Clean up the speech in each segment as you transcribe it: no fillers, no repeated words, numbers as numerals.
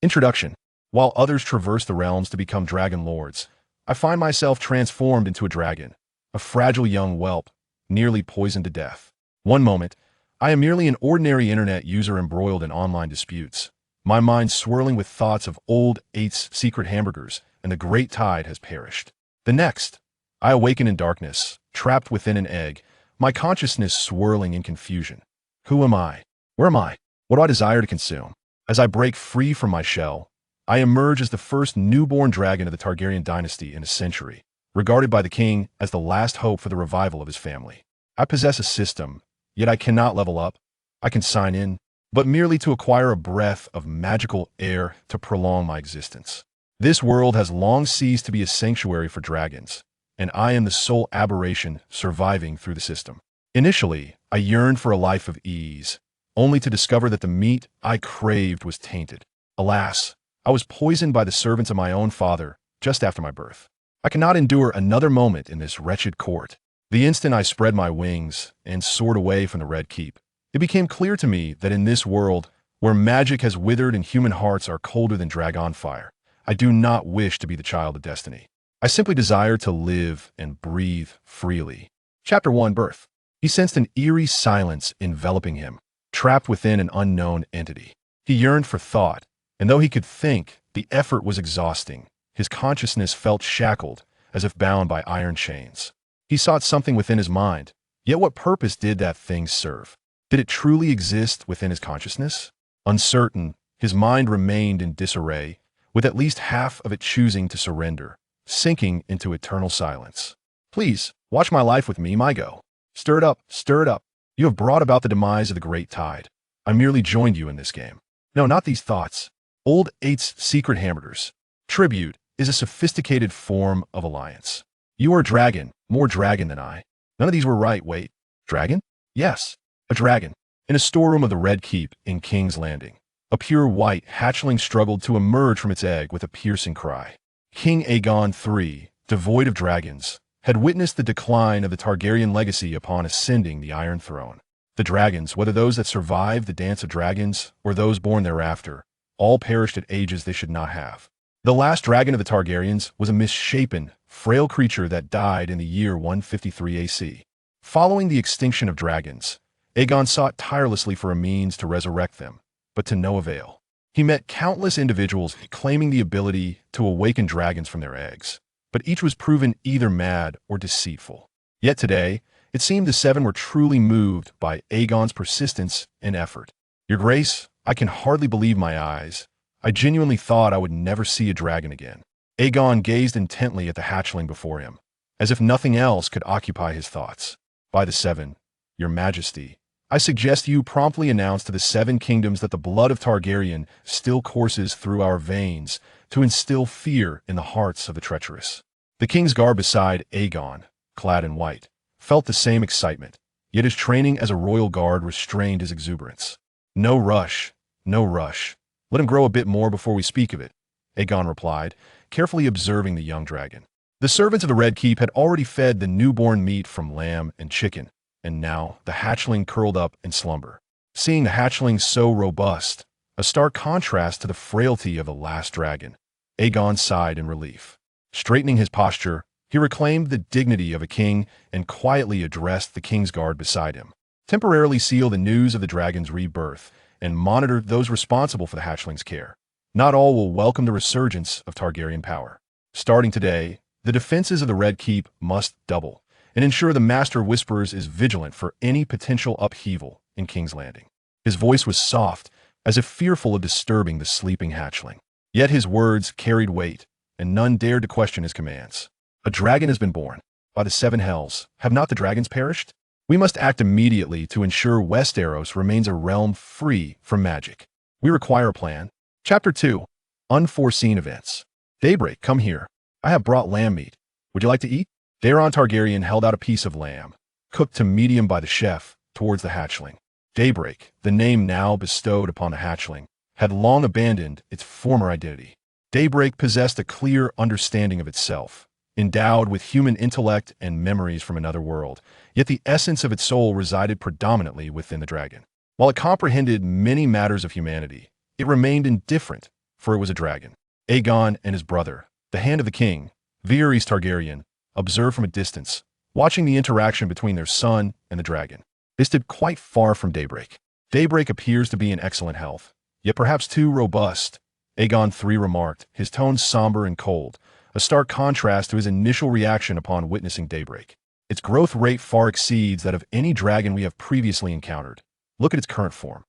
Introduction. While others traverse the realms to become dragon lords, I find myself transformed into a dragon, a fragile young whelp, nearly poisoned to death. One moment, I am merely an ordinary internet user embroiled in online disputes, my mind swirling with thoughts of old Eight's secret hamburgers, and the great tide has perished. The next, I awaken in darkness, trapped within an egg, my consciousness swirling in confusion. Who am I? Where am I? What do I desire to consume? As I break free from my shell, I emerge as the first newborn dragon of the Targaryen dynasty in a century, regarded by the king as the last hope for the revival of his family. I possess a system, yet I cannot level up. I can sign in, but merely to acquire a breath of magical air to prolong my existence. This world has long ceased to be a sanctuary for dragons, and I am the sole aberration surviving through the system. Initially, I yearned for a life of ease, only to discover that the meat I craved was tainted. Alas, I was poisoned by the servants of my own father just after my birth. I cannot endure another moment in this wretched court. The instant I spread my wings and soared away from the Red Keep, it became clear to me that in this world, where magic has withered and human hearts are colder than dragon fire, I do not wish to be the child of destiny. I simply desire to live and breathe freely. Chapter 1. Birth. He sensed an eerie silence enveloping him, trapped within an unknown entity. He yearned for thought, and though he could think, the effort was exhausting. His consciousness felt shackled, as if bound by iron chains. He sought something within his mind, yet what purpose did that thing serve? Did it truly exist within his consciousness? Uncertain, his mind remained in disarray, with at least half of it choosing to surrender, sinking into eternal silence. Please, watch my life with me, my go. Stir it up, stir it up. You have brought about the demise of the great tide. I merely joined you in this game. No, not these thoughts. Old Eight's secret hamburgers. Tribute is a sophisticated form of alliance. You are a dragon, more dragon than I. None of these were right, wait. Dragon? Yes, a dragon. In a storeroom of the Red Keep in King's Landing, a pure white hatchling struggled to emerge from its egg with a piercing cry. King Aegon III, devoid of dragons, had witnessed the decline of the Targaryen legacy upon ascending the Iron Throne. The dragons, whether those that survived the Dance of Dragons or those born thereafter, all perished at ages they should not have. The last dragon of the Targaryens was a misshapen, frail creature that died in the year 153 AC. Following the extinction of dragons, Aegon sought tirelessly for a means to resurrect them, but to no avail. He met countless individuals claiming the ability to awaken dragons from their eggs, but each was proven either mad or deceitful. Yet today, it seemed the seven were truly moved by Aegon's persistence and effort. Your Grace, I can hardly believe my eyes. I genuinely thought I would never see a dragon again. Aegon gazed intently at the hatchling before him, as if nothing else could occupy his thoughts. By the seven, Your Majesty, I suggest you promptly announce to the seven kingdoms that the blood of Targaryen still courses through our veins to instill fear in the hearts of the treacherous. The king's guard beside Aegon, clad in white, felt the same excitement, yet his training as a royal guard restrained his exuberance. No rush, no rush. Let him grow a bit more before we speak of it, Aegon replied, carefully observing the young dragon. The servants of the Red Keep had already fed the newborn meat from lamb and chicken, and now the hatchling curled up in slumber. Seeing the hatchling so robust, a stark contrast to the frailty of the last dragon, Aegon sighed in relief. Straightening his posture, he reclaimed the dignity of a king and quietly addressed the king's guard beside him. Temporarily seal the news of the dragon's rebirth and monitor those responsible for the hatchling's care. Not all will welcome the resurgence of Targaryen power. Starting today, the defenses of the Red Keep must double and ensure the Master Whisperers is vigilant for any potential upheaval in King's Landing. His voice was soft, as if fearful of disturbing the sleeping hatchling. Yet his words carried weight, and none dared to question his commands. A dragon has been born. By the seven hells, have not the dragons perished? We must act immediately to ensure Westeros remains a realm free from magic. We require a plan. Chapter 2. Unforeseen Events. Daybreak, come here. I have brought lamb meat. Would you like to eat? Daeron Targaryen held out a piece of lamb, cooked to medium by the chef, towards the hatchling. Daybreak, the name now bestowed upon the hatchling, had long abandoned its former identity. Daybreak possessed a clear understanding of itself, endowed with human intellect and memories from another world, yet the essence of its soul resided predominantly within the dragon. While it comprehended many matters of humanity, it remained indifferent, for it was a dragon. Aegon and his brother, the hand of the king, Viserys Targaryen, observed from a distance, watching the interaction between their son and the dragon. They stood quite far from Daybreak. Daybreak appears to be in excellent health, yet perhaps too robust, Aegon III remarked, his tone somber and cold, a stark contrast to his initial reaction upon witnessing Daybreak. Its growth rate far exceeds that of any dragon we have previously encountered. Look at its current form.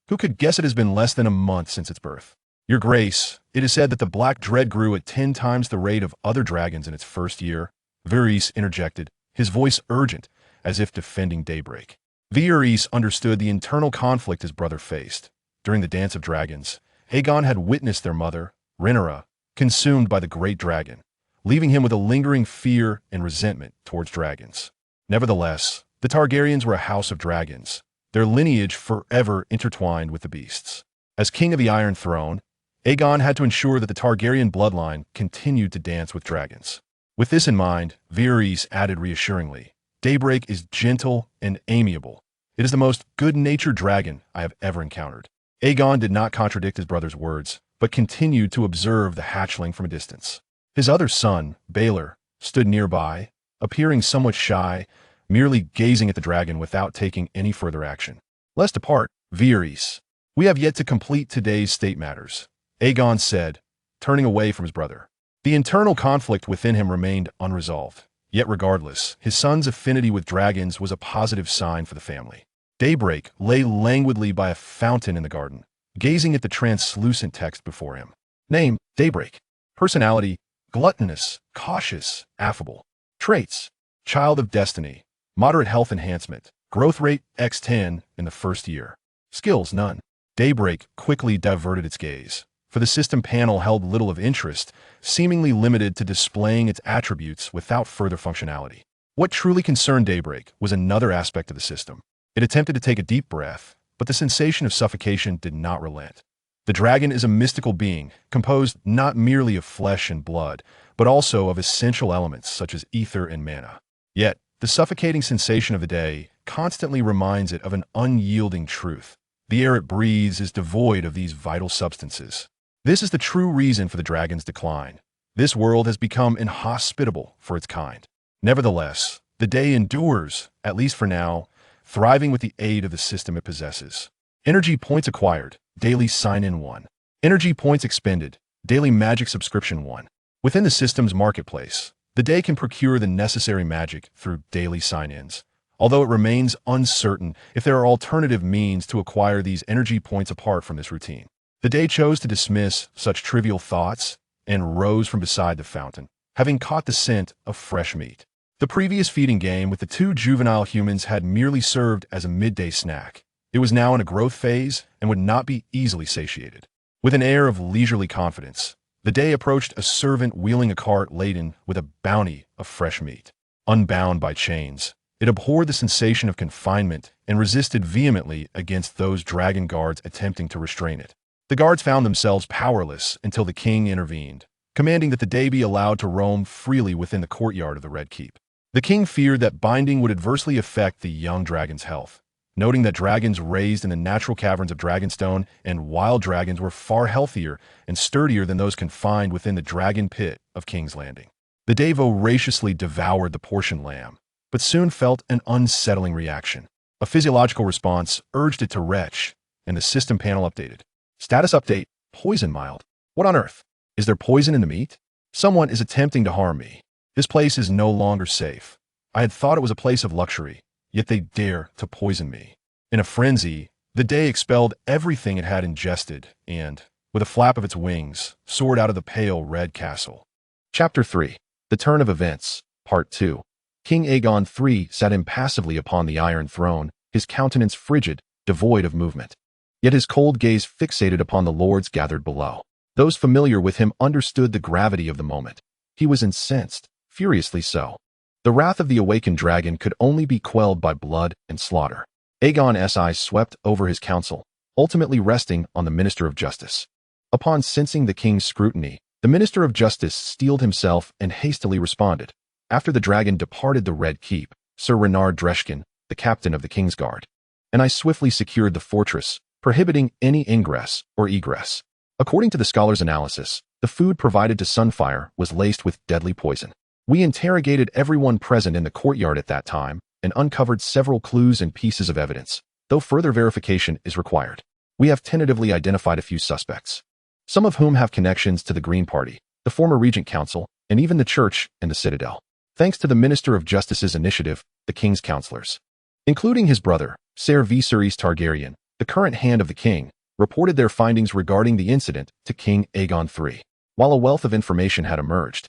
Who could guess it has been less than a month since its birth? Your Grace, it is said that the Black Dread grew at 10 times the rate of other dragons in its first year. Viserys interjected, his voice urgent, as if defending Daybreak. Viserys understood the internal conflict his brother faced. During the Dance of Dragons, Aegon had witnessed their mother, Rhaenyra, consumed by the great dragon, leaving him with a lingering fear and resentment towards dragons. Nevertheless, the Targaryens were a house of dragons, their lineage forever intertwined with the beasts. As king of the Iron Throne, Aegon had to ensure that the Targaryen bloodline continued to dance with dragons. With this in mind, Viserys added reassuringly, Daybreak is gentle and amiable. It is the most good-natured dragon I have ever encountered. Aegon did not contradict his brother's words, but continued to observe the hatchling from a distance. His other son, Baelor, stood nearby, appearing somewhat shy, merely gazing at the dragon without taking any further action. Lest apart, Viserys, we have yet to complete today's state matters, Aegon said, turning away from his brother. The internal conflict within him remained unresolved. Yet regardless, his son's affinity with dragons was a positive sign for the family. Daybreak lay languidly by a fountain in the garden, gazing at the translucent text before him. Name, Daybreak. Personality, gluttonous, cautious, affable. Traits, child of destiny, moderate health enhancement, growth rate x10 in the first year. Skills, none. Daybreak quickly diverted its gaze, for the system panel held little of interest, seemingly limited to displaying its attributes without further functionality. What truly concerned Daybreak was another aspect of the system. It attempted to take a deep breath, but the sensation of suffocation did not relent. The dragon is a mystical being, composed not merely of flesh and blood, but also of essential elements such as ether and mana. Yet, the suffocating sensation of the day constantly reminds it of an unyielding truth. The air it breathes is devoid of these vital substances. This is the true reason for the dragon's decline. This world has become inhospitable for its kind. Nevertheless, the day endures, at least for now, thriving with the aid of the system it possesses. Energy points acquired, daily sign-in 1. Energy points expended, daily magic subscription 1. Within the system's marketplace, the day can procure the necessary magic through daily sign-ins, although it remains uncertain if there are alternative means to acquire these energy points apart from this routine. The day chose to dismiss such trivial thoughts and rose from beside the fountain, having caught the scent of fresh meat. The previous feeding game with the 2 juvenile humans had merely served as a midday snack. It was now in a growth phase and would not be easily satiated. With an air of leisurely confidence, the day approached a servant wheeling a cart laden with a bounty of fresh meat. Unbound by chains, it abhorred the sensation of confinement and resisted vehemently against those dragon guards attempting to restrain it. The guards found themselves powerless until the king intervened, commanding that the day be allowed to roam freely within the courtyard of the Red Keep. The king feared that binding would adversely affect the young dragon's health, noting that dragons raised in the natural caverns of Dragonstone and wild dragons were far healthier and sturdier than those confined within the dragon pit of King's Landing. The day voraciously devoured the portioned lamb, but soon felt an unsettling reaction. A physiological response urged it to retch, and the system panel updated. Status update, poison mild. What on earth? Is there poison in the meat? Someone is attempting to harm me. This place is no longer safe. I had thought it was a place of luxury, yet they dare to poison me. In a frenzy, the day expelled everything it had ingested and, with a flap of its wings, soared out of the pale red castle. Chapter 3. The Turn of Events, Part 2. King Aegon III sat impassively upon the Iron Throne, his countenance frigid, devoid of movement. Yet his cold gaze fixated upon the lords gathered below. Those familiar with him understood the gravity of the moment. He was incensed, furiously so. The wrath of the awakened dragon could only be quelled by blood and slaughter. Aegon's eyes swept over his council, ultimately resting on the Minister of Justice. Upon sensing the king's scrutiny, the Minister of Justice steeled himself and hastily responded. After the dragon departed the Red Keep, Sir Renard Dreshkin, the captain of the King's Guard, and I swiftly secured the fortress, prohibiting any ingress or egress. According to the scholar's analysis, the food provided to Sunfire was laced with deadly poison. We interrogated everyone present in the courtyard at that time and uncovered several clues and pieces of evidence, though further verification is required. We have tentatively identified a few suspects, some of whom have connections to the Green Party, the former Regent Council, and even the Church and the Citadel. Thanks to the Minister of Justice's initiative, the King's counselors, including his brother, Ser Viserys Targaryen, the current hand of the king, reported their findings regarding the incident to King Aegon III. While a wealth of information had emerged,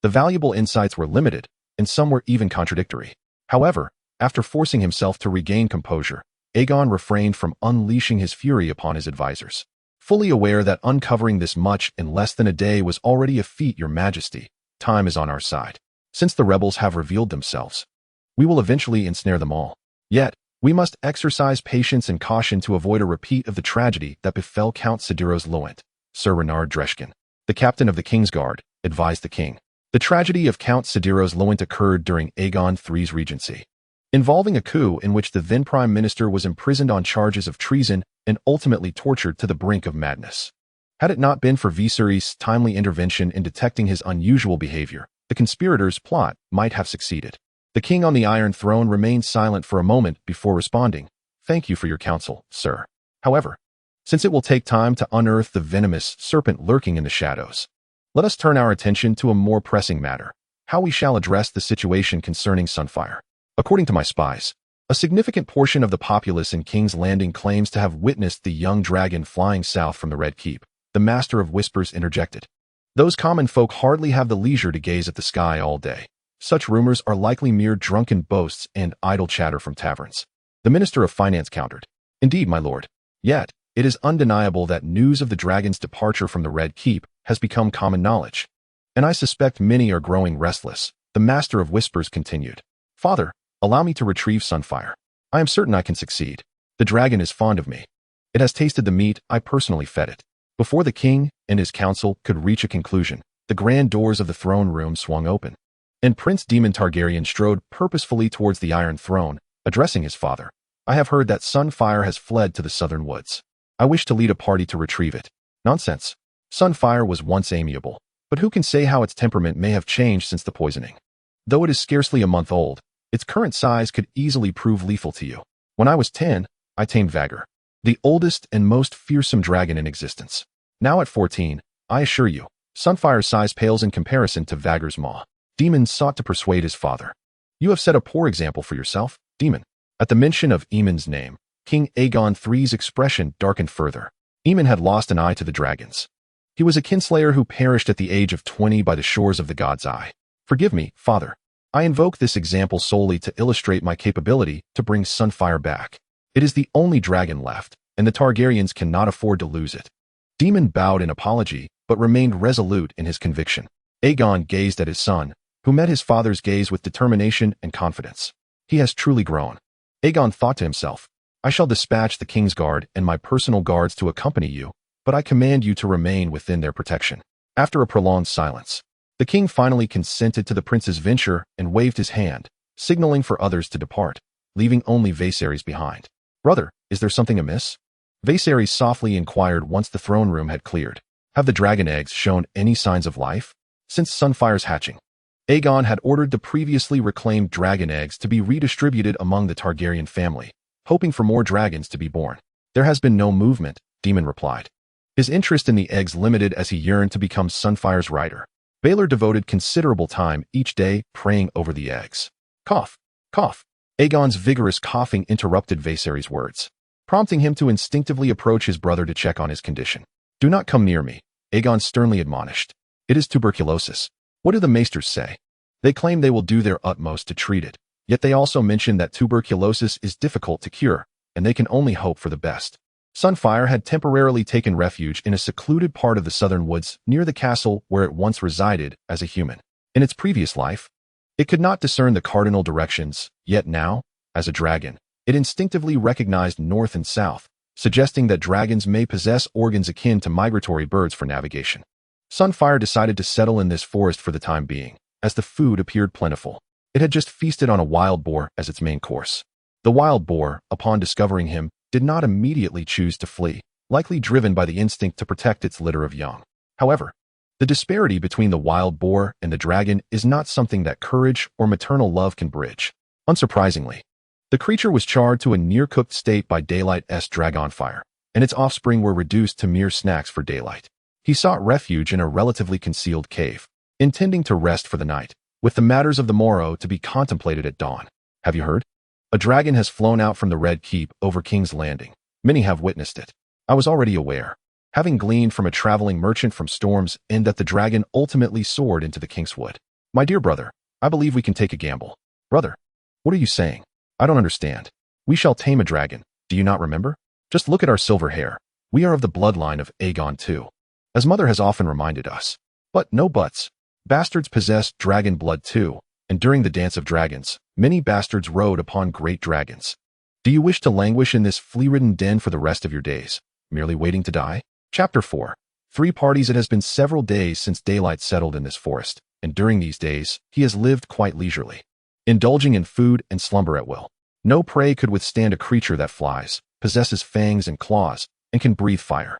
the valuable insights were limited, and some were even contradictory. However, after forcing himself to regain composure, Aegon refrained from unleashing his fury upon his advisors. Fully aware that uncovering this much in less than a day was already a feat, Your Majesty, time is on our side. Since the rebels have revealed themselves, we will eventually ensnare them all. Yet, we must exercise patience and caution to avoid a repeat of the tragedy that befell Count Sidiros Loent. Sir Renard Dreshkin, the captain of the King's Guard, advised the king. The tragedy of Count Sidiros Loent occurred during Aegon III's regency, involving a coup in which the then Prime Minister was imprisoned on charges of treason and ultimately tortured to the brink of madness. Had it not been for Viserys' timely intervention in detecting his unusual behavior, the conspirators' plot might have succeeded. The king on the Iron Throne remained silent for a moment before responding. Thank you for your counsel, sir. However, since it will take time to unearth the venomous serpent lurking in the shadows, let us turn our attention to a more pressing matter: how we shall address the situation concerning Sunfire. According to my spies, a significant portion of the populace in King's Landing claims to have witnessed the young dragon flying south from the Red Keep. The Master of Whispers interjected. Those common folk hardly have the leisure to gaze at the sky all day. Such rumors are likely mere drunken boasts and idle chatter from taverns. The Minister of Finance countered. Indeed, my lord. Yet, it is undeniable that news of the dragon's departure from the Red Keep has become common knowledge, and I suspect many are growing restless. The Master of Whispers continued. Father, allow me to retrieve Sunfire. I am certain I can succeed. The dragon is fond of me. It has tasted the meat I personally fed it. Before the king and his council could reach a conclusion, the grand doors of the throne room swung open, and Prince Daemon Targaryen strode purposefully towards the Iron Throne, addressing his father. I have heard that Sunfire has fled to the southern woods. I wish to lead a party to retrieve it. Nonsense. Sunfire was once amiable, but who can say how its temperament may have changed since the poisoning? Though it is scarcely a month old, its current size could easily prove lethal to you. When I was 10, I tamed Vhagar, the oldest and most fearsome dragon in existence. Now at 14, I assure you, Sunfire's size pales in comparison to Vhagar's maw. Daemon sought to persuade his father. You have set a poor example for yourself, Daemon. At the mention of Aemon's name, King Aegon III's expression darkened further. Aemon had lost an eye to the dragons. He was a kinslayer who perished at the age of 20 by the shores of the God's Eye. Forgive me, father. I invoke this example solely to illustrate my capability to bring Sunfire back. It is the only dragon left, and the Targaryens cannot afford to lose it. Daemon bowed in apology, but remained resolute in his conviction. Aegon gazed at his son, who met his father's gaze with determination and confidence. He has truly grown. Aegon thought to himself, I shall dispatch the King's Guard and my personal guards to accompany you, but I command you to remain within their protection. After a prolonged silence, the king finally consented to the prince's venture and waved his hand, signaling for others to depart, leaving only Viserys behind. Brother, is there something amiss? Viserys softly inquired once the throne room had cleared. Have the dragon eggs shown any signs of life since Sunfire's hatching? Aegon had ordered the previously reclaimed dragon eggs to be redistributed among the Targaryen family, hoping for more dragons to be born. There has been no movement, Daemon replied. His interest in the eggs limited as he yearned to become Sunfire's rider. Baelor devoted considerable time each day praying over the eggs. Cough, cough. Aegon's vigorous coughing interrupted Viserys' words, prompting him to instinctively approach his brother to check on his condition. Do not come near me, Aegon sternly admonished. It is tuberculosis. What do the maesters say? They claim they will do their utmost to treat it, yet they also mention that tuberculosis is difficult to cure, and they can only hope for the best. Sunfire had temporarily taken refuge in a secluded part of the southern woods near the castle where it once resided as a human. In its previous life, it could not discern the cardinal directions, yet now, as a dragon, it instinctively recognized north and south, suggesting that dragons may possess organs akin to migratory birds for navigation. Sunfire decided to settle in this forest for the time being, as the food appeared plentiful. It had just feasted on a wild boar as its main course. The wild boar, upon discovering him, did not immediately choose to flee. likely driven by the instinct to protect its litter of young. However, the disparity between the wild boar and the dragon is not something that courage or maternal love can bridge. Unsurprisingly, the creature was charred to a near-cooked state by Daylight's dragon fire, and its offspring were reduced to mere snacks for Daylight. He sought refuge in a relatively concealed cave, intending to rest for the night, with the matters of the morrow to be contemplated at dawn. Have you heard? A dragon has flown out from the Red Keep over King's Landing. Many have witnessed it. I was already aware, having gleaned from a traveling merchant from Storm's End that the dragon ultimately soared into the Kingswood. My dear brother, I believe we can take a gamble. Brother, what are you saying? I don't understand. We shall tame a dragon, do you not remember? Just look at our silver hair. We are of the bloodline of Aegon II, as Mother has often reminded us. But no buts. Bastards possess dragon blood too, and during the Dance of Dragons, many bastards rode upon great dragons. Do you wish to languish in this flea-ridden den for the rest of your days, merely waiting to die? Chapter 4. 3 parties. It has been several days since Daylight settled in this forest, and during these days, he has lived quite leisurely, indulging in food and slumber at will. No prey could withstand a creature that flies, possesses fangs and claws, and can breathe fire.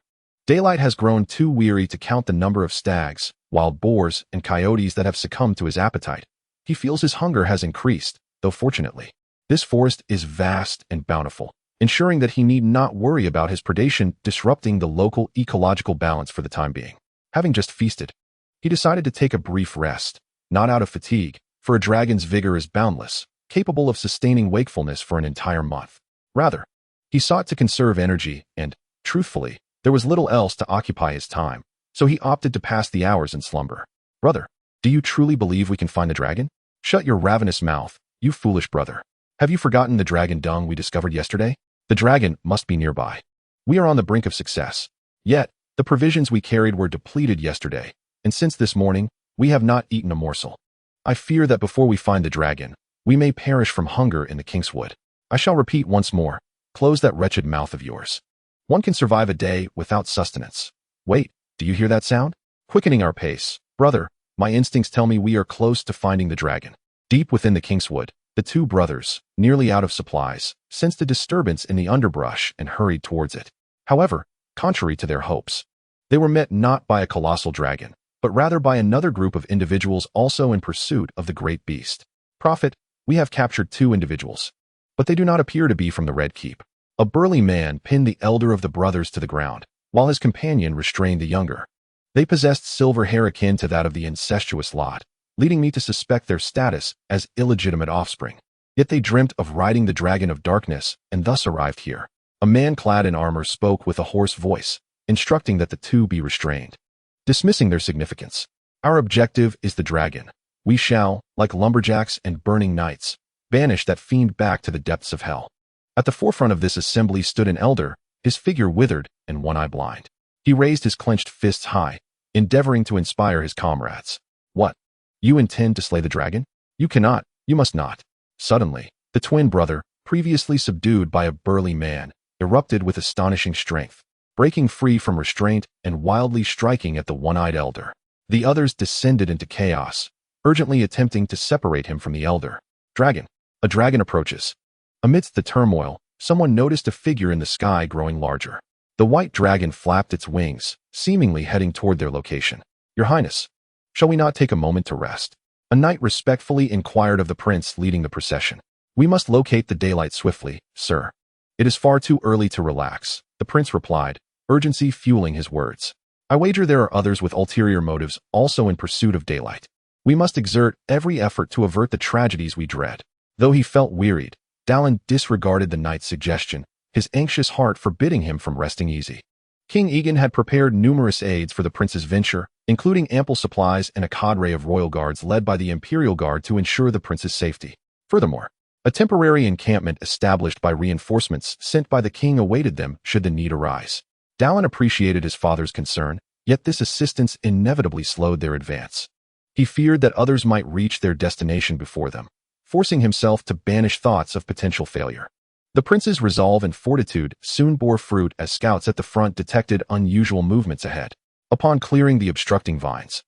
Daylight has grown too weary to count the number of stags, wild boars, and coyotes that have succumbed to his appetite. He feels his hunger has increased, though fortunately, this forest is vast and bountiful, ensuring that he need not worry about his predation disrupting the local ecological balance for the time being. Having just feasted, he decided to take a brief rest, not out of fatigue, for a dragon's vigor is boundless, capable of sustaining wakefulness for an entire month. Rather, he sought to conserve energy and, truthfully, there was little else to occupy his time, so he opted to pass the hours in slumber. Brother, do you truly believe we can find the dragon? Shut your ravenous mouth, you foolish brother. Have you forgotten the dragon dung we discovered yesterday? The dragon must be nearby. We are on the brink of success. Yet, the provisions we carried were depleted yesterday, and since this morning, we have not eaten a morsel. I fear that before we find the dragon, we may perish from hunger in the Kingswood. I shall repeat once more, close that wretched mouth of yours. One can survive a day without sustenance. Wait, do you hear that sound? Quickening our pace. Brother, my instincts tell me we are close to finding the dragon. Deep within the Kingswood, the 2 brothers, nearly out of supplies, sensed a disturbance in the underbrush and hurried towards it. However, contrary to their hopes, they were met not by a colossal dragon, but rather by another group of individuals also in pursuit of the great beast. Prophet, we have captured 2 individuals, but they do not appear to be from the Red Keep. A burly man pinned the elder of the brothers to the ground, while his companion restrained the younger. They possessed silver hair akin to that of the incestuous lot, leading me to suspect their status as illegitimate offspring. Yet they dreamt of riding the dragon of darkness and thus arrived here. A man clad in armor spoke with a hoarse voice, instructing that the 2 be restrained. Dismissing their significance, our objective is the dragon. We shall, like lumberjacks and burning knights, banish that fiend back to the depths of hell. At the forefront of this assembly stood an elder, his figure withered and one eye blind. He raised his clenched fists high, endeavoring to inspire his comrades. What? You intend to slay the dragon? You cannot, you must not. Suddenly, the twin brother, previously subdued by a burly man, erupted with astonishing strength, breaking free from restraint and wildly striking at the one-eyed elder. The others descended into chaos, urgently attempting to separate him from the elder. Dragon. A dragon approaches. Amidst the turmoil, someone noticed a figure in the sky growing larger. The white dragon flapped its wings, seemingly heading toward their location. Your Highness, shall we not take a moment to rest? A knight respectfully inquired of the prince leading the procession. We must locate the Daylight swiftly, sir. It is far too early to relax, the prince replied, urgency fueling his words. I wager there are others with ulterior motives also in pursuit of Daylight. We must exert every effort to avert the tragedies we dread. Though he felt wearied, Dallin disregarded the knight's suggestion, his anxious heart forbidding him from resting easy. King Aegon had prepared numerous aids for the prince's venture, including ample supplies and a cadre of royal guards led by the Imperial Guard to ensure the prince's safety. Furthermore, a temporary encampment established by reinforcements sent by the king awaited them should the need arise. Dallin appreciated his father's concern, yet this assistance inevitably slowed their advance. He feared that others might reach their destination before them, forcing himself to banish thoughts of potential failure. The prince's resolve and fortitude soon bore fruit as scouts at the front detected unusual movements ahead. Upon clearing the obstructing vines,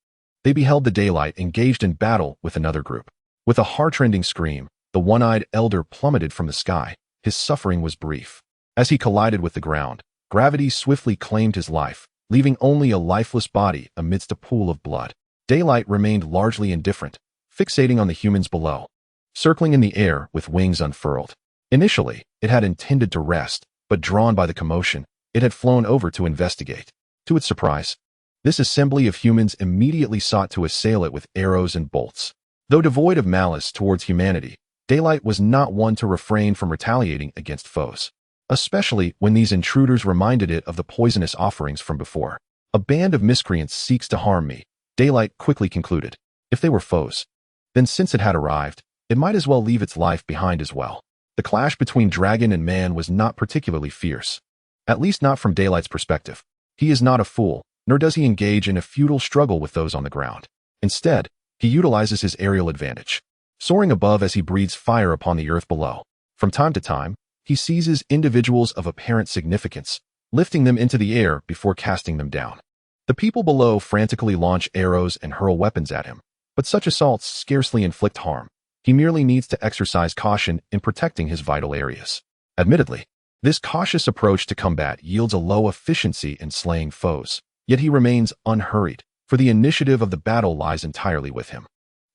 they beheld the Daylight engaged in battle with another group. With a heart-rending scream, the one-eyed elder plummeted from the sky. His suffering was brief. As he collided with the ground, Gravity swiftly claimed his life, leaving only a lifeless body amidst a pool of blood. Daylight remained largely indifferent, fixating on the humans below, circling in the air with wings unfurled. Initially, it had intended to rest, but drawn by the commotion, it had flown over to investigate. To its surprise, this assembly of humans immediately sought to assail it with arrows and bolts. Though devoid of malice towards humanity, Daylight was not one to refrain from retaliating against foes, especially when these intruders reminded it of the poisonous offerings from before. A band of miscreants seeks to harm me, Daylight quickly concluded. If they were foes, then since it had arrived, it might as well leave its life behind as well. The clash between dragon and man was not particularly fierce, at least not from Daylight's perspective. He is not a fool, nor does he engage in a futile struggle with those on the ground. Instead, he utilizes his aerial advantage, soaring above as he breathes fire upon the earth below. From time to time, he seizes individuals of apparent significance, lifting them into the air before casting them down. The people below frantically launch arrows and hurl weapons at him, but such assaults scarcely inflict harm. He merely needs to exercise caution in protecting his vital areas. Admittedly, this cautious approach to combat yields a low efficiency in slaying foes, yet he remains unhurried, for the initiative of the battle lies entirely with him.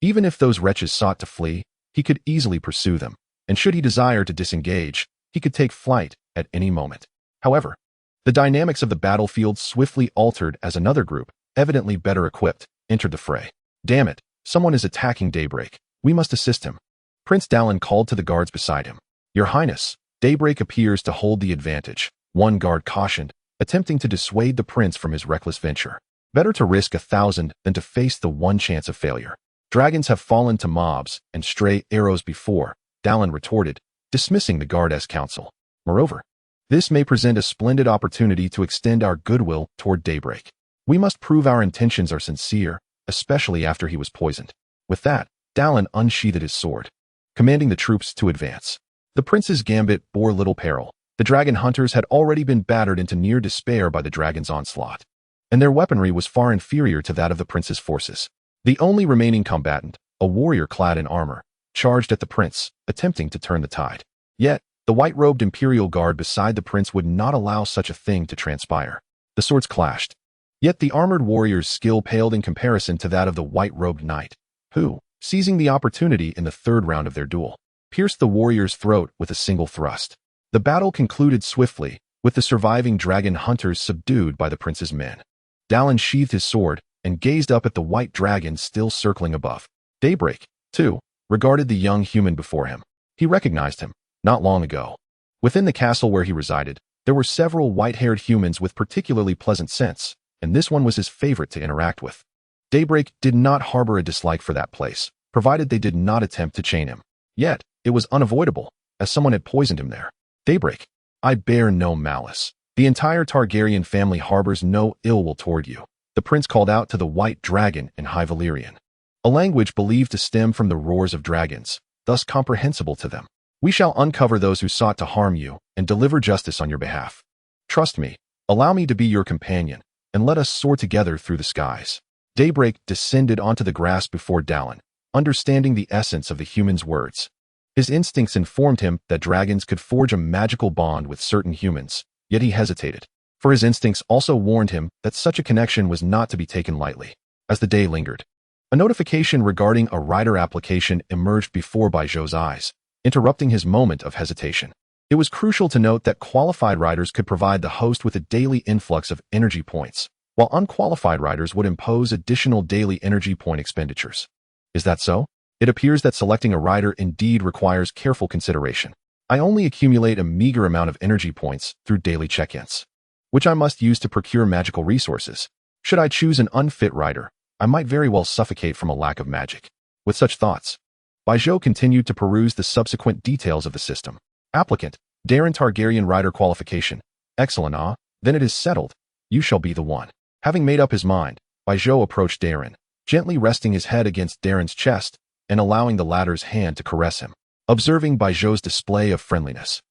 Even if those wretches sought to flee, he could easily pursue them, and should he desire to disengage, he could take flight at any moment. However, the dynamics of the battlefield swiftly altered as another group, evidently better equipped, entered the fray. Damn it, someone is attacking Daybreak. We must assist him. Prince Dallin called to the guards beside him. Your Highness, Daybreak appears to hold the advantage, one guard cautioned, attempting to dissuade the prince from his reckless venture. Better to risk 1,000 than to face the one chance of failure. Dragons have fallen to mobs and stray arrows before, Dallin retorted, dismissing the guard as counsel. Moreover, this may present a splendid opportunity to extend our goodwill toward Daybreak. We must prove our intentions are sincere, especially after he was poisoned. With that, Dallin unsheathed his sword, commanding the troops to advance. The prince's gambit bore little peril. The dragon hunters had already been battered into near despair by the dragon's onslaught, and their weaponry was far inferior to that of the prince's forces. The only remaining combatant, a warrior clad in armor, charged at the prince, attempting to turn the tide. Yet, the white-robed imperial guard beside the prince would not allow such a thing to transpire. The swords clashed. Yet the armored warrior's skill paled in comparison to that of the white-robed knight, who, seizing the opportunity in the third round of their duel, pierced the warrior's throat with a single thrust. The battle concluded swiftly, with the surviving dragon hunters subdued by the prince's men. Dallin sheathed his sword and gazed up at the white dragon still circling above. Daybreak, too, regarded the young human before him. He recognized him, not long ago. Within the castle where he resided, there were several white-haired humans with particularly pleasant scents, and this one was his favorite to interact with. Daybreak did not harbor a dislike for that place, provided they did not attempt to chain him. Yet, it was unavoidable, as someone had poisoned him there. Daybreak, I bear no malice. The entire Targaryen family harbors no ill will toward you, the prince called out to the white dragon in High Valyrian, a language believed to stem from the roars of dragons, thus comprehensible to them. We shall uncover those who sought to harm you and deliver justice on your behalf. Trust me, allow me to be your companion, and let us soar together through the skies. Daybreak descended onto the grass before Dallin, understanding the essence of the human's words. His instincts informed him that dragons could forge a magical bond with certain humans, yet he hesitated, for his instincts also warned him that such a connection was not to be taken lightly. As the day lingered, a notification regarding a rider application emerged before Baijo's eyes, interrupting his moment of hesitation. It was crucial to note that qualified riders could provide the host with a daily influx of energy points, while unqualified riders would impose additional daily energy point expenditures. Is that so? It appears that selecting a rider indeed requires careful consideration. I only accumulate a meager amount of energy points through daily check-ins, which I must use to procure magical resources. Should I choose an unfit rider, I might very well suffocate from a lack of magic. With such thoughts, Baijo continued to peruse the subsequent details of the system. Applicant, Daeron Targaryen rider qualification. Excellent, then it is settled. You shall be the one. Having made up his mind, Baijo approached Daeron, gently resting his head against Daeron's chest and allowing the latter's hand to caress him. Observing Baijo's display of friendliness,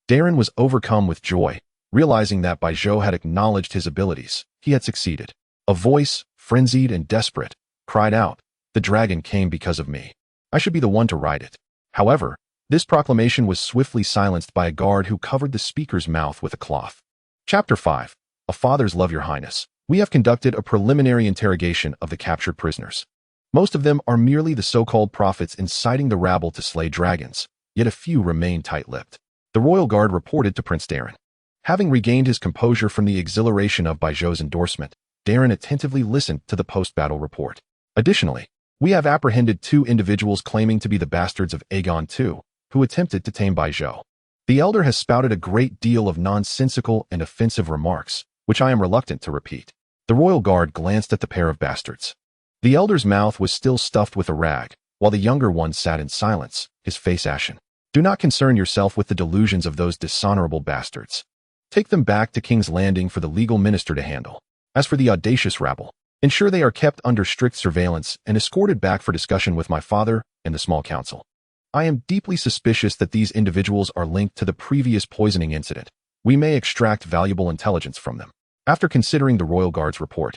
Daeron was overcome with joy, realizing that Baijo had acknowledged his abilities. He had succeeded. A voice, frenzied and desperate, cried out, "The dragon came because of me. I should be the one to ride it." However, this proclamation was swiftly silenced by a guard who covered the speaker's mouth with a cloth. Chapter 5. A Father's Love, Your Highness. We have conducted a preliminary interrogation of the captured prisoners. Most of them are merely the so-called prophets inciting the rabble to slay dragons, yet a few remain tight-lipped. The royal guard reported to Prince Daeron. Having regained his composure from the exhilaration of Baijo's endorsement, Daeron attentively listened to the post-battle report. Additionally, we have apprehended 2 individuals claiming to be the bastards of Aegon II, who attempted to tame Baijo. The elder has spouted a great deal of nonsensical and offensive remarks, which I am reluctant to repeat. The royal guard glanced at the pair of bastards. The elder's mouth was still stuffed with a rag, while the younger one sat in silence, his face ashen. Do not concern yourself with the delusions of those dishonorable bastards. Take them back to King's Landing for the legal minister to handle. As for the audacious rabble, ensure they are kept under strict surveillance and escorted back for discussion with my father and the small council. I am deeply suspicious that these individuals are linked to the previous poisoning incident. We may extract valuable intelligence from them. After considering the royal guard's report,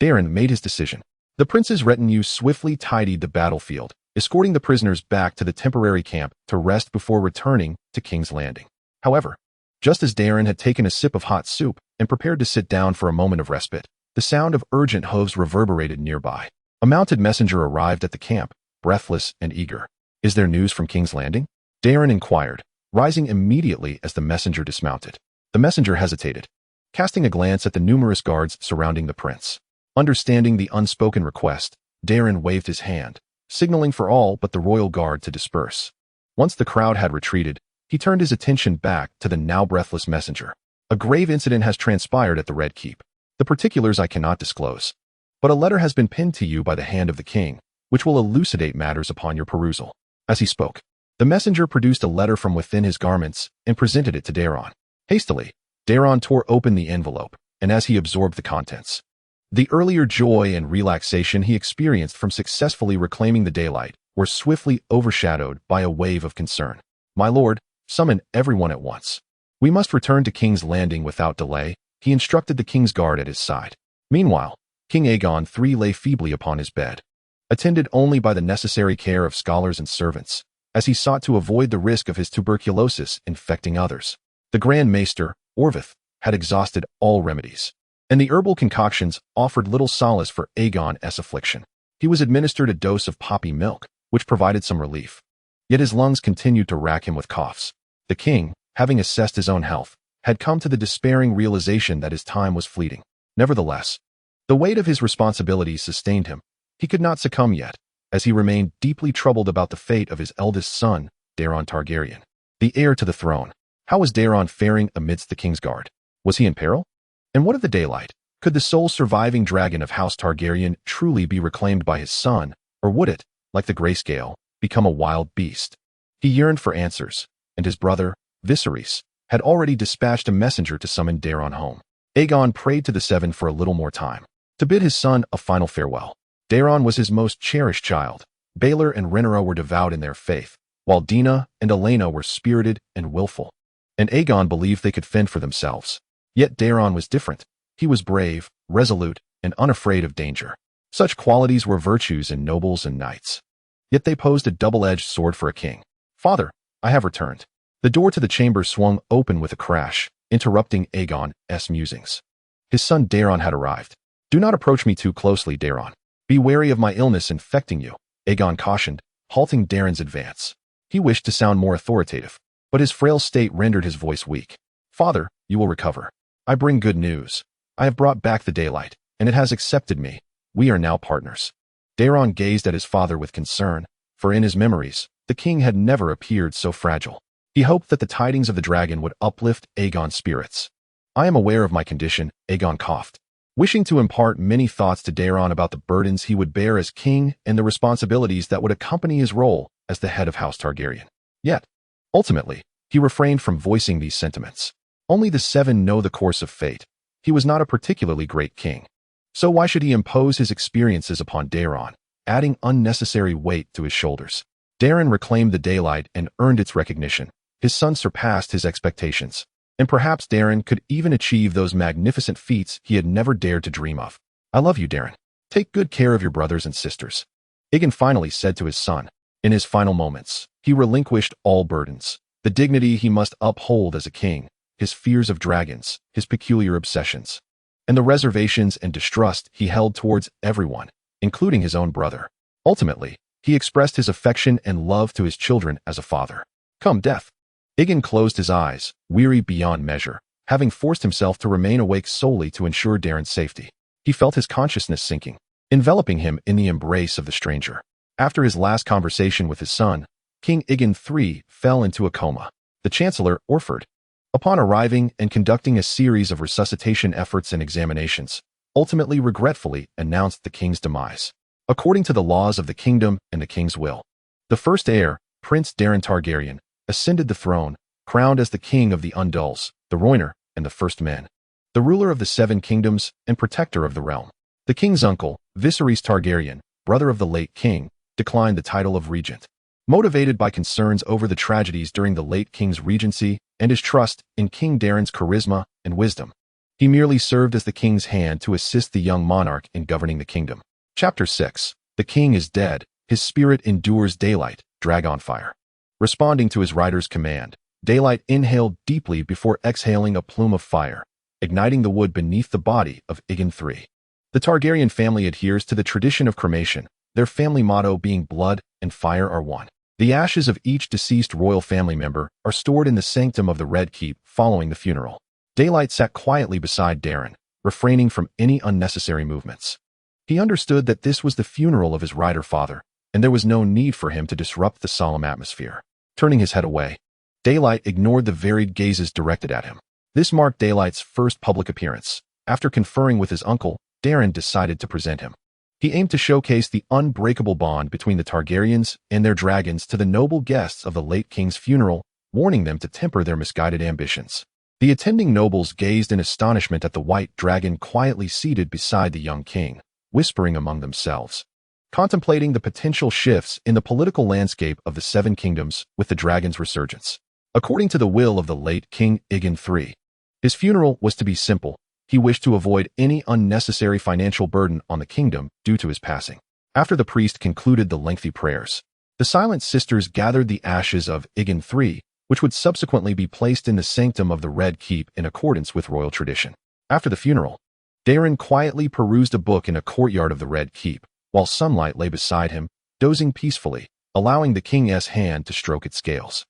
Daeron made his decision. The prince's retinue swiftly tidied the battlefield, escorting the prisoners back to the temporary camp to rest before returning to King's Landing. However, just as Daeron had taken a sip of hot soup and prepared to sit down for a moment of respite, the sound of urgent hooves reverberated nearby. A mounted messenger arrived at the camp, breathless and eager. Is there news from King's Landing? Daeron inquired, rising immediately as the messenger dismounted. The messenger hesitated, casting a glance at the numerous guards surrounding the prince. Understanding the unspoken request, Daeron waved his hand, signaling for all but the royal guard to disperse. Once the crowd had retreated, he turned his attention back to the now breathless messenger. A grave incident has transpired at the Red Keep. The particulars I cannot disclose, but a letter has been pinned to you by the hand of the king, which will elucidate matters upon your perusal. As he spoke, the messenger produced a letter from within his garments and presented it to Daeron. Hastily, Daeron tore open the envelope, and as he absorbed the contents, the earlier joy and relaxation he experienced from successfully reclaiming the daylight were swiftly overshadowed by a wave of concern. My lord, summon everyone at once. We must return to King's Landing without delay, he instructed the king's guard at his side. Meanwhile, King Aegon III lay feebly upon his bed, attended only by the necessary care of scholars and servants, as he sought to avoid the risk of his tuberculosis infecting others. The Grand Maester, Orveth, had exhausted all remedies, and the herbal concoctions offered little solace for Aegon's affliction. He was administered a dose of poppy milk, which provided some relief. Yet his lungs continued to rack him with coughs. The king, having assessed his own health, had come to the despairing realization that his time was fleeting. Nevertheless, the weight of his responsibilities sustained him. He could not succumb yet, as he remained deeply troubled about the fate of his eldest son, Daeron Targaryen, the heir to the throne. How was Daeron faring amidst the king's guard? Was he in peril? And what of the daylight? Could the sole surviving dragon of House Targaryen truly be reclaimed by his son, or would it, like the grayscale, become a wild beast? He yearned for answers, and his brother, Viserys, had already dispatched a messenger to summon Daeron home. Aegon prayed to the Seven for a little more time, to bid his son a final farewell. Daeron was his most cherished child. Baelor and Rhaenyra were devout in their faith, while Dina and Elena were spirited and willful. And Aegon believed they could fend for themselves. Yet Daeron was different. He was brave, resolute, and unafraid of danger. Such qualities were virtues in nobles and knights. Yet they posed a double-edged sword for a king. Father, I have returned. The door to the chamber swung open with a crash, interrupting Aegon's musings. His son Daeron had arrived. Do not approach me too closely, Daeron. Be wary of my illness infecting you, Aegon cautioned, halting Daeron's advance. He wished to sound more authoritative, but his frail state rendered his voice weak. Father, you will recover. I bring good news. I have brought back the daylight, and it has accepted me. We are now partners. Daeron gazed at his father with concern, for in his memories, the king had never appeared so fragile. He hoped that the tidings of the dragon would uplift Aegon's spirits. I am aware of my condition, Aegon coughed, wishing to impart many thoughts to Daeron about the burdens he would bear as king and the responsibilities that would accompany his role as the head of House Targaryen. Yet, ultimately, he refrained from voicing these sentiments. Only the Seven know the course of fate. He was not a particularly great king. So why should he impose his experiences upon Daeron, adding unnecessary weight to his shoulders? Daeron reclaimed the daylight and earned its recognition. His son surpassed his expectations, and perhaps Daeron could even achieve those magnificent feats he had never dared to dream of. I love you, Daeron. Take good care of your brothers and sisters. Aegon finally said to his son. In his final moments, he relinquished all burdens, the dignity he must uphold as a king, his fears of dragons, his peculiar obsessions, and the reservations and distrust he held towards everyone, including his own brother. Ultimately, he expressed his affection and love to his children as a father. Come death. Aegon closed his eyes, weary beyond measure, having forced himself to remain awake solely to ensure Daeron's safety. He felt his consciousness sinking, enveloping him in the embrace of the stranger. After his last conversation with his son, King Aegon III fell into a coma. The Chancellor, Orford, upon arriving and conducting a series of resuscitation efforts and examinations, ultimately regretfully announced the king's demise. According to the laws of the kingdom and the king's will, the first heir, Prince Daeron Targaryen, ascended the throne, crowned as the king of the Undulls, the Rhoynar, and the First Men, the ruler of the Seven Kingdoms and protector of the realm. The king's uncle, Viserys Targaryen, brother of the late king, declined the title of regent. Motivated by concerns over the tragedies during the late king's regency and his trust in King Daeron's charisma and wisdom, he merely served as the king's hand to assist the young monarch in governing the kingdom. Chapter 6. The king is dead, his spirit endures daylight, Dragonfire. Responding to his rider's command, Daylight inhaled deeply before exhaling a plume of fire, igniting the wood beneath the body of Aegon III. The Targaryen family adheres to the tradition of cremation, their family motto being blood and fire are one. The ashes of each deceased royal family member are stored in the sanctum of the Red Keep following the funeral. Daylight sat quietly beside Daeron, refraining from any unnecessary movements. He understood that this was the funeral of his rider father, and there was no need for him to disrupt the solemn atmosphere. Turning his head away, Daylight ignored the varied gazes directed at him. This marked Daylight's first public appearance. After conferring with his uncle, Daeron decided to present him. He aimed to showcase the unbreakable bond between the Targaryens and their dragons to the noble guests of the late king's funeral, warning them to temper their misguided ambitions. The attending nobles gazed in astonishment at the white dragon quietly seated beside the young king, whispering among themselves, contemplating the potential shifts in the political landscape of the Seven Kingdoms with the dragon's resurgence. According to the will of the late King Aegon III, his funeral was to be simple. He wished to avoid any unnecessary financial burden on the kingdom due to his passing. After the priest concluded the lengthy prayers, the Silent Sisters gathered the ashes of Aegon III, which would subsequently be placed in the sanctum of the Red Keep in accordance with royal tradition. After the funeral, Daeron quietly perused a book in a courtyard of the Red Keep, while sunlight lay beside him, dozing peacefully, allowing the king's hand to stroke its scales.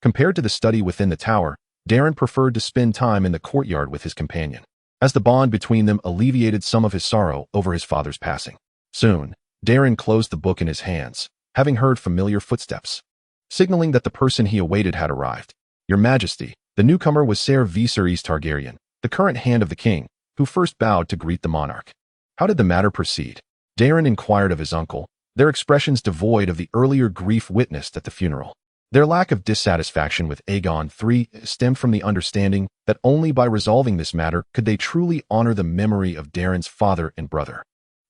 Compared to the study within the tower, Daeron preferred to spend time in the courtyard with his companion, as the bond between them alleviated some of his sorrow over his father's passing. Soon, Daeron closed the book in his hands, having heard familiar footsteps, signaling that the person he awaited had arrived. Your Majesty, the newcomer was Ser Viserys Targaryen, the current hand of the king, who first bowed to greet the monarch. How did the matter proceed? Daeron inquired of his uncle, their expressions devoid of the earlier grief witnessed at the funeral. Their lack of dissatisfaction with Aegon III stemmed from the understanding that only by resolving this matter could they truly honor the memory of Daeron's father and brother.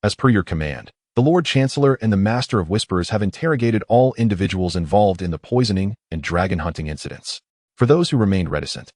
As per your command, the Lord Chancellor and the Master of Whispers have interrogated all individuals involved in the poisoning and dragon hunting incidents. For those who remained reticent,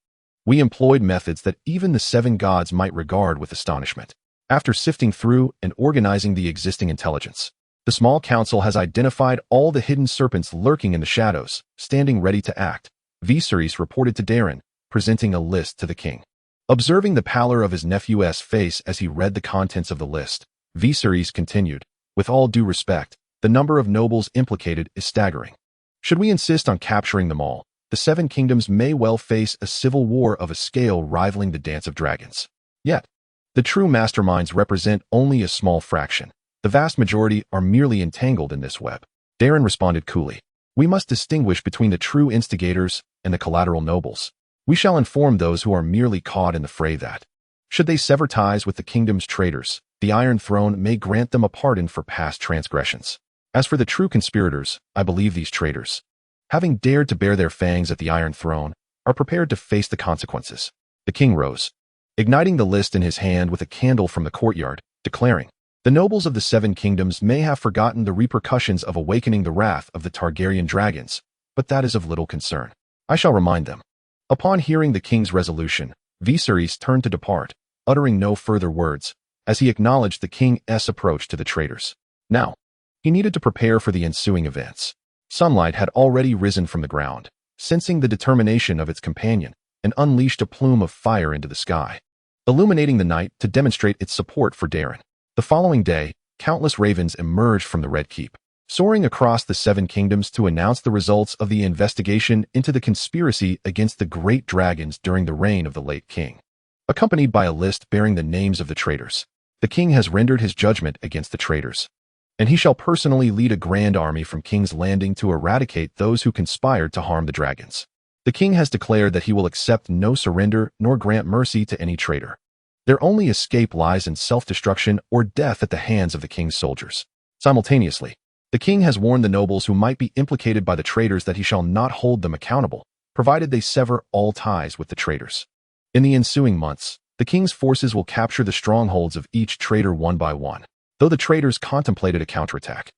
we employed methods that even the seven gods might regard with astonishment. After sifting through and organizing the existing intelligence, the small council has identified all the hidden serpents lurking in the shadows, standing ready to act. Viserys reported to Daeron, presenting a list to the king. Observing the pallor of his nephew's face as he read the contents of the list, Viserys continued, with all due respect, the number of nobles implicated is staggering. Should we insist on capturing them all, the Seven Kingdoms may well face a civil war of a scale rivaling the Dance of Dragons. Yet, the true masterminds represent only a small fraction. The vast majority are merely entangled in this web. Daeron responded coolly. We must distinguish between the true instigators and the collateral nobles. We shall inform those who are merely caught in the fray that, should they sever ties with the kingdom's traitors, the Iron Throne may grant them a pardon for past transgressions. As for the true conspirators, I believe these traitors, having dared to bare their fangs at the Iron Throne, are prepared to face the consequences. The king rose, igniting the list in his hand with a candle from the courtyard, declaring, the nobles of the Seven Kingdoms may have forgotten the repercussions of awakening the wrath of the Targaryen dragons, but that is of little concern. I shall remind them. Upon hearing the king's resolution, Viserys turned to depart, uttering no further words, as he acknowledged the king's approach to the traitors. Now, he needed to prepare for the ensuing events. Sunlight had already risen from the ground. Sensing the determination of its companion, and unleashed a plume of fire into the sky, illuminating the night to demonstrate its support for Dorne. The following day, countless ravens emerged from the Red Keep, soaring across the Seven Kingdoms to announce the results of the investigation into the conspiracy against the great dragons during the reign of the late king. Accompanied by a list bearing the names of the traitors, the king has rendered his judgment against the traitors, and he shall personally lead a grand army from King's Landing to eradicate those who conspired to harm the dragons. The king has declared that he will accept no surrender nor grant mercy to any traitor. Their only escape lies in self-destruction or death at the hands of the king's soldiers. Simultaneously, the king has warned the nobles who might be implicated by the traitors that he shall not hold them accountable, provided they sever all ties with the traitors. In the ensuing months, the king's forces will capture the strongholds of each traitor one by one, though the traitors contemplated a counterattack.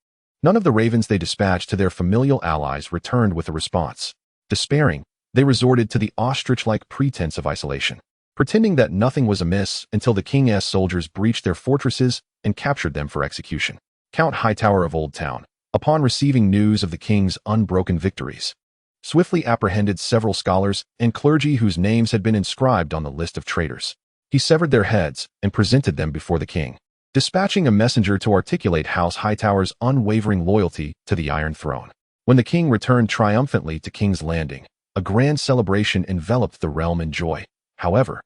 None of the ravens they dispatched to their familial allies returned with a response. Despairing, they resorted to the ostrich-like pretense of isolation, pretending that nothing was amiss until the king's soldiers breached their fortresses and captured them for execution. Count Hightower of Old Town, upon receiving news of the king's unbroken victories, swiftly apprehended several scholars and clergy whose names had been inscribed on the list of traitors. He severed their heads and presented them before the king, dispatching a messenger to articulate House Hightower's unwavering loyalty to the Iron Throne. When the king returned triumphantly to King's Landing, a grand celebration enveloped the realm in joy. However,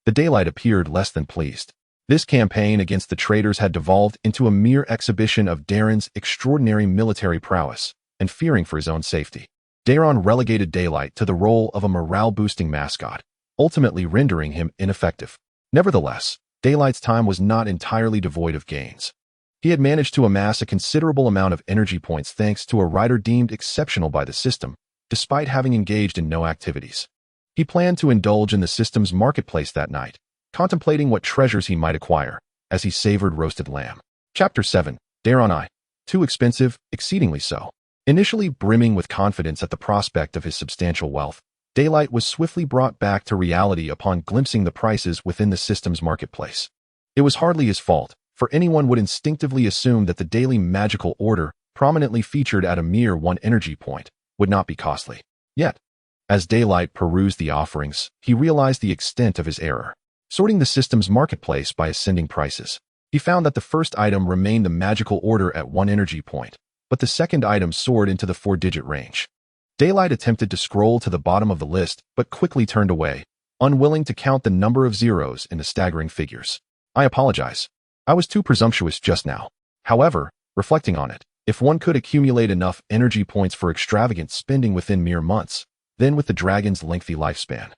the daylight appeared less than pleased. This campaign against the traitors had devolved into a mere exhibition of Daeron's extraordinary military prowess, and fearing for his own safety, Daeron relegated Daylight to the role of a morale-boosting mascot, ultimately rendering him ineffective. Nevertheless, Daylight's time was not entirely devoid of gains. He had managed to amass a considerable amount of energy points thanks to a rider deemed exceptional by the system, despite having engaged in no activities. He planned to indulge in the system's marketplace that night, contemplating what treasures he might acquire, as he savored roasted lamb. Chapter 7. Daeron I. Too expensive, exceedingly so. Initially brimming with confidence at the prospect of his substantial wealth, Daylight was swiftly brought back to reality upon glimpsing the prices within the system's marketplace. It was hardly his fault, for anyone would instinctively assume that the daily magical order, prominently featured at a mere 1 energy point, would not be costly. Yet, as Daylight perused the offerings, he realized the extent of his error. Sorting the system's marketplace by ascending prices, he found that the first item remained the magical order at 1 energy point, but the second item soared into the 4-digit range. Daylight attempted to scroll to the bottom of the list, but quickly turned away, unwilling to count the number of zeros in the staggering figures. I apologize. I was too presumptuous just now. However, reflecting on it, if one could accumulate enough energy points for extravagant spending within mere months, then with the dragon's lengthy lifespan,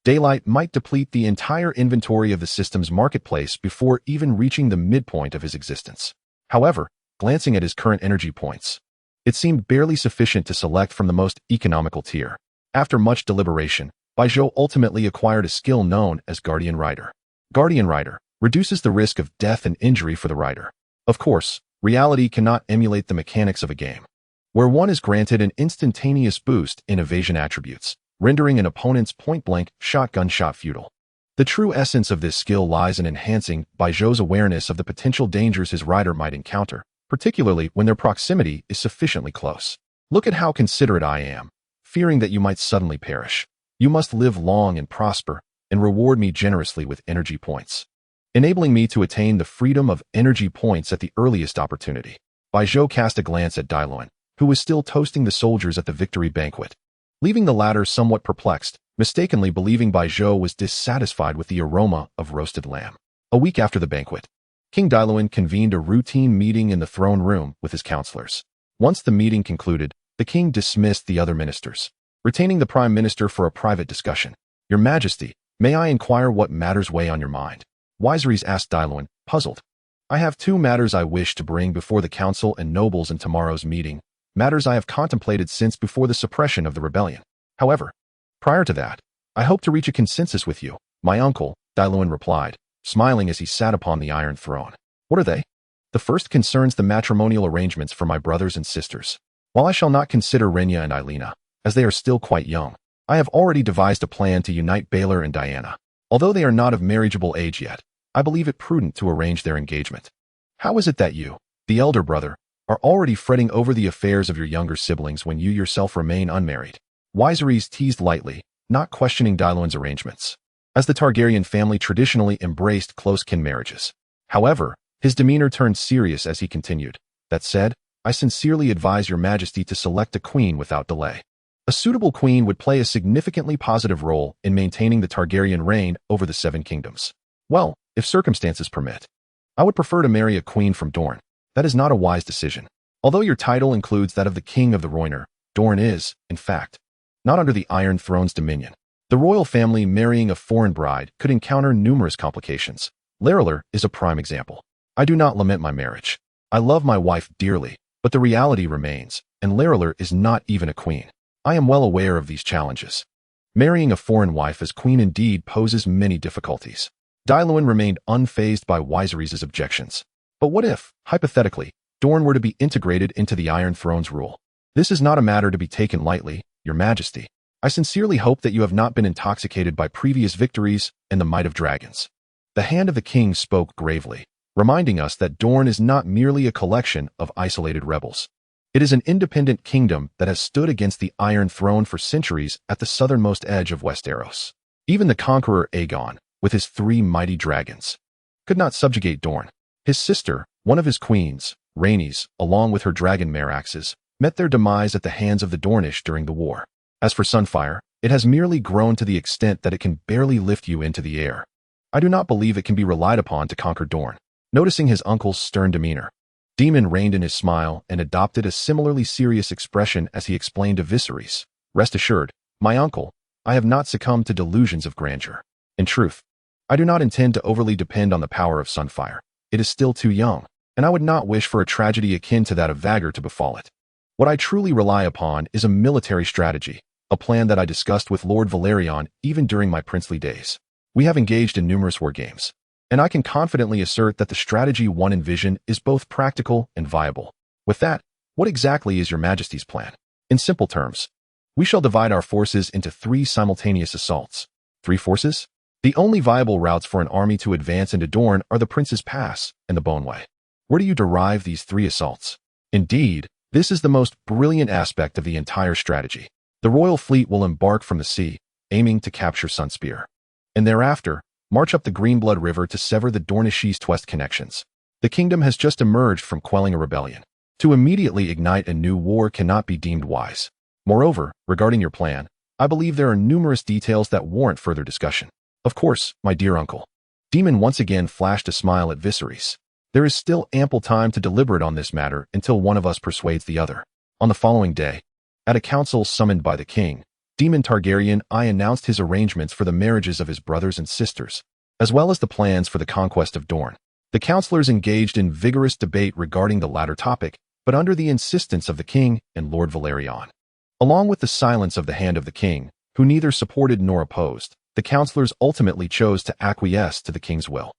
Daylight might deplete the entire inventory of the system's marketplace before even reaching the midpoint of his existence. However, glancing at his current energy points, it seemed barely sufficient to select from the most economical tier. After much deliberation, Baijiu ultimately acquired a skill known as Guardian Rider. Guardian Rider reduces the risk of death and injury for the rider. Of course, reality cannot emulate the mechanics of a game, where one is granted an instantaneous boost in evasion attributes, rendering an opponent's point-blank shotgun shot futile. The true essence of this skill lies in enhancing Baijiu's awareness of the potential dangers his rider might encounter, particularly when their proximity is sufficiently close. Look at how considerate I am, fearing that you might suddenly perish. You must live long and prosper, and reward me generously with energy points, enabling me to attain the freedom of energy points at the earliest opportunity. Baijiu cast a glance at Dailuan, who was still toasting the soldiers at the victory banquet, leaving the latter somewhat perplexed, mistakenly believing Baijiu was dissatisfied with the aroma of roasted lamb. A week after the banquet, King Dailuan convened a routine meeting in the throne room with his counselors. Once the meeting concluded, the king dismissed the other ministers, retaining the prime minister for a private discussion. Your Majesty, may I inquire what matters weigh on your mind? Viserys asked Dailuan, puzzled. I have 2 matters I wish to bring before the council and nobles in tomorrow's meeting, matters I have contemplated since before the suppression of the rebellion. However, prior to that, I hope to reach a consensus with you, my uncle, Dailuan replied, smiling as he sat upon the Iron Throne. What are they? The first concerns the matrimonial arrangements for my brothers and sisters. While I shall not consider Renya and Aelina, as they are still quite young, I have already devised a plan to unite Baelor and Diana. Although they are not of marriageable age yet, I believe it prudent to arrange their engagement. How is it that you, the elder brother, are already fretting over the affairs of your younger siblings when you yourself remain unmarried? Viserys teased lightly, not questioning Dailuan's arrangements, as the Targaryen family traditionally embraced close-kin marriages. However, his demeanor turned serious as he continued. That said, I sincerely advise your majesty to select a queen without delay. A suitable queen would play a significantly positive role in maintaining the Targaryen reign over the Seven Kingdoms. Well, if circumstances permit, I would prefer to marry a queen from Dorne. That is not a wise decision. Although your title includes that of the King of the Rhoynar, Dorne is, in fact, not under the Iron Throne's dominion. The royal family marrying a foreign bride could encounter numerous complications. Laerylar is a prime example. I do not lament my marriage. I love my wife dearly, but the reality remains, and Laerylar is not even a queen. I am well aware of these challenges. Marrying a foreign wife as queen indeed poses many difficulties. Dailuan remained unfazed by Viserys' objections. But what if, hypothetically, Dorne were to be integrated into the Iron Throne's rule? This is not a matter to be taken lightly, your majesty. I sincerely hope that you have not been intoxicated by previous victories and the might of dragons. The hand of the king spoke gravely, reminding us that Dorne is not merely a collection of isolated rebels. It is an independent kingdom that has stood against the Iron Throne for centuries at the southernmost edge of Westeros. Even the conqueror Aegon, with his 3 mighty dragons, could not subjugate Dorne. His sister, one of his queens, Rhaenys, along with her dragon Meraxes, met their demise at the hands of the Dornish during the war. As for Sunfire, it has merely grown to the extent that it can barely lift you into the air. I do not believe it can be relied upon to conquer Dorne. Noticing his uncle's stern demeanor, Daemon reined in his smile and adopted a similarly serious expression as he explained to Viserys, "Rest assured, my uncle, I have not succumbed to delusions of grandeur. In truth, I do not intend to overly depend on the power of Sunfire. It is still too young, and I would not wish for a tragedy akin to that of Vhagar to befall it. What I truly rely upon is a military strategy, a plan that I discussed with Lord Valerion even during my princely days. We have engaged in numerous war games, and I can confidently assert that the strategy one envision is both practical and viable. With that, what exactly is your majesty's plan? In simple terms, we shall divide our forces into 3 simultaneous assaults. 3 forces? The only viable routes for an army to advance into Dorne are the Prince's Pass and the Boneway. Where do you derive these 3 assaults? Indeed, this is the most brilliant aspect of the entire strategy. The royal fleet will embark from the sea, aiming to capture Sunspear, and thereafter, march up the Greenblood River to sever the Dornish east-west connections. The kingdom has just emerged from quelling a rebellion. To immediately ignite a new war cannot be deemed wise. Moreover, regarding your plan, I believe there are numerous details that warrant further discussion. Of course, my dear uncle. Daemon once again flashed a smile at Viserys. There is still ample time to deliberate on this matter until one of us persuades the other. On the following day, at a council summoned by the king, Daemon Targaryen I announced his arrangements for the marriages of his brothers and sisters, as well as the plans for the conquest of Dorne. The councillors engaged in vigorous debate regarding the latter topic, but under the insistence of the king and Lord Valerion. Along with the silence of the hand of the king, who neither supported nor opposed, the councillors ultimately chose to acquiesce to the king's will.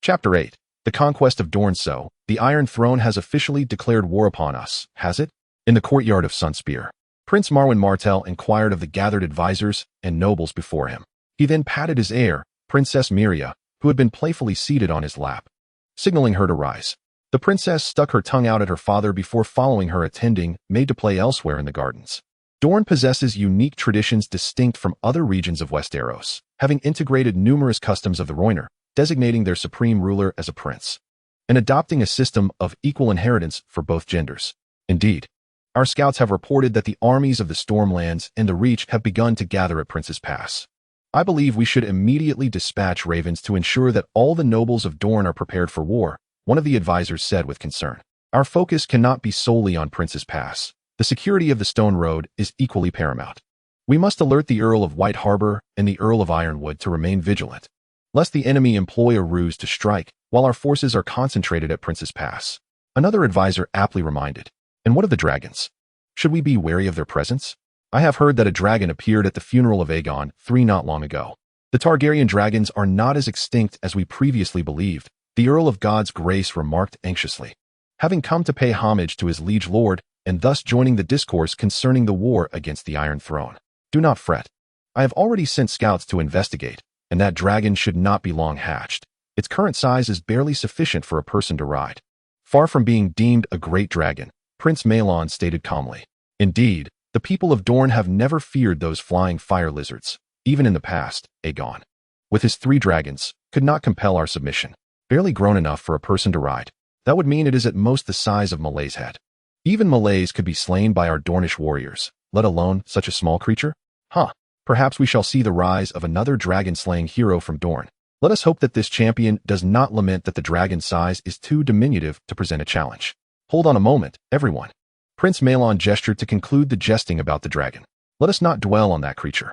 Chapter 8. The Conquest of Dorne. So, the Iron Throne has officially declared war upon us, has it? In the courtyard of Sunspear, Prince Marwyn Martell inquired of the gathered advisors and nobles before him. He then patted his heir, Princess Myrria, who had been playfully seated on his lap, signaling her to rise. The princess stuck her tongue out at her father before following her attending maid to play elsewhere in the gardens. Dorne possesses unique traditions distinct from other regions of Westeros, having integrated numerous customs of the Rhoynar, designating their supreme ruler as a prince, and adopting a system of equal inheritance for both genders. Indeed, our scouts have reported that the armies of the Stormlands and the Reach have begun to gather at Prince's Pass. I believe we should immediately dispatch ravens to ensure that all the nobles of Dorne are prepared for war, one of the advisors said with concern. Our focus cannot be solely on Prince's Pass. The security of the Stone Road is equally paramount. We must alert the Earl of White Harbor and the Earl of Ironwood to remain vigilant, lest the enemy employ a ruse to strike while our forces are concentrated at Prince's Pass. Another advisor aptly reminded. And what of the dragons? Should we be wary of their presence? I have heard that a dragon appeared at the funeral of Aegon III not long ago. The Targaryen dragons are not as extinct as we previously believed, the Earl of God's Grace remarked anxiously. Having come to pay homage to his liege lord, and thus joining the discourse concerning the war against the Iron Throne. Do not fret. I have already sent scouts to investigate, and that dragon should not be long hatched. Its current size is barely sufficient for a person to ride. Far from being deemed a great dragon, Prince Maelon stated calmly. Indeed, the people of Dorne have never feared those flying fire lizards. Even in the past, Aegon, with his 3 dragons, could not compel our submission. Barely grown enough for a person to ride. That would mean it is at most the size of Malay's head. Even Malays could be slain by our Dornish warriors, let alone such a small creature? Perhaps we shall see the rise of another dragon-slaying hero from Dorne. Let us hope that this champion does not lament that the dragon's size is too diminutive to present a challenge. Hold on a moment, everyone. Prince Maelon gestured to conclude the jesting about the dragon. Let us not dwell on that creature.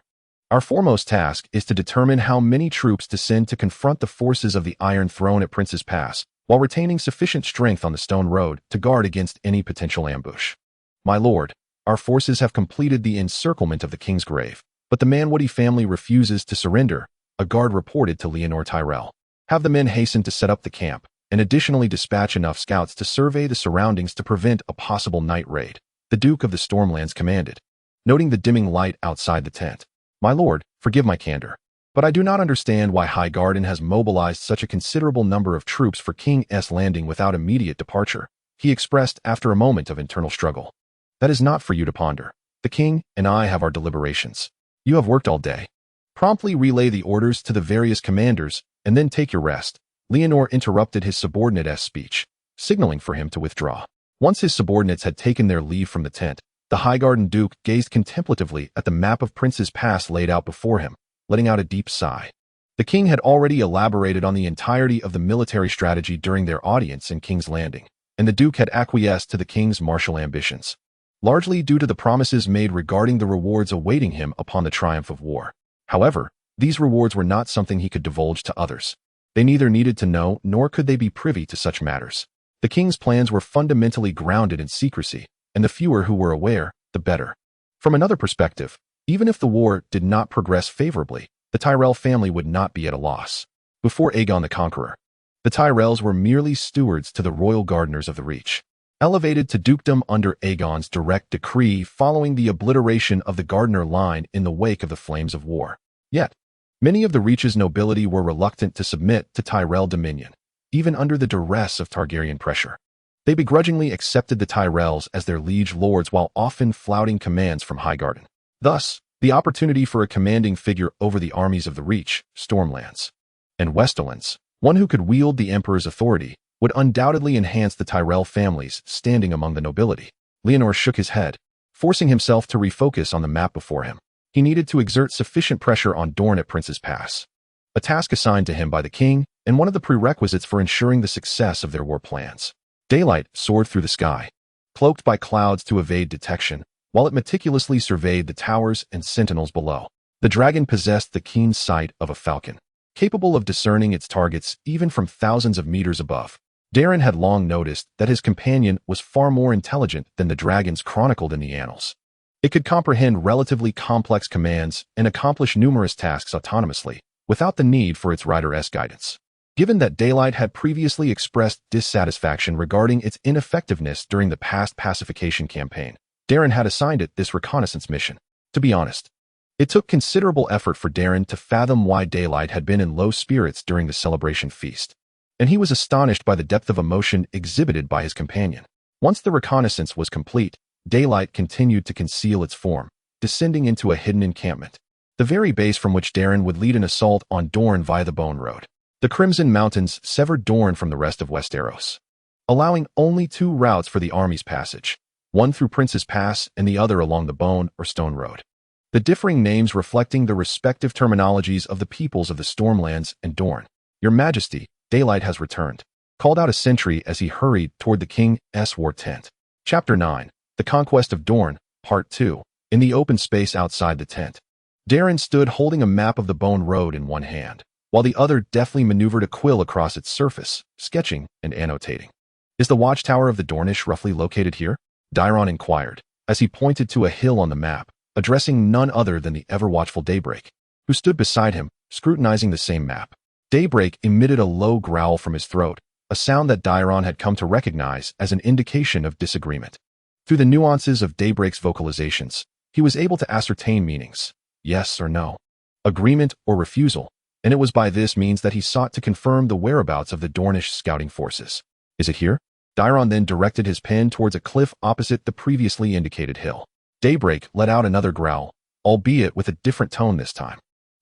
Our foremost task is to determine how many troops to send to confront the forces of the Iron Throne at Prince's Pass, while retaining sufficient strength on the Stone Road to guard against any potential ambush. My lord, our forces have completed the encirclement of the king's grave, but the Manwoody family refuses to surrender, a guard reported to Leonor Tyrell. Have the men hasten to set up the camp, and additionally dispatch enough scouts to survey the surroundings to prevent a possible night raid, the Duke of the Stormlands commanded. Noting the dimming light outside the tent. My lord, forgive my candor, but I do not understand why Highgarden has mobilized such a considerable number of troops for King's Landing without immediate departure, he expressed after a moment of internal struggle. That is not for you to ponder. The king and I have our deliberations. You have worked all day. Promptly relay the orders to the various commanders, and then take your rest. Leonor interrupted his subordinate's speech, signaling for him to withdraw. Once his subordinates had taken their leave from the tent, the Highgarden Duke gazed contemplatively at the map of Prince's Pass laid out before him, letting out a deep sigh. The king had already elaborated on the entirety of the military strategy during their audience in King's Landing, and the Duke had acquiesced to the king's martial ambitions, largely due to the promises made regarding the rewards awaiting him upon the triumph of war. However, these rewards were not something he could divulge to others. They neither needed to know nor could they be privy to such matters. The king's plans were fundamentally grounded in secrecy, and the fewer who were aware, the better. From another perspective, even if the war did not progress favorably, the Tyrell family would not be at a loss. Before Aegon the Conqueror, the Tyrells were merely stewards to the royal gardeners of the Reach, elevated to dukedom under Aegon's direct decree following the obliteration of the Gardner line in the wake of the flames of war. Yet, many of the Reach's nobility were reluctant to submit to Tyrell dominion, even under the duress of Targaryen pressure. They begrudgingly accepted the Tyrells as their liege lords while often flouting commands from Highgarden. Thus, the opportunity for a commanding figure over the armies of the Reach, Stormlands, and Westerlands, one who could wield the Emperor's authority, would undoubtedly enhance the Tyrell family's standing among the nobility. Leonor shook his head, forcing himself to refocus on the map before him. He needed to exert sufficient pressure on Dorne at Prince's Pass, a task assigned to him by the king and one of the prerequisites for ensuring the success of their war plans. Daylight soared through the sky, cloaked by clouds to evade detection, while it meticulously surveyed the towers and sentinels below. The dragon possessed the keen sight of a falcon, capable of discerning its targets even from thousands of meters above. Daeron had long noticed that his companion was far more intelligent than the dragons chronicled in the annals. It could comprehend relatively complex commands and accomplish numerous tasks autonomously, without the need for its rider's guidance. Given that Daylight had previously expressed dissatisfaction regarding its ineffectiveness during the past pacification campaign, Daeron had assigned it this reconnaissance mission. To be honest, it took considerable effort for Daeron to fathom why Daylight had been in low spirits during the celebration feast, and he was astonished by the depth of emotion exhibited by his companion. Once the reconnaissance was complete, Daylight continued to conceal its form, descending into a hidden encampment, the very base from which Daeron would lead an assault on Dorne via the Bone Road. The Crimson Mountains severed Dorne from the rest of Westeros, allowing only 2 routes for the army's passage, one through Prince's Pass and the other along the Bone or Stone Road, the differing names reflecting the respective terminologies of the peoples of the Stormlands and Dorne. Your Majesty, Daylight has returned, called out a sentry as he hurried toward the king's war tent. Chapter 9, The Conquest of Dorne, Part 2. In the open space outside the tent, Daeron stood holding a map of the Bone Road in one hand, while the other deftly maneuvered a quill across its surface, sketching and annotating. Is the watchtower of the Dornish roughly located here? Daeron inquired, as he pointed to a hill on the map, addressing none other than the ever-watchful Daybreak, who stood beside him, scrutinizing the same map. Daybreak emitted a low growl from his throat, a sound that Daeron had come to recognize as an indication of disagreement. Through the nuances of Daybreak's vocalizations, he was able to ascertain meanings, yes or no, agreement or refusal, and it was by this means that he sought to confirm the whereabouts of the Dornish scouting forces. Is it here? Daeron then directed his pen towards a cliff opposite the previously indicated hill. Daybreak let out another growl, albeit with a different tone this time.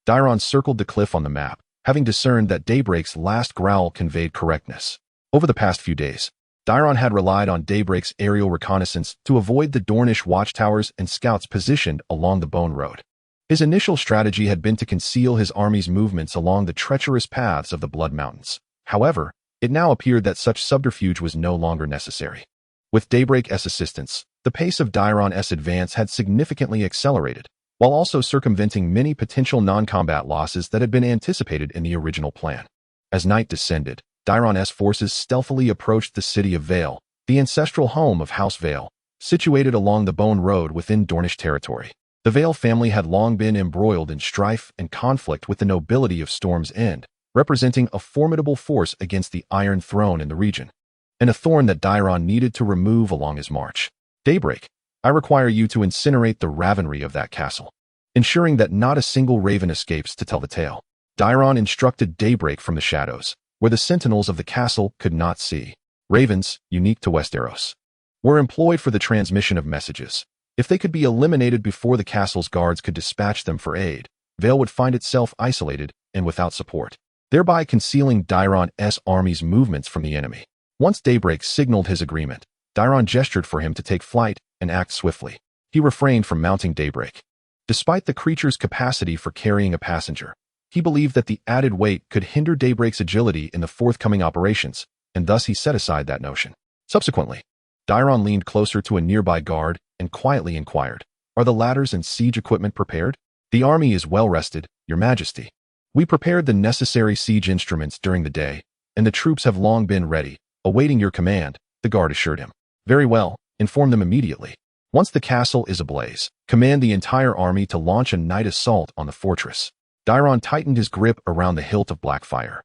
Dairon circled the cliff on the map, having discerned that Daybreak's last growl conveyed correctness. Over the past few days, Dairon had relied on Daybreak's aerial reconnaissance to avoid the Dornish watchtowers and scouts positioned along the Bone Road. His initial strategy had been to conceal his army's movements along the treacherous paths of the Blood Mountains. However, it now appeared that such subterfuge was no longer necessary. With Daybreak's assistance, the pace of Dairon's advance had significantly accelerated, while also circumventing many potential non-combat losses that had been anticipated in the original plan. As night descended, Dairon's forces stealthily approached the city of Vale, the ancestral home of House Vale, situated along the Bone Road within Dornish territory. The Vale family had long been embroiled in strife and conflict with the nobility of Storm's End, representing a formidable force against the Iron Throne in the region, and a thorn that Dairon needed to remove along his march. Daybreak, I require you to incinerate the ravenry of that castle, ensuring that not a single raven escapes to tell the tale. Dairon instructed Daybreak from the shadows, where the sentinels of the castle could not see. Ravens, unique to Westeros, were employed for the transmission of messages. If they could be eliminated before the castle's guards could dispatch them for aid, Vale would find itself isolated and without support, thereby concealing Dairon's army's movements from the enemy. Once Daybreak signaled his agreement, Dairon gestured for him to take flight and act swiftly. He refrained from mounting Daybreak. Despite the creature's capacity for carrying a passenger, he believed that the added weight could hinder Daybreak's agility in the forthcoming operations, and thus he set aside that notion. Subsequently, Dairon leaned closer to a nearby guard and quietly inquired, "Are the ladders and siege equipment prepared?" "The army is well rested, Your Majesty. We prepared the necessary siege instruments during the day, and the troops have long been ready, awaiting your command," the guard assured him. "Very well, inform them immediately. Once the castle is ablaze, command the entire army to launch a night assault on the fortress." Dairon tightened his grip around the hilt of Blackfire,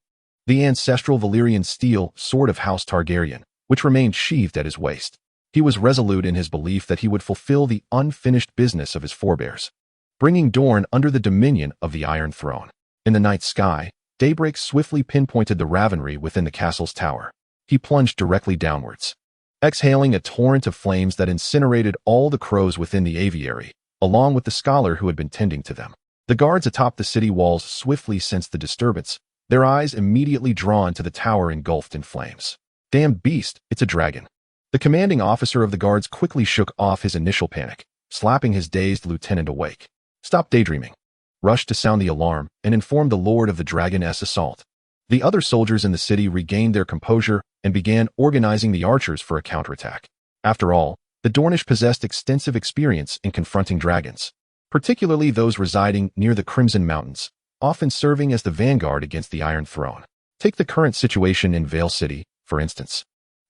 the ancestral Valyrian steel sword of House Targaryen, which remained sheathed at his waist. He was resolute in his belief that he would fulfill the unfinished business of his forebears, bringing Dorne under the dominion of the Iron Throne. In the night sky, Daybreak swiftly pinpointed the ravenry within the castle's tower. He plunged directly downwards, exhaling a torrent of flames that incinerated all the crows within the aviary, along with the scholar who had been tending to them. The guards atop the city walls swiftly sensed the disturbance, their eyes immediately drawn to the tower engulfed in flames. "Damn beast, it's a dragon." The commanding officer of the guards quickly shook off his initial panic, slapping his dazed lieutenant awake. "Stop daydreaming. Rush to sound the alarm and inform the Lord of the Dragon's assault." The other soldiers in the city regained their composure and began organizing the archers for a counterattack. After all, the Dornish possessed extensive experience in confronting dragons, particularly those residing near the Crimson Mountains, often serving as the vanguard against the Iron Throne. Take the current situation in Vale City, for instance.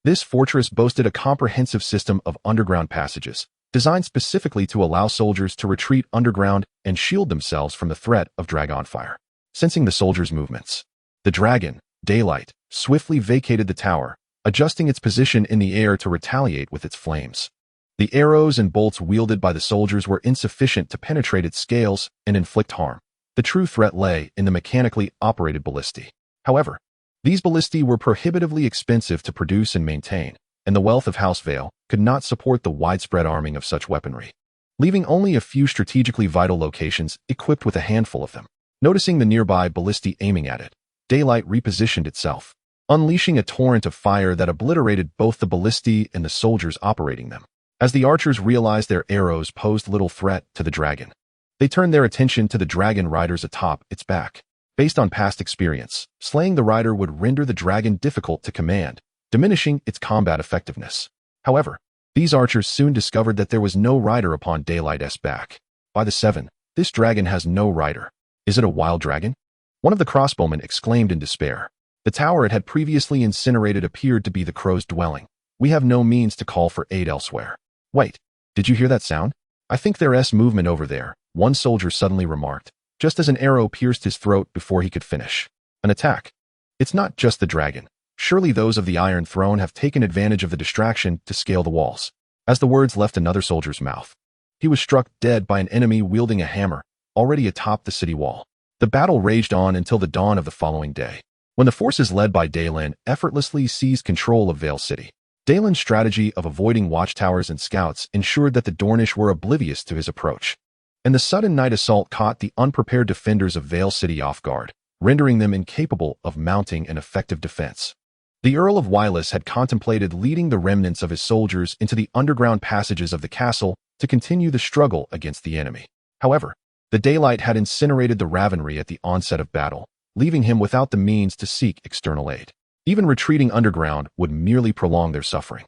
This fortress boasted a comprehensive system of underground passages, designed specifically to allow soldiers to retreat underground and shield themselves from the threat of dragonfire. Sensing the soldiers' movements, the dragon, Daylight, swiftly vacated the tower, adjusting its position in the air to retaliate with its flames. The arrows and bolts wielded by the soldiers were insufficient to penetrate its scales and inflict harm. The true threat lay in the mechanically operated ballistae. However, these ballistae were prohibitively expensive to produce and maintain, and the wealth of House Vale could not support the widespread arming of such weaponry, leaving only a few strategically vital locations equipped with a handful of them. Noticing the nearby ballistae aiming at it, Daylight repositioned itself, unleashing a torrent of fire that obliterated both the ballistae and the soldiers operating them. As the archers realized their arrows posed little threat to the dragon, they turned their attention to the dragon riders atop its back. Based on past experience, slaying the rider would render the dragon difficult to command, diminishing its combat effectiveness. However, these archers soon discovered that there was no rider upon Daylight's back. "By the Seven, this dragon has no rider. Is it a wild dragon?" one of the crossbowmen exclaimed in despair. The tower it had previously incinerated appeared to be the crow's dwelling. "We have no means to call for aid elsewhere." "Wait, did you hear that sound? I think there's movement over there," one soldier suddenly remarked, just as an arrow pierced his throat before he could finish. "An attack. It's not just the dragon. Surely those of the Iron Throne have taken advantage of the distraction to scale the walls." As the words left another soldier's mouth, he was struck dead by an enemy wielding a hammer, already atop the city wall. The battle raged on until the dawn of the following day, when the forces led by Daelin effortlessly seized control of Vale City. Daelin's strategy of avoiding watchtowers and scouts ensured that the Dornish were oblivious to his approach. and the sudden night assault caught the unprepared defenders of Vale City off guard, rendering them incapable of mounting an effective defense. The Earl of Wyllis had contemplated leading the remnants of his soldiers into the underground passages of the castle to continue the struggle against the enemy. However, the daylight had incinerated the Ravenry at the onset of battle, leaving him without the means to seek external aid. Even retreating underground would merely prolong their suffering.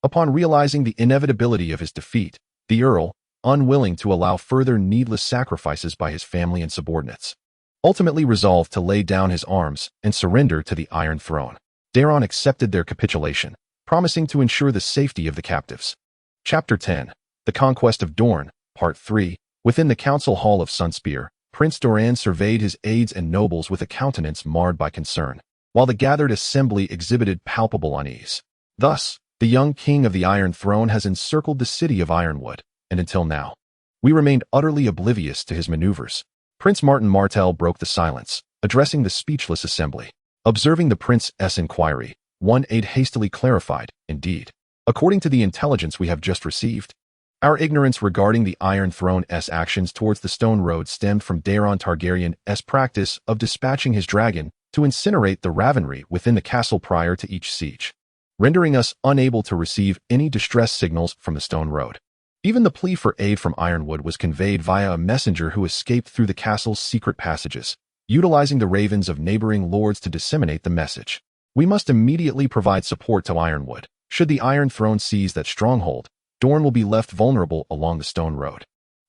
Upon realizing the inevitability of his defeat, the Earl, unwilling to allow further needless sacrifices by his family and subordinates, ultimately resolved to lay down his arms and surrender to the Iron Throne. Daeron accepted their capitulation, promising to ensure the safety of the captives. Chapter 10. The Conquest of Dorne, Part 3. Within the council hall of Sunspear, Prince Doran surveyed his aides and nobles with a countenance marred by concern, while the gathered assembly exhibited palpable unease. Thus, the young king of the Iron Throne has encircled the city of Ironwood, and until now, we remained utterly oblivious to his maneuvers. Prince Martin Martell broke the silence, addressing the speechless assembly. Observing the prince's inquiry, one aide hastily clarified, "Indeed, according to the intelligence we have just received, our ignorance regarding the Iron Throne's actions towards the Stone Road stemmed from Daeron Targaryen's practice of dispatching his dragon to incinerate the Ravenry within the castle prior to each siege, rendering us unable to receive any distress signals from the Stone Road. Even the plea for aid from Ironwood was conveyed via a messenger who escaped through the castle's secret passages, utilizing the ravens of neighboring lords to disseminate the message. We must immediately provide support to Ironwood. Should the Iron Throne seize that stronghold, Dorne will be left vulnerable along the Stone Road."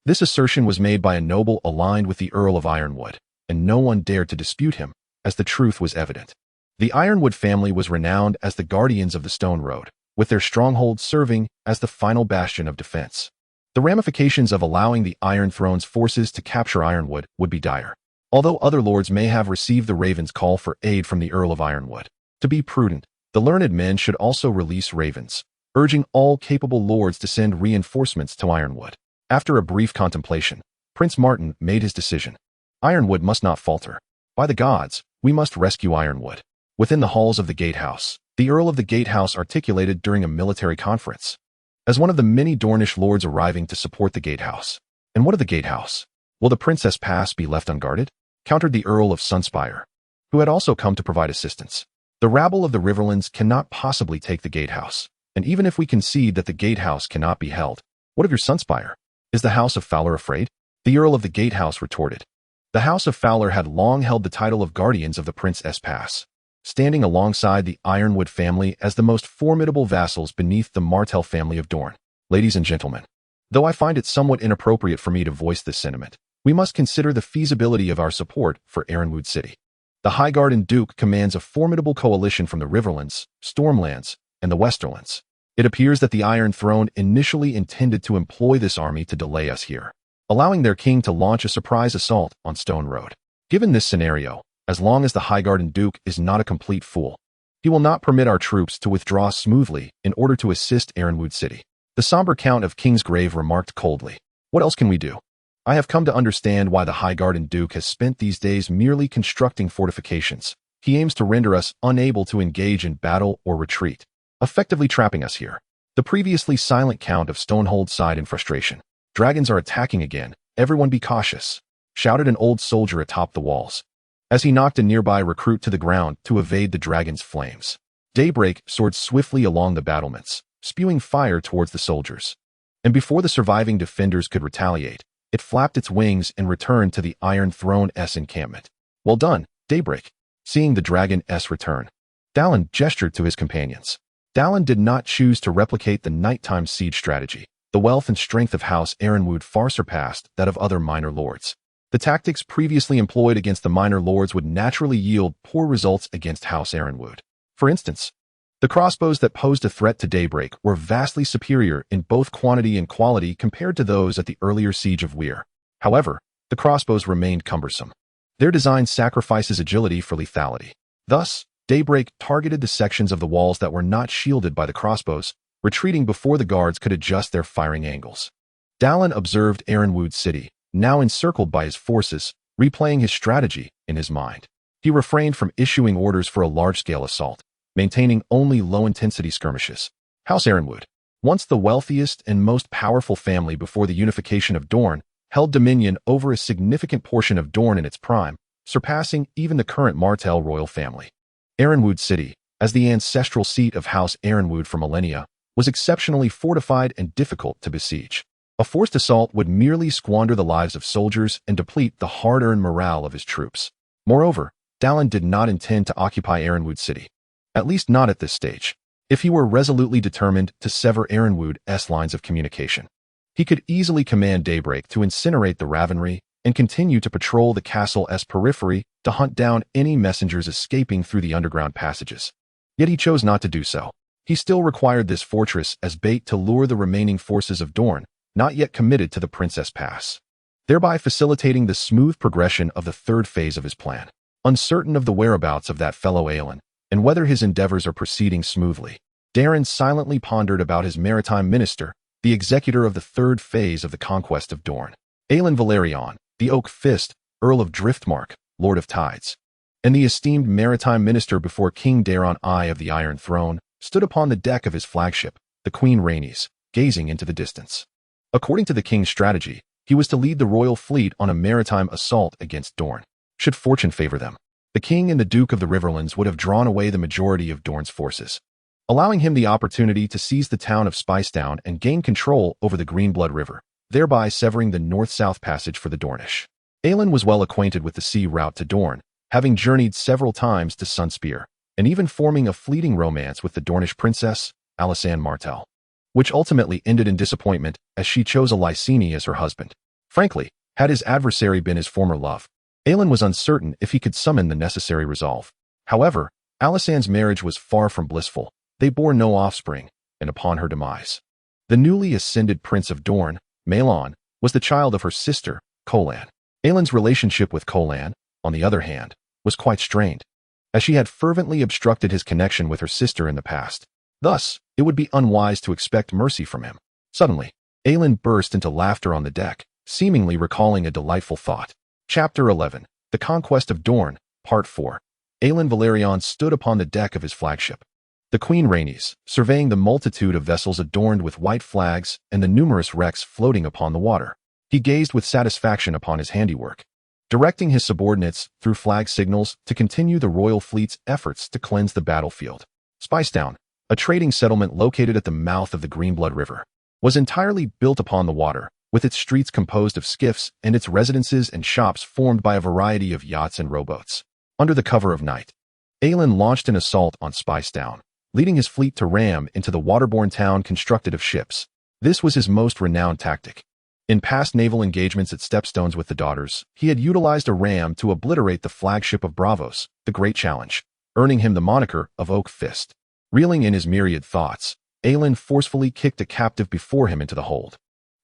This assertion was made by a noble aligned with the Earl of Ironwood, and no one dared to dispute him, as the truth was evident. The Ironwood family was renowned as the guardians of the Stone Road, with their stronghold serving as the final bastion of defense. The ramifications of allowing the Iron Throne's forces to capture Ironwood would be dire. Although other lords may have received the ravens' call for aid from the Earl of Ironwood, to be prudent, the learned men should also release ravens, urging all capable lords to send reinforcements to Ironwood. After a brief contemplation, Prince Martin made his decision. Ironwood must not falter. By the gods, we must rescue Ironwood. Within the halls of the Gatehouse, the Earl of the Gatehouse articulated during a military conference, as one of the many Dornish lords arriving to support the Gatehouse. "And what of the Gatehouse? Will the Princess Pass be left unguarded?" countered the Earl of Sunspire, who had also come to provide assistance. "The rabble of the Riverlands cannot possibly take the Gatehouse, and even if we concede that the Gatehouse cannot be held, what of your Sunspire? Is the House of Fowler afraid?" The Earl of the Gatehouse retorted. The House of Fowler had long held the title of Guardians of the Princess Pass, standing alongside the Ironwood family as the most formidable vassals beneath the Martell family of Dorne. "Ladies and gentlemen, though I find it somewhat inappropriate for me to voice this sentiment, we must consider the feasibility of our support for Ironwood City. The Highgarden Duke commands a formidable coalition from the Riverlands, Stormlands, and the Westerlands. It appears that the Iron Throne initially intended to employ this army to delay us here, allowing their king to launch a surprise assault on Stone Road. Given this scenario, as long as the Highgarden Duke is not a complete fool, he will not permit our troops to withdraw smoothly in order to assist Ironwood City." The somber Count of Kingsgrave remarked coldly, "What else can we do? I have come to understand why the Highgarden Duke has spent these days merely constructing fortifications. He aims to render us unable to engage in battle or retreat, effectively trapping us here." The previously silent Count of Stonehold sighed in frustration. "Dragons are attacking again. Everyone be cautious," shouted an old soldier atop the walls, as he knocked a nearby recruit to the ground to evade the dragon's flames. Daybreak soared swiftly along the battlements, spewing fire towards the soldiers. And before the surviving defenders could retaliate, it flapped its wings and returned to the Iron Throne's encampment. "Well done, Daybreak." Seeing the dragon's return, Dallin gestured to his companions. Dallin did not choose to replicate the nighttime siege strategy. The wealth and strength of House Ironwood far surpassed that of other minor lords. The tactics previously employed against the minor lords would naturally yield poor results against House Ironwood. For instance, the crossbows that posed a threat to Daybreak were vastly superior in both quantity and quality compared to those at the earlier siege of Weir. However, the crossbows remained cumbersome. Their design sacrifices agility for lethality. Thus, Daybreak targeted the sections of the walls that were not shielded by the crossbows, retreating before the guards could adjust their firing angles. Dallin observed Ironwood City, now encircled by his forces, replaying his strategy in his mind. He refrained from issuing orders for a large-scale assault, maintaining only low-intensity skirmishes. House Ironwood, once the wealthiest and most powerful family before the unification of Dorne, held dominion over a significant portion of Dorne in its prime, surpassing even the current Martell royal family. Ironwood City, as the ancestral seat of House Ironwood for millennia, was exceptionally fortified and difficult to besiege. A forced assault would merely squander the lives of soldiers and deplete the hard-earned morale of his troops. Moreover, Dallin did not intend to occupy Ironwood City, at least not at this stage. If he were resolutely determined to sever Ironwood's lines of communication, he could easily command Daybreak to incinerate the Ravenry and continue to patrol the castle's periphery to hunt down any messengers escaping through the underground passages. Yet he chose not to do so. He still required this fortress as bait to lure the remaining forces of Dorne, not yet committed to the Princess Pass, thereby facilitating the smooth progression of the third phase of his plan. Uncertain of the whereabouts of that fellow Aelin, and whether his endeavors are proceeding smoothly, Daeron silently pondered about his maritime minister, the executor of the third phase of the conquest of Dorne. Aelin Velaryon, the Oak Fist, Earl of Driftmark, Lord of Tides, and the esteemed maritime minister before King Daeron I of the Iron Throne, stood upon the deck of his flagship, the Queen Rhaenys, gazing into the distance. According to the king's strategy, he was to lead the royal fleet on a maritime assault against Dorne. Should fortune favor them, the king and the Duke of the Riverlands would have drawn away the majority of Dorne's forces, allowing him the opportunity to seize the town of Spicedown and gain control over the Greenblood River, thereby severing the north-south passage for the Dornish. Aelin was well acquainted with the sea route to Dorne, having journeyed several times to Sunspear, and even forming a fleeting romance with the Dornish princess, Alysanne Martell, which ultimately ended in disappointment as she chose a Lyseni as her husband. Frankly, had his adversary been his former love, Aelin was uncertain if he could summon the necessary resolve. However, Alysanne's marriage was far from blissful. They bore no offspring, and upon her demise, the newly ascended Prince of Dorne, Maelon, was the child of her sister, Colan. Aelin's relationship with Colan, on the other hand, was quite strained, as she had fervently obstructed his connection with her sister in the past. Thus, it would be unwise to expect mercy from him. Suddenly, Aelin burst into laughter on the deck, seemingly recalling a delightful thought. Chapter 11, The Conquest of Dorne, Part 4. Aelin Velaryon stood upon the deck of his flagship, the Queen Rhaenys, surveying the multitude of vessels adorned with white flags and the numerous wrecks floating upon the water. He gazed with satisfaction upon his handiwork, directing his subordinates through flag signals to continue the royal fleet's efforts to cleanse the battlefield. Spicedown, a trading settlement located at the mouth of the Greenblood River, was entirely built upon the water, with its streets composed of skiffs and its residences and shops formed by a variety of yachts and rowboats. Under the cover of night, Aelin launched an assault on Spicedown, leading his fleet to ram into the waterborne town constructed of ships. This was his most renowned tactic. In past naval engagements at Stepstones with the Daughters, he had utilized a ram to obliterate the flagship of Braavos, the Great Challenge, earning him the moniker of Oak Fist. Reeling in his myriad thoughts, Aelin forcefully kicked a captive before him into the hold.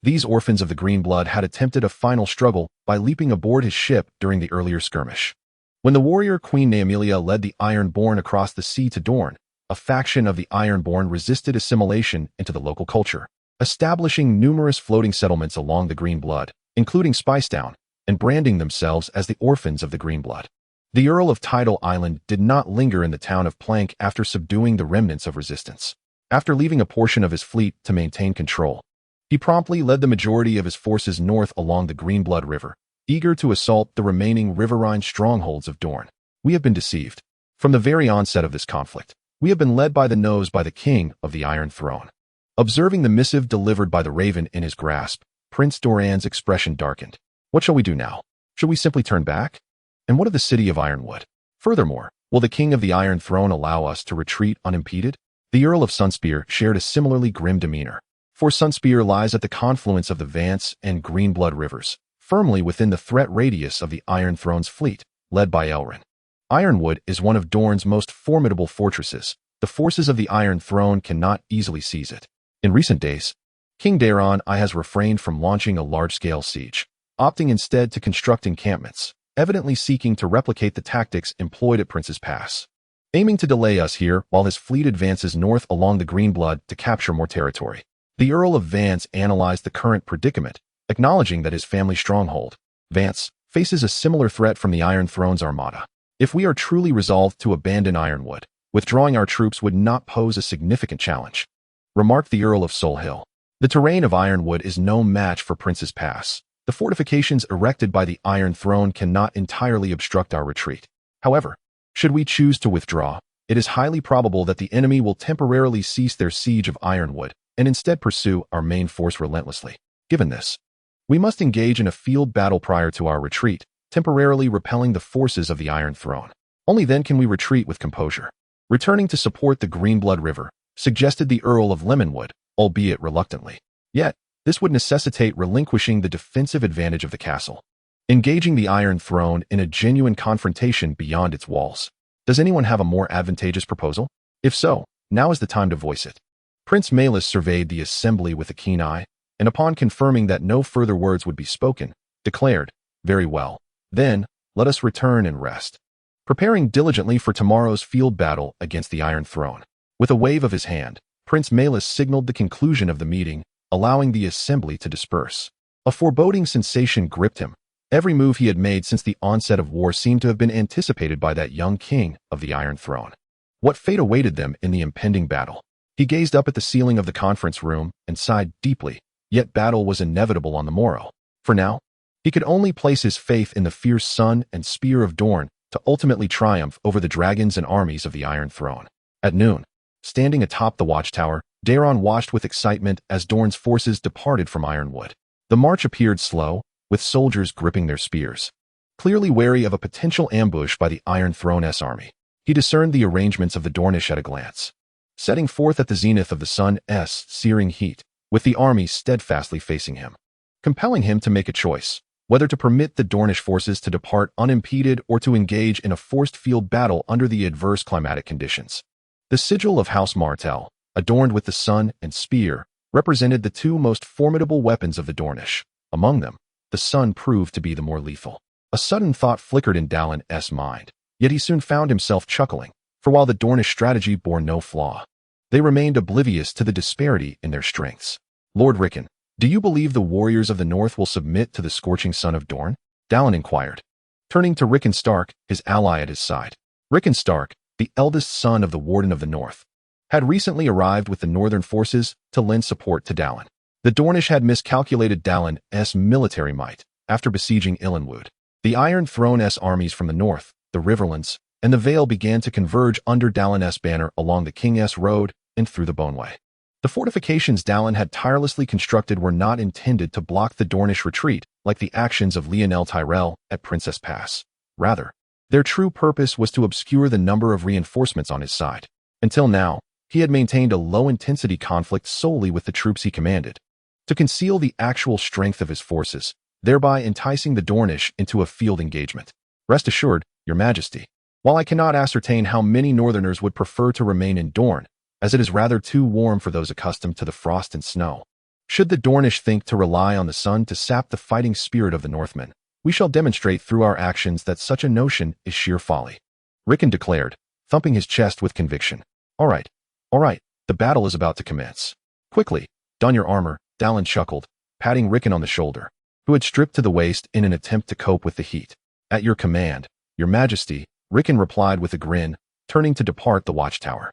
These orphans of the green blood had attempted a final struggle by leaping aboard his ship during the earlier skirmish. When the warrior Queen Naemilia led the Ironborn across the sea to Dorne, a faction of the Ironborn resisted assimilation into the local culture, establishing numerous floating settlements along the Green Blood, including Spicedown, and branding themselves as the Orphans of the Green Blood. The Earl of Tidal Island did not linger in the town of Plank after subduing the remnants of resistance. After leaving a portion of his fleet to maintain control, he promptly led the majority of his forces north along the Greenblood River, eager to assault the remaining riverine strongholds of Dorne. We have been deceived. From the very onset of this conflict, we have been led by the nose by the king of the Iron Throne. Observing the missive delivered by the raven in his grasp, Prince Doran's expression darkened. What shall we do now? Should we simply turn back? And what of the city of Ironwood? Furthermore, will the king of the Iron Throne allow us to retreat unimpeded? The Earl of Sunspear shared a similarly grim demeanor, for Sunspear lies at the confluence of the Vance and Greenblood rivers, firmly within the threat radius of the Iron Throne's fleet, led by Elrond. Ironwood is one of Dorne's most formidable fortresses. The forces of the Iron Throne cannot easily seize it. In recent days, King Daeron I has refrained from launching a large-scale siege, opting instead to construct encampments, evidently seeking to replicate the tactics employed at Prince's Pass, aiming to delay us here while his fleet advances north along the Greenblood to capture more territory. The Earl of Vance analyzed the current predicament, acknowledging that his family stronghold, Vance, faces a similar threat from the Iron Throne's armada. If we are truly resolved to abandon Ironwood, withdrawing our troops would not pose a significant challenge, remarked the Earl of Solhill. The terrain of Ironwood is no match for Prince's Pass, The fortifications erected by the Iron Throne cannot entirely obstruct our retreat. However, should we choose to withdraw, it is highly probable that the enemy will temporarily cease their siege of Ironwood and instead pursue our main force relentlessly. Given this, we must engage in a field battle prior to our retreat, temporarily repelling the forces of the Iron Throne. Only then can we retreat with composure. Returning to support the Greenblood River, suggested the Earl of Lemonwood, albeit reluctantly. Yet, this would necessitate relinquishing the defensive advantage of the castle, engaging the Iron Throne in a genuine confrontation beyond its walls. Does anyone have a more advantageous proposal? If so, now is the time to voice it. Prince Malus surveyed the assembly with a keen eye, and upon confirming that no further words would be spoken, declared, "Very well. Then, let us return and rest." Preparing diligently for tomorrow's field battle against the Iron Throne. With a wave of his hand, Prince Malus signaled the conclusion of the meeting, allowing the assembly to disperse. A foreboding sensation gripped him. Every move he had made since the onset of war seemed to have been anticipated by that young king of the Iron Throne. What fate awaited them in the impending battle? He gazed up at the ceiling of the conference room and sighed deeply, yet battle was inevitable on the morrow. For now, he could only place his faith in the fierce sun and spear of Dorne to ultimately triumph over the dragons and armies of the Iron Throne. At noon, standing atop the watchtower, Daeron watched with excitement as Dorne's forces departed from Ironwood. The march appeared slow, with soldiers gripping their spears. Clearly wary of a potential ambush by the Iron Throne's army, he discerned the arrangements of the Dornish at a glance. Setting forth at the zenith of the sun's searing heat, with the army steadfastly facing him, compelling him to make a choice, whether to permit the Dornish forces to depart unimpeded or to engage in a forced field battle under the adverse climatic conditions. The sigil of House Martell, adorned with the sun and spear, represented the two most formidable weapons of the Dornish. Among them, the sun proved to be the more lethal. A sudden thought flickered in Dallin's mind, yet he soon found himself chuckling, for while the Dornish strategy bore no flaw, they remained oblivious to the disparity in their strengths. "Lord Rickon, do you believe the warriors of the north will submit to the scorching sun of Dorne?" Dallin inquired, turning to Rickon Stark, his ally at his side. Rickon Stark, the eldest son of the Warden of the North, had recently arrived with the northern forces to lend support to Dallin. The Dornish had miscalculated Dallin's military might after besieging Illinwood. The Iron Throne's armies from the north, the Riverlands, and the Vale began to converge under Dallin's banner along the King's Road and through the Boneway. The fortifications Dallin had tirelessly constructed were not intended to block the Dornish retreat like the actions of Lionel Tyrell at Princess Pass. Rather, their true purpose was to obscure the number of reinforcements on his side. Until now, he had maintained a low-intensity conflict solely with the troops he commanded, to conceal the actual strength of his forces, thereby enticing the Dornish into a field engagement. "Rest assured, Your Majesty, while I cannot ascertain how many Northerners would prefer to remain in Dorne, as it is rather too warm for those accustomed to the frost and snow, should the Dornish think to rely on the sun to sap the fighting spirit of the Northmen, we shall demonstrate through our actions that such a notion is sheer folly," Rickon declared, thumping his chest with conviction. All right, the battle is about to commence. Quickly, don your armor," Dallin chuckled, patting Rickon on the shoulder, who had stripped to the waist in an attempt to cope with the heat. "At your command, Your Majesty," Rickon replied with a grin, turning to depart the watchtower.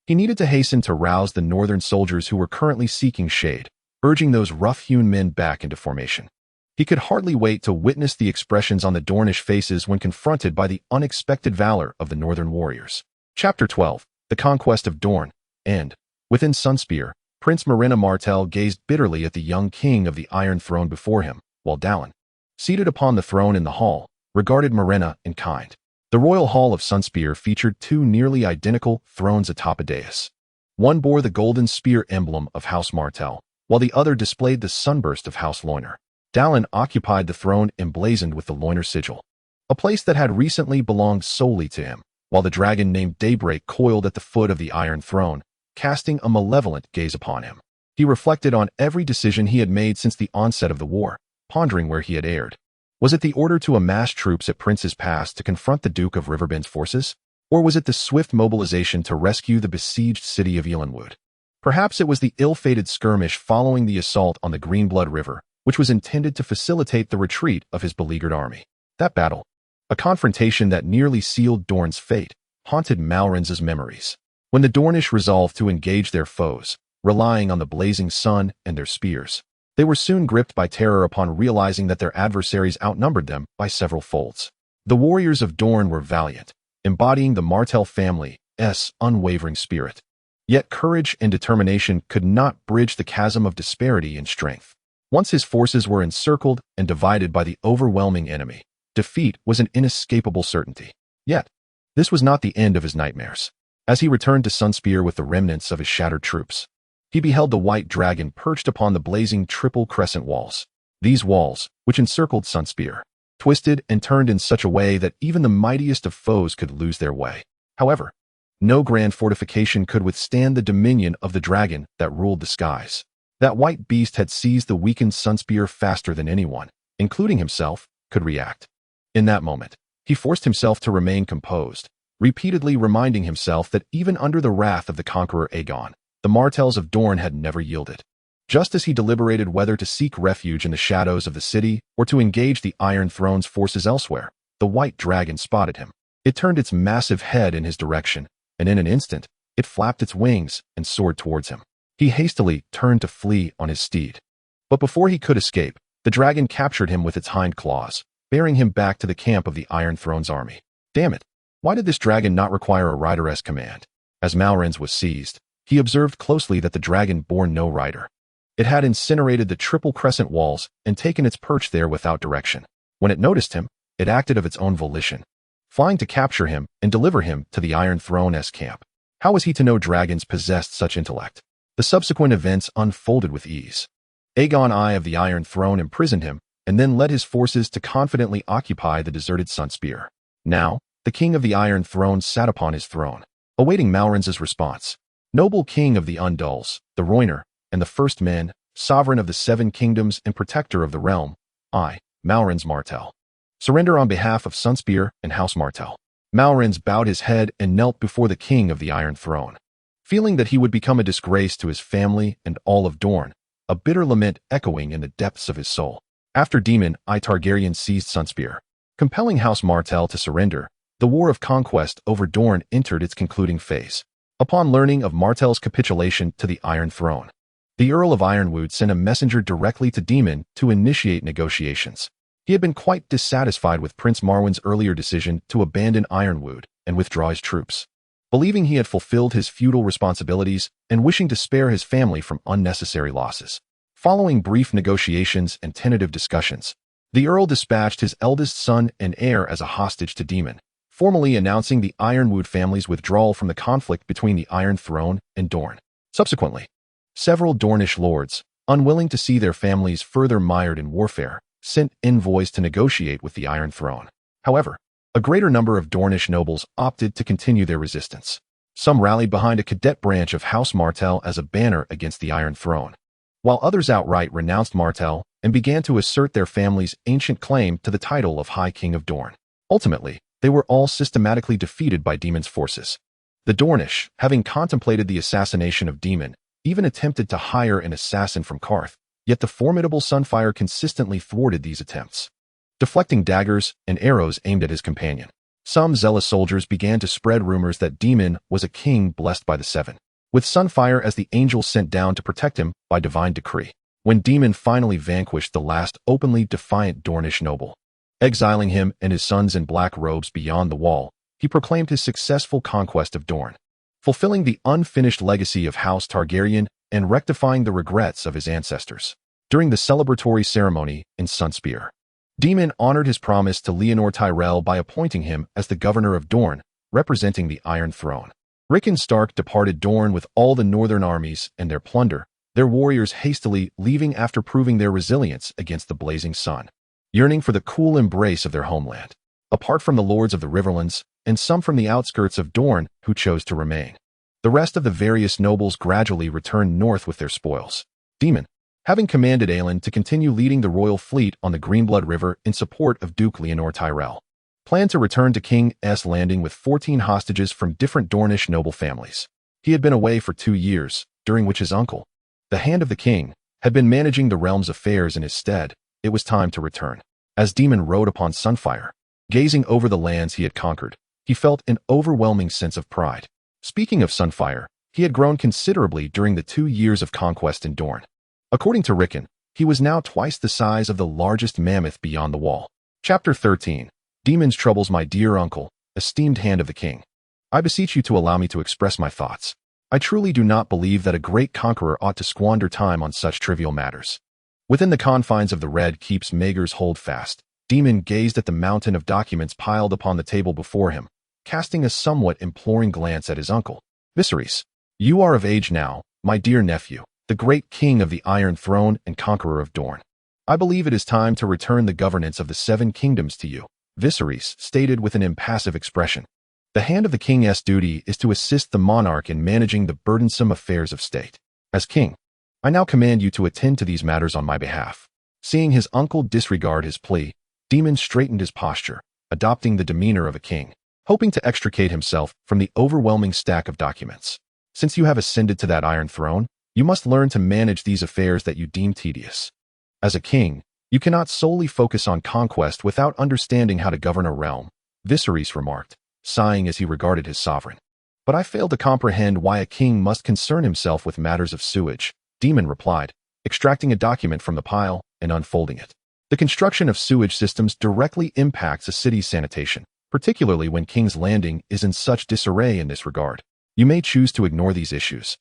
He needed to hasten to rouse the northern soldiers who were currently seeking shade, urging those rough-hewn men back into formation. He could hardly wait to witness the expressions on the Dornish faces when confronted by the unexpected valor of the northern warriors. Chapter 12, The Conquest of Dorne, End. Within Sunspear, Prince Marina Martell gazed bitterly at the young king of the Iron Throne before him, while Dallin, seated upon the throne in the hall, regarded Marina in kind. The royal hall of Sunspear featured two nearly identical thrones atop a dais. One bore the golden spear emblem of House Martell, while the other displayed the sunburst of House Loyner. Dallin occupied the throne emblazoned with the Loyner sigil, a place that had recently belonged solely to him, while the dragon named Daybreak coiled at the foot of the Iron Throne, casting a malevolent gaze upon him. He reflected on every decision he had made since the onset of the war, pondering where he had erred. Was it the order to amass troops at Prince's Pass to confront the Duke of Riverbend's forces? Or was it the swift mobilization to rescue the besieged city of Elanwood? Perhaps it was the ill-fated skirmish following the assault on the Greenblood River, which was intended to facilitate the retreat of his beleaguered army. That battle, a confrontation that nearly sealed Dorne's fate, haunted Malrens's memories. When the Dornish resolved to engage their foes, relying on the blazing sun and their spears, They were soon gripped by terror upon realizing that their adversaries outnumbered them by several folds. The warriors of Dorne were valiant, embodying the Martell family's unwavering spirit. Yet courage and determination could not bridge the chasm of disparity in strength. Once his forces were encircled and divided by the overwhelming enemy, defeat was an inescapable certainty. Yet, this was not the end of his nightmares. As he returned to Sunspear with the remnants of his shattered troops, he beheld the white dragon perched upon the blazing triple crescent walls. These walls, which encircled Sunspear, twisted and turned in such a way that even the mightiest of foes could lose their way. However, no grand fortification could withstand the dominion of the dragon that ruled the skies. That white beast had seized the weakened Sunspear faster than anyone, including himself, could react. In that moment, he forced himself to remain composed, repeatedly reminding himself that even under the wrath of the conqueror Aegon, the Martells of Dorne had never yielded. Just as he deliberated whether to seek refuge in the shadows of the city or to engage the Iron Throne's forces elsewhere, the white dragon spotted him. It turned its massive head in his direction, and in an instant, it flapped its wings and soared towards him. He hastily turned to flee on his steed. But before he could escape, the dragon captured him with its hind claws, bearing him back to the camp of the Iron Throne's army. Damn it! Why did this dragon not require a rider's command? As Malrens was seized, he observed closely that the dragon bore no rider. It had incinerated the triple crescent walls and taken its perch there without direction. When it noticed him, it acted of its own volition, flying to capture him and deliver him to the Iron Throne's camp. How was he to know dragons possessed such intellect? The subsequent events unfolded with ease. Aegon I of the Iron Throne imprisoned him and then led his forces to confidently occupy the deserted Sunspear. Now, the king of the Iron Throne sat upon his throne, awaiting Malrens' response. Noble king of the Undulls, the Roiner, and the First Men, sovereign of the Seven Kingdoms and protector of the realm, I, Malrens Martell, surrender on behalf of Sunspear and House Martell. Malrens bowed his head and knelt before the king of the Iron Throne. Feeling that he would become a disgrace to his family and all of Dorne, a bitter lament echoing in the depths of his soul. After Daemon I Targaryen seized Sunspear, compelling House Martell to surrender, the war of conquest over Dorne entered its concluding phase. Upon learning of Martell's capitulation to the Iron Throne, the Earl of Ironwood sent a messenger directly to Daemon to initiate negotiations. He had been quite dissatisfied with Prince Marwyn's earlier decision to abandon Ironwood and withdraw his troops. Believing he had fulfilled his feudal responsibilities and wishing to spare his family from unnecessary losses. Following brief negotiations and tentative discussions, the Earl dispatched his eldest son and heir as a hostage to Daemon, formally announcing the Ironwood family's withdrawal from the conflict between the Iron Throne and Dorne. Subsequently, several Dornish lords, unwilling to see their families further mired in warfare, sent envoys to negotiate with the Iron Throne. However, a greater number of Dornish nobles opted to continue their resistance. Some rallied behind a cadet branch of House Martell as a banner against the Iron Throne, while others outright renounced Martell and began to assert their family's ancient claim to the title of High King of Dorne. Ultimately, they were all systematically defeated by Daemon's forces. The Dornish, having contemplated the assassination of Daemon, even attempted to hire an assassin from Qarth, yet the formidable Sunfire consistently thwarted these attempts, deflecting daggers and arrows aimed at his companion. Some zealous soldiers began to spread rumors that Daemon was a king blessed by the Seven, with Sunfire as the angel sent down to protect him by divine decree. When Daemon finally vanquished the last openly defiant Dornish noble, exiling him and his sons in black robes beyond the wall, he proclaimed his successful conquest of Dorne, fulfilling the unfinished legacy of House Targaryen and rectifying the regrets of his ancestors. During the celebratory ceremony in Sunspear, Daemon honored his promise to Leonor Tyrell by appointing him as the governor of Dorne, representing the Iron Throne. Rickon Stark departed Dorne with all the northern armies and their plunder, their warriors hastily leaving after proving their resilience against the blazing sun, yearning for the cool embrace of their homeland. Apart from the lords of the Riverlands, and some from the outskirts of Dorne who chose to remain, the rest of the various nobles gradually returned north with their spoils. Daemon, having commanded Aelin to continue leading the royal fleet on the Greenblood River in support of Duke Leonor Tyrell, planned to return to King's Landing with 14 hostages from different Dornish noble families. He had been away for 2 years, during which his uncle, the Hand of the King, had been managing the realm's affairs in his stead. It was time to return. As Daemon rode upon Sunfire, gazing over the lands he had conquered, he felt an overwhelming sense of pride. Speaking of Sunfire, he had grown considerably during the 2 years of conquest in Dorne. According to Rickon, He was now twice the size of the largest mammoth beyond the wall. Chapter 13. Demons troubles my dear uncle, esteemed hand of the king. I beseech you to allow me to express my thoughts. I truly do not believe that a great conqueror ought to squander time on such trivial matters. Within the confines of the Red Keep's Maegor's Holdfast, Demon gazed at the mountain of documents piled upon the table before him, casting a somewhat imploring glance at his uncle. Viserys, you are of age now, my dear nephew, the great king of the Iron Throne and conqueror of Dorne. I believe it is time to return the governance of the Seven Kingdoms to you, Viserys stated with an impassive expression. The hand of the king's duty is to assist the monarch in managing the burdensome affairs of state. As king, I now command you to attend to these matters on my behalf. Seeing his uncle disregard his plea, Demon straightened his posture, adopting the demeanor of a king, hoping to extricate himself from the overwhelming stack of documents. Since you have ascended to that Iron Throne, you must learn to manage these affairs that you deem tedious. As a king, you cannot solely focus on conquest without understanding how to govern a realm, Viserys remarked, sighing as he regarded his sovereign. But I fail to comprehend why a king must concern himself with matters of sewage, Demon replied, extracting a document from the pile and unfolding it. The construction of sewage systems directly impacts a city's sanitation, particularly when King's Landing is in such disarray in this regard. You may choose to ignore these issues,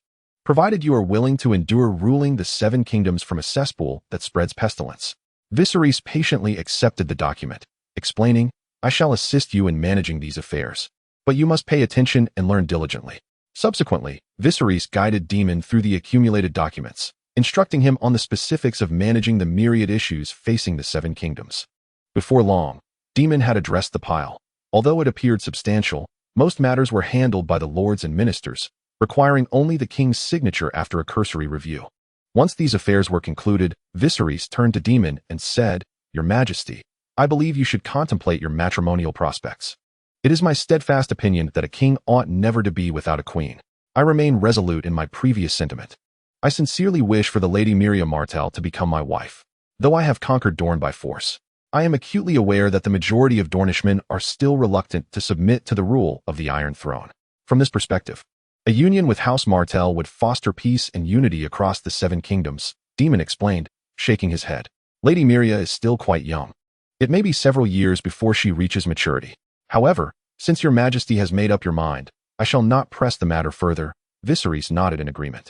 provided you are willing to endure ruling the Seven Kingdoms from a cesspool that spreads pestilence. Viserys patiently accepted the document, explaining, I shall assist you in managing these affairs, but you must pay attention and learn diligently. Subsequently, Viserys guided Demon through the accumulated documents, instructing him on the specifics of managing the myriad issues facing the Seven Kingdoms. Before long, Demon had addressed the pile. Although it appeared substantial, most matters were handled by the lords and ministers, requiring only the king's signature after a cursory review. Once these affairs were concluded, Viserys turned to Demon and said, Your Majesty, I believe you should contemplate your matrimonial prospects. It is my steadfast opinion that a king ought never to be without a queen. I remain resolute in my previous sentiment. I sincerely wish for the Lady Miriam Martell to become my wife. Though I have conquered Dorne by force, I am acutely aware that the majority of Dornishmen are still reluctant to submit to the rule of the Iron Throne. From this perspective, a union with House Martell would foster peace and unity across the Seven Kingdoms, Demon explained, shaking his head. Lady Miria is still quite young. It may be several years before she reaches maturity. However, since your Majesty has made up your mind, I shall not press the matter further. Viserys nodded in agreement.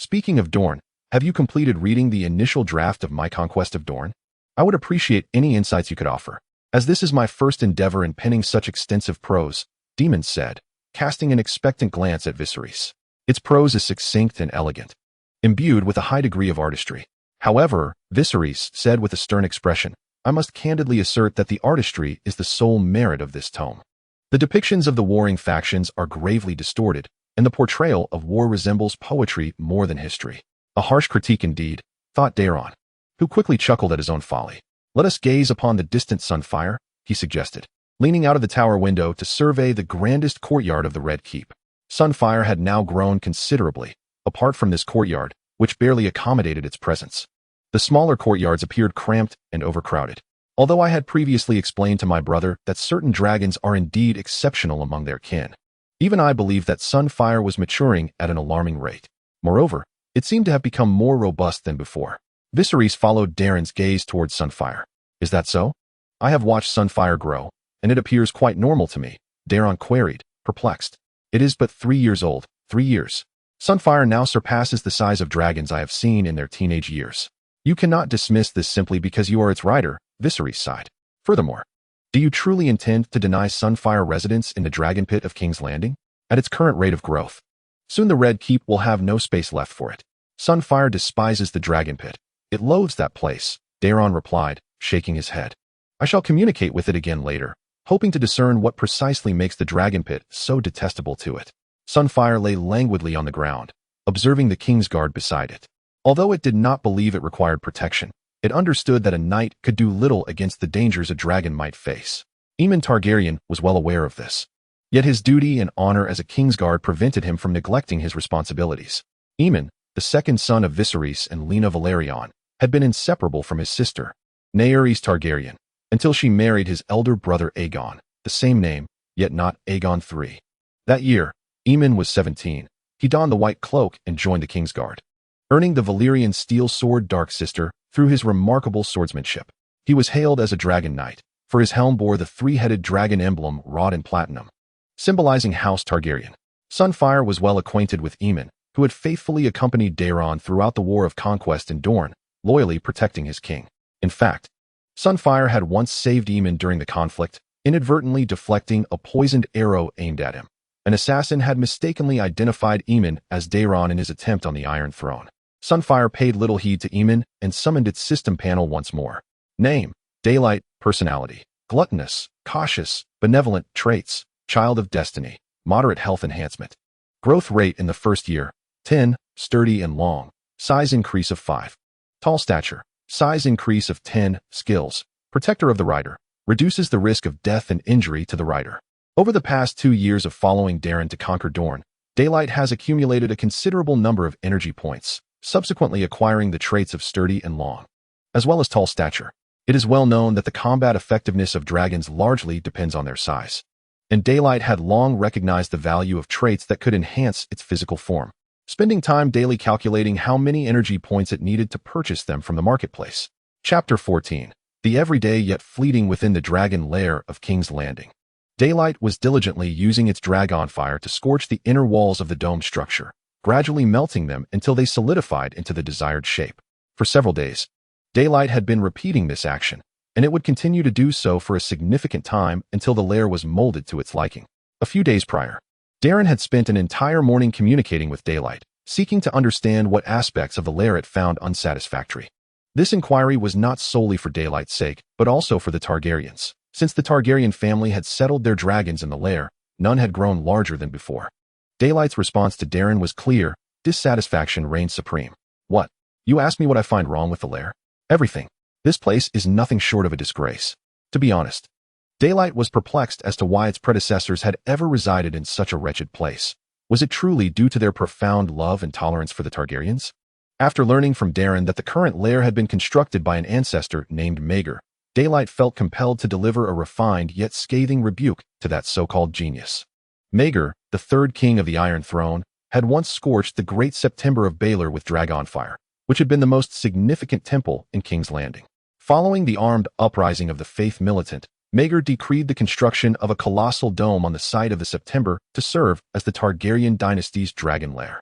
Speaking of Dorne, have you completed reading the initial draft of My Conquest of Dorne? I would appreciate any insights you could offer, as this is my first endeavor in penning such extensive prose, Demon said, casting an expectant glance at Viserys. Its prose is succinct and elegant, imbued with a high degree of artistry. However, Viserys said with a stern expression, I must candidly assert that the artistry is the sole merit of this tome. The depictions of the warring factions are gravely distorted, and the portrayal of war resembles poetry more than history. A harsh critique indeed, thought Daeron, who quickly chuckled at his own folly. Let us gaze upon the distant sunfire, he suggested, leaning out of the tower window to survey the grandest courtyard of the Red Keep. Sunfire had now grown considerably, apart from this courtyard, which barely accommodated its presence. The smaller courtyards appeared cramped and overcrowded. Although I had previously explained to my brother that certain dragons are indeed exceptional among their kin, even I believed that Sunfire was maturing at an alarming rate. Moreover, it seemed to have become more robust than before. Viserys followed Daeron's gaze towards Sunfire. Is that so? I have watched Sunfire grow, and it appears quite normal to me, Daeron queried, perplexed. It is but 3 years old, 3 years. Sunfire now surpasses the size of dragons I have seen in their teenage years. You cannot dismiss this simply because you are its rider, Viserys sighed. Furthermore, do you truly intend to deny Sunfire residence in the Dragon Pit of King's Landing? At its current rate of growth, soon the Red Keep will have no space left for it. Sunfire despises the Dragon Pit. It loathes that place, Daeron replied, shaking his head. I shall communicate with it again later, hoping to discern what precisely makes the Dragon Pit so detestable to it. Sunfire lay languidly on the ground, observing the Kingsguard beside it. Although it did not believe it required protection, it understood that a knight could do little against the dangers a dragon might face. Aemon Targaryen was well aware of this. Yet his duty and honor as a Kingsguard prevented him from neglecting his responsibilities. Aemon, the second son of Viserys and Lena Valerion, had been inseparable from his sister, Naerys Targaryen, until she married his elder brother Aegon, the same name, yet not Aegon III. That year, Aemon was 17. He donned the white cloak and joined the Kingsguard, earning the Valyrian steel sword Dark Sister through his remarkable swordsmanship. He was hailed as a dragon knight, for his helm bore the three-headed dragon emblem wrought in platinum, symbolizing House Targaryen. Sunfire was well acquainted with Aemon, who had faithfully accompanied Daeron throughout the War of Conquest in Dorne, loyally protecting his king. In fact, Sunfire had once saved Aemon during the conflict, inadvertently deflecting a poisoned arrow aimed at him. An assassin had mistakenly identified Aemon as Daeron in his attempt on the Iron Throne. Sunfire paid little heed to Aemon and summoned its system panel once more. Name: Daylight. Personality: gluttonous, cautious, benevolent. Traits: child of destiny, moderate health enhancement. Growth rate in the first year: 10, sturdy and long. Size increase of 5. Tall stature. Size increase of 10. Skills: protector of the rider. Reduces the risk of death and injury to the rider. Over the past 2 years of following Daeron to conquer Dorne, Daylight has accumulated a considerable number of energy points, subsequently acquiring the traits of sturdy and long, as well as tall stature. It is well known that the combat effectiveness of dragons largely depends on their size, and Daylight had long recognized the value of traits that could enhance its physical form, spending time daily calculating how many energy points it needed to purchase them from the marketplace. Chapter 14. The everyday yet fleeting within the dragon lair of King's Landing. Daylight was diligently using its dragon fire to scorch the inner walls of the dome structure, gradually melting them until they solidified into the desired shape. For several days, Daylight had been repeating this action, and it would continue to do so for a significant time until the lair was molded to its liking. A few days prior, Daeron had spent an entire morning communicating with Daylight, seeking to understand what aspects of the lair it found unsatisfactory. This inquiry was not solely for Daylight's sake, but also for the Targaryens. Since the Targaryen family had settled their dragons in the lair, none had grown larger than before. Daylight's response to Daeron was clear: dissatisfaction reigned supreme. What? You ask me what I find wrong with the lair? Everything. This place is nothing short of a disgrace. To be honest, Daylight was perplexed as to why its predecessors had ever resided in such a wretched place. Was it truly due to their profound love and tolerance for the Targaryens? After learning from Daeron that the current lair had been constructed by an ancestor named Maegor, Daylight felt compelled to deliver a refined yet scathing rebuke to that so-called genius. Maegor, the third king of the Iron Throne, had once scorched the Great September of Baelor with dragonfire, which had been the most significant temple in King's Landing. Following the armed uprising of the Faith Militant, Maegor decreed the construction of a colossal dome on the site of the September to serve as the Targaryen dynasty's dragon lair.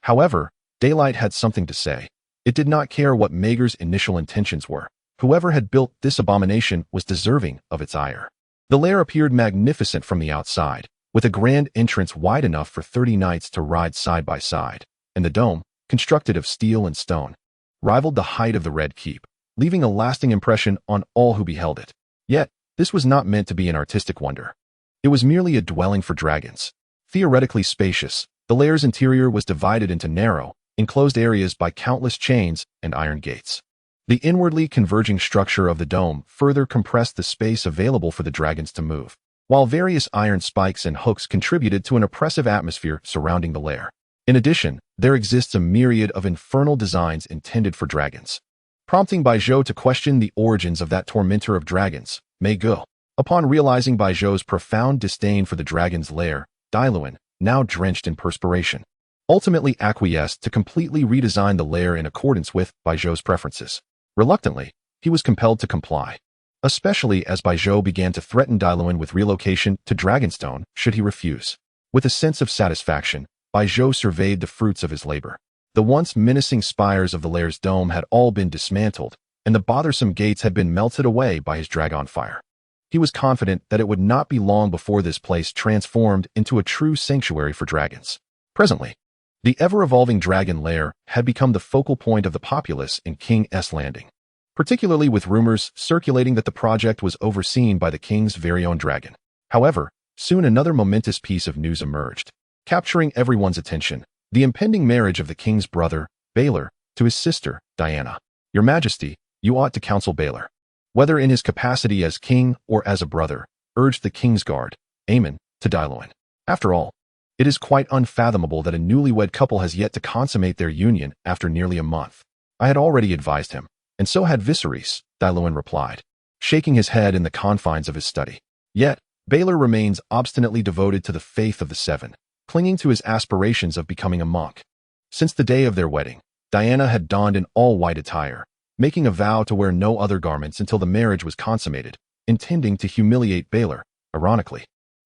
However, Daylight had something to say. It did not care what Maegor's initial intentions were. Whoever had built this abomination was deserving of its ire. The lair appeared magnificent from the outside, with a grand entrance wide enough for 30 knights to ride side by side, and the dome, constructed of steel and stone, rivaled the height of the Red Keep, leaving a lasting impression on all who beheld it. Yet, this was not meant to be an artistic wonder. It was merely a dwelling for dragons. Theoretically spacious, the lair's interior was divided into narrow, enclosed areas by countless chains and iron gates. The inwardly converging structure of the dome further compressed the space available for the dragons to move, while various iron spikes and hooks contributed to an oppressive atmosphere surrounding the lair. In addition, there exists a myriad of infernal designs intended for dragons, prompting Baijo to question the origins of that tormentor of dragons, Maegor. Upon realizing Baijo's profound disdain for the dragon's lair, Dailuan, now drenched in perspiration, ultimately acquiesced to completely redesign the lair in accordance with Baijo's preferences. Reluctantly, he was compelled to comply, especially as Baijo began to threaten Dailuan with relocation to Dragonstone should he refuse. With a sense of satisfaction, Baijo surveyed the fruits of his labor. The once menacing spires of the lair's dome had all been dismantled, and the bothersome gates had been melted away by his dragon fire. He was confident that it would not be long before this place transformed into a true sanctuary for dragons. Presently, the ever-evolving dragon lair had become the focal point of the populace in King's Landing, particularly with rumors circulating that the project was overseen by the king's very own dragon. However, soon another momentous piece of news emerged, capturing everyone's attention: the impending marriage of the king's brother, Baelor, to his sister, Diana. Your Majesty, you ought to counsel Baelor, whether in his capacity as king or as a brother, urged the Kingsguard, Aemon, to Dailuan. After all, it is quite unfathomable that a newlywed couple has yet to consummate their union after nearly a month. I had already advised him, and so had Viserys, Dailuan replied, shaking his head in the confines of his study. Yet, Baelor remains obstinately devoted to the faith of the Seven, clinging to his aspirations of becoming a monk. Since the day of their wedding, Diana had donned an all-white attire, making a vow to wear no other garments until the marriage was consummated, intending to humiliate Baelor, ironically.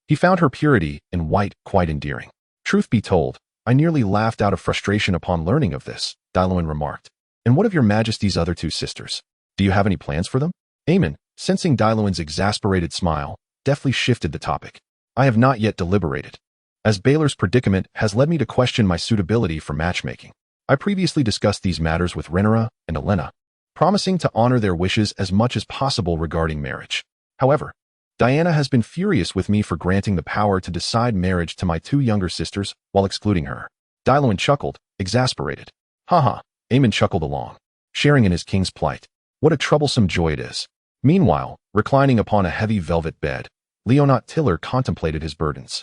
He found her purity in white quite endearing. Truth be told, I nearly laughed out of frustration upon learning of this, Dylewin remarked. And what of your majesty's other two sisters? Do you have any plans for them? Aemon, sensing Dylewin's exasperated smile, deftly shifted the topic. I have not yet deliberated, as Baelor's predicament has led me to question my suitability for matchmaking. I previously discussed these matters with Rhaenyra and Olenna, promising to honor their wishes as much as possible regarding marriage. However, Diana has been furious with me for granting the power to decide marriage to my two younger sisters while excluding her. Dylewin chuckled, exasperated. Haha, Aemon chuckled along, sharing in his king's plight. What a troublesome joy it is. Meanwhile, reclining upon a heavy velvet bed, Leonot Tiller contemplated his burdens.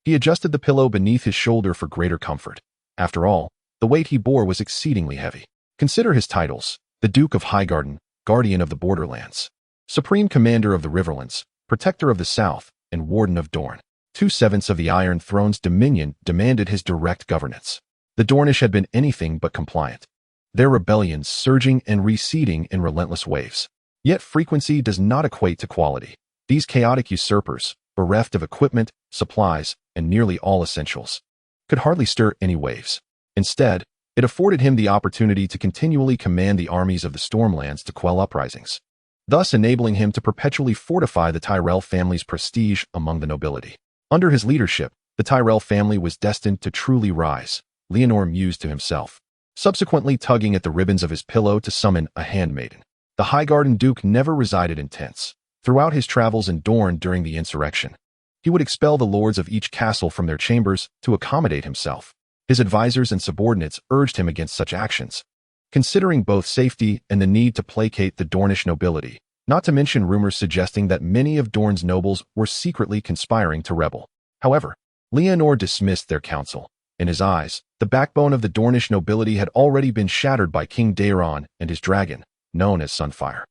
He adjusted the pillow beneath his shoulder for greater comfort. After all, the weight he bore was exceedingly heavy. Consider his titles: the Duke of Highgarden, Guardian of the Borderlands, Supreme Commander of the Riverlands, Protector of the South, and Warden of Dorne. 2/7 of the Iron Throne's dominion demanded his direct governance. The Dornish had been anything but compliant, their rebellions surging and receding in relentless waves. Yet frequency does not equate to quality. These chaotic usurpers, bereft of equipment, supplies, and nearly all essentials, could hardly stir any waves. Instead, it afforded him the opportunity to continually command the armies of the Stormlands to quell uprisings, thus enabling him to perpetually fortify the Tyrell family's prestige among the nobility. Under his leadership, the Tyrell family was destined to truly rise, Leonor mused to himself, subsequently tugging at the ribbons of his pillow to summon a handmaiden. The Highgarden Duke never resided in tents. Throughout his travels in Dorne during the insurrection, he would expel the lords of each castle from their chambers to accommodate himself. His advisors and subordinates urged him against such actions, considering both safety and the need to placate the Dornish nobility, not to mention rumors suggesting that many of Dorne's nobles were secretly conspiring to rebel. However, Leonor dismissed their counsel. In his eyes, the backbone of the Dornish nobility had already been shattered by King Daeron and his dragon, known as Sunfire.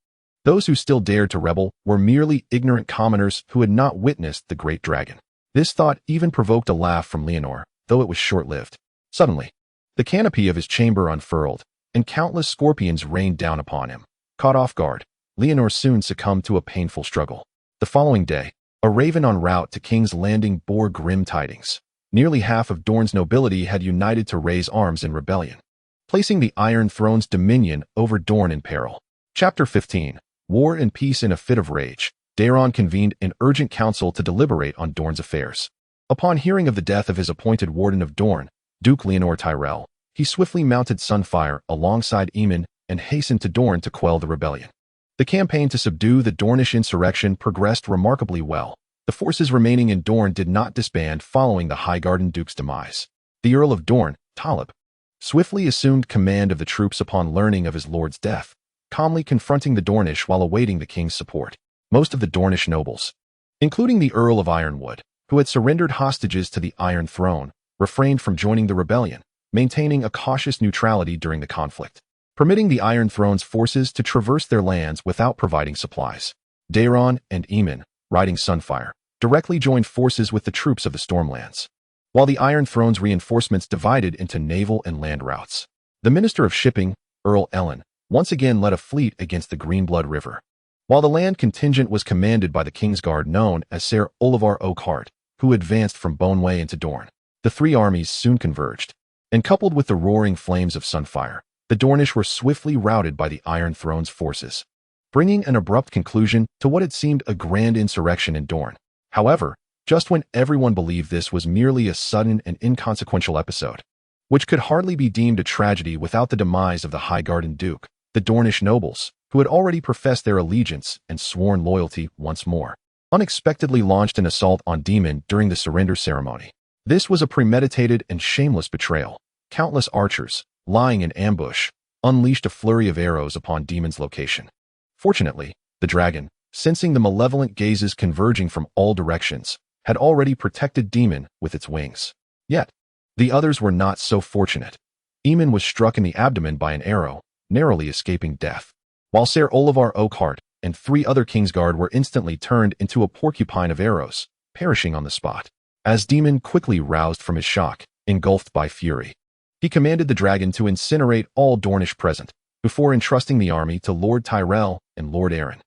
Those who still dared to rebel were merely ignorant commoners who had not witnessed the great dragon. This thought even provoked a laugh from Leonor, though it was short-lived. Suddenly, the canopy of his chamber unfurled, and countless scorpions rained down upon him. Caught off guard, Leonor soon succumbed to a painful struggle. The following day, a raven en route to King's Landing bore grim tidings. Nearly half of Dorne's nobility had united to raise arms in rebellion, placing the Iron Throne's dominion over Dorne in peril. Chapter 15. War and Peace. In a fit of rage, Daeron convened an urgent council to deliberate on Dorne's affairs. Upon hearing of the death of his appointed Warden of Dorne, Duke Leonor Tyrell, he swiftly mounted Sunfire alongside Aemon and hastened to Dorne to quell the rebellion. The campaign to subdue the Dornish insurrection progressed remarkably well. The forces remaining in Dorne did not disband following the Highgarden Duke's demise. The Earl of Dorne, Talib, swiftly assumed command of the troops upon learning of his lord's death, calmly confronting the Dornish while awaiting the king's support. Most of the Dornish nobles, including the Earl of Ironwood, who had surrendered hostages to the Iron Throne, refrained from joining the rebellion, maintaining a cautious neutrality during the conflict, permitting the Iron Throne's forces to traverse their lands without providing supplies. Daeron and Aemon, riding Sunfire, directly joined forces with the troops of the Stormlands, while the Iron Throne's reinforcements divided into naval and land routes. The Minister of Shipping, Earl Ellen, once again led a fleet against the Greenblood River, while the land contingent was commanded by the Kingsguard known as Ser Olivar Oakhart, who advanced from Boneway into Dorne. The three armies soon converged, and coupled with the roaring flames of Sunfire, the Dornish were swiftly routed by the Iron Throne's forces, bringing an abrupt conclusion to what had seemed a grand insurrection in Dorne. However, just when everyone believed this was merely a sudden and inconsequential episode, which could hardly be deemed a tragedy without the demise of the Highgarden Duke, the Dornish nobles, who had already professed their allegiance and sworn loyalty once more, unexpectedly launched an assault on Daemon during the surrender ceremony. This was a premeditated and shameless betrayal. Countless archers, lying in ambush, unleashed a flurry of arrows upon Daemon's location. Fortunately, the dragon, sensing the malevolent gazes converging from all directions, had already protected Daemon with its wings. Yet, the others were not so fortunate. Aemon was struck in the abdomen by an arrow, narrowly escaping death, while Ser Olivar Oakhart and 3 other Kingsguard were instantly turned into a porcupine of arrows, perishing on the spot. As Daemon quickly roused from his shock, engulfed by fury, he commanded the dragon to incinerate all Dornish present, before entrusting the army to Lord Tyrell and Lord Arryn,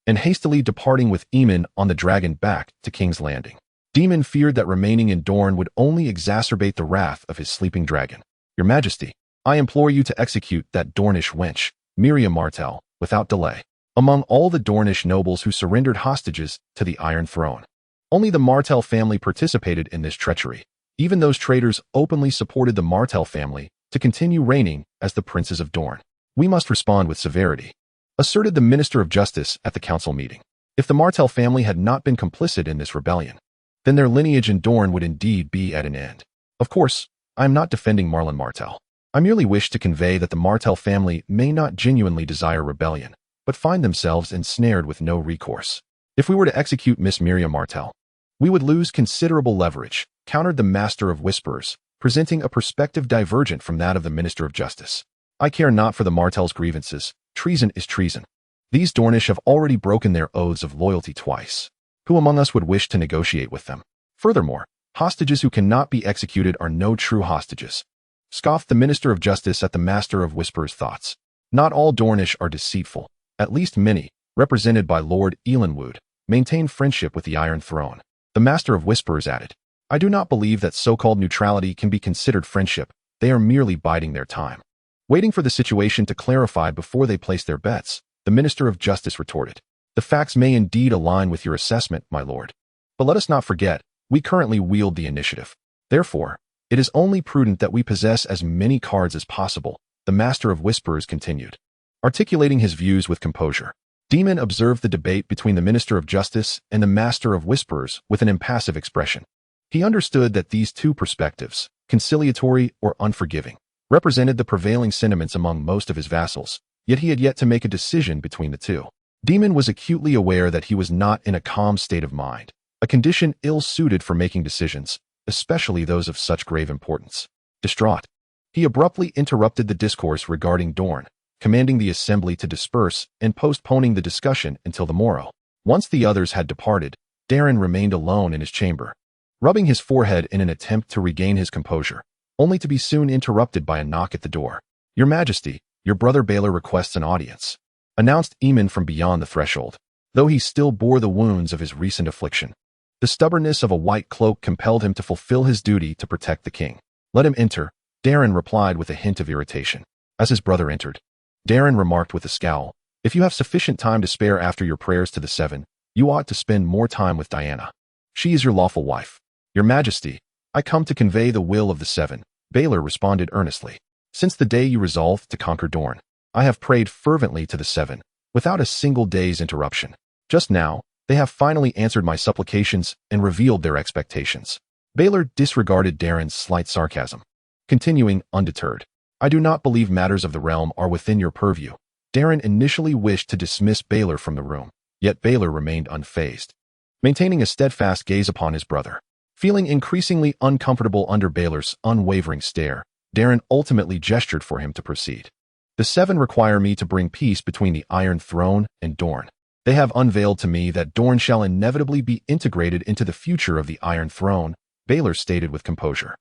and hastily departing with Aemon on the dragon back to King's Landing. Daemon feared that remaining in Dorne would only exacerbate the wrath of his sleeping dragon. Your Majesty, I implore you to execute that Dornish wench, Miriam Martell, without delay. Among all the Dornish nobles who surrendered hostages to the Iron Throne, only the Martell family participated in this treachery. Even those traitors openly supported the Martell family to continue reigning as the princes of Dorne. We must respond with severity, asserted the Minister of Justice at the council meeting. If the Martell family had not been complicit in this rebellion, then their lineage in Dorne would indeed be at an end. Of course, I am not defending Marlon Martell. I merely wish to convey that the Martell family may not genuinely desire rebellion, but find themselves ensnared with no recourse. If we were to execute Miss Miriam Martell, we would lose considerable leverage, countered the Master of Whisperers, presenting a perspective divergent from that of the Minister of Justice. I care not for the Martell's grievances. Treason is treason. These Dornish have already broken their oaths of loyalty twice. Who among us would wish to negotiate with them? Furthermore, hostages who cannot be executed are no true hostages, scoffed the Minister of Justice at the Master of Whisperers' thoughts. Not all Dornish are deceitful. At least many, represented by Lord Elanwood, maintain friendship with the Iron Throne. The Master of Whisperers added, I do not believe that so-called neutrality can be considered friendship. They are merely biding their time, waiting for the situation to clarify before they place their bets, the Minister of Justice retorted. The facts may indeed align with your assessment, my lord. But let us not forget, we currently wield the initiative. Therefore, it is only prudent that we possess as many cards as possible, the Master of Whisperers continued, articulating his views with composure. Daemon observed the debate between the Minister of Justice and the Master of Whisperers with an impassive expression. He understood that these two perspectives, conciliatory or unforgiving, represented the prevailing sentiments among most of his vassals, yet he had yet to make a decision between the two. Daemon was acutely aware that he was not in a calm state of mind, a condition ill-suited for making decisions, especially those of such grave importance. Distraught, he abruptly interrupted the discourse regarding Dorne, commanding the assembly to disperse and postponing the discussion until the morrow. Once the others had departed, Daeron remained alone in his chamber, rubbing his forehead in an attempt to regain his composure, only to be soon interrupted by a knock at the door. Your Majesty, your brother Baelor requests an audience, announced Aemon from beyond the threshold, though he still bore the wounds of his recent affliction. The stubbornness of a white cloak compelled him to fulfill his duty to protect the king. Let him enter, Daeron replied with a hint of irritation. As his brother entered, Daeron remarked with a scowl, if you have sufficient time to spare after your prayers to the Seven, you ought to spend more time with Diana. She is your lawful wife. Your Majesty, I come to convey the will of the Seven, Baelor responded earnestly. Since the day you resolved to conquer Dorne, I have prayed fervently to the Seven, without a single day's interruption. Just now, they have finally answered my supplications and revealed their expectations. Baelor disregarded Daeron's slight sarcasm, continuing undeterred. I do not believe matters of the realm are within your purview. Daeron initially wished to dismiss Baelor from the room, yet Baelor remained unfazed, maintaining a steadfast gaze upon his brother. Feeling increasingly uncomfortable under Baelor's unwavering stare, Daeron ultimately gestured for him to proceed. The Seven require me to bring peace between the Iron Throne and Dorne. They have unveiled to me that Dorne shall inevitably be integrated into the future of the Iron Throne, Baelor stated with composure.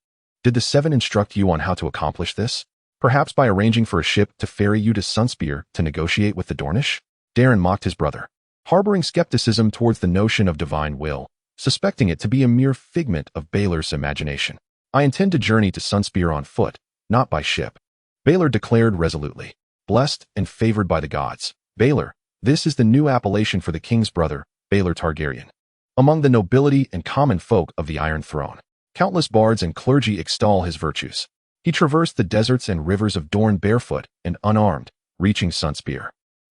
Did the Seven instruct you on how to accomplish this? Perhaps by arranging for a ship to ferry you to Sunspear to negotiate with the Dornish? Daeron mocked his brother, harboring skepticism towards the notion of divine will, suspecting it to be a mere figment of Baelor's imagination. I intend to journey to Sunspear on foot, not by ship, Baelor declared resolutely. Blessed and favored by the gods, Baelor, this is the new appellation for the king's brother, Baelor Targaryen. Among the nobility and common folk of the Iron Throne, countless bards and clergy extol his virtues. He traversed the deserts and rivers of Dorne barefoot and unarmed, reaching Sunspear.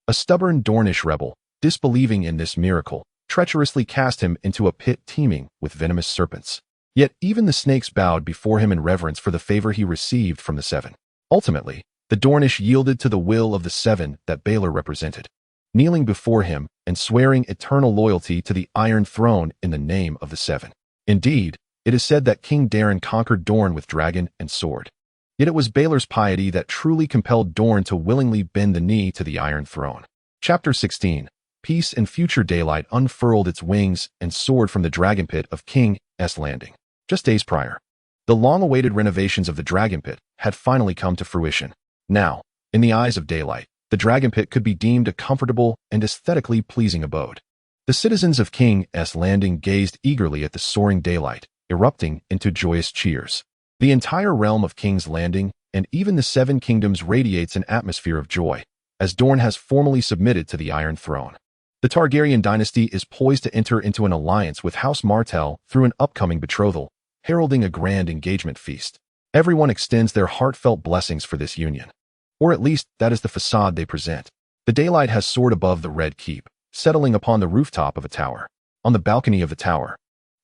A stubborn Dornish rebel, disbelieving in this miracle, treacherously cast him into a pit teeming with venomous serpents. Yet even the snakes bowed before him in reverence for the favor he received from the Seven. Ultimately, the Dornish yielded to the will of the Seven that Baelor represented, kneeling before him and swearing eternal loyalty to the Iron Throne in the name of the Seven. Indeed, it is said that King Daeron conquered Dorne with dragon and sword. Yet it was Baelor's piety that truly compelled Dorne to willingly bend the knee to the Iron Throne. Chapter 16. Peace and future daylight unfurled its wings and soared from the dragon pit of King's Landing. Just days prior, the long-awaited renovations of the dragon pit had finally come to fruition. Now, in the eyes of daylight, the dragon pit could be deemed a comfortable and aesthetically pleasing abode. The citizens of King's Landing gazed eagerly at the soaring daylight, erupting into joyous cheers. The entire realm of King's Landing and even the Seven Kingdoms radiates an atmosphere of joy, as Dorne has formally submitted to the Iron Throne. The Targaryen dynasty is poised to enter into an alliance with House Martell through an upcoming betrothal, heralding a grand engagement feast. Everyone extends their heartfelt blessings for this union. Or at least that is the facade they present. The daylight has soared above the Red Keep, settling upon the rooftop of a tower. On the balcony of the tower,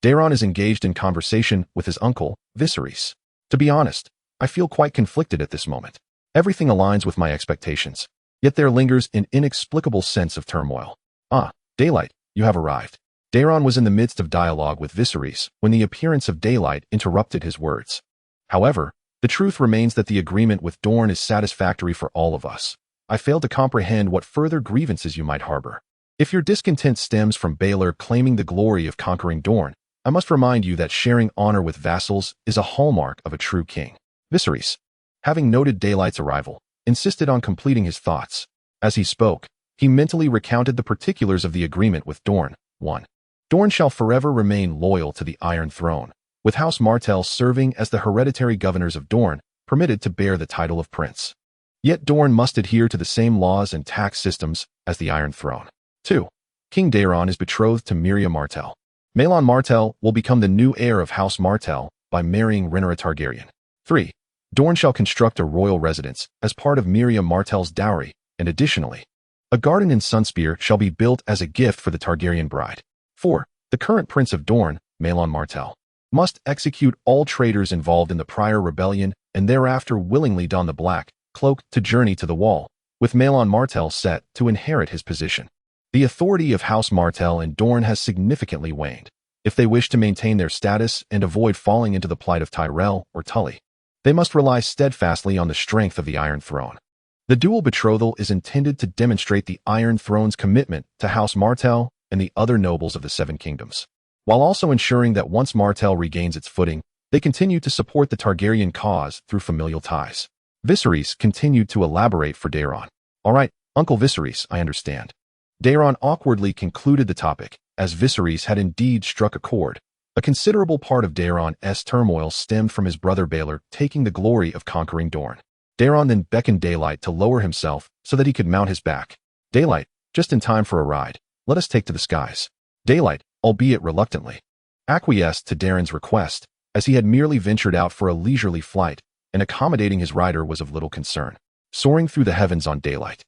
Daeron is engaged in conversation with his uncle, Viserys. To be honest, I feel quite conflicted at this moment. Everything aligns with my expectations, yet there lingers an inexplicable sense of turmoil. Ah, daylight, you have arrived. Daeron was in the midst of dialogue with Viserys when the appearance of daylight interrupted his words. However, the truth remains that the agreement with Dorne is satisfactory for all of us. I fail to comprehend what further grievances you might harbor. If your discontent stems from Baelor claiming the glory of conquering Dorne, I must remind you that sharing honor with vassals is a hallmark of a true king. Viserys, having noted Daylight's arrival, insisted on completing his thoughts. As he spoke, he mentally recounted the particulars of the agreement with Dorne. 1. Dorne shall forever remain loyal to the Iron Throne, with House Martell serving as the hereditary governors of Dorne, permitted to bear the title of prince. Yet Dorne must adhere to the same laws and tax systems as the Iron Throne. 2. King Daeron is betrothed to Miriam Martell. Maelon Martell will become the new heir of House Martell by marrying Rhaenyra Targaryen. 3. Dorne shall construct a royal residence as part of Miriam Martell's dowry, and additionally, a garden in Sunspear shall be built as a gift for the Targaryen bride. 4. The current prince of Dorne, Maelon Martell, must execute all traitors involved in the prior rebellion and thereafter willingly don the black cloak to journey to the wall, with Maelon Martell set to inherit his position. The authority of House Martell in Dorne has significantly waned. If they wish to maintain their status and avoid falling into the plight of Tyrell or Tully, they must rely steadfastly on the strength of the Iron Throne. The dual betrothal is intended to demonstrate the Iron Throne's commitment to House Martell and the other nobles of the Seven Kingdoms, while also ensuring that once Martell regains its footing, they continue to support the Targaryen cause through familial ties. Viserys continued to elaborate for Daeron. All right, Uncle Viserys, I understand. Daeron awkwardly concluded the topic, as Viserys had indeed struck a chord. A considerable part of Daeron's turmoil stemmed from his brother Baelor taking the glory of conquering Dorne. Daeron then beckoned Daylight to lower himself so that he could mount his back. Daylight, just in time for a ride. Let us take to the skies. Daylight, albeit reluctantly, acquiesced to Daeron's request, as he had merely ventured out for a leisurely flight, and accommodating his rider was of little concern. Soaring through the heavens on Daylight,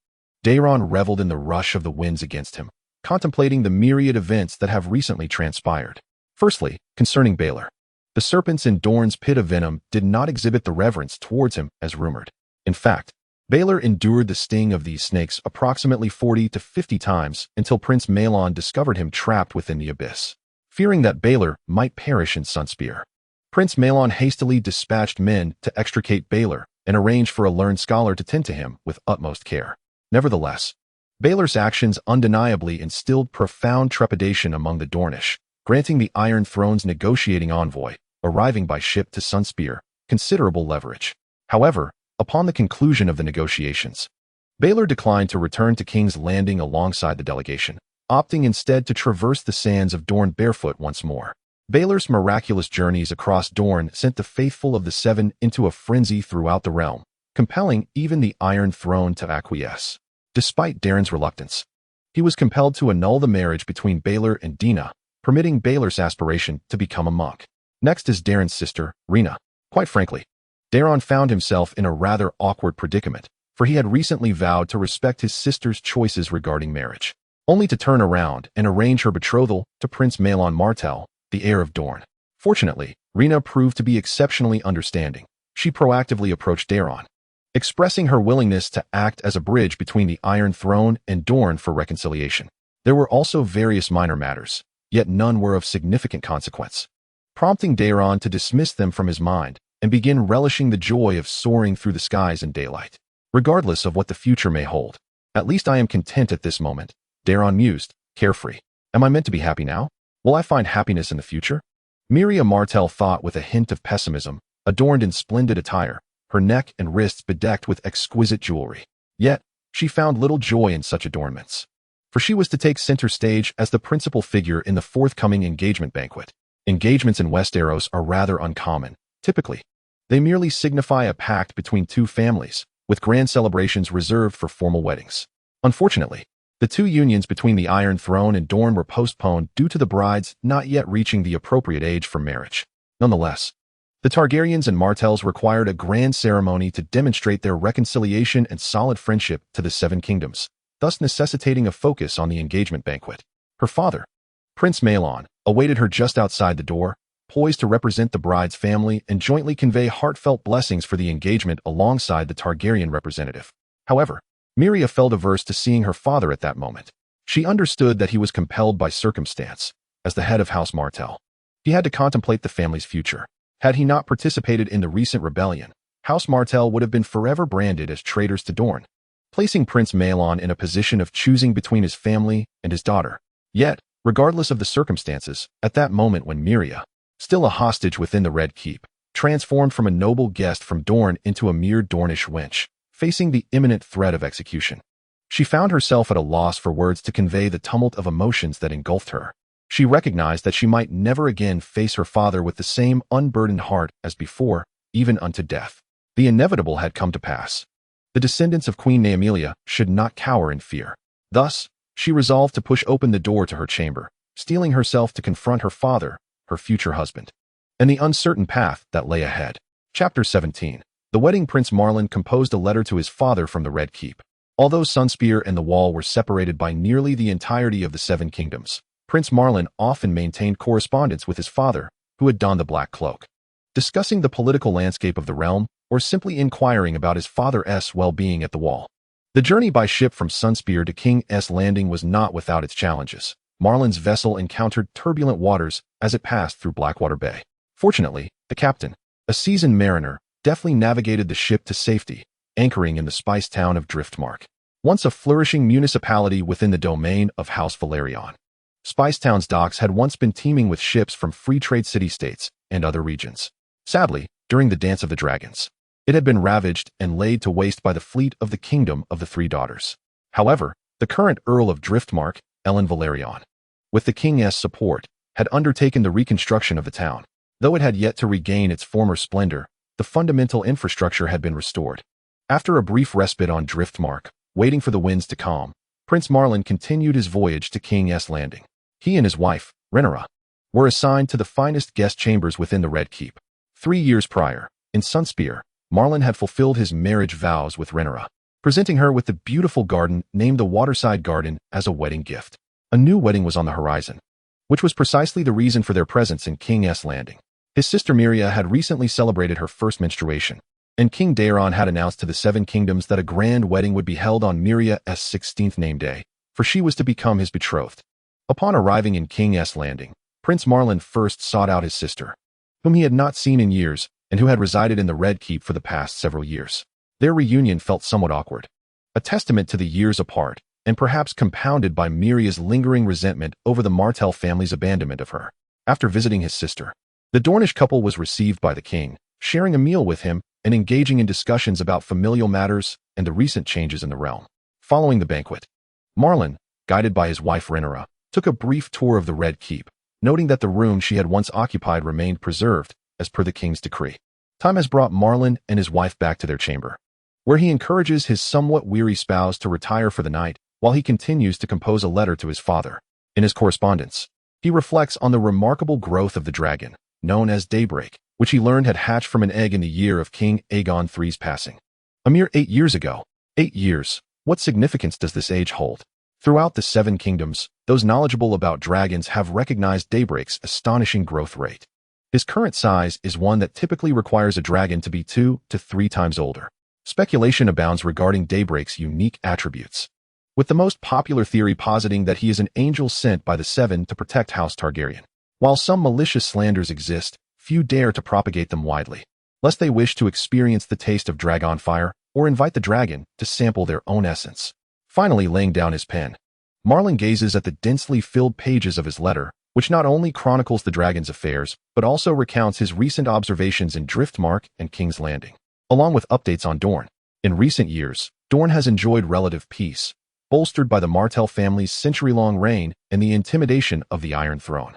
Daeron reveled in the rush of the winds against him, contemplating the myriad events that have recently transpired. Firstly, concerning Baelor. The serpents in Dorne's pit of venom did not exhibit the reverence towards him as rumored. In fact, Baelor endured the sting of these snakes approximately 40 to 50 times until Prince Maelon discovered him trapped within the abyss. Fearing that Baelor might perish in Sunspear, Prince Maelon hastily dispatched men to extricate Baelor and arranged for a learned scholar to tend to him with utmost care. Nevertheless, Baelor's actions undeniably instilled profound trepidation among the Dornish, granting the Iron Throne's negotiating envoy, arriving by ship to Sunspear, considerable leverage. However, upon the conclusion of the negotiations, Baelor declined to return to King's Landing alongside the delegation, opting instead to traverse the sands of Dorne barefoot once more. Baelor's miraculous journeys across Dorne sent the faithful of the Seven into a frenzy throughout the realm, compelling even the Iron Throne to acquiesce. Despite Daeron's reluctance, he was compelled to annul the marriage between Baelor and Dina, permitting Baelor's aspiration to become a monk. Next is Daeron's sister, Rhaena. Quite frankly, Daeron found himself in a rather awkward predicament, for he had recently vowed to respect his sister's choices regarding marriage, only to turn around and arrange her betrothal to Prince Maelon Martell, the heir of Dorne. Fortunately, Rhaena proved to be exceptionally understanding. She proactively approached Daeron, expressing her willingness to act as a bridge between the Iron Throne and Dorne for reconciliation. There were also various minor matters, yet none were of significant consequence, prompting Daeron to dismiss them from his mind and begin relishing the joy of soaring through the skies in daylight. Regardless of what the future may hold, at least I am content at this moment, Daeron mused, carefree. Am I meant to be happy now? Will I find happiness in the future? Miriam Martell thought with a hint of pessimism, adorned in splendid attire, her neck and wrists bedecked with exquisite jewelry. Yet, she found little joy in such adornments. For she was to take center stage as the principal figure in the forthcoming engagement banquet. Engagements in Westeros are rather uncommon. Typically, they merely signify a pact between two families, with grand celebrations reserved for formal weddings. Unfortunately, the two unions between the Iron Throne and Dorne were postponed due to the brides not yet reaching the appropriate age for marriage. Nonetheless, the Targaryens and Martells required a grand ceremony to demonstrate their reconciliation and solid friendship to the Seven Kingdoms, thus necessitating a focus on the engagement banquet. Her father, Prince Maelon, awaited her just outside the door, poised to represent the bride's family and jointly convey heartfelt blessings for the engagement alongside the Targaryen representative. However, Miriya felt averse to seeing her father at that moment. She understood that he was compelled by circumstance. As the head of House Martell, he had to contemplate the family's future. Had he not participated in the recent rebellion, House Martell would have been forever branded as traitors to Dorne, placing Prince Maelon in a position of choosing between his family and his daughter. Yet, regardless of the circumstances, at that moment when Miriya, still a hostage within the Red Keep, transformed from a noble guest from Dorne into a mere Dornish wench, facing the imminent threat of execution, she found herself at a loss for words to convey the tumult of emotions that engulfed her. She recognized that she might never again face her father with the same unburdened heart as before, even unto death. The inevitable had come to pass. The descendants of Queen Naemilia should not cower in fear. Thus, she resolved to push open the door to her chamber, steeling herself to confront her father, her future husband, and the uncertain path that lay ahead. Chapter 17. The wedding. Prince Marlon composed a letter to his father from the Red Keep. Although Sunspear and the Wall were separated by nearly the entirety of the Seven Kingdoms, Prince Marlon often maintained correspondence with his father, who had donned the Black Cloak, discussing the political landscape of the realm or simply inquiring about his father's well-being at the Wall. The journey by ship from Sunspear to King's Landing was not without its challenges. Marlon's vessel encountered turbulent waters as it passed through Blackwater Bay. Fortunately, the captain, a seasoned mariner, deftly navigated the ship to safety, anchoring in the spice town of Driftmark, once a flourishing municipality within the domain of House Velaryon. Spicetown's docks had once been teeming with ships from free trade city-states and other regions. Sadly, during the Dance of the Dragons, it had been ravaged and laid to waste by the fleet of the Kingdom of the Three Daughters. However, the current Earl of Driftmark, Ellen Velaryon, with the king's support, had undertaken the reconstruction of the town. Though it had yet to regain its former splendor, the fundamental infrastructure had been restored. After a brief respite on Driftmark, waiting for the winds to calm, Prince Marlon continued his voyage to King's Landing. He and his wife, Rhaenyra, were assigned to the finest guest chambers within the Red Keep. 3 years prior, in Sunspear, Marlon had fulfilled his marriage vows with Rhaenyra, presenting her with the beautiful garden named the Waterside Garden as a wedding gift. A new wedding was on the horizon, which was precisely the reason for their presence in King's Landing. His sister Miriya had recently celebrated her first menstruation, and King Daeron had announced to the Seven Kingdoms that a grand wedding would be held on Miriya's 16th name day, for she was to become his betrothed. Upon arriving in King's Landing, Prince Marlon first sought out his sister, whom he had not seen in years and who had resided in the Red Keep for the past several years. Their reunion felt somewhat awkward, a testament to the years apart, and perhaps compounded by Miriya's lingering resentment over the Martell family's abandonment of her. After visiting his sister, the Dornish couple was received by the king, sharing a meal with him and engaging in discussions about familial matters and the recent changes in the realm. Following the banquet, Marlon, guided by his wife Rhaenyra, took a brief tour of the Red Keep, noting that the room she had once occupied remained preserved, as per the king's decree. Time has brought Marlon and his wife back to their chamber, where he encourages his somewhat weary spouse to retire for the night while he continues to compose a letter to his father. In his correspondence, he reflects on the remarkable growth of the dragon, known as Daybreak, which he learned had hatched from an egg in the year of King Aegon III's passing. A mere 8 years ago. 8 years. What significance does this age hold? Throughout the Seven Kingdoms, those knowledgeable about dragons have recognized Daybreak's astonishing growth rate. His current size is one that typically requires a dragon to be 2 to 3 times older. Speculation abounds regarding Daybreak's unique attributes, with the most popular theory positing that he is an angel sent by the Seven to protect House Targaryen. While some malicious slanders exist, few dare to propagate them widely, lest they wish to experience the taste of dragon fire or invite the dragon to sample their own essence. Finally laying down his pen, Marlon gazes at the densely filled pages of his letter, which not only chronicles the dragon's affairs, but also recounts his recent observations in Driftmark and King's Landing, along with updates on Dorne. In recent years, Dorne has enjoyed relative peace, bolstered by the Martell family's century-long reign and the intimidation of the Iron Throne.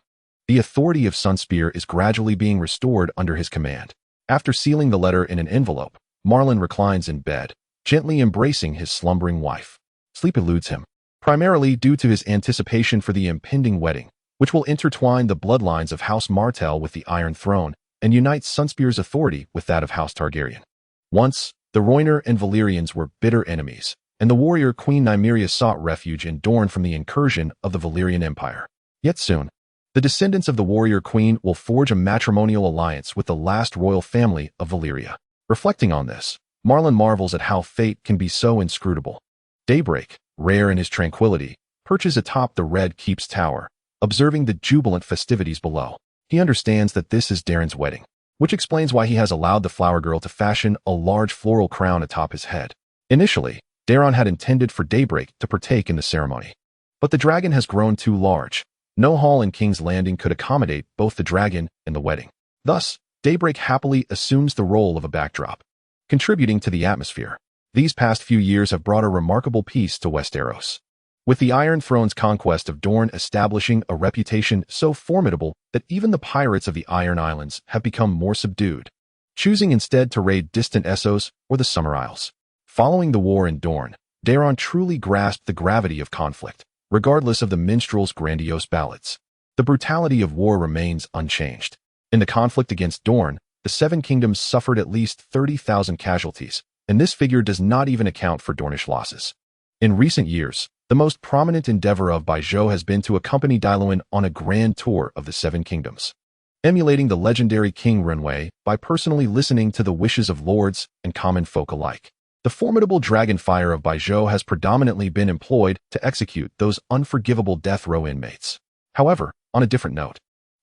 The authority of Sunspear is gradually being restored under his command. After sealing the letter in an envelope, Marlon reclines in bed, gently embracing his slumbering wife. Sleep eludes him, primarily due to his anticipation for the impending wedding, which will intertwine the bloodlines of House Martell with the Iron Throne and unite Sunspear's authority with that of House Targaryen. Once, the Rhoynar and Valyrians were bitter enemies, and the warrior Queen Nymeria sought refuge in Dorne from the incursion of the Valyrian Empire. Yet soon, the descendants of the warrior queen will forge a matrimonial alliance with the last royal family of Valyria. Reflecting on this, Marlon marvels at how fate can be so inscrutable. Daybreak, rare in his tranquility, perches atop the Red Keep's tower, observing the jubilant festivities below. He understands that this is Daeron's wedding, which explains why he has allowed the flower girl to fashion a large floral crown atop his head. Initially, Daeron had intended for Daybreak to partake in the ceremony. But the dragon has grown too large. No hall in King's Landing could accommodate both the dragon and the wedding. Thus, Daybreak happily assumes the role of a backdrop, contributing to the atmosphere. These past few years have brought a remarkable peace to Westeros, with the Iron Throne's conquest of Dorne establishing a reputation so formidable that even the pirates of the Iron Islands have become more subdued, choosing instead to raid distant Essos or the Summer Isles. Following the war in Dorne, Daeron truly grasped the gravity of conflict, regardless of the minstrel's grandiose ballads. The brutality of war remains unchanged. In the conflict against Dorne, the Seven Kingdoms suffered at least 30,000 casualties, and this figure does not even account for Dornish losses. In recent years, the most prominent endeavor of Baijo has been to accompany Dailuin on a grand tour of the Seven Kingdoms, emulating the legendary King Renway by personally listening to the wishes of lords and common folk alike. The formidable dragon fire of Baijo has predominantly been employed to execute those unforgivable death row inmates. However, on a different note,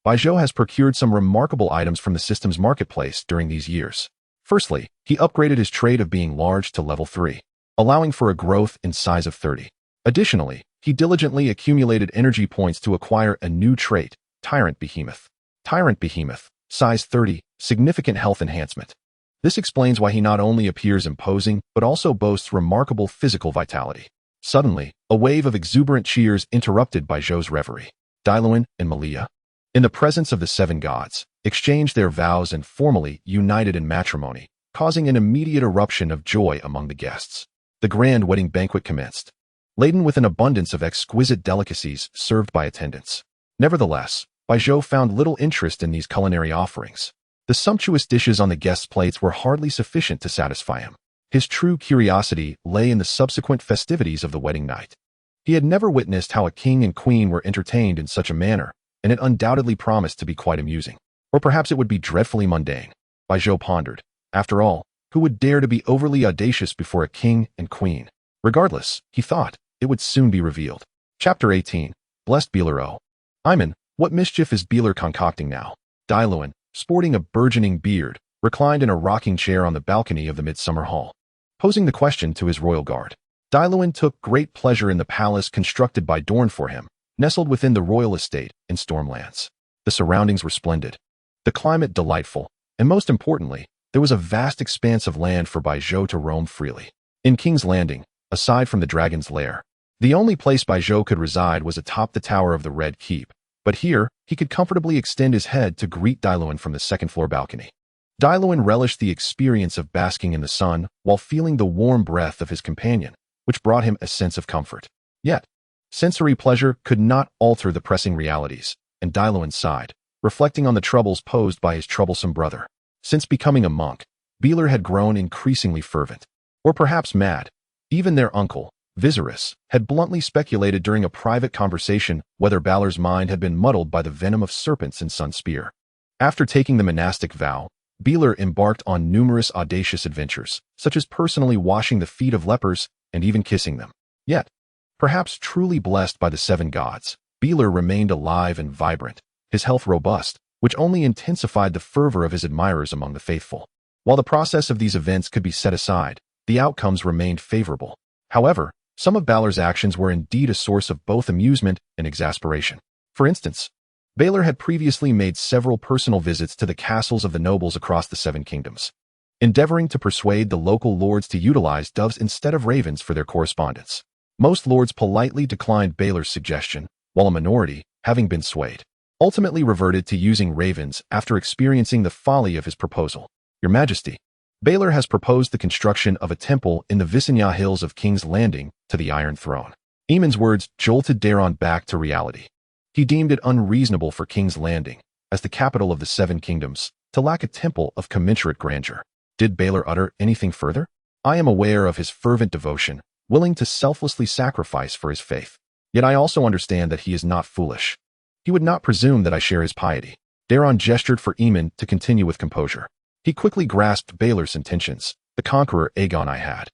Baijo has procured some remarkable items from the system's marketplace during these years. Firstly, he upgraded his trait of being large to level 3, allowing for a growth in size of 30. Additionally, he diligently accumulated energy points to acquire a new trait, Tyrant Behemoth. Tyrant Behemoth, size 30, significant health enhancement. This explains why he not only appears imposing, but also boasts remarkable physical vitality. Suddenly, a wave of exuberant cheers interrupted Baijo's reverie. Dailuin and Malia, in the presence of the seven gods, exchanged their vows and formally united in matrimony, causing an immediate eruption of joy among the guests. The grand wedding banquet commenced, laden with an abundance of exquisite delicacies served by attendants. Nevertheless, Baijo found little interest in these culinary offerings. The sumptuous dishes on the guests' plates were hardly sufficient to satisfy him. His true curiosity lay in the subsequent festivities of the wedding night. He had never witnessed how a king and queen were entertained in such a manner, and it undoubtedly promised to be quite amusing. Or perhaps it would be dreadfully mundane. Baijo pondered. After all, who would dare to be overly audacious before a king and queen? Regardless, he thought, it would soon be revealed. Chapter 18. Blessed Beeler O. Iman, what mischief is Beeler concocting now? Dailuin, sporting a burgeoning beard, reclined in a rocking chair on the balcony of the Midsummer Hall, posing the question to his royal guard. Dailuin took great pleasure in the palace constructed by Dorne for him, nestled within the royal estate in Stormlands. The surroundings were splendid, the climate delightful, and most importantly, there was a vast expanse of land for Baijo to roam freely. In King's Landing, aside from the dragon's lair, the only place Baijo could reside was atop the tower of the Red Keep, but here, he could comfortably extend his head to greet Dailuin from the second-floor balcony. Dailuin relished the experience of basking in the sun while feeling the warm breath of his companion, which brought him a sense of comfort. Yet, sensory pleasure could not alter the pressing realities, and Dailuin sighed, reflecting on the troubles posed by his troublesome brother. Since becoming a monk, Beeler had grown increasingly fervent, or perhaps mad. Even their uncle, Viserys, had bluntly speculated during a private conversation whether Balor's mind had been muddled by the venom of serpents in Sunspear. After taking the monastic vow, Beeler embarked on numerous audacious adventures, such as personally washing the feet of lepers and even kissing them. Yet, perhaps truly blessed by the seven gods, Beeler remained alive and vibrant, his health robust, which only intensified the fervor of his admirers among the faithful. While the process of these events could be set aside, the outcomes remained favorable. However, some of Balor's actions were indeed a source of both amusement and exasperation. For instance, Baelor had previously made several personal visits to the castles of the nobles across the Seven Kingdoms. endeavoring to persuade the local lords to utilize doves instead of ravens for their correspondence. Most lords politely declined Baelor's suggestion, while a minority, having been swayed, ultimately reverted to using ravens after experiencing the folly of his proposal. Your Majesty, Baelor has proposed the construction of a temple in the Visenya Hills of King's Landing to the Iron Throne. Aemon's words jolted Daeron back to reality. He deemed it unreasonable for King's Landing, as the capital of the Seven Kingdoms, to lack a temple of commensurate grandeur. Did Baelor utter anything further? I am aware of his fervent devotion, willing to selflessly sacrifice for his faith. Yet I also understand that he is not foolish. He would not presume that I share his piety. Daeron gestured for Aemon to continue with composure. He quickly grasped Baelor's intentions. The conqueror Aegon I had,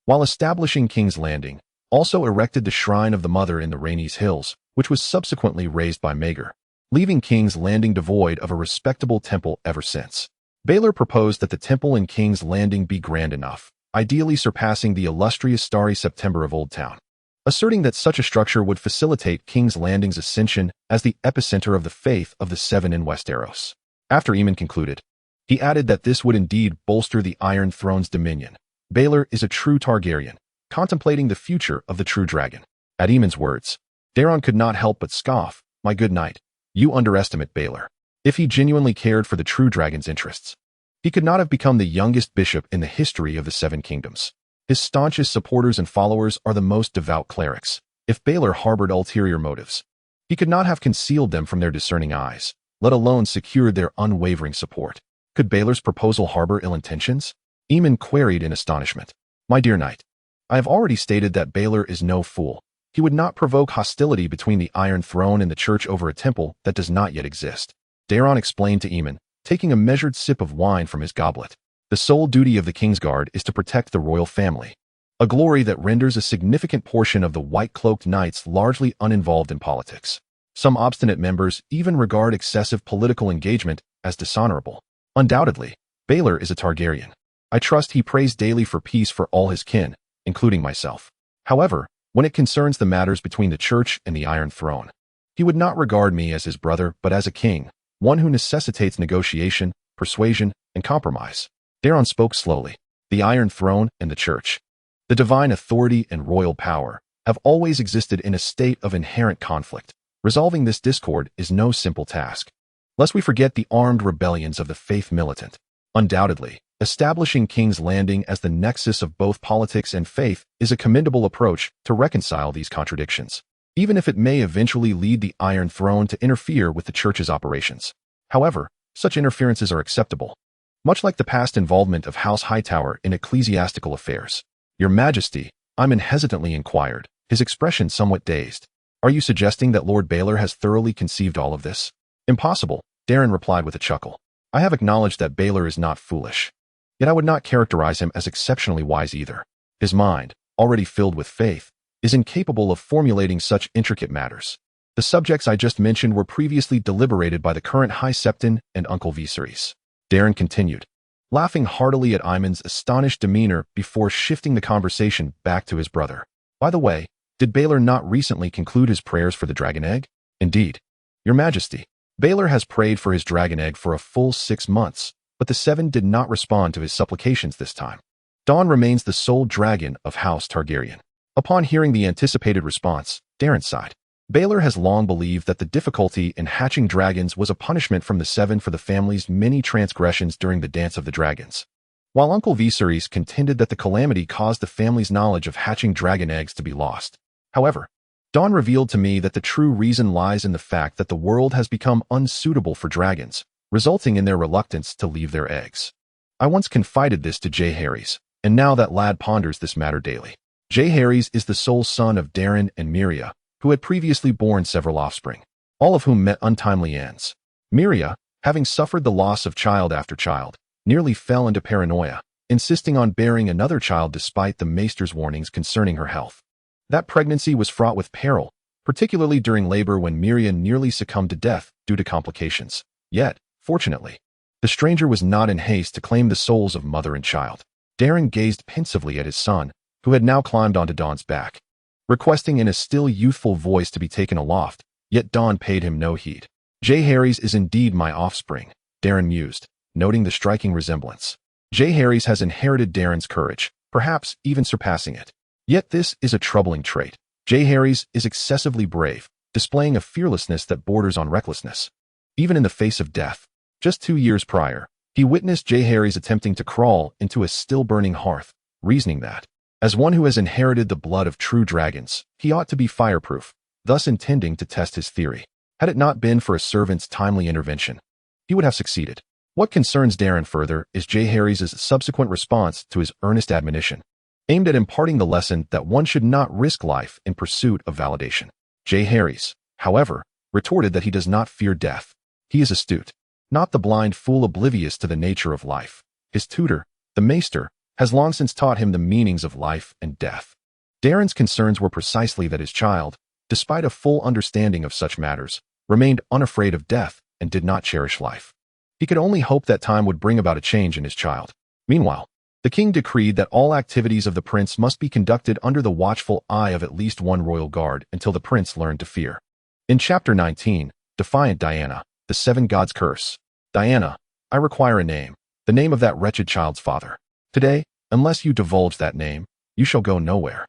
while establishing King's Landing, also erected the Shrine of the Mother in the Rhaenys Hills, which was subsequently razed by Maegor, leaving King's Landing devoid of a respectable temple ever since. Baelor proposed that the temple in King's Landing be grand enough, ideally surpassing the illustrious Starry September of Old Town, asserting that such a structure would facilitate King's Landing's ascension as the epicenter of the faith of the Seven in Westeros. After Aemon concluded, he added that this would indeed bolster the Iron Throne's dominion. Baelor is a true Targaryen, contemplating the future of the true dragon. At Aemon's words, Daeron could not help but scoff. My good knight, you underestimate Baelor. If he genuinely cared for the true dragon's interests, he could not have become the youngest bishop in the history of the Seven Kingdoms. His staunchest supporters and followers are the most devout clerics. If Baelor harbored ulterior motives, he could not have concealed them from their discerning eyes, let alone secured their unwavering support. Could Baelor's proposal harbor ill intentions? Aemon queried in astonishment. My dear knight, I have already stated that Baelor is no fool. He would not provoke hostility between the Iron Throne and the Church over a temple that does not yet exist. Daeron explained to Aemon, taking a measured sip of wine from his goblet. The sole duty of the Kingsguard is to protect the royal family, a glory that renders a significant portion of the white-cloaked knights largely uninvolved in politics. Some obstinate members even regard excessive political engagement as dishonorable. Undoubtedly, Baelor is a Targaryen. I trust he prays daily for peace for all his kin, including myself. However, when it concerns the matters between the Church and the Iron Throne, he would not regard me as his brother but as a king, one who necessitates negotiation, persuasion, and compromise. Daeron spoke slowly. The Iron Throne and the Church, the divine authority and royal power, have always existed in a state of inherent conflict. Resolving this discord is no simple task, lest we forget the armed rebellions of the faith militant. Undoubtedly, establishing King's Landing as the nexus of both politics and faith is a commendable approach to reconcile these contradictions, even if it may eventually lead the Iron Throne to interfere with the Church's operations. However, such interferences are acceptable, much like the past involvement of House Hightower in ecclesiastical affairs. Your Majesty, Aemon hesitantly inquired, his expression somewhat dazed. Are you suggesting that Lord Baelor has thoroughly conceived all of this? Impossible, Daeron replied with a chuckle. I have acknowledged that Baelor is not foolish, yet I would not characterize him as exceptionally wise either. His mind, already filled with faith, is incapable of formulating such intricate matters. The subjects I just mentioned were previously deliberated by the current High Septon and Uncle Viserys. Daeron continued, laughing heartily at Aemon's astonished demeanor before shifting the conversation back to his brother. By the way, did Baelor not recently conclude his prayers for the dragon egg? Indeed, Your Majesty, Baelor has prayed for his dragon egg for a full 6 months, but the Seven did not respond to his supplications this time. Dawn remains the sole dragon of House Targaryen. Upon hearing the anticipated response, Daeron sighed. Baelor has long believed that the difficulty in hatching dragons was a punishment from the Seven for the family's many transgressions during the Dance of the Dragons, while Uncle Viserys contended that the calamity caused the family's knowledge of hatching dragon eggs to be lost. However, Dawn revealed to me that the true reason lies in the fact that the world has become unsuitable for dragons, resulting in their reluctance to leave their eggs. I once confided this to Jaehaerys, and now that lad ponders this matter daily. Jaehaerys is the sole son of Daeron and Miriah, who had previously borne several offspring, all of whom met untimely ends. Miriah, having suffered the loss of child after child, nearly fell into paranoia, insisting on bearing another child despite the maester's warnings concerning her health. That pregnancy was fraught with peril, particularly during labor when Miriah nearly succumbed to death due to complications. Yet, fortunately, the stranger was not in haste to claim the souls of mother and child. Daeron gazed pensively at his son, who had now climbed onto Dawn's back, requesting in a still youthful voice to be taken aloft, yet Dawn paid him no heed. Jaehaerys is indeed my offspring, Daeron mused, noting the striking resemblance. Jaehaerys has inherited Daeron's courage, perhaps even surpassing it. Yet this is a troubling trait. Jaehaerys is excessively brave, displaying a fearlessness that borders on recklessness. Even in the face of death. Just 2 years prior, he witnessed Jaehaerys attempting to crawl into a still-burning hearth, reasoning that, as one who has inherited the blood of true dragons, he ought to be fireproof, thus intending to test his theory. Had it not been for a servant's timely intervention, he would have succeeded. What concerns Daeron further is Jaehaerys' subsequent response to his earnest admonition, aimed at imparting the lesson that one should not risk life in pursuit of validation. Jaehaerys, however, retorted that he does not fear death. He is astute, not the blind fool oblivious to the nature of life. His tutor, the Maester, has long since taught him the meanings of life and death. Daeron's concerns were precisely that his child, despite a full understanding of such matters, remained unafraid of death and did not cherish life. He could only hope that time would bring about a change in his child. Meanwhile, the king decreed that all activities of the prince must be conducted under the watchful eye of at least one royal guard until the prince learned to fear. In Chapter 19, Defiant Diana, the Seven Gods' Curse. Diana, I require a name, the name of that wretched child's father. Today, unless you divulge that name, you shall go nowhere.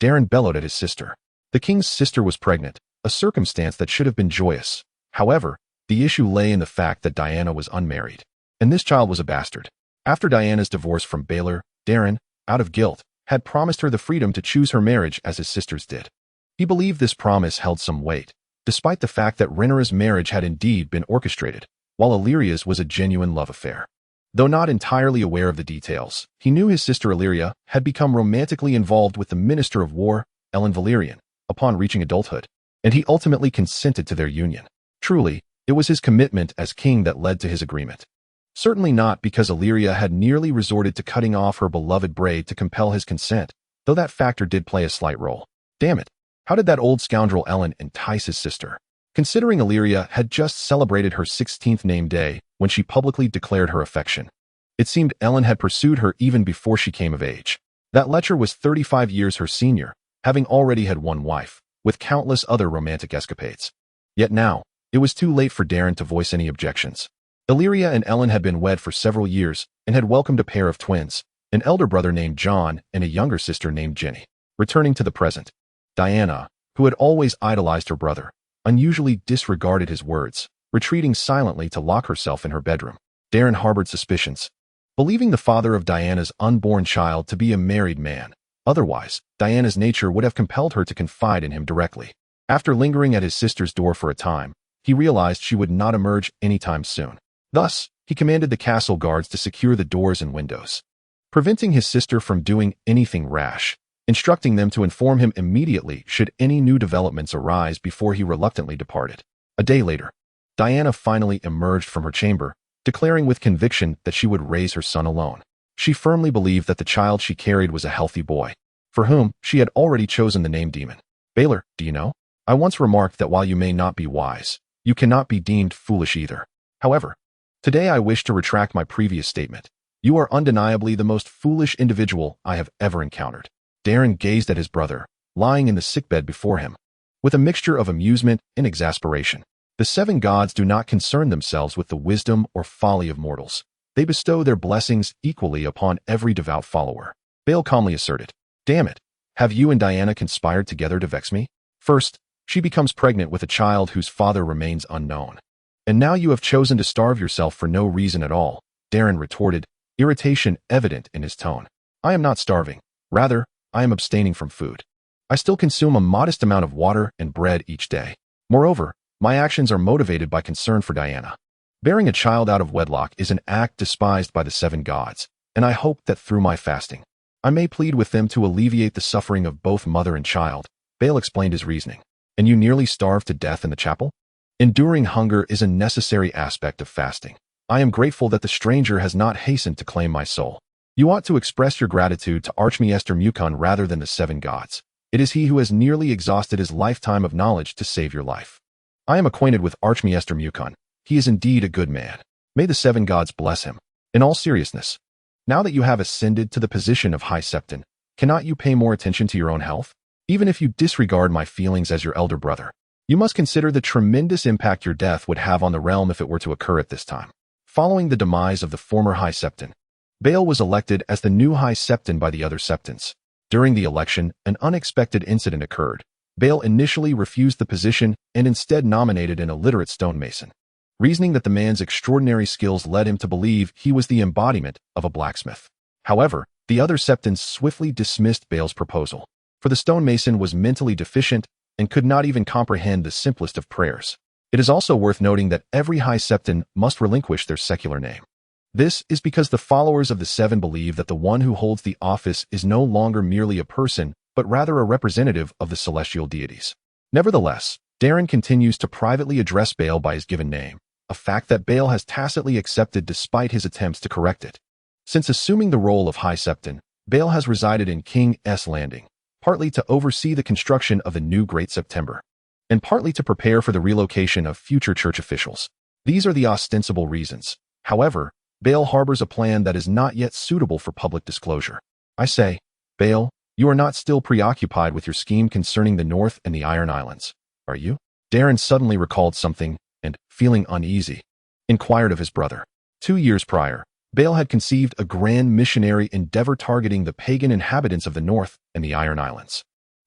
Daeron bellowed at his sister. The king's sister was pregnant, a circumstance that should have been joyous. However, the issue lay in the fact that Diana was unmarried, and this child was a bastard. After Diana's divorce from Baelor, Daeron, out of guilt, had promised her the freedom to choose her marriage as his sisters did. He believed this promise held some weight, despite the fact that Rhaenyra's marriage had indeed been orchestrated, while Illyria's was a genuine love affair. Though not entirely aware of the details, he knew his sister Illyria had become romantically involved with the Minister of War, Aegon Valyrian, upon reaching adulthood, and he ultimately consented to their union. Truly, it was his commitment as king that led to his agreement. Certainly not because Illyria had nearly resorted to cutting off her beloved braid to compel his consent, though that factor did play a slight role. Damn it, how did that old scoundrel Ellen entice his sister? Considering Illyria had just celebrated her 16th name day when she publicly declared her affection, it seemed Ellen had pursued her even before she came of age. That lecher was 35 years her senior, having already had one wife, with countless other romantic escapades. Yet now, it was too late for Daeron to voice any objections. Illyria and Ellen had been wed for several years and had welcomed a pair of twins, an elder brother named John and a younger sister named Jenny. Returning to the present, Diana, who had always idolized her brother, unusually disregarded his words, retreating silently to lock herself in her bedroom. Daeron harbored suspicions, believing the father of Diana's unborn child to be a married man. Otherwise, Diana's nature would have compelled her to confide in him directly. After lingering at his sister's door for a time, he realized she would not emerge anytime soon. Thus, he commanded the castle guards to secure the doors and windows, preventing his sister from doing anything rash, instructing them to inform him immediately should any new developments arise before he reluctantly departed. A day later, Diana finally emerged from her chamber, declaring with conviction that she would raise her son alone. She firmly believed that the child she carried was a healthy boy, for whom she had already chosen the name Demon. Baelor, do you know? I once remarked that while you may not be wise, you cannot be deemed foolish either. However, today I wish to retract my previous statement. You are undeniably the most foolish individual I have ever encountered. Daeron gazed at his brother, lying in the sickbed before him, with a mixture of amusement and exasperation. The seven gods do not concern themselves with the wisdom or folly of mortals. They bestow their blessings equally upon every devout follower. Bael calmly asserted, Damn it, have you and Diana conspired together to vex me? First, she becomes pregnant with a child whose father remains unknown. And now you have chosen to starve yourself for no reason at all, Daeron retorted, irritation evident in his tone. I am not starving. Rather, I am abstaining from food. I still consume a modest amount of water and bread each day. Moreover, my actions are motivated by concern for Diana. Bearing a child out of wedlock is an act despised by the seven gods, and I hope that through my fasting, I may plead with them to alleviate the suffering of both mother and child. Bael explained his reasoning. And you nearly starved to death in the chapel? Enduring hunger is a necessary aspect of fasting. I am grateful that the stranger has not hastened to claim my soul. You ought to express your gratitude to Archmaester Mukon rather than the seven gods. It is he who has nearly exhausted his lifetime of knowledge to save your life. I am acquainted with Archmaester Mukon. He is indeed a good man. May the seven gods bless him. In all seriousness, now that you have ascended to the position of High Septon, cannot you pay more attention to your own health? Even if you disregard my feelings as your elder brother, you must consider the tremendous impact your death would have on the realm if it were to occur at this time. Following the demise of the former High Septon, Bael was elected as the new High Septon by the other Septons. During the election, an unexpected incident occurred. Bael initially refused the position and instead nominated an illiterate stonemason, reasoning that the man's extraordinary skills led him to believe he was the embodiment of a blacksmith. However, the other Septons swiftly dismissed Bael's proposal, for the stonemason was mentally deficient and could not even comprehend the simplest of prayers. It is also worth noting that every High Septon must relinquish their secular name. This is because the followers of the Seven believe that the one who holds the office is no longer merely a person, but rather a representative of the celestial deities. Nevertheless, Darren continues to privately address Bael by his given name, a fact that Bael has tacitly accepted despite his attempts to correct it. Since assuming the role of High Septon, Bael has resided in King's Landing, partly to oversee the construction of the new Great September, and partly to prepare for the relocation of future church officials. These are the ostensible reasons. However, Bael harbors a plan that is not yet suitable for public disclosure. I say, Bael, you are not still preoccupied with your scheme concerning the North and the Iron Islands, are you? Darren suddenly recalled something, and, feeling uneasy, inquired of his brother. 2 years prior, Bael had conceived a grand missionary endeavor targeting the pagan inhabitants of the North and the Iron Islands.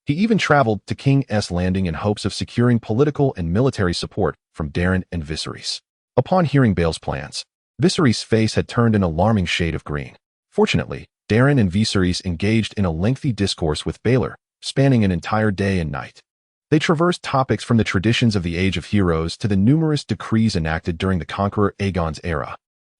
He even traveled to King's Landing in hopes of securing political and military support from Darren and Viserys. Upon hearing Bael's plans, Viserys' face had turned an alarming shade of green. Fortunately, Darren and Viserys engaged in a lengthy discourse with Baelor, spanning an entire day and night. They traversed topics from the traditions of the Age of Heroes to the numerous decrees enacted during the Conqueror Aegon's era,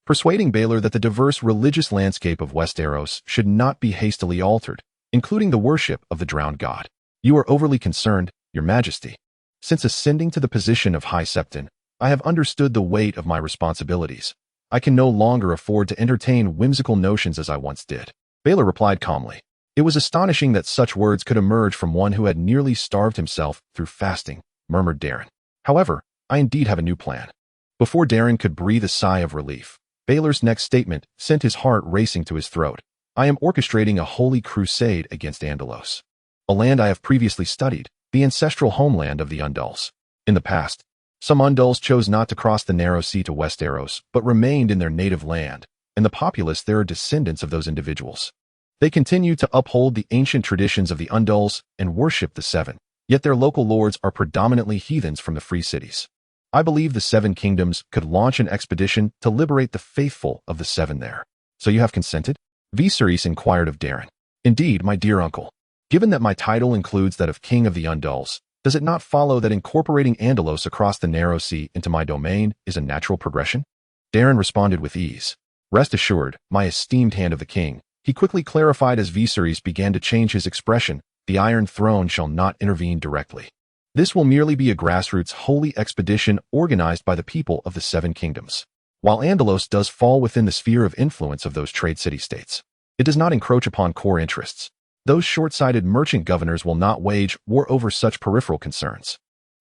persuading Baelor that the diverse religious landscape of Westeros should not be hastily altered, including the worship of the drowned god. You are overly concerned, Your Majesty. Since ascending to the position of High Septon, I have understood the weight of my responsibilities. I can no longer afford to entertain whimsical notions as I once did. Baelor replied calmly. It was astonishing that such words could emerge from one who had nearly starved himself through fasting, murmured Darren. However, I indeed have a new plan. Before Darren could breathe a sigh of relief, Baelor's next statement sent his heart racing to his throat. I am orchestrating a holy crusade against Andalos, a land I have previously studied, the ancestral homeland of the Undals. In the past, some Undals chose not to cross the narrow sea to Westeros, but remained in their native land, and the populace there are descendants of those individuals. They continue to uphold the ancient traditions of the Undals and worship the Seven, yet their local lords are predominantly heathens from the free cities. I believe the Seven Kingdoms could launch an expedition to liberate the faithful of the Seven there. So you have consented? Viserys inquired of Darren. Indeed, my dear uncle. Given that my title includes that of King of the Undals, does it not follow that incorporating Andalos across the narrow sea into my domain is a natural progression? Darren responded with ease. Rest assured, my esteemed hand of the king. He quickly clarified as Viserys began to change his expression, the Iron Throne shall not intervene directly. This will merely be a grassroots holy expedition organized by the people of the Seven Kingdoms. While Andalos does fall within the sphere of influence of those trade city-states, it does not encroach upon core interests. Those short-sighted merchant governors will not wage war over such peripheral concerns.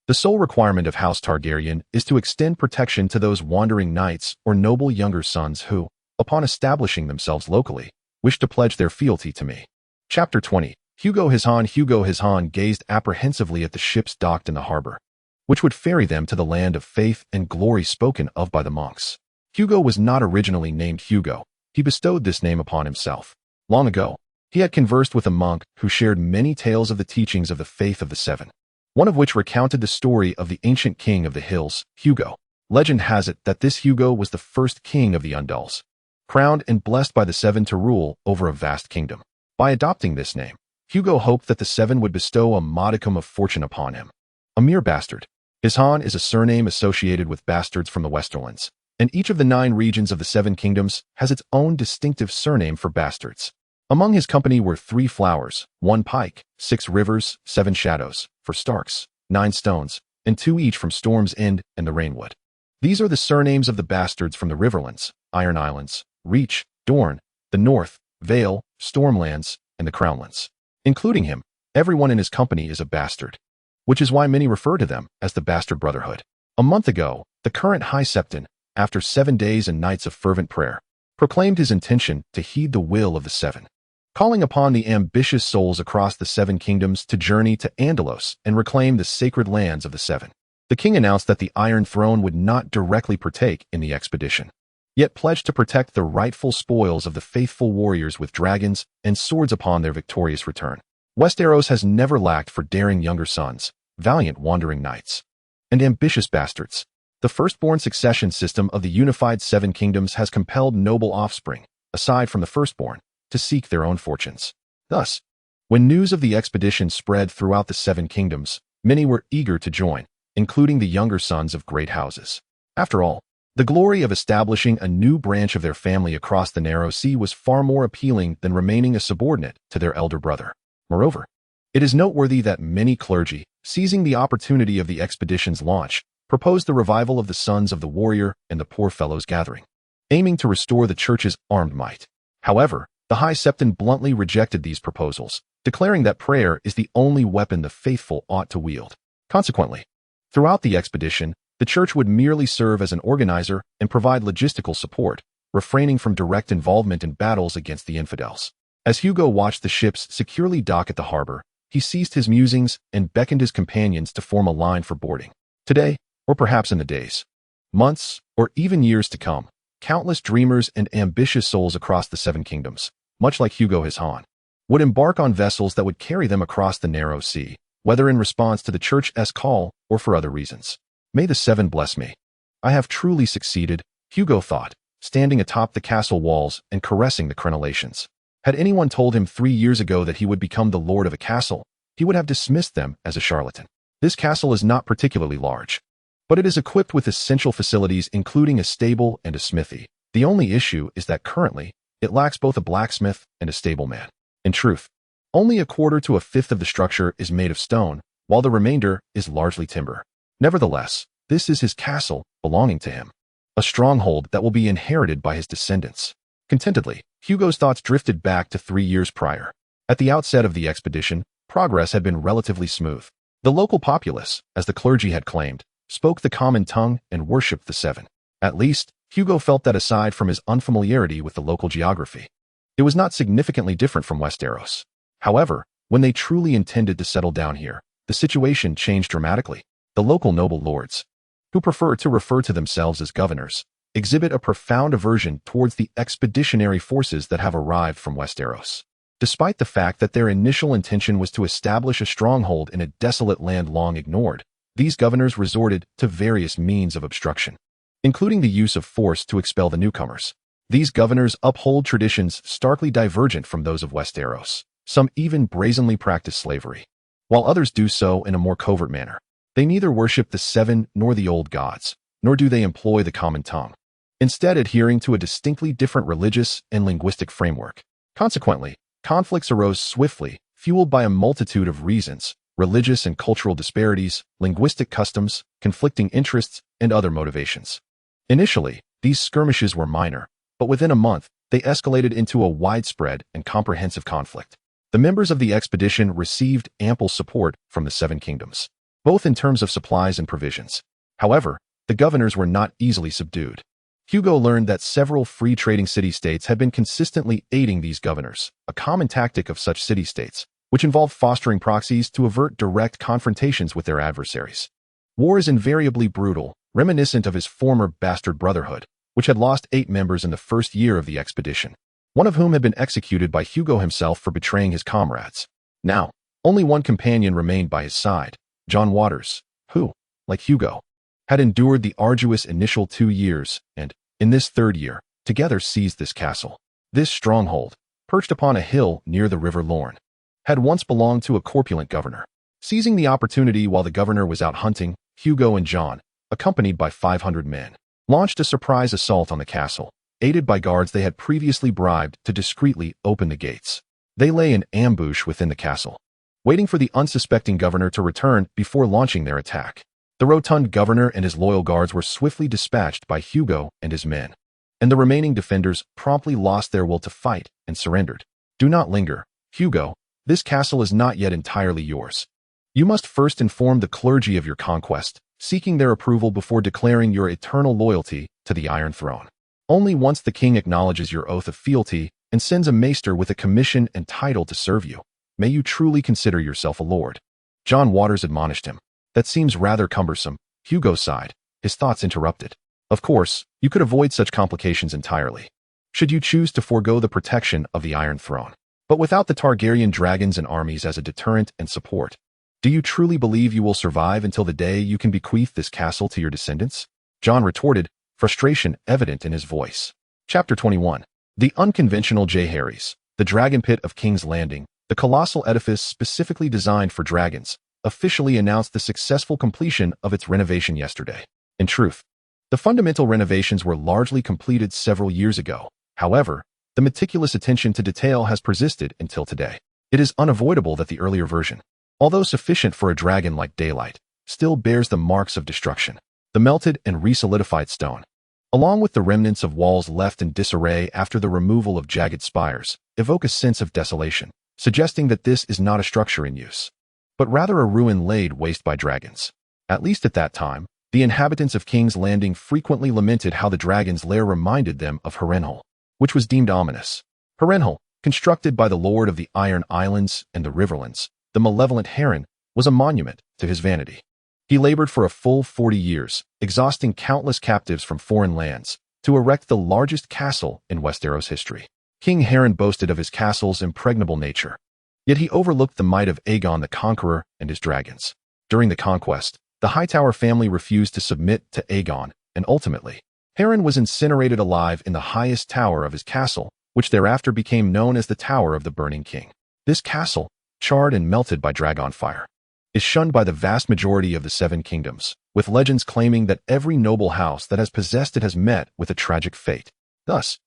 The sole requirement of House Targaryen is to extend protection to those wandering knights or noble younger sons who, upon establishing themselves locally, wish to pledge their fealty to me. Chapter 20. Hugo Hizhan gazed apprehensively at the ships docked in the harbor, which would ferry them to the land of faith and glory spoken of by the monks. Hugo was not originally named Hugo. He bestowed this name upon himself. Long ago, he had conversed with a monk who shared many tales of the teachings of the faith of the Seven, one of which recounted the story of the ancient king of the hills, Hugo. Legend has it that this Hugo was the first king of the Undals, crowned and blessed by the Seven to rule over a vast kingdom. By adopting this name, Hugo hoped that the Seven would bestow a modicum of fortune upon him. A mere bastard. Hizhan is a surname associated with bastards from the Westerlands, and each of the 9 regions of the Seven Kingdoms has its own distinctive surname for bastards. Among his company were 3 flowers, 1 pike, 6 rivers, 7 shadows, for Starks, 9 stones, and 2 each from Storm's End and the Rainwood. These are the surnames of the bastards from the Riverlands, Iron Islands, Reach, Dorne, the North, Vale, Stormlands, and the Crownlands. Including him, everyone in his company is a bastard, which is why many refer to them as the Bastard Brotherhood. A month ago, the current High Septon, after 7 days and nights of fervent prayer, proclaimed his intention to heed the will of the Seven, calling upon the ambitious souls across the Seven Kingdoms to journey to Andalos and reclaim the sacred lands of the Seven. The king announced that the Iron Throne would not directly partake in the expedition. yet pledged to protect the rightful spoils of the faithful warriors with dragons and swords upon their victorious return. Westeros has never lacked for daring younger sons, valiant wandering knights, and ambitious bastards. The firstborn succession system of the unified Seven Kingdoms has compelled noble offspring, aside from the firstborn, to seek their own fortunes. Thus, when news of the expedition spread throughout the Seven Kingdoms, many were eager to join, including the younger sons of great houses. After all, the glory of establishing a new branch of their family across the narrow sea was far more appealing than remaining a subordinate to their elder brother. Moreover, it is noteworthy that many clergy, seizing the opportunity of the expedition's launch, proposed the revival of the Sons of the Warrior and the Poor Fellows gathering, aiming to restore the church's armed might. However, the High Septon bluntly rejected these proposals, declaring that prayer is the only weapon the faithful ought to wield. Consequently, throughout the expedition, the church would merely serve as an organizer and provide logistical support, refraining from direct involvement in battles against the infidels. As Hugo watched the ships securely dock at the harbor, he ceased his musings and beckoned his companions to form a line for boarding. Today, or perhaps in the days, months, or even years to come, countless dreamers and ambitious souls across the Seven Kingdoms, much like Hugo his Han, would embark on vessels that would carry them across the narrow sea, whether in response to the church's call or for other reasons. May the Seven bless me. I have truly succeeded, Hugo thought, standing atop the castle walls and caressing the crenellations. Had anyone told him 3 years ago that he would become the lord of a castle, he would have dismissed them as a charlatan. This castle is not particularly large, but it is equipped with essential facilities including a stable and a smithy. The only issue is that currently, it lacks both a blacksmith and a stableman. In truth, only a quarter to a fifth of the structure is made of stone, while the remainder is largely timber. Nevertheless, this is his castle, belonging to him, a stronghold that will be inherited by his descendants. Contentedly, Hugo's thoughts drifted back to 3 years prior. At the outset of the expedition, progress had been relatively smooth. The local populace, as the clergy had claimed, spoke the common tongue and worshipped the Seven. At least, Hugo felt that aside from his unfamiliarity with the local geography, it was not significantly different from Westeros. However, when they truly intended to settle down here, the situation changed dramatically. The local noble lords, who prefer to refer to themselves as governors, exhibit a profound aversion towards the expeditionary forces that have arrived from Westeros. Despite the fact that their initial intention was to establish a stronghold in a desolate land long ignored, these governors resorted to various means of obstruction, including the use of force to expel the newcomers. These governors uphold traditions starkly divergent from those of Westeros. Some even brazenly practice slavery, while others do so in a more covert manner. They neither worship the Seven nor the old gods, nor do they employ the common tongue, instead adhering to a distinctly different religious and linguistic framework. Consequently, conflicts arose swiftly, fueled by a multitude of reasons: religious and cultural disparities, linguistic customs, conflicting interests, and other motivations. Initially, these skirmishes were minor, but within a month, they escalated into a widespread and comprehensive conflict. The members of the expedition received ample support from the Seven Kingdoms, both in terms of supplies and provisions. However, the governors were not easily subdued. Hugo learned that several free trading city-states had been consistently aiding these governors, a common tactic of such city-states, which involved fostering proxies to avert direct confrontations with their adversaries. War is invariably brutal, reminiscent of his former bastard brotherhood, which had lost 8 members in the first year of the expedition, one of whom had been executed by Hugo himself for betraying his comrades. Now, only one companion remained by his side, John Waters, who, like Hugo, had endured the arduous initial 2 years and, in this 3rd year, together seized this castle. This stronghold, perched upon a hill near the River Lorne, had once belonged to a corpulent governor. Seizing the opportunity while the governor was out hunting, Hugo and John, accompanied by 500 men, launched a surprise assault on the castle, aided by guards they had previously bribed to discreetly open the gates. They lay in ambush within the castle, waiting for the unsuspecting governor to return before launching their attack. The rotund governor and his loyal guards were swiftly dispatched by Hugo and his men, and the remaining defenders promptly lost their will to fight and surrendered. Do not linger, Hugo. This castle is not yet entirely yours. You must first inform the clergy of your conquest, seeking their approval before declaring your eternal loyalty to the Iron Throne. Only once the king acknowledges your oath of fealty and sends a maester with a commission and title to serve you, may you truly consider yourself a lord. John Waters admonished him. That seems rather cumbersome, Hugo sighed, his thoughts interrupted. Of course, you could avoid such complications entirely, should you choose to forego the protection of the Iron Throne. But without the Targaryen dragons and armies as a deterrent and support, do you truly believe you will survive until the day you can bequeath this castle to your descendants? Jon retorted, frustration evident in his voice. Chapter 21. The unconventional Jaehaerys, the dragon pit of King's Landing, the colossal edifice specifically designed for dragons, officially announced the successful completion of its renovation yesterday. In truth, the fundamental renovations were largely completed several years ago. However, the meticulous attention to detail has persisted until today. It is unavoidable that the earlier version, although sufficient for a dragon like Daylight, still bears the marks of destruction. The melted and resolidified stone, along with the remnants of walls left in disarray after the removal of jagged spires, evoke a sense of desolation, suggesting that this is not a structure in use, but rather a ruin laid waste by dragons. At least at that time, the inhabitants of King's Landing frequently lamented how the dragon's lair reminded them of Harrenhal, which was deemed ominous. Harrenhal, constructed by the Lord of the Iron Islands and the Riverlands, the malevolent Heron, was a monument to his vanity. He labored for a full 40 years, exhausting countless captives from foreign lands, to erect the largest castle in Westeros history. King Heron boasted of his castle's impregnable nature, yet he overlooked the might of Aegon the Conqueror and his dragons. During the conquest, the Hightower family refused to submit to Aegon, and ultimately, Heron was incinerated alive in the highest tower of his castle, which thereafter became known as the Tower of the Burning King. This castle, charred and melted by dragon fire, is shunned by the vast majority of the Seven Kingdoms, with legends claiming that every noble house that has possessed it has met with a tragic fate. Thus,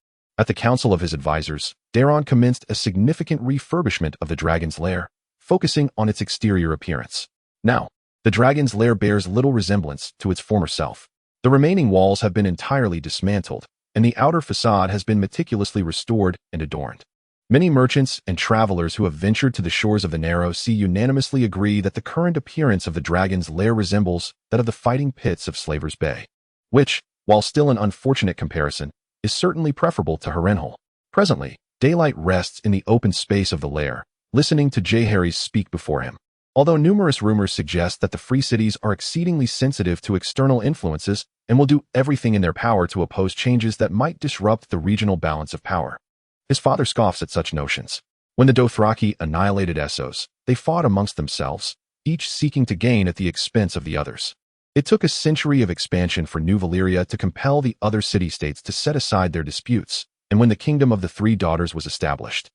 at the council of his advisors, Daeron commenced a significant refurbishment of the dragon's lair, focusing on its exterior appearance. Now, the dragon's lair bears little resemblance to its former self. The remaining walls have been entirely dismantled, and the outer facade has been meticulously restored and adorned. Many merchants and travelers who have ventured to the shores of the Narrow Sea unanimously agree that the current appearance of the dragon's lair resembles that of the fighting pits of Slaver's Bay, which, while still an unfortunate comparison, is certainly preferable to Harrenhal. Presently, Daylight rests in the open space of the lair, listening to Jaehaerys speak before him. Although numerous rumors suggest that the Free Cities are exceedingly sensitive to external influences and will do everything in their power to oppose changes that might disrupt the regional balance of power. His father scoffs at such notions. When the Dothraki annihilated Essos, they fought amongst themselves, each seeking to gain at the expense of the others. It took a century of expansion for New Valyria to compel the other city-states to set aside their disputes, and when the Kingdom of the Three Daughters was established,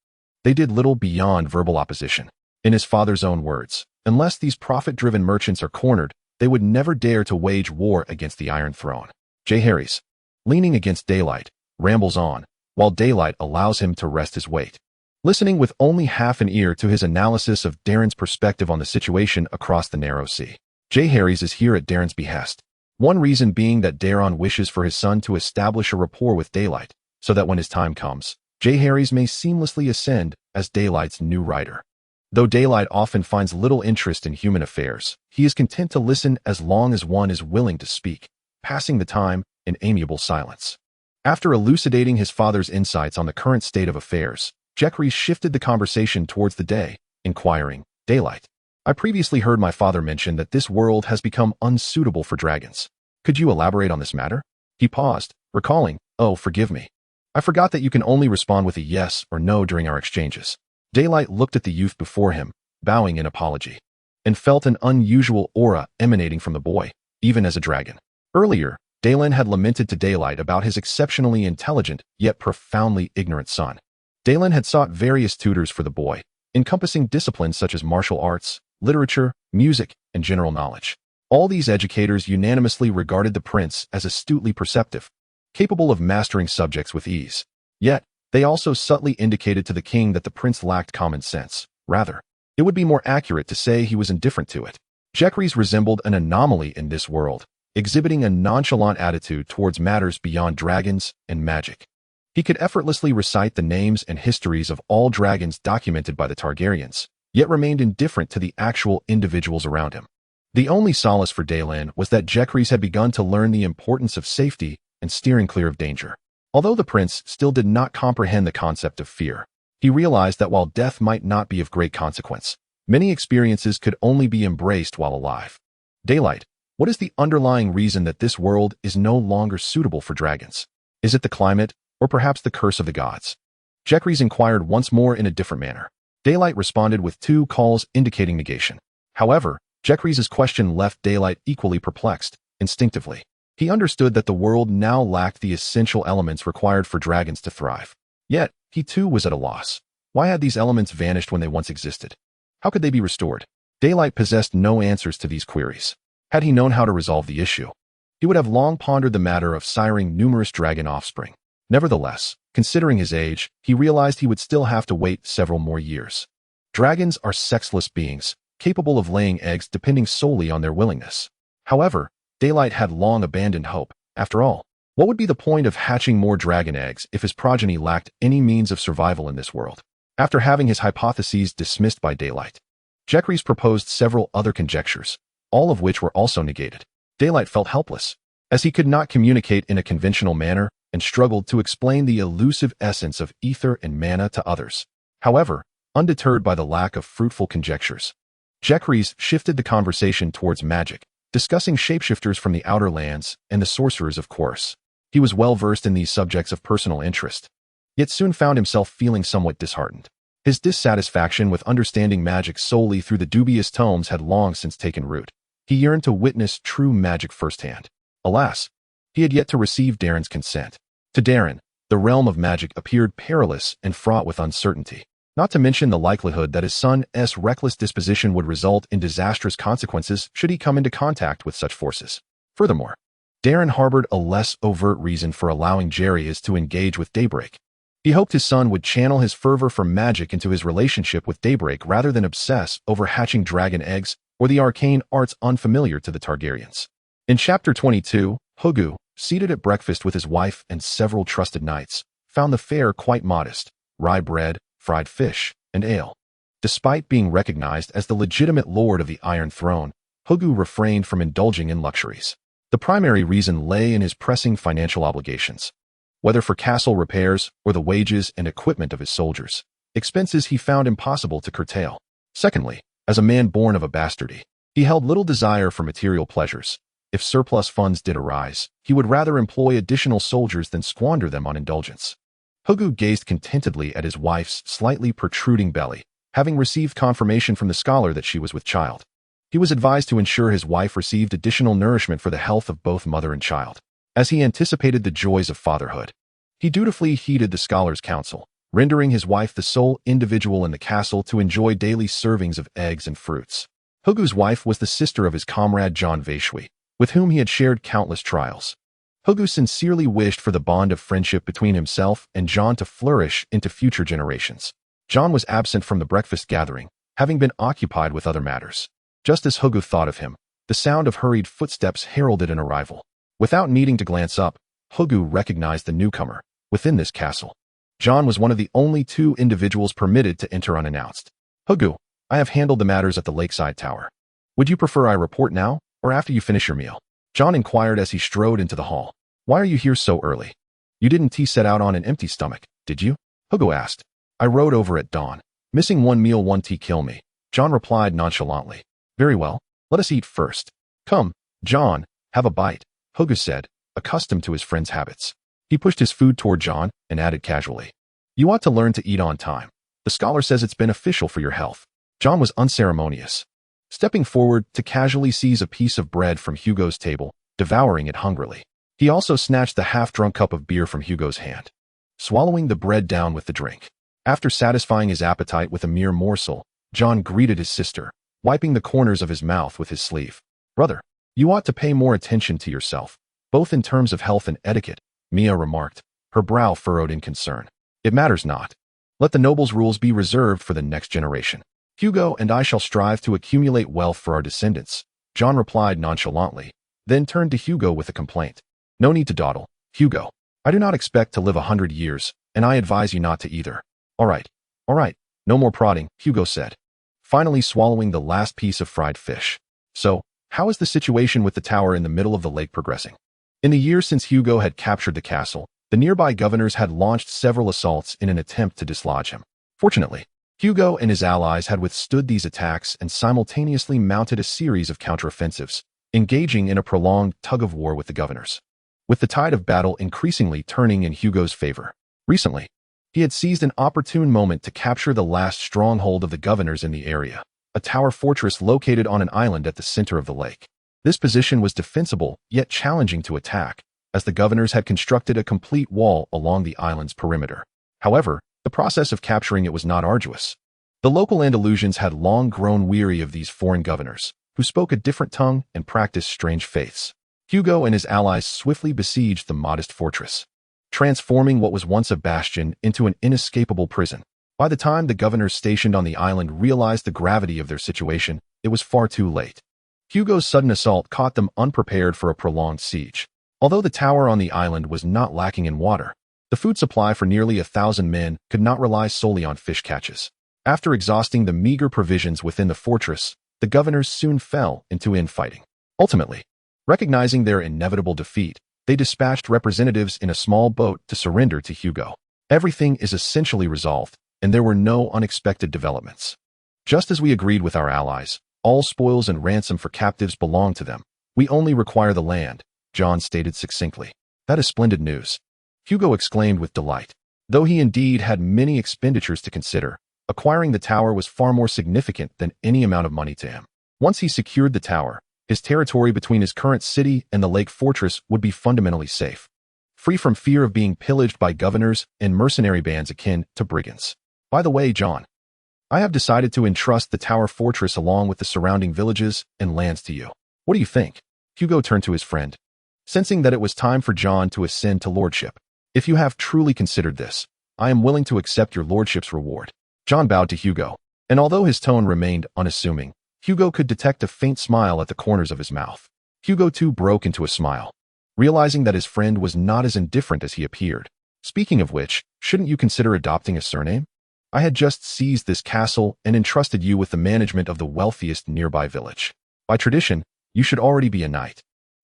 they did little beyond verbal opposition. In his father's own words, unless these profit-driven merchants are cornered, they would never dare to wage war against the Iron Throne. Jaehaerys, leaning against Daylight, rambles on, while Daylight allows him to rest his weight. Listening with only half an ear to his analysis of Daeron's perspective on the situation across the Narrow Sea. Jaehaerys is here at Daeron's behest. One reason being that Daeron wishes for his son to establish a rapport with Daylight, so that when his time comes, Jaehaerys may seamlessly ascend as Daylight's new rider. Though Daylight often finds little interest in human affairs, he is content to listen as long as one is willing to speak, passing the time in amiable silence. After elucidating his father's insights on the current state of affairs, Jaehaerys shifted the conversation towards the day, inquiring, Daylight, I previously heard my father mention that this world has become unsuitable for dragons. Could you elaborate on this matter? He paused, recalling, oh, forgive me. I forgot that you can only respond with a yes or no during our exchanges. Daylight looked at the youth before him, bowing in apology, and felt an unusual aura emanating from the boy, even as a dragon. Earlier, Daelin had lamented to Daylight about his exceptionally intelligent, yet profoundly ignorant son. Daelin had sought various tutors for the boy, encompassing disciplines such as martial arts, literature, music, and general knowledge. All these educators unanimously regarded the prince as astutely perceptive, capable of mastering subjects with ease. Yet, they also subtly indicated to the king that the prince lacked common sense. Rather, it would be more accurate to say he was indifferent to it. Jaehaerys resembled an anomaly in this world, exhibiting a nonchalant attitude towards matters beyond dragons and magic. He could effortlessly recite the names and histories of all dragons documented by the Targaryens, yet remained indifferent to the actual individuals around him. The only solace for Daelin was that Jaehaerys had begun to learn the importance of safety and steering clear of danger. Although the prince still did not comprehend the concept of fear, he realized that while death might not be of great consequence, many experiences could only be embraced while alive. Daylight, What is the underlying reason that this world is no longer suitable for dragons? Is it the climate, or perhaps the curse of the gods? Jeffreys inquired once more in a different manner. Daylight responded with 2 calls indicating negation. However, Jeffreys' question left Daylight equally perplexed. Instinctively, he understood that the world now lacked the essential elements required for dragons to thrive. Yet, he too was at a loss. Why had these elements vanished when they once existed? How could they be restored? Daylight possessed no answers to these queries. Had he known how to resolve the issue, he would have long pondered the matter of siring numerous dragon offspring. Nevertheless, considering his age, he realized he would still have to wait several more years. Dragons are sexless beings, capable of laying eggs depending solely on their willingness. However, Daylight had long abandoned hope. After all, what would be the point of hatching more dragon eggs if his progeny lacked any means of survival in this world? After having his hypotheses dismissed by Daylight, Jeffreys proposed several other conjectures, all of which were also negated. Daylight felt helpless, as he could not communicate in a conventional manner and struggled to explain the elusive essence of ether and mana to others. However, undeterred by the lack of fruitful conjectures, Jeffreys shifted the conversation towards magic, discussing shapeshifters from the outer lands and the sorcerers, of course. He was well versed in these subjects of personal interest, yet soon found himself feeling somewhat disheartened. His dissatisfaction with understanding magic solely through the dubious tomes had long since taken root. He yearned to witness true magic firsthand. Alas, he had yet to receive Darren's consent. To Darren, the realm of magic appeared perilous and fraught with uncertainty, not to mention the likelihood that his son's reckless disposition would result in disastrous consequences should he come into contact with such forces. Furthermore, Darren harbored a less overt reason for allowing Jaehaerys to engage with Daybreak. He hoped his son would channel his fervor for magic into his relationship with Daybreak rather than obsess over hatching dragon eggs or the arcane arts unfamiliar to the Targaryens. In Chapter 22, Hugo, seated at breakfast with his wife and several trusted knights, found the fare quite modest: rye bread, fried fish, and ale. Despite being recognized as the legitimate lord of the Iron Throne, Hugo refrained from indulging in luxuries. The primary reason lay in his pressing financial obligations. Whether for castle repairs or the wages and equipment of his soldiers, expenses he found impossible to curtail. Secondly, as a man born of a bastardy, he held little desire for material pleasures. If surplus funds did arise, he would rather employ additional soldiers than squander them on indulgence. Hugo gazed contentedly at his wife's slightly protruding belly, having received confirmation from the scholar that she was with child. He was advised to ensure his wife received additional nourishment for the health of both mother and child. As he anticipated the joys of fatherhood, he dutifully heeded the scholar's counsel, rendering his wife the sole individual in the castle to enjoy daily servings of eggs and fruits. Hugo's wife was the sister of his comrade Jon Vaishwe, with whom he had shared countless trials. Hugo sincerely wished for the bond of friendship between himself and Jon to flourish into future generations. Jon was absent from the breakfast gathering, having been occupied with other matters. Just as Hugo thought of him, the sound of hurried footsteps heralded an arrival. Without needing to glance up, Hugo recognized the newcomer within this castle. Jon was one of the only 2 individuals permitted to enter unannounced. Hugo, I have handled the matters at the Lakeside Tower. Would you prefer I report now, or after you finish your meal? Jon inquired as he strode into the hall. Why are you here so early? You didn't set out on an empty stomach, did you? Hugo asked. I rode over at dawn. Missing 1 meal 1 tea kill me. Jon replied nonchalantly. Very well, let us eat first. Come, Jon, have a bite, Hugo said, accustomed to his friend's habits. He pushed his food toward Jon and added casually, you ought to learn to eat on time. The scholar says it's beneficial for your health. Jon was unceremonious, stepping forward to casually seize a piece of bread from Hugo's table, devouring it hungrily. He also snatched the half-drunk cup of beer from Hugo's hand, swallowing the bread down with the drink. After satisfying his appetite with a mere morsel, Jon greeted his sister, wiping the corners of his mouth with his sleeve. Brother, you ought to pay more attention to yourself, both in terms of health and etiquette, Mia remarked, her brow furrowed in concern. It matters not. Let the nobles' rules be reserved for the next generation. Hugo and I shall strive to accumulate wealth for our descendants, Jon replied nonchalantly, then turned to Hugo with a complaint. No need to dawdle, Hugo. I do not expect to live 100 years, and I advise you not to either. All right, no more prodding, Hugo said, finally swallowing the last piece of fried fish. So, how is the situation with the tower in the middle of the lake progressing? In the years since Hugo had captured the castle, the nearby governors had launched several assaults in an attempt to dislodge him. Fortunately, Hugo and his allies had withstood these attacks and simultaneously mounted a series of counteroffensives, engaging in a prolonged tug-of-war with the governors, with the tide of battle increasingly turning in Hugo's favor. Recently, he had seized an opportune moment to capture the last stronghold of the governors in the area, a tower fortress located on an island at the center of the lake. This position was defensible, yet challenging to attack, as the governors had constructed a complete wall along the island's perimeter. However, the process of capturing it was not arduous. The local Andalusians had long grown weary of these foreign governors, who spoke a different tongue and practiced strange faiths. Hugo and his allies swiftly besieged the modest fortress, transforming what was once a bastion into an inescapable prison. By the time the governors stationed on the island realized the gravity of their situation, it was far too late. Hugo's sudden assault caught them unprepared for a prolonged siege. Although the tower on the island was not lacking in water, the food supply for nearly 1,000 men could not rely solely on fish catches. After exhausting the meager provisions within the fortress, the governors soon fell into infighting. Ultimately, recognizing their inevitable defeat, they dispatched representatives in a small boat to surrender to Hugo. Everything is essentially resolved, and there were no unexpected developments. Just as we agreed with our allies, all spoils and ransom for captives belong to them. We only require the land, Jon stated succinctly. That is splendid news, Hugo exclaimed with delight. Though he indeed had many expenditures to consider, acquiring the tower was far more significant than any amount of money to him. Once he secured the tower, his territory between his current city and the lake fortress would be fundamentally safe, free from fear of being pillaged by governors and mercenary bands akin to brigands. By the way, Jon, I have decided to entrust the tower fortress along with the surrounding villages and lands to you. What do you think? Hugo turned to his friend, sensing that it was time for Jon to ascend to lordship. If you have truly considered this, I am willing to accept your lordship's reward. Jon bowed to Hugo, and although his tone remained unassuming, Hugo could detect a faint smile at the corners of his mouth. Hugo too broke into a smile, realizing that his friend was not as indifferent as he appeared. Speaking of which, shouldn't you consider adopting a surname? I had just seized this castle and entrusted you with the management of the wealthiest nearby village. By tradition, you should already be a knight.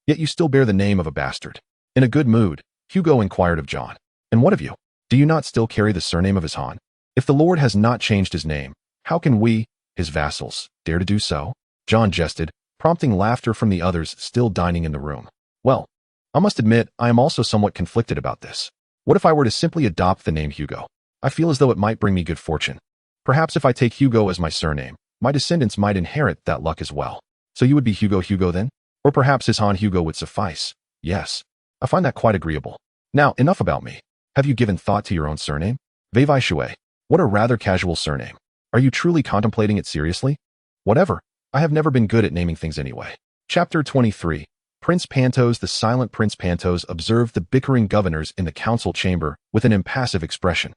Yet you still bear the name of a bastard. In a good mood, Hugo inquired of Jon. And what of you? Do you not still carry the surname of his Han? If the Lord has not changed his name, how can we, his vassals, dare to do so? Jon jested, prompting laughter from the others still dining in the room. Well, I must admit I am also somewhat conflicted about this. What if I were to simply adopt the name Hugo? I feel as though it might bring me good fortune. Perhaps if I take Hugo as my surname, my descendants might inherit that luck as well. So you would be Hugo then? Or perhaps his Han Hugo would suffice. Yes, I find that quite agreeable. Now, enough about me. Have you given thought to your own surname? Vevai Shui. What a rather casual surname. Are you truly contemplating it seriously? Whatever. I have never been good at naming things anyway. Chapter 23. Prince Pantos. The silent Prince Pantos observed the bickering governors in the council chamber with an impassive expression.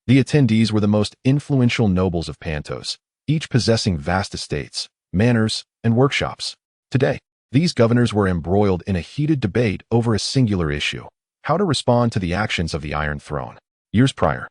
The attendees were the most influential nobles of Pantos, each possessing vast estates, manors, and workshops. Today, these governors were embroiled in a heated debate over a singular issue: how to respond to the actions of the Iron Throne. Years prior,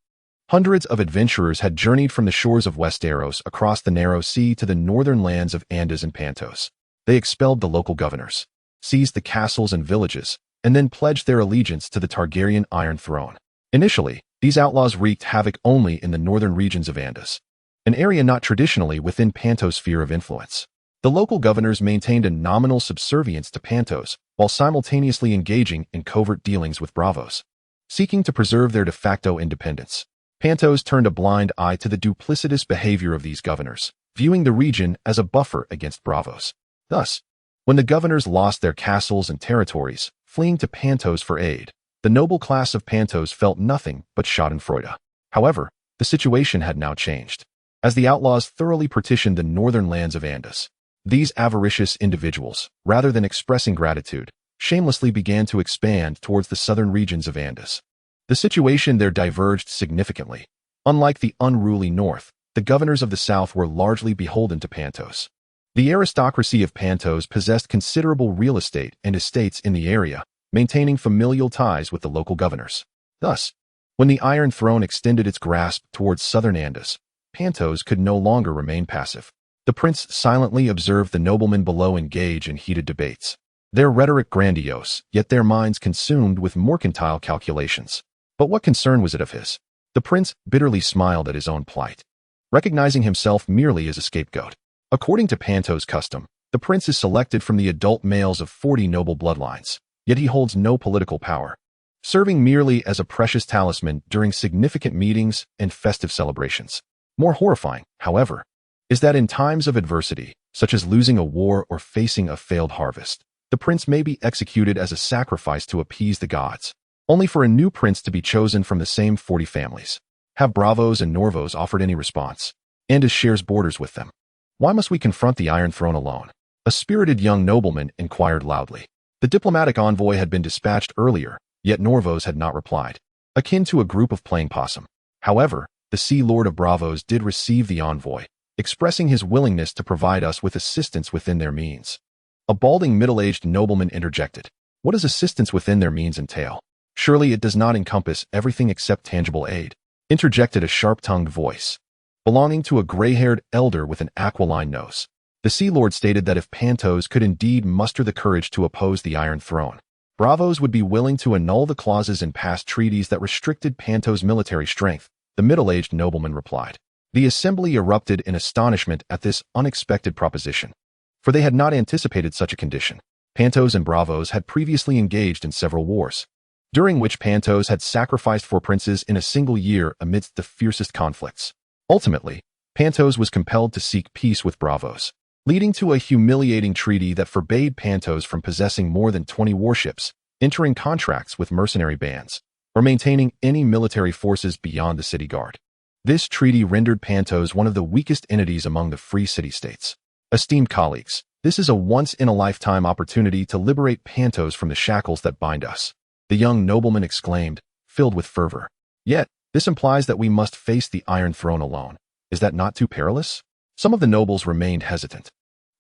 hundreds of adventurers had journeyed from the shores of Westeros across the narrow sea to the northern lands of Andaz and Pantos. They expelled the local governors, seized the castles and villages, and then pledged their allegiance to the Targaryen Iron Throne. Initially, these outlaws wreaked havoc only in the northern regions of Andaz, an area not traditionally within Pantos' sphere of influence. The local governors maintained a nominal subservience to Pantos while simultaneously engaging in covert dealings with Bravos, seeking to preserve their de facto independence. Pantos turned a blind eye to the duplicitous behavior of these governors, viewing the region as a buffer against Bravos. Thus, when the governors lost their castles and territories, fleeing to Pantos for aid, the noble class of Pantos felt nothing but schadenfreude. However, the situation had now changed. As the outlaws thoroughly partitioned the northern lands of Andaz, these avaricious individuals, rather than expressing gratitude, shamelessly began to expand towards the southern regions of Andaz. The situation there diverged significantly. Unlike the unruly north, the governors of the south were largely beholden to Pantos. The aristocracy of Pantos possessed considerable real estate and estates in the area, maintaining familial ties with the local governors. Thus, when the Iron Throne extended its grasp towards southern Andaz, Pantos could no longer remain passive. The prince silently observed the noblemen below engage in heated debates, their rhetoric grandiose, yet their minds consumed with mercantile calculations. But what concern was it of his? The prince bitterly smiled at his own plight, recognizing himself merely as a scapegoat. According to Pantos' custom, The prince is selected from the adult males of 40 noble bloodlines, yet he holds no political power, serving merely as a precious talisman during significant meetings and festive celebrations. More horrifying, however, is that in times of adversity, such as losing a war or facing a failed harvest, the prince may be executed as a sacrifice to appease the gods, only for a new prince to be chosen from the same 40 families. Have Bravos and Norvos offered any response? Andis shares borders with them. Why must we confront the Iron Throne alone? A spirited young nobleman inquired loudly. The diplomatic envoy had been dispatched earlier, yet Norvos had not replied, akin to a group of playing possum. However, the Sea Lord of Bravos did receive the envoy, expressing his willingness to provide us with assistance within their means. A balding middle-aged nobleman interjected. What does assistance within their means entail? Surely it does not encompass everything except tangible aid, interjected a sharp-tongued voice, belonging to a gray-haired elder with an aquiline nose. The Sea Lord stated that if Pantos could indeed muster the courage to oppose the Iron Throne, Bravos would be willing to annul the clauses in past treaties that restricted Pantos' military strength, the middle-aged nobleman replied. The assembly erupted in astonishment at this unexpected proposition, for they had not anticipated such a condition. Pantos and Bravos had previously engaged in several wars, during which Pantos had sacrificed 4 princes in a single year amidst the fiercest conflicts. Ultimately, Pantos was compelled to seek peace with Bravos, leading to a humiliating treaty that forbade Pantos from possessing more than 20 warships, entering contracts with mercenary bands, or maintaining any military forces beyond the city guard. This treaty rendered Pantos one of the weakest entities among the free city-states. Esteemed colleagues, this is a once-in-a-lifetime opportunity to liberate Pantos from the shackles that bind us, the young nobleman exclaimed, filled with fervor. Yet, this implies that we must face the Iron Throne alone. Is that not too perilous? Some of the nobles remained hesitant.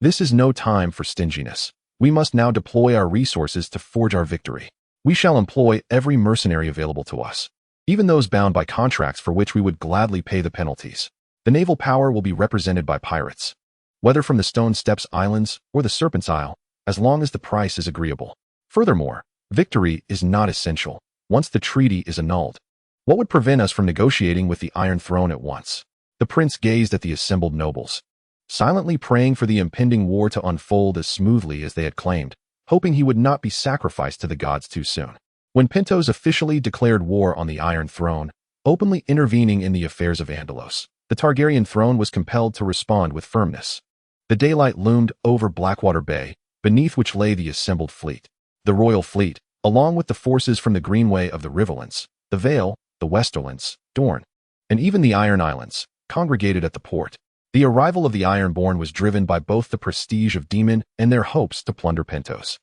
This is no time for stinginess. We must now deploy our resources to forge our victory. We shall employ every mercenary available to us, even those bound by contracts for which we would gladly pay the penalties. The naval power will be represented by pirates, whether from the Stone Steps Islands or the Serpent's Isle, as long as the price is agreeable. Furthermore, victory is not essential once the treaty is annulled. What would prevent us from negotiating with the Iron Throne at once? The prince gazed at the assembled nobles, silently praying for the impending war to unfold as smoothly as they had claimed, hoping he would not be sacrificed to the gods too soon. When Pantos officially declared war on the Iron Throne, openly intervening in the affairs of Andalos, the Targaryen throne was compelled to respond with firmness. The daylight loomed over Blackwater Bay, beneath which lay the assembled fleet. The royal fleet, along with the forces from the Greenway of the Riverlands, the Vale, the Westerlands, Dorne, and even the Iron Islands, congregated at the port. The arrival of the Ironborn was driven by both the prestige of Daemon and their hopes to plunder Pantos.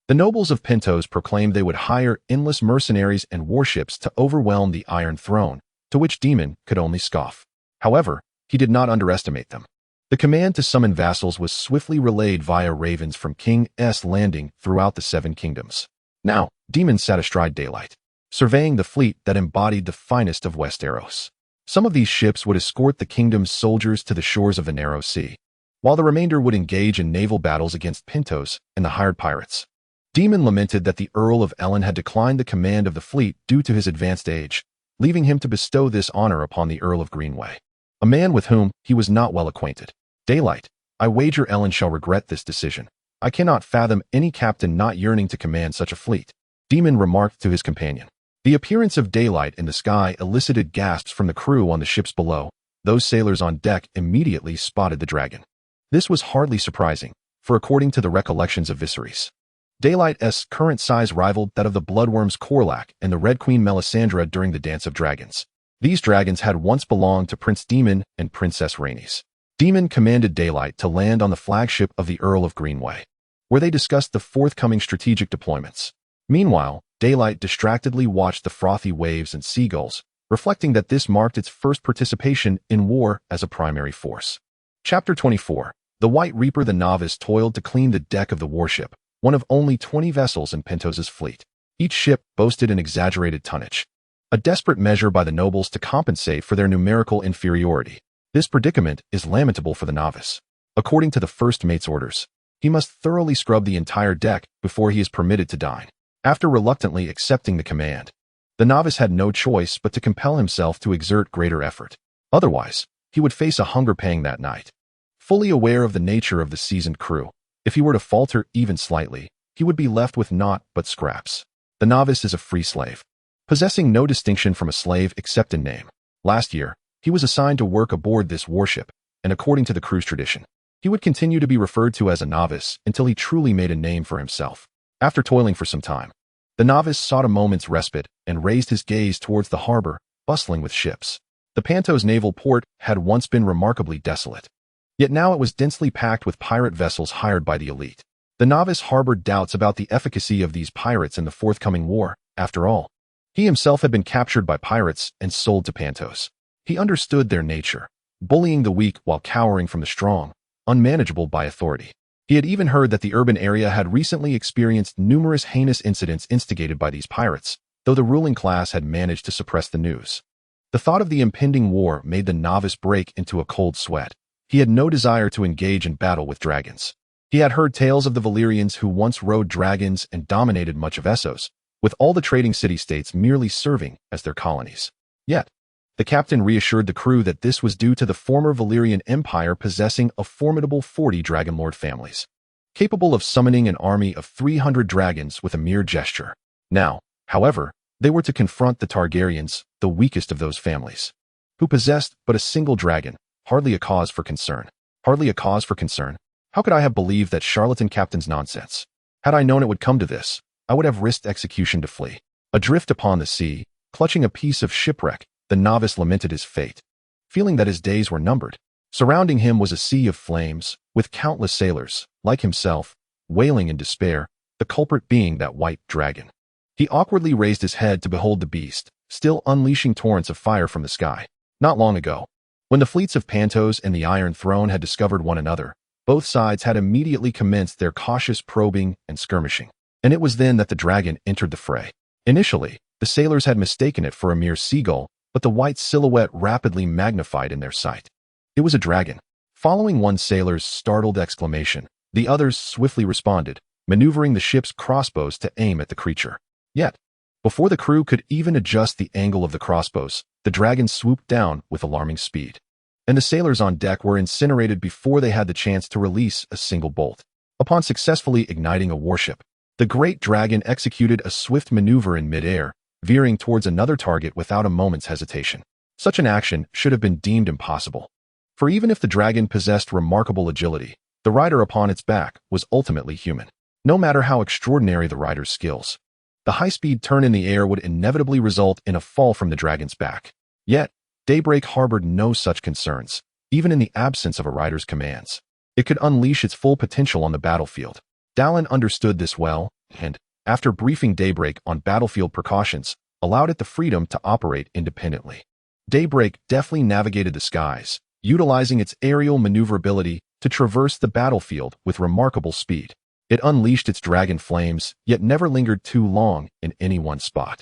The nobles of Pantos proclaimed they would hire endless mercenaries and warships to overwhelm the Iron Throne, to which Daemon could only scoff. However, he did not underestimate them. The command to summon vassals was swiftly relayed via ravens from King S. Landing throughout the 7 kingdoms. Now, Daemon sat astride daylight, surveying the fleet that embodied the finest of Westeros. Some of these ships would escort the kingdom's soldiers to the shores of the Narrow Sea, while the remainder would engage in naval battles against Pantos and the hired pirates. Daemon lamented that the Earl of Ellen had declined the command of the fleet due to his advanced age, leaving him to bestow this honor upon the Earl of Greenway, a man with whom he was not well acquainted. Daylight, I wager Ellen shall regret this decision. I cannot fathom any captain not yearning to command such a fleet, Daemon remarked to his companion. The appearance of daylight in the sky elicited gasps from the crew on the ships below. Those sailors on deck immediately spotted the dragon. This was hardly surprising, for according to the recollections of Viserys, Daylight's current size rivaled that of the bloodworms Korlak and the Red Queen Melisandre during the Dance of Dragons. These dragons had once belonged to Prince Daemon and Princess Rhaenys. Daemon commanded Daylight to land on the flagship of the Earl of Greenway, where they discussed the forthcoming strategic deployments. Meanwhile, Daylight distractedly watched the frothy waves and seagulls, reflecting that this marked its first participation in war as a primary force. Chapter 24. The White Reaper. The novice toiled to clean the deck of the warship, one of only 20 vessels in Pantos' fleet. Each ship boasted an exaggerated tonnage, a desperate measure by the nobles to compensate for their numerical inferiority. This predicament is lamentable for the novice. According to the first mate's orders, he must thoroughly scrub the entire deck before he is permitted to dine. After reluctantly accepting the command, the novice had no choice but to compel himself to exert greater effort. Otherwise, he would face a hunger pang that night. Fully aware of the nature of the seasoned crew, If he were to falter even slightly, he would be left with naught but scraps. The novice is a free slave, possessing no distinction from a slave except in name. Last year, he was assigned to work aboard this warship, and according to the crew's tradition, he would continue to be referred to as a novice until he truly made a name for himself. After toiling for some time, the novice sought a moment's respite and raised his gaze towards the harbor, bustling with ships. The Pantos naval port had once been remarkably desolate, yet now it was densely packed with pirate vessels hired by the elite. The novice harbored doubts about the efficacy of these pirates in the forthcoming war. After all, he himself had been captured by pirates and sold to Pantos. He understood their nature, bullying the weak while cowering from the strong, unmanageable by authority. He had even heard that the urban area had recently experienced numerous heinous incidents instigated by these pirates, though the ruling class had managed to suppress the news. The thought of the impending war made the novice break into a cold sweat. He had no desire to engage in battle with dragons. He had heard tales of the Valyrians who once rode dragons and dominated much of Essos, with all the trading city-states merely serving as their colonies. Yet, the captain reassured the crew that this was due to the former Valyrian Empire possessing a formidable 40 dragonlord families, capable of summoning an army of 300 dragons with a mere gesture. Now, however, they were to confront the Targaryens, the weakest of those families, who possessed but a single dragon. Hardly a cause for concern. Hardly a cause for concern. How could I have believed that charlatan captain's nonsense? Had I known it would come to this, I would have risked execution to flee. Adrift upon the sea, clutching a piece of shipwreck, the novice lamented his fate, feeling that his days were numbered. Surrounding him was a sea of flames, with countless sailors, like himself, wailing in despair, the culprit being that white dragon. He awkwardly raised his head to behold the beast, still unleashing torrents of fire from the sky. Not long ago, when the fleets of Pantos and the Iron Throne had discovered one another, both sides had immediately commenced their cautious probing and skirmishing, and it was then that the dragon entered the fray. Initially, the sailors had mistaken it for a mere seagull, but the white silhouette rapidly magnified in their sight. It was a dragon. Following one sailor's startled exclamation, the others swiftly responded, maneuvering the ship's crossbows to aim at the creature. Yet, before the crew could even adjust the angle of the crossbows, the dragon swooped down with alarming speed, and the sailors on deck were incinerated before they had the chance to release a single bolt. Upon successfully igniting a warship, the great dragon executed a swift maneuver in midair, veering towards another target without a moment's hesitation. Such an action should have been deemed impossible, for even if the dragon possessed remarkable agility, the rider upon its back was ultimately human. No matter how extraordinary the rider's skills, the high-speed turn in the air would inevitably result in a fall from the dragon's back. Yet, Daybreak harbored no such concerns, even in the absence of a rider's commands. It could unleash its full potential on the battlefield. Dallin understood this well, and, after briefing Daybreak on battlefield precautions, allowed it the freedom to operate independently. Daybreak deftly navigated the skies, utilizing its aerial maneuverability to traverse the battlefield with remarkable speed. It unleashed its dragon flames, yet never lingered too long in any one spot.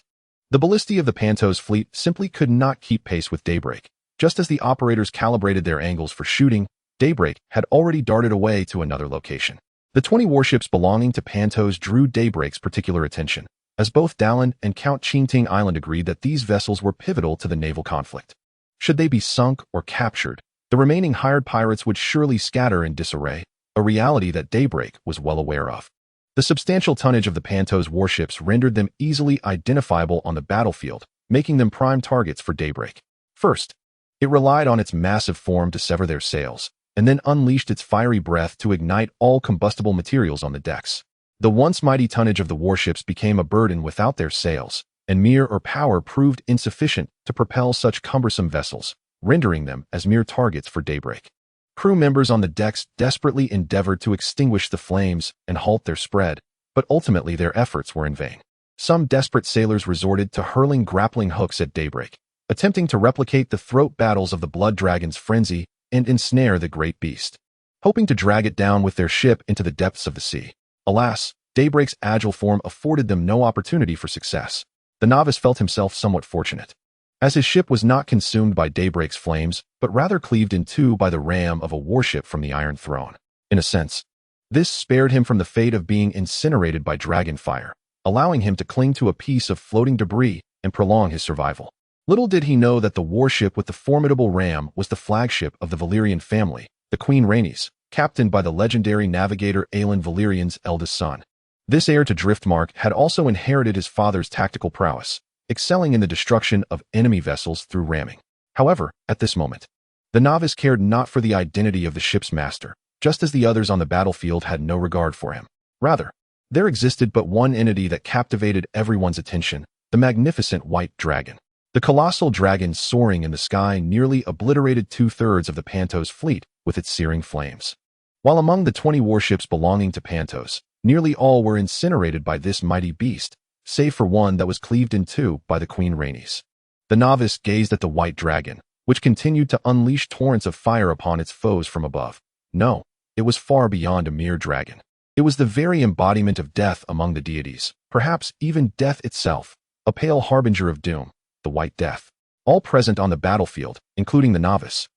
The ballistae of the Pantos fleet simply could not keep pace with Daybreak. Just as the operators calibrated their angles for shooting, Daybreak had already darted away to another location. The 20 warships belonging to Pantos drew Daybreak's particular attention, as both Dallin and Count Qingting Island agreed that these vessels were pivotal to the naval conflict. Should they be sunk or captured, the remaining hired pirates would surely scatter in disarray, a reality that Daybreak was well aware of. The substantial tonnage of the Pantos warships rendered them easily identifiable on the battlefield, making them prime targets for Daybreak. First, it relied on its massive form to sever their sails, and then unleashed its fiery breath to ignite all combustible materials on the decks. The once mighty tonnage of the warships became a burden without their sails, and mere or power proved insufficient to propel such cumbersome vessels, rendering them as mere targets for Daybreak. Crew members on the decks desperately endeavored to extinguish the flames and halt their spread, but ultimately their efforts were in vain. Some desperate sailors resorted to hurling grappling hooks at Daybreak, attempting to replicate the throat battles of the blood dragon's frenzy and ensnare the great beast, hoping to drag it down with their ship into the depths of the sea. Alas, Daybreak's agile form afforded them no opportunity for success. The novice felt himself somewhat fortunate, as his ship was not consumed by Daybreak's flames, but rather cleaved in two by the ram of a warship from the Iron Throne. In a sense, this spared him from the fate of being incinerated by dragon fire, allowing him to cling to a piece of floating debris and prolong his survival. Little did he know that the warship with the formidable ram was the flagship of the Valyrian family, the Queen Rhaenys, captained by the legendary navigator Aegon Valerian's eldest son. This heir to Driftmark had also inherited his father's tactical prowess, excelling in the destruction of enemy vessels through ramming. However, at this moment, the novice cared not for the identity of the ship's master, just as the others on the battlefield had no regard for him. Rather, there existed but one entity that captivated everyone's attention, the magnificent white dragon. The colossal dragon soaring in the sky nearly obliterated 2/3 of the Pantos fleet with its searing flames. While among the 20 warships belonging to Pantos, nearly all were incinerated by this mighty beast, save for one that was cleaved in two by the Queen Rhaenys. The novice gazed at the white dragon, which continued to unleash torrents of fire upon its foes from above. No, it was far beyond a mere dragon. It was the very embodiment of death among the deities, perhaps even death itself, a pale harbinger of doom, the White Death. All present on the battlefield, including the novice,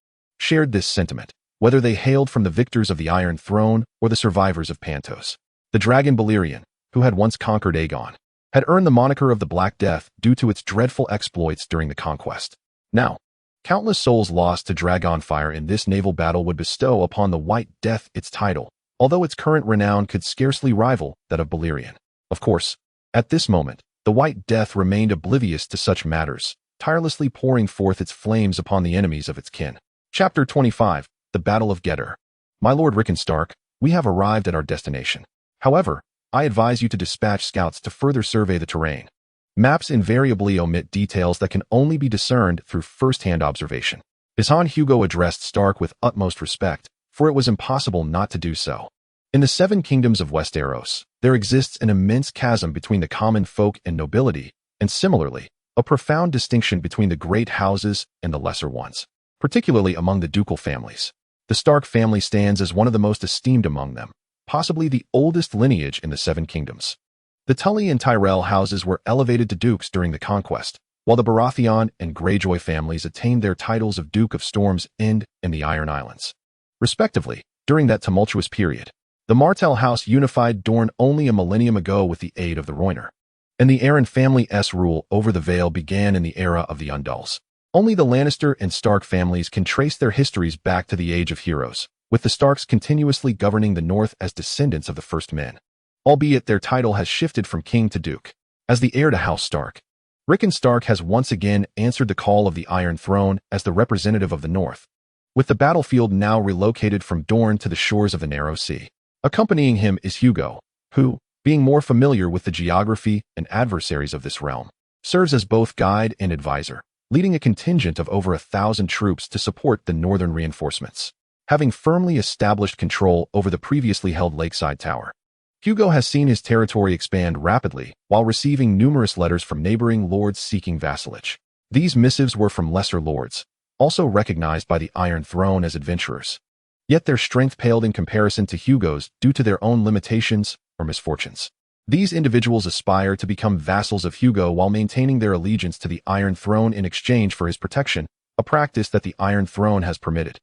shared this sentiment, whether they hailed from the victors of the Iron Throne or the survivors of Pantos. The dragon Balerion, who had once conquered Aegon, had earned the moniker of the Black Death due to its dreadful exploits during the conquest. Now, countless souls lost to dragonfire in this naval battle would bestow upon the White Death its title, although its current renown could scarcely rival that of Balerion. Of course, at this moment, the White Death remained oblivious to such matters, tirelessly pouring forth its flames upon the enemies of its kin. Chapter 25, The Battle of Gedor. My Lord Rickon Stark, we have arrived at our destination. However, I advise you to dispatch scouts to further survey the terrain. Maps invariably omit details that can only be discerned through first-hand observation. Viserys Hugo addressed Stark with utmost respect, for it was impossible not to do so. In the 7 kingdoms of Westeros, there exists an immense chasm between the common folk and nobility, and similarly, a profound distinction between the great houses and the lesser ones, particularly among the ducal families. The Stark family stands as one of the most esteemed among them, possibly the oldest lineage in the 7 kingdoms. The Tully and Tyrell houses were elevated to dukes during the conquest, while the Baratheon and Greyjoy families attained their titles of Duke of Storm's End and the Iron Islands, respectively, during that tumultuous period. The Martell house unified Dorne only a millennium ago with the aid of the Rhoynar, and the Arryn family's rule over the Vale began in the era of the Undulls. Only the Lannister and Stark families can trace their histories back to the Age of Heroes, with the Starks continuously governing the North as descendants of the first men, albeit their title has shifted from king to duke. As the heir to House Stark, Rickon Stark has once again answered the call of the Iron Throne as the representative of the North, with the battlefield now relocated from Dorne to the shores of the Narrow Sea. Accompanying him is Hugo, who, being more familiar with the geography and adversaries of this realm, serves as both guide and advisor, leading a contingent of over 1,000 troops to support the northern reinforcements. Having firmly established control over the previously held Lakeside Tower, Hugo has seen his territory expand rapidly while receiving numerous letters from neighboring lords seeking vassalage. These missives were from lesser lords, also recognized by the Iron Throne as adventurers. Yet their strength paled in comparison to Hugo's due to their own limitations or misfortunes. These individuals aspire to become vassals of Hugo while maintaining their allegiance to the Iron Throne in exchange for his protection, a practice that the Iron Throne has permitted.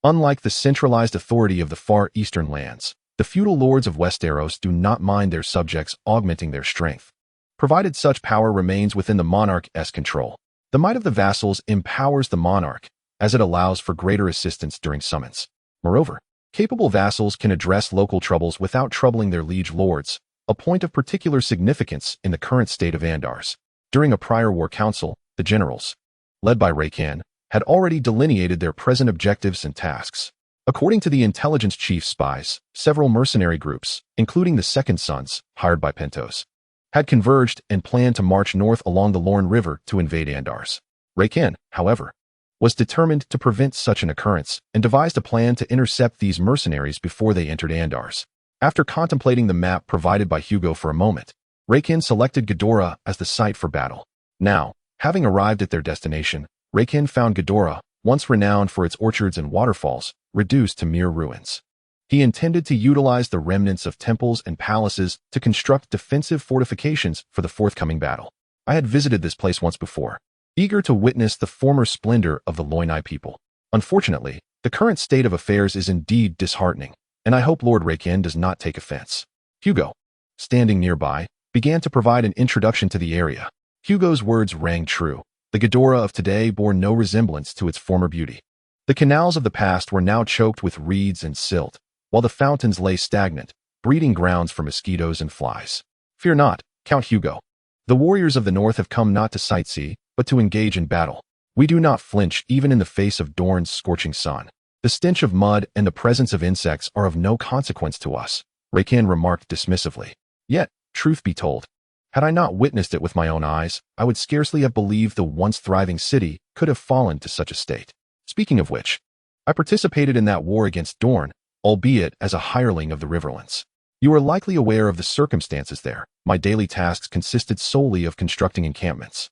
Unlike the centralized authority of the far eastern lands, the feudal lords of Westeros do not mind their subjects augmenting their strength, provided such power remains within the monarch's control. The might of the vassals empowers the monarch, as it allows for greater assistance during summons. Moreover, capable vassals can address local troubles without troubling their liege lords, a point of particular significance in the current state of Andars. During a prior war council, the generals, led by Rickon, had already delineated their present objectives and tasks. According to the intelligence chief spies, several mercenary groups, including the Second Sons, hired by Pantos, had converged and planned to march north along the Lorne River to invade Andars. Rickon, however, was determined to prevent such an occurrence and devised a plan to intercept these mercenaries before they entered Andars. After contemplating the map provided by Hugo for a moment, Rickon selected Gedor as the site for battle. Now, having arrived at their destination, Rickon found Gedor, once renowned for its orchards and waterfalls, reduced to mere ruins. He intended to utilize the remnants of temples and palaces to construct defensive fortifications for the forthcoming battle. I had visited this place once before, eager to witness the former splendor of the Loinai people. Unfortunately, the current state of affairs is indeed disheartening, and I hope Lord Rickon does not take offense. Hugo, standing nearby, began to provide an introduction to the area. Hugo's words rang true. The Gedor of today bore no resemblance to its former beauty. The canals of the past were now choked with reeds and silt, while the fountains lay stagnant, breeding grounds for mosquitoes and flies. Fear not, Count Hugo. The warriors of the north have come not to sightsee, but to engage in battle. We do not flinch even in the face of Dorne's scorching sun. The stench of mud and the presence of insects are of no consequence to us, Rakan remarked dismissively. Yet, truth be told, had I not witnessed it with my own eyes, I would scarcely have believed the once thriving city could have fallen to such a state. Speaking of which, I participated in that war against Dorne, albeit as a hireling of the Riverlands. You are likely aware of the circumstances there. My daily tasks consisted solely of constructing encampments.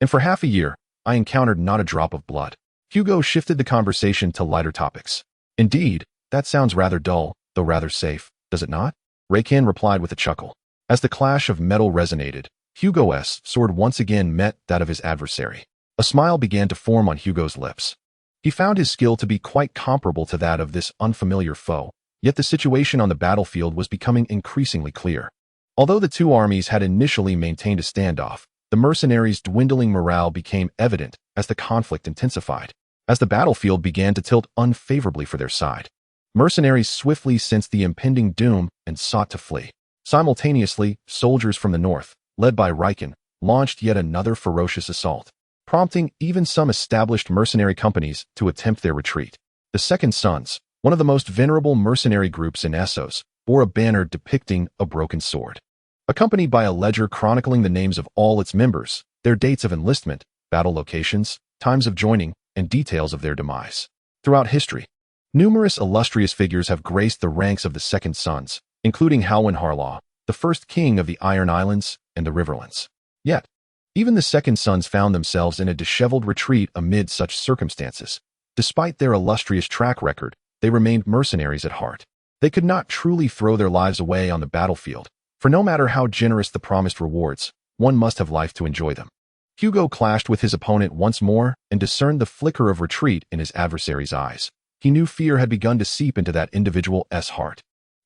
And for half a year, I encountered not a drop of blood. Hugo shifted the conversation to lighter topics. Indeed, that sounds rather dull, though rather safe, does it not? Rakan replied with a chuckle. As the clash of metal resonated, Hugo's sword once again met that of his adversary. A smile began to form on Hugo's lips. He found his skill to be quite comparable to that of this unfamiliar foe, yet the situation on the battlefield was becoming increasingly clear. Although the two armies had initially maintained a standoff, the mercenaries' dwindling morale became evident as the conflict intensified. As the battlefield began to tilt unfavorably for their side, mercenaries swiftly sensed the impending doom and sought to flee. Simultaneously, soldiers from the north, led by Rakan, launched yet another ferocious assault, prompting even some established mercenary companies to attempt their retreat. The Second Sons, one of the most venerable mercenary groups in Essos, bore a banner depicting a broken sword, accompanied by a ledger chronicling the names of all its members, their dates of enlistment, battle locations, times of joining, and details of their demise. Throughout history, numerous illustrious figures have graced the ranks of the Second Sons, including Halwyn Harlaw, the first king of the Iron Islands and the Riverlands. Yet, even the Second Sons found themselves in a disheveled retreat amid such circumstances. Despite their illustrious track record, they remained mercenaries at heart. They could not truly throw their lives away on the battlefield, for no matter how generous the promised rewards, one must have life to enjoy them. Hugo clashed with his opponent once more and discerned the flicker of retreat in his adversary's eyes. He knew fear had begun to seep into that individual's heart.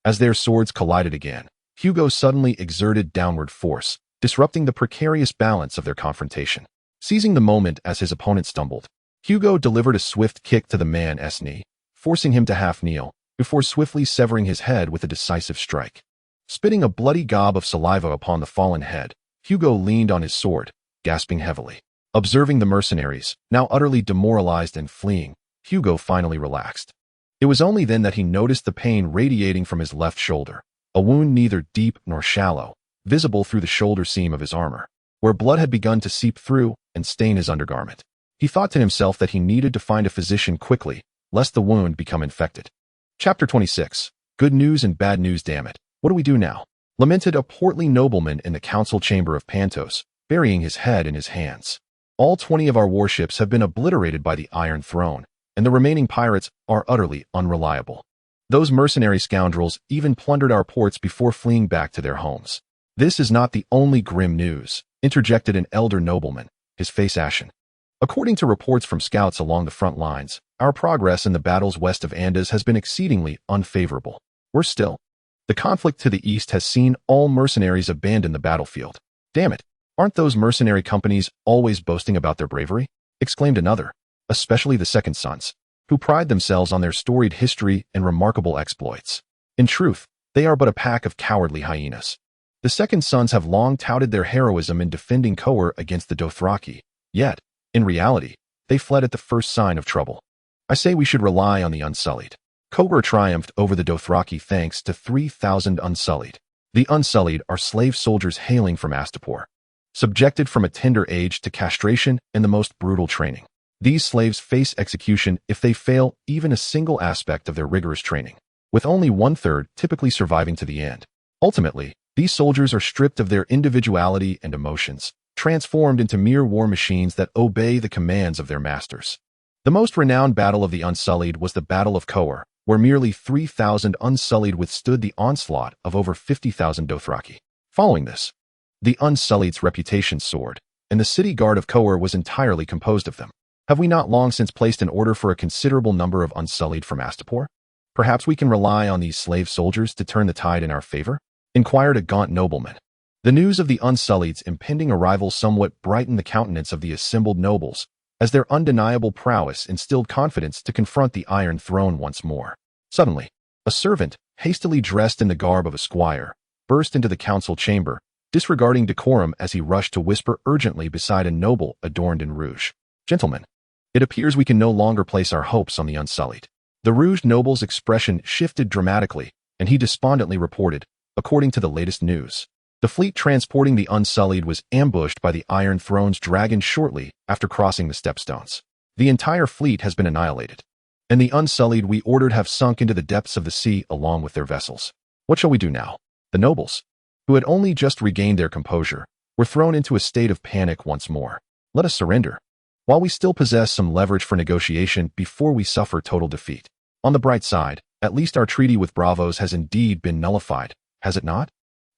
As their swords collided again, Hugo suddenly exerted downward force, disrupting the precarious balance of their confrontation. Seizing the moment as his opponent stumbled, Hugo delivered a swift kick to the man's knee, forcing him to half-kneel, before swiftly severing his head with a decisive strike. Spitting a bloody gob of saliva upon the fallen head, Hugo leaned on his sword, gasping heavily. Observing the mercenaries, now utterly demoralized and fleeing, Hugo finally relaxed. It was only then that he noticed the pain radiating from his left shoulder, a wound neither deep nor shallow, visible through the shoulder seam of his armor, where blood had begun to seep through and stain his undergarment. He thought to himself that he needed to find a physician quickly, lest the wound become infected. Chapter 26. Good news and bad news, damn it. What do we do now? Lamented a portly nobleman in the council chamber of Pantos, burying his head in his hands. All 20 of our warships have been obliterated by the Iron Throne, and the remaining pirates are utterly unreliable. Those mercenary scoundrels even plundered our ports before fleeing back to their homes. This is not the only grim news, interjected an elder nobleman, his face ashen. According to reports from scouts along the front lines, our progress in the battles west of Andes has been exceedingly unfavorable. Worse still, the conflict to the east has seen all mercenaries abandon the battlefield. Damn it, aren't those mercenary companies always boasting about their bravery? Exclaimed another, especially the Second Sons, who pride themselves on their storied history and remarkable exploits. In truth, they are but a pack of cowardly hyenas. The Second Sons have long touted their heroism in defending Coer against the Dothraki, yet, in reality, they fled at the first sign of trouble. I say we should rely on the Unsullied. Coer triumphed over the Dothraki thanks to 3,000 Unsullied. The Unsullied are slave soldiers hailing from Astapor, subjected from a tender age to castration and the most brutal training. These slaves face execution if they fail even a single aspect of their rigorous training, with only 1/3 typically surviving to the end. Ultimately, these soldiers are stripped of their individuality and emotions, transformed into mere war machines that obey the commands of their masters. The most renowned battle of the Unsullied was the Battle of Coer, where merely 3,000 Unsullied withstood the onslaught of over 50,000 Dothraki. Following this, the Unsullied's reputation soared, and the city guard of Coer was entirely composed of them. Have we not long since placed an order for a considerable number of Unsullied from Astapor? Perhaps we can rely on these slave soldiers to turn the tide in our favor? Inquired a gaunt nobleman. The news of the Unsullied's impending arrival somewhat brightened the countenance of the assembled nobles, as their undeniable prowess instilled confidence to confront the Iron Throne once more. Suddenly, A servant, hastily dressed in the garb of a squire, burst into the council chamber, disregarding decorum as he rushed to whisper urgently beside a noble adorned in rouge. Gentlemen, it appears we can no longer place our hopes on the Unsullied. The rouged noble's expression shifted dramatically, and he despondently reported, according to the latest news, the fleet transporting the Unsullied was ambushed by the Iron Throne's dragon shortly after crossing the Stepstones. The entire fleet has been annihilated, and the Unsullied we ordered have sunk into the depths of the sea along with their vessels. What shall we do now? The nobles, who had only just regained their composure, were thrown into a state of panic once more. Let us surrender, while we still possess some leverage for negotiation before we suffer total defeat. On the bright side, at least our treaty with Braavos has indeed been nullified, has it not?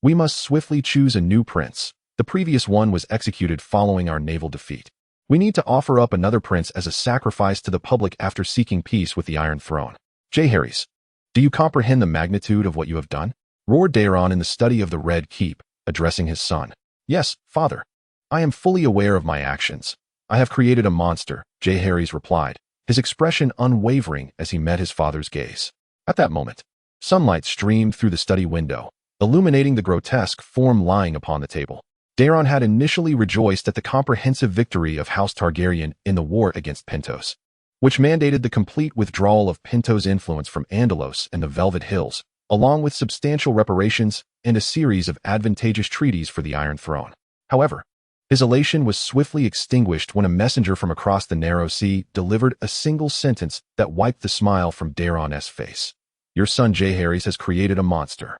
We must swiftly choose a new prince. The previous one was executed following our naval defeat. We need to offer up another prince as a sacrifice to the public after seeking peace with the Iron Throne. Jaehaerys, do you comprehend the magnitude of what you have done? Roared Daeron in the study of the Red Keep, addressing his son. Yes, father. I am fully aware of my actions. I have created a monster, Jaehaerys replied, his expression unwavering as he met his father's gaze. At that moment, sunlight streamed through the study window, illuminating the grotesque form lying upon the table. Daeron had initially rejoiced at the comprehensive victory of House Targaryen in the war against Pentos, which mandated the complete withdrawal of Pentos' influence from Andalos and the Velvet Hills, along with substantial reparations and a series of advantageous treaties for the Iron Throne. However, his elation was swiftly extinguished when a messenger from across the narrow sea delivered a single sentence that wiped the smile from Daeron's face. Your son Jaehaerys has created a monster.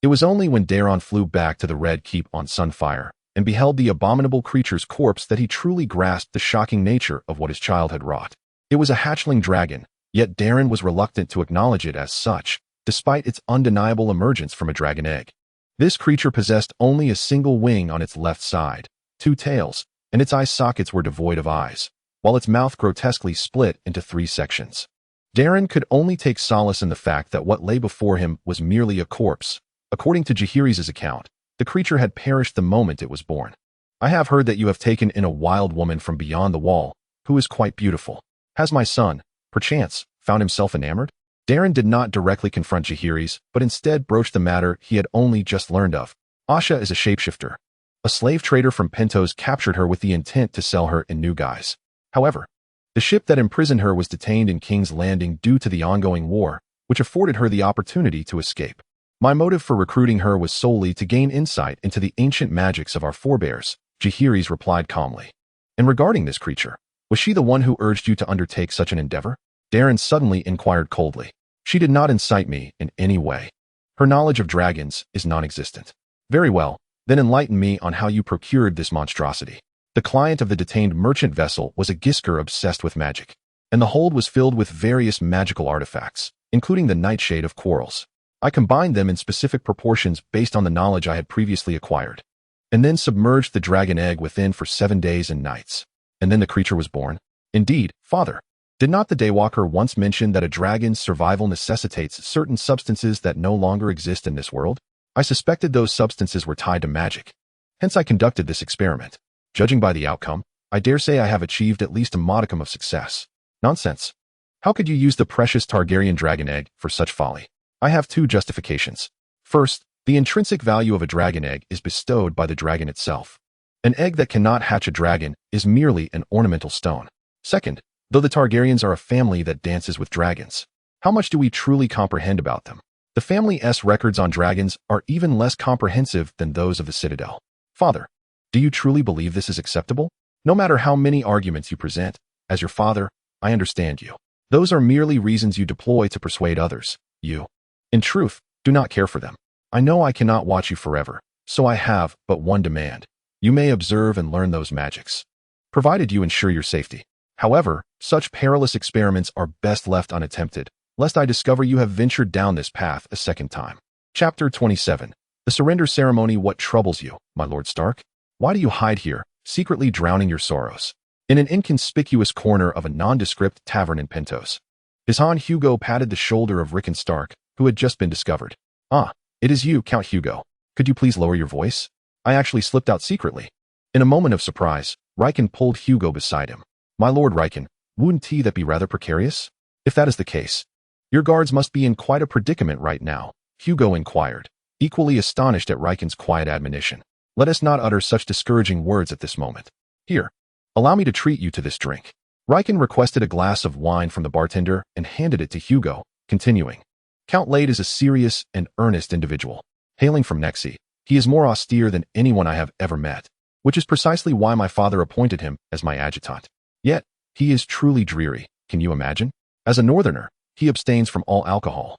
It was only when Daeron flew back to the Red Keep on Sunfire and beheld the abominable creature's corpse that he truly grasped the shocking nature of what his child had wrought. It was a hatchling dragon, yet Daeron was reluctant to acknowledge it as such, despite its undeniable emergence from a dragon egg. This creature possessed only a single wing on its left side, 2 tails, and its eye sockets were devoid of eyes, while its mouth grotesquely split into 3 sections. Daeron could only take solace in the fact that what lay before him was merely a corpse. According to Jaehaerys' account, the creature had perished the moment it was born. I have heard that you have taken in a wild woman from beyond the wall, who is quite beautiful. Has my son, perchance, found himself enamored? Daeron did not directly confront Jaehaerys, but instead broached the matter he had only just learned of. Asha is a shapeshifter. A slave trader from Pentos captured her with the intent to sell her in new guise. However, the ship that imprisoned her was detained in King's Landing due to the ongoing war, which afforded her the opportunity to escape. My motive for recruiting her was solely to gain insight into the ancient magics of our forebears, Jaehaerys replied calmly. And regarding this creature, was she the one who urged you to undertake such an endeavor? Daeron suddenly inquired coldly. She did not incite me in any way. Her knowledge of dragons is non-existent. Very well, then enlighten me on how you procured this monstrosity. The client of the detained merchant vessel was a Gisker obsessed with magic, and the hold was filled with various magical artifacts, including the Nightshade of Quarrels. I combined them in specific proportions based on the knowledge I had previously acquired, and then submerged the dragon egg within for 7 days and nights. And then the creature was born. Indeed, father. Did not the Daywalker once mention that a dragon's survival necessitates certain substances that no longer exist in this world? I suspected those substances were tied to magic. Hence I conducted this experiment. Judging by the outcome, I dare say I have achieved at least a modicum of success. Nonsense. How could you use the precious Targaryen dragon egg for such folly? I have 2 justifications. First, the intrinsic value of a dragon egg is bestowed by the dragon itself. An egg that cannot hatch a dragon is merely an ornamental stone. Second, though the Targaryens are a family that dances with dragons, how much do we truly comprehend about them? The family's records on dragons are even less comprehensive than those of the Citadel. Father, do you truly believe this is acceptable? No matter how many arguments you present, as your father, I understand you. Those are merely reasons you deploy to persuade others. You, in truth, do not care for them. I know I cannot watch you forever, so I have but one demand. You may observe and learn those magics, provided you ensure your safety. However, such perilous experiments are best left unattempted, lest I discover you have ventured down this path a second time. Chapter 27. The Surrender Ceremony. What troubles you, my Lord Stark? Why do you hide here, secretly drowning your sorrows? In an inconspicuous corner of a nondescript tavern in Pentos, his Han Hugo patted the shoulder of Rickon Stark, who had just been discovered. Ah, it is you, Count Hugo. Could you please lower your voice? I actually slipped out secretly. In a moment of surprise, Rickon pulled Hugo beside him. My Lord Rickon, wouldn't that be rather precarious? If that is the case, Your guards must be in quite a predicament right now, Hugo inquired, equally astonished at Rikon's quiet admonition. Let us not utter such discouraging words at this moment. Here, allow me to treat you to this drink. Rikon requested a glass of wine from the bartender and handed it to Hugo, continuing. Count Lade is a serious and earnest individual. Hailing from Nexi, he is more austere than anyone I have ever met, which is precisely why my father appointed him as my adjutant. Yet, he is truly dreary, can you imagine? As a northerner, he abstains from all alcohol.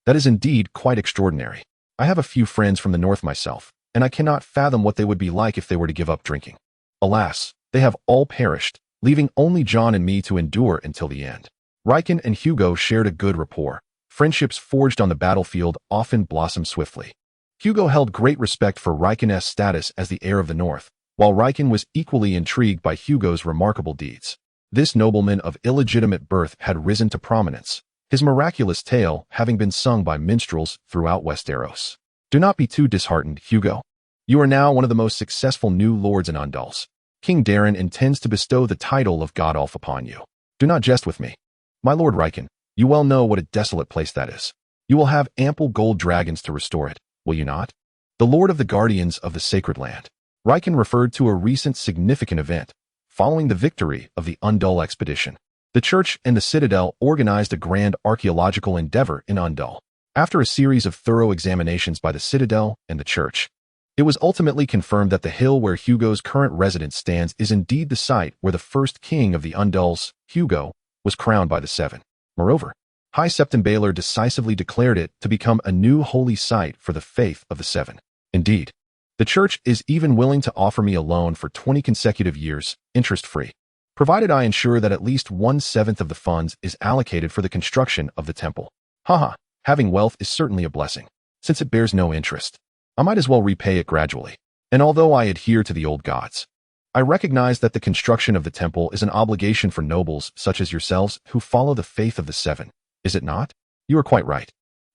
That is indeed quite extraordinary. I have a few friends from the north myself, and I cannot fathom what they would be like if they were to give up drinking. Alas, they have all perished, leaving only John and me to endure until the end. Rikon and Hugo shared a good rapport. Friendships forged on the battlefield often blossom swiftly. Hugo held great respect for Rikon's status as the heir of the north, while Rikon was equally intrigued by Hugo's remarkable deeds. This nobleman of illegitimate birth had risen to prominence, his miraculous tale having been sung by minstrels throughout Westeros. Do not be too disheartened, Hugo. You are now one of the most successful new lords in Undals. King Darren intends to bestow the title of Godolph upon you. Do not jest with me. My lord Rikon, you well know what a desolate place that is. You will have ample gold dragons to restore it, will you not? The lord of the guardians of the sacred land. Rikon referred to a recent significant event, following the victory of the Undal expedition. The church and the citadel organized a grand archaeological endeavor in Undal. After a series of thorough examinations by the citadel and the church, it was ultimately confirmed that the hill where Hugo's current residence stands is indeed the site where the first king of the Undals, Hugo, was crowned by the Seven. Moreover, High Septon Baylor decisively declared it to become a new holy site for the faith of the Seven. Indeed, the church is even willing to offer me a loan for 20 consecutive years, interest-free, provided I ensure that at least 1/7 of the funds is allocated for the construction of the temple. Haha, having wealth is certainly a blessing, since it bears no interest. I might as well repay it gradually. And although I adhere to the old gods, I recognize that the construction of the temple is an obligation for nobles such as yourselves who follow the faith of the Seven, is it not? You are quite right.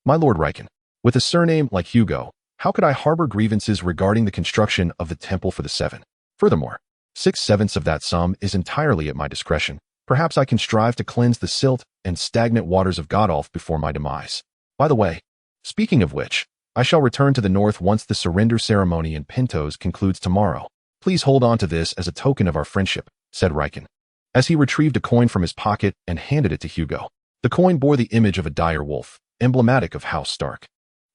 My lord Rikon, with a surname like Hugo, how could I harbor grievances regarding the construction of the temple for the Seven? Furthermore, 6/7 of that sum is entirely at my discretion. Perhaps I can strive to cleanse the silt and stagnant waters of Godolph before my demise. By the way, speaking of which, I shall return to the north once the surrender ceremony in Pintos concludes tomorrow. Please hold on to this as a token of our friendship, said Rikon, as he retrieved a coin from his pocket and handed it to Hugo. The coin bore the image of a dire wolf, emblematic of House Stark.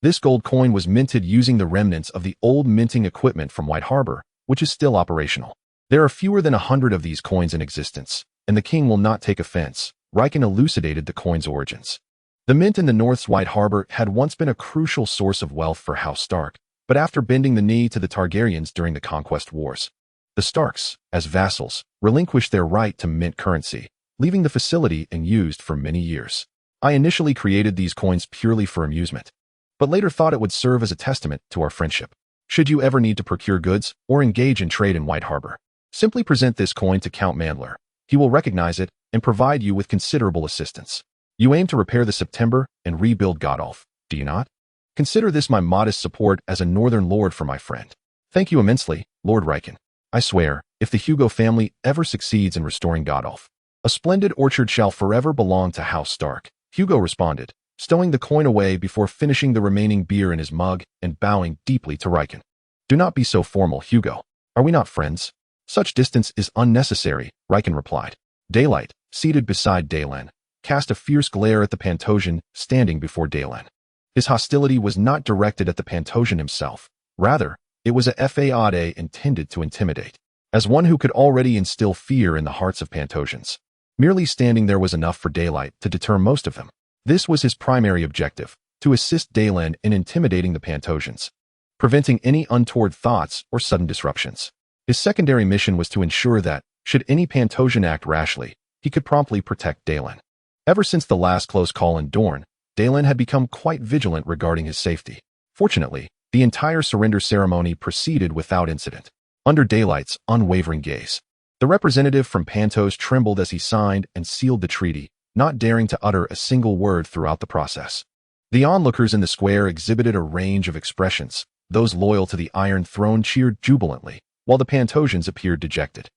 This gold coin was minted using the remnants of the old minting equipment from White Harbor, which is still operational. There are fewer than 100 of these coins in existence, and the king will not take offense. Rikon elucidated the coin's origins. The mint in the North's White Harbor had once been a crucial source of wealth for House Stark, but after bending the knee to the Targaryens during the Conquest Wars, the Starks, as vassals, relinquished their right to mint currency, leaving the facility unused for many years. I initially created these coins purely for amusement, but later thought it would serve as a testament to our friendship. Should you ever need to procure goods or engage in trade in White Harbor, simply present this coin to Count Mandler. He will recognize it and provide you with considerable assistance. You aim to repair the September and rebuild Godolph, do you not? Consider this my modest support as a northern lord for my friend. Thank you immensely, Lord Rikon. I swear, if the Hugo family ever succeeds in restoring Godolph, a splendid orchard shall forever belong to House Stark. Hugo responded, stowing the coin away before finishing the remaining beer in his mug and bowing deeply to Rikon. Do not be so formal, Hugo. Are we not friends? Such distance is unnecessary, Rikon replied. Daylight, seated beside Daylan, cast a fierce glare at the Pantosian standing before Daylan. His hostility was not directed at the Pantosian himself. Rather, it was a fade intended to intimidate, as one who could already instill fear in the hearts of Pantosians. Merely standing there was enough for Daylight to deter most of them. This was his primary objective, to assist Daylan in intimidating the Pantosians, preventing any untoward thoughts or sudden disruptions. His secondary mission was to ensure that, should any Pantosian act rashly, he could promptly protect Daylan. Ever since the last close call in Dorne, Daylan had become quite vigilant regarding his safety. Fortunately, the entire surrender ceremony proceeded without incident, under Daylight's unwavering gaze. The representative from Pantos trembled as he signed and sealed the treaty, not daring to utter a single word throughout the process. The onlookers in the square exhibited a range of expressions. Those loyal to the Iron Throne cheered jubilantly, while the Pantosians appeared dejected.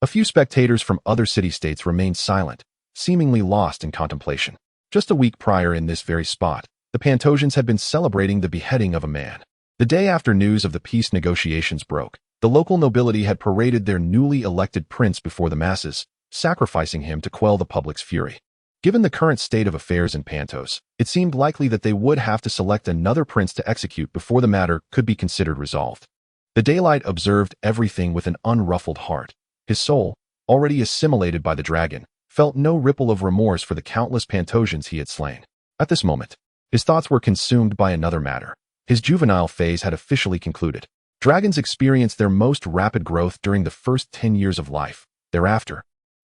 A few spectators from other city-states remained silent, seemingly lost in contemplation. Just a week prior in this very spot, the Pantosians had been celebrating the beheading of a man. The day after news of the peace negotiations broke, the local nobility had paraded their newly elected prince before the masses, sacrificing him to quell the public's fury. Given the current state of affairs in Pantos, it seemed likely that they would have to select another prince to execute before the matter could be considered resolved. The Daylight observed everything with an unruffled heart. His soul, already assimilated by the dragon, felt no ripple of remorse for the countless Pantosians he had slain. At this moment, his thoughts were consumed by another matter. His juvenile phase had officially concluded. Dragons experience their most rapid growth during the first 10 years of life. Thereafter,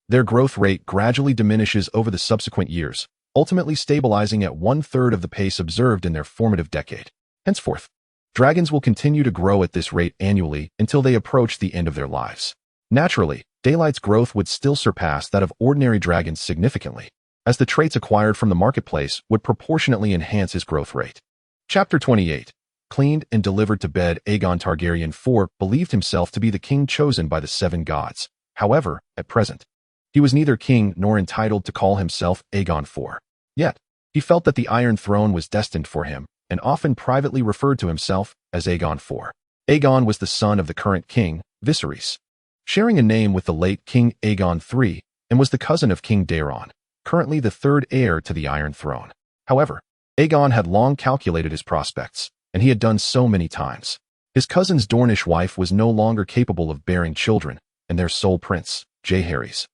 their growth rate gradually diminishes over the subsequent years, ultimately stabilizing at one-third of the pace observed in their formative decade. Henceforth, dragons will continue to grow at this rate annually until they approach the end of their lives. Naturally, Daylight's growth would still surpass that of ordinary dragons significantly, as the traits acquired from the marketplace would proportionately enhance his growth rate. Chapter 28. Cleaned and delivered to bed. Aegon Targaryen IV believed himself to be the king chosen by the seven gods. However, at present, he was neither king nor entitled to call himself Aegon IV. Yet, he felt that the Iron Throne was destined for him, and often privately referred to himself as Aegon IV. Aegon was the son of the current king, Viserys, sharing a name with the late King Aegon III, and was the cousin of King Daeron, currently the third heir to the Iron Throne. However, Aegon had long calculated his prospects, and he had done so many times. His cousin's Dornish wife was no longer capable of bearing children, and their sole prince, Jaehaerys,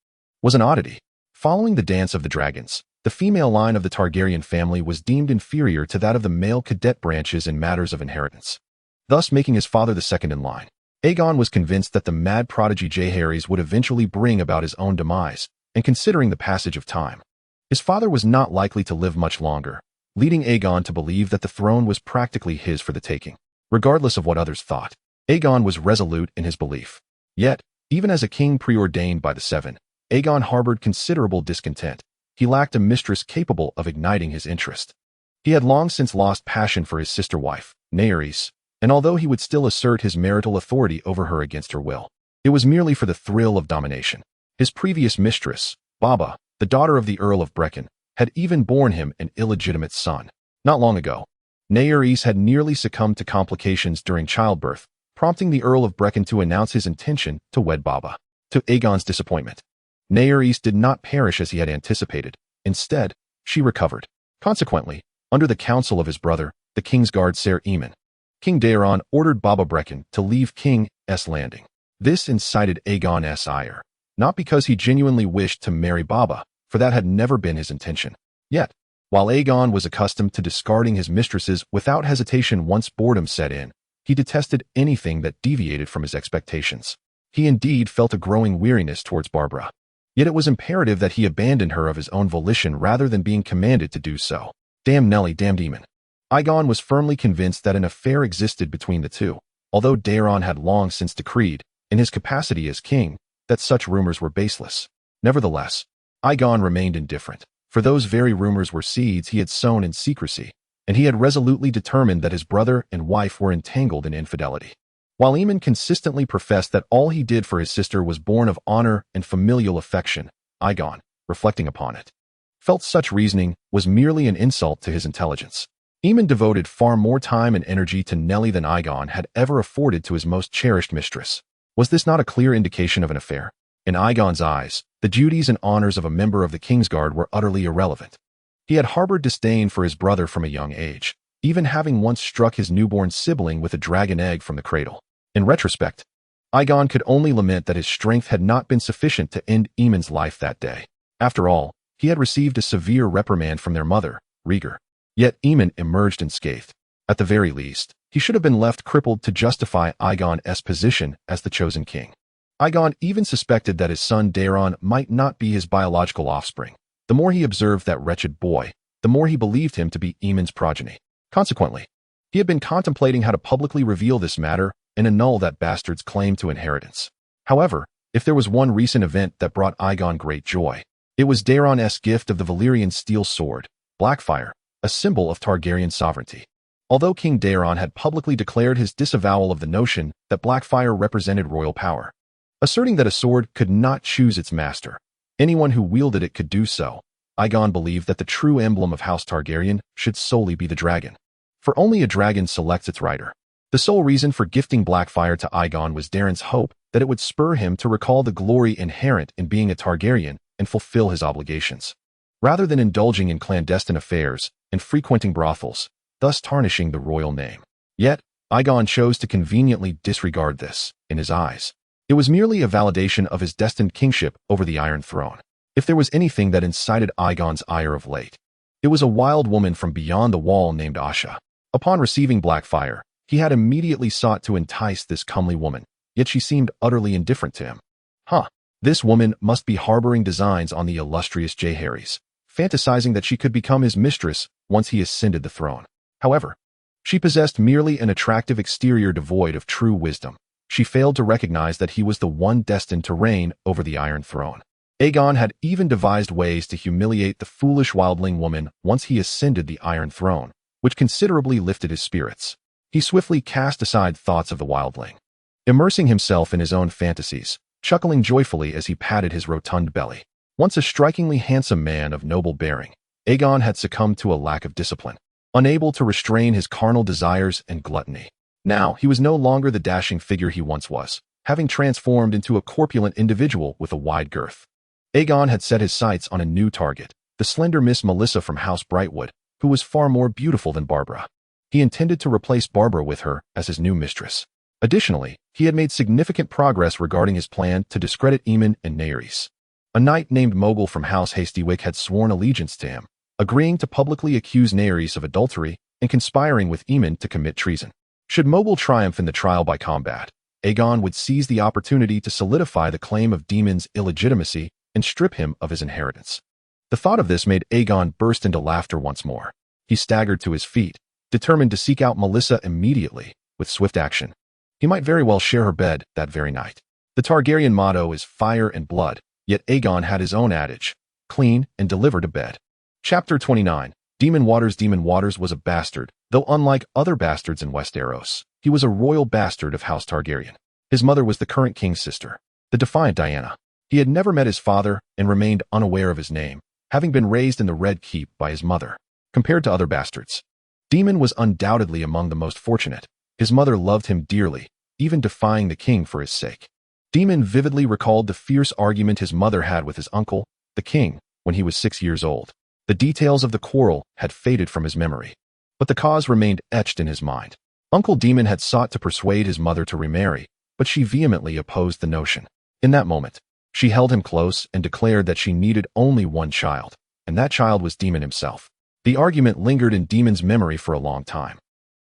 was an oddity. Following the Dance of the Dragons, the female line of the Targaryen family was deemed inferior to that of the male cadet branches in matters of inheritance, thus making his father the second in line. Aegon was convinced that the mad prodigy Jaehaerys would eventually bring about his own demise, and considering the passage of time, his father was not likely to live much longer, leading Aegon to believe that the throne was practically his for the taking. Regardless of what others thought, Aegon was resolute in his belief. Yet, even as a king preordained by the Seven, Aegon harbored considerable discontent. He lacked a mistress capable of igniting his interest. He had long since lost passion for his sister wife, Naerys, and although he would still assert his marital authority over her against her will, it was merely for the thrill of domination. His previous mistress, Baba, the daughter of the Earl of Brecon, had even borne him an illegitimate son. Not long ago, Naerys had nearly succumbed to complications during childbirth, prompting the Earl of Brecon to announce his intention to wed Baba. To Aegon's disappointment, Naerys did not perish as he had anticipated. Instead, she recovered. Consequently, under the counsel of his brother, the Kingsguard Ser Aemon, King Daeron ordered Baba Brecon to leave King's Landing. This incited Aegon's ire, not because he genuinely wished to marry Baba, for that had never been his intention. Yet, while Aegon was accustomed to discarding his mistresses without hesitation once boredom set in, he detested anything that deviated from his expectations. He indeed felt a growing weariness towards Barbara. Yet it was imperative that he abandon her of his own volition rather than being commanded to do so. Damn Nelly, damn demon. Aegon was firmly convinced that an affair existed between the two, although Daeron had long since decreed, in his capacity as king, that such rumors were baseless. Nevertheless, Aegon remained indifferent, for those very rumors were seeds he had sown in secrecy, and he had resolutely determined that his brother and wife were entangled in infidelity. While Aemon consistently professed that all he did for his sister was born of honor and familial affection, Aegon, reflecting upon it, felt such reasoning was merely an insult to his intelligence. Aemon devoted far more time and energy to Nelly than Aegon had ever afforded to his most cherished mistress. Was this not a clear indication of an affair? In Aegon's eyes, the duties and honors of a member of the Kingsguard were utterly irrelevant. He had harbored disdain for his brother from a young age, even having once struck his newborn sibling with a dragon egg from the cradle. In retrospect, Aegon could only lament that his strength had not been sufficient to end Aemon's life that day. After all, he had received a severe reprimand from their mother, Rhaegar. Yet Aemon emerged unscathed. At the very least, he should have been left crippled to justify Aegon's position as the chosen king. Aegon even suspected that his son Daeron might not be his biological offspring. The more he observed that wretched boy, the more he believed him to be Aemon's progeny. Consequently, he had been contemplating how to publicly reveal this matter and annul that bastard's claim to inheritance. However, if there was one recent event that brought Aegon great joy, it was Daeron's gift of the Valyrian steel sword, Blackfire, a symbol of Targaryen sovereignty. Although King Daeron had publicly declared his disavowal of the notion that Blackfire represented royal power, asserting that a sword could not choose its master, anyone who wielded it could do so, Aegon believed that the true emblem of House Targaryen should solely be the dragon. For only a dragon selects its rider. The sole reason for gifting Blackfyre to Aegon was Daemon's hope that it would spur him to recall the glory inherent in being a Targaryen and fulfill his obligations, rather than indulging in clandestine affairs and frequenting brothels, thus tarnishing the royal name. Yet, Aegon chose to conveniently disregard this. In his eyes, it was merely a validation of his destined kingship over the Iron Throne. If there was anything that incited Aegon's ire of late, it was a wild woman from beyond the wall named Asha. Upon receiving Blackfyre, he had immediately sought to entice this comely woman, yet she seemed utterly indifferent to him. This woman must be harboring designs on the illustrious Jaehaerys, fantasizing that she could become his mistress once he ascended the throne. However, she possessed merely an attractive exterior devoid of true wisdom. She failed to recognize that he was the one destined to reign over the Iron Throne. Aegon had even devised ways to humiliate the foolish wildling woman once he ascended the Iron Throne, which considerably lifted his spirits. He swiftly cast aside thoughts of the wildling, immersing himself in his own fantasies, chuckling joyfully as he patted his rotund belly. Once a strikingly handsome man of noble bearing, Aegon had succumbed to a lack of discipline, unable to restrain his carnal desires and gluttony. Now, he was no longer the dashing figure he once was, having transformed into a corpulent individual with a wide girth. Aegon had set his sights on a new target, the slender Miss Melissa from House Brightwood, who was far more beautiful than Barbara. He intended to replace Barbara with her as his new mistress. Additionally, he had made significant progress regarding his plan to discredit Aemon and Naerys. A knight named Mogul from House Hastywick had sworn allegiance to him, agreeing to publicly accuse Naerys of adultery and conspiring with Aemon to commit treason. Should Mogul triumph in the trial by combat, Aegon would seize the opportunity to solidify the claim of Daemon's illegitimacy and strip him of his inheritance. The thought of this made Aegon burst into laughter once more. He staggered to his feet, determined to seek out Melissa immediately, with swift action. He might very well share her bed that very night. The Targaryen motto is fire and blood, yet Aegon had his own adage, clean and deliver to bed. Chapter 29. Daemon Waters was a bastard, though unlike other bastards in Westeros, he was a royal bastard of House Targaryen. His mother was the current king's sister, the defiant Diana. He had never met his father and remained unaware of his name, having been raised in the Red Keep by his mother. Compared to other bastards, Daemon was undoubtedly among the most fortunate. His mother loved him dearly, even defying the king for his sake. Daemon vividly recalled the fierce argument his mother had with his uncle, the king, when he was 6 years old. The details of the quarrel had faded from his memory, but the cause remained etched in his mind. Uncle Daemon had sought to persuade his mother to remarry, but she vehemently opposed the notion. In that moment, she held him close and declared that she needed only one child, and that child was Daemon himself. The argument lingered in Daemon's memory for a long time.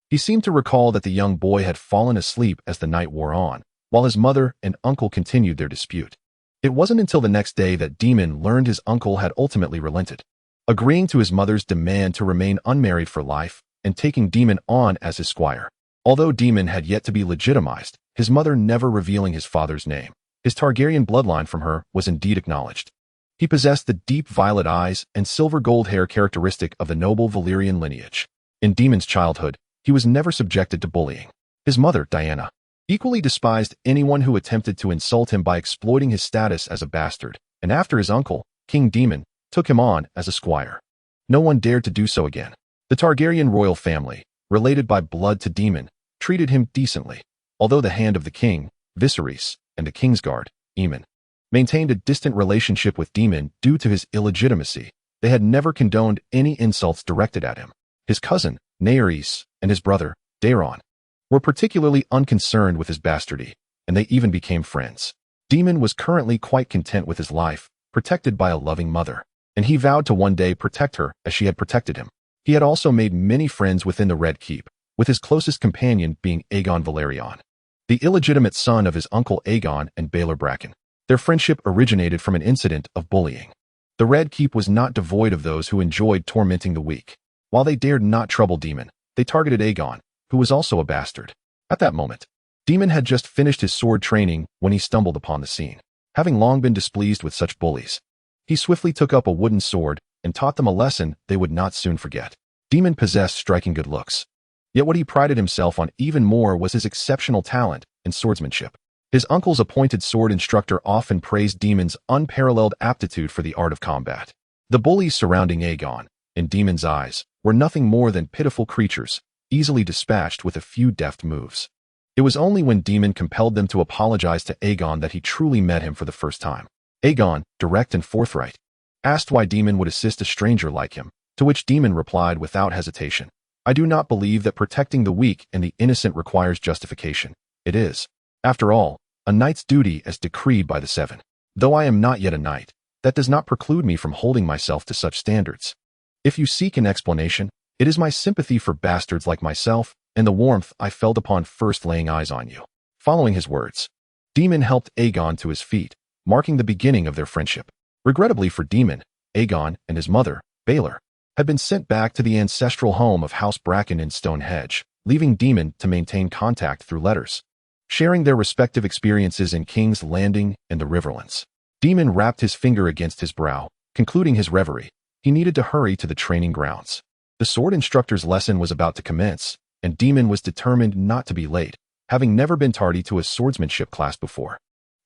He seemed to recall that the young boy had fallen asleep as the night wore on, while his mother and uncle continued their dispute. It wasn't until the next day that Daemon learned his uncle had ultimately relented, agreeing to his mother's demand to remain unmarried for life and taking Daemon on as his squire. Although Daemon had yet to be legitimized, his mother never revealing his father's name, his Targaryen bloodline from her was indeed acknowledged. He possessed the deep violet eyes and silver gold hair characteristic of the noble Valyrian lineage. In Daemon's childhood, he was never subjected to bullying. His mother, Diana, equally despised anyone who attempted to insult him by exploiting his status as a bastard, and after his uncle, King Daemon, took him on as a squire, no one dared to do so again. The Targaryen royal family, related by blood to Daemon, treated him decently, although the hand of the king, Viserys, and the Kingsguard, Aemon, maintained a distant relationship with Daemon due to his illegitimacy. They had never condoned any insults directed at him. His cousin, Naerys, and his brother, Daeron, were particularly unconcerned with his bastardy, and they even became friends. Daemon was currently quite content with his life, protected by a loving mother, and he vowed to one day protect her as she had protected him. He had also made many friends within the Red Keep, with his closest companion being Aegon Valerion, the illegitimate son of his uncle Aegon and Baelor Bracken. Their friendship originated from an incident of bullying. The Red Keep was not devoid of those who enjoyed tormenting the weak. While they dared not trouble Daemon, they targeted Aegon, who was also a bastard. At that moment, Daemon had just finished his sword training when he stumbled upon the scene. Having long been displeased with such bullies, he swiftly took up a wooden sword and taught them a lesson they would not soon forget. Daemon possessed striking good looks, yet what he prided himself on even more was his exceptional talent in swordsmanship. His uncle's appointed sword instructor often praised Daemon's unparalleled aptitude for the art of combat. The bullies surrounding Aegon, in Daemon's eyes, were nothing more than pitiful creatures, easily dispatched with a few deft moves. It was only when Daemon compelled them to apologize to Aegon that he truly met him for the first time. Aegon, direct and forthright, asked why Daemon would assist a stranger like him, to which Daemon replied without hesitation, "I do not believe that protecting the weak and the innocent requires justification. It is, after all, a knight's duty as decreed by the Seven. Though I am not yet a knight, that does not preclude me from holding myself to such standards. If you seek an explanation, it is my sympathy for bastards like myself and the warmth I felt upon first laying eyes on you." Following his words, Daemon helped Aegon to his feet, marking the beginning of their friendship. Regrettably for Daemon, Aegon and his mother, Baelor, had been sent back to the ancestral home of House Bracken in Stonehenge, leaving Daemon to maintain contact through letters, sharing their respective experiences in King's Landing and the Riverlands. Daemon rapped his finger against his brow, concluding his reverie. He needed to hurry to the training grounds. The sword instructor's lesson was about to commence, and Daemon was determined not to be late, having never been tardy to a swordsmanship class before.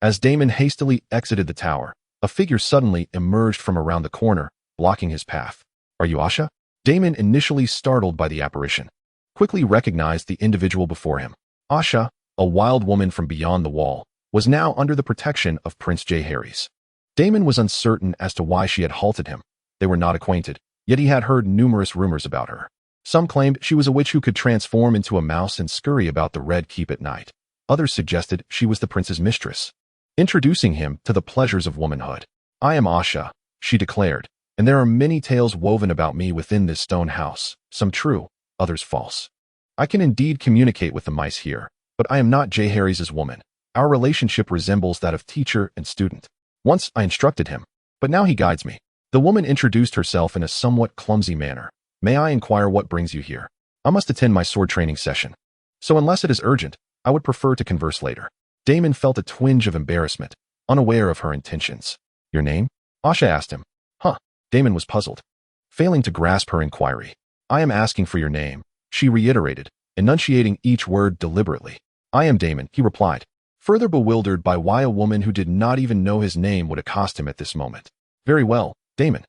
As Daemon hastily exited the tower, a figure suddenly emerged from around the corner, blocking his path. "Are you Asha?" Daemon, initially startled by the apparition, quickly recognized the individual before him. Asha, a wild woman from beyond the wall, was now under the protection of Prince Jaehaerys. Daemon was uncertain as to why she had halted him. They were not acquainted, yet he had heard numerous rumors about her. Some claimed she was a witch who could transform into a mouse and scurry about the Red Keep at night. Others suggested she was the prince's mistress, introducing him to the pleasures of womanhood. "I am Asha," she declared, "and there are many tales woven about me within this stone house, some true, others false. I can indeed communicate with the mice here, but I am not Jaehaerys' woman. Our relationship resembles that of teacher and student. Once I instructed him, but now he guides me." The woman introduced herself in a somewhat clumsy manner. "May I inquire what brings you here?" "I must attend my sword training session. So unless it is urgent, I would prefer to converse later." Daemon felt a twinge of embarrassment, unaware of her intentions. "Your name?" Asha asked him. "Huh." Daemon was puzzled, failing to grasp her inquiry. "I am asking for your name," she reiterated, enunciating each word deliberately. "I am Daemon," he replied, further bewildered by why a woman who did not even know his name would accost him at this moment. "Very well, Daemon.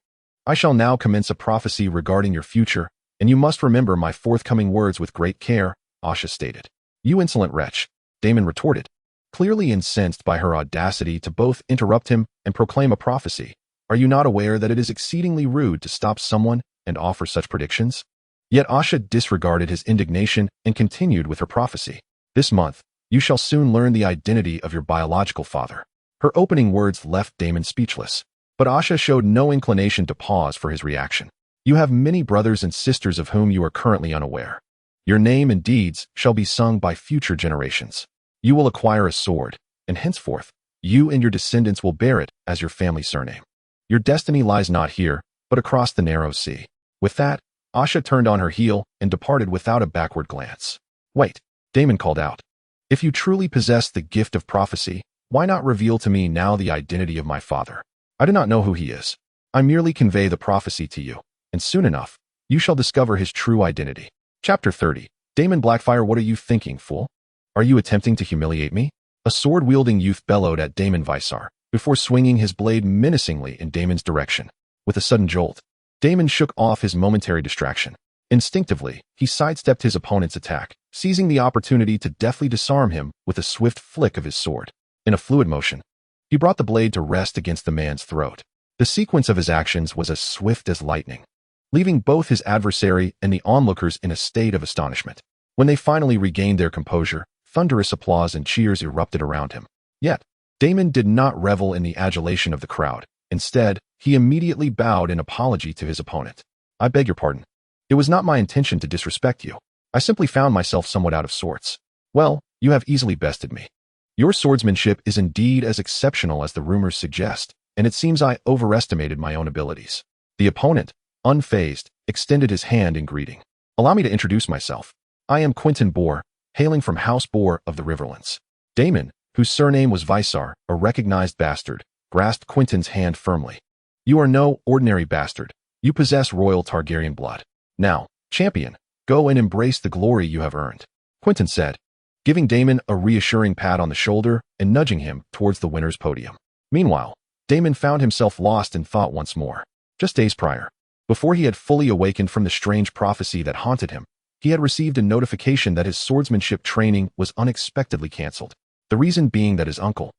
I shall now commence a prophecy regarding your future, and you must remember my forthcoming words with great care," Asha stated. "You insolent wretch," Daemon retorted, clearly incensed by her audacity to both interrupt him and proclaim a prophecy. "Are you not aware that it is exceedingly rude to stop someone and offer such predictions?" Yet Asha disregarded his indignation and continued with her prophecy. "This month, you shall soon learn the identity of your biological father." Her opening words left Daemon speechless, but Asha showed no inclination to pause for his reaction. "You have many brothers and sisters of whom you are currently unaware. Your name and deeds shall be sung by future generations. You will acquire a sword, and henceforth, you and your descendants will bear it as your family surname. Your destiny lies not here, but across the narrow sea." With that, Asha turned on her heel and departed without a backward glance. "Wait," Daemon called out. "If you truly possess the gift of prophecy, why not reveal to me now the identity of my father? I do not know who he is. I merely convey the prophecy to you, and soon enough, you shall discover his true identity." Chapter 30. Daemon Blackfire, what are you thinking, fool? Are you attempting to humiliate me? A sword-wielding youth bellowed at Daemon Visar, before swinging his blade menacingly in Daemon's direction. With a sudden jolt, Daemon shook off his momentary distraction. Instinctively, he sidestepped his opponent's attack, seizing the opportunity to deftly disarm him with a swift flick of his sword. In a fluid motion, he brought the blade to rest against the man's throat. The sequence of his actions was as swift as lightning, leaving both his adversary and the onlookers in a state of astonishment. When they finally regained their composure, thunderous applause and cheers erupted around him. Yet, Daemon did not revel in the adulation of the crowd. Instead, he immediately bowed in apology to his opponent. "I beg your pardon. It was not my intention to disrespect you. I simply found myself somewhat out of sorts." "Well, you have easily bested me. Your swordsmanship is indeed as exceptional as the rumors suggest, and it seems I overestimated my own abilities." The opponent, unfazed, extended his hand in greeting. "Allow me to introduce myself. I am Quentyn Boar, hailing from House Boar of the Riverlands." Daemon, whose surname was Visar, a recognized bastard, grasped Quentyn's hand firmly. "You are no ordinary bastard. You possess royal Targaryen blood. Now, champion, go and embrace the glory you have earned," Quentyn said, giving Daemon a reassuring pat on the shoulder and nudging him towards the winner's podium. Meanwhile, Daemon found himself lost in thought once more. Just days prior, before he had fully awakened from the strange prophecy that haunted him, he had received a notification that his swordsmanship training was unexpectedly cancelled. The reason being that his uncle,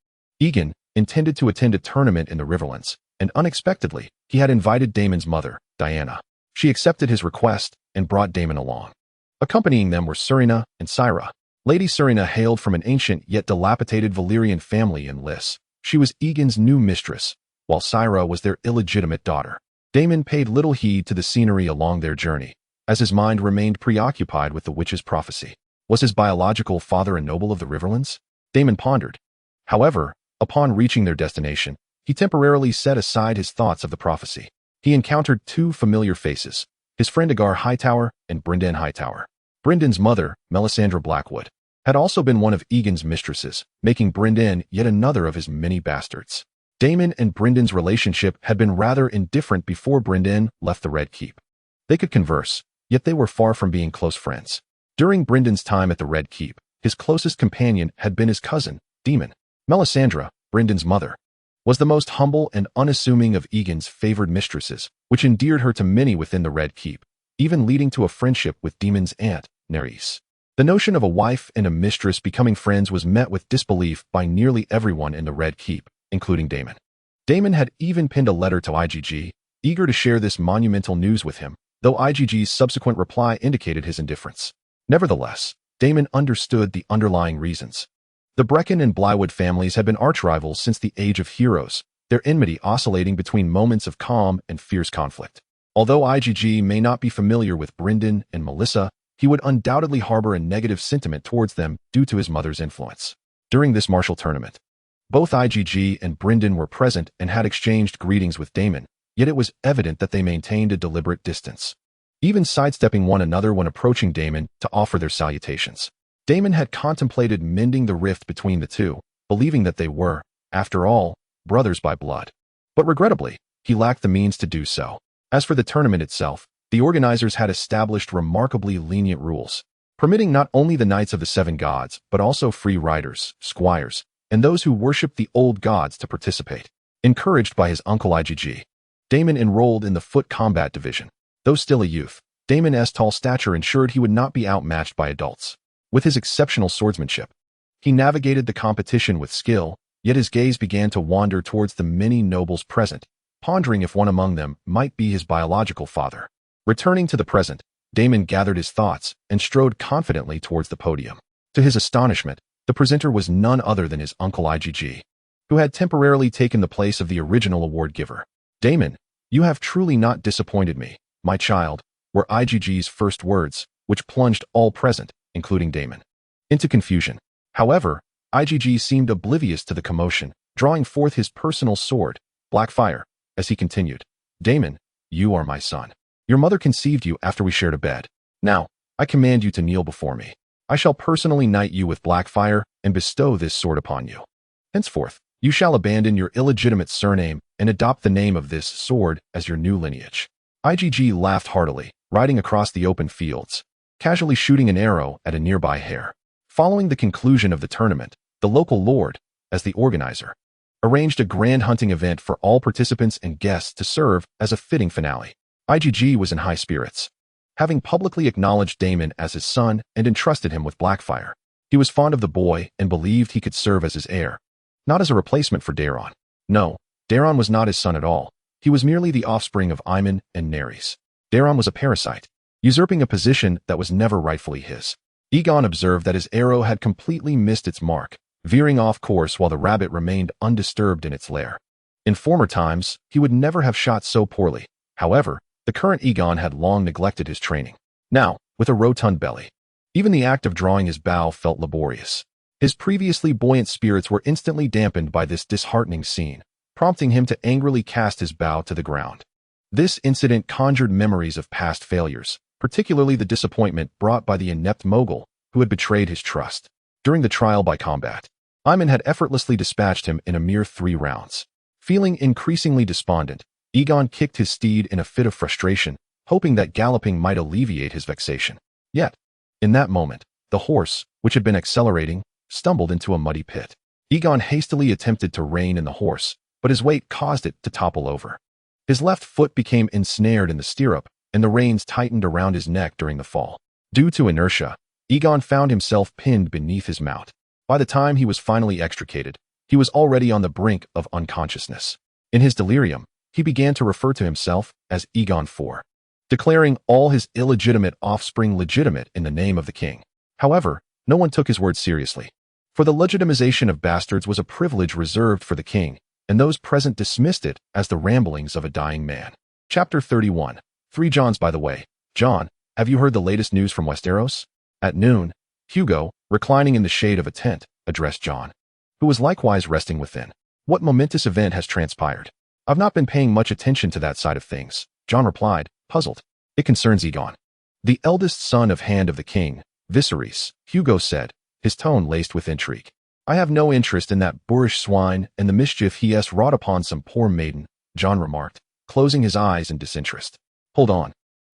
Aegon, intended to attend a tournament in the Riverlands, and unexpectedly, he had invited Daemon's mother, Diana. She accepted his request and brought Daemon along. Accompanying them were Serena and Syra. Lady Serena hailed from an ancient yet dilapidated Valyrian family in Lys. She was Aegon's new mistress, while Syra was their illegitimate daughter. Daemon paid little heed to the scenery along their journey, as his mind remained preoccupied with the witch's prophecy. Was his biological father a noble of the Riverlands? Daemon pondered. However, upon reaching their destination, he temporarily set aside his thoughts of the prophecy. He encountered two familiar faces, his friend Aegon Hightower and Brynden Hightower. Brynden's mother, Melisandre Blackwood, had also been one of Aegon's mistresses, making Brynden yet another of his many bastards. Daemon and Brynden's relationship had been rather indifferent before Brynden left the Red Keep. They could converse, yet they were far from being close friends. During Brynden's time at the Red Keep, his closest companion had been his cousin, Daemon. Melisandre, Brynden's mother, was the most humble and unassuming of Aegon's favored mistresses, which endeared her to many within the Red Keep, even leading to a friendship with Daemon's aunt, Nerys. The notion of a wife and a mistress becoming friends was met with disbelief by nearly everyone in the Red Keep, including Daemon. Daemon had even penned a letter to IgG, eager to share this monumental news with him, though IgG's subsequent reply indicated his indifference. Nevertheless, Daemon understood the underlying reasons. The Brecken and Blywood families had been archrivals since the Age of Heroes, their enmity oscillating between moments of calm and fierce conflict. Although IgG may not be familiar with Brynden and Melissa, he would undoubtedly harbor a negative sentiment towards them due to his mother's influence. During this martial tournament, both IgG and Brynden were present and had exchanged greetings with Daemon, yet it was evident that they maintained a deliberate distance, even sidestepping one another when approaching Daemon to offer their salutations. Daemon had contemplated mending the rift between the two, believing that they were, after all, brothers by blood. But regrettably, he lacked the means to do so. As for the tournament itself, the organizers had established remarkably lenient rules, permitting not only the Knights of the Seven Gods, but also free riders, squires, and those who worshipped the old gods to participate. Encouraged by his uncle IgG, Daemon enrolled in the foot combat division. Though still a youth, Daemon's tall stature ensured he would not be outmatched by adults. With his exceptional swordsmanship, he navigated the competition with skill, yet his gaze began to wander towards the many nobles present, pondering if one among them might be his biological father. Returning to the present, Daemon gathered his thoughts and strode confidently towards the podium. To his astonishment, the presenter was none other than his uncle IgG, who had temporarily taken the place of the original award giver. "Daemon, you have truly not disappointed me, my child," were IgG's first words, which plunged all present, including Daemon, into confusion. However, IgG seemed oblivious to the commotion, drawing forth his personal sword, Blackfire, as he continued. "Daemon, you are my son. Your mother conceived you after we shared a bed. Now, I command you to kneel before me. I shall personally knight you with Blackfire and bestow this sword upon you. Henceforth, you shall abandon your illegitimate surname and adopt the name of this sword as your new lineage." IgG laughed heartily, riding across the open fields, casually shooting an arrow at a nearby hare. Following the conclusion of the tournament, the local lord, as the organizer, arranged a grand hunting event for all participants and guests to serve as a fitting finale. IgG was in high spirits, having publicly acknowledged Daemon as his son and entrusted him with Blackfire. He was fond of the boy and believed he could serve as his heir, not as a replacement for Daeron. No, Daeron was not his son at all. He was merely the offspring of Aemon and Nerys. Daeron was a parasite, usurping a position that was never rightfully his. Aegon observed that his arrow had completely missed its mark, veering off course while the rabbit remained undisturbed in its lair. In former times, he would never have shot so poorly. However, the current Aegon had long neglected his training. Now, with a rotund belly, even the act of drawing his bow felt laborious. His previously buoyant spirits were instantly dampened by this disheartening scene, prompting him to angrily cast his bow to the ground. This incident conjured memories of past failures, particularly the disappointment brought by the inept mogul who had betrayed his trust. During the trial by combat, Aemon had effortlessly dispatched him in a mere 3 rounds. Feeling increasingly despondent, Aegon kicked his steed in a fit of frustration, hoping that galloping might alleviate his vexation. Yet, in that moment, the horse, which had been accelerating, stumbled into a muddy pit. Aegon hastily attempted to rein in the horse, but his weight caused it to topple over. His left foot became ensnared in the stirrup, and the reins tightened around his neck during the fall. Due to inertia, Aegon found himself pinned beneath his mount. By the time he was finally extricated, he was already on the brink of unconsciousness. In his delirium, he began to refer to himself as Aegon IV, declaring all his illegitimate offspring legitimate in the name of the king. However, no one took his words seriously, for the legitimization of bastards was a privilege reserved for the king, and those present dismissed it as the ramblings of a dying man. Chapter 31. 3 Johns. By the way, John, have you heard the latest news from Westeros? At noon, Hugo, reclining in the shade of a tent, addressed John, who was likewise resting within. What momentous event has transpired? I've not been paying much attention to that side of things, John replied, puzzled. It concerns Aegon, the eldest son of Hand of the King, Viserys, Hugo said, his tone laced with intrigue. I have no interest in that boorish swine and the mischief he has wrought upon some poor maiden, John remarked, closing his eyes in disinterest. Hold on.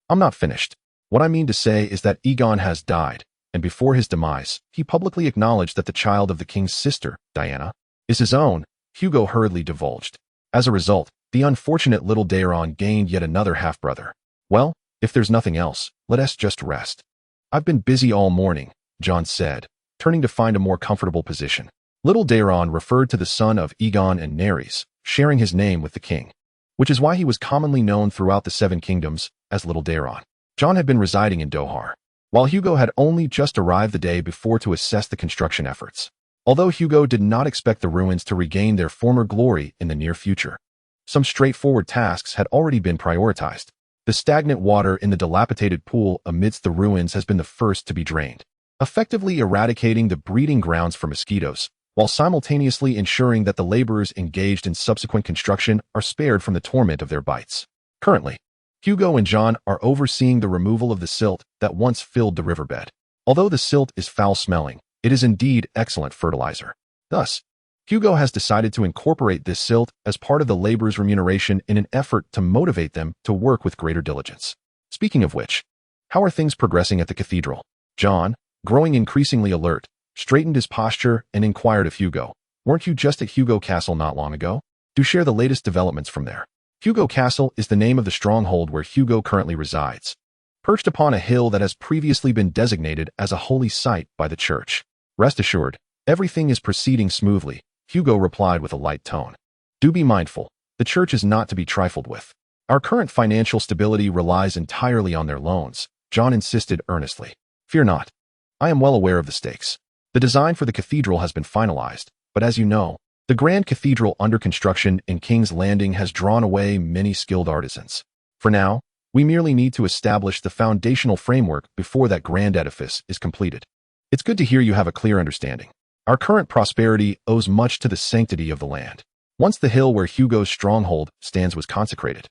I'm not finished. What I mean to say is that Aegon has died, and before his demise, he publicly acknowledged that the child of the king's sister, Diana, is his own, Hugo hurriedly divulged. As a result, the unfortunate little Daeron gained yet another half-brother. Well, if there's nothing else, let us just rest. I've been busy all morning, John said, turning to find a more comfortable position. Little Daeron referred to the son of Aegon and Nerys, sharing his name with the king, which is why he was commonly known throughout the Seven Kingdoms as Little Daeron. John had been residing in Dohar, while Hugo had only just arrived the day before to assess the construction efforts. Although Hugo did not expect the ruins to regain their former glory in the near future, some straightforward tasks had already been prioritized. The stagnant water in the dilapidated pool amidst the ruins has been the first to be drained, effectively eradicating the breeding grounds for mosquitoes, while simultaneously ensuring that the laborers engaged in subsequent construction are spared from the torment of their bites. Currently, Hugo and John are overseeing the removal of the silt that once filled the riverbed. Although the silt is foul-smelling, it is indeed excellent fertilizer. Thus, Hugo has decided to incorporate this silt as part of the laborers' remuneration in an effort to motivate them to work with greater diligence. Speaking of which, how are things progressing at the cathedral? John, growing increasingly alert, straightened his posture and inquired of Hugo. Weren't you just at Hugo Castle not long ago? Do share the latest developments from there. Hugo Castle is the name of the stronghold where Hugo currently resides, perched upon a hill that has previously been designated as a holy site by the church. Rest assured, everything is proceeding smoothly, Hugo replied with a light tone. Do be mindful, the church is not to be trifled with. Our current financial stability relies entirely on their loans, John insisted earnestly. Fear not. I am well aware of the stakes. The design for the cathedral has been finalized, but as you know, the grand cathedral under construction in King's Landing has drawn away many skilled artisans. For now, we merely need to establish the foundational framework before that grand edifice is completed. It's good to hear you have a clear understanding. Our current prosperity owes much to the sanctity of the land. Once the hill where Hugo's stronghold stands was consecrated,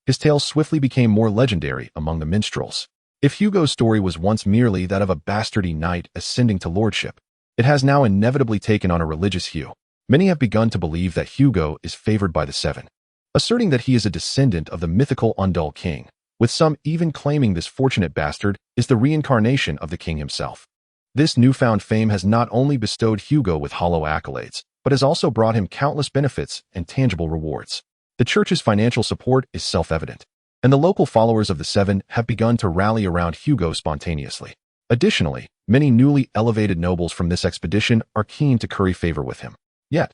his tale swiftly became more legendary among the minstrels. If Hugo's story was once merely that of a bastardy knight ascending to lordship, it has now inevitably taken on a religious hue. Many have begun to believe that Hugo is favored by the Seven, asserting that he is a descendant of the mythical Undul king, with some even claiming this fortunate bastard is the reincarnation of the king himself. This newfound fame has not only bestowed Hugo with hollow accolades, but has also brought him countless benefits and tangible rewards. The church's financial support is self-evident, and the local followers of the Seven have begun to rally around Hugo spontaneously. Additionally, many newly elevated nobles from this expedition are keen to curry favor with him. Yet,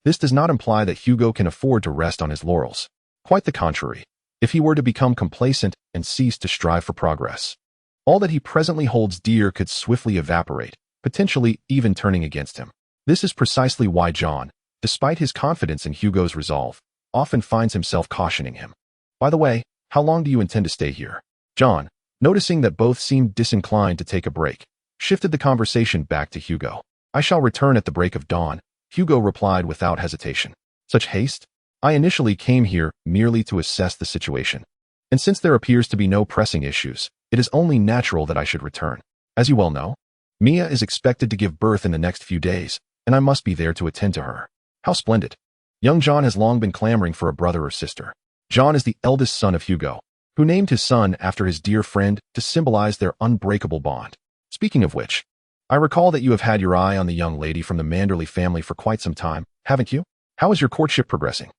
this does not imply that Hugo can afford to rest on his laurels. Quite the contrary, if he were to become complacent and cease to strive for progress, all that he presently holds dear could swiftly evaporate, potentially even turning against him. This is precisely why John, despite his confidence in Hugo's resolve, often finds himself cautioning him. By the way, how long do you intend to stay here? John, noticing that both seemed disinclined to take a break, shifted the conversation back to Hugo. I shall return at the break of dawn, Hugo replied without hesitation. Such haste? I initially came here merely to assess the situation, and since there appears to be no pressing issues, it is only natural that I should return. As you well know, Mia is expected to give birth in the next few days, and I must be there to attend to her. How splendid. Young John has long been clamoring for a brother or sister. John is the eldest son of Hugo, who named his son after his dear friend to symbolize their unbreakable bond. Speaking of which, I recall that you have had your eye on the young lady from the Manderley family for quite some time, haven't you? How is your courtship progressing?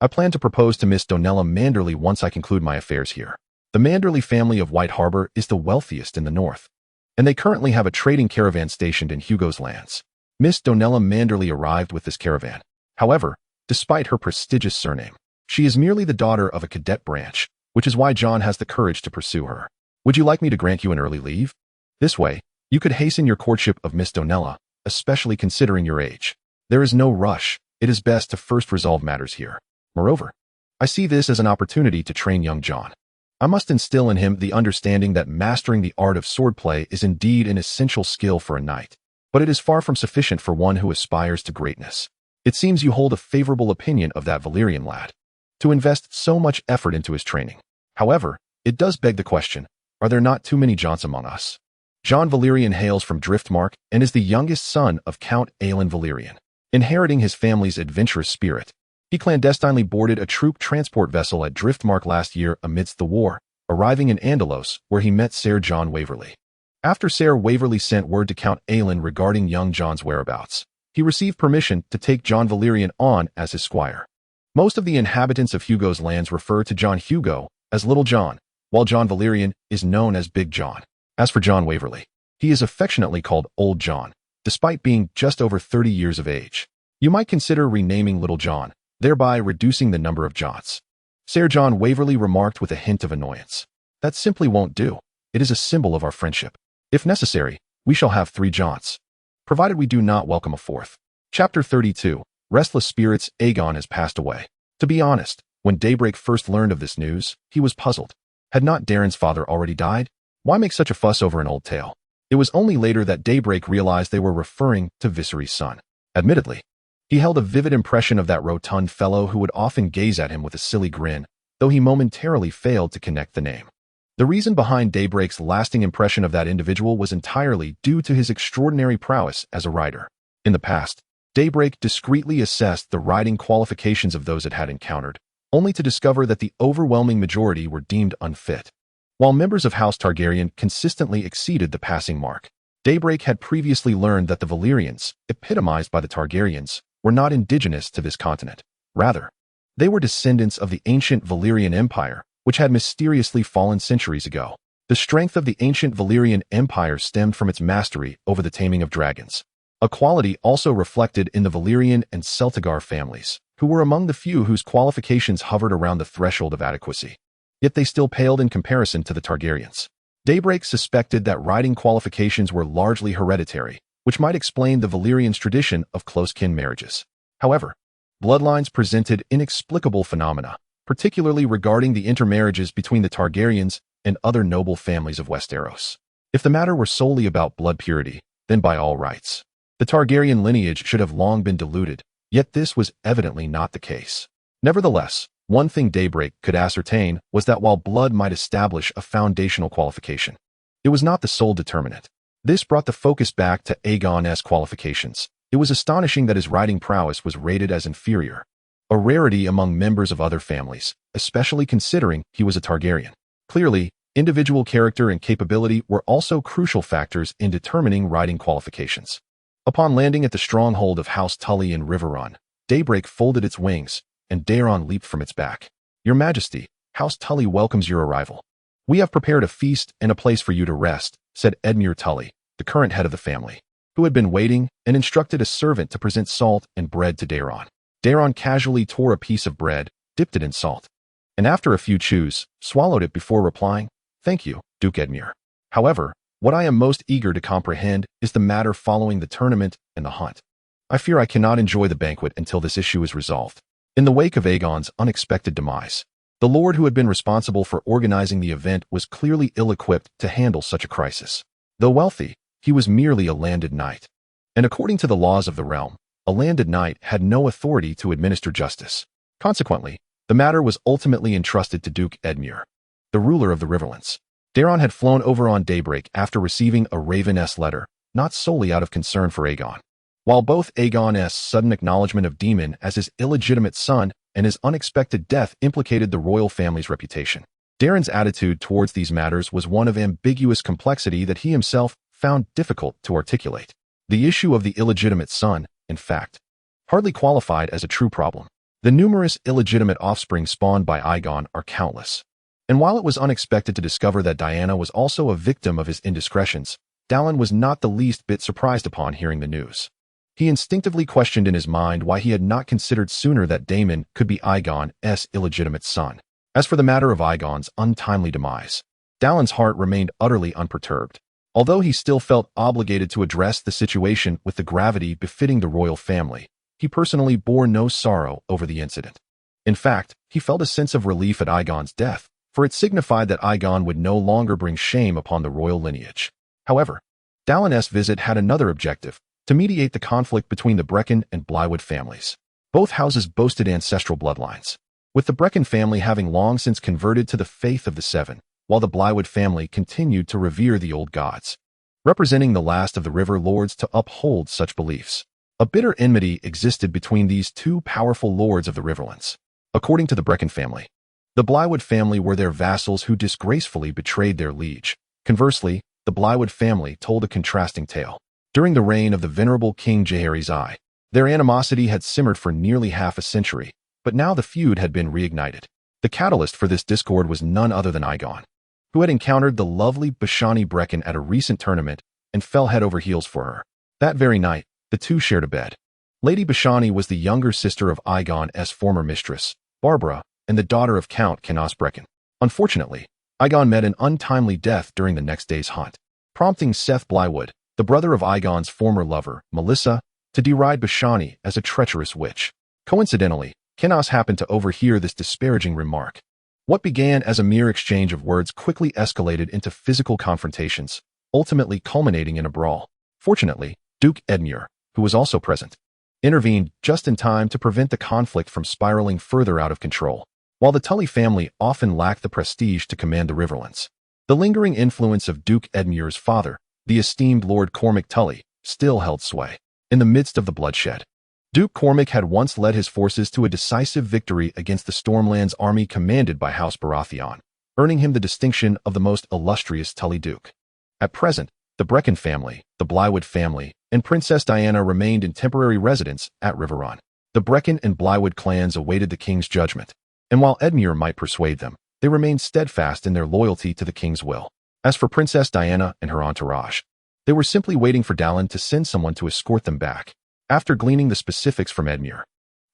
I plan to propose to Miss Donella Manderley once I conclude my affairs here. The Manderley family of White Harbor is the wealthiest in the north, and they currently have a trading caravan stationed in Hugo's lands. Miss Donella Manderley arrived with this caravan. However, despite her prestigious surname, she is merely the daughter of a cadet branch, which is why Jon has the courage to pursue her. Would you like me to grant you an early leave? This way, you could hasten your courtship of Miss Donella, especially considering your age. There is no rush. It is best to first resolve matters here. Moreover, I see this as an opportunity to train young Jon. I must instill in him the understanding that mastering the art of swordplay is indeed an essential skill for a knight, but it is far from sufficient for one who aspires to greatness. It seems you hold a favorable opinion of that Valyrian lad, to invest so much effort into his training. However, it does beg the question, are there not too many Jons among us? Jon Valyrian hails from Driftmark and is the youngest son of Count Aegon Valyrian. Inheriting his family's adventurous spirit, he clandestinely boarded a troop transport vessel at Driftmark last year amidst the war, arriving in Andalos, where he met Sir John Waverley. After Sir Waverley sent word to Count Aegon regarding young Jon's whereabouts, he received permission to take Jon Valyrian on as his squire. Most of the inhabitants of Hugo's lands refer to Jon Hugo as Little John, while Jon Valyrian is known as Big John. As for John Waverley, he is affectionately called Old John, despite being just over 30 years of age. You might consider renaming Little John, thereby reducing the number of Jons. Sir John Waverley remarked with a hint of annoyance. That simply won't do. It is a symbol of our friendship. If necessary, we shall have 3 Jons, provided we do not welcome a 4th. Chapter 32. Restless Spirits. Aegon has passed away. To be honest, when Daybreak first learned of this news, he was puzzled. Had not Darren's father already died? Why make such a fuss over an old tale? It was only later that Daybreak realized they were referring to Viserys' son. Admittedly, he held a vivid impression of that rotund fellow who would often gaze at him with a silly grin, though he momentarily failed to connect the name. The reason behind Daybreak's lasting impression of that individual was entirely due to his extraordinary prowess as a rider. In the past, Daybreak discreetly assessed the riding qualifications of those it had encountered, only to discover that the overwhelming majority were deemed unfit. While members of House Targaryen consistently exceeded the passing mark, Daybreak had previously learned that the Valyrians, epitomized by the Targaryens, were not indigenous to this continent. Rather, they were descendants of the ancient Valyrian Empire, which had mysteriously fallen centuries ago. The strength of the ancient Valyrian Empire stemmed from its mastery over the taming of dragons, a quality also reflected in the Valyrian and Celtigar families, who were among the few whose qualifications hovered around the threshold of adequacy. Yet they still paled in comparison to the Targaryens. Daybreak suspected that riding qualifications were largely hereditary, which might explain the Valyrians' tradition of close-kin marriages. However, bloodlines presented inexplicable phenomena, particularly regarding the intermarriages between the Targaryens and other noble families of Westeros. If the matter were solely about blood purity, then by all rights, the Targaryen lineage should have long been diluted, yet this was evidently not the case. Nevertheless, one thing Daybreak could ascertain was that while blood might establish a foundational qualification, it was not the sole determinant. This brought the focus back to Aegon's qualifications. It was astonishing that his riding prowess was rated as inferior, a rarity among members of other families, especially considering he was a Targaryen. Clearly, individual character and capability were also crucial factors in determining riding qualifications. Upon landing at the stronghold of House Tully in Riverrun, Daybreak folded its wings, and Daeron leaped from its back. Your Majesty, House Tully welcomes your arrival. We have prepared a feast and a place for you to rest, said Edmure Tully, the current head of the family, who had been waiting and instructed a servant to present salt and bread to Daeron. Daeron casually tore a piece of bread, dipped it in salt, and after a few chews, swallowed it before replying, "Thank you, Duke Edmure. However, what I am most eager to comprehend is the matter following the tournament and the hunt. I fear I cannot enjoy the banquet until this issue is resolved." In the wake of Aegon's unexpected demise, the lord who had been responsible for organizing the event was clearly ill-equipped to handle such a crisis. Though wealthy, he was merely a landed knight. And according to the laws of the realm, a landed knight had no authority to administer justice. Consequently, the matter was ultimately entrusted to Duke Edmure, the ruler of the Riverlands. Daeron had flown over on Daybreak after receiving a Raveness letter, not solely out of concern for Aegon. While both Aegon's sudden acknowledgement of Daemon as his illegitimate son and his unexpected death implicated the royal family's reputation, Daeron's attitude towards these matters was one of ambiguous complexity that he himself found difficult to articulate. The issue of the illegitimate son, in fact, hardly qualified as a true problem. The numerous illegitimate offspring spawned by Aegon are countless. And while it was unexpected to discover that Diana was also a victim of his indiscretions, Dallin was not the least bit surprised upon hearing the news. He instinctively questioned in his mind why he had not considered sooner that Daemon could be Aegon's illegitimate son. As for the matter of Aegon's untimely demise, Dallin's heart remained utterly unperturbed. Although he still felt obligated to address the situation with the gravity befitting the royal family, he personally bore no sorrow over the incident. In fact, he felt a sense of relief at Aegon's death, for it signified that Aegon would no longer bring shame upon the royal lineage. However, Dallin's visit had another objective: to mediate the conflict between the Brecon and Blywood families. Both houses boasted ancestral bloodlines, with the Brecon family having long since converted to the faith of the Seven, while the Blywood family continued to revere the old gods, representing the last of the River Lords to uphold such beliefs. A bitter enmity existed between these two powerful lords of the Riverlands. According to the Brecon family, the Blywood family were their vassals who disgracefully betrayed their liege. Conversely, the Blywood family told a contrasting tale. During the reign of the venerable King Jaehaerys I, their animosity had simmered for nearly half a century, but now the feud had been reignited. The catalyst for this discord was none other than Aegon, who had encountered the lovely Bashani Brecon at a recent tournament and fell head over heels for her. That very night, the two shared a bed. Lady Bashani was the younger sister of Aegon's former mistress, Barbara, and the daughter of Count Canas Brecon. Unfortunately, Aegon met an untimely death during the next day's hunt, prompting Seth Blywood, the brother of Aegon's former lover, Melissa, to deride Bashani as a treacherous witch. Coincidentally, Canas happened to overhear this disparaging remark. What began as a mere exchange of words quickly escalated into physical confrontations, ultimately culminating in a brawl. Fortunately, Duke Edmure, who was also present, intervened just in time to prevent the conflict from spiraling further out of control. While the Tully family often lacked the prestige to command the Riverlands, the lingering influence of Duke Edmure's father, the esteemed Lord Cormac Tully, still held sway. In the midst of the bloodshed, Duke Cormac had once led his forces to a decisive victory against the Stormlands army commanded by House Baratheon, earning him the distinction of the most illustrious Tully Duke. At present, the Brecon family, the Blywood family, and Princess Diana remained in temporary residence at Riverrun. The Brecon and Blywood clans awaited the king's judgment, and while Edmure might persuade them, they remained steadfast in their loyalty to the king's will. As for Princess Diana and her entourage, they were simply waiting for Dallin to send someone to escort them back. After gleaning the specifics from Edmure,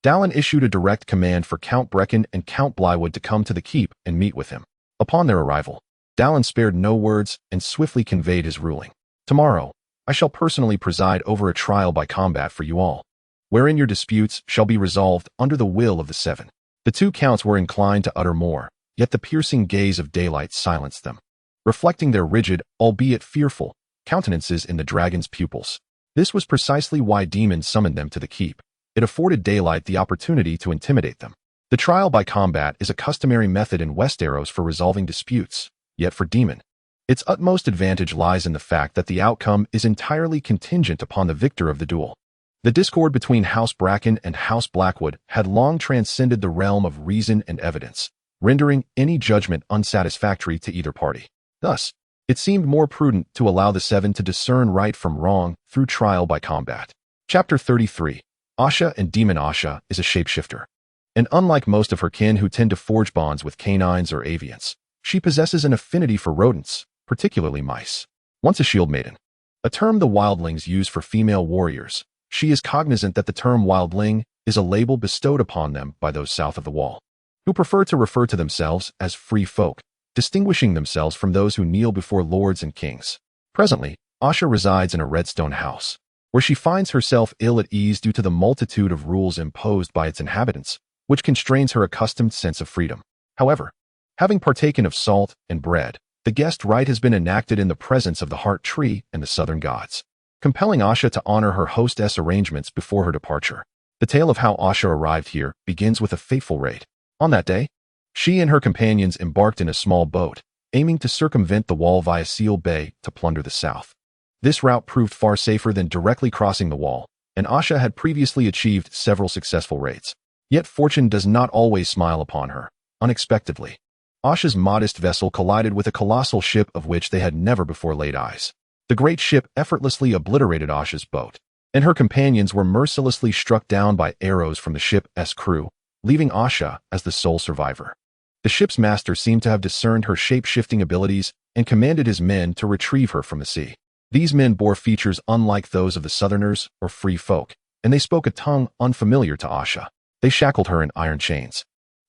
Dallin issued a direct command for Count Brecon and Count Blywood to come to the keep and meet with him. Upon their arrival, Dallin spared no words and swiftly conveyed his ruling. "Tomorrow, I shall personally preside over a trial by combat for you all, wherein your disputes shall be resolved under the will of the Seven." The two counts were inclined to utter more, yet the piercing gaze of daylight silenced them, reflecting their rigid, albeit fearful, countenances in the dragon's pupils. This was precisely why Daemon summoned them to the keep. It afforded daylight the opportunity to intimidate them. The trial by combat is a customary method in Westeros for resolving disputes, yet for Daemon, its utmost advantage lies in the fact that the outcome is entirely contingent upon the victor of the duel. The discord between House Bracken and House Blackwood had long transcended the realm of reason and evidence, rendering any judgment unsatisfactory to either party. Thus, it seemed more prudent to allow the Seven to discern right from wrong through trial by combat. Chapter 33. Asha and Demon Asha is a shapeshifter. And unlike most of her kin who tend to forge bonds with canines or avians, she possesses an affinity for rodents, particularly mice. Once a shield maiden, a term the wildlings use for female warriors, she is cognizant that the term wildling is a label bestowed upon them by those south of the wall, who prefer to refer to themselves as free folk, distinguishing themselves from those who kneel before lords and kings. Presently, Asha resides in a redstone house, where she finds herself ill at ease due to the multitude of rules imposed by its inhabitants, which constrains her accustomed sense of freedom. However, having partaken of salt and bread, the guest rite has been enacted in the presence of the heart tree and the southern gods, compelling Asha to honor her hostess arrangements before her departure. The tale of how Asha arrived here begins with a fateful raid. On that day, she and her companions embarked in a small boat, aiming to circumvent the wall via Seal Bay to plunder the south. This route proved far safer than directly crossing the wall, and Asha had previously achieved several successful raids. Yet fortune does not always smile upon her. Unexpectedly, Asha's modest vessel collided with a colossal ship of which they had never before laid eyes. The great ship effortlessly obliterated Asha's boat, and her companions were mercilessly struck down by arrows from the ship's crew, leaving Asha as the sole survivor. The ship's master seemed to have discerned her shape-shifting abilities and commanded his men to retrieve her from the sea. These men bore features unlike those of the Southerners or free folk, and they spoke a tongue unfamiliar to Asha. They shackled her in iron chains,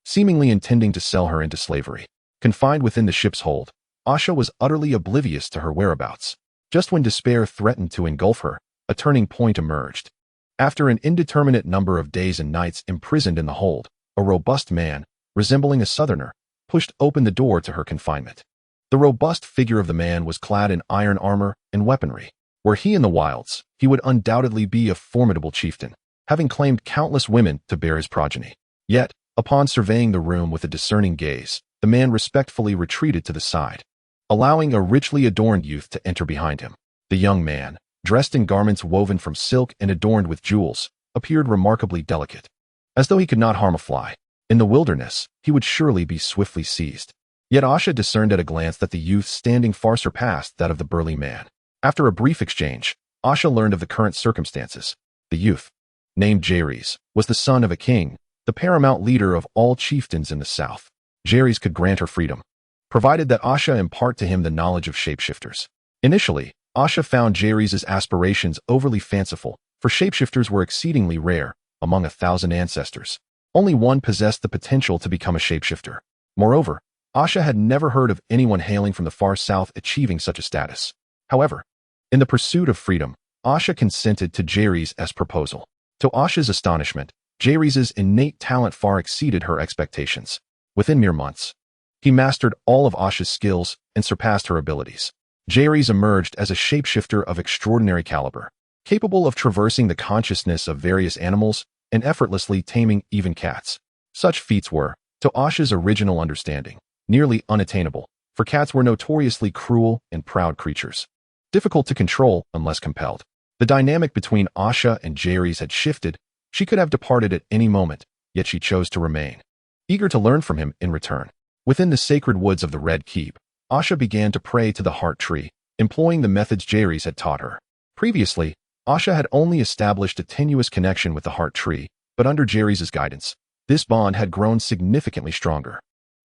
seemingly intending to sell her into slavery. Confined within the ship's hold, Asha was utterly oblivious to her whereabouts. Just when despair threatened to engulf her, a turning point emerged. After an indeterminate number of days and nights imprisoned in the hold, a robust man, resembling a Southerner, pushed open the door to her confinement. The robust figure of the man was clad in iron armor and weaponry. Were he in the wilds, he would undoubtedly be a formidable chieftain, having claimed countless women to bear his progeny. Yet, upon surveying the room with a discerning gaze, the man respectfully retreated to the side, allowing a richly adorned youth to enter behind him. The young man, dressed in garments woven from silk and adorned with jewels, appeared remarkably delicate. As though he could not harm a fly, in the wilderness, he would surely be swiftly seized. Yet Asha discerned at a glance that the youth's standing far surpassed that of the burly man. After a brief exchange, Asha learned of the current circumstances. The youth, named Viserys, was the son of a king, the paramount leader of all chieftains in the south. Viserys could grant her freedom, provided that Asha impart to him the knowledge of shapeshifters. Initially, Asha found Viserys' aspirations overly fanciful, for shapeshifters were exceedingly rare among 1,000 ancestors. Only one possessed the potential to become a shapeshifter. Moreover, Asha had never heard of anyone hailing from the far south achieving such a status. However, in the pursuit of freedom, Asha consented to Viserys' proposal. To Asha's astonishment, Viserys' innate talent far exceeded her expectations. Within mere months, he mastered all of Asha's skills and surpassed her abilities. Viserys emerged as a shapeshifter of extraordinary caliber, capable of traversing the consciousness of various animals and effortlessly taming even cats. Such feats were, to Asha's original understanding, nearly unattainable, for cats were notoriously cruel and proud creatures, difficult to control unless compelled. The dynamic between Asha and Viserys had shifted. She could have departed at any moment, yet she chose to remain, eager to learn from him in return. Within the sacred woods of the Red Keep, Asha began to pray to the heart tree, employing the methods Viserys had taught her. Previously, Asha had only established a tenuous connection with the heart tree, but under Viserys' guidance, this bond had grown significantly stronger.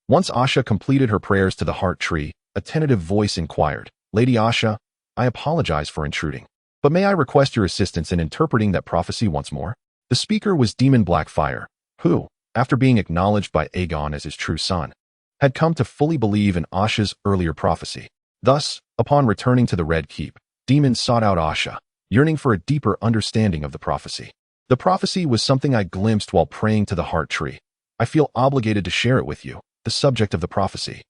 Once Asha completed her prayers to the heart tree, a tentative voice inquired, "Lady Asha, I apologize for intruding, but may I request your assistance in interpreting that prophecy once more?" The speaker was Demon Blackfire, who, after being acknowledged by Aegon as his true son, had come to fully believe in Asha's earlier prophecy. Thus, upon returning to the Red Keep, Demon sought out Asha, yearning for a deeper understanding of the prophecy. "The prophecy was something I glimpsed while praying to the heart tree. I feel obligated to share it with you, the subject of the prophecy.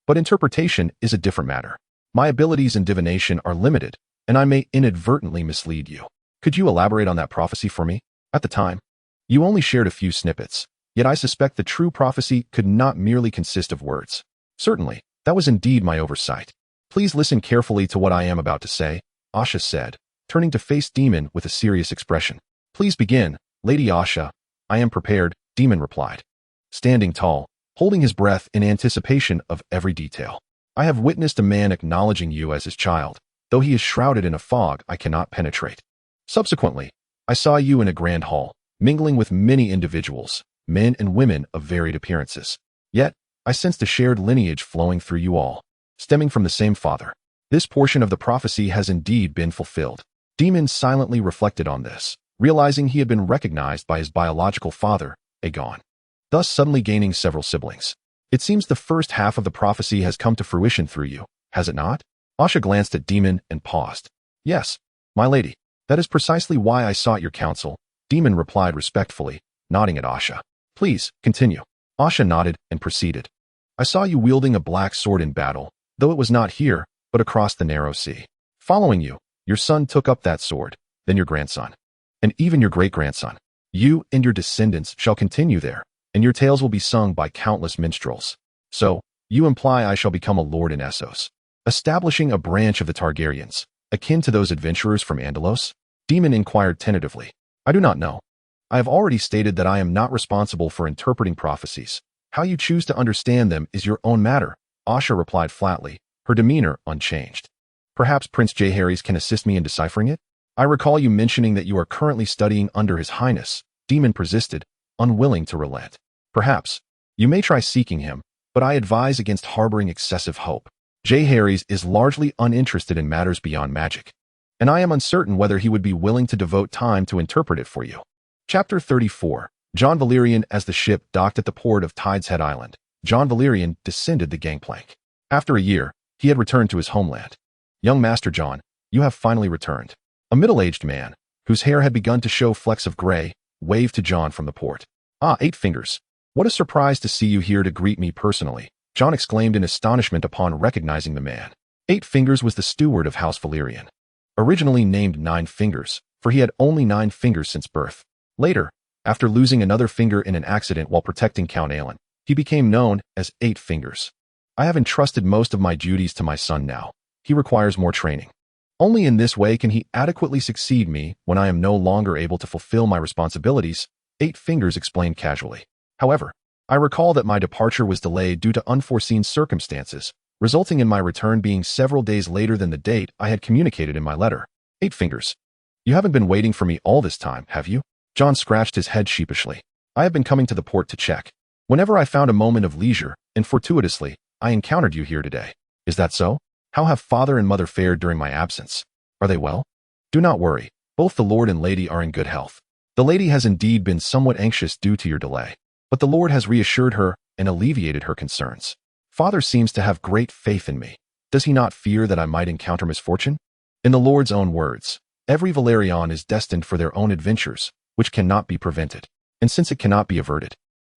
But interpretation is a different matter. My abilities in divination are limited, and I may inadvertently mislead you. Could you elaborate on that prophecy for me? At the time, you only shared a few snippets, yet I suspect the true prophecy could not merely consist of words." "Certainly, that was indeed my oversight. Please listen carefully to what I am about to say," Asha said, turning to face Demon with a serious expression. "Please begin, Lady Asha." "I am prepared," Demon replied, standing tall, holding his breath in anticipation of every detail. "I have witnessed a man acknowledging you as his child, though he is shrouded in a fog I cannot penetrate. Subsequently, I saw you in a grand hall, mingling with many individuals, men and women of varied appearances. Yet, I sensed a shared lineage flowing through you all, stemming from the same father. This portion of the prophecy has indeed been fulfilled." Demon silently reflected on this, realizing he had been recognized by his biological father, Aegon, thus suddenly gaining several siblings. "It seems the first half of the prophecy has come to fruition through you, has it not?" Asha glanced at Demon and paused. "Yes, my lady. That is precisely why I sought your counsel," Demon replied respectfully, nodding at Asha. "Please, continue." Asha nodded and proceeded. "I saw you wielding a black sword in battle, though it was not here, but across the narrow sea. Following you, your son took up that sword, then your grandson, and even your great-grandson. You and your descendants shall continue there, and your tales will be sung by countless minstrels. So, you imply I shall become a lord in Essos, establishing a branch of the Targaryens, akin to those adventurers from Andalos?" Demon inquired tentatively. "I do not know. I have already stated that I am not responsible for interpreting prophecies. How you choose to understand them is your own matter," Asha replied flatly, her demeanor unchanged. "Perhaps Prince Viserys can assist me in deciphering it? I recall you mentioning that you are currently studying under His Highness," Demon persisted, unwilling to relent. Perhaps. You may try seeking him, but I advise against harboring excessive hope. J. Harry's is largely uninterested in matters beyond magic, and I am uncertain whether he would be willing to devote time to interpret it for you. Chapter 34. Jon Valerian. As the ship docked at the port of Tideshead Island, Jon Valerian descended the gangplank. After a year, he had returned to his homeland. Young Master Jon, you have finally returned. A middle-aged man, whose hair had begun to show flecks of gray, waved to Jon from the port. Ah, Eight Fingers. What a surprise to see you here to greet me personally, Jon exclaimed in astonishment upon recognizing the man. Eight Fingers was the steward of House Valerian. Originally named 9 Fingers, for he had only 9 fingers since birth. Later, after losing another finger in an accident while protecting Count Aegon, he became known as 8 Fingers. I have entrusted most of my duties to my son now. He requires more training. Only in this way can he adequately succeed me when I am no longer able to fulfill my responsibilities, 8 Fingers explained casually. However, I recall that my departure was delayed due to unforeseen circumstances, resulting in my return being several days later than the date I had communicated in my letter. 8 Fingers. You haven't been waiting for me all this time, have you? Jon scratched his head sheepishly. I have been coming to the port to check. Whenever I found a moment of leisure, and fortuitously, I encountered you here today. Is that so? How have father and mother fared during my absence? Are they well? Do not worry. Both the Lord and Lady are in good health. The lady has indeed been somewhat anxious due to your delay, but the Lord has reassured her and alleviated her concerns. Father seems to have great faith in me. Does he not fear that I might encounter misfortune? In the Lord's own words, every Valerian is destined for their own adventures, which cannot be prevented, and since it cannot be averted,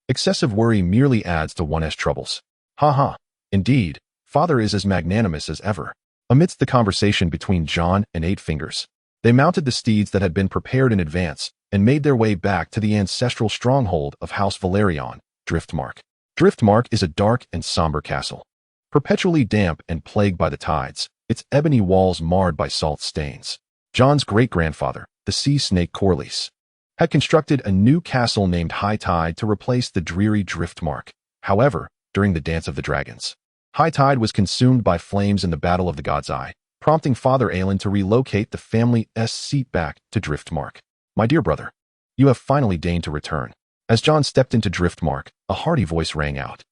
excessive worry merely adds to one's troubles. Ha ha. Indeed, father is as magnanimous as ever. Amidst the conversation between Jon and 8 Fingers, they mounted the steeds that had been prepared in advance and made their way back to the ancestral stronghold of House Valerian, Driftmark. Driftmark is a dark and somber castle, perpetually damp and plagued by the tides, its ebony walls marred by salt stains. Jon's great-grandfather, the sea snake Corlys, had constructed a new castle named High Tide to replace the dreary Driftmark. However, during the Dance of the Dragons, High Tide was consumed by flames in the Battle of the God's Eye, prompting Father Aegon to relocate the family's seat back to Driftmark. My dear brother, you have finally deigned to return. As Jon stepped into Driftmark, a hearty voice rang out.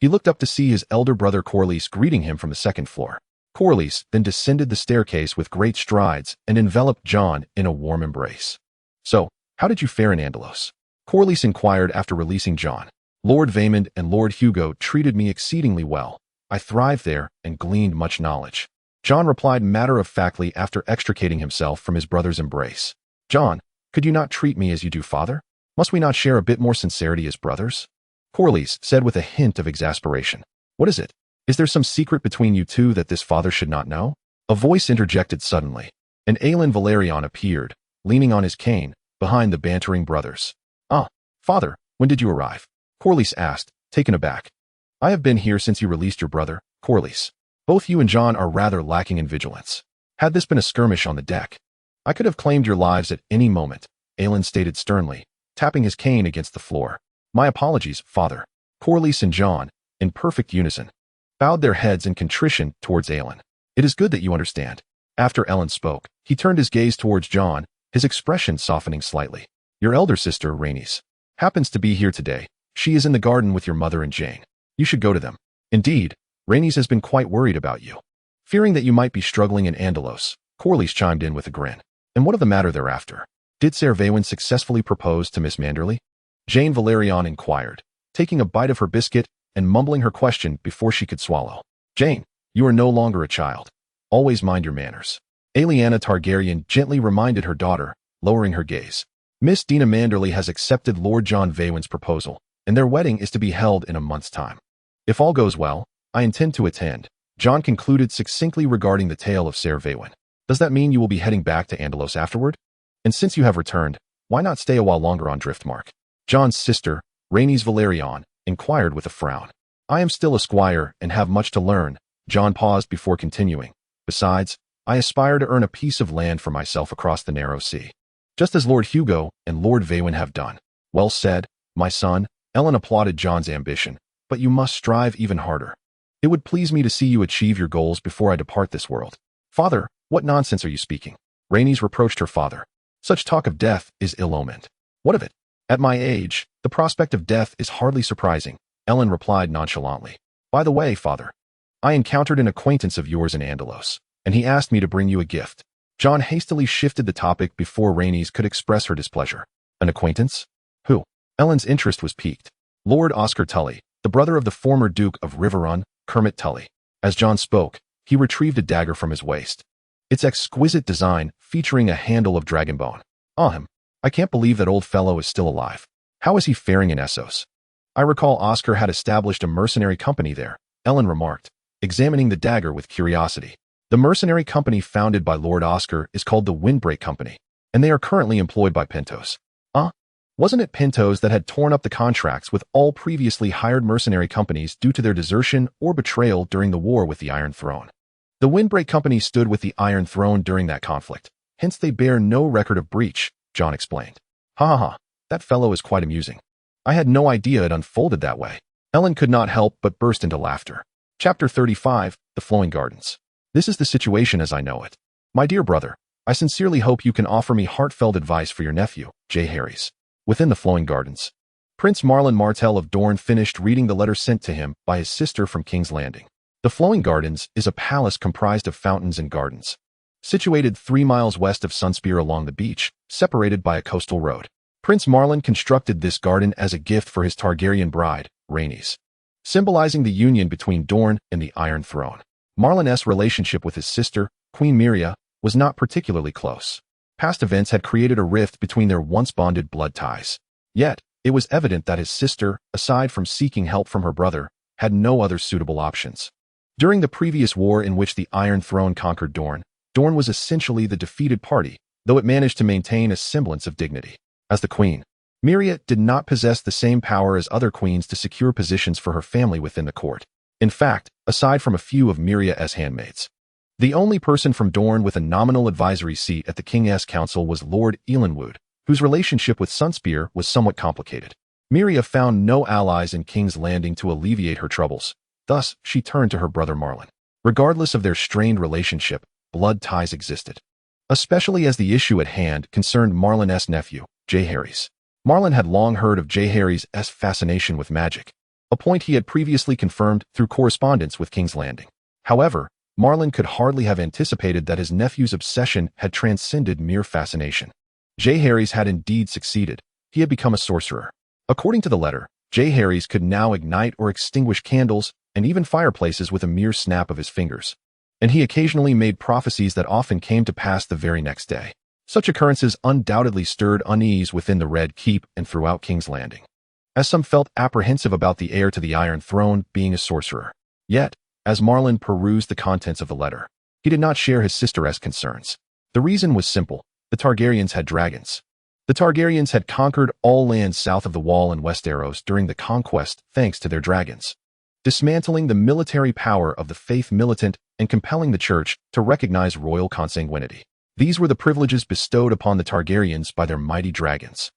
He looked up to see his elder brother Corlys greeting him from the second floor. Corlys then descended the staircase with great strides and enveloped Jon in a warm embrace. So, how did you fare in Andalos? Corlys inquired after releasing Jon. Lord Vaemond and Lord Hugo treated me exceedingly well. I thrived there and gleaned much knowledge. Jon replied matter-of-factly after extricating himself from his brother's embrace. Jon, could you not treat me as you do father? Must we not share a bit more sincerity as brothers? Corlys said with a hint of exasperation. What is it? Is there some secret between you two that this father should not know? A voice interjected suddenly, and Aelin Valerian appeared, leaning on his cane, behind the bantering brothers. Ah, father, when did you arrive? Corlys asked, taken aback. I have been here since you released your brother, Corlys. Both you and Jon are rather lacking in vigilance. Had this been a skirmish on the deck, I could have claimed your lives at any moment, Aelin stated sternly, tapping his cane against the floor. My apologies, father. Corlys and Jon, in perfect unison, bowed their heads in contrition towards Aelin. It is good that you understand. After Aelin spoke, he turned his gaze towards Jon, his expression softening slightly. Your elder sister, Rhaenys, happens to be here today. She is in the garden with your mother and Jane. You should go to them. Indeed, Rhaenys has been quite worried about you. Fearing that you might be struggling in Andalos, Corlys chimed in with a grin. And what of the matter thereafter? Did Ser Vaewyn successfully propose to Miss Manderly? Jane Valerian inquired, taking a bite of her biscuit and mumbling her question before she could swallow. Jane, you are no longer a child. Always mind your manners. Aelyanna Targaryen gently reminded her daughter, lowering her gaze. Miss Dina Manderly has accepted Lord Jon Vaewyn's proposal, and their wedding is to be held in a month's time. If all goes well, I intend to attend, Jon concluded succinctly regarding the tale of Ser Vaewyn. Does that mean you will be heading back to Andalos afterward? And since you have returned, why not stay a while longer on Driftmark? Jon's sister, Rhaenys Valerian, inquired with a frown. I am still a squire and have much to learn, Jon paused before continuing. Besides, I aspire to earn a piece of land for myself across the narrow sea, just as Lord Hugo and Lord Vaewyn have done. Well said, my son, Ellen applauded Jon's ambition, but you must strive even harder. It would please me to see you achieve your goals before I depart this world. Father, what nonsense are you speaking? Rhaenys reproached her father. Such talk of death is ill-omened. What of it? At my age, the prospect of death is hardly surprising, Ellen replied nonchalantly. By the way, father, I encountered an acquaintance of yours in Andalos, and he asked me to bring you a gift. John hastily shifted the topic before Rhaenys could express her displeasure. An acquaintance? Who? Ellen's interest was piqued. Lord Oscar Tully, the brother of the former Duke of Riverrun, Kermit Tully. As John spoke, he retrieved a dagger from his waist. Its exquisite design, featuring a handle of dragonbone. Him. I can't believe that old fellow is still alive. How is he faring in Essos? I recall Oscar had established a mercenary company there, Ellen remarked, examining the dagger with curiosity. The mercenary company founded by Lord Oscar is called the Windbreak Company, and they are currently employed by Pintos. Wasn't it Pintos that had torn up the contracts with all previously hired mercenary companies due to their desertion or betrayal during the war with the Iron Throne? The Windbreak Company stood with the Iron Throne during that conflict, hence they bear no record of breach, John explained. That fellow is quite amusing. I had no idea it unfolded that way. Ellen could not help but burst into laughter. Chapter 35, The Flowing Gardens. This is the situation as I know it. My dear brother, I sincerely hope you can offer me heartfelt advice for your nephew, J. Harrys. Within the Flowing Gardens. Prince Marlon Martell of Dorne finished reading the letter sent to him by his sister from King's Landing. The Flowing Gardens is a palace comprised of fountains and gardens. Situated 3 miles west of Sunspear along the beach, separated by a coastal road. Prince Marlon constructed this garden as a gift for his Targaryen bride, Rhaenys, symbolizing the union between Dorne and the Iron Throne. Marlon's relationship with his sister, Queen Miriah, was not particularly close. Past events had created a rift between their once-bonded blood ties. Yet, it was evident that his sister, aside from seeking help from her brother, had no other suitable options. During the previous war in which the Iron Throne conquered Dorne, Dorne was essentially the defeated party, though it managed to maintain a semblance of dignity. As the queen, Miriah did not possess the same power as other queens to secure positions for her family within the court. In fact, aside from a few of Miriah's handmaids, the only person from Dorne with a nominal advisory seat at the King's Council was Lord Elanwood, whose relationship with Sunspear was somewhat complicated. Miriah found no allies in King's Landing to alleviate her troubles. Thus, she turned to her brother Marlon. Regardless of their strained relationship, blood ties existed. Especially as the issue at hand concerned Marlon's nephew, J. Harrys. Marlon had long heard of J. Harrys' fascination with magic, a point he had previously confirmed through correspondence with King's Landing. However, Marlon could hardly have anticipated that his nephew's obsession had transcended mere fascination. J. Harrys had indeed succeeded. He had become a sorcerer. According to the letter, J. Harrys could now ignite or extinguish candles and even fireplaces with a mere snap of his fingers. And he occasionally made prophecies that often came to pass the very next day. Such occurrences undoubtedly stirred unease within the Red Keep and throughout King's Landing, as some felt apprehensive about the heir to the Iron Throne being a sorcerer. Yet, as Marlon perused the contents of the letter, he did not share his sister's concerns. The reason was simple. The Targaryens had dragons. The Targaryens had conquered all lands south of the Wall in Westeros during the conquest thanks to their dragons, dismantling the military power of the faith militant and compelling the church to recognize royal consanguinity. These were the privileges bestowed upon the Targaryens by their mighty dragons.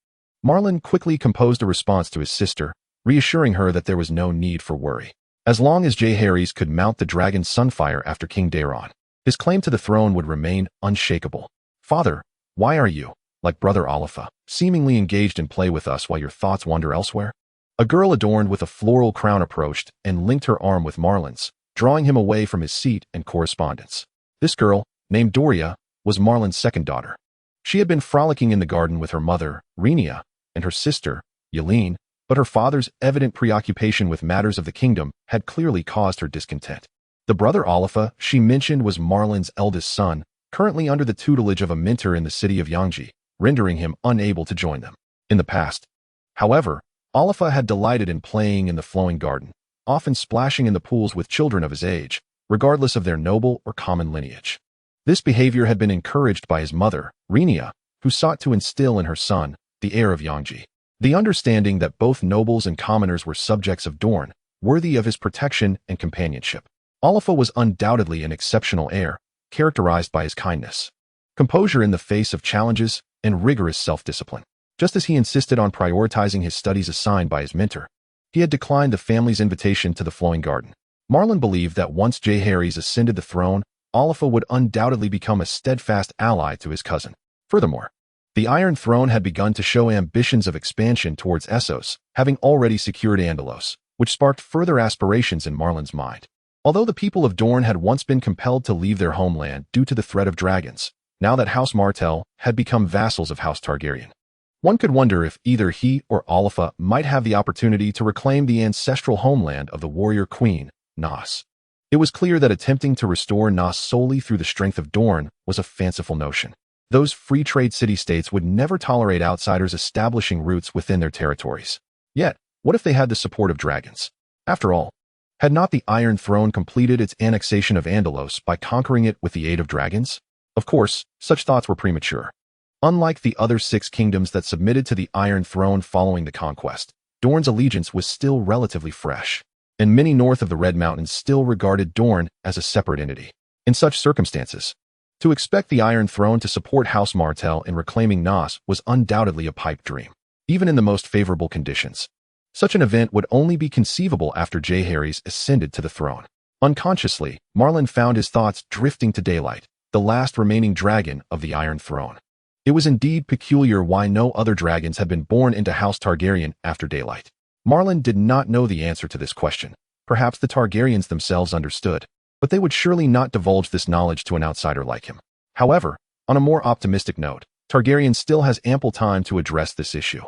Marlon quickly composed a response to his sister, reassuring her that there was no need for worry. As long as J. Harrys could mount the dragon Sunfire after King Daeron, his claim to the throne would remain unshakable. Father, why are you, like brother Olifa, seemingly engaged in play with us while your thoughts wander elsewhere? A girl adorned with a floral crown approached and linked her arm with Marlon's, drawing him away from his seat and correspondence. This girl, named Doria, was Marlon's second daughter. She had been frolicking in the garden with her mother, Rhaenyra, and her sister, Yelene, but her father's evident preoccupation with matters of the kingdom had clearly caused her discontent. The brother Olifa she mentioned was Marlon's eldest son, currently under the tutelage of a mentor in the city of Yangji, rendering him unable to join them. In the past, however, Olifa had delighted in playing in the flowing garden, often splashing in the pools with children of his age, regardless of their noble or common lineage. This behavior had been encouraged by his mother, Rhaenyra, who sought to instill in her son, the heir of Yangji, the understanding that both nobles and commoners were subjects of Dorne, worthy of his protection and companionship. Olifa was undoubtedly an exceptional heir, characterized by his kindness, composure in the face of challenges, and rigorous self-discipline. Just as he insisted on prioritizing his studies assigned by his mentor, he had declined the family's invitation to the flowing garden. Marlon believed that once J. Harrys ascended the throne, Olifa would undoubtedly become a steadfast ally to his cousin. Furthermore, The Iron Throne had begun to show ambitions of expansion towards Essos, having already secured Andalos, which sparked further aspirations in Marlin's mind. Although the people of Dorne had once been compelled to leave their homeland due to the threat of dragons, now that House Martell had become vassals of House Targaryen, one could wonder if either he or Alepha might have the opportunity to reclaim the ancestral homeland of the warrior queen, Nas. It was clear that attempting to restore Nas solely through the strength of Dorne was a fanciful notion. Those free trade city-states would never tolerate outsiders establishing roots within their territories. Yet, what if they had the support of dragons? After all, had not the Iron Throne completed its annexation of Andalos by conquering it with the aid of dragons? Of course, such thoughts were premature. Unlike the other 6 kingdoms that submitted to the Iron Throne following the conquest, Dorne's allegiance was still relatively fresh, and many north of the Red Mountains still regarded Dorne as a separate entity. In such circumstances, to expect the Iron Throne to support House Martell in reclaiming Nas was undoubtedly a pipe dream, even in the most favorable conditions. Such an event would only be conceivable after Jaehaerys ascended to the throne. Unconsciously, Marlin found his thoughts drifting to Daylight, the last remaining dragon of the Iron Throne. It was indeed peculiar why no other dragons had been born into House Targaryen after Daylight. Marlin did not know the answer to this question. Perhaps the Targaryens themselves understood, but they would surely not divulge this knowledge to an outsider like him. However, on a more optimistic note, Targaryen still has ample time to address this issue.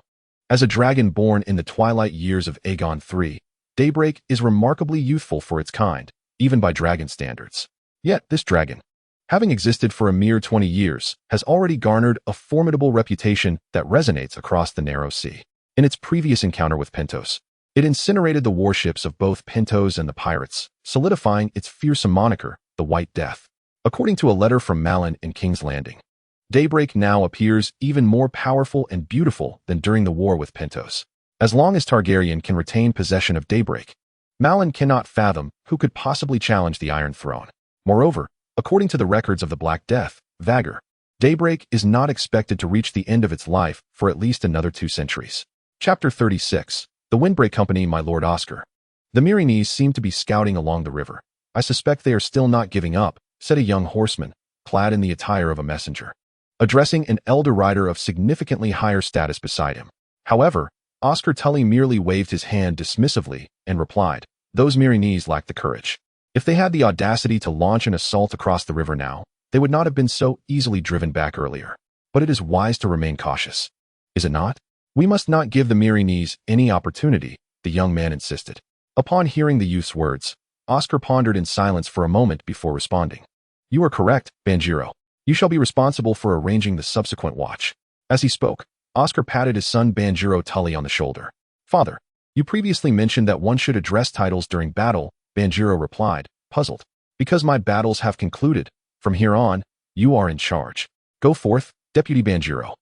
As a dragon born in the twilight years of Aegon III, Daybreak is remarkably youthful for its kind, even by dragon standards. Yet this dragon, having existed for a mere 20 years, has already garnered a formidable reputation that resonates across the Narrow Sea. In its previous encounter with Pentos, it incinerated the warships of both Pentos and the pirates, solidifying its fearsome moniker, the White Death. According to a letter from Malin in King's Landing, Daybreak now appears even more powerful and beautiful than during the war with Pentos. As long as Targaryen can retain possession of Daybreak, Malin cannot fathom who could possibly challenge the Iron Throne. Moreover, according to the records of the Black Death, Vhagar, Daybreak is not expected to reach the end of its life for at least another 2 centuries. Chapter 36. The Windbreak Company, my Lord Oscar. The Myrinese seem to be scouting along the river. I suspect they are still not giving up, said a young horseman, clad in the attire of a messenger, addressing an elder rider of significantly higher status beside him. However, Oscar Tully merely waved his hand dismissively and replied, "Those Myrinese lack the courage. If they had the audacity to launch an assault across the river now, they would not have been so easily driven back earlier. But it is wise to remain cautious. Is it not? We must not give the Myrinese any opportunity," the young man insisted. Upon hearing the youth's words, Oscar pondered in silence for a moment before responding. "You are correct, Banjiro. You shall be responsible for arranging the subsequent watch." As he spoke, Oscar patted his son Banjiro Tully on the shoulder. "Father, you previously mentioned that one should address titles during battle," Banjiro replied, puzzled. "Because my battles have concluded. From here on, you are in charge. Go forth, Deputy Banjiro,"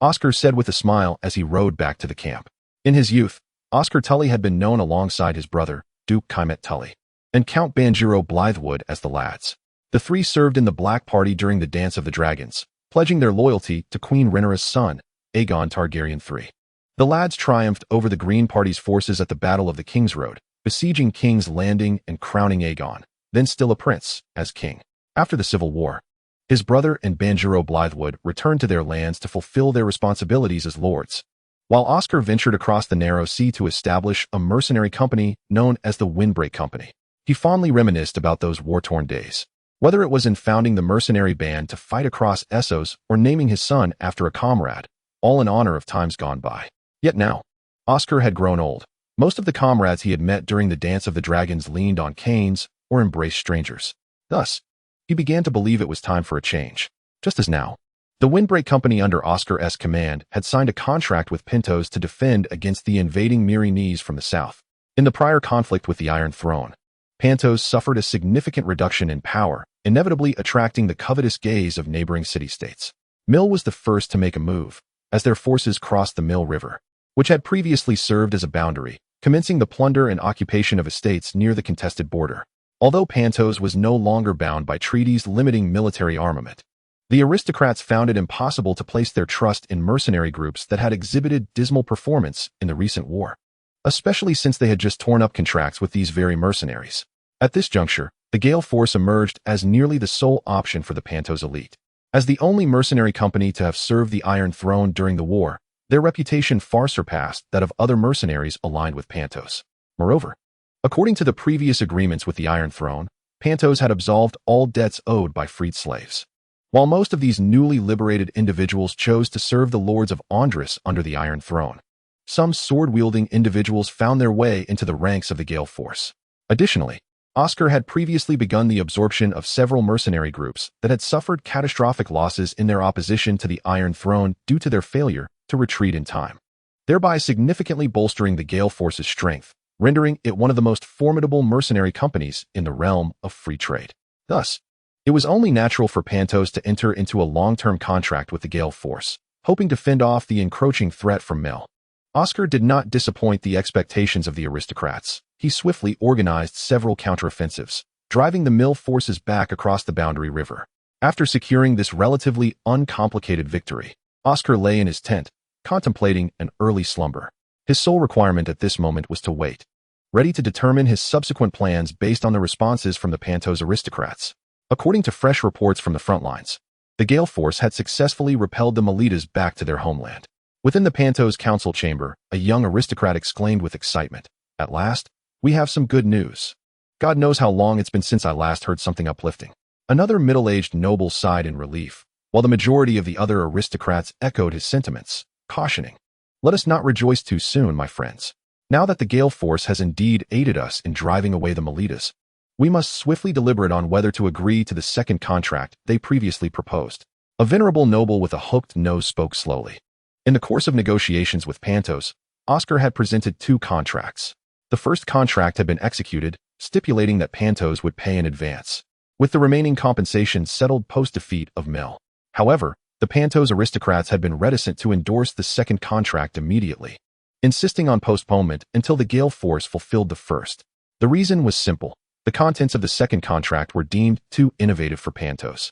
Oscar said with a smile as he rode back to the camp. In his youth, Oscar Tully had been known alongside his brother, Duke Kaimet Tully, and Count Banjiro Blythewood as the lads. The 3 served in the Black Party during the Dance of the Dragons, pledging their loyalty to Queen Rhaenyra's son, Aegon Targaryen III. The lads triumphed over the Green Party's forces at the Battle of the King's Road, besieging King's Landing and crowning Aegon, then still a prince, as king. After the Civil War, his brother and Banjiro Blythewood returned to their lands to fulfill their responsibilities as lords, while Oscar ventured across the Narrow Sea to establish a mercenary company known as the Windbreak Company. He fondly reminisced about those war-torn days. Whether it was in founding the mercenary band to fight across Essos or naming his son after a comrade, all in honor of times gone by. Yet now, Oscar had grown old. Most of the comrades he had met during the Dance of the Dragons leaned on canes or embraced strangers. Thus, he began to believe it was time for a change. Just as now, the Windbreak Company under Oscar's command had signed a contract with Pentos to defend against the invading Myrinese from the south. In the prior conflict with the Iron Throne, Pentos suffered a significant reduction in power, inevitably attracting the covetous gaze of neighboring city-states. Mill was the first to make a move, as their forces crossed the Mill River, which had previously served as a boundary, commencing the plunder and occupation of estates near the contested border. Although Pentos was no longer bound by treaties limiting military armament, the aristocrats found it impossible to place their trust in mercenary groups that had exhibited dismal performance in the recent war, especially since they had just torn up contracts with these very mercenaries. At this juncture, the Gale Force emerged as nearly the sole option for the Pentos elite. As the only mercenary company to have served the Iron Throne during the war, their reputation far surpassed that of other mercenaries aligned with Pantos. Moreover, according to the previous agreements with the Iron Throne, Pantos had absolved all debts owed by freed slaves. While most of these newly liberated individuals chose to serve the lords of Andros under the Iron Throne, some sword-wielding individuals found their way into the ranks of the Gale Force. Additionally, Oscar had previously begun the absorption of several mercenary groups that had suffered catastrophic losses in their opposition to the Iron Throne due to their failure to retreat in time, thereby significantly bolstering the Gale Force's strength, rendering it one of the most formidable mercenary companies in the realm of free trade. Thus, it was only natural for Pantos to enter into a long-term contract with the Gale Force, hoping to fend off the encroaching threat from Mel. Oscar did not disappoint the expectations of the aristocrats. He swiftly organized several counteroffensives, driving the Mill forces back across the Boundary River. After securing this relatively uncomplicated victory, Oscar lay in his tent, contemplating an early slumber. His sole requirement at this moment was to wait, ready to determine his subsequent plans based on the responses from the Pantos aristocrats. According to fresh reports from the front lines, the Gale Force had successfully repelled the Melitas back to their homeland. Within the Pantos council chamber, a young aristocrat exclaimed with excitement, "At last, we have some good news. God knows how long it's been since I last heard something uplifting." Another middle-aged noble sighed in relief, while the majority of the other aristocrats echoed his sentiments, cautioning, "Let us not rejoice too soon, my friends. Now that the Gale Force has indeed aided us in driving away the Melitas, we must swiftly deliberate on whether to agree to the second contract they previously proposed." A venerable noble with a hooked nose spoke slowly. In the course of negotiations with Pantos, Oscar had presented two contracts. The first contract had been executed, stipulating that Pantos would pay in advance, with the remaining compensation settled post-defeat of Mel. However, the Pantos aristocrats had been reticent to endorse the second contract immediately, insisting on postponement until the Gale Force fulfilled the first. The reason was simple. The contents of the second contract were deemed too innovative for Pantos,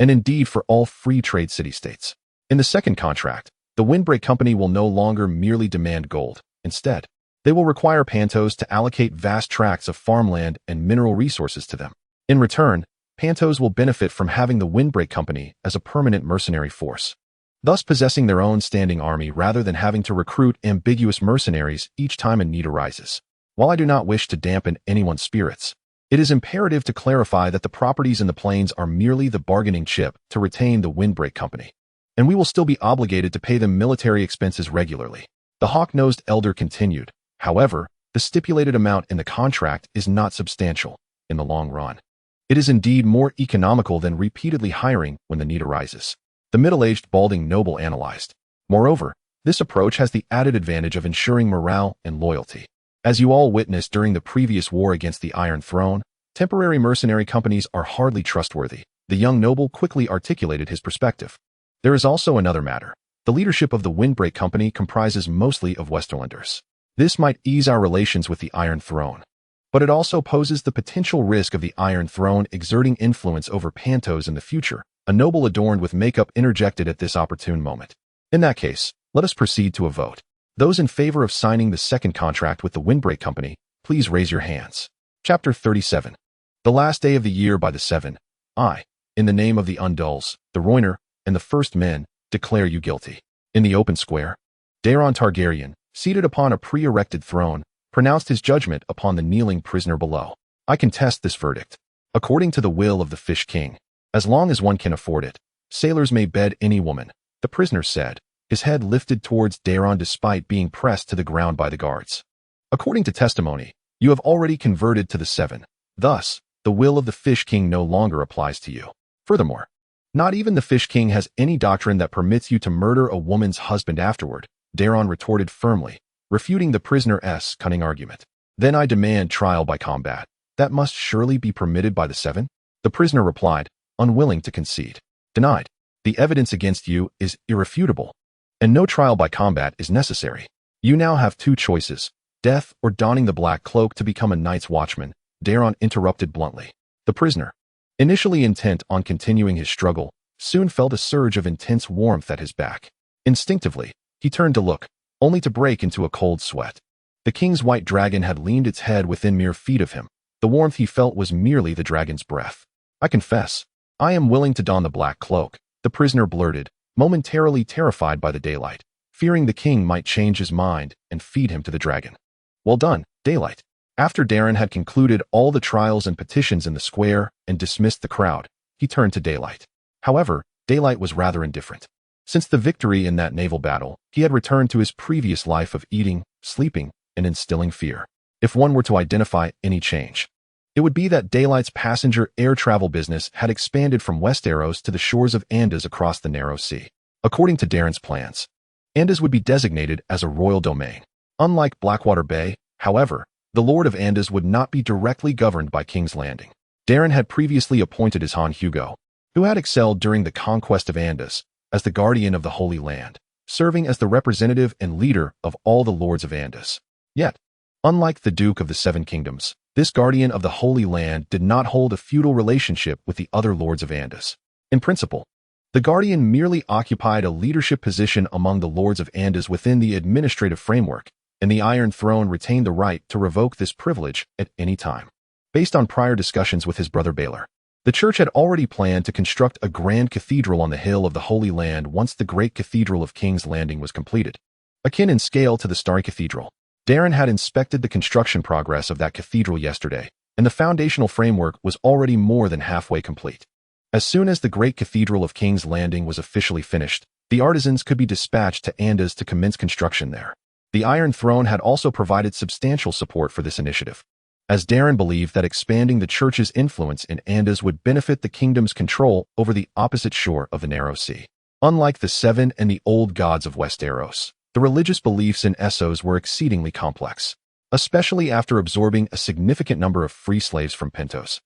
and indeed for all free trade city-states. In the second contract, the Windbreak Company will no longer merely demand gold. Instead, they will require Pantos to allocate vast tracts of farmland and mineral resources to them. In return, Pantos will benefit from having the Windbreak Company as a permanent mercenary force, thus possessing their own standing army rather than having to recruit ambiguous mercenaries each time a need arises. While I do not wish to dampen anyone's spirits, it is imperative to clarify that the properties in the plains are merely the bargaining chip to retain the Windbreak Company, and we will still be obligated to pay them military expenses regularly. The hawk-nosed elder continued, "However, the stipulated amount in the contract is not substantial in the long run. It is indeed more economical than repeatedly hiring when the need arises." The middle-aged balding noble analyzed. "Moreover, this approach has the added advantage of ensuring morale and loyalty. As you all witnessed during the previous war against the Iron Throne, temporary mercenary companies are hardly trustworthy." The young noble quickly articulated his perspective. "There is also another matter. The leadership of the Windbreak Company comprises mostly of Westerlanders. This might ease our relations with the Iron Throne, but it also poses the potential risk of the Iron Throne exerting influence over Pantos in the future." A noble adorned with makeup interjected at this opportune moment. "In that case, let us proceed to a vote. Those in favor of signing the second contract with the Windbreak Company, please raise your hands." Chapter 37. The last day of the year by the seven, I, in the name of the Undulls, the Roiner, and the First Men, declare you guilty. In the open square, Daeron Targaryen, seated upon a pre-erected throne, pronounced his judgment upon the kneeling prisoner below. "I contest this verdict. According to the will of the Fish King, as long as one can afford it, sailors may bed any woman," the prisoner said, his head lifted towards Daeron despite being pressed to the ground by the guards. "According to testimony, you have already converted to the seven. Thus, the will of the Fish King no longer applies to you. Furthermore, not even the Fish King has any doctrine that permits you to murder a woman's husband afterward," Daeron retorted firmly, refuting the prisoner's cunning argument. "Then I demand trial by combat. That must surely be permitted by the seven?" The prisoner replied, unwilling to concede. "Denied. The evidence against you is irrefutable, and no trial by combat is necessary. You now have two choices, death or donning the black cloak to become a night's watchman," Daeron interrupted bluntly. The prisoner, initially intent on continuing his struggle, soon felt a surge of intense warmth at his back. Instinctively, he turned to look, only to break into a cold sweat. The king's white dragon had leaned its head within mere feet of him. The warmth he felt was merely the dragon's breath. "I confess, I am willing to don the black cloak," the prisoner blurted, momentarily terrified by the daylight, fearing the king might change his mind and feed him to the dragon. Well done, Daylight. After Darren had concluded all the trials and petitions in the square and dismissed the crowd, he turned to Daylight. However, Daylight was rather indifferent. Since the victory in that naval battle, he had returned to his previous life of eating, sleeping, and instilling fear. If one were to identify any change, it would be that Daylight's passenger air travel business had expanded from Westeros to the shores of Andaz across the narrow sea. According to Darren's plans, Andaz would be designated as a royal domain. Unlike Blackwater Bay, however, the Lord of Andaz would not be directly governed by King's Landing. Darren had previously appointed his Han Hugo, who had excelled during the conquest of Andaz, as the guardian of the Holy Land, serving as the representative and leader of all the lords of Andaz. Yet, unlike the Duke of the Seven Kingdoms, this guardian of the Holy Land did not hold a feudal relationship with the other lords of Andaz. In principle, the guardian merely occupied a leadership position among the lords of Andaz within the administrative framework, and the Iron Throne retained the right to revoke this privilege at any time. Based on prior discussions with his brother Baelor, the church had already planned to construct a grand cathedral on the hill of the Holy Land once the great cathedral of King's Landing was completed. Akin in scale to the Starry Cathedral, Darren had inspected the construction progress of that cathedral yesterday, and the foundational framework was already more than halfway complete. As soon as the great cathedral of King's Landing was officially finished, the artisans could be dispatched to Andaz to commence construction there. The Iron Throne had also provided substantial support for this initiative, as Darren believed that expanding the church's influence in Andaz would benefit the kingdom's control over the opposite shore of the narrow sea. Unlike the Seven and the Old Gods of Westeros, the religious beliefs in Essos were exceedingly complex, especially after absorbing a significant number of free slaves from Pentos.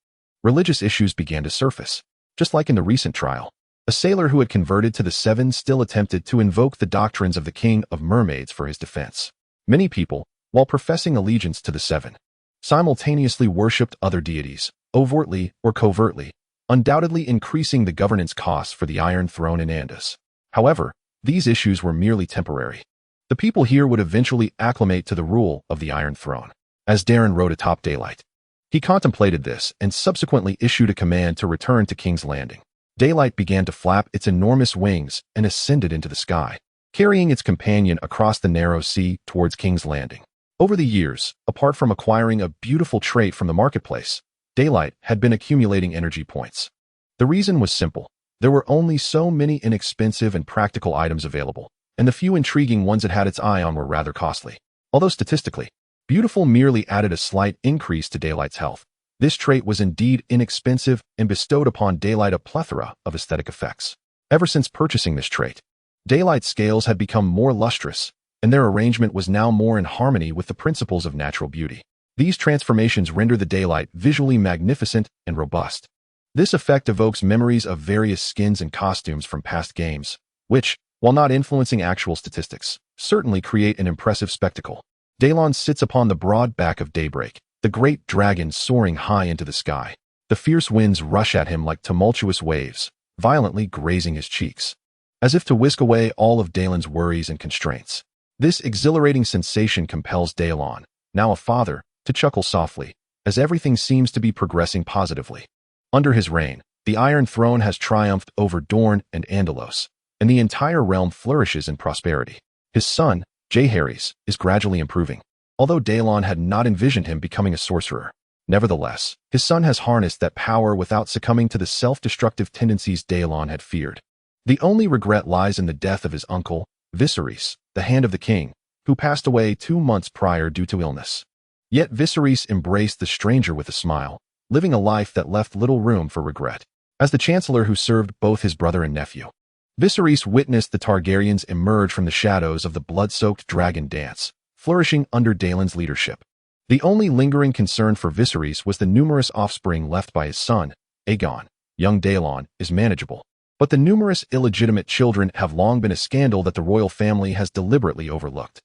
Religious issues began to surface. Just like in the recent trial, a sailor who had converted to the Seven still attempted to invoke the doctrines of the King of Mermaids for his defense. Many people, while professing allegiance to the Seven, simultaneously worshipped other deities, overtly or covertly, undoubtedly increasing the governance costs for the Iron Throne in Andaz. However, these issues were merely temporary. The people here would eventually acclimate to the rule of the Iron Throne. As Darren rode atop Daylight, he contemplated this and subsequently issued a command to return to King's Landing. Daylight began to flap its enormous wings and ascended into the sky, carrying its companion across the narrow sea towards King's Landing. Over the years, apart from acquiring a beautiful trait from the marketplace, Daylight had been accumulating energy points. The reason was simple. There were only so many inexpensive and practical items available, and the few intriguing ones it had its eye on were rather costly. Although statistically, beautiful merely added a slight increase to Daylight's health, this trait was indeed inexpensive and bestowed upon Daylight a plethora of aesthetic effects. Ever since purchasing this trait, Daylight's scales had become more lustrous, and their arrangement was now more in harmony with the principles of natural beauty. These transformations render the Daylight visually magnificent and robust. This effect evokes memories of various skins and costumes from past games, which, while not influencing actual statistics, certainly create an impressive spectacle. Daelon sits upon the broad back of Daybreak, the great dragon soaring high into the sky. The fierce winds rush at him like tumultuous waves, violently grazing his cheeks, as if to whisk away all of Daemon's worries and constraints. This exhilarating sensation compels Daelon, now a father, to chuckle softly, as everything seems to be progressing positively. Under his reign, the Iron Throne has triumphed over Dorne and Andalos, and the entire realm flourishes in prosperity. His son, Jaehaerys, is gradually improving, although Daelon had not envisioned him becoming a sorcerer. Nevertheless, his son has harnessed that power without succumbing to the self-destructive tendencies Daelon had feared. The only regret lies in the death of his uncle, Viserys, the Hand of the King, who passed away 2 months prior due to illness. Yet Viserys embraced the stranger with a smile, living a life that left little room for regret. As the Chancellor who served both his brother and nephew, Viserys witnessed the Targaryens emerge from the shadows of the blood-soaked dragon dance, flourishing under Daemon's leadership. The only lingering concern for Viserys was the numerous offspring left by his son, Aegon. Young Daelon is manageable, but the numerous illegitimate children have long been a scandal that the royal family has deliberately overlooked.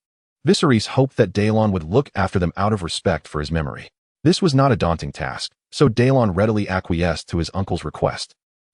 Viserys hoped that Daelon would look after them out of respect for his memory. This was not a daunting task, so Daelon readily acquiesced to his uncle's request.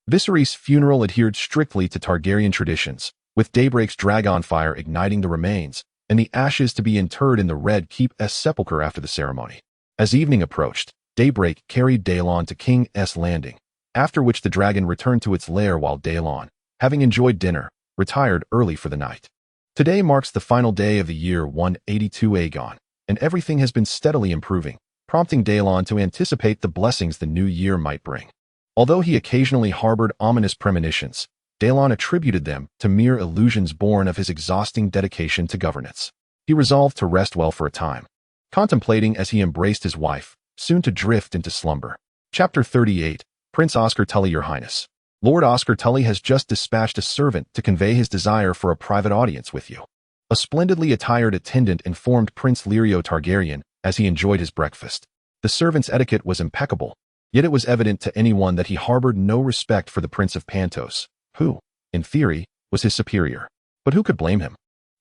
Viserys' funeral adhered strictly to Targaryen traditions, with Daybreak's dragon fire igniting the remains, and the ashes to be interred in the Red Keep's sepulchre after the ceremony. As evening approached, Daybreak carried Daelon to King's Landing, after which the dragon returned to its lair while Daelon, having enjoyed dinner, retired early for the night. Today marks the final day of the year 182 Aegon, and everything has been steadily improving, prompting Daelon to anticipate the blessings the new year might bring. Although he occasionally harbored ominous premonitions, Daelon attributed them to mere illusions born of his exhausting dedication to governance. He resolved to rest well for a time, contemplating as he embraced his wife, soon to drift into slumber. Chapter 38, Prince Oscar Tully. Your Highness. Lord Oscar Tully has just dispatched a servant to convey his desire for a private audience with you. A splendidly attired attendant informed Prince Lirio Targaryen as he enjoyed his breakfast. The servant's etiquette was impeccable, yet it was evident to anyone that he harbored no respect for the Prince of Pantos, who, in theory, was his superior. But who could blame him?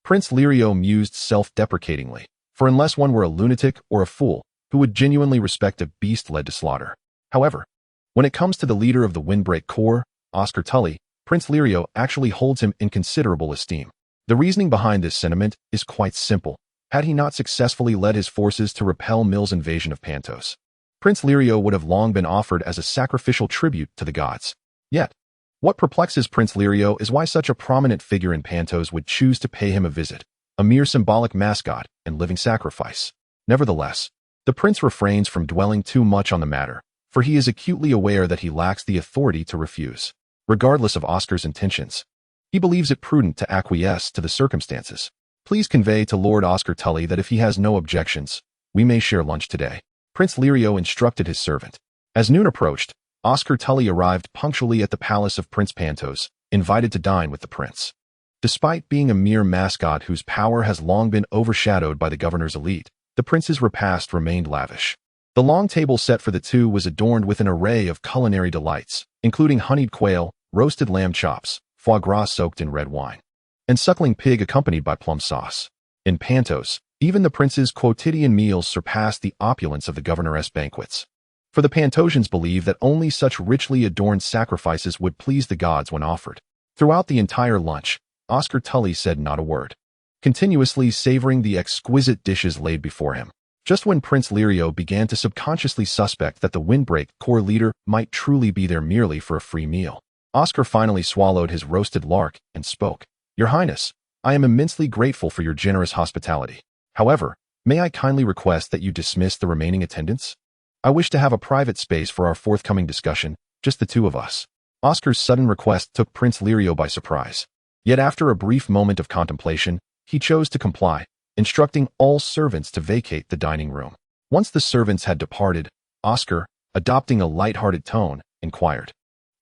Prince Lirio mused self-deprecatingly, for unless one were a lunatic or a fool, who would genuinely respect a beast led to slaughter? However, when it comes to the leader of the Windbreak Corps, Oscar Tully, Prince Lirio actually holds him in considerable esteem. The reasoning behind this sentiment is quite simple. Had he not successfully led his forces to repel Mill's invasion of Pantos, Prince Lirio would have long been offered as a sacrificial tribute to the gods. Yet, what perplexes Prince Lirio is why such a prominent figure in Pantos would choose to pay him a visit, a mere symbolic mascot and living sacrifice. Nevertheless, the prince refrains from dwelling too much on the matter, for he is acutely aware that he lacks the authority to refuse. Regardless of Oscar's intentions, he believes it prudent to acquiesce to the circumstances. Please convey to Lord Oscar Tully that if he has no objections, we may share lunch today. Prince Lirio instructed his servant. As noon approached, Oscar Tully arrived punctually at the palace of Prince Pantos, invited to dine with the prince. Despite being a mere mascot whose power has long been overshadowed by the governor's elite, the prince's repast remained lavish. The long table set for the two was adorned with an array of culinary delights, including honeyed quail, roasted lamb chops, foie gras soaked in red wine, and suckling pig accompanied by plum sauce. In Pantos, even the prince's quotidian meals surpassed the opulence of the governoress banquets. For the Pantosians believed that only such richly adorned sacrifices would please the gods when offered. Throughout the entire lunch, Oscar Tully said not a word, continuously savoring the exquisite dishes laid before him. Just when Prince Lirio began to subconsciously suspect that the Windbreak Corps leader might truly be there merely for a free meal, Oscar finally swallowed his roasted lark and spoke. Your Highness, I am immensely grateful for your generous hospitality. However, may I kindly request that you dismiss the remaining attendants? I wish to have a private space for our forthcoming discussion, just the two of us. Oscar's sudden request took Prince Lirio by surprise. Yet after a brief moment of contemplation, he chose to comply, instructing all servants to vacate the dining room. Once the servants had departed, Oscar, adopting a light-hearted tone, inquired.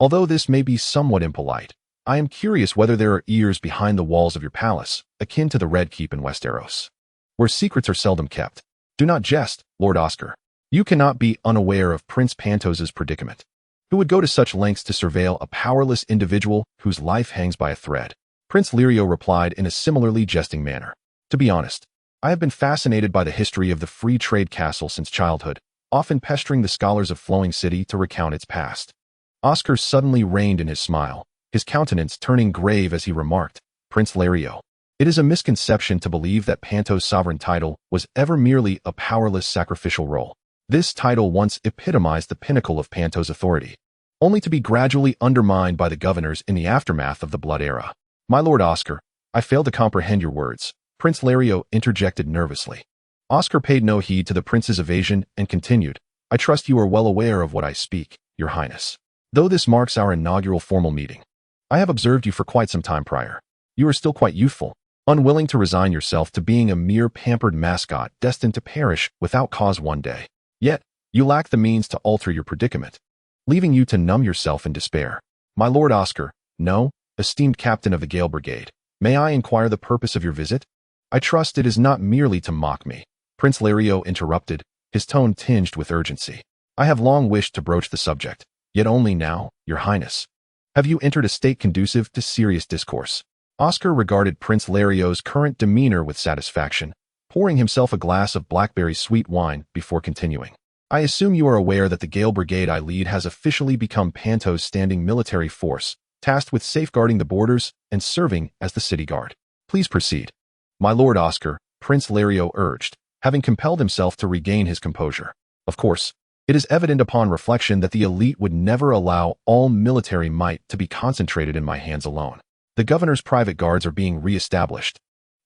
Although this may be somewhat impolite, I am curious whether there are ears behind the walls of your palace, akin to the Red Keep in Westeros, where secrets are seldom kept. Do not jest, Lord Oscar. You cannot be unaware of Prince Pantos's predicament. Who would go to such lengths to surveil a powerless individual whose life hangs by a thread? Prince Lirio replied in a similarly jesting manner. To be honest, I have been fascinated by the history of the Free Trade Castle since childhood, often pestering the scholars of Flowing City to recount its past. Oscar suddenly reined in his smile, his countenance turning grave as he remarked, Prince Lirio, it is a misconception to believe that Pantos' sovereign title was ever merely a powerless sacrificial role. This title once epitomized the pinnacle of Pantos' authority, only to be gradually undermined by the governors in the aftermath of the Blood Era. My Lord Oscar, I fail to comprehend your words, Prince Lirio interjected nervously. Oscar paid no heed to the prince's evasion and continued, I trust you are well aware of what I speak, Your Highness. Though this marks our inaugural formal meeting, I have observed you for quite some time prior. You are still quite youthful, unwilling to resign yourself to being a mere pampered mascot destined to perish without cause one day. Yet, you lack the means to alter your predicament, leaving you to numb yourself in despair. My Lord Oscar, no, esteemed captain of the Gale Brigade, may I inquire the purpose of your visit? I trust it is not merely to mock me. Prince Lirio interrupted, his tone tinged with urgency. I have long wished to broach the subject, yet only now, Your Highness. Have you entered a state conducive to serious discourse? Oscar regarded Prince Lirio's current demeanor with satisfaction, pouring himself a glass of blackberry sweet wine before continuing. I assume you are aware that the Gale Brigade I lead has officially become Pantos' standing military force, tasked with safeguarding the borders and serving as the city guard. Please proceed. My Lord Oscar, Prince Lirio urged, having compelled himself to regain his composure. Of course, It is evident upon reflection that the elite would never allow all military might to be concentrated in my hands alone. The governor's private guards are being re-established,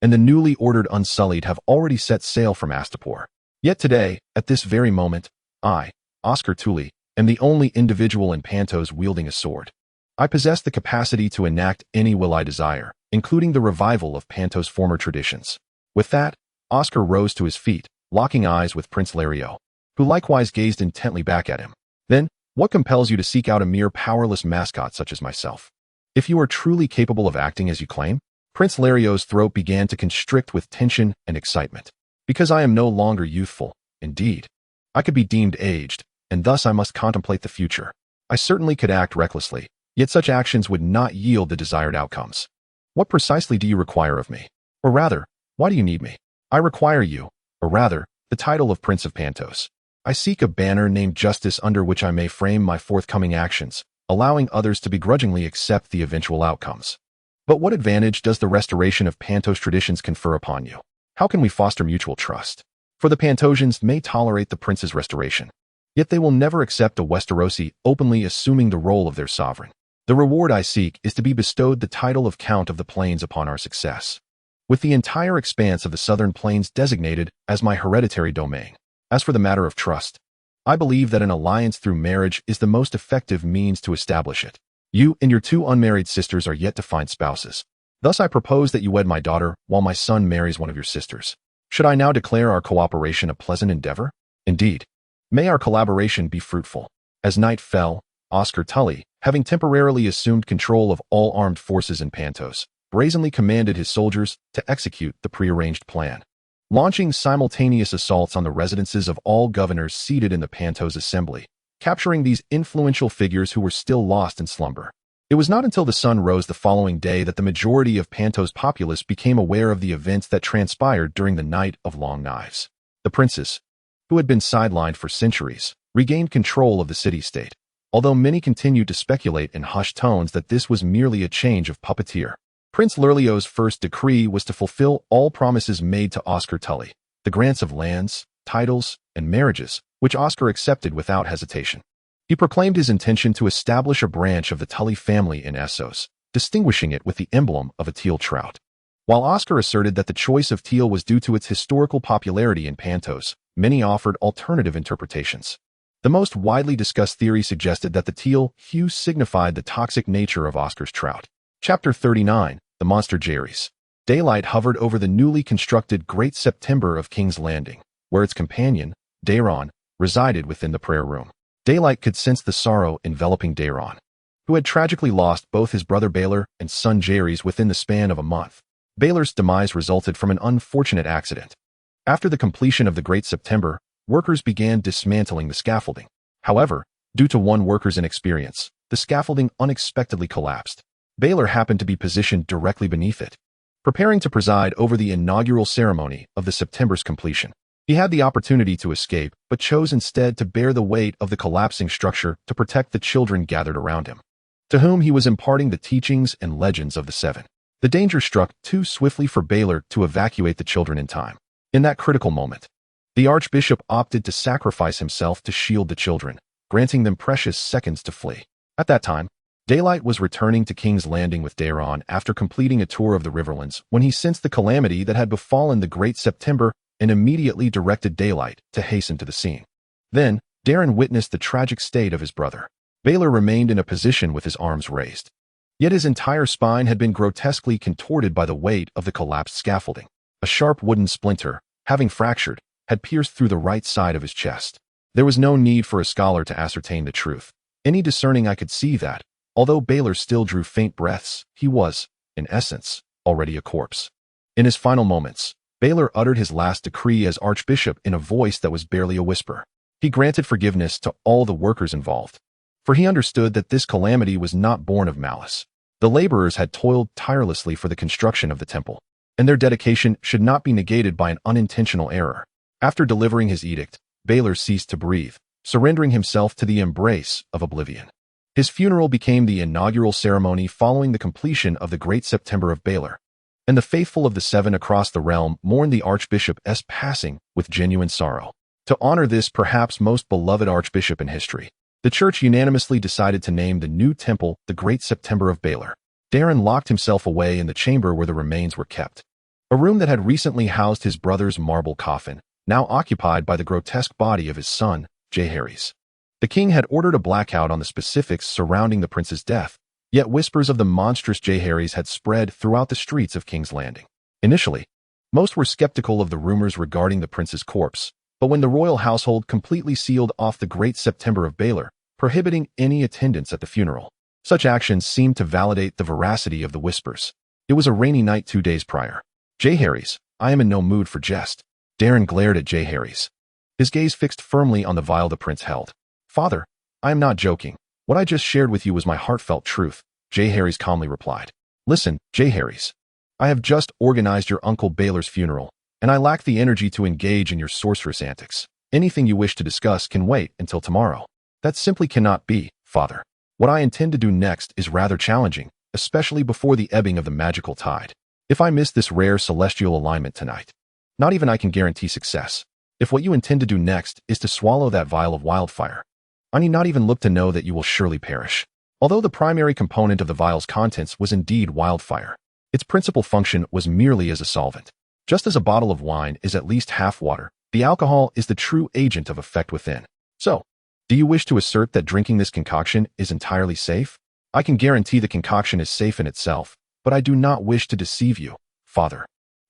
and the newly ordered Unsullied have already set sail from Astapor. Yet today, at this very moment, I, Oscar Tully, am the only individual in Pantos wielding a sword. I possess the capacity to enact any will I desire, including the revival of Pantos' former traditions. With that, Oscar rose to his feet, locking eyes with Prince Lario, who likewise gazed intently back at him. Then, what compels you to seek out a mere powerless mascot such as myself? If you are truly capable of acting as you claim? Prince Lario's throat began to constrict with tension and excitement. Because I am no longer youthful, indeed. I could be deemed aged, and thus I must contemplate the future. I certainly could act recklessly, yet such actions would not yield the desired outcomes. What precisely do you require of me? Or rather, why do you need me? I require you, or rather, the title of Prince of Pantos. I seek a banner named Justice under which I may frame my forthcoming actions, allowing others to begrudgingly accept the eventual outcomes. But what advantage does the restoration of Pantos traditions confer upon you? How can we foster mutual trust? For the Pantosians may tolerate the prince's restoration, yet they will never accept a Westerosi openly assuming the role of their sovereign. The reward I seek is to be bestowed the title of Count of the Plains upon our success, with the entire expanse of the southern plains designated as my hereditary domain. As for the matter of trust, I believe that an alliance through marriage is the most effective means to establish it. You and your 2 unmarried sisters are yet to find spouses. Thus I propose that you wed my daughter while my son marries one of your sisters. Should I now declare our cooperation a pleasant endeavor? Indeed. May our collaboration be fruitful. As night fell, Oscar Tully, having temporarily assumed control of all armed forces in Pantos, brazenly commanded his soldiers to execute the prearranged plan, launching simultaneous assaults on the residences of all governors seated in the Pantos assembly, capturing these influential figures who were still lost in slumber. It was not until the sun rose the following day that the majority of Pantos' populace became aware of the events that transpired during the Night of Long Knives. The princes, who had been sidelined for centuries, regained control of the city-state, although many continued to speculate in hushed tones that this was merely a change of puppeteer. Prince Lurlio's first decree was to fulfill all promises made to Oscar Tully, the grants of lands, titles, and marriages, which Oscar accepted without hesitation. He proclaimed his intention to establish a branch of the Tully family in Essos, distinguishing it with the emblem of a teal trout. While Oscar asserted that the choice of teal was due to its historical popularity in Pantos, many offered alternative interpretations. The most widely discussed theory suggested that the teal hue signified the toxic nature of Oscar's trout. Chapter 39, The Monster Jaehaerys. Daylight hovered over the newly constructed Great September of King's Landing, where its companion, Daeron, resided within the prayer room. Daylight could sense the sorrow enveloping Daeron, who had tragically lost both his brother Baelor and son Jaehaerys within the span of a month. Baelor's demise resulted from an unfortunate accident. After the completion of the Great September, workers began dismantling the scaffolding. However, due to one worker's inexperience, the scaffolding unexpectedly collapsed. Baelor happened to be positioned directly beneath it, preparing to preside over the inaugural ceremony of the September's completion. He had the opportunity to escape, but chose instead to bear the weight of the collapsing structure to protect the children gathered around him, to whom he was imparting the teachings and legends of the Seven. The danger struck too swiftly for Baelor to evacuate the children in time. In that critical moment, the Archbishop opted to sacrifice himself to shield the children, granting them precious seconds to flee. At that time, Daylight was returning to King's Landing with Daeron after completing a tour of the Riverlands when he sensed the calamity that had befallen the Great September and immediately directed Daylight to hasten to the scene. Then, Daeron witnessed the tragic state of his brother. Baelor remained in a position with his arms raised. Yet his entire spine had been grotesquely contorted by the weight of the collapsed scaffolding. A sharp wooden splinter, having fractured, had pierced through the right side of his chest. There was no need for a scholar to ascertain the truth. Any discerning eye could see that, although Baelor still drew faint breaths, he was, in essence, already a corpse. In his final moments, Baelor uttered his last decree as Archbishop in a voice that was barely a whisper. He granted forgiveness to all the workers involved, for he understood that this calamity was not born of malice. The laborers had toiled tirelessly for the construction of the temple, and their dedication should not be negated by an unintentional error. After delivering his edict, Baelor ceased to breathe, surrendering himself to the embrace of oblivion. His funeral became the inaugural ceremony following the completion of the Great September of Baelor, and the faithful of the Seven across the realm mourned the Archbishop's passing with genuine sorrow. To honor this perhaps most beloved archbishop in history, the church unanimously decided to name the new temple the Great September of Baelor. Daeron locked himself away in the chamber where the remains were kept, a room that had recently housed his brother's marble coffin, now occupied by the grotesque body of his son, Jaehaerys. The king had ordered a blackout on the specifics surrounding the prince's death, yet whispers of the monstrous Jaehaerys had spread throughout the streets of King's Landing. Initially, most were skeptical of the rumors regarding the prince's corpse, but when the royal household completely sealed off the Great September of Baelor, prohibiting any attendance at the funeral, such actions seemed to validate the veracity of the whispers. It was a rainy night 2 days prior. Jaehaerys, I am in no mood for jest. Daeron glared at Jaehaerys, his gaze fixed firmly on the vial the prince held. Father, I am not joking. What I just shared with you was my heartfelt truth, Jaehaerys calmly replied. Listen, Jaehaerys, I have just organized your uncle Baelor's funeral, and I lack the energy to engage in your sorceress antics. Anything you wish to discuss can wait until tomorrow. That simply cannot be, Father. What I intend to do next is rather challenging, especially before the ebbing of the magical tide. If I miss this rare celestial alignment tonight, not even I can guarantee success. If what you intend to do next is to swallow that vial of wildfire, I need not even look to know that you will surely perish. Although the primary component of the vial's contents was indeed wildfire, its principal function was merely as a solvent. Just as a bottle of wine is at least half water, the alcohol is the true agent of effect within. So, do you wish to assert that drinking this concoction is entirely safe? I can guarantee the concoction is safe in itself, but I do not wish to deceive you, Father.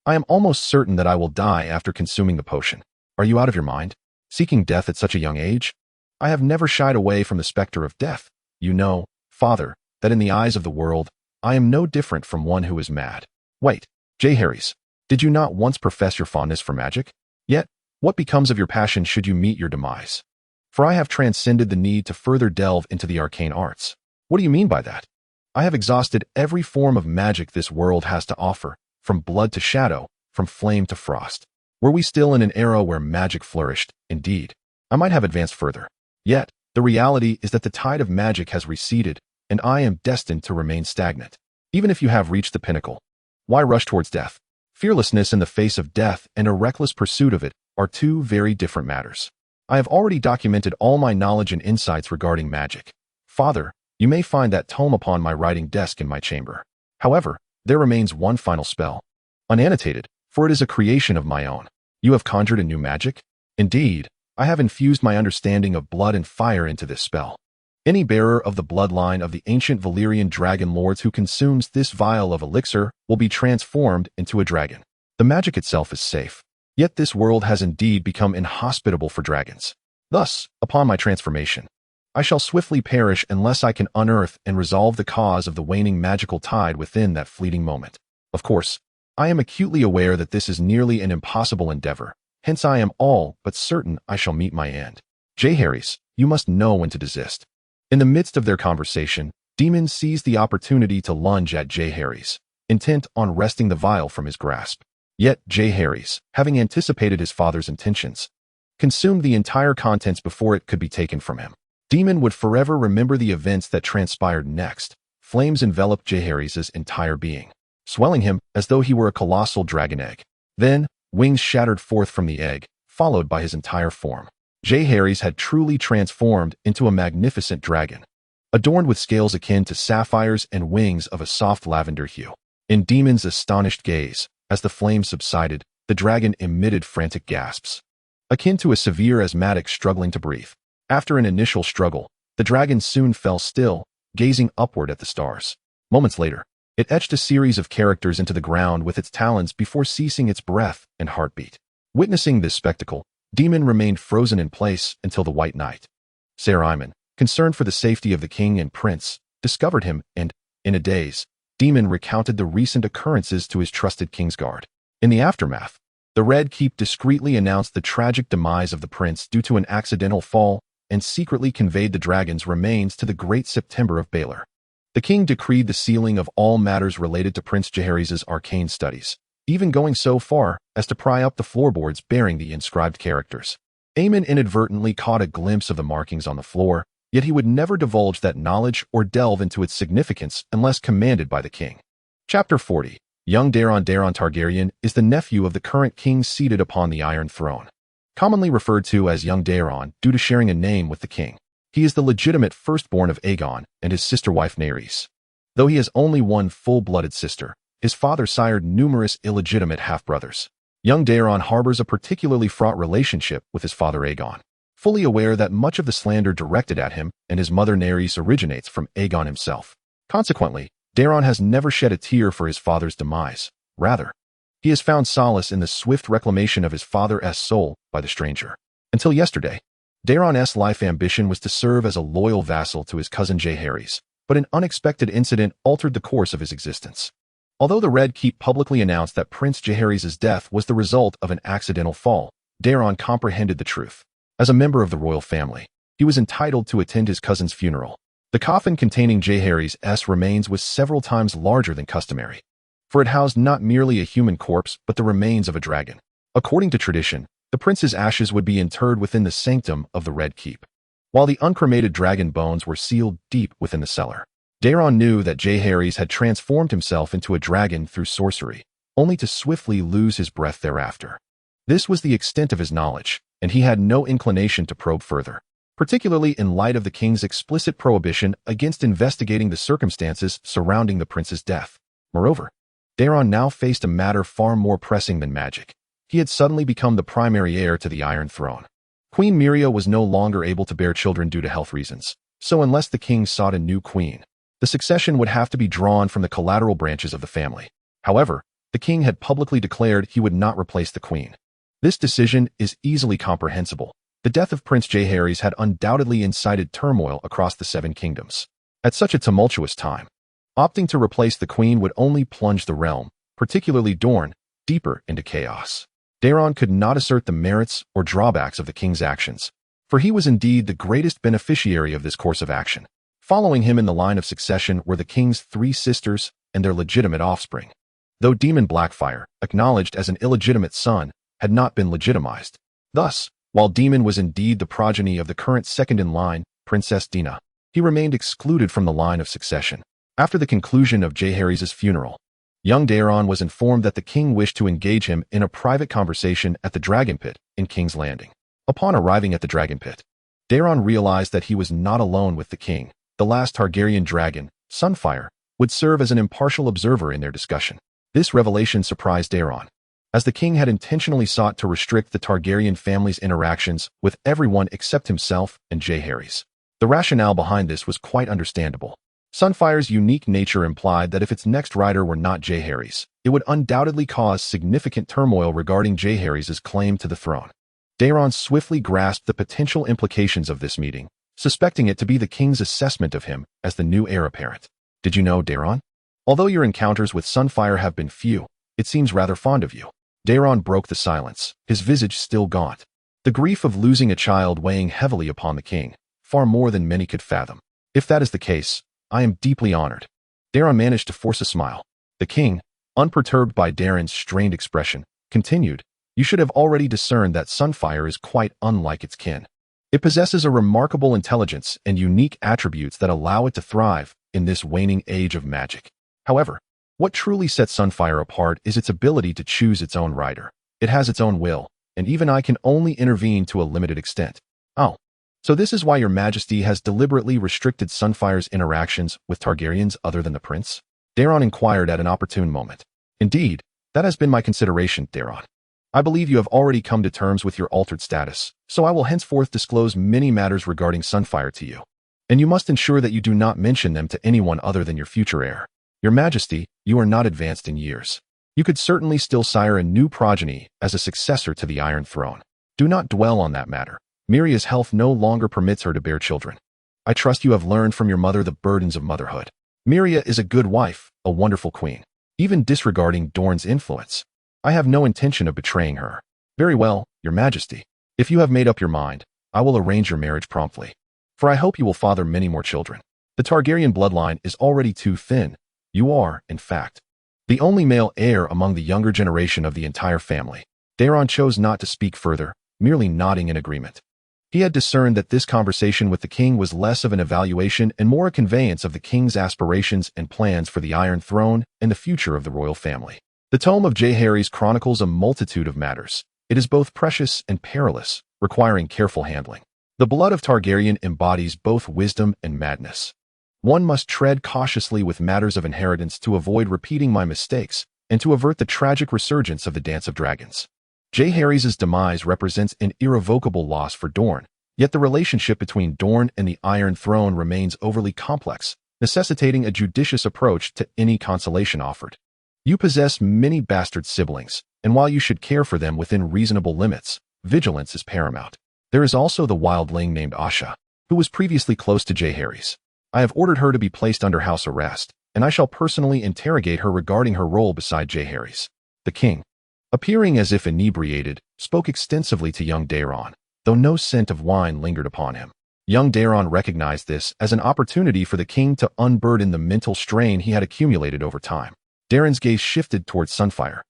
I am almost certain that I will die after consuming the potion. Are you out of your mind? Seeking death at such a young age? I have never shied away from the specter of death. You know, Father, that in the eyes of the world, I am no different from one who is mad. Wait, Jaehaerys, did you not once profess your fondness for magic? Yet, what becomes of your passion should you meet your demise? For I have transcended the need to further delve into the arcane arts. What do you mean by that? I have exhausted every form of magic this world has to offer, from blood to shadow, from flame to frost. Were we still in an era where magic flourished, indeed, I might have advanced further. Yet, the reality is that the tide of magic has receded, and I am destined to remain stagnant. Even if you have reached the pinnacle, why rush towards death? Fearlessness in the face of death and a reckless pursuit of it are two very different matters. I have already documented all my knowledge and insights regarding magic. Father, you may find that tome upon my writing desk in my chamber. However, there remains one final spell. Unannotated, for it is a creation of my own. You have conjured a new magic? Indeed, I have infused my understanding of blood and fire into this spell. Any bearer of the bloodline of the ancient Valyrian dragon lords who consumes this vial of elixir will be transformed into a dragon. The magic itself is safe, yet this world has indeed become inhospitable for dragons. Thus, upon my transformation, I shall swiftly perish unless I can unearth and resolve the cause of the waning magical tide within that fleeting moment. Of course, I am acutely aware that this is nearly an impossible endeavor, hence I am all but certain I shall meet my end. Jaehaerys, you must know when to desist. In the midst of their conversation, Daemon seized the opportunity to lunge at Jaehaerys, intent on wresting the vial from his grasp. Yet Jaehaerys, having anticipated his father's intentions, consumed the entire contents before it could be taken from him. Daemon would forever remember the events that transpired next. Flames enveloped Jaehaerys' entire being, swelling him as though he were a colossal dragon egg. Then, wings shattered forth from the egg, followed by his entire form. Jaehaerys had truly transformed into a magnificent dragon, adorned with scales akin to sapphires and wings of a soft lavender hue. In Daemon's astonished gaze, as the flame subsided, the dragon emitted frantic gasps, akin to a severe asthmatic struggling to breathe. After an initial struggle, the dragon soon fell still, gazing upward at the stars. Moments later, it etched a series of characters into the ground with its talons before ceasing its breath and heartbeat. Witnessing this spectacle, Daemon remained frozen in place until the White Knight, Ser Aemon, concerned for the safety of the king and prince, discovered him and, in a daze, Daemon recounted the recent occurrences to his trusted Kingsguard. In the aftermath, the Red Keep discreetly announced the tragic demise of the prince due to an accidental fall and secretly conveyed the dragon's remains to the Great September of Baelor. The king decreed the sealing of all matters related to Prince Jaehaerys' arcane studies, even going so far as to pry up the floorboards bearing the inscribed characters. Aemon inadvertently caught a glimpse of the markings on the floor, yet he would never divulge that knowledge or delve into its significance unless commanded by the king. Chapter 40. Young Daeron Targaryen is the nephew of the current king seated upon the Iron Throne. commonly referred to as young Daeron due to sharing a name with the king. He is the legitimate firstborn of Aegon and his sister wife Nerys. Though he has only one full-blooded sister, his father sired numerous illegitimate half-brothers. Young Daeron harbors a particularly fraught relationship with his father Aegon, fully aware that much of the slander directed at him and his mother Nerys originates from Aegon himself. Consequently, Daeron has never shed a tear for his father's demise. Rather, he has found solace in the swift reclamation of his father's soul by the stranger. Until yesterday, Daeron's life ambition was to serve as a loyal vassal to his cousin Jaehaerys, but an unexpected incident altered the course of his existence. Although the Red Keep publicly announced that Prince Jaehaerys' death was the result of an accidental fall, Daeron comprehended the truth. As a member of the royal family, he was entitled to attend his cousin's funeral. The coffin containing Jaehaerys' remains was several times larger than customary, for it housed not merely a human corpse but the remains of a dragon. According to tradition, the prince's ashes would be interred within the sanctum of the Red Keep, while the uncremated dragon bones were sealed deep within the cellar. Daeron knew that Jaehaerys had transformed himself into a dragon through sorcery, only to swiftly lose his breath thereafter. This was the extent of his knowledge, and he had no inclination to probe further, particularly in light of the king's explicit prohibition against investigating the circumstances surrounding the prince's death. Moreover, Daeron now faced a matter far more pressing than magic. He had suddenly become the primary heir to the Iron Throne. Queen Miriya was no longer able to bear children due to health reasons, so unless the king sought a new queen, the succession would have to be drawn from the collateral branches of the family. However, the king had publicly declared he would not replace the queen. This decision is easily comprehensible. The death of Prince Jaehaerys had undoubtedly incited turmoil across the Seven Kingdoms. At such a tumultuous time, opting to replace the queen would only plunge the realm, particularly Dorne, deeper into chaos. Daeron could not assert the merits or drawbacks of the king's actions, for he was indeed the greatest beneficiary of this course of action. Following him in the line of succession were the king's 3 sisters and their legitimate offspring. Though Daemon Blackfyre, acknowledged as an illegitimate son, had not been legitimized. Thus, while Daemon was indeed the progeny of the current second-in-line, Princess Dina, he remained excluded from the line of succession. After the conclusion of Jaehaerys' funeral, young Daeron was informed that the king wished to engage him in a private conversation at the Dragon Pit in King's Landing. Upon arriving at the Dragon Pit, Daeron realized that he was not alone with the king. The last Targaryen dragon, Sunfire, would serve as an impartial observer in their discussion. This revelation surprised Daeron, as the king had intentionally sought to restrict the Targaryen family's interactions with everyone except himself and Jaehaerys. The rationale behind this was quite understandable. Sunfire's unique nature implied that if its next rider were not Jaehaerys, it would undoubtedly cause significant turmoil regarding Jaehaerys' claim to the throne. Daeron swiftly grasped the potential implications of this meeting, suspecting it to be the king's assessment of him as the new heir apparent. Did you know, Daeron? Although your encounters with Sunfire have been few, it seems rather fond of you. Daeron broke the silence, his visage still gaunt. The grief of losing a child weighing heavily upon the king, far more than many could fathom. If that is the case, I am deeply honored. Daeron managed to force a smile. The king, unperturbed by Daeron's strained expression, continued, You should have already discerned that Sunfire is quite unlike its kin. It possesses a remarkable intelligence and unique attributes that allow it to thrive in this waning age of magic. However, what truly sets Sunfire apart is its ability to choose its own rider. It has its own will, and even I can only intervene to a limited extent. Oh, so this is why your majesty has deliberately restricted Sunfire's interactions with Targaryens other than the prince? Daeron inquired at an opportune moment. Indeed, that has been my consideration, Daeron. I believe you have already come to terms with your altered status, so I will henceforth disclose many matters regarding Sunfire to you. And you must ensure that you do not mention them to anyone other than your future heir. Your majesty, you are not advanced in years. You could certainly still sire a new progeny as a successor to the Iron Throne. Do not dwell on that matter. Miriya's health no longer permits her to bear children. I trust you have learned from your mother the burdens of motherhood. Miriya is a good wife, a wonderful queen. Even disregarding Dorne's influence, I have no intention of betraying her. Very well, your majesty. If you have made up your mind, I will arrange your marriage promptly. For I hope you will father many more children. The Targaryen bloodline is already too thin. You are, in fact, the only male heir among the younger generation of the entire family. Daeron chose not to speak further, merely nodding in agreement. He had discerned that this conversation with the king was less of an evaluation and more a conveyance of the king's aspirations and plans for the Iron Throne and the future of the royal family. The tome of Jaehaerys chronicles a multitude of matters, It is both precious and perilous, requiring careful handling. The blood of Targaryen embodies both wisdom and madness. One must tread cautiously with matters of inheritance to avoid repeating my mistakes and to avert the tragic resurgence of the Dance of Dragons. Jaehaerys' demise represents an irrevocable loss for Dorne, yet the relationship between Dorne and the Iron Throne remains overly complex, necessitating a judicious approach to any consolation offered. You possess many bastard siblings, and while you should care for them within reasonable limits, vigilance is paramount. There is also the wildling named Asha, who was previously close to Jaehaerys. I have ordered her to be placed under house arrest, and I shall personally interrogate her regarding her role beside Jaehaerys. The king, appearing as if inebriated, spoke extensively to young Daeron, though no scent of wine lingered upon him. Young Daeron recognized this as an opportunity for the king to unburden the mental strain he had accumulated over time. Daeron's gaze shifted towards Sunfire,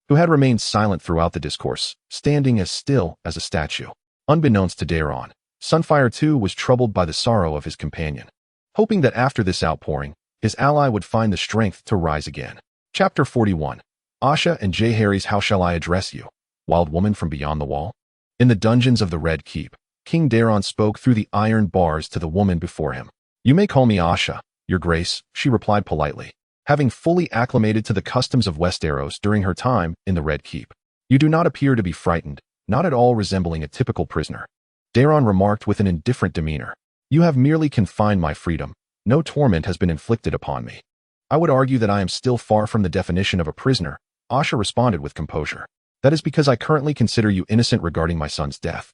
who had remained silent throughout the discourse, standing as still as a statue. Unbeknownst to Daeron, Sunfire too was troubled by the sorrow of his companion, hoping that after this outpouring, his ally would find the strength to rise again. Chapter 41. Asha and Jaehaerys. How shall I address you, wild woman from beyond the wall? In the dungeons of the Red Keep, King Daeron spoke through the iron bars to the woman before him. You may call me Asha, your grace, she replied politely, having fully acclimated to the customs of Westeros during her time in the Red Keep. You do not appear to be frightened, not at all resembling a typical prisoner. Daeron remarked with an indifferent demeanor. You have merely confined my freedom. No torment has been inflicted upon me. I would argue that I am still far from the definition of a prisoner, Asha responded with composure. That is because I currently consider you innocent regarding my son's death.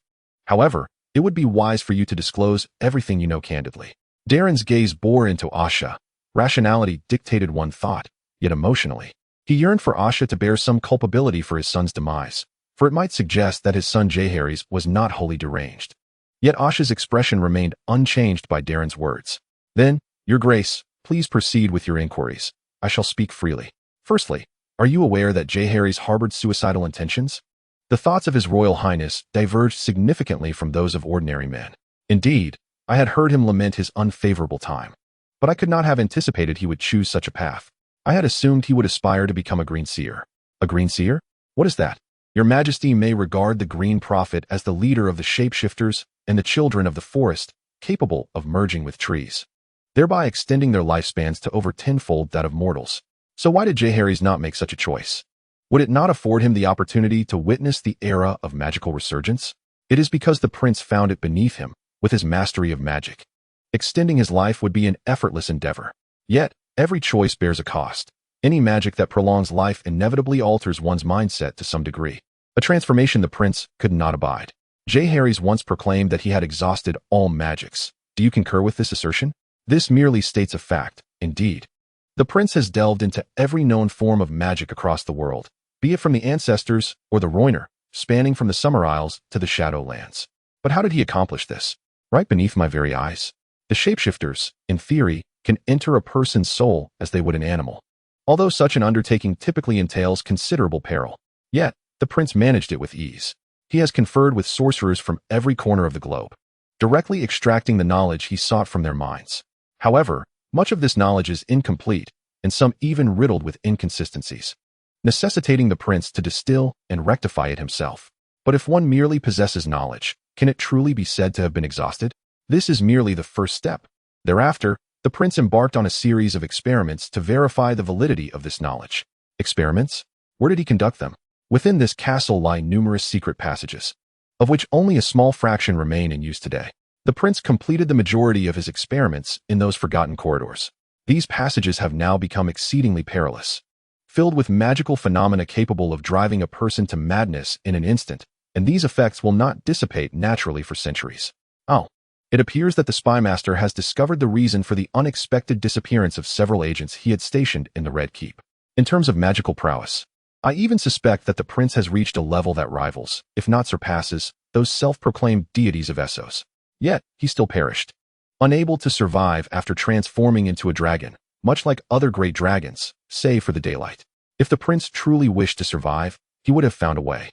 However, it would be wise for you to disclose everything you know candidly. Daeron's gaze bore into Asha. Rationality dictated one thought, yet emotionally, he yearned for Asha to bear some culpability for his son's demise, for it might suggest that his son Jaehaerys was not wholly deranged. Yet Asha's expression remained unchanged by Daeron's words. Then, your grace, please proceed with your inquiries. I shall speak freely. Firstly, are you aware that Jaehaerys harbored suicidal intentions? The thoughts of His Royal Highness diverged significantly from those of ordinary men. Indeed, I had heard him lament his unfavorable time, but I could not have anticipated he would choose such a path. I had assumed he would aspire to become a Green Seer. A Green Seer? What is that? Your Majesty may regard the Green Prophet as the leader of the shapeshifters and the children of the forest, capable of merging with trees, thereby extending their lifespans to over tenfold that of mortals. So why did Jaehaerys not make such a choice? Would it not afford him the opportunity to witness the era of magical resurgence? It is because the prince found it beneath him, with his mastery of magic. Extending his life would be an effortless endeavor. Yet, every choice bears a cost. Any magic that prolongs life inevitably alters one's mindset to some degree, a transformation the prince could not abide. Jaehaerys once proclaimed that he had exhausted all magics. Do you concur with this assertion? This merely states a fact, indeed. The prince has delved into every known form of magic across the world, be it from the ancestors or the Rhoynar, spanning from the Summer Isles to the Shadowlands. But how did he accomplish this? Right beneath my very eyes. The shapeshifters, in theory, can enter a person's soul as they would an animal. Although such an undertaking typically entails considerable peril, yet the prince managed it with ease. He has conferred with sorcerers from every corner of the globe, directly extracting the knowledge he sought from their minds. However, much of this knowledge is incomplete, and some even riddled with inconsistencies, necessitating the prince to distill and rectify it himself. But if one merely possesses knowledge, can it truly be said to have been exhausted? This is merely the first step. Thereafter, the prince embarked on a series of experiments to verify the validity of this knowledge. Experiments? Where did he conduct them? Within this castle lie numerous secret passages, of which only a small fraction remain in use today. The prince completed the majority of his experiments in those forgotten corridors. These passages have now become exceedingly perilous, filled with magical phenomena capable of driving a person to madness in an instant, and these effects will not dissipate naturally for centuries. Oh, it appears that the spymaster has discovered the reason for the unexpected disappearance of several agents he had stationed in the Red Keep. In terms of magical prowess, I even suspect that the prince has reached a level that rivals, if not surpasses, those self-proclaimed deities of Essos. Yet, he still perished, unable to survive after transforming into a dragon, much like other great dragons, save for the daylight. If the prince truly wished to survive, he would have found a way.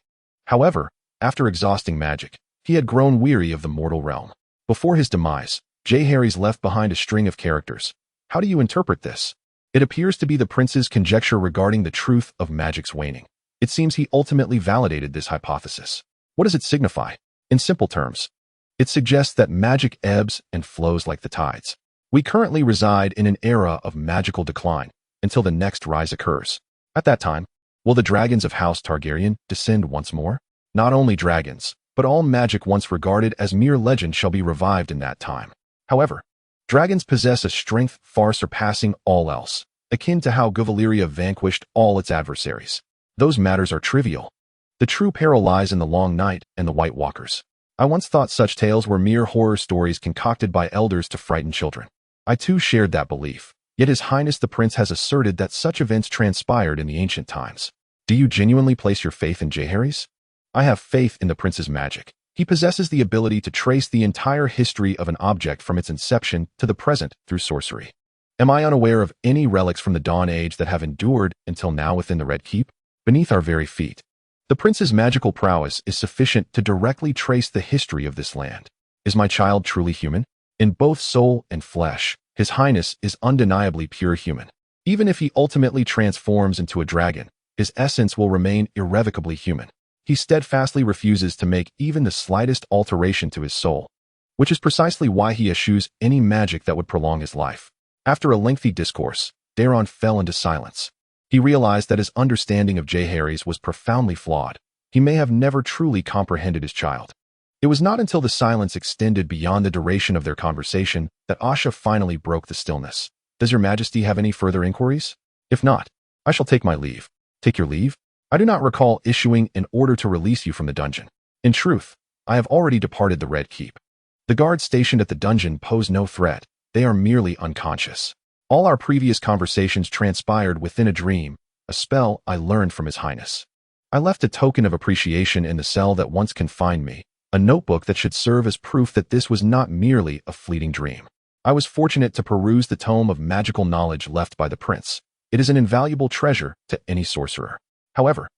However, after exhausting magic, he had grown weary of the mortal realm. Before his demise, Jaehaerys left behind a string of characters. How do you interpret this? It appears to be the prince's conjecture regarding the truth of magic's waning. It seems he ultimately validated this hypothesis. What does it signify? In simple terms, it suggests that magic ebbs and flows like the tides. We currently reside in an era of magical decline until the next rise occurs. At that time, will the dragons of House Targaryen descend once more? Not only dragons, but all magic once regarded as mere legend shall be revived in that time. However, dragons possess a strength far surpassing all else, akin to how Valyria vanquished all its adversaries. Those matters are trivial. The true peril lies in the Long Night and the White Walkers. I once thought such tales were mere horror stories concocted by elders to frighten children. I too shared that belief, yet His Highness the Prince has asserted that such events transpired in the ancient times. Do you genuinely place your faith in Jaehaerys? I have faith in the Prince's magic. He possesses the ability to trace the entire history of an object from its inception to the present through sorcery. Am I unaware of any relics from the Dawn Age that have endured until now within the Red Keep? Beneath our very feet. The Prince's magical prowess is sufficient to directly trace the history of this land. Is my child truly human? In both soul and flesh, His Highness is undeniably pure human. Even if he ultimately transforms into a dragon, his essence will remain irrevocably human. He steadfastly refuses to make even the slightest alteration to his soul, which is precisely why he eschews any magic that would prolong his life. After a lengthy discourse, Daeron fell into silence. He realized that his understanding of Jaehaerys was profoundly flawed. He may have never truly comprehended his child. It was not until the silence extended beyond the duration of their conversation that Asha finally broke the stillness. Does your majesty have any further inquiries? If not, I shall take my leave. Take your leave? I do not recall issuing an order to release you from the dungeon. In truth, I have already departed the Red Keep. The guards stationed at the dungeon pose no threat. They are merely unconscious. All our previous conversations transpired within a dream, a spell I learned from His Highness. I left a token of appreciation in the cell that once confined me, a notebook that should serve as proof that this was not merely a fleeting dream. I was fortunate to peruse the tome of magical knowledge left by the prince. It is an invaluable treasure to any sorcerer. However,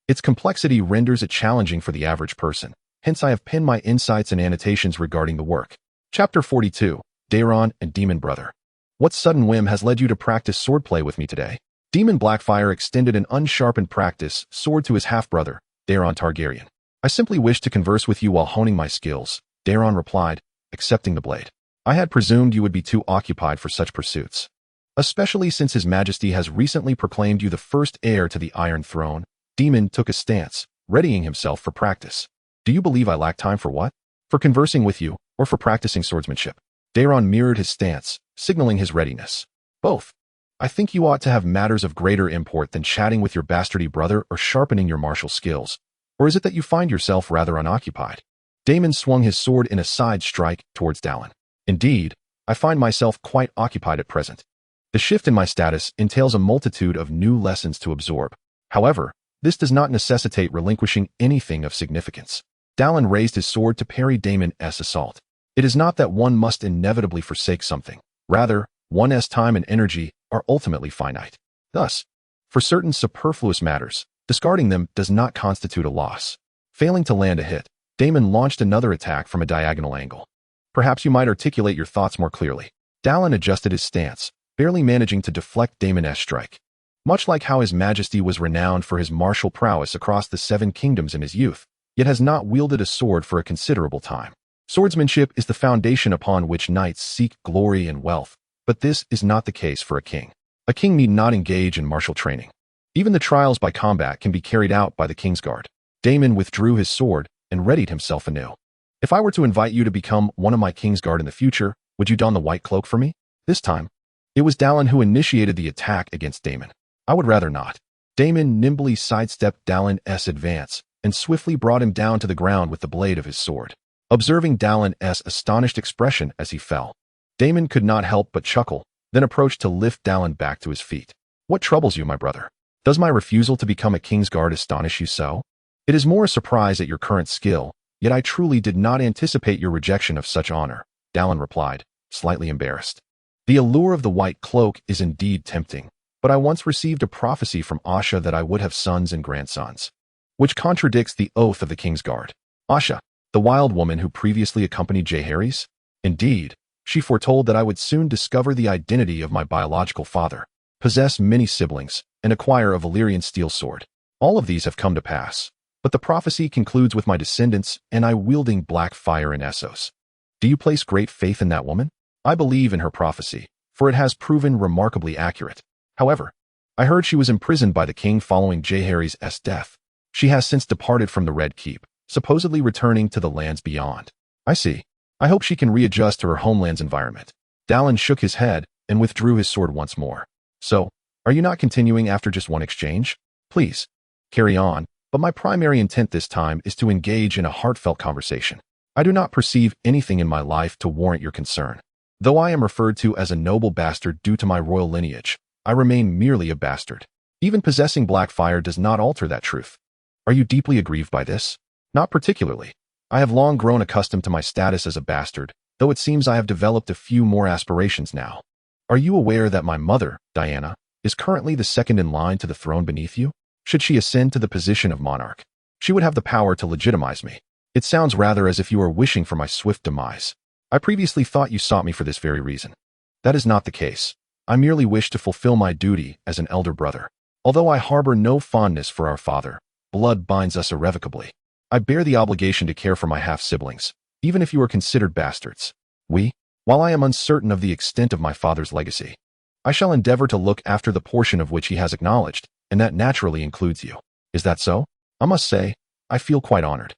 its complexity renders it challenging for the average person. Hence I have penned my insights and annotations regarding the work. Chapter 42, Daeron and Demon Brother. What sudden whim has led you to practice swordplay with me today? Demon Blackfire extended an unsharpened practice sword to his half-brother, Daeron Targaryen. I simply wish to converse with you while honing my skills, Daeron replied, accepting the blade. I had presumed you would be too occupied for such pursuits. Especially since His Majesty has recently proclaimed you the first heir to the Iron Throne, Demon took a stance, readying himself for practice. Do you believe I lack time for what? For conversing with you, or for practicing swordsmanship? Daeron mirrored his stance, signaling his readiness. Both. I think you ought to have matters of greater import than chatting with your bastardy brother or sharpening your martial skills. Or is it that you find yourself rather unoccupied? Daemon swung his sword in a side strike towards Dallin. Indeed, I find myself quite occupied at present. The shift in my status entails a multitude of new lessons to absorb. However, this does not necessitate relinquishing anything of significance. Dallin raised his sword to parry Daemon's assault. It is not that one must inevitably forsake something. Rather, one's time and energy are ultimately finite. Thus, for certain superfluous matters, discarding them does not constitute a loss. Failing to land a hit, Daemon launched another attack from a diagonal angle. Perhaps you might articulate your thoughts more clearly. Dallin adjusted his stance, barely managing to deflect Daemon's strike. Much like how His Majesty was renowned for his martial prowess across the Seven Kingdoms in his youth, yet has not wielded a sword for a considerable time. Swordsmanship is the foundation upon which knights seek glory and wealth, but this is not the case for a king. A king need not engage in martial training. Even the trials by combat can be carried out by the Kingsguard. Daemon withdrew his sword and readied himself anew. If I were to invite you to become one of my Kingsguard in the future, would you don the white cloak for me? This time, it was Dallin who initiated the attack against Daemon. I would rather not. Daemon nimbly sidestepped Dallin's advance and swiftly brought him down to the ground with the blade of his sword. Observing Dallin's astonished expression as he fell, Daemon could not help but chuckle, then approached to lift Dallin back to his feet. What troubles you, my brother? Does my refusal to become a Kingsguard astonish you so? It is more a surprise at your current skill, yet I truly did not anticipate your rejection of such honor, Dallin replied, slightly embarrassed. The allure of the white cloak is indeed tempting, but I once received a prophecy from Asha that I would have sons and grandsons, which contradicts the oath of the Kingsguard. Asha, the wild woman who previously accompanied Jaehaerys? Indeed, she foretold that I would soon discover the identity of my biological father, possess many siblings, and acquire a Valyrian steel sword. All of these have come to pass, but the prophecy concludes with my descendants and I wielding black fire in Essos. Do you place great faith in that woman? I believe in her prophecy, for it has proven remarkably accurate. However, I heard she was imprisoned by the king following Jaehaerys' death. She has since departed from the Red Keep, supposedly returning to the lands beyond. I see. I hope she can readjust to her homeland's environment. Dallin shook his head and withdrew his sword once more. So, are you not continuing after just one exchange? Please, carry on, but my primary intent this time is to engage in a heartfelt conversation. I do not perceive anything in my life to warrant your concern. Though I am referred to as a noble bastard due to my royal lineage, I remain merely a bastard. Even possessing black fire does not alter that truth. Are you deeply aggrieved by this? Not particularly. I have long grown accustomed to my status as a bastard, though it seems I have developed a few more aspirations now. Are you aware that my mother, Diana, is currently the second in line to the throne beneath you? Should she ascend to the position of monarch, she would have the power to legitimize me. It sounds rather as if you are wishing for my swift demise. I previously thought you sought me for this very reason. That is not the case. I merely wish to fulfill my duty as an elder brother. Although I harbor no fondness for our father, blood binds us irrevocably. I bear the obligation to care for my half-siblings, even if you are considered bastards. While I am uncertain of the extent of my father's legacy, I shall endeavor to look after the portion of which he has acknowledged, and that naturally includes you. Is that so? I must say, I feel quite honored.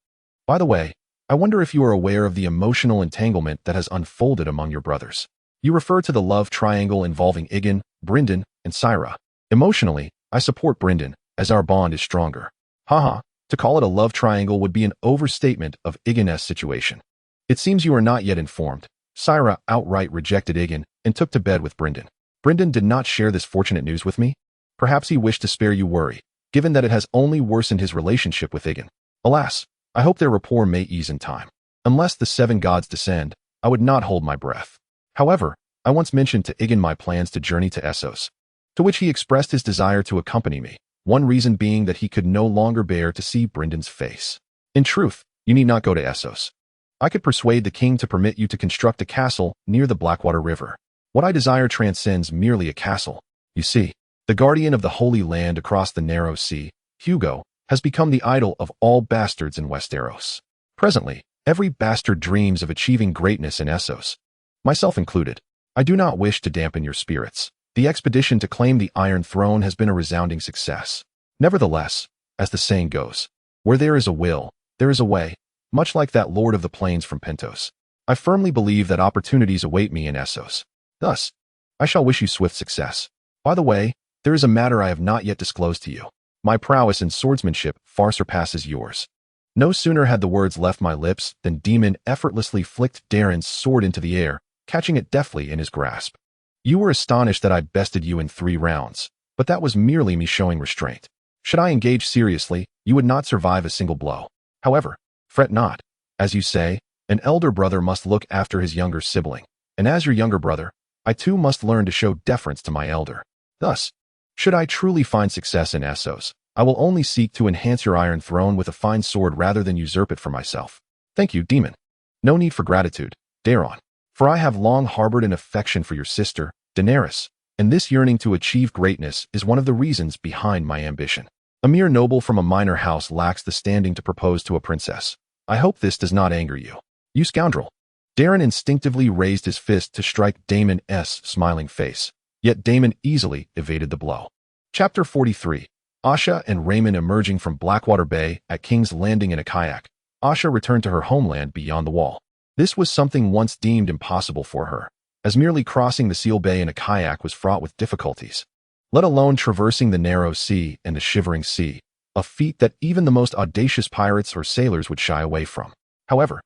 By the way, I wonder if you are aware of the emotional entanglement that has unfolded among your brothers. You refer to the love triangle involving Aegon, Brynden, and Syra. Emotionally, I support Brynden, as our bond is stronger. Haha, to call it a love triangle would be an overstatement of Aegon's situation. It seems you are not yet informed. Syra outright rejected Aegon and took to bed with Brynden. Brynden did not share this fortunate news with me. Perhaps he wished to spare you worry, given that it has only worsened his relationship with Aegon. Alas, I hope their rapport may ease in time. Unless the seven gods descend, I would not hold my breath. However, I once mentioned to Aegon my plans to journey to Essos, to which he expressed his desire to accompany me, one reason being that he could no longer bear to see Brynden's face. In truth, you need not go to Essos. I could persuade the king to permit you to construct a castle near the Blackwater River. What I desire transcends merely a castle. You see, the guardian of the Holy Land across the narrow sea, Hugo, has become the idol of all bastards in Westeros. Presently, every bastard dreams of achieving greatness in Essos, myself included. I do not wish to dampen your spirits. The expedition to claim the Iron Throne has been a resounding success. Nevertheless, as the saying goes, where there is a will, there is a way, much like that Lord of the Plains from Pentos. I firmly believe that opportunities await me in Essos. Thus, I shall wish you swift success. By the way, there is a matter I have not yet disclosed to you. My prowess in swordsmanship far surpasses yours. No sooner had the words left my lips than Demon effortlessly flicked Darren's sword into the air, catching it deftly in his grasp. You were astonished that I bested you in 3 rounds, but that was merely me showing restraint. Should I engage seriously, you would not survive a single blow. However, fret not. As you say, an elder brother must look after his younger sibling, and as your younger brother, I too must learn to show deference to my elder. Thus, should I truly find success in Essos, I will only seek to enhance your Iron Throne with a fine sword rather than usurp it for myself. Thank you, Demon. No need for gratitude, Daeron, for I have long harbored an affection for your sister, Daenerys, and this yearning to achieve greatness is one of the reasons behind my ambition. A mere noble from a minor house lacks the standing to propose to a princess. I hope this does not anger you. You scoundrel. Darren instinctively raised his fist to strike Daemon's smiling face, yet Daemon easily evaded the blow. Chapter 43. Asha and Rhaemond emerging from Blackwater Bay at King's Landing in a kayak. Asha returned to her homeland beyond the wall. This was something once deemed impossible for her, as merely crossing the Seal Bay in a kayak was fraught with difficulties, let alone traversing the narrow sea and the shivering sea, a feat that even the most audacious pirates or sailors would shy away from. However,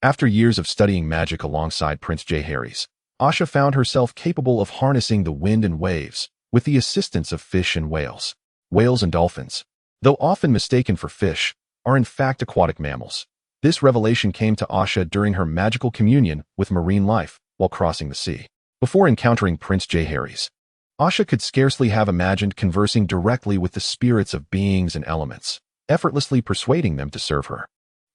after years of studying magic alongside Prince Jaehaerys, Asha found herself capable of harnessing the wind and waves with the assistance of fish and whales. Whales and dolphins, though often mistaken for fish, are in fact aquatic mammals. This revelation came to Asha during her magical communion with marine life while crossing the sea. Before encountering Prince Jaehaerys, Asha could scarcely have imagined conversing directly with the spirits of beings and elements, effortlessly persuading them to serve her.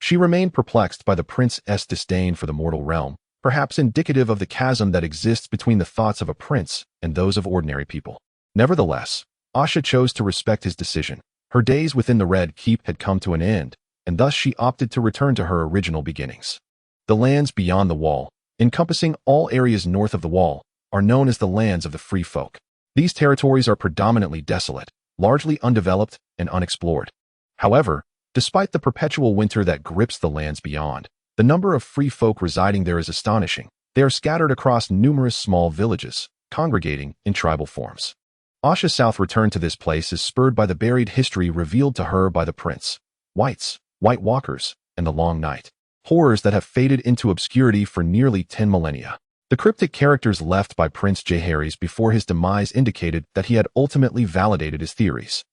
She remained perplexed by the prince's disdain for the mortal realm, perhaps indicative of the chasm that exists between the thoughts of a prince and those of ordinary people. Nevertheless, Asha chose to respect his decision. Her Her days within the Red Keep had come to an end, and thus she opted to return to her original beginnings. The lands beyond the Wall, encompassing all areas north of the Wall, are known as the lands of the free folk. These territories are predominantly desolate, largely undeveloped and unexplored. However, despite the perpetual winter that grips the lands beyond, the number of free folk residing there is astonishing. They are scattered across numerous small villages, congregating in tribal forms. Asha South's return to this place is spurred by the buried history revealed to her by the Prince, Whites, White Walkers, and the Long Night. Horrors that have faded into obscurity for nearly 10 millennia. The cryptic characters left by Prince Jaehaerys before his demise indicated that he had ultimately validated his theories.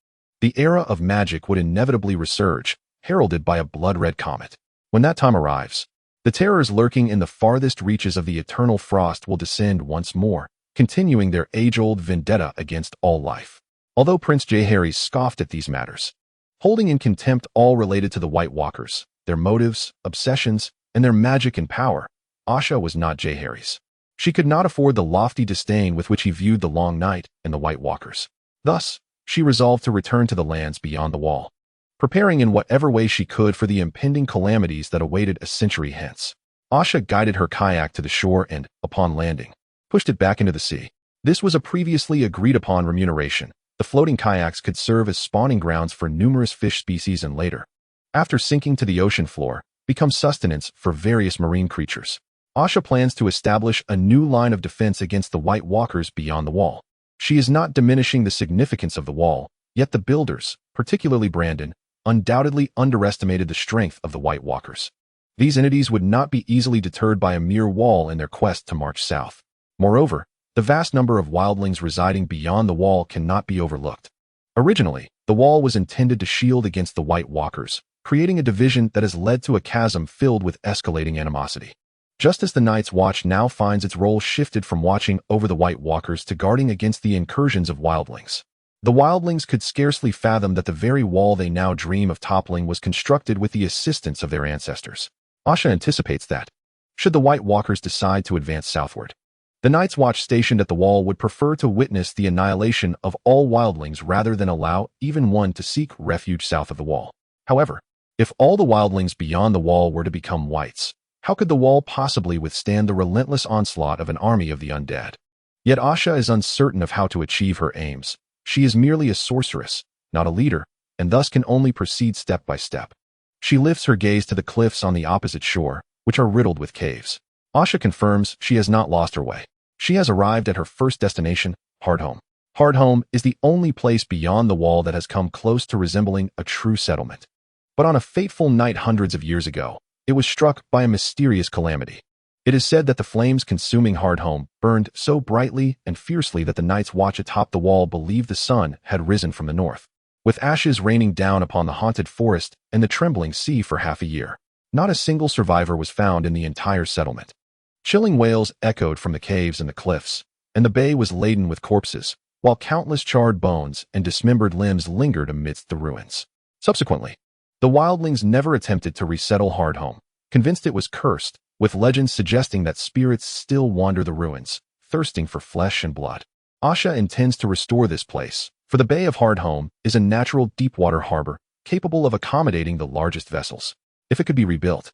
The era of magic would inevitably resurge, heralded by a blood-red comet. When that time arrives, the terrors lurking in the farthest reaches of the eternal frost will descend once more, continuing their age-old vendetta against all life. Although Prince Jaehaerys scoffed at these matters, holding in contempt all related to the White Walkers, their motives, obsessions, and their magic and power, Asha was not Jaehaerys. She could not afford the lofty disdain with which he viewed the Long Night and the White Walkers. Thus, she resolved to return to the lands beyond the Wall, preparing in whatever way she could for the impending calamities that awaited a century hence. Asha guided her kayak to the shore and, upon landing, pushed it back into the sea. This was a previously agreed-upon remuneration. The floating kayaks could serve as spawning grounds for numerous fish species and later, after sinking to the ocean floor, become sustenance for various marine creatures. Asha plans to establish a new line of defense against the White Walkers beyond the Wall. She is not diminishing the significance of the Wall, yet the builders, particularly Brandon, undoubtedly underestimated the strength of the White Walkers. These entities would not be easily deterred by a mere wall in their quest to march south. Moreover, the vast number of wildlings residing beyond the Wall cannot be overlooked. Originally, the Wall was intended to shield against the White Walkers, creating a division that has led to a chasm filled with escalating animosity. Just as the Night's Watch now finds its role shifted from watching over the White Walkers to guarding against the incursions of wildlings. The wildlings could scarcely fathom that the very wall they now dream of toppling was constructed with the assistance of their ancestors. Asha anticipates that, should the White Walkers decide to advance southward, the Night's Watch stationed at the Wall would prefer to witness the annihilation of all wildlings rather than allow even one to seek refuge south of the Wall. However, if all the wildlings beyond the Wall were to become whites, how could the Wall possibly withstand the relentless onslaught of an army of the undead? Yet Asha is uncertain of how to achieve her aims. She is merely a sorceress, not a leader, and thus can only proceed step by step. She lifts her gaze to the cliffs on the opposite shore, which are riddled with caves. Asha confirms she has not lost her way. She has arrived at her first destination, Hardhome. Hardhome is the only place beyond the Wall that has come close to resembling a true settlement. But on a fateful night hundreds of years ago, it was struck by a mysterious calamity. It is said that the flames consuming Hardhome burned so brightly and fiercely that the Night's Watch atop the Wall believed the sun had risen from the north, with ashes raining down upon the haunted forest and the trembling sea for half a year. Not a single survivor was found in the entire settlement. Chilling wails echoed from the caves and the cliffs, and the bay was laden with corpses, while countless charred bones and dismembered limbs lingered amidst the ruins. Subsequently, the wildlings never attempted to resettle Hardhome, convinced it was cursed, with legends suggesting that spirits still wander the ruins, thirsting for flesh and blood. Asha intends to restore this place, for the Bay of Hardhome is a natural deep-water harbor capable of accommodating the largest vessels. If it could be rebuilt,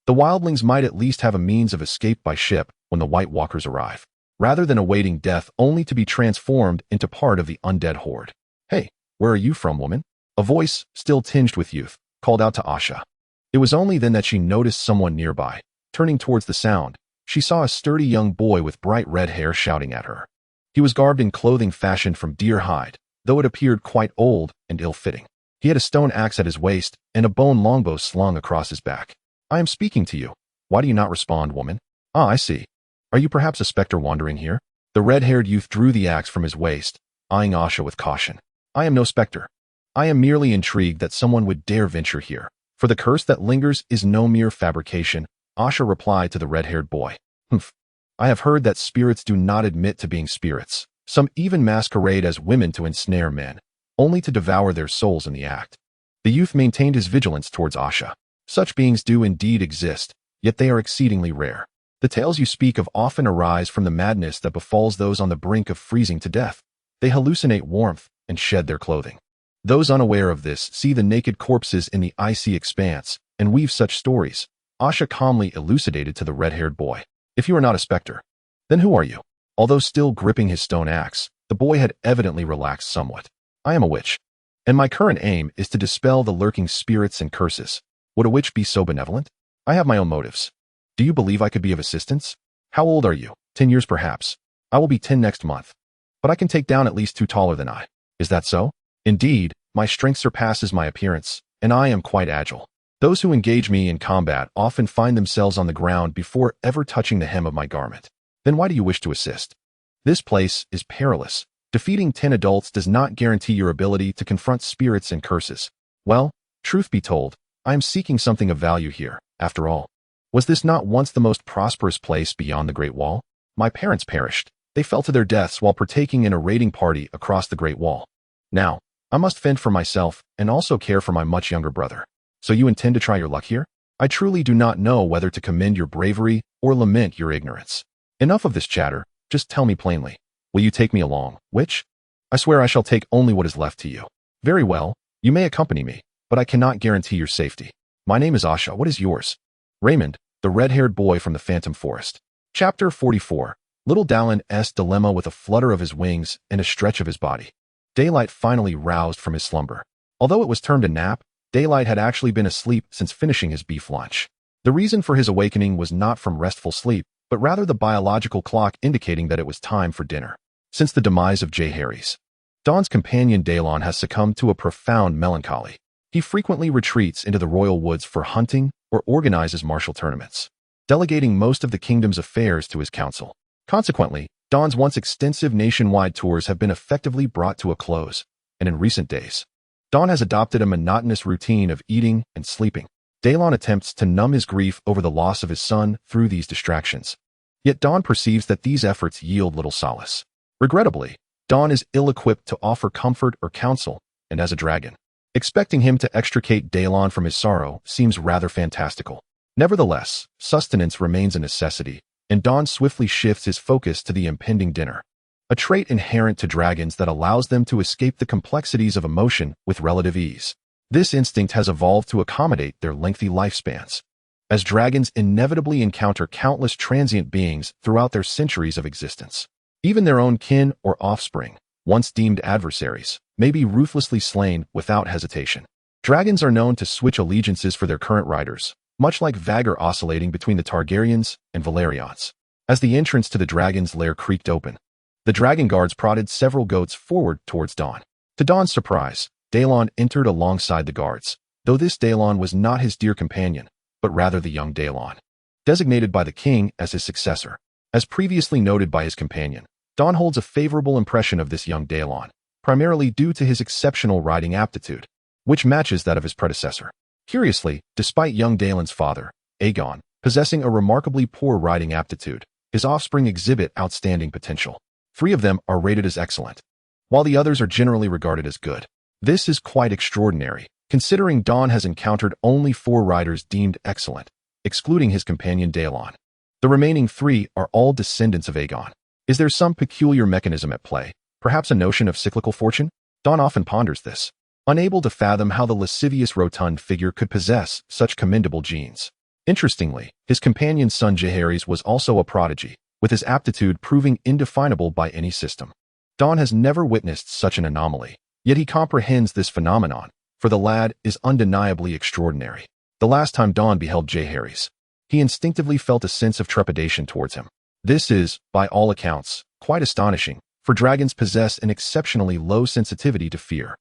the wildlings might at least have a means of escape by ship when the White Walkers arrive, rather than awaiting death only to be transformed into part of the undead horde. "Hey, where are you from, woman?" A voice, still tinged with youth, called out to Asha. It was only then that she noticed someone nearby. Turning towards the sound, she saw a sturdy young boy with bright red hair shouting at her. He was garbed in clothing fashioned from deer hide, though it appeared quite old and ill-fitting. He had a stone axe at his waist and a bone longbow slung across his back. "I am speaking to you. Why do you not respond, woman?" "Ah, I see. Are you perhaps a specter wandering here?" The red-haired youth drew the axe from his waist, eyeing Asha with caution. "I am no specter. I am merely intrigued that someone would dare venture here. For the curse that lingers is no mere fabrication," Asha replied to the red-haired boy. "Humph. I have heard that spirits do not admit to being spirits. Some even masquerade as women to ensnare men, only to devour their souls in the act." The youth maintained his vigilance towards Asha. "Such beings do indeed exist, yet they are exceedingly rare. The tales you speak of often arise from the madness that befalls those on the brink of freezing to death. They hallucinate warmth and shed their clothing. Those unaware of this see the naked corpses in the icy expanse and weave such stories. Asha calmly elucidated to the red-haired boy. If you are not a specter, then who are you? Although still gripping his stone axe, the boy had evidently relaxed somewhat. I am a witch, and my current aim is to dispel the lurking spirits and curses. Would a witch be so benevolent? I have my own motives. Do you believe I could be of assistance? How old are you? 10 years perhaps. I will be 10 next month. But I can take down at least 2 taller than I. Is that so? Indeed, my strength surpasses my appearance, and I am quite agile. Those who engage me in combat often find themselves on the ground before ever touching the hem of my garment. Then why do you wish to assist? This place is perilous. Defeating 10 adults does not guarantee your ability to confront spirits and curses. Well, truth be told, I am seeking something of value here, after all. Was this not once the most prosperous place beyond the Great Wall? My parents perished. They fell to their deaths while partaking in a raiding party across the Great Wall. Now, I must fend for myself and also care for my much younger brother. So you intend to try your luck here? I truly do not know whether to commend your bravery or lament your ignorance. Enough of this chatter, just tell me plainly. Will you take me along, witch? I swear I shall take only what is left to you. Very well, you may accompany me, but I cannot guarantee your safety. My name is Asha, what is yours? Raymond, the red-haired boy from the Phantom Forest. Chapter 44. Little Dallin's dilemma with a flutter of his wings and a stretch of his body. Daylight finally roused from his slumber. Although it was termed a nap, Daylight had actually been asleep since finishing his beef lunch. The reason for his awakening was not from restful sleep, but rather the biological clock indicating that it was time for dinner. Since the demise of Jaehaerys, Dawn's companion Daelon has succumbed to a profound melancholy. He frequently retreats into the royal woods for hunting or organizes martial tournaments, delegating most of the kingdom's affairs to his council. Consequently, Dawn's once extensive nationwide tours have been effectively brought to a close, and in recent days, Dawn has adopted a monotonous routine of eating and sleeping. Daelon attempts to numb his grief over the loss of his son through these distractions. Yet Dawn perceives that these efforts yield little solace. Regrettably, Dawn is ill-equipped to offer comfort or counsel, and as a dragon, expecting him to extricate Daelon from his sorrow seems rather fantastical. Nevertheless, sustenance remains a necessity, and Dawn swiftly shifts his focus to the impending dinner, a trait inherent to dragons that allows them to escape the complexities of emotion with relative ease. This instinct has evolved to accommodate their lengthy lifespans, as dragons inevitably encounter countless transient beings throughout their centuries of existence. Even their own kin or offspring, once deemed adversaries, may be ruthlessly slain without hesitation. Dragons are known to switch allegiances for their current riders, much like Vhagar oscillating between the Targaryens and Valerians. As the entrance to the dragon's lair creaked open, the dragon guards prodded several goats forward towards Dawn. To Dawn's surprise, Daelon entered alongside the guards, though this Daelon was not his dear companion, but rather the young Daelon, designated by the king as his successor. As previously noted by his companion, Dawn holds a favorable impression of this young Daelon, primarily due to his exceptional riding aptitude, which matches that of his predecessor. Curiously, despite young Daelon's father, Aegon, possessing a remarkably poor riding aptitude, his offspring exhibit outstanding potential. 3 of them are rated as excellent, while the others are generally regarded as good. This is quite extraordinary, considering Dawn has encountered only 4 riders deemed excellent, excluding his companion Daelon. The remaining 3 are all descendants of Aegon. Is there some peculiar mechanism at play, perhaps a notion of cyclical fortune? Dawn often ponders this, unable to fathom how the lascivious rotund figure could possess such commendable genes. Interestingly, his companion's son Jaehaerys was also a prodigy, with his aptitude proving indefinable by any system. Dawn has never witnessed such an anomaly, yet he comprehends this phenomenon, for the lad is undeniably extraordinary. The last time Dawn beheld Jaehaerys, he instinctively felt a sense of trepidation towards him. This is, by all accounts, quite astonishing, for dragons possess an exceptionally low sensitivity to fear.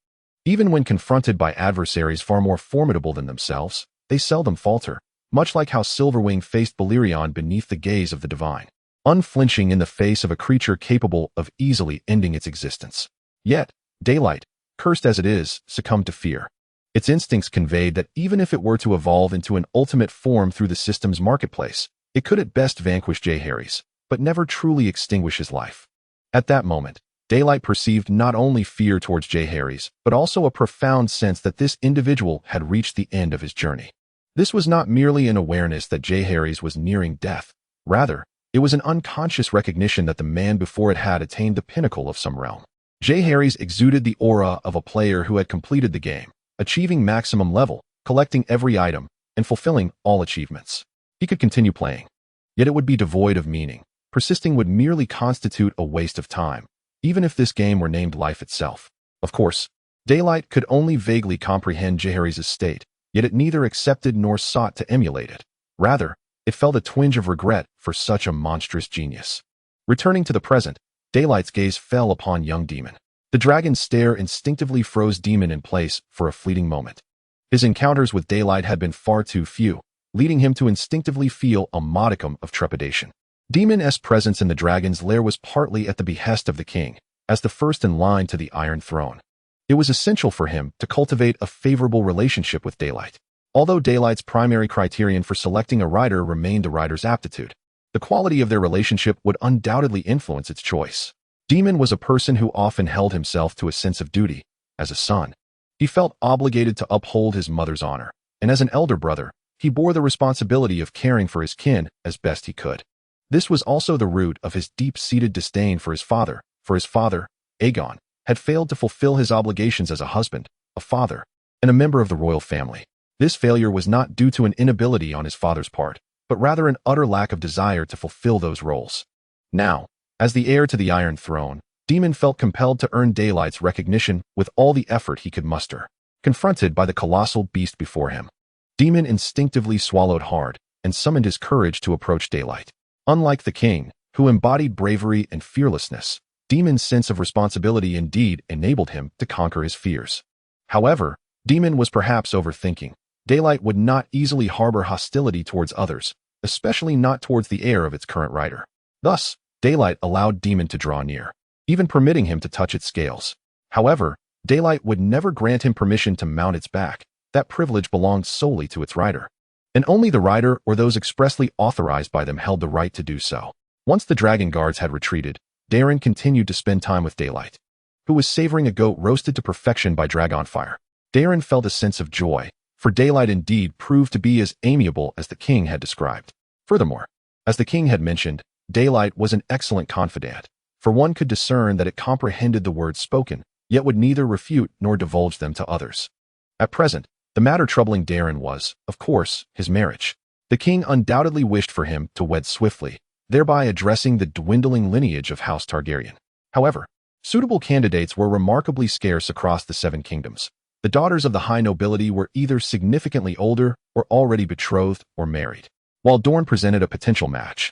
Even when confronted by adversaries far more formidable than themselves, they seldom falter, much like how Silverwing faced Balerion beneath the gaze of the divine, unflinching in the face of a creature capable of easily ending its existence. Yet, Daylight, cursed as it is, succumbed to fear. Its instincts conveyed that even if it were to evolve into an ultimate form through the system's marketplace, it could at best vanquish Jaehaerys, but never truly extinguish his life. At that moment, Daylight perceived not only fear towards Jaehaerys, but also a profound sense that this individual had reached the end of his journey. This was not merely an awareness that Jaehaerys was nearing death. Rather, it was an unconscious recognition that the man before it had attained the pinnacle of some realm. Jaehaerys exuded the aura of a player who had completed the game, achieving maximum level, collecting every item, and fulfilling all achievements. He could continue playing, yet it would be devoid of meaning. Persisting would merely constitute a waste of time, even if this game were named life itself. Of course, Daylight could only vaguely comprehend Jaehaerys' state, yet it neither accepted nor sought to emulate it. Rather, it felt a twinge of regret for such a monstrous genius. Returning to the present, Daylight's gaze fell upon young Demon. The dragon's stare instinctively froze Demon in place for a fleeting moment. His encounters with Daylight had been far too few, leading him to instinctively feel a modicum of trepidation. Demon's presence in the dragon's lair was partly at the behest of the king, as the first in line to the Iron Throne. It was essential for him to cultivate a favorable relationship with Daylight. Although Daylight's primary criterion for selecting a rider remained the rider's aptitude, the quality of their relationship would undoubtedly influence its choice. Demon was a person who often held himself to a sense of duty. As a son, he felt obligated to uphold his mother's honor, and as an elder brother, he bore the responsibility of caring for his kin as best he could. This was also the root of his deep-seated disdain for his father. Aegon, had failed to fulfill his obligations as a husband, a father, and a member of the royal family. This failure was not due to an inability on his father's part, but rather an utter lack of desire to fulfill those roles. Now, as the heir to the Iron Throne, Demon felt compelled to earn Daylight's recognition with all the effort he could muster. Confronted by the colossal beast before him, Demon instinctively swallowed hard and summoned his courage to approach Daylight. Unlike the king, who embodied bravery and fearlessness, Demon's sense of responsibility indeed enabled him to conquer his fears. However, Demon was perhaps overthinking. Daylight would not easily harbor hostility towards others, especially not towards the heir of its current rider. Thus, Daylight allowed Demon to draw near, even permitting him to touch its scales. However, Daylight would never grant him permission to mount its back. That privilege belonged solely to its rider, and only the rider or those expressly authorized by them held the right to do so. Once the dragon guards had retreated, Darren continued to spend time with Daylight, who was savoring a goat roasted to perfection by dragonfire. Darren felt a sense of joy, for Daylight indeed proved to be as amiable as the king had described. Furthermore, as the king had mentioned, Daylight was an excellent confidant, for one could discern that it comprehended the words spoken, yet would neither refute nor divulge them to others. At present, the matter troubling Darren was, of course, his marriage. The king undoubtedly wished for him to wed swiftly, thereby addressing the dwindling lineage of House Targaryen. However, suitable candidates were remarkably scarce across the Seven Kingdoms. The daughters of the high nobility were either significantly older or already betrothed or married, while Dorne presented a potential match.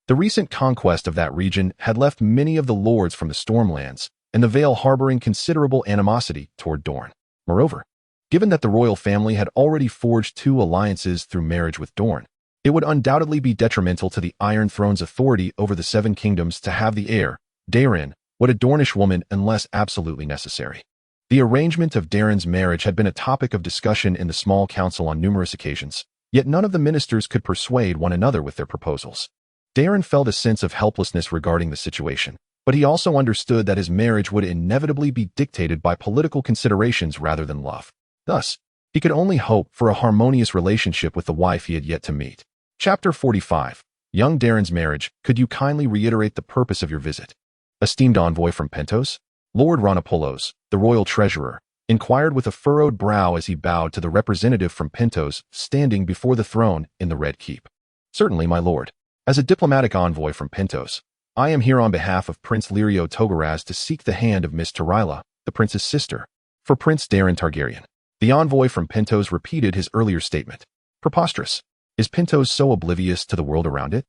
The recent conquest of that region had left many of the lords from the Stormlands and the Vale harboring considerable animosity toward Dorne. Moreover, given that the royal family had already forged 2 alliances through marriage with Dorne, it would undoubtedly be detrimental to the Iron Throne's authority over the Seven Kingdoms to have the heir, Darren, wed a Dornish woman unless absolutely necessary. The arrangement of Darren's marriage had been a topic of discussion in the small council on numerous occasions, yet none of the ministers could persuade one another with their proposals. Darren felt a sense of helplessness regarding the situation, but he also understood that his marriage would inevitably be dictated by political considerations rather than love. Thus, he could only hope for a harmonious relationship with the wife he had yet to meet. Chapter 45. Young Darren's marriage. Could you kindly reiterate the purpose of your visit? Esteemed envoy from Pentos, Lord Ronapollos, the royal treasurer, inquired with a furrowed brow as he bowed to the representative from Pentos standing before the throne in the Red Keep. Certainly, my lord. As a diplomatic envoy from Pentos, I am here on behalf of Prince Lirio Togaraz to seek the hand of Miss Tarila, the prince's sister, for Prince Darren Targaryen. The envoy from Pentos repeated his earlier statement. Preposterous. Is Pentos so oblivious to the world around it?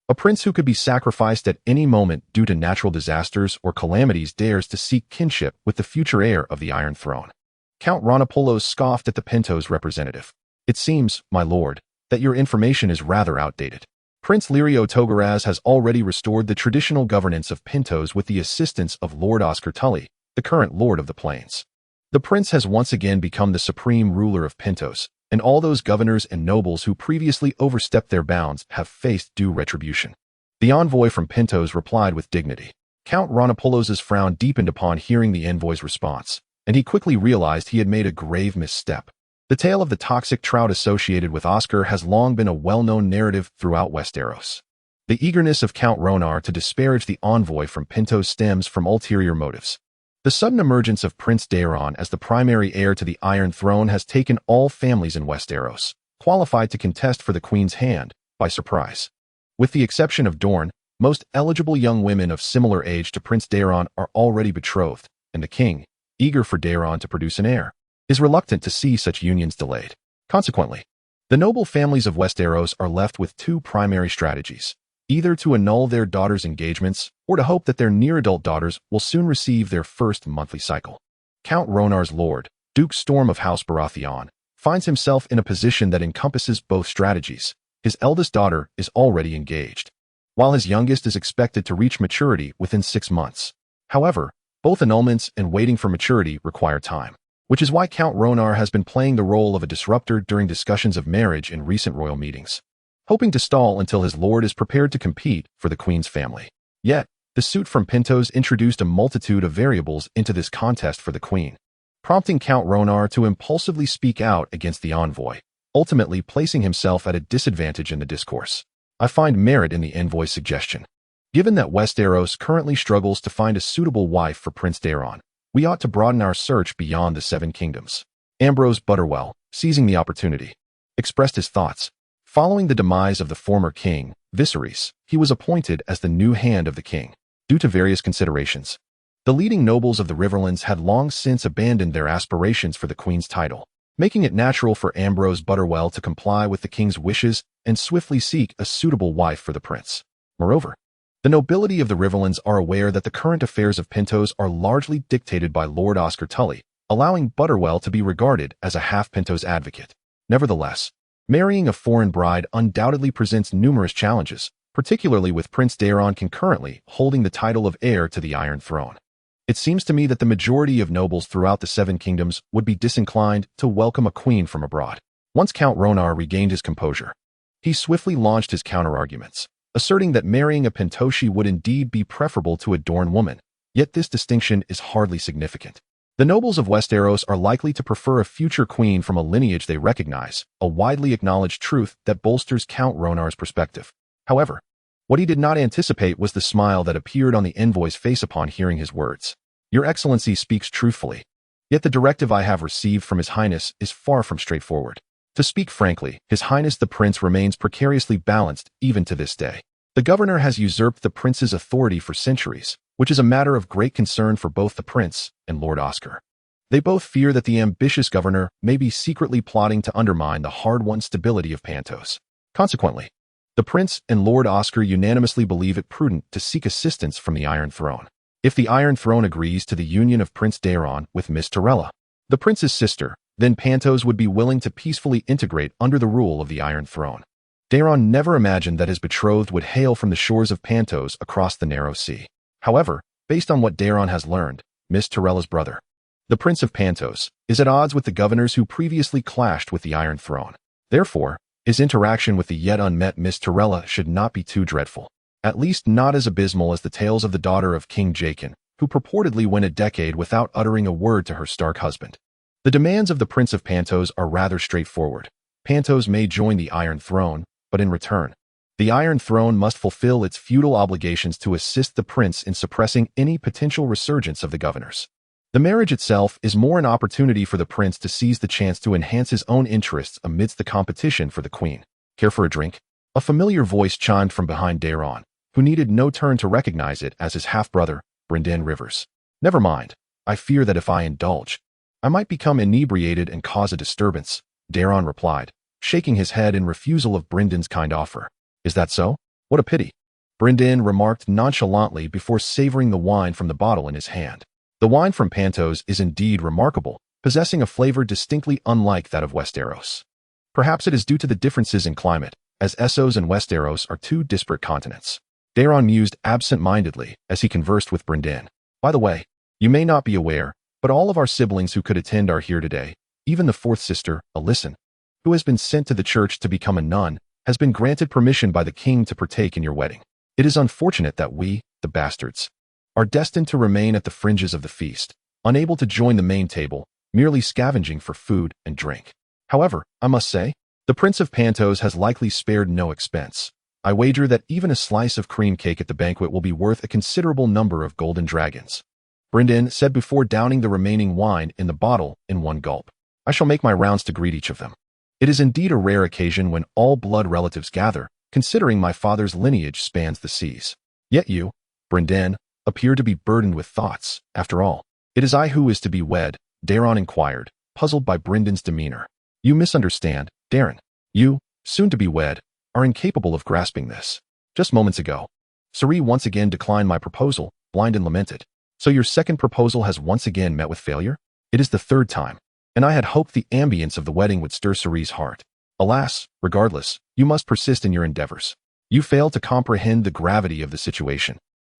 A prince who could be sacrificed at any moment due to natural disasters or calamities dares to seek kinship with the future heir of the Iron Throne. Count Ronapollos scoffed at the Pentos representative. It seems, my lord, that your information is rather outdated. Prince Lirio Togaraz has already restored the traditional governance of Pentos with the assistance of Lord Oscar Tully, the current Lord of the Plains. The prince has once again become the supreme ruler of Pentos, and all those governors and nobles who previously overstepped their bounds have faced due retribution. The envoy from Pentos replied with dignity. Count Ronapollos' frown deepened upon hearing the envoy's response, and he quickly realized he had made a grave misstep. The tale of the toxic trout associated with Oscar has long been a well-known narrative throughout Westeros. The eagerness of Count Ronar to disparage the envoy from Pentos stems from ulterior motives. The sudden emergence of Prince Daeron as the primary heir to the Iron Throne has taken all families in Westeros, qualified to contest for the Queen's hand, by surprise. With the exception of Dorne, most eligible young women of similar age to Prince Daeron are already betrothed, and the king, eager for Daeron to produce an heir, is reluctant to see such unions delayed. Consequently, the noble families of Westeros are left with two primary strategies: either to annul their daughters' engagements or to hope that their near-adult daughters will soon receive their first monthly cycle. Count Rhoynar's lord, Duke Storm of House Baratheon, finds himself in a position that encompasses both strategies. His eldest daughter is already engaged, while his youngest is expected to reach maturity within 6 months. However, both annulments and waiting for maturity require time, which is why Count Rhoynar has been playing the role of a disruptor during discussions of marriage in recent royal meetings, hoping to stall until his lord is prepared to compete for the Queen's family. Yet, the suit from Pentos introduced a multitude of variables into this contest for the Queen, prompting Count Rhoynar to impulsively speak out against the envoy, ultimately placing himself at a disadvantage in the discourse. I find merit in the envoy's suggestion. Given that Westeros currently struggles to find a suitable wife for Prince Daeron, we ought to broaden our search beyond the Seven Kingdoms. Ambrose Butterwell, seizing the opportunity, expressed his thoughts. Following the demise of the former king, Viserys, he was appointed as the new hand of the king, due to various considerations. The leading nobles of the Riverlands had long since abandoned their aspirations for the Queen's title, making it natural for Ambrose Butterwell to comply with the king's wishes and swiftly seek a suitable wife for the prince. Moreover, the nobility of the Riverlands are aware that the current affairs of Pentos are largely dictated by Lord Oscar Tully, allowing Butterwell to be regarded as a half-Pentos advocate. Nevertheless, marrying a foreign bride undoubtedly presents numerous challenges, particularly with Prince Daeron concurrently holding the title of heir to the Iron Throne. It seems to me that the majority of nobles throughout the Seven Kingdoms would be disinclined to welcome a queen from abroad. Once Count Rhoynar regained his composure, he swiftly launched his counterarguments, asserting that marrying a Pentoshi would indeed be preferable to a Dorne woman, yet this distinction is hardly significant. The nobles of Westeros are likely to prefer a future queen from a lineage they recognize, a widely acknowledged truth that bolsters Count Rhoynar's perspective. However, what he did not anticipate was the smile that appeared on the envoy's face upon hearing his words. Your Excellency speaks truthfully, yet the directive I have received from His Highness is far from straightforward. To speak frankly, His Highness the Prince remains precariously balanced even to this day. The governor has usurped the prince's authority for centuries, which is a matter of great concern for both the prince and Lord Oscar. They both fear that the ambitious governor may be secretly plotting to undermine the hard-won stability of Pentos. Consequently, the prince and Lord Oscar unanimously believe it prudent to seek assistance from the Iron Throne. If the Iron Throne agrees to the union of Prince Daeron with Miss Tyrella, the prince's sister, then Pentos would be willing to peacefully integrate under the rule of the Iron Throne. Daeron never imagined that his betrothed would hail from the shores of Pentos across the narrow sea. However, based on what Daeron has learned, Miss Tyrella's brother, the Prince of Pentos, is at odds with the governors who previously clashed with the Iron Throne. Therefore, his interaction with the yet unmet Miss Tyrella should not be too dreadful, at least not as abysmal as the tales of the daughter of King Jaqen, who purportedly went a decade without uttering a word to her Stark husband. The demands of the Prince of Pentos are rather straightforward. Pentos may join the Iron Throne, but in return, the Iron Throne must fulfill its feudal obligations to assist the prince in suppressing any potential resurgence of the governors. The marriage itself is more an opportunity for the prince to seize the chance to enhance his own interests amidst the competition for the queen. Care for a drink? A familiar voice chimed from behind Daeron, who needed no turn to recognize it as his half-brother, Brynden Rivers. Never mind. I fear that if I indulge, I might become inebriated and cause a disturbance, Daeron replied, shaking his head in refusal of Brynden's kind offer. Is that so? What a pity. Brynden remarked nonchalantly before savoring the wine from the bottle in his hand. The wine from Pentos is indeed remarkable, possessing a flavor distinctly unlike that of Westeros. Perhaps it is due to the differences in climate, as Essos and Westeros are two disparate continents. Daeron mused absent-mindedly as he conversed with Brynden. By the way, you may not be aware, but all of our siblings who could attend are here today. Even the fourth sister, Alysanne, who has been sent to the church to become a nun, has been granted permission by the king to partake in your wedding. It is unfortunate that we, the bastards, are destined to remain at the fringes of the feast, unable to join the main table, merely scavenging for food and drink. However, I must say, the Prince of Pentos has likely spared no expense. I wager that even a slice of cream cake at the banquet will be worth a considerable number of golden dragons. Brynden said before downing the remaining wine in the bottle in one gulp. I shall make my rounds to greet each of them. It is indeed a rare occasion when all blood relatives gather, considering my father's lineage spans the seas. Yet you, Brynden, appear to be burdened with thoughts. After all, it is I who is to be wed, Daeron inquired, puzzled by Brynden's demeanor. You misunderstand, Daeron. You, soon to be wed, are incapable of grasping this. Just moments ago, Suri once again declined my proposal, blind and lamented. So your second proposal has once again met with failure? It is the third time, and I had hoped the ambience of the wedding would stir Suri's heart. Alas, regardless, you must persist in your endeavors. You fail to comprehend the gravity of the situation.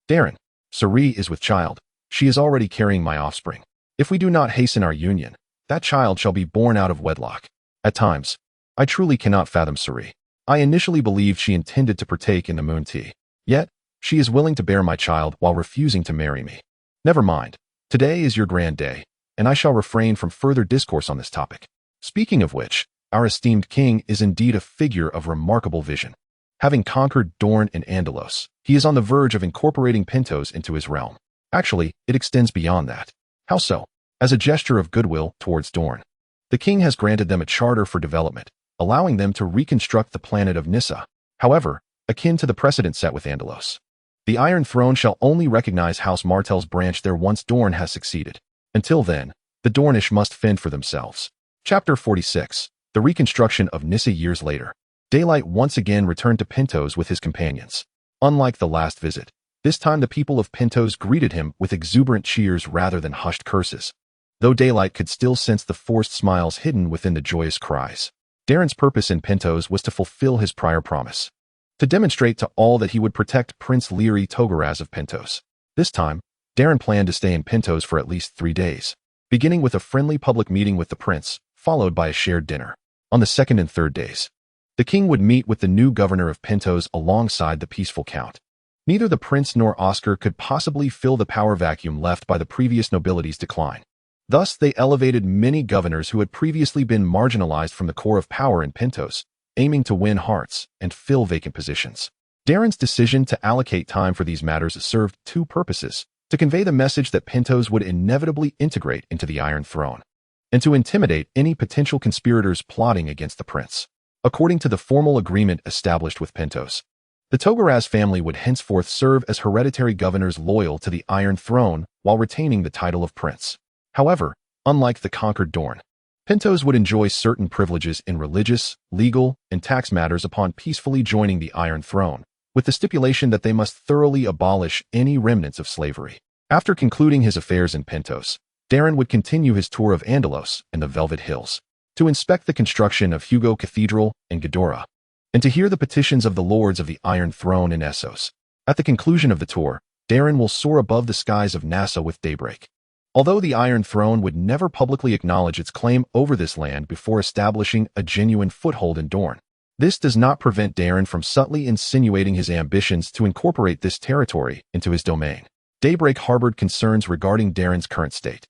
Daeron, Suri is with child. She is already carrying my offspring. If we do not hasten our union, that child shall be born out of wedlock. At times, I truly cannot fathom Suri. I initially believed she intended to partake in the moon tea. Yet, she is willing to bear my child while refusing to marry me. Never mind. Today is your grand day, and I shall refrain from further discourse on this topic. Speaking of which, our esteemed king is indeed a figure of remarkable vision. Having conquered Dorne and Andalos, he is on the verge of incorporating Pentos into his realm. Actually, it extends beyond that. How so? As a gesture of goodwill towards Dorne, the king has granted them a charter for development, allowing them to reconstruct the planet of Nyssa, however, akin to the precedent set with Andalos. The Iron Throne shall only recognize House Martell's branch there once Dorne has succeeded. Until then, the Dornish must fend for themselves. Chapter 46. The Reconstruction of Nyssa years later. Daylight once again returned to Pentos with his companions. Unlike the last visit, this time the people of Pentos greeted him with exuberant cheers rather than hushed curses, though Daylight could still sense the forced smiles hidden within the joyous cries. Daeron's purpose in Pentos was to fulfill his prior promise, to demonstrate to all that he would protect Prince Leary Togaraz of Pentos. This time, Daeron planned to stay in Pentos for at least 3 days, beginning with a friendly public meeting with the prince, followed by a shared dinner. On the second and third days, the king would meet with the new governor of Pentos alongside the peaceful count. Neither the prince nor Oscar could possibly fill the power vacuum left by the previous nobility's decline. Thus, they elevated many governors who had previously been marginalized from the core of power in Pentos, aiming to win hearts and fill vacant positions. Daeron's decision to allocate time for these matters served 2 purposes: to convey the message that Pentos would inevitably integrate into the Iron Throne, and to intimidate any potential conspirators plotting against the prince. According to the formal agreement established with Pentos, the Togaraz family would henceforth serve as hereditary governors loyal to the Iron Throne while retaining the title of prince. However, unlike the conquered Dorne, Pentos would enjoy certain privileges in religious, legal, and tax matters upon peacefully joining the Iron Throne, with the stipulation that they must thoroughly abolish any remnants of slavery. After concluding his affairs in Pentos, Daeron would continue his tour of Andalos and the Velvet Hills, to inspect the construction of Hugo Cathedral and Ghidorah, and to hear the petitions of the lords of the Iron Throne in Essos. At the conclusion of the tour, Daeron will soar above the skies of Nyssa with daybreak. Although the Iron Throne would never publicly acknowledge its claim over this land before establishing a genuine foothold in Dorne, this does not prevent Daeron from subtly insinuating his ambitions to incorporate this territory into his domain. Daybreak harbored concerns regarding Daeron's current state.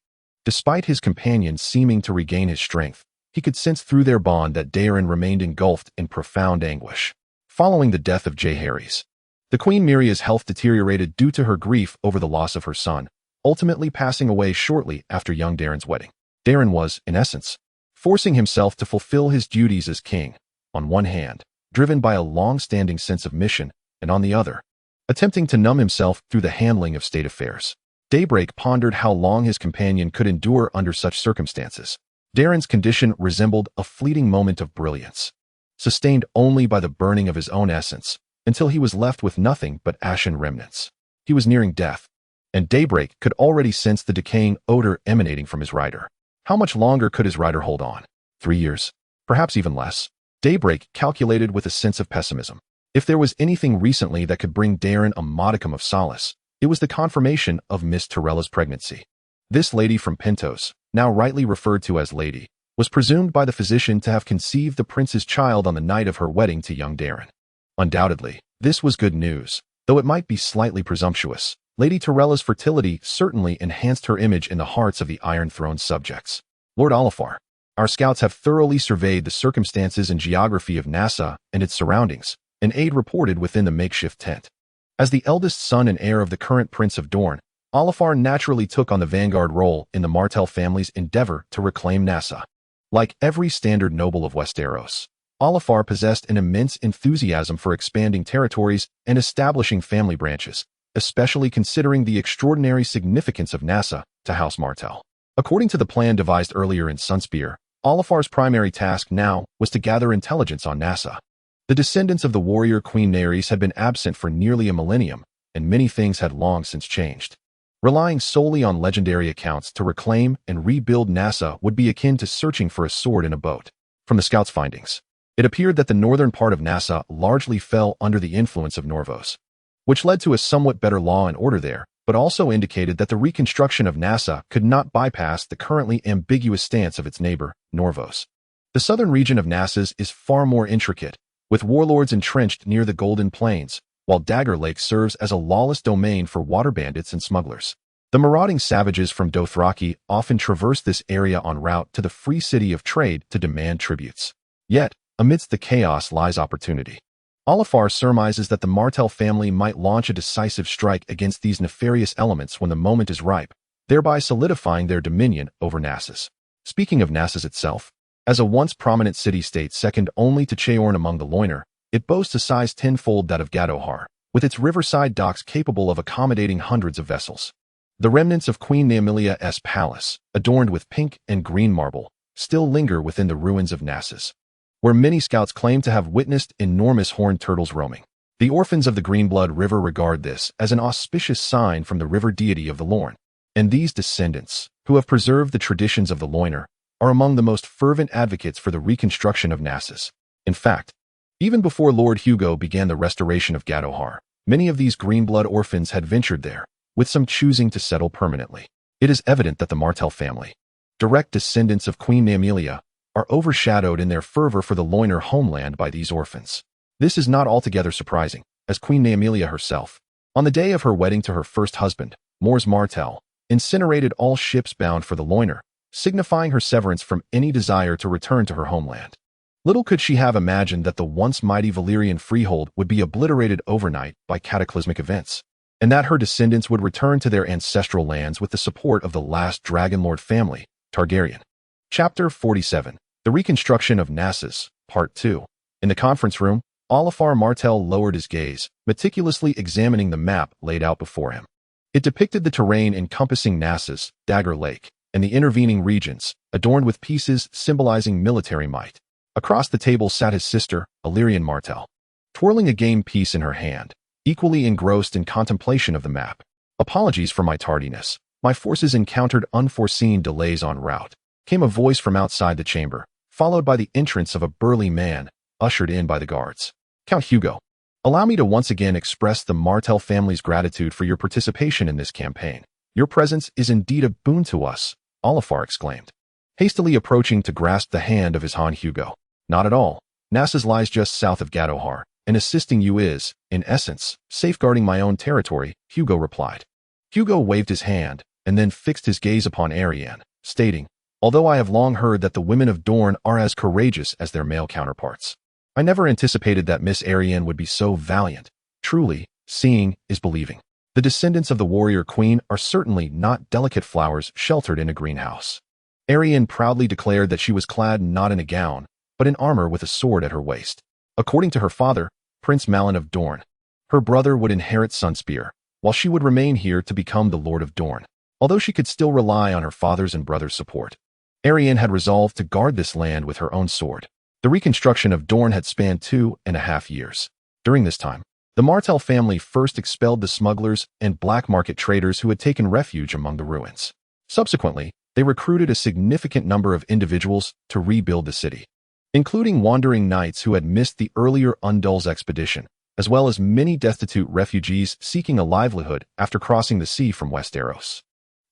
Despite his companions seeming to regain his strength, he could sense through their bond that Daeron remained engulfed in profound anguish. Following the death of Jaehaerys, the Queen Miria's health deteriorated due to her grief over the loss of her son, ultimately passing away shortly after young Daeron's wedding. Daeron was, in essence, forcing himself to fulfill his duties as king, on one hand, driven by a long-standing sense of mission, and on the other, attempting to numb himself through the handling of state affairs. Daybreak pondered how long his companion could endure under such circumstances. Daeron's condition resembled a fleeting moment of brilliance, sustained only by the burning of his own essence, until he was left with nothing but ashen remnants. He was nearing death, and Daybreak could already sense the decaying odor emanating from his rider. How much longer could his rider hold on? 3 years? Perhaps even less? Daybreak calculated with a sense of pessimism. If there was anything recently that could bring Daeron a modicum of solace, it was the confirmation of Miss Tyrella's pregnancy. This lady from Pentos, now rightly referred to as Lady, was presumed by the physician to have conceived the prince's child on the night of her wedding to young Daeron. Undoubtedly, this was good news, though it might be slightly presumptuous. Lady Tyrella's fertility certainly enhanced her image in the hearts of the Iron Throne subjects. Lord Olafar, our scouts have thoroughly surveyed the circumstances and geography of Nyssa and its surroundings, an aide reported within the makeshift tent. As the eldest son and heir of the current Prince of Dorne, Olyphar naturally took on the vanguard role in the Martell family's endeavor to reclaim Nassa. Like every standard noble of Westeros, Olyphar possessed an immense enthusiasm for expanding territories and establishing family branches, especially considering the extraordinary significance of Nassa to House Martell. According to the plan devised earlier in Sunspear, Olyphar's primary task now was to gather intelligence on Nassa. The descendants of the warrior Queen Nerys had been absent for nearly a millennium, and many things had long since changed. Relying solely on legendary accounts to reclaim and rebuild Nassa would be akin to searching for a sword in a boat. From the scouts' findings, it appeared that the northern part of Nassa largely fell under the influence of Norvos, which led to a somewhat better law and order there, but also indicated that the reconstruction of Nassa could not bypass the currently ambiguous stance of its neighbor, Norvos. The southern region of Nassas is far more intricate, with warlords entrenched near the Golden Plains, while Dagger Lake serves as a lawless domain for water bandits and smugglers. The marauding savages from Dothraki often traverse this area en route to the free city of trade to demand tributes. Yet, amidst the chaos lies opportunity. Olyphar surmises that the Martell family might launch a decisive strike against these nefarious elements when the moment is ripe, thereby solidifying their dominion over Nassas. Speaking of Nassas itself, as a once prominent city-state second only to Cheorn among the Loiner, it boasts a size tenfold that of Gadohar, with its riverside docks capable of accommodating hundreds of vessels. The remnants of Queen Neamilia's palace, adorned with pink and green marble, still linger within the ruins of Nassas, where many scouts claim to have witnessed enormous horned turtles roaming. The orphans of the Greenblood River regard this as an auspicious sign from the river deity of the Lorne, and these descendants, who have preserved the traditions of the Loiner, are among the most fervent advocates for the reconstruction of Nassas. In fact, even before Lord Hugo began the restoration of Gadohar, many of these Greenblood orphans had ventured there, with some choosing to settle permanently. It is evident that the Martell family, direct descendants of Queen Neamilia, are overshadowed in their fervor for the Loiner homeland by these orphans. This is not altogether surprising, as Queen Neamilia herself, on the day of her wedding to her first husband, Mors Martell, incinerated all ships bound for the Loiner, signifying her severance from any desire to return to her homeland. Little could she have imagined that the once mighty Valyrian freehold would be obliterated overnight by cataclysmic events, and that her descendants would return to their ancestral lands with the support of the last Dragonlord family, Targaryen. Chapter 47. The Reconstruction of Nassas, Part 2. In the conference room, Olyphar Martell lowered his gaze, meticulously examining the map laid out before him. It depicted the terrain encompassing Nassas, Dagger Lake, and the intervening regions, adorned with pieces symbolizing military might. Across the table sat his sister, Illyrian Martell, twirling a game piece in her hand, equally engrossed in contemplation of the map. "Apologies for my tardiness. My forces encountered unforeseen delays en route," came a voice from outside the chamber, followed by the entrance of a burly man, ushered in by the guards. "Count Hugo, allow me to once again express the Martell family's gratitude for your participation in this campaign. Your presence is indeed a boon to us," Olyphar exclaimed, hastily approaching to grasp the hand of his Han Hugo. "Not at all. Nassas lies just south of Gadohar, and assisting you is, in essence, safeguarding my own territory," Hugo replied. Hugo waved his hand, and then fixed his gaze upon Arianne, stating, "Although I have long heard that the women of Dorne are as courageous as their male counterparts, I never anticipated that Miss Arianne would be so valiant. Truly, seeing is believing. The descendants of the warrior queen are certainly not delicate flowers sheltered in a greenhouse." Arianne proudly declared that she was clad not in a gown, but in armor with a sword at her waist. According to her father, Prince Malin of Dorne, her brother would inherit Sunspear, while she would remain here to become the Lord of Dorne, although she could still rely on her father's and brother's support. Arianne had resolved to guard this land with her own sword. The reconstruction of Dorne had spanned 2.5 years. During this time, the Martell family first expelled the smugglers and black market traders who had taken refuge among the ruins. Subsequently, they recruited a significant number of individuals to rebuild the city, including wandering knights who had missed the earlier Undul's expedition, as well as many destitute refugees seeking a livelihood after crossing the sea from Westeros.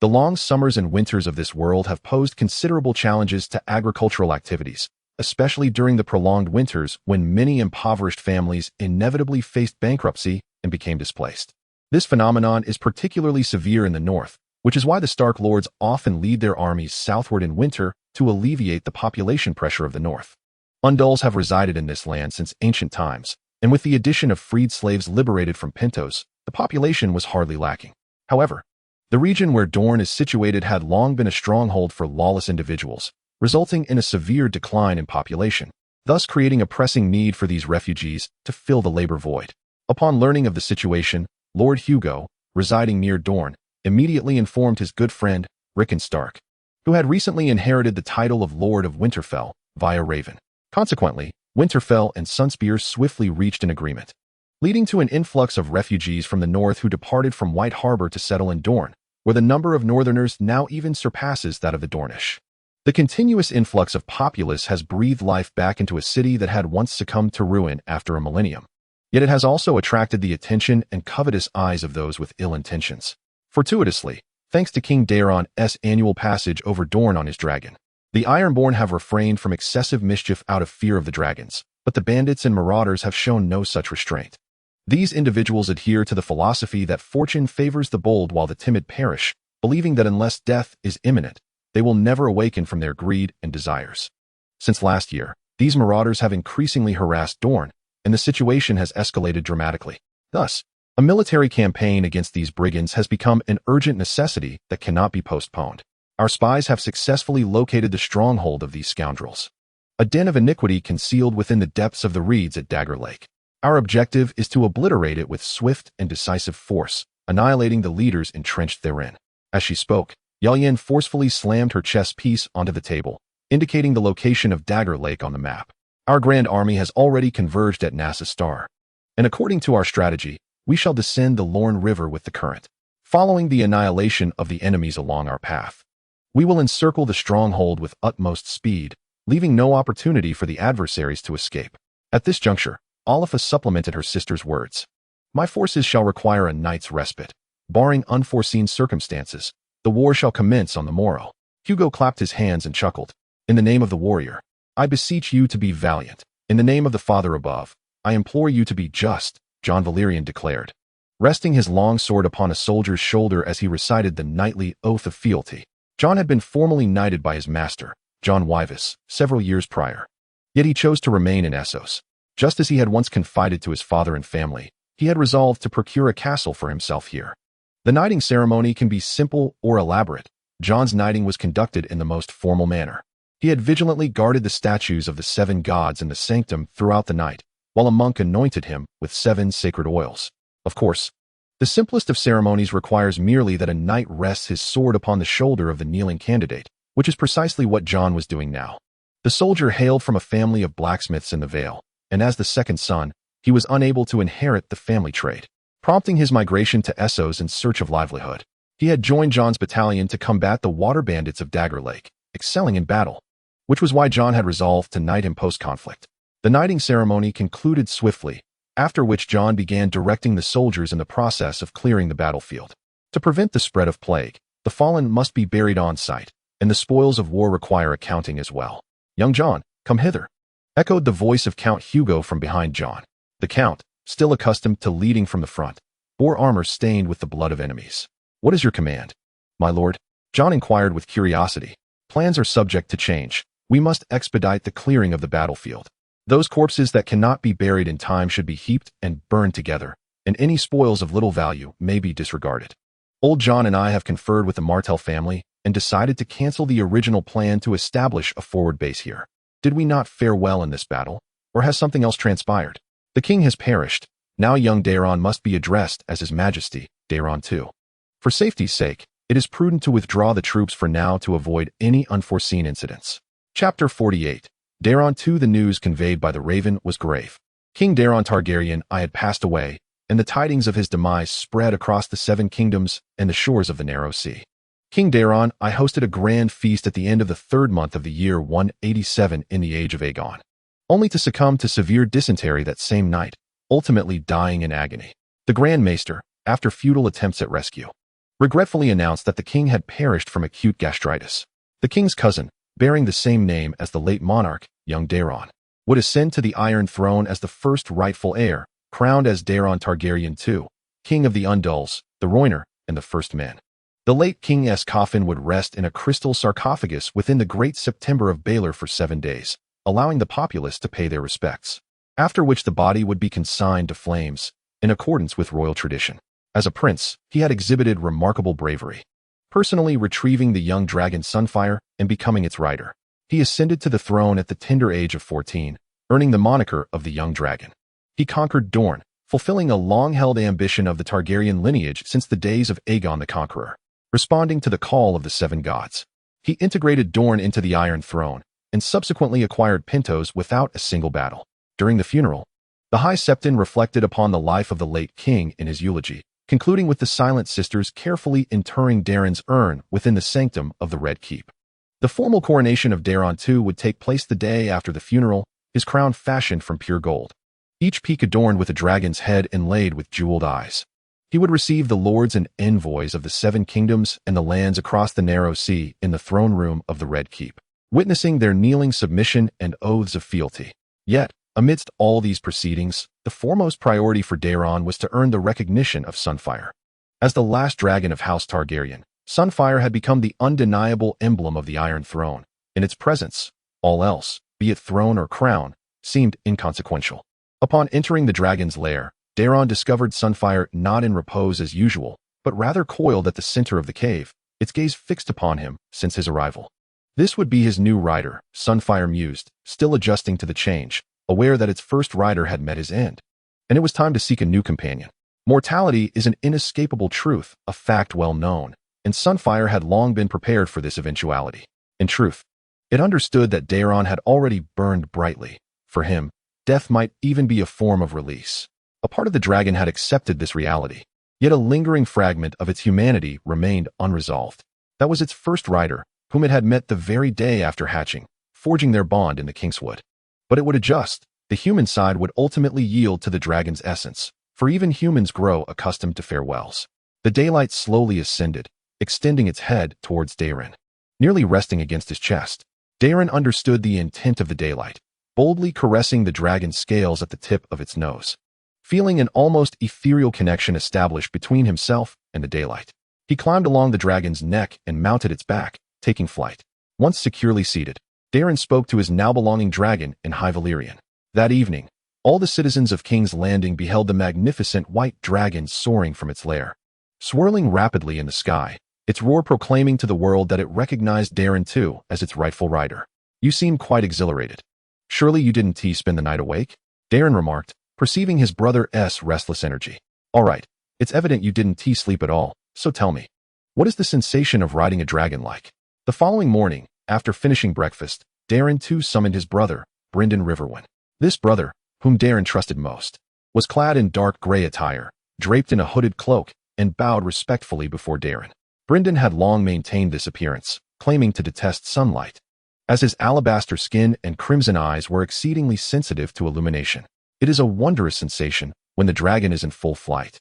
The long summers and winters of this world have posed considerable challenges to agricultural activities, especially during the prolonged winters when many impoverished families inevitably faced bankruptcy and became displaced. This phenomenon is particularly severe in the north, which is why the Stark Lords often lead their armies southward in winter to alleviate the population pressure of the north. Undulls have resided in this land since ancient times, and with the addition of freed slaves liberated from Pintos, the population was hardly lacking. However, The region where Dorne is situated had long been a stronghold for lawless individuals, resulting in a severe decline in population, thus creating a pressing need for these refugees to fill the labor void. Upon learning of the situation, Lord Hugo, residing near Dorne, immediately informed his good friend, Rickon Stark, who had recently inherited the title of Lord of Winterfell via Raven. Consequently, Winterfell and Sunspear swiftly reached an agreement, leading to an influx of refugees from the north who departed from White Harbor to settle in Dorne, where the number of northerners now even surpasses that of the Dornish. The continuous influx of populace has breathed life back into a city that had once succumbed to ruin after a millennium. Yet it has also attracted the attention and covetous eyes of those with ill intentions. Fortuitously, thanks to King Daeron's annual passage over Dorne on his dragon, the Ironborn have refrained from excessive mischief out of fear of the dragons, but the bandits and marauders have shown no such restraint. These individuals adhere to the philosophy that fortune favors the bold while the timid perish, believing that unless death is imminent, they will never awaken from their greed and desires. Since last year, these marauders have increasingly harassed Dorne, and the situation has escalated dramatically. Thus, a military campaign against these brigands has become an urgent necessity that cannot be postponed. Our spies have successfully located the stronghold of these scoundrels, a den of iniquity concealed within the depths of the reeds at Dagger Lake. Our objective is to obliterate it with swift and decisive force, annihilating the leaders entrenched therein. As she spoke, Yalyen forcefully slammed her chess piece onto the table, indicating the location of Dagger Lake on the map. Our grand army has already converged at Nassa Star, and according to our strategy, we shall descend the Lorne River with the current, following the annihilation of the enemies along our path. We will encircle the stronghold with utmost speed, leaving no opportunity for the adversaries to escape. At this juncture, Olipha supplemented her sister's words. My forces shall require a night's respite. Barring unforeseen circumstances, the war shall commence on the morrow. Hugo clapped his hands and chuckled. In the name of the warrior, I beseech you to be valiant. In the name of the Father above, I implore you to be just, Jon Valerian declared, resting his long sword upon a soldier's shoulder as he recited the knightly oath of fealty. Jon had been formally knighted by his master, Jon Wyvis, several years prior. Yet he chose to remain in Essos. Just as he had once confided to his father and family, he had resolved to procure a castle for himself here. The knighting ceremony can be simple or elaborate. Jon's knighting was conducted in the most formal manner. He had vigilantly guarded the statues of the 7 gods in the sanctum throughout the night, while a monk anointed him with 7 sacred oils. Of course, the simplest of ceremonies requires merely that a knight rests his sword upon the shoulder of the kneeling candidate, which is precisely what Jon was doing now. The soldier hailed from a family of blacksmiths in the Vale, and as the second son, he was unable to inherit the family trade, prompting his migration to Essos in search of livelihood. He had joined Jon's battalion to combat the water bandits of Dagger Lake, excelling in battle, which was why Jon had resolved to knight him post-conflict. The knighting ceremony concluded swiftly, after which Jon began directing the soldiers in the process of clearing the battlefield. To prevent the spread of plague, the fallen must be buried on site, and the spoils of war require accounting as well. Young Jon, come hither, echoed the voice of Count Hugo from behind Jon. The Count, still accustomed to leading from the front, bore armor stained with the blood of enemies. What is your command, my lord? Jon inquired with curiosity. Plans are subject to change. We must expedite the clearing of the battlefield. Those corpses that cannot be buried in time should be heaped and burned together, and any spoils of little value may be disregarded. Old Jon and I have conferred with the Martell family and decided to cancel the original plan to establish a forward base here. Did we not fare well in this battle, or has something else transpired? The king has perished. Now young Daeron must be addressed as His Majesty, Daeron II. For safety's sake, it is prudent to withdraw the troops for now to avoid any unforeseen incidents. Chapter 48. Daeron II. The news conveyed by the Raven was grave. King Daeron Targaryen I had passed away, and the tidings of his demise spread across the 7 kingdoms and the shores of the narrow sea. King Daeron I hosted a grand feast at the end of the 3rd month of the year 187 in the age of Aegon, only to succumb to severe dysentery that same night, ultimately dying in agony. The Grand Maester, after futile attempts at rescue, regretfully announced that the king had perished from acute gastritis. The king's cousin, bearing the same name as the late monarch, young Daeron, would ascend to the Iron Throne as the first rightful heir, crowned as Daeron Targaryen II, king of the Undulls, the Rhoynar, and the First Men. The late king's coffin would rest in a crystal sarcophagus within the Great September of Baelor for 7 days, allowing the populace to pay their respects, after which the body would be consigned to flames, in accordance with royal tradition. As a prince, he had exhibited remarkable bravery, personally retrieving the young dragon Sunfire and becoming its rider. He ascended to the throne at the tender age of 14, earning the moniker of the Young Dragon. He conquered Dorne, fulfilling a long-held ambition of the Targaryen lineage since the days of Aegon the Conqueror. Responding to the call of the Seven Gods, he integrated Dorne into the Iron Throne and subsequently acquired Pentos without a single battle. During the funeral, the High Septon reflected upon the life of the late king in his eulogy, concluding with the Silent Sisters carefully interring Daeron's urn within the sanctum of the Red Keep. The formal coronation of Daeron II would take place the day after the funeral, his crown fashioned from pure gold, each peak adorned with a dragon's head inlaid with jeweled eyes. He would receive the lords and envoys of the Seven Kingdoms and the lands across the narrow sea in the throne room of the Red Keep, witnessing their kneeling submission and oaths of fealty. Yet, amidst all these proceedings, the foremost priority for Daeron was to earn the recognition of Sunfire. As the last dragon of House Targaryen, Sunfire had become the undeniable emblem of the Iron Throne. In its presence, all else, be it throne or crown, seemed inconsequential. Upon entering the dragon's lair, Daeron discovered Sunfire not in repose as usual, but rather coiled at the center of the cave, its gaze fixed upon him since his arrival. This would be his new rider, Sunfire mused, still adjusting to the change, aware that its first rider had met his end. And it was time to seek a new companion. Mortality is an inescapable truth, a fact well known, and Sunfire had long been prepared for this eventuality. In truth, it understood that Daeron had already burned brightly. For him, death might even be a form of release. A part of the dragon had accepted this reality, yet a lingering fragment of its humanity remained unresolved. That was its first rider, whom it had met the very day after hatching, forging their bond in the Kingswood. But it would adjust. The human side would ultimately yield to the dragon's essence, for even humans grow accustomed to farewells. The daylight slowly ascended, extending its head towards Daeron, nearly resting against his chest. Daeron understood the intent of the daylight, boldly caressing the dragon's scales at the tip of its nose, feeling an almost ethereal connection established between himself and the daylight. He climbed along the dragon's neck and mounted its back, taking flight. Once securely seated, Daeron spoke to his now-belonging dragon in High Valyrian. That evening, all the citizens of King's Landing beheld the magnificent white dragon soaring from its lair, swirling rapidly in the sky, its roar proclaiming to the world that it recognized Daeron II as its rightful rider. "You seem quite exhilarated. Surely you didn't spend the night awake?" Daeron remarked, perceiving his brother's restless energy. "All right, it's evident you didn't sleep at all, so tell me, what is the sensation of riding a dragon like?" The following morning, after finishing breakfast, Daeron II summoned his brother, Brynden Riverwind. This brother, whom Daeron trusted most, was clad in dark gray attire, draped in a hooded cloak, and bowed respectfully before Daeron. Brynden had long maintained this appearance, claiming to detest sunlight, as his alabaster skin and crimson eyes were exceedingly sensitive to illumination. It is a wondrous sensation when the dragon is in full flight.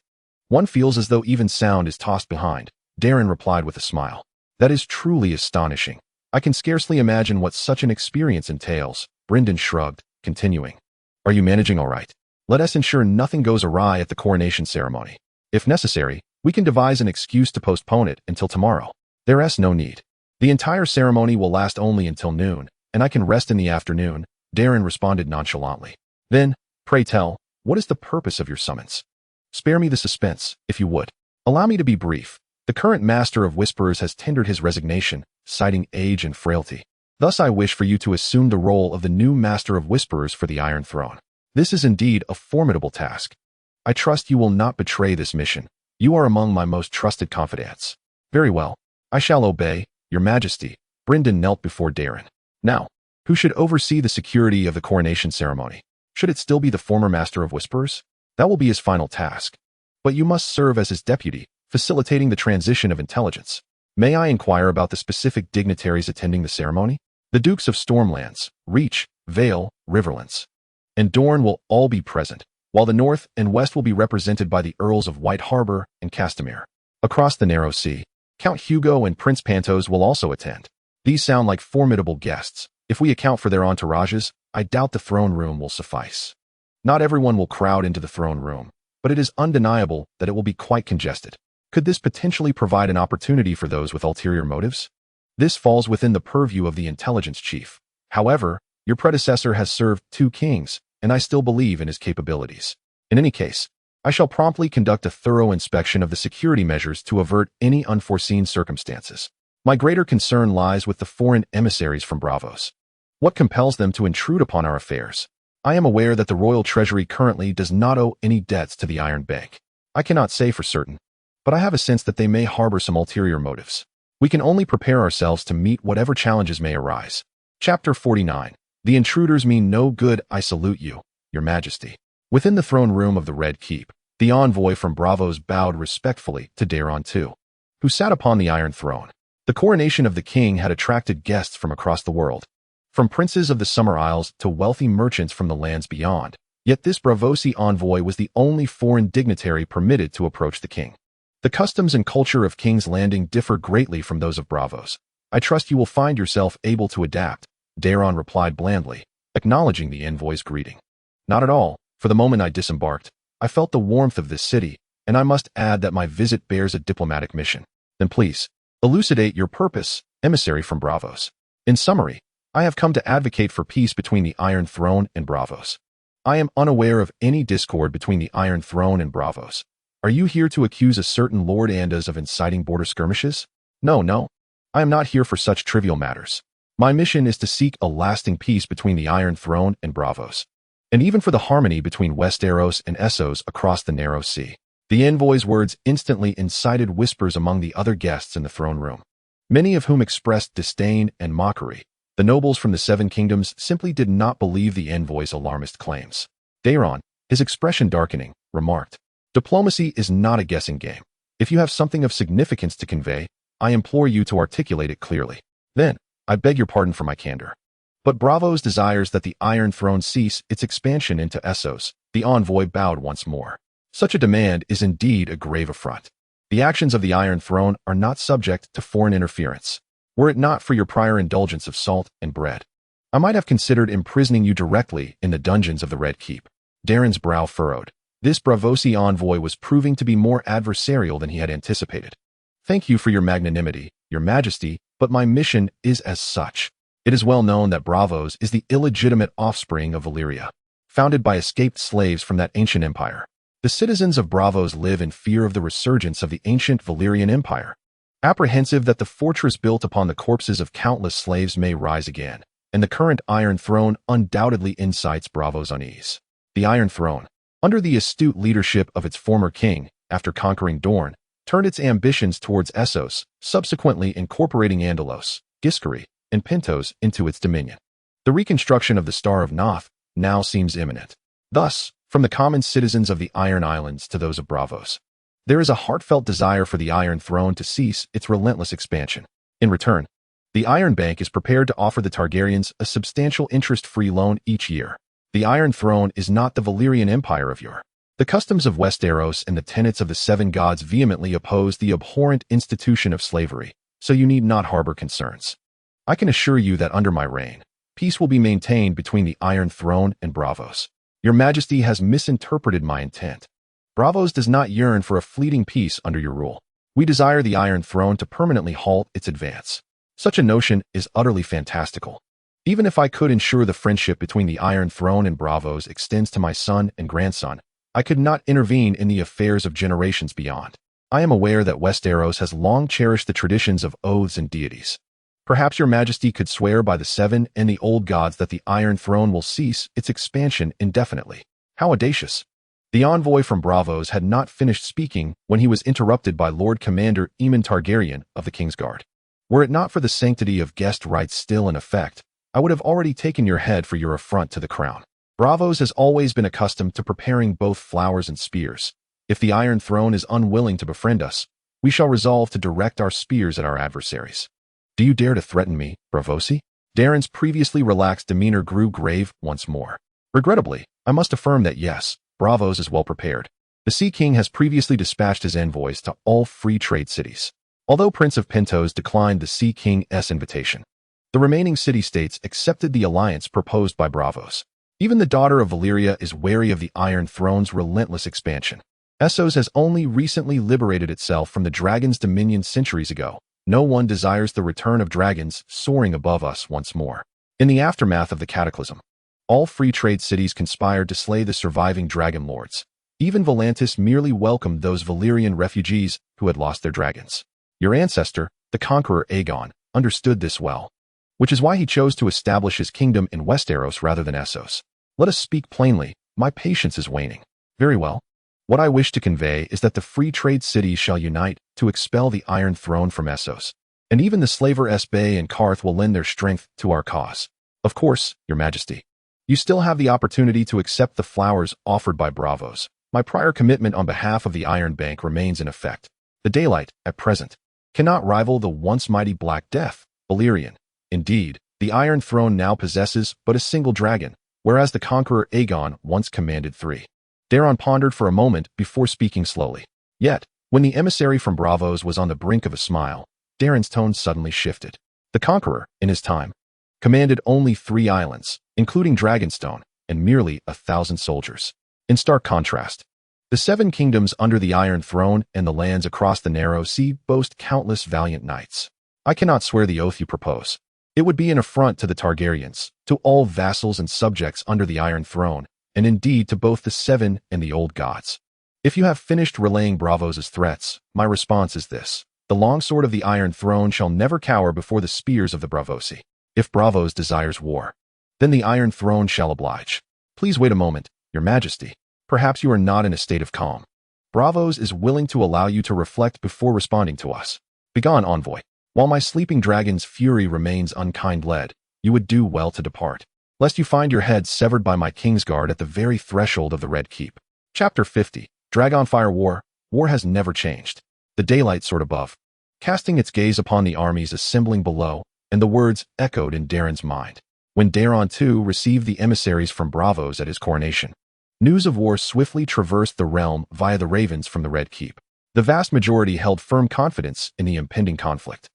One feels as though even sound is tossed behind, Daeron replied with a smile. "That is truly astonishing. I can scarcely imagine what such an experience entails." Brynden shrugged, continuing, "Are you managing all right? Let us ensure nothing goes awry at the coronation ceremony. If necessary, we can devise an excuse to postpone it until tomorrow. There's no need. The entire ceremony will last only until noon, and I can rest in the afternoon," Daeron responded nonchalantly. "Then, pray tell, what is the purpose of your summons? Spare me the suspense, if you would. Allow me to be brief. The current Master of Whisperers has tendered his resignation, citing age and frailty. Thus I wish for you to assume the role of the new Master of Whisperers for the Iron Throne. This is indeed a formidable task. I trust you will not betray this mission. You are among my most trusted confidants." "Very well. I shall obey, Your Majesty." Brynden knelt before Daeron. "Now, who should oversee the security of the coronation ceremony? Should it still be the former Master of Whisperers? That will be his final task. But you must serve as his deputy, facilitating the transition of intelligence. May I inquire about the specific dignitaries attending the ceremony?" "The Dukes of Stormlands, Reach, Vale, Riverlands, and Dorne will all be present, while the North and West will be represented by the Earls of White Harbor and Castamere. Across the narrow sea, Count Hugo and Prince Pantos will also attend. These sound like formidable guests. If we account for their entourages, I doubt the throne room will suffice. Not everyone will crowd into the throne room, but it is undeniable that it will be quite congested. Could this potentially provide an opportunity for those with ulterior motives? This falls within the purview of the intelligence chief. However, your predecessor has served 2 kings, and I still believe in his capabilities. In any case, I shall promptly conduct a thorough inspection of the security measures to avert any unforeseen circumstances. My greater concern lies with the foreign emissaries from Braavos. What compels them to intrude upon our affairs? I am aware that the royal treasury currently does not owe any debts to the Iron Bank. I cannot say for certain, but I have a sense that they may harbor some ulterior motives. We can only prepare ourselves to meet whatever challenges may arise. Chapter 49. The intruders mean no good. I salute you, Your Majesty. Within the throne room of the Red Keep, the envoy from Braavos bowed respectfully to Daeron II, who sat upon the Iron Throne. The coronation of the king had attracted guests from across the world, from princes of the Summer Isles to wealthy merchants from the lands beyond. Yet this Braavosi envoy was the only foreign dignitary permitted to approach the king. The customs and culture of King's Landing differ greatly from those of Braavos. I trust you will find yourself able to adapt, Daeron replied blandly, acknowledging the envoy's greeting. Not at all. For the moment I disembarked, I felt the warmth of this city, and I must add that my visit bears a diplomatic mission. Then please, elucidate your purpose, emissary from Braavos. In summary, I have come to advocate for peace between the Iron Throne and Braavos. I am unaware of any discord between the Iron Throne and Braavos. Are you here to accuse a certain Lord Andas of inciting border skirmishes? No. I am not here for such trivial matters. My mission is to seek a lasting peace between the Iron Throne and Braavos, and even for the harmony between Westeros and Essos across the narrow sea. The envoy's words instantly incited whispers among the other guests in the throne room, many of whom expressed disdain and mockery. The nobles from the Seven Kingdoms simply did not believe the envoy's alarmist claims. Daeron, his expression darkening, remarked, "Diplomacy is not a guessing game. If you have something of significance to convey, I implore you to articulate it clearly. Then, I beg your pardon for my candor, but Braavos desires that the Iron Throne cease its expansion into Essos." The envoy bowed once more. Such a demand is indeed a grave affront. The actions of the Iron Throne are not subject to foreign interference. Were it not for your prior indulgence of salt and bread, I might have considered imprisoning you directly in the dungeons of the Red Keep. Daeron's brow furrowed. This Braavosi envoy was proving to be more adversarial than he had anticipated. Thank you for your magnanimity, Your Majesty, but my mission is as such. It is well known that Braavos is the illegitimate offspring of Valyria, founded by escaped slaves from that ancient empire. The citizens of Braavos live in fear of the resurgence of the ancient Valyrian Empire, apprehensive that the fortress built upon the corpses of countless slaves may rise again, and the current Iron Throne undoubtedly incites Braavos' unease. The Iron Throne, under the astute leadership of its former king, after conquering Dorne, turned its ambitions towards Essos, subsequently incorporating Andalos, Giscari, and Pentos into its dominion. The reconstruction of the Star of Noth now seems imminent. Thus, from the common citizens of the Iron Islands to those of Braavos, there is a heartfelt desire for the Iron Throne to cease its relentless expansion. In return, the Iron Bank is prepared to offer the Targaryens a substantial interest-free loan each year. The Iron Throne is not the Valyrian Empire of yore. The customs of Westeros and the tenets of the Seven Gods vehemently oppose the abhorrent institution of slavery, so you need not harbor concerns. I can assure you that under my reign, peace will be maintained between the Iron Throne and Braavos. Your Majesty has misinterpreted my intent. Braavos does not yearn for a fleeting peace under your rule. We desire the Iron Throne to permanently halt its advance. Such a notion is utterly fantastical. Even if I could ensure the friendship between the Iron Throne and Braavos extends to my son and grandson, I could not intervene in the affairs of generations beyond. I am aware that Westeros has long cherished the traditions of oaths and deities. Perhaps Your Majesty could swear by the Seven and the Old Gods that the Iron Throne will cease its expansion indefinitely. How audacious! The envoy from Braavos had not finished speaking when he was interrupted by Lord Commander Aemon Targaryen of the Kingsguard. Were it not for the sanctity of guest rights still in effect, I would have already taken your head for your affront to the crown. Braavos has always been accustomed to preparing both flowers and spears. If the Iron Throne is unwilling to befriend us, we shall resolve to direct our spears at our adversaries. Do you dare to threaten me, Braavosi? Daeron's previously relaxed demeanor grew grave once more. Regrettably, I must affirm that yes, Braavos is well prepared. The Sea King has previously dispatched his envoys to all free trade cities. Although Prince of Pentos declined the Sea King's invitation, the remaining city-states accepted the alliance proposed by Braavos. Even the daughter of Valyria is wary of the Iron Throne's relentless expansion. Essos has only recently liberated itself from the dragon's dominion centuries ago. No one desires the return of dragons soaring above us once more. In the aftermath of the cataclysm, all free trade cities conspired to slay the surviving dragon lords. Even Volantis merely welcomed those Valyrian refugees who had lost their dragons. Your ancestor, the conqueror Aegon, understood this well, which is why he chose to establish his kingdom in Westeros rather than Essos. Let us speak plainly, my patience is waning. Very well. What I wish to convey is that the free trade cities shall unite to expel the Iron Throne from Essos, and even the slaver Esbay and Karth will lend their strength to our cause. Of course, your majesty, you still have the opportunity to accept the flowers offered by Bravos. My prior commitment on behalf of the Iron Bank remains in effect. The daylight, at present, cannot rival the once mighty Black Death, Valyrian. Indeed, the Iron Throne now possesses but a single dragon, whereas the conqueror Aegon once commanded 3. Daeron pondered for a moment before speaking slowly. Yet, when the emissary from Bravos was on the brink of a smile, Daeron's tone suddenly shifted. The conqueror, in his time, commanded only 3 islands, including Dragonstone, and merely 1,000 soldiers. In stark contrast, the 7 kingdoms under the Iron Throne and the lands across the narrow sea boast countless valiant knights. I cannot swear the oath you propose. It would be an affront to the Targaryens, to all vassals and subjects under the Iron Throne, and indeed to both the 7 and the old gods. If you have finished relaying Bravos' threats, my response is this. The longsword of the Iron Throne shall never cower before the spears of the Bravosi. If Bravos desires war, then the Iron Throne shall oblige. Please wait a moment, your majesty. Perhaps you are not in a state of calm. Bravos is willing to allow you to reflect before responding to us. Begone, envoy. While my sleeping dragon's fury remains unkind led, you would do well to depart, lest you find your head severed by my Kingsguard at the very threshold of the Red Keep. Chapter 50. Dragonfire War. War has never changed. The daylight soared above, casting its gaze upon the armies assembling below, and the words echoed in Daeron's mind. When Daeron II received the emissaries from Bravos at his coronation, news of war swiftly traversed the realm via the ravens from the Red Keep. The vast majority held firm confidence in the impending conflict.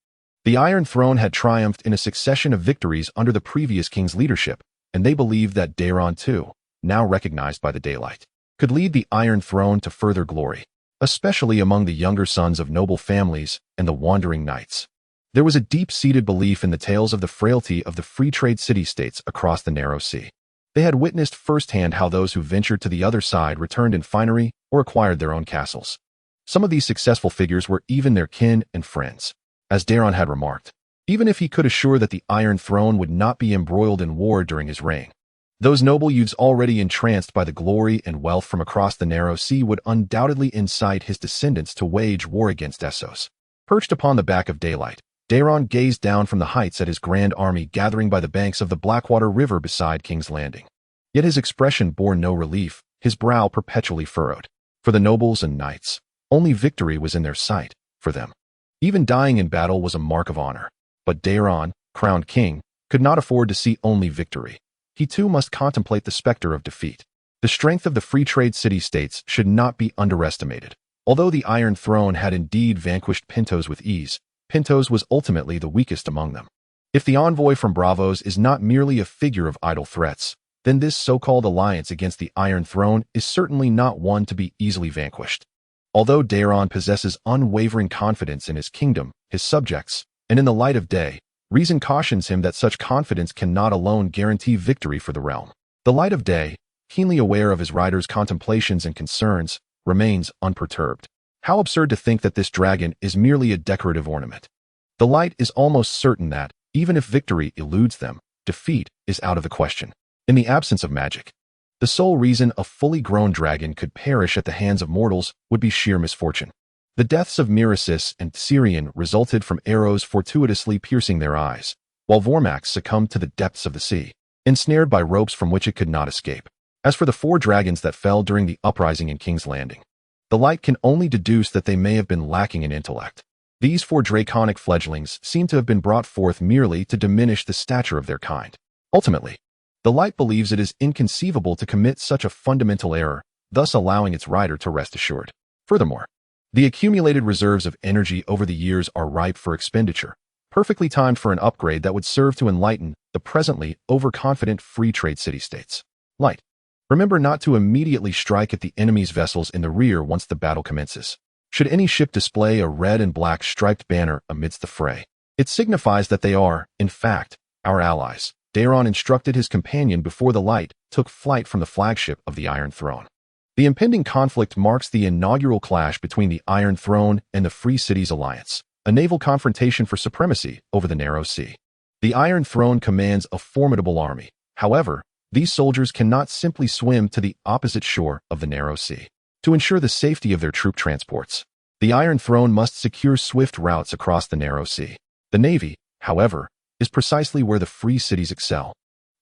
The Iron Throne had triumphed in a succession of victories under the previous king's leadership, and they believed that Daeron II, now recognized by the daylight, could lead the Iron Throne to further glory, especially among the younger sons of noble families and the wandering knights. There was a deep-seated belief in the tales of the frailty of the free trade city-states across the narrow sea. They had witnessed firsthand how those who ventured to the other side returned in finery or acquired their own castles. Some of these successful figures were even their kin and friends. As Daeron had remarked, even if he could assure that the Iron Throne would not be embroiled in war during his reign, those noble youths already entranced by the glory and wealth from across the narrow sea would undoubtedly incite his descendants to wage war against Essos. Perched upon the back of daylight, Daeron gazed down from the heights at his grand army gathering by the banks of the Blackwater River beside King's Landing. Yet his expression bore no relief, his brow perpetually furrowed. For the nobles and knights, only victory was in their sight. For them, even dying in battle was a mark of honor. But Daeron, crowned king, could not afford to see only victory. He too must contemplate the specter of defeat. The strength of the free trade city-states should not be underestimated. Although the Iron Throne had indeed vanquished Pentos with ease, Pentos was ultimately the weakest among them. If the envoy from Bravos is not merely a figure of idle threats, then this so-called alliance against the Iron Throne is certainly not one to be easily vanquished. Although Daeron possesses unwavering confidence in his kingdom, his subjects, and in the light of day, reason cautions him that such confidence cannot alone guarantee victory for the realm. The light of day, keenly aware of his rider's contemplations and concerns, remains unperturbed. How absurd to think that this dragon is merely a decorative ornament. The light is almost certain that, even if victory eludes them, defeat is out of the question. In the absence of magic, the sole reason a fully grown dragon could perish at the hands of mortals would be sheer misfortune. The deaths of Miracis and Tyrion resulted from arrows fortuitously piercing their eyes, while Vormax succumbed to the depths of the sea, ensnared by ropes from which it could not escape. As for the 4 dragons that fell during the uprising in King's Landing, the light can only deduce that they may have been lacking in intellect. These 4 draconic fledglings seem to have been brought forth merely to diminish the stature of their kind. Ultimately, the light believes it is inconceivable to commit such a fundamental error, thus allowing its rider to rest assured. Furthermore, the accumulated reserves of energy over the years are ripe for expenditure, perfectly timed for an upgrade that would serve to enlighten the presently overconfident free trade city-states. Light. Remember not to immediately strike at the enemy's vessels in the rear once the battle commences. Should any ship display a red and black striped banner amidst the fray, it signifies that they are, in fact, our allies. Daeron instructed his companion before the light took flight from the flagship of the Iron Throne. The impending conflict marks the inaugural clash between the Iron Throne and the Free Cities Alliance, a naval confrontation for supremacy over the Narrow Sea. The Iron Throne commands a formidable army. However, these soldiers cannot simply swim to the opposite shore of the Narrow Sea. To ensure the safety of their troop transports, the Iron Throne must secure swift routes across the Narrow Sea. The Navy, however, is precisely where the Free Cities excel,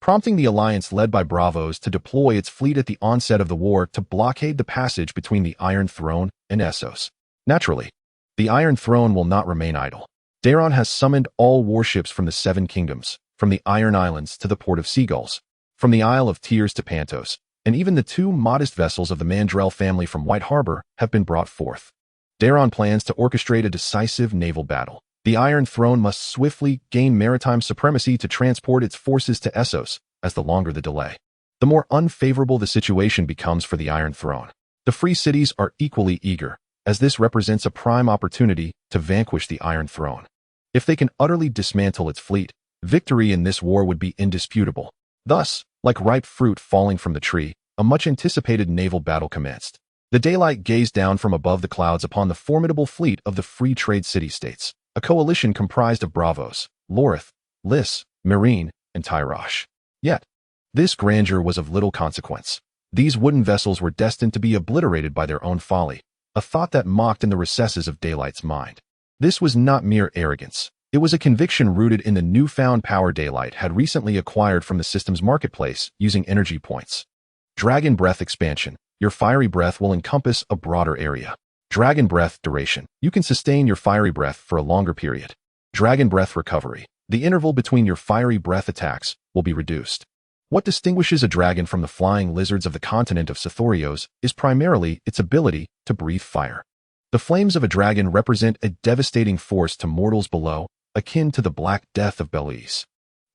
prompting the alliance led by Braavos to deploy its fleet at the onset of the war to blockade the passage between the Iron Throne and Essos. Naturally, the Iron Throne will not remain idle. Daeron has summoned all warships from the Seven Kingdoms, from the Iron Islands to the Port of Seagulls, from the Isle of Tears to Pantos, and even the two modest vessels of the Mandrell family from White Harbor have been brought forth. Daeron plans to orchestrate a decisive naval battle. The Iron Throne must swiftly gain maritime supremacy to transport its forces to Essos, as the longer the delay, the more unfavorable the situation becomes for the Iron Throne. The Free Cities are equally eager, as this represents a prime opportunity to vanquish the Iron Throne. If they can utterly dismantle its fleet, victory in this war would be indisputable. Thus, like ripe fruit falling from the tree, a much-anticipated naval battle commenced. The daylight gazed down from above the clouds upon the formidable fleet of the Free Trade City-States, a coalition comprised of Braavos, Lorith, Lys, Meereen, and Tyrosh. Yet, this grandeur was of little consequence. These wooden vessels were destined to be obliterated by their own folly, a thought that mocked in the recesses of Daylight's mind. This was not mere arrogance. It was a conviction rooted in the newfound power Daylight had recently acquired from the system's marketplace using energy points. Dragon Breath Expansion. Your fiery breath will encompass a broader area. Dragon Breath Duration. You can sustain your fiery breath for a longer period. Dragon Breath Recovery. The interval between your fiery breath attacks will be reduced. What distinguishes a dragon from the flying lizards of the continent of Sithorios is primarily its ability to breathe fire. The flames of a dragon represent a devastating force to mortals below, akin to the Black Death of Belize,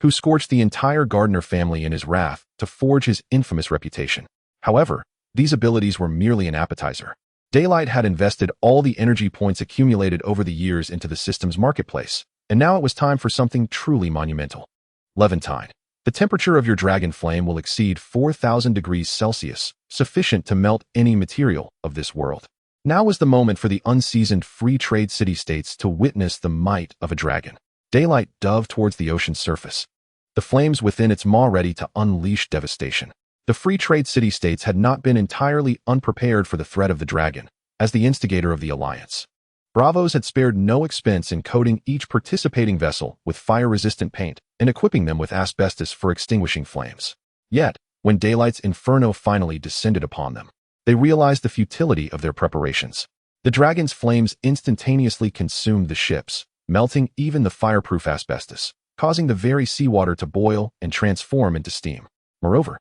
who scorched the entire Gardner family in his wrath to forge his infamous reputation. However, these abilities were merely an appetizer. Daylight had invested all the energy points accumulated over the years into the system's marketplace, and now it was time for something truly monumental. Levantine. The temperature of your dragon flame will exceed 4,000 degrees Celsius, sufficient to melt any material of this world. Now was the moment for the unseasoned Free Trade City-States to witness the might of a dragon. Daylight dove towards the ocean's surface, the flames within its maw ready to unleash devastation. The Free Trade City-States had not been entirely unprepared for the threat of the dragon, as the instigator of the alliance. Braavos had spared no expense in coating each participating vessel with fire-resistant paint and equipping them with asbestos for extinguishing flames. Yet, when Daylight's inferno finally descended upon them, they realized the futility of their preparations. The dragon's flames instantaneously consumed the ships, melting even the fireproof asbestos, causing the very seawater to boil and transform into steam. Moreover,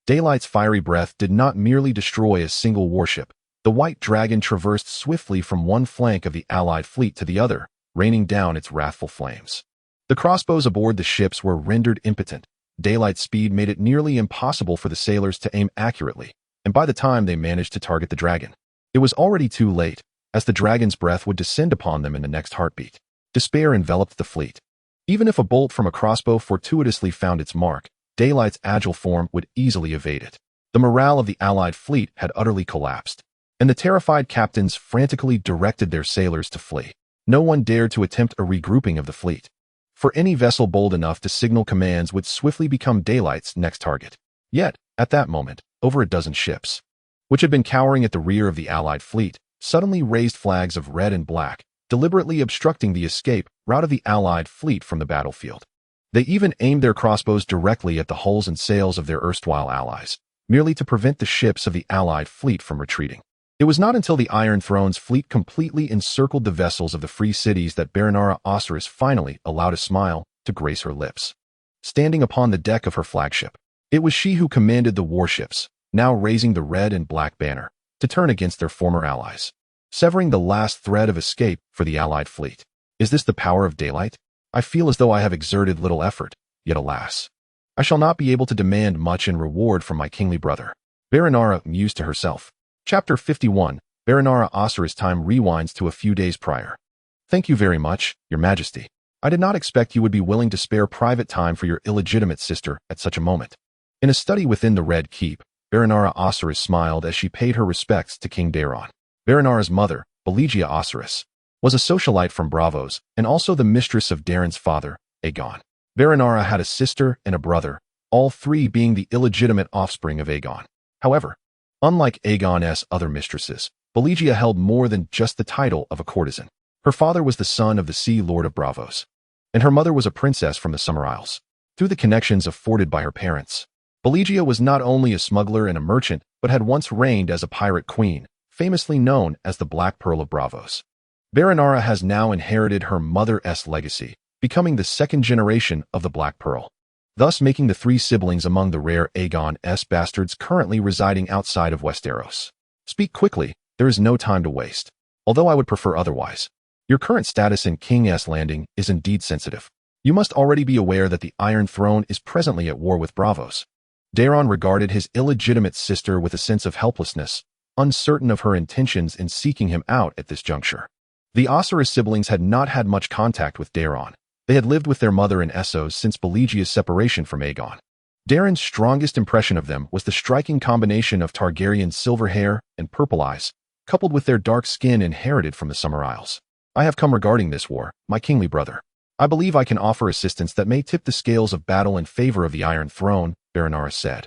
Daylight's fiery breath did not merely destroy a single warship. The white dragon traversed swiftly from one flank of the Allied fleet to the other, raining down its wrathful flames. The crossbows aboard the ships were rendered impotent. Daylight's speed made it nearly impossible for the sailors to aim accurately, and by the time they managed to target the dragon, it was already too late, as the dragon's breath would descend upon them in the next heartbeat. Despair enveloped the fleet. Even if a bolt from a crossbow fortuitously found its mark, Daylight's agile form would easily evade it. The morale of the Allied fleet had utterly collapsed, and the terrified captains frantically directed their sailors to flee. No one dared to attempt a regrouping of the fleet, for any vessel bold enough to signal commands would swiftly become Daylight's next target. Yet, at that moment, over a dozen ships, which had been cowering at the rear of the Allied fleet, suddenly raised flags of red and black, deliberately obstructing the escape route of the Allied fleet from the battlefield. They even aimed their crossbows directly at the hulls and sails of their erstwhile allies, merely to prevent the ships of the Allied fleet from retreating. It was not until the Iron Throne's fleet completely encircled the vessels of the Free Cities that Baronara Osiris finally allowed a smile to grace her lips. Standing upon the deck of her flagship, it was she who commanded the warships, now raising the red and black banner, to turn against their former allies, severing the last thread of escape for the Allied fleet. Is this the power of Daylight? I feel as though I have exerted little effort, yet alas, I shall not be able to demand much in reward from my kingly brother. Baronara mused to herself. Chapter 51, Baronara Osiris time rewinds to a few days prior. Thank you very much, Your Majesty. I did not expect you would be willing to spare private time for your illegitimate sister at such a moment. In a study within the Red Keep, Baronara Osiris smiled as she paid her respects to King Daeron. Baronara's mother, Belegia Osiris, was a socialite from Braavos and also the mistress of Daeron's father, Aegon. Baronara had a sister and a brother, all three being the illegitimate offspring of Aegon. However, unlike Aegon's other mistresses, Belegia held more than just the title of a courtesan. Her father was the son of the Sea Lord of Braavos, and her mother was a princess from the Summer Isles. Through the connections afforded by her parents, Belegia was not only a smuggler and a merchant, but had once reigned as a pirate queen, famously known as the Black Pearl of Braavos. Baronara has now inherited her mother's legacy, becoming the second generation of the Black Pearl, thus making the three siblings among the rare Aegon's bastards currently residing outside of Westeros. Speak quickly, there is no time to waste. Although I would prefer otherwise. Your current status in King's Landing is indeed sensitive. You must already be aware that the Iron Throne is presently at war with Braavos. Daeron regarded his illegitimate sister with a sense of helplessness, uncertain of her intentions in seeking him out at this juncture. The Osiris siblings had not had much contact with Daeron. They had lived with their mother in Essos since Belegia's separation from Aegon. Daeron's strongest impression of them was the striking combination of Targaryen silver hair and purple eyes, coupled with their dark skin inherited from the Summer Isles. I have come regarding this war, my kingly brother. I believe I can offer assistance that may tip the scales of battle in favor of the Iron Throne, Baronara said,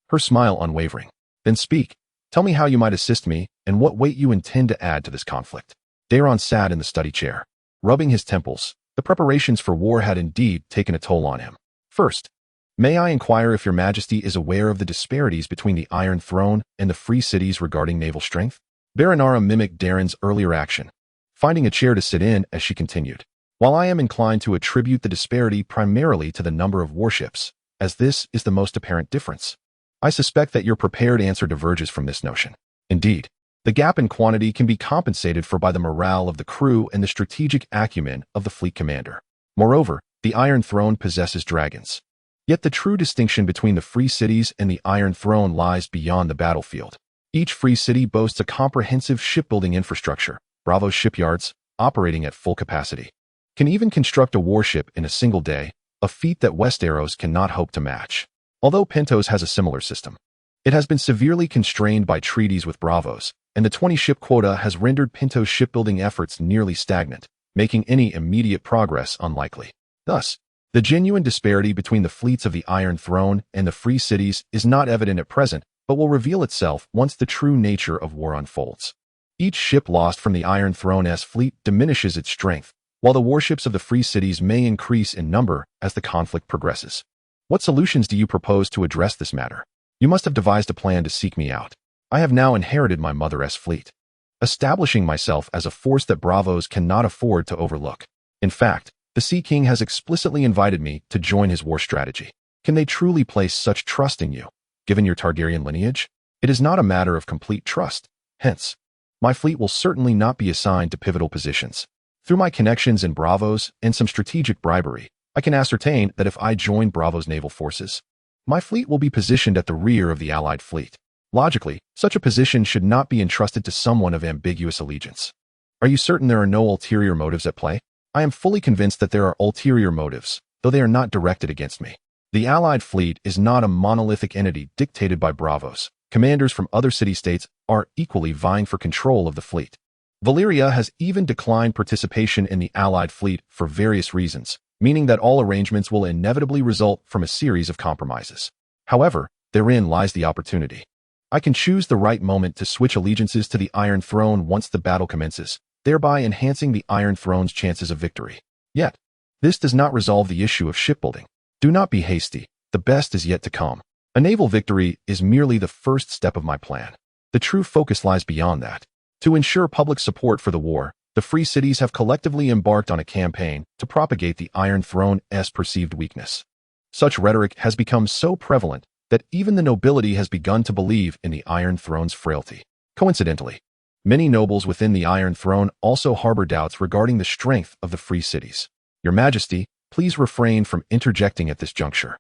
her smile unwavering. Then speak. Tell me how you might assist me and what weight you intend to add to this conflict. Daeron sat in the study chair, rubbing his temples. The preparations for war had indeed taken a toll on him. First, may I inquire if your majesty is aware of the disparities between the Iron Throne and the free cities regarding naval strength? Baronara mimicked Daeron's earlier action, finding a chair to sit in as she continued. While I am inclined to attribute the disparity primarily to the number of warships, as this is the most apparent difference, I suspect that your prepared answer diverges from this notion. Indeed, the gap in quantity can be compensated for by the morale of the crew and the strategic acumen of the fleet commander. Moreover, the Iron Throne possesses dragons. Yet the true distinction between the free cities and the Iron Throne lies beyond the battlefield. Each free city boasts a comprehensive shipbuilding infrastructure, Braavos shipyards, operating at full capacity, can even construct a warship in a single day, a feat that Westeros cannot hope to match. Although Pentos has a similar system, it has been severely constrained by treaties with Braavos, and the 20-ship quota has rendered Pentos' shipbuilding efforts nearly stagnant, making any immediate progress unlikely. Thus, the genuine disparity between the fleets of the Iron Throne and the free cities is not evident at present, but will reveal itself once the true nature of war unfolds. Each ship lost from the Iron Throne's fleet diminishes its strength, while the warships of the free cities may increase in number as the conflict progresses. What solutions do you propose to address this matter? You must have devised a plan to seek me out. I have now inherited my mother's fleet, establishing myself as a force that Braavos cannot afford to overlook. In fact, the Sea King has explicitly invited me to join his war strategy. Can they truly place such trust in you, given your Targaryen lineage? It is not a matter of complete trust. Hence, my fleet will certainly not be assigned to pivotal positions. Through my connections in Braavos and some strategic bribery, I can ascertain that if I join Braavos' naval forces, my fleet will be positioned at the rear of the Allied fleet. Logically, such a position should not be entrusted to someone of ambiguous allegiance. Are you certain there are no ulterior motives at play? I am fully convinced that there are ulterior motives, though they are not directed against me. The Allied fleet is not a monolithic entity dictated by Braavos. Commanders from other city-states are equally vying for control of the fleet. Valyria has even declined participation in the Allied fleet for various reasons, meaning that all arrangements will inevitably result from a series of compromises. However, therein lies the opportunity. I can choose the right moment to switch allegiances to the Iron Throne once the battle commences, thereby enhancing the Iron Throne's chances of victory. Yet, this does not resolve the issue of shipbuilding. Do not be hasty, the best is yet to come. A naval victory is merely the first step of my plan. The true focus lies beyond that. To ensure public support for the war, the free cities have collectively embarked on a campaign to propagate the Iron Throne's perceived weakness. Such rhetoric has become so prevalent that even the nobility has begun to believe in the Iron Throne's frailty. Coincidentally, many nobles within the Iron Throne also harbor doubts regarding the strength of the free cities. Your Majesty, please refrain from interjecting at this juncture.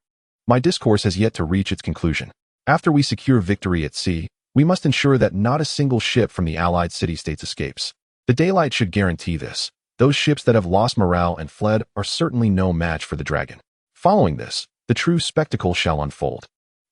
My discourse has yet to reach its conclusion. After we secure victory at sea, we must ensure that not a single ship from the Allied city-states escapes. The daylight should guarantee this. Those ships that have lost morale and fled are certainly no match for the dragon. Following this, the true spectacle shall unfold.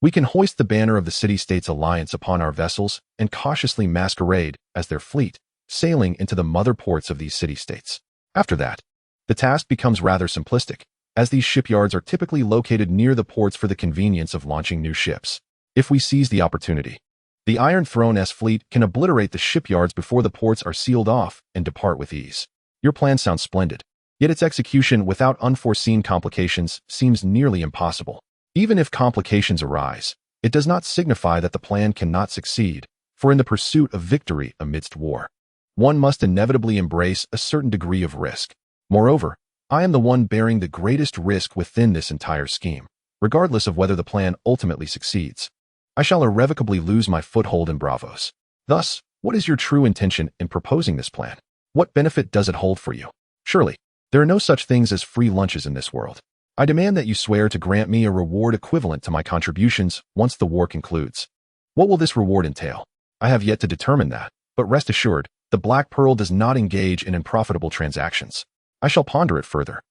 We can hoist the banner of the city-states alliance upon our vessels and cautiously masquerade as their fleet, sailing into the mother ports of these city-states. After that, the task becomes rather simplistic, as these shipyards are typically located near the ports for the convenience of launching new ships. If we seize the opportunity, the Iron Throne's fleet can obliterate the shipyards before the ports are sealed off and depart with ease. Your plan sounds splendid, yet its execution without unforeseen complications seems nearly impossible. Even if complications arise, it does not signify that the plan cannot succeed, for in the pursuit of victory amidst war, one must inevitably embrace a certain degree of risk. Moreover, I am the one bearing the greatest risk within this entire scheme, regardless of whether the plan ultimately succeeds. I shall irrevocably lose my foothold in Braavos. Thus, what is your true intention in proposing this plan? What benefit does it hold for you? Surely, there are no such things as free lunches in this world. I demand that you swear to grant me a reward equivalent to my contributions once the war concludes. What will this reward entail? I have yet to determine that, but rest assured, the Black Pearl does not engage in unprofitable transactions. I shall ponder it further.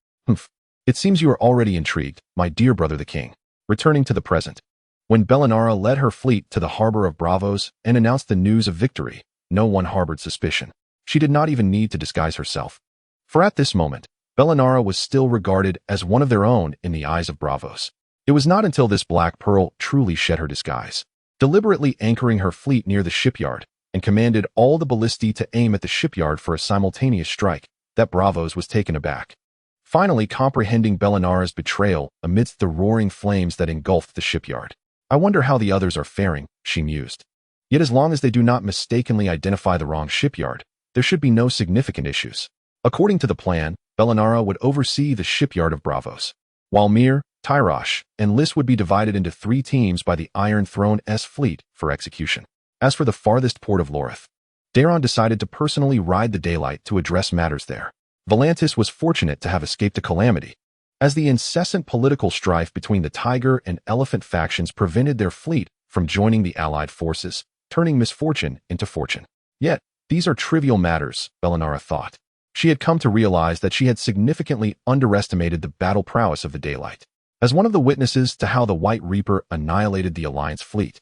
It seems you are already intrigued, my dear brother the king. Returning to the present. When Bellinara led her fleet to the harbor of Braavos and announced the news of victory, no one harbored suspicion. She did not even need to disguise herself. For at this moment, Bellinara was still regarded as one of their own in the eyes of Braavos. It was not until this Black Pearl truly shed her disguise, deliberately anchoring her fleet near the shipyard, and commanded all the ballistae to aim at the shipyard for a simultaneous strike, that Braavos was taken aback. Finally comprehending Bellinara's betrayal amidst the roaring flames that engulfed the shipyard. I wonder how the others are faring, she mused. Yet as long as they do not mistakenly identify the wrong shipyard, there should be no significant issues. According to the plan, Bellinara would oversee the shipyard of Braavos, while Mir, Tyrosh, and Lys would be divided into 3 teams by the Iron Throne's fleet for execution. As for the farthest port of Lorith, Daeron decided to personally ride the daylight to address matters there. Volantis was fortunate to have escaped a calamity, as the incessant political strife between the Tiger and Elephant factions prevented their fleet from joining the allied forces, turning misfortune into fortune. Yet, these are trivial matters, Bellinara thought. She had come to realize that she had significantly underestimated the battle prowess of the daylight. As one of the witnesses to how the White Reaper annihilated the Alliance fleet,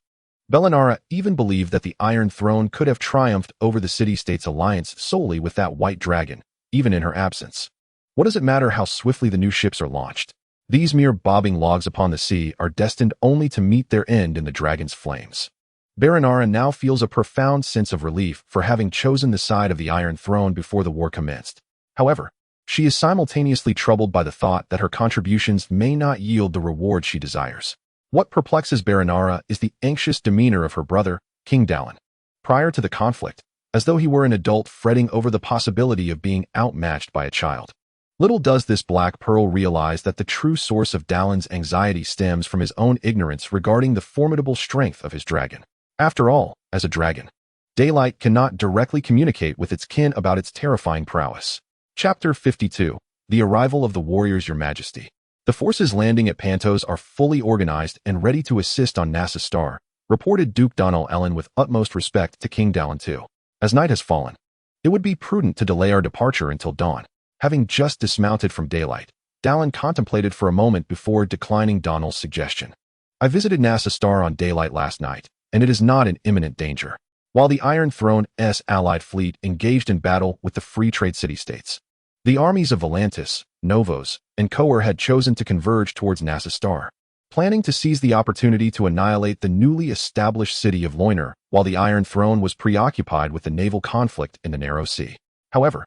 Bellinara even believed that the Iron Throne could have triumphed over the city-states alliance solely with that white dragon, even in her absence. What does it matter how swiftly the new ships are launched? These mere bobbing logs upon the sea are destined only to meet their end in the dragon's flames. Bellinara now feels a profound sense of relief for having chosen the side of the Iron Throne before the war commenced. However, she is simultaneously troubled by the thought that her contributions may not yield the reward she desires. What perplexes Bellinara is the anxious demeanor of her brother, King Dallin. Prior to the conflict, as though he were an adult fretting over the possibility of being outmatched by a child. Little does this Black Pearl realize that the true source of Dallin's anxiety stems from his own ignorance regarding the formidable strength of his dragon. After all, as a dragon, daylight cannot directly communicate with its kin about its terrifying prowess. Chapter 52. The Arrival of the Warriors, Your Majesty. The forces landing at Pantos are fully organized and ready to assist on Nassa Star, reported Duke Donal Ellen with utmost respect to King Dallin II. As night has fallen, it would be prudent to delay our departure until dawn. Having just dismounted from daylight, Dallin contemplated for a moment before declining Donal's suggestion. I visited Nassa Star on daylight last night, and it is not in imminent danger. While the Iron Throne's allied fleet engaged in battle with the free trade city-states, the armies of Volantis, Novos, and Coer had chosen to converge towards Nassa Star, planning to seize the opportunity to annihilate the newly established city of Loiner, while the Iron Throne was preoccupied with the naval conflict in the Narrow Sea. However,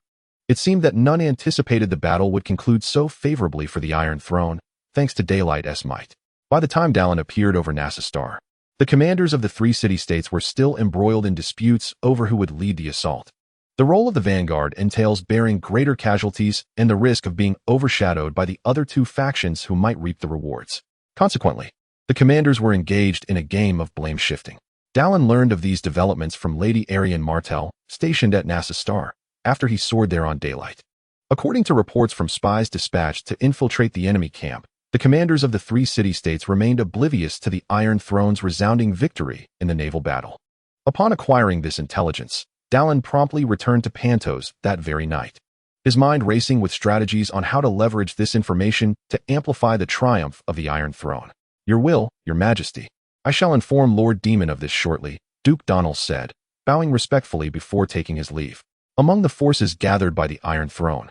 it seemed that none anticipated the battle would conclude so favorably for the Iron Throne, thanks to Daylight's might. By the time Dallin appeared over Nassa Star, the commanders of the 3 city-states were still embroiled in disputes over who would lead the assault. The role of the vanguard entails bearing greater casualties and the risk of being overshadowed by the other 2 factions who might reap the rewards. Consequently, the commanders were engaged in a game of blame-shifting. Dallin learned of these developments from Lady Arian Martell, stationed at Nassa Star, after he soared there on daylight. According to reports from spies dispatched to infiltrate the enemy camp, the commanders of the 3 city-states remained oblivious to the Iron Throne's resounding victory in the naval battle. Upon acquiring this intelligence, Dallin promptly returned to Pantos that very night, his mind racing with strategies on how to leverage this information to amplify the triumph of the Iron Throne. Your will, Your Majesty. I shall inform Lord Demon of this shortly, Duke Donald said, bowing respectfully before taking his leave. Among the forces gathered by the Iron Throne,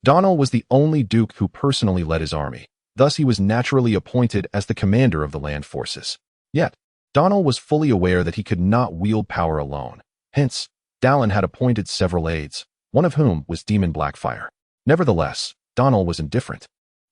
Donald was the only duke who personally led his army. Thus he was naturally appointed as the commander of the land forces. Yet, Donald was fully aware that he could not wield power alone. Hence, Dallin had appointed several aides, one of whom was Demon Blackfire. Nevertheless, Donald was indifferent.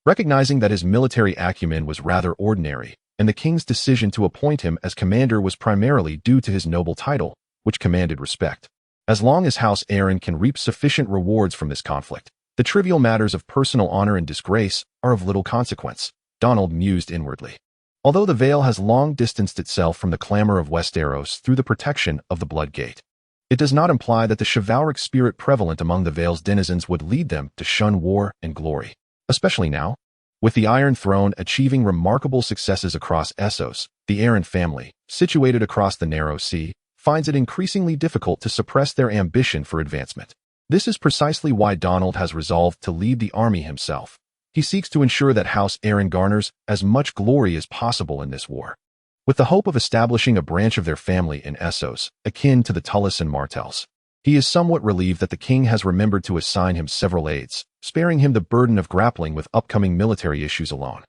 Recognizing that his military acumen was rather ordinary, and the king's decision to appoint him as commander was primarily due to his noble title, which commanded respect. As long as House Aeron can reap sufficient rewards from this conflict, the trivial matters of personal honor and disgrace are of little consequence, Donald mused inwardly. Although the Vale has long distanced itself from the clamor of Westeros through the protection of the Blood Gate, it does not imply that the chivalric spirit prevalent among the Vale's denizens would lead them to shun war and glory, especially now. With the Iron Throne achieving remarkable successes across Essos, the Aeron family, situated across the narrow sea, finds it increasingly difficult to suppress their ambition for advancement. This is precisely why Donald has resolved to lead the army himself. He seeks to ensure that House Aeron garners as much glory as possible in this war, with the hope of establishing a branch of their family in Essos, akin to the Tullys and Martells. He is somewhat relieved that the king has remembered to assign him several aides, sparing him the burden of grappling with upcoming military issues alone.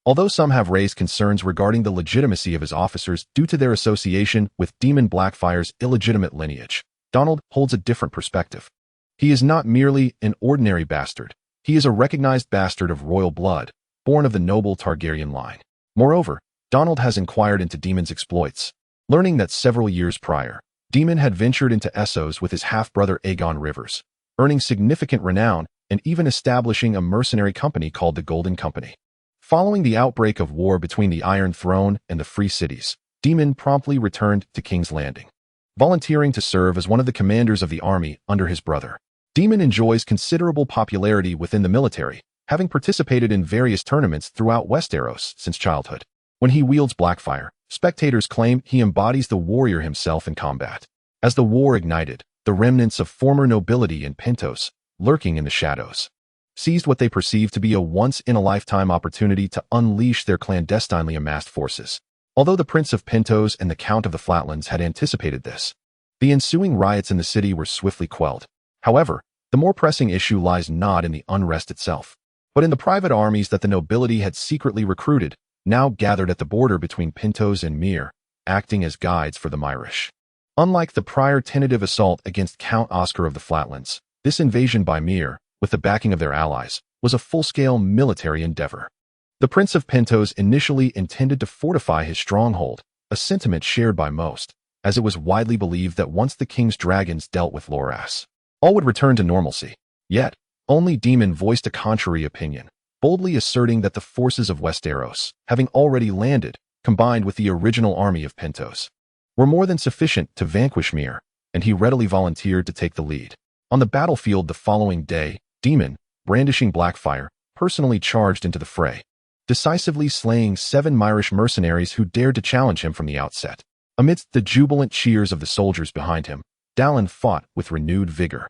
Although some have raised concerns regarding the legitimacy of his officers due to their association with Demon Blackfire's illegitimate lineage, Donald holds a different perspective. He is not merely an ordinary bastard. He is a recognized bastard of royal blood, born of the noble Targaryen line. Moreover, Donald has inquired into Demon's exploits, learning that several years prior, Demon had ventured into Essos with his half-brother Aegon Rivers, earning significant renown and even establishing a mercenary company called the Golden Company. Following the outbreak of war between the Iron Throne and the Free Cities, Demon promptly returned to King's Landing, volunteering to serve as one of the commanders of the army under his brother. Demon enjoys considerable popularity within the military, having participated in various tournaments throughout Westeros since childhood. When he wields Blackfire, spectators claim he embodies the warrior himself in combat. As the war ignited, the remnants of former nobility in Pentos, lurking in the shadows, seized what they perceived to be a once-in-a-lifetime opportunity to unleash their clandestinely amassed forces. Although the Prince of Pentos and the Count of the Flatlands had anticipated this, the ensuing riots in the city were swiftly quelled. However, the more pressing issue lies not in the unrest itself, but in the private armies that the nobility had secretly recruited, now gathered at the border between Pentos and Myr, acting as guides for the Myrish. Unlike the prior tentative assault against Count Oscar of the Flatlands, this invasion by Myr, with the backing of their allies, was a full-scale military endeavor. The Prince of Pentos initially intended to fortify his stronghold, a sentiment shared by most, as it was widely believed that once the king's dragons dealt with Loras, all would return to normalcy. Yet, only Demon voiced a contrary opinion, boldly asserting that the forces of Westeros, having already landed, combined with the original army of Pentos, were more than sufficient to vanquish Myr, and he readily volunteered to take the lead. On the battlefield the following day, Demon, brandishing Blackfire, personally charged into the fray, decisively slaying 7 Myrish mercenaries who dared to challenge him from the outset. Amidst the jubilant cheers of the soldiers behind him, Dallin fought with renewed vigor,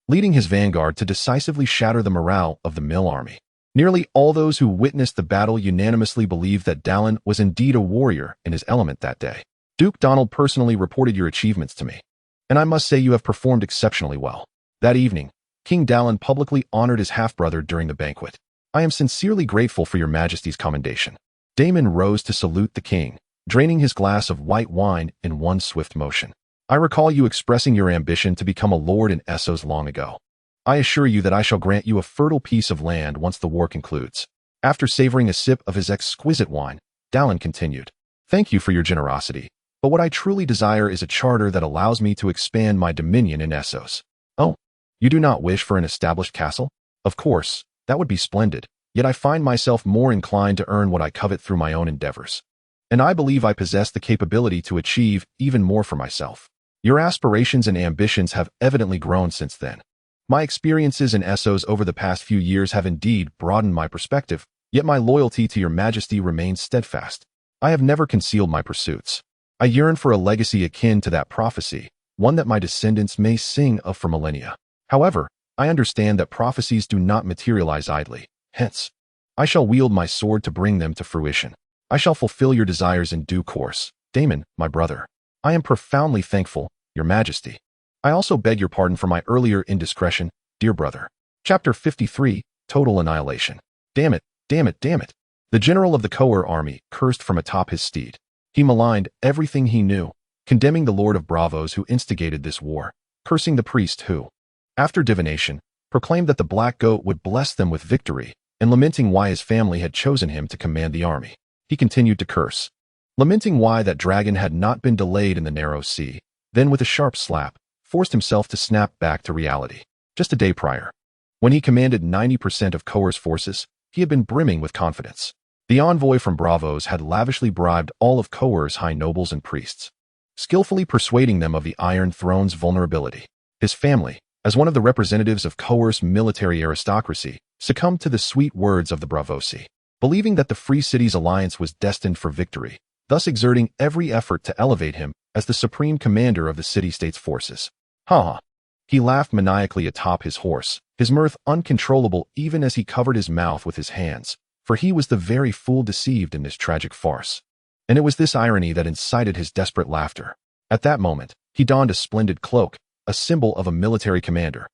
leading his vanguard to decisively shatter the morale of the Mill army. Nearly all those who witnessed the battle unanimously believed that Dallin was indeed a warrior in his element that day. Duke Donald personally reported your achievements to me, and I must say you have performed exceptionally well. That evening, King Dallin publicly honored his half-brother during the banquet. I am sincerely grateful for your majesty's commendation. Daemon rose to salute the king, draining his glass of white wine in one swift motion. I recall you expressing your ambition to become a lord in Essos long ago. I assure you that I shall grant you a fertile piece of land once the war concludes. After savoring a sip of his exquisite wine, Dallin continued, Thank you for your generosity, but what I truly desire is a charter that allows me to expand my dominion in Essos. Oh, you do not wish for an established castle? Of course, that would be splendid, yet I find myself more inclined to earn what I covet through my own endeavors. And I believe I possess the capability to achieve even more for myself. Your aspirations and ambitions have evidently grown since then. My experiences in Essos over the past few years have indeed broadened my perspective, yet my loyalty to your majesty remains steadfast. I have never concealed my pursuits. I yearn for a legacy akin to that prophecy, one that my descendants may sing of for millennia. However, I understand that prophecies do not materialize idly. Hence, I shall wield my sword to bring them to fruition. I shall fulfill your desires in due course, Daemon, my brother. I am profoundly thankful, Your Majesty. I also beg your pardon for my earlier indiscretion, dear brother. Chapter 53, Total Annihilation. Damn it, damn it, damn it. The general of the Coer army cursed from atop his steed. He maligned everything he knew, condemning the Lord of Bravos who instigated this war, cursing the priest who, after divination, proclaimed that the Black Goat would bless them with victory, and lamenting why his family had chosen him to command the army. He continued to curse, lamenting why that dragon had not been delayed in the narrow sea, then with a sharp slap, forced himself to snap back to reality. Just a day prior, when he commanded 90% of Coer's forces, he had been brimming with confidence. The envoy from Bravos had lavishly bribed all of Coer's high nobles and priests, skillfully persuading them of the Iron Throne's vulnerability. His family, as one of the representatives of Coer's military aristocracy, succumbed to the sweet words of the Bravosi, believing that the Free Cities alliance was destined for victory, thus exerting every effort to elevate him as the supreme commander of the city-state's forces. Ha ha. He laughed maniacally atop his horse, his mirth uncontrollable even as he covered his mouth with his hands, for he was the very fool deceived in this tragic farce. And it was this irony that incited his desperate laughter. At that moment, he donned a splendid cloak, a symbol of a military commander,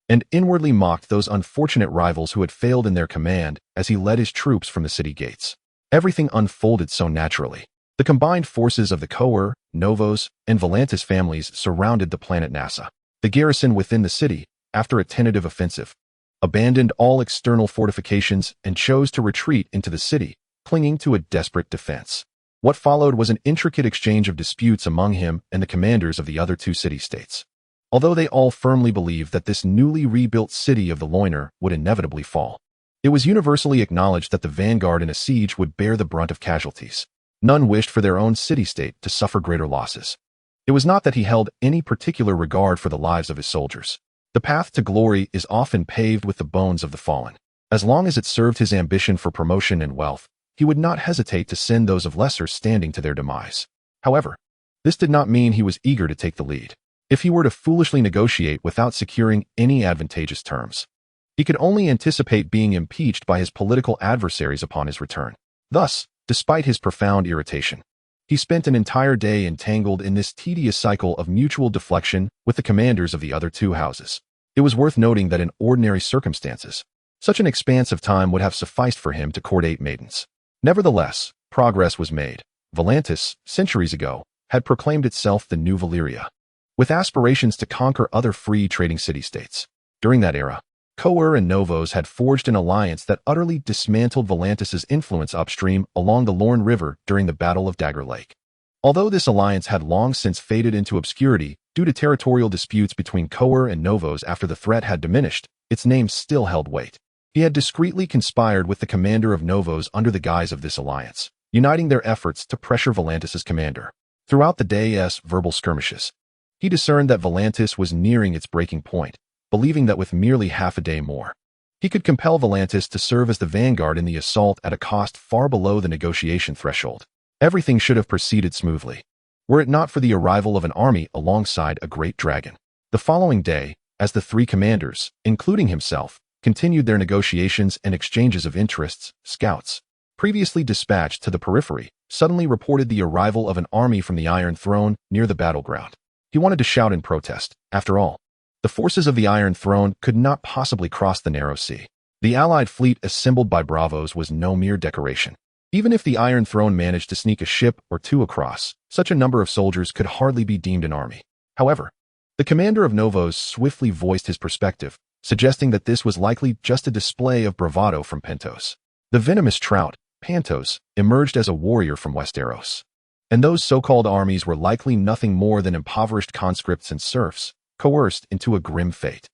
and inwardly mocked those unfortunate rivals who had failed in their command as he led his troops from the city gates. Everything unfolded so naturally. The combined forces of the Coer, Novos, and Volantis families surrounded the planet NASA. The garrison within the city, after a tentative offensive, abandoned all external fortifications and chose to retreat into the city, clinging to a desperate defense. What followed was an intricate exchange of disputes among him and the commanders of the other two city-states. Although they all firmly believed that this newly rebuilt city of the Loiner would inevitably fall, it was universally acknowledged that the vanguard in a siege would bear the brunt of casualties. None wished for their own city-state to suffer greater losses. It was not that he held any particular regard for the lives of his soldiers. The path to glory is often paved with the bones of the fallen. As long as it served his ambition for promotion and wealth, he would not hesitate to send those of lesser standing to their demise. However, this did not mean he was eager to take the lead. If he were to foolishly negotiate without securing any advantageous terms, he could only anticipate being impeached by his political adversaries upon his return. Thus, despite his profound irritation, he spent an entire day entangled in this tedious cycle of mutual deflection with the commanders of the other two houses. It was worth noting that in ordinary circumstances, such an expanse of time would have sufficed for him to court 8 maidens. Nevertheless, progress was made. Volantis, centuries ago, had proclaimed itself the new Valyria, with aspirations to conquer other free trading city-states. During that era, Coer and Novos had forged an alliance that utterly dismantled Volantis' influence upstream along the Lorne River during the Battle of Dagger Lake. Although this alliance had long since faded into obscurity due to territorial disputes between Coer and Novos after the threat had diminished, its name still held weight. He had discreetly conspired with the commander of Novos under the guise of this alliance, uniting their efforts to pressure Volantis' commander. Throughout the day's verbal skirmishes, he discerned that Volantis was nearing its breaking point, believing that with merely half a day more, he could compel Volantis to serve as the vanguard in the assault at a cost far below the negotiation threshold. Everything should have proceeded smoothly, were it not for the arrival of an army alongside a great dragon. The following day, as the 3 commanders, including himself, continued their negotiations and exchanges of interests, scouts, previously dispatched to the periphery, suddenly reported the arrival of an army from the Iron Throne near the battleground. He wanted to shout in protest. After all, the forces of the Iron Throne could not possibly cross the narrow sea. The allied fleet assembled by Bravos was no mere decoration. Even if the Iron Throne managed to sneak a ship or 2 across, such a number of soldiers could hardly be deemed an army. However, the commander of Novos swiftly voiced his perspective, suggesting that this was likely just a display of bravado from Pentos. The venomous trout, Pantos, emerged as a warrior from Westeros, and those so-called armies were likely nothing more than impoverished conscripts and serfs, coerced into a grim fate.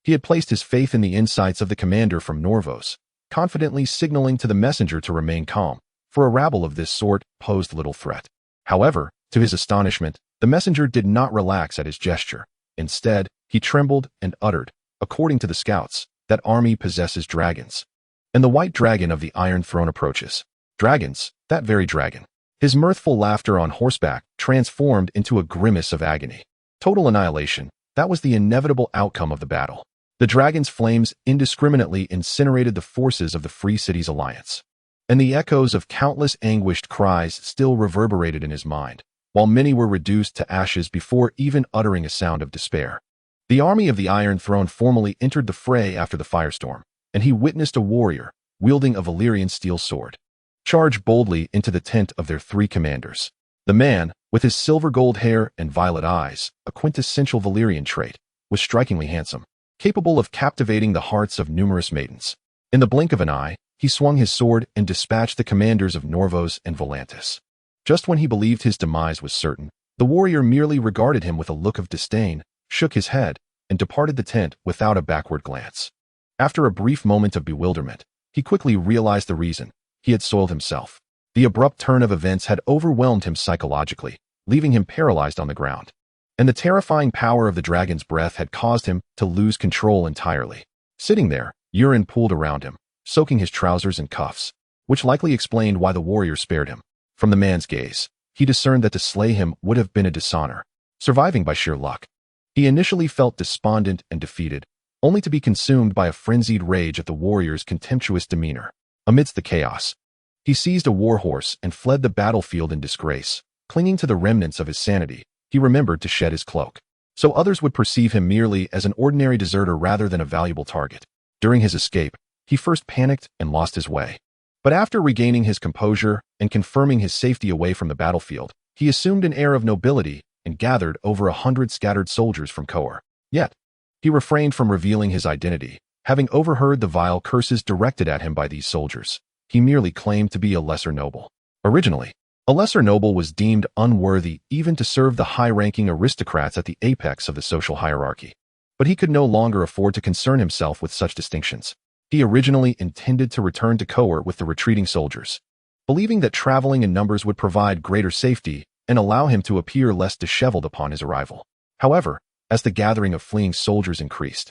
He had placed his faith in the insights of the commander from Norvos, confidently signaling to the messenger to remain calm, for a rabble of this sort posed little threat. However, to his astonishment, the messenger did not relax at his gesture. Instead, he trembled and uttered, according to the scouts, that army possesses dragons, and the white dragon of the Iron Throne approaches. Dragons, that very dragon. His mirthful laughter on horseback transformed into a grimace of agony. Total annihilation. That was the inevitable outcome of the battle. The dragon's flames indiscriminately incinerated the forces of the Free Cities Alliance, and the echoes of countless anguished cries still reverberated in his mind, while many were reduced to ashes before even uttering a sound of despair. The army of the Iron Throne formally entered the fray after the firestorm, and he witnessed a warrior, wielding a Valyrian steel sword, charge boldly into the tent of their 3 commanders. The man, with his silver-gold hair and violet eyes, a quintessential Valyrian trait, was strikingly handsome, capable of captivating the hearts of numerous maidens. In the blink of an eye, he swung his sword and dispatched the commanders of Norvos and Volantis. Just when he believed his demise was certain, the warrior merely regarded him with a look of disdain, shook his head, and departed the tent without a backward glance. After a brief moment of bewilderment, he quickly realized the reason. He had soiled himself. The abrupt turn of events had overwhelmed him psychologically, leaving him paralyzed on the ground. And the terrifying power of the dragon's breath had caused him to lose control entirely. Sitting there, urine pooled around him, soaking his trousers and cuffs, which likely explained why the warrior spared him. From the man's gaze, he discerned that to slay him would have been a dishonor, surviving by sheer luck. He initially felt despondent and defeated, only to be consumed by a frenzied rage at the warrior's contemptuous demeanor. Amidst the chaos, he seized a warhorse and fled the battlefield in disgrace. Clinging to the remnants of his sanity, he remembered to shed his cloak, so others would perceive him merely as an ordinary deserter rather than a valuable target. During his escape, he first panicked and lost his way. But after regaining his composure and confirming his safety away from the battlefield, he assumed an air of nobility and gathered over 100 scattered soldiers from Qohor. Yet, he refrained from revealing his identity, having overheard the vile curses directed at him by these soldiers. He merely claimed to be a lesser noble. Originally, a lesser noble was deemed unworthy even to serve the high-ranking aristocrats at the apex of the social hierarchy. But he could no longer afford to concern himself with such distinctions. He originally intended to return to Qohor with the retreating soldiers, believing that traveling in numbers would provide greater safety and allow him to appear less disheveled upon his arrival. However, as the gathering of fleeing soldiers increased,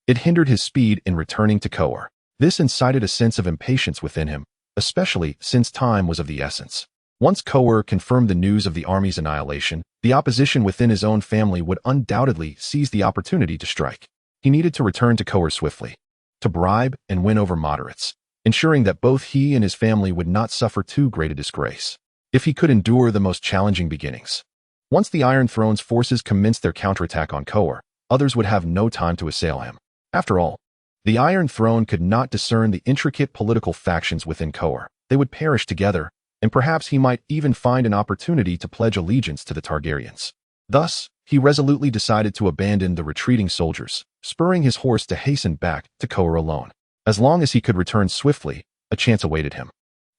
it hindered his speed in returning to Qohor. This incited a sense of impatience within him, especially since time was of the essence. Once Qohor confirmed the news of the army's annihilation, the opposition within his own family would undoubtedly seize the opportunity to strike. He needed to return to Qohor swiftly, to bribe and win over moderates, ensuring that both he and his family would not suffer too great a disgrace, if he could endure the most challenging beginnings. Once the Iron Throne's forces commenced their counterattack on Qohor, others would have no time to assail him. After all, the Iron Throne could not discern the intricate political factions within Qohor. They would perish together, and perhaps he might even find an opportunity to pledge allegiance to the Targaryens. Thus, he resolutely decided to abandon the retreating soldiers, spurring his horse to hasten back to Qohor alone. As long as he could return swiftly, a chance awaited him.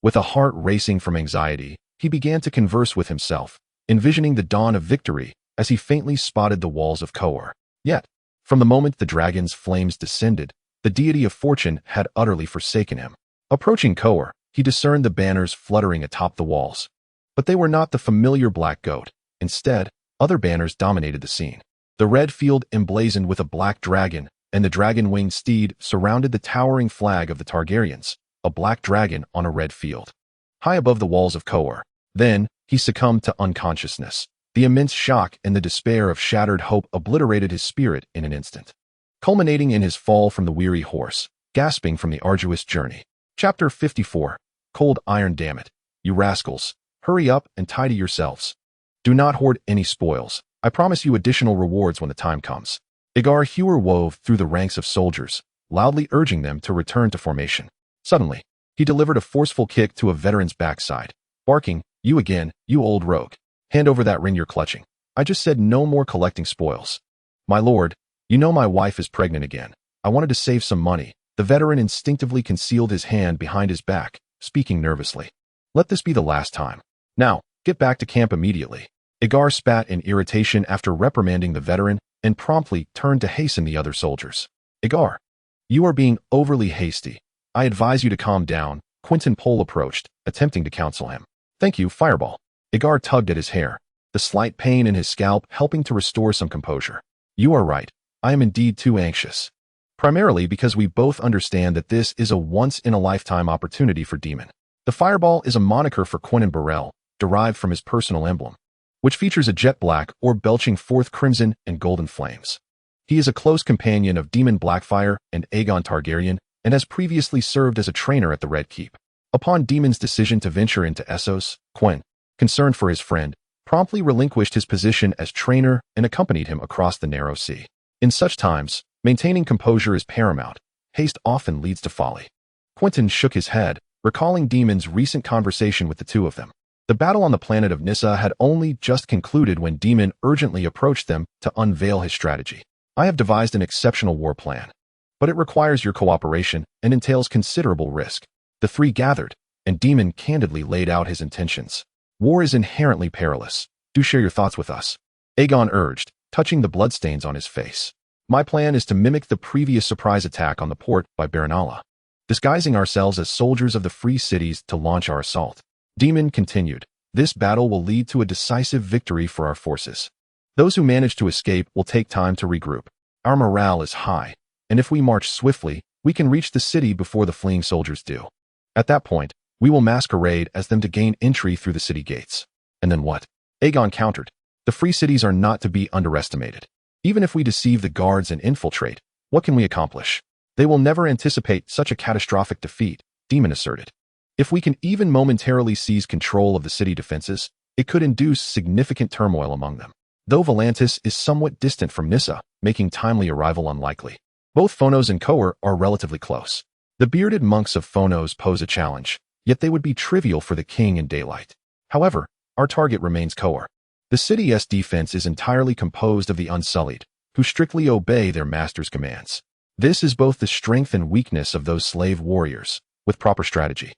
With a heart racing from anxiety, he began to converse with himself, envisioning the dawn of victory as he faintly spotted the walls of Qohor. Yet, from the moment the dragon's flames descended, the deity of fortune had utterly forsaken him. Approaching Qohor, he discerned the banners fluttering atop the walls. But they were not the familiar black goat. Instead, other banners dominated the scene. The red field emblazoned with a black dragon, and the dragon-winged steed surrounded the towering flag of the Targaryens, a black dragon on a red field, high above the walls of Qohor. Then, he succumbed to unconsciousness. The immense shock and the despair of shattered hope obliterated his spirit in an instant, culminating in his fall from the weary horse, gasping from the arduous journey. Chapter 54. Cold Iron. Damn it, you rascals. Hurry up and tidy yourselves. Do not hoard any spoils. I promise you additional rewards when the time comes. Aegon III wove through the ranks of soldiers, loudly urging them to return to formation. Suddenly, he delivered a forceful kick to a veteran's backside, barking, "You again, you old rogue. Hand over that ring you're clutching. I just said no more collecting spoils." "My lord, you know my wife is pregnant again. I wanted to save some money." The veteran instinctively concealed his hand behind his back, speaking nervously. "Let this be the last time. Now, get back to camp immediately." Aegon spat in irritation after reprimanding the veteran and promptly turned to hasten the other soldiers. "Aegon, you are being overly hasty. I advise you to calm down." Quentin Pole approached, attempting to counsel him. "Thank you, Fireball." Aegon tugged at his hair, the slight pain in his scalp helping to restore some composure. "You are right. I am indeed too anxious. Primarily because we both understand that this is a once-in-a-lifetime opportunity for Demon." The Fireball is a moniker for Quentin Burrell, derived from his personal emblem, which features a jet black orb belching forth crimson and golden flames. He is a close companion of Demon Blackfire and Aegon Targaryen, and has previously served as a trainer at the Red Keep. Upon Demon's decision to venture into Essos, Quen, concerned for his friend, promptly relinquished his position as trainer and accompanied him across the narrow sea. In such times, maintaining composure is paramount. Haste often leads to folly. Quentyn shook his head, recalling Daemon's recent conversation with the two of them. The battle on the planet of Nyssa had only just concluded when Daemon urgently approached them to unveil his strategy. I have devised an exceptional war plan, but it requires your cooperation and entails considerable risk. The three gathered, and Daemon candidly laid out his intentions. War is inherently perilous. Do share your thoughts with us. Aegon urged, touching the bloodstains on his face. My plan is to mimic the previous surprise attack on the port by Baranala, disguising ourselves as soldiers of the free cities to launch our assault. Daemon continued, this battle will lead to a decisive victory for our forces. Those who manage to escape will take time to regroup. Our morale is high, and if we march swiftly, we can reach the city before the fleeing soldiers do. At that point, we will masquerade as them to gain entry through the city gates. And then what? Aegon countered. The free cities are not to be underestimated. Even if we deceive the guards and infiltrate, what can we accomplish? They will never anticipate such a catastrophic defeat, Daemon asserted. If we can even momentarily seize control of the city defenses, it could induce significant turmoil among them. Though Volantis is somewhat distant from Nyssa, making timely arrival unlikely. Both Phonos and Coer are relatively close. The bearded monks of Phonos pose a challenge, yet they would be trivial for the king in daylight. However, our target remains Coer. The city's defense is entirely composed of the Unsullied, who strictly obey their master's commands. This is both the strength and weakness of those slave warriors, with proper strategy.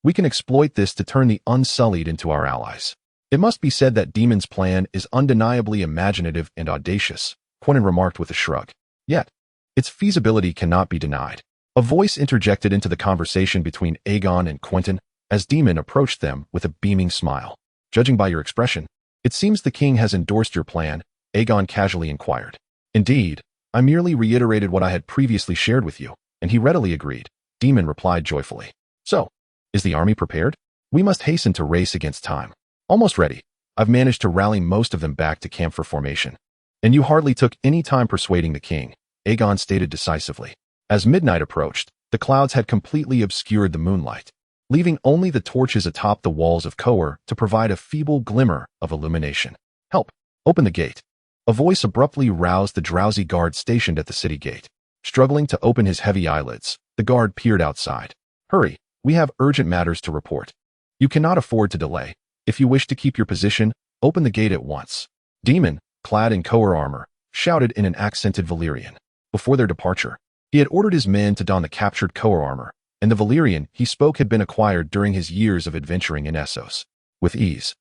We can exploit this to turn the Unsullied into our allies. It must be said that Daemon's plan is undeniably imaginative and audacious, Quentyn remarked with a shrug. Yet, its feasibility cannot be denied. A voice interjected into the conversation between Aegon and Quentyn as Daemon approached them with a beaming smile. Judging by your expression, it seems the king has endorsed your plan, Aegon casually inquired. Indeed, I merely reiterated what I had previously shared with you, and he readily agreed, Daemon replied joyfully. So, is the army prepared? We must hasten to race against time. Almost ready. I've managed to rally most of them back to camphor formation. And you hardly took any time persuading the king, Aegon stated decisively. As midnight approached, the clouds had completely obscured the moonlight, leaving only the torches atop the walls of Coer to provide a feeble glimmer of illumination. Help! Open the gate. A voice abruptly roused the drowsy guard stationed at the city gate. Struggling to open his heavy eyelids, the guard peered outside. Hurry, we have urgent matters to report. You cannot afford to delay. If you wish to keep your position, open the gate at once. Daemon, clad in Coer armor, shouted in an accented Valyrian. Before their departure, he had ordered his men to don the captured Coer armor, and the Valyrian he spoke had been acquired during his years of adventuring in Essos. With ease,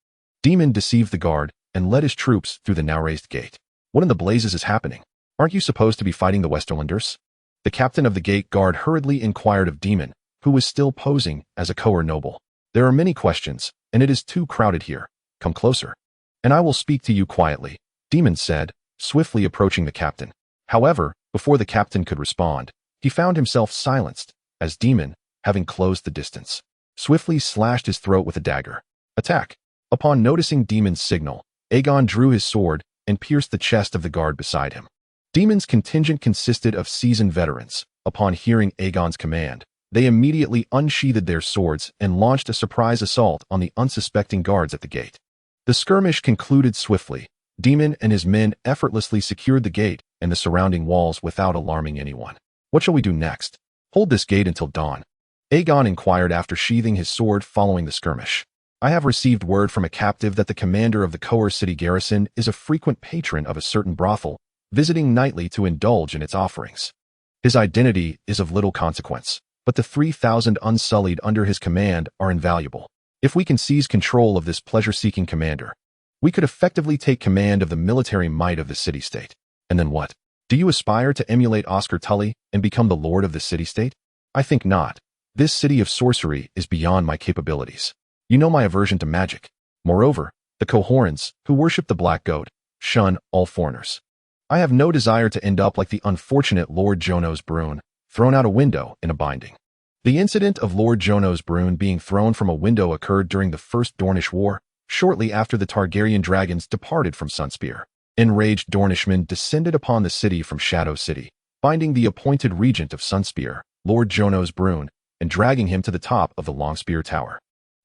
Daemon deceived the guard and led his troops through the now-raised gate. What in the blazes is happening? Aren't you supposed to be fighting the Westerlanders? The captain of the gate guard hurriedly inquired of Daemon, who was still posing as a Coer noble. There are many questions, and it is too crowded here. Come closer, and I will speak to you quietly, Daemon said, swiftly approaching the captain. However, before the captain could respond, he found himself silenced, as Daemon, having closed the distance, swiftly slashed his throat with a dagger. Attack! Upon noticing Daemon's signal, Aegon drew his sword and pierced the chest of the guard beside him. Daemon's contingent consisted of seasoned veterans. Upon hearing Aegon's command, they immediately unsheathed their swords and launched a surprise assault on the unsuspecting guards at the gate. The skirmish concluded swiftly. Daemon and his men effortlessly secured the gate and the surrounding walls without alarming anyone. What shall we do next? Hold this gate until dawn, Aegon inquired after sheathing his sword following the skirmish. I have received word from a captive that the commander of the Coer city garrison is a frequent patron of a certain brothel, visiting nightly to indulge in its offerings. His identity is of little consequence, but the 3,000 Unsullied under his command are invaluable. If we can seize control of this pleasure-seeking commander, we could effectively take command of the military might of the city-state. And then what? Do you aspire to emulate Oscar Tully and become the lord of the city-state? I think not. This city of sorcery is beyond my capabilities. You know my aversion to magic. Moreover, the Cohorans, who worship the black goat, shun all foreigners. I have no desire to end up like the unfortunate Lord Jonos Brune, thrown out a window in a binding. The incident of Lord Jonos Brune being thrown from a window occurred during the First Dornish War, shortly after the Targaryen dragons departed from Sunspear. Enraged Dornishmen descended upon the city from Shadow City, finding the appointed regent of Sunspear, Lord Jonos Brune, and dragging him to the top of the Longspear Tower,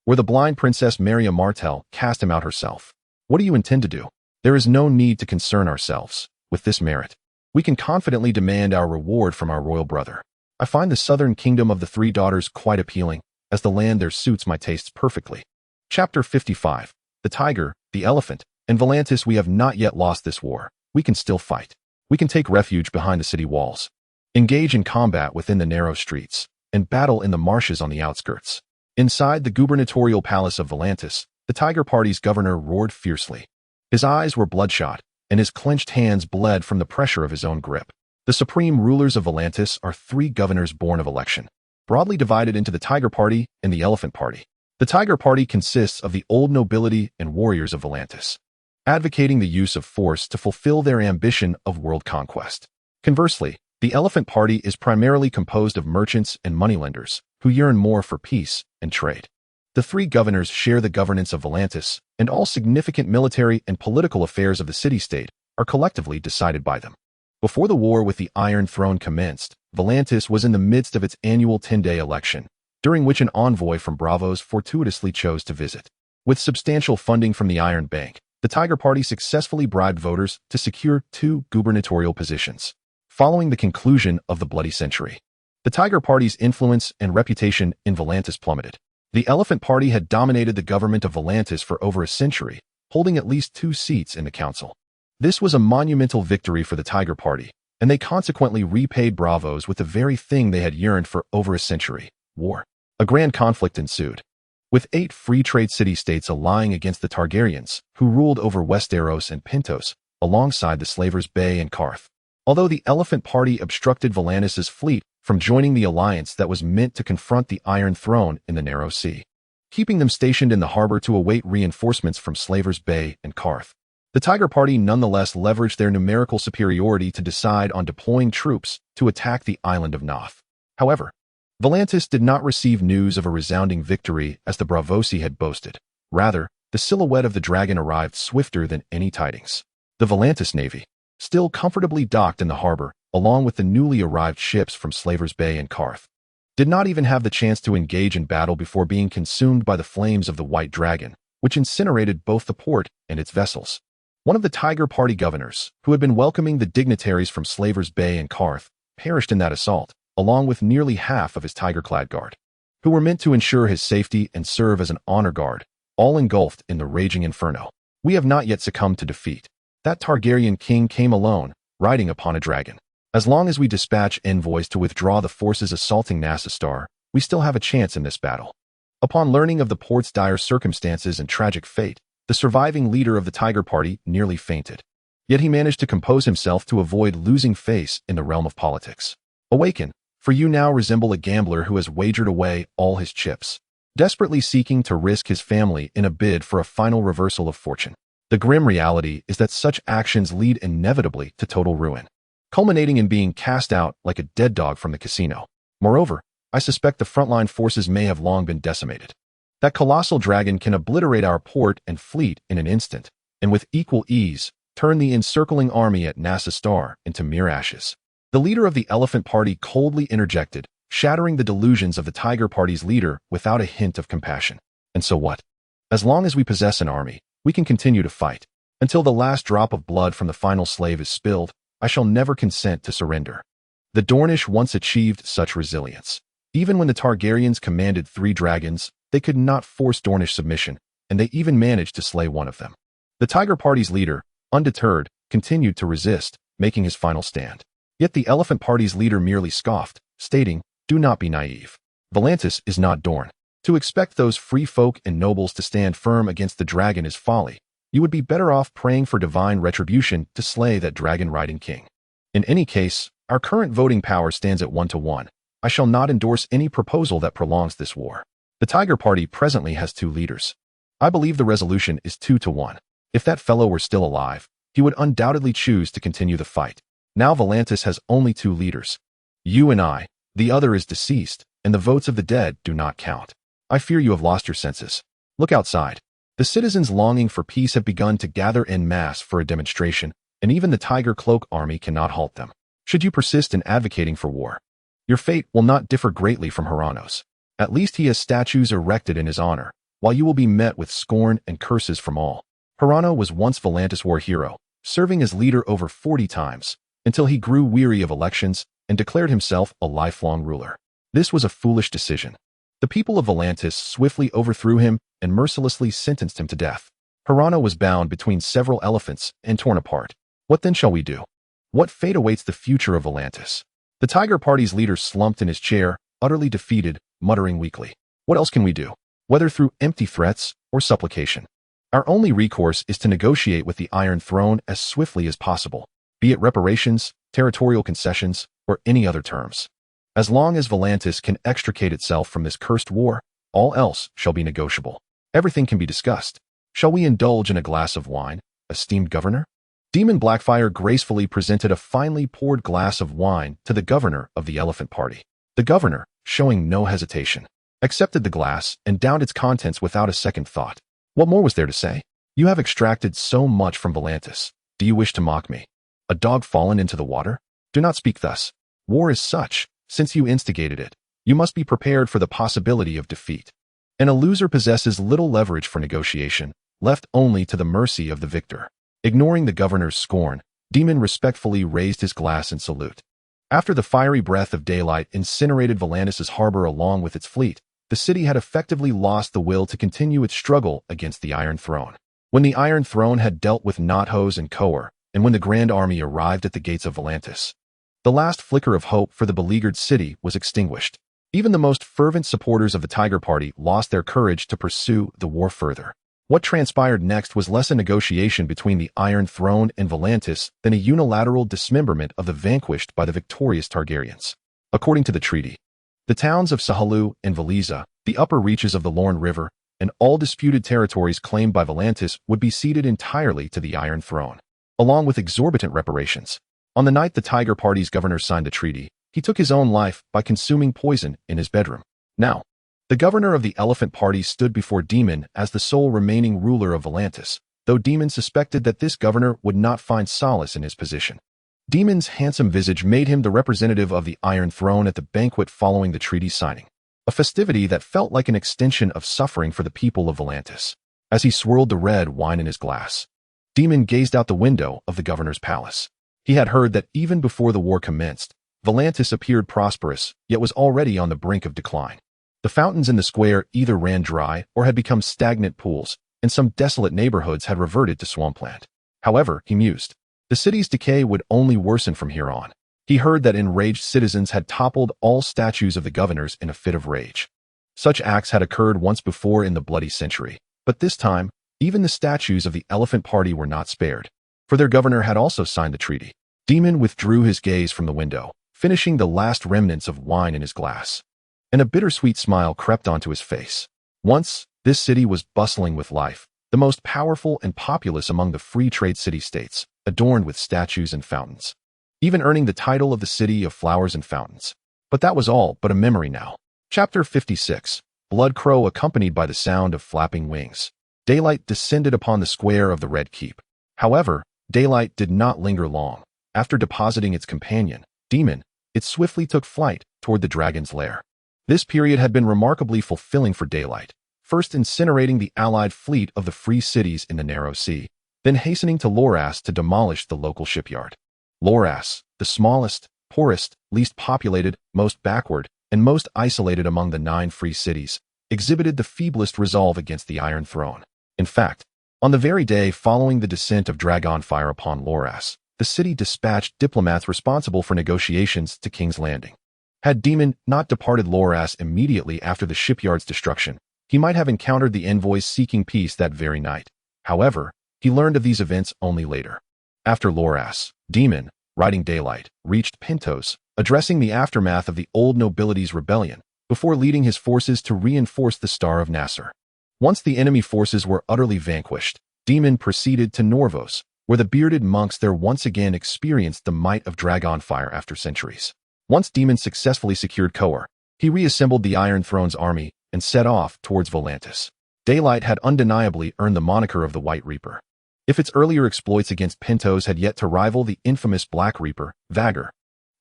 where the blind princess Maria Martell cast him out herself. What do you intend to do? There is no need to concern ourselves with this merit. We can confidently demand our reward from our royal brother. I find the southern kingdom of the Three Daughters quite appealing, as the land there suits my tastes perfectly. Chapter 55. The Tiger, the Elephant, and Volantis. We have not yet lost this war. We can still fight. We can take refuge behind the city walls, engage in combat within the narrow streets, and battle in the marshes on the outskirts. Inside the gubernatorial palace of Volantis, the Tiger Party's governor roared fiercely. His eyes were bloodshot, and his clenched hands bled from the pressure of his own grip. The supreme rulers of Volantis are three governors born of election, broadly divided into the Tiger Party and the Elephant Party. The Tiger Party consists of the old nobility and warriors of Volantis, advocating the use of force to fulfill their ambition of world conquest. Conversely, the Elephant Party is primarily composed of merchants and moneylenders who yearn more for peace and trade. The three governors share the governance of Volantis, and all significant military and political affairs of the city-state are collectively decided by them. Before the war with the Iron Throne commenced, Volantis was in the midst of its annual 10-day election, during which an envoy from Braavos fortuitously chose to visit. With substantial funding from the Iron Bank, the Tiger Party successfully bribed voters to secure 2 gubernatorial positions. Following the conclusion of the Bloody Century, the Tiger Party's influence and reputation in Volantis plummeted. The Elephant Party had dominated the government of Volantis for over a century, holding at least 2 seats in the council. This was a monumental victory for the Tiger Party, and they consequently repaid Braavos with the very thing they had yearned for over a century: war. A grand conflict ensued, with 8 free trade city-states allying against the Targaryens, who ruled over Westeros and Pentos, alongside the slavers Bay and Karth. Although the Elephant Party obstructed Volantis' fleet from joining the alliance that was meant to confront the Iron Throne in the Narrow Sea, keeping them stationed in the harbor to await reinforcements from slavers Bay and Karth, the Tiger Party nonetheless leveraged their numerical superiority to decide on deploying troops to attack the island of Noth. However, Volantis did not receive news of a resounding victory as the Braavosi had boasted. Rather, the silhouette of the dragon arrived swifter than any tidings. The Volantis navy, still comfortably docked in the harbor, along with the newly arrived ships from Slavers Bay and Karth, did not even have the chance to engage in battle before being consumed by the flames of the White Dragon, which incinerated both the port and its vessels. One of the Tiger Party governors, who had been welcoming the dignitaries from Slavers Bay and Karth, perished in that assault, along with nearly half of his tiger-clad guard, who were meant to ensure his safety and serve as an honor guard, all engulfed in the raging inferno. We have not yet succumbed to defeat. That Targaryen king came alone, riding upon a dragon. As long as we dispatch envoys to withdraw the forces assaulting Nassastar, we still have a chance in this battle. Upon learning of the port's dire circumstances and tragic fate, the surviving leader of the Tiger Party nearly fainted. Yet he managed to compose himself to avoid losing face in the realm of politics. Awaken, for you now resemble a gambler who has wagered away all his chips, desperately seeking to risk his family in a bid for a final reversal of fortune. The grim reality is that such actions lead inevitably to total ruin, culminating in being cast out like a dead dog from the casino. Moreover, I suspect the frontline forces may have long been decimated. That colossal dragon can obliterate our port and fleet in an instant, and with equal ease, turn the encircling army at Nassastar into mere ashes. The leader of the Elephant Party coldly interjected, shattering the delusions of the Tiger Party's leader without a hint of compassion. And so what? As long as we possess an army, we can continue to fight. Until the last drop of blood from the final slave is spilled, I shall never consent to surrender. The Dornish once achieved such resilience. Even when the Targaryens commanded 3 dragons, they could not force Dornish submission, and they even managed to slay one of them. The Tiger Party's leader, undeterred, continued to resist, making his final stand. Yet the Elephant Party's leader merely scoffed, stating, "Do not be naive. Volantis is not Dorne. To expect those free folk and nobles to stand firm against the dragon is folly. You would be better off praying for divine retribution to slay that dragon-riding king." In any case, our current voting power stands at 1-1. I shall not endorse any proposal that prolongs this war. The Tiger Party presently has 2 leaders. I believe the resolution is 2-1. If that fellow were still alive, he would undoubtedly choose to continue the fight. Now Volantis has only 2 leaders. You and I. The other is deceased, and the votes of the dead do not count. I fear you have lost your senses. Look outside. The citizens longing for peace have begun to gather en masse for a demonstration, and even the Tiger Cloak army cannot halt them. Should you persist in advocating for war, your fate will not differ greatly from Heranos. At least he has statues erected in his honor, while you will be met with scorn and curses from all. Pirano was once Volantis' war hero, serving as leader over 40 times, until he grew weary of elections and declared himself a lifelong ruler. This was a foolish decision. The people of Volantis swiftly overthrew him and mercilessly sentenced him to death. Pirano was bound between several elephants and torn apart. What then shall we do? What fate awaits the future of Volantis? The Tiger Party's leader slumped in his chair, utterly defeated, muttering weakly. What else can we do? Whether through empty threats or supplication. Our only recourse is to negotiate with the Iron Throne as swiftly as possible, be it reparations, territorial concessions, or any other terms. As long as Volantis can extricate itself from this cursed war, all else shall be negotiable. Everything can be discussed. Shall we indulge in a glass of wine, esteemed governor? Demon Blackfire gracefully presented a finely poured glass of wine to the governor of the Elephant Party. The governor, showing no hesitation, accepted the glass and downed its contents without a second thought. What more was there to say? You have extracted so much from Volantis. Do you wish to mock me? A dog fallen into the water? Do not speak thus. War is such, since you instigated it. You must be prepared for the possibility of defeat. And a loser possesses little leverage for negotiation, left only to the mercy of the victor. Ignoring the governor's scorn, Demon respectfully raised his glass in salute. After the fiery breath of daylight incinerated Volantis' harbor along with its fleet, the city had effectively lost the will to continue its struggle against the Iron Throne. When the Iron Throne had dealt with Knothos and Coer, and when the Grand Army arrived at the gates of Volantis, the last flicker of hope for the beleaguered city was extinguished. Even the most fervent supporters of the Tiger Party lost their courage to pursue the war further. What transpired next was less a negotiation between the Iron Throne and Volantis than a unilateral dismemberment of the vanquished by the victorious Targaryens. According to the treaty, the towns of Sahalu and Valiza, the upper reaches of the Lorne River, and all disputed territories claimed by Volantis would be ceded entirely to the Iron Throne, along with exorbitant reparations. On the night the Tiger Party's governor signed the treaty, he took his own life by consuming poison in his bedroom. Now, the governor of the Elephant Party stood before Demon as the sole remaining ruler of Volantis, though Demon suspected that this governor would not find solace in his position. Demon's handsome visage made him the representative of the Iron Throne at the banquet following the treaty signing, a festivity that felt like an extension of suffering for the people of Volantis. As he swirled the red wine in his glass, Demon gazed out the window of the governor's palace. He had heard that even before the war commenced, Volantis appeared prosperous, yet was already on the brink of decline. The fountains in the square either ran dry or had become stagnant pools, and some desolate neighborhoods had reverted to swampland. However, he mused, the city's decay would only worsen from here on. He heard that enraged citizens had toppled all statues of the governors in a fit of rage. Such acts had occurred once before in the Bloody Century, but this time, even the statues of the Elephant Party were not spared, for their governor had also signed the treaty. Demon withdrew his gaze from the window, finishing the last remnants of wine in his glass, and a bittersweet smile crept onto his face. Once, this city was bustling with life, the most powerful and populous among the free trade city-states, adorned with statues and fountains, even earning the title of the City of Flowers and Fountains. But that was all but a memory now. Chapter 56. Blood Crow accompanied by the sound of flapping wings. Daylight descended upon the square of the Red Keep. However, daylight did not linger long. After depositing its companion, Demon, it swiftly took flight toward the dragon's lair. This period had been remarkably fulfilling for daylight, first incinerating the allied fleet of the free cities in the Narrow Sea, then hastening to Loras to demolish the local shipyard. Loras, the smallest, poorest, least populated, most backward, and most isolated among the 9 free cities, exhibited the feeblest resolve against the Iron Throne. In fact, on the very day following the descent of Dragonfire upon Loras, the city dispatched diplomats responsible for negotiations to King's Landing. Had Demon not departed Loras immediately after the shipyard's destruction, he might have encountered the envoys seeking peace that very night. However, he learned of these events only later. After Loras, Demon, riding daylight, reached Pentos, addressing the aftermath of the old nobility's rebellion, before leading his forces to reinforce the Star of Nasser. Once the enemy forces were utterly vanquished, Demon proceeded to Norvos, where the bearded monks there once again experienced the might of Dragonfire after centuries. Once Demon successfully secured Coer, he reassembled the Iron Throne's army and set off towards Volantis. Daylight had undeniably earned the moniker of the White Reaper. If its earlier exploits against Pentos had yet to rival the infamous Black Reaper, Vagr,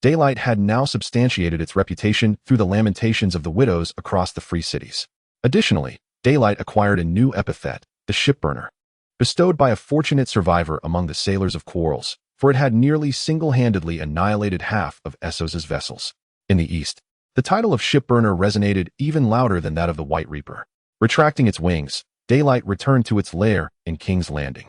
Daylight had now substantiated its reputation through the lamentations of the widows across the free cities. Additionally, Daylight acquired a new epithet, the Shipburner. bestowed by a fortunate survivor among the sailors of Quarrels, for it had nearly single-handedly annihilated half of Essos's vessels. In the east, the title of shipburner resonated even louder than that of the White Reaper. Retracting its wings, Daylight returned to its lair in King's Landing.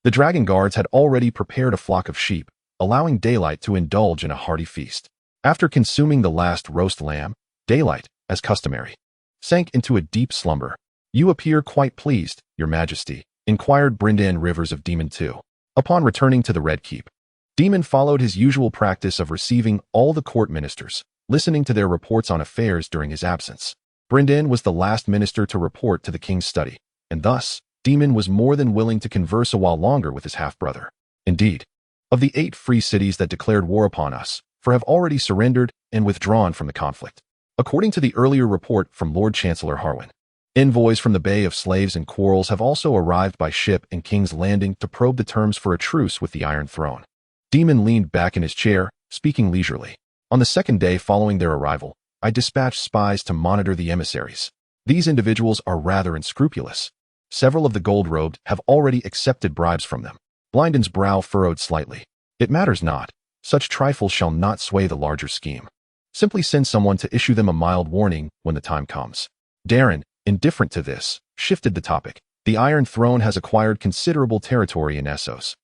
The dragon guards had already prepared a flock of sheep, allowing Daylight to indulge in a hearty feast. After consuming the last roast lamb, Daylight, as customary, sank into a deep slumber. "You appear quite pleased, Your Majesty," inquired Brynden Rivers of Daemon II. Upon returning to the Red Keep, Daemon followed his usual practice of receiving all the court ministers, listening to their reports on affairs during his absence. Brynden was the last minister to report to the king's study, and thus, Daemon was more than willing to converse a while longer with his half-brother. Indeed, of the 8 free cities that declared war upon us, 4 have already surrendered and withdrawn from the conflict. According to the earlier report from Lord Chancellor Harwin, envoys from the Bay of Slaves and Quarrels have also arrived by ship in King's Landing to probe the terms for a truce with the Iron Throne. Daemon leaned back in his chair, speaking leisurely. On the second day following their arrival, I dispatched spies to monitor the emissaries. These individuals are rather unscrupulous. Several of the gold-robed have already accepted bribes from them. Blinden's brow furrowed slightly. It matters not. Such trifles shall not sway the larger scheme. Simply send someone to issue them a mild warning when the time comes. Darren, indifferent to this, shifted the topic. The Iron Throne has acquired considerable territory in Essos.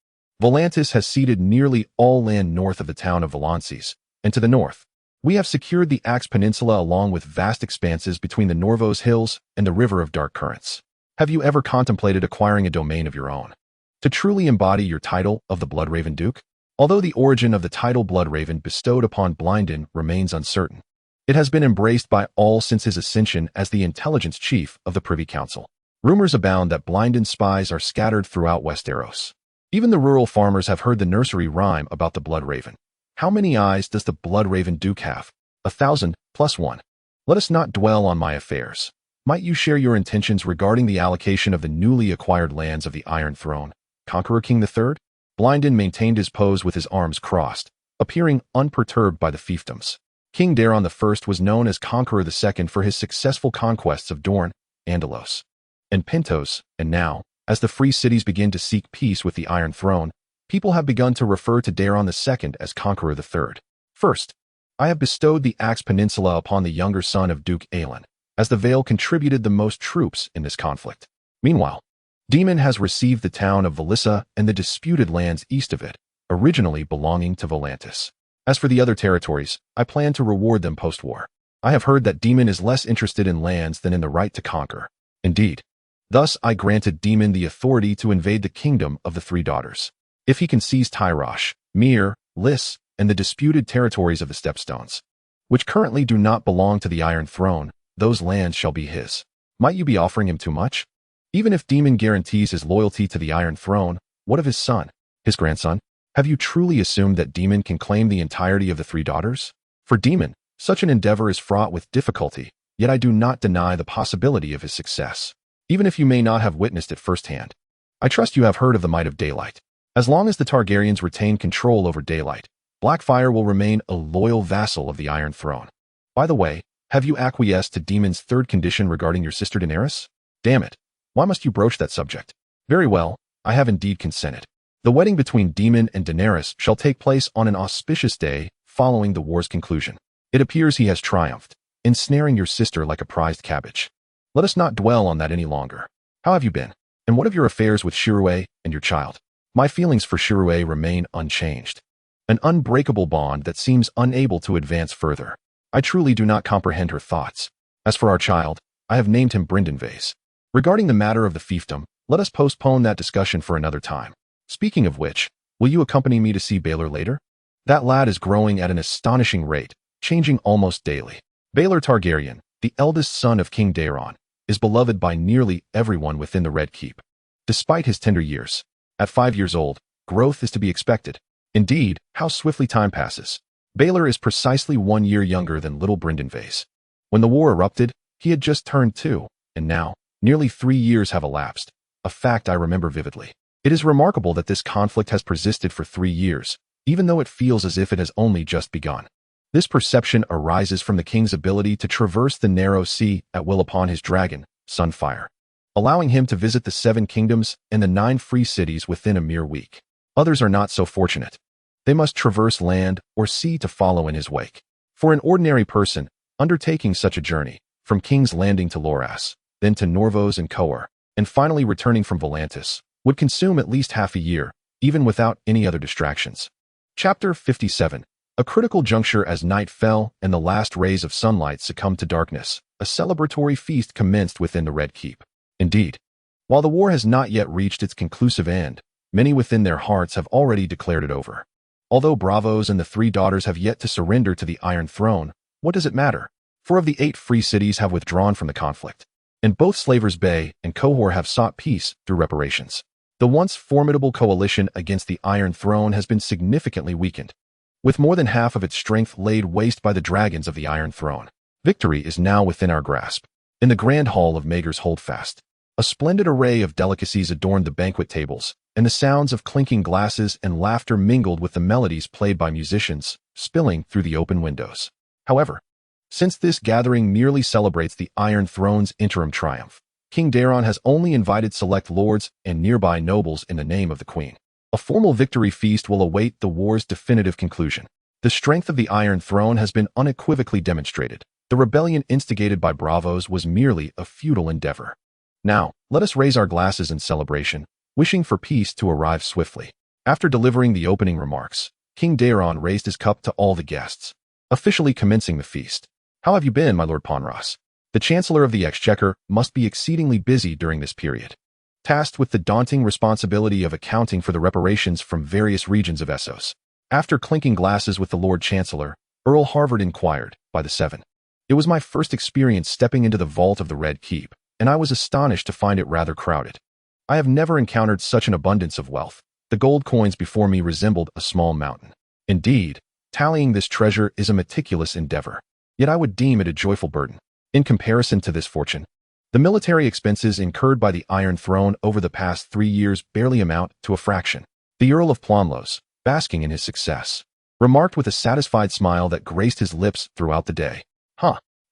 Volantis has ceded nearly all land north of the town of Volances, and to the north, we have secured the Axe Peninsula along with vast expanses between the Norvos Hills and the River of Dark Currents. Have you ever contemplated acquiring a domain of your own, to truly embody your title of the Bloodraven Duke? Although the origin of the title Bloodraven bestowed upon Blinden remains uncertain, it has been embraced by all since his ascension as the intelligence chief of the Privy Council. Rumors abound that Blinden's spies are scattered throughout Westeros. Even the rural farmers have heard the nursery rhyme about the Bloodraven. How many eyes does the Bloodraven Duke have? 1,000 plus 1. Let us not dwell on my affairs. Might you share your intentions regarding the allocation of the newly acquired lands of the Iron Throne, Conqueror King III? Blinden maintained his pose with his arms crossed, appearing unperturbed by the fiefdoms. King Daeron I was known as Conqueror II for his successful conquests of Dorne, Andalos, and Pentos, and now, as the free cities begin to seek peace with the Iron Throne, people have begun to refer to Daeron II as Conqueror III. First, I have bestowed the Axe Peninsula upon the younger son of Duke Aelin, as the Vale contributed the most troops in this conflict. Meanwhile, Daemon has received the town of Valissa and the disputed lands east of it, originally belonging to Volantis. As for the other territories, I plan to reward them post-war. I have heard that Daemon is less interested in lands than in the right to conquer. Indeed. Thus I granted Daemon the authority to invade the kingdom of the 3 daughters. If he can seize Tyrosh, Myr, Lys, and the disputed territories of the Stepstones, which currently do not belong to the Iron Throne, those lands shall be his. Might you be offering him too much? Even if Daemon guarantees his loyalty to the Iron Throne, what of his son, his grandson? Have you truly assumed that Daemon can claim the entirety of the 3 daughters? For Daemon, such an endeavor is fraught with difficulty, yet I do not deny the possibility of his success, even if you may not have witnessed it firsthand. I trust you have heard of the might of Daylight. As long as the Targaryens retain control over Daylight, Blackfyre will remain a loyal vassal of the Iron Throne. By the way, have you acquiesced to Daemon's 3rd condition regarding your sister Daenerys? Damn it. Why must you broach that subject? Very well, I have indeed consented. The wedding between Daemon and Daenerys shall take place on an auspicious day following the war's conclusion. It appears he has triumphed, ensnaring your sister like a prized cabbage. Let us not dwell on that any longer. How have you been? And what of your affairs with Shirue and your child? My feelings for Shirue remain unchanged. An unbreakable bond that seems unable to advance further. I truly do not comprehend her thoughts. As for our child, I have named him Brynden. Regarding the matter of the fiefdom, let us postpone that discussion for another time. Speaking of which, will you accompany me to see Baelor later? That lad is growing at an astonishing rate, changing almost daily. Baelor Targaryen, the eldest son of King Daeron, is beloved by nearly everyone within the Red Keep. Despite his tender years, at 5 years old, growth is to be expected. Indeed, how swiftly time passes. Baelor is precisely 1 year younger than little Brynden. When the war erupted, he had just turned 2, and now, nearly 3 years have elapsed, a fact I remember vividly. It is remarkable that this conflict has persisted for 3 years, even though it feels as if it has only just begun. This perception arises from the king's ability to traverse the narrow sea at will upon his dragon, Sunfire. allowing him to visit the 7 kingdoms and the 9 free cities within a mere week. Others are not so fortunate. They must traverse land or sea to follow in his wake. For an ordinary person, undertaking such a journey, from King's Landing to Loras, then to Norvos and Coer, and finally returning from Volantis, would consume at least half a year, even without any other distractions. Chapter 57. A critical juncture as night fell and the last rays of sunlight succumbed to darkness, a celebratory feast commenced within the Red Keep. Indeed, while the war has not yet reached its conclusive end, many within their hearts have already declared it over. Although Braavos and the 3 daughters have yet to surrender to the Iron Throne, what does it matter? 4 of the 8 free cities have withdrawn from the conflict, and both Slavers Bay and Qohor have sought peace through reparations. The once formidable coalition against the Iron Throne has been significantly weakened, with more than half of its strength laid waste by the dragons of the Iron Throne. Victory is now within our grasp. In the Grand Hall of Maegor's Holdfast, a splendid array of delicacies adorned the banquet tables, and the sounds of clinking glasses and laughter mingled with the melodies played by musicians, spilling through the open windows. However, since this gathering merely celebrates the Iron Throne's interim triumph, King Daeron has only invited select lords and nearby nobles in the name of the Queen. A formal victory feast will await the war's definitive conclusion. The strength of the Iron Throne has been unequivocally demonstrated. The rebellion instigated by Braavos was merely a futile endeavor. Now, let us raise our glasses in celebration, wishing for peace to arrive swiftly. After delivering the opening remarks, King Daeron raised his cup to all the guests, officially commencing the feast. How have you been, my Lord Ponros? The Chancellor of the Exchequer must be exceedingly busy during this period, tasked with the daunting responsibility of accounting for the reparations from various regions of Essos. After clinking glasses with the Lord Chancellor, Earl Harvard inquired, by the 7. It was my first experience stepping into the vault of the Red Keep, and I was astonished to find it rather crowded. I have never encountered such an abundance of wealth. The gold coins before me resembled a small mountain. Indeed, tallying this treasure is a meticulous endeavor. Yet I would deem it a joyful burden. In comparison to this fortune, the military expenses incurred by the Iron Throne over the past 3 years barely amount to a fraction. The Earl of Plonlos, basking in his success, remarked with a satisfied smile that graced his lips throughout the day.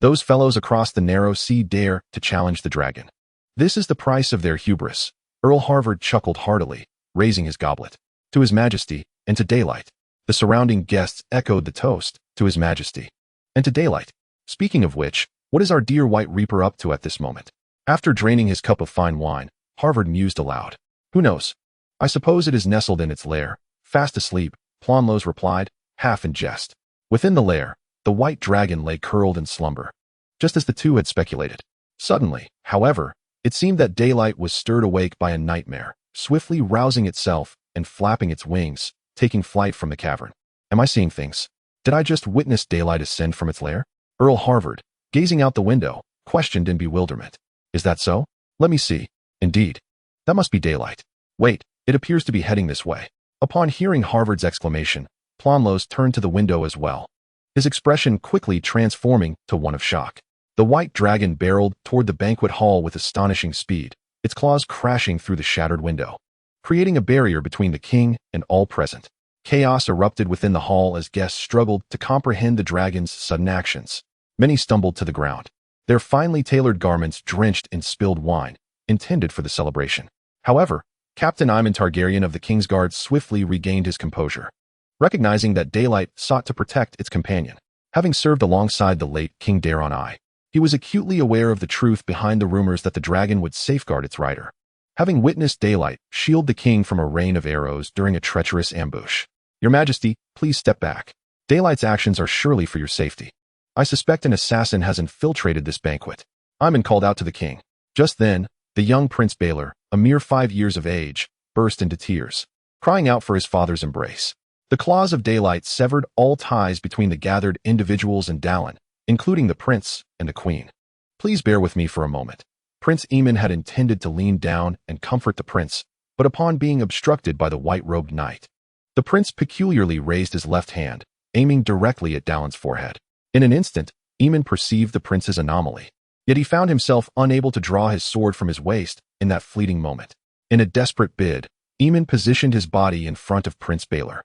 Those fellows across the narrow sea dare to challenge the dragon. This is the price of their hubris. Earl Harvard chuckled heartily, raising his goblet. To His Majesty, and to daylight. The surrounding guests echoed the toast, to His Majesty, and to daylight. Speaking of which, what is our dear White Reaper up to at this moment? After draining his cup of fine wine, Harvard mused aloud. Who knows? I suppose it is nestled in its lair, fast asleep, Plonlos replied, half in jest. Within the lair, the white dragon lay curled in slumber, just as the two had speculated. Suddenly, however, it seemed that daylight was stirred awake by a nightmare, swiftly rousing itself and flapping its wings, taking flight from the cavern. Am I seeing things? Did I just witness daylight ascend from its lair? Earl Harvard, gazing out the window, questioned in bewilderment. Is that so? Let me see. Indeed. That must be daylight. Wait, it appears to be heading this way. Upon hearing Harvard's exclamation, Plonlos turned to the window as well, his expression quickly transforming to one of shock. The white dragon barreled toward the banquet hall with astonishing speed, its claws crashing through the shattered window, creating a barrier between the king and all present. Chaos erupted within the hall as guests struggled to comprehend the dragon's sudden actions. Many stumbled to the ground, their finely tailored garments drenched in spilled wine, intended for the celebration. However, Captain Aemon Targaryen of the Kingsguard swiftly regained his composure, recognizing that daylight sought to protect its companion. Having served alongside the late King Daeron I, he was acutely aware of the truth behind the rumors that the dragon would safeguard its rider. Having witnessed daylight shield the king from a rain of arrows during a treacherous ambush. Your Majesty, please step back. Daylight's actions are surely for your safety. I suspect an assassin has infiltrated this banquet. Aemon called out to the king. Just then, the young Prince Baelor, a mere 5 years of age, burst into tears, crying out for his father's embrace. The claws of daylight severed all ties between the gathered individuals and Dallin, including the prince and the queen. Please bear with me for a moment. Prince Aemon had intended to lean down and comfort the prince, but upon being obstructed by the white-robed knight, the prince peculiarly raised his left hand, aiming directly at Dallin's forehead. In an instant, Aemon perceived the prince's anomaly, yet he found himself unable to draw his sword from his waist in that fleeting moment. In a desperate bid, Aemon positioned his body in front of Prince Baelor.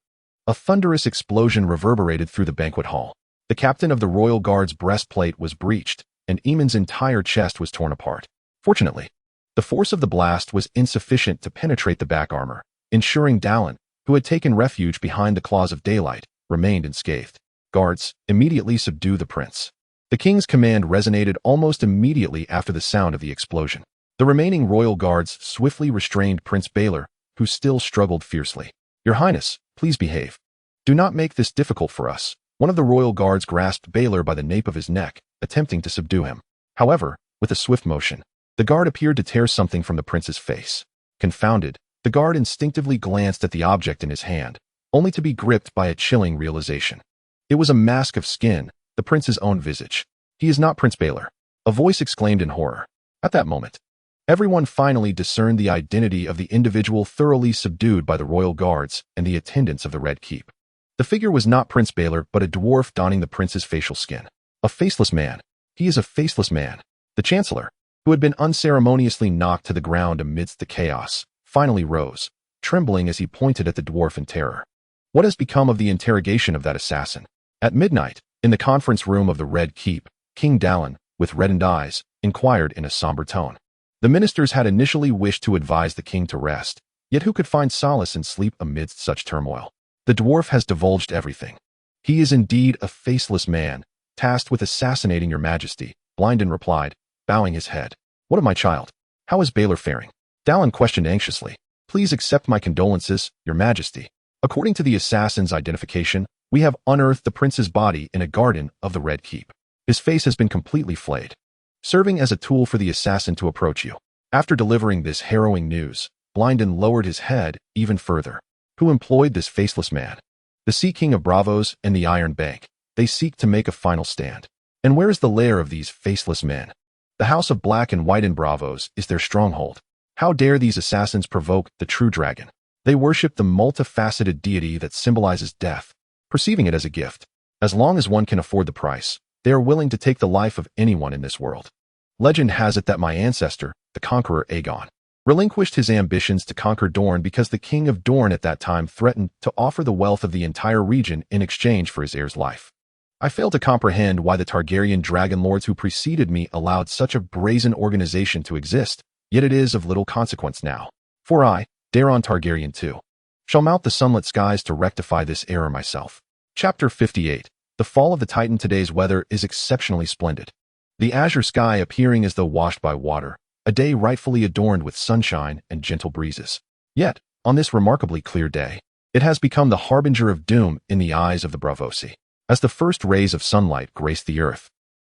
A thunderous explosion reverberated through the banquet hall. The captain of the royal guard's breastplate was breached, and Aemon's entire chest was torn apart. Fortunately, The force of the blast was insufficient to penetrate the back armor, ensuring Dallin, who had taken refuge behind the claws of daylight, remained unscathed. Guards, immediately subdue the prince. The king's command resonated almost immediately after the sound of the explosion. The remaining royal guards swiftly restrained Prince Baelor, who still struggled fiercely. "Your Highness, please behave. Do not make this difficult for us." One of the royal guards grasped Baelor by the nape of his neck, attempting to subdue him. However, with a swift motion, the guard appeared to tear something from the prince's face. Confounded, the guard instinctively glanced at the object in his hand, only to be gripped by a chilling realization. It was a mask of skin, the prince's own visage. "He is not Prince Baelor," a voice exclaimed in horror. At that moment, everyone finally discerned the identity of the individual thoroughly subdued by the royal guards and the attendants of the Red Keep. The figure was not Prince Baelor, but a dwarf donning the prince's facial skin. A faceless man. He is a faceless man. The chancellor, who had been unceremoniously knocked to the ground amidst the chaos, finally rose, trembling as he pointed at the dwarf in terror. What has become of the interrogation of that assassin? At midnight, in the conference room of the Red Keep, King Dallin, with reddened eyes, inquired in a somber tone. The ministers had initially wished to advise the king to rest, yet who could find solace in sleep amidst such turmoil? The dwarf has divulged everything. "He is indeed a faceless man, tasked with assassinating your majesty," Blynden replied, bowing his head. "What of my child? How is Baelor faring?" Dallin questioned anxiously. "Please accept my condolences, your majesty. According to the assassin's identification, we have unearthed the prince's body in a garden of the Red Keep. His face has been completely flayed, serving as a tool for the assassin to approach you." After delivering this harrowing news, Blynden lowered his head even further. "Who employed this faceless man?" "The Sea King of Braavos and the Iron Bank. They seek to make a final stand." "And where is the lair of these faceless men?" "The House of Black and White in Braavos is their stronghold." "How dare these assassins provoke the true dragon?" "They worship the multifaceted deity that symbolizes death, perceiving it as a gift. As long as one can afford the price, they are willing to take the life of anyone in this world. Legend has it that my ancestor, the conqueror Aegon, relinquished his ambitions to conquer Dorne because the king of Dorne at that time threatened to offer the wealth of the entire region in exchange for his heir's life. I fail to comprehend why the Targaryen dragon lords who preceded me allowed such a brazen organization to exist, yet it is of little consequence now. For I, Daeron Targaryen II, shall mount the sunlit skies to rectify this error myself. Chapter 58. The Fall of the Titan. Today's weather is exceptionally splendid. The azure sky appearing as though washed by water, a day rightfully adorned with sunshine and gentle breezes. Yet, on this remarkably clear day, it has become the harbinger of doom in the eyes of the Braavosi. As the first rays of sunlight graced the earth,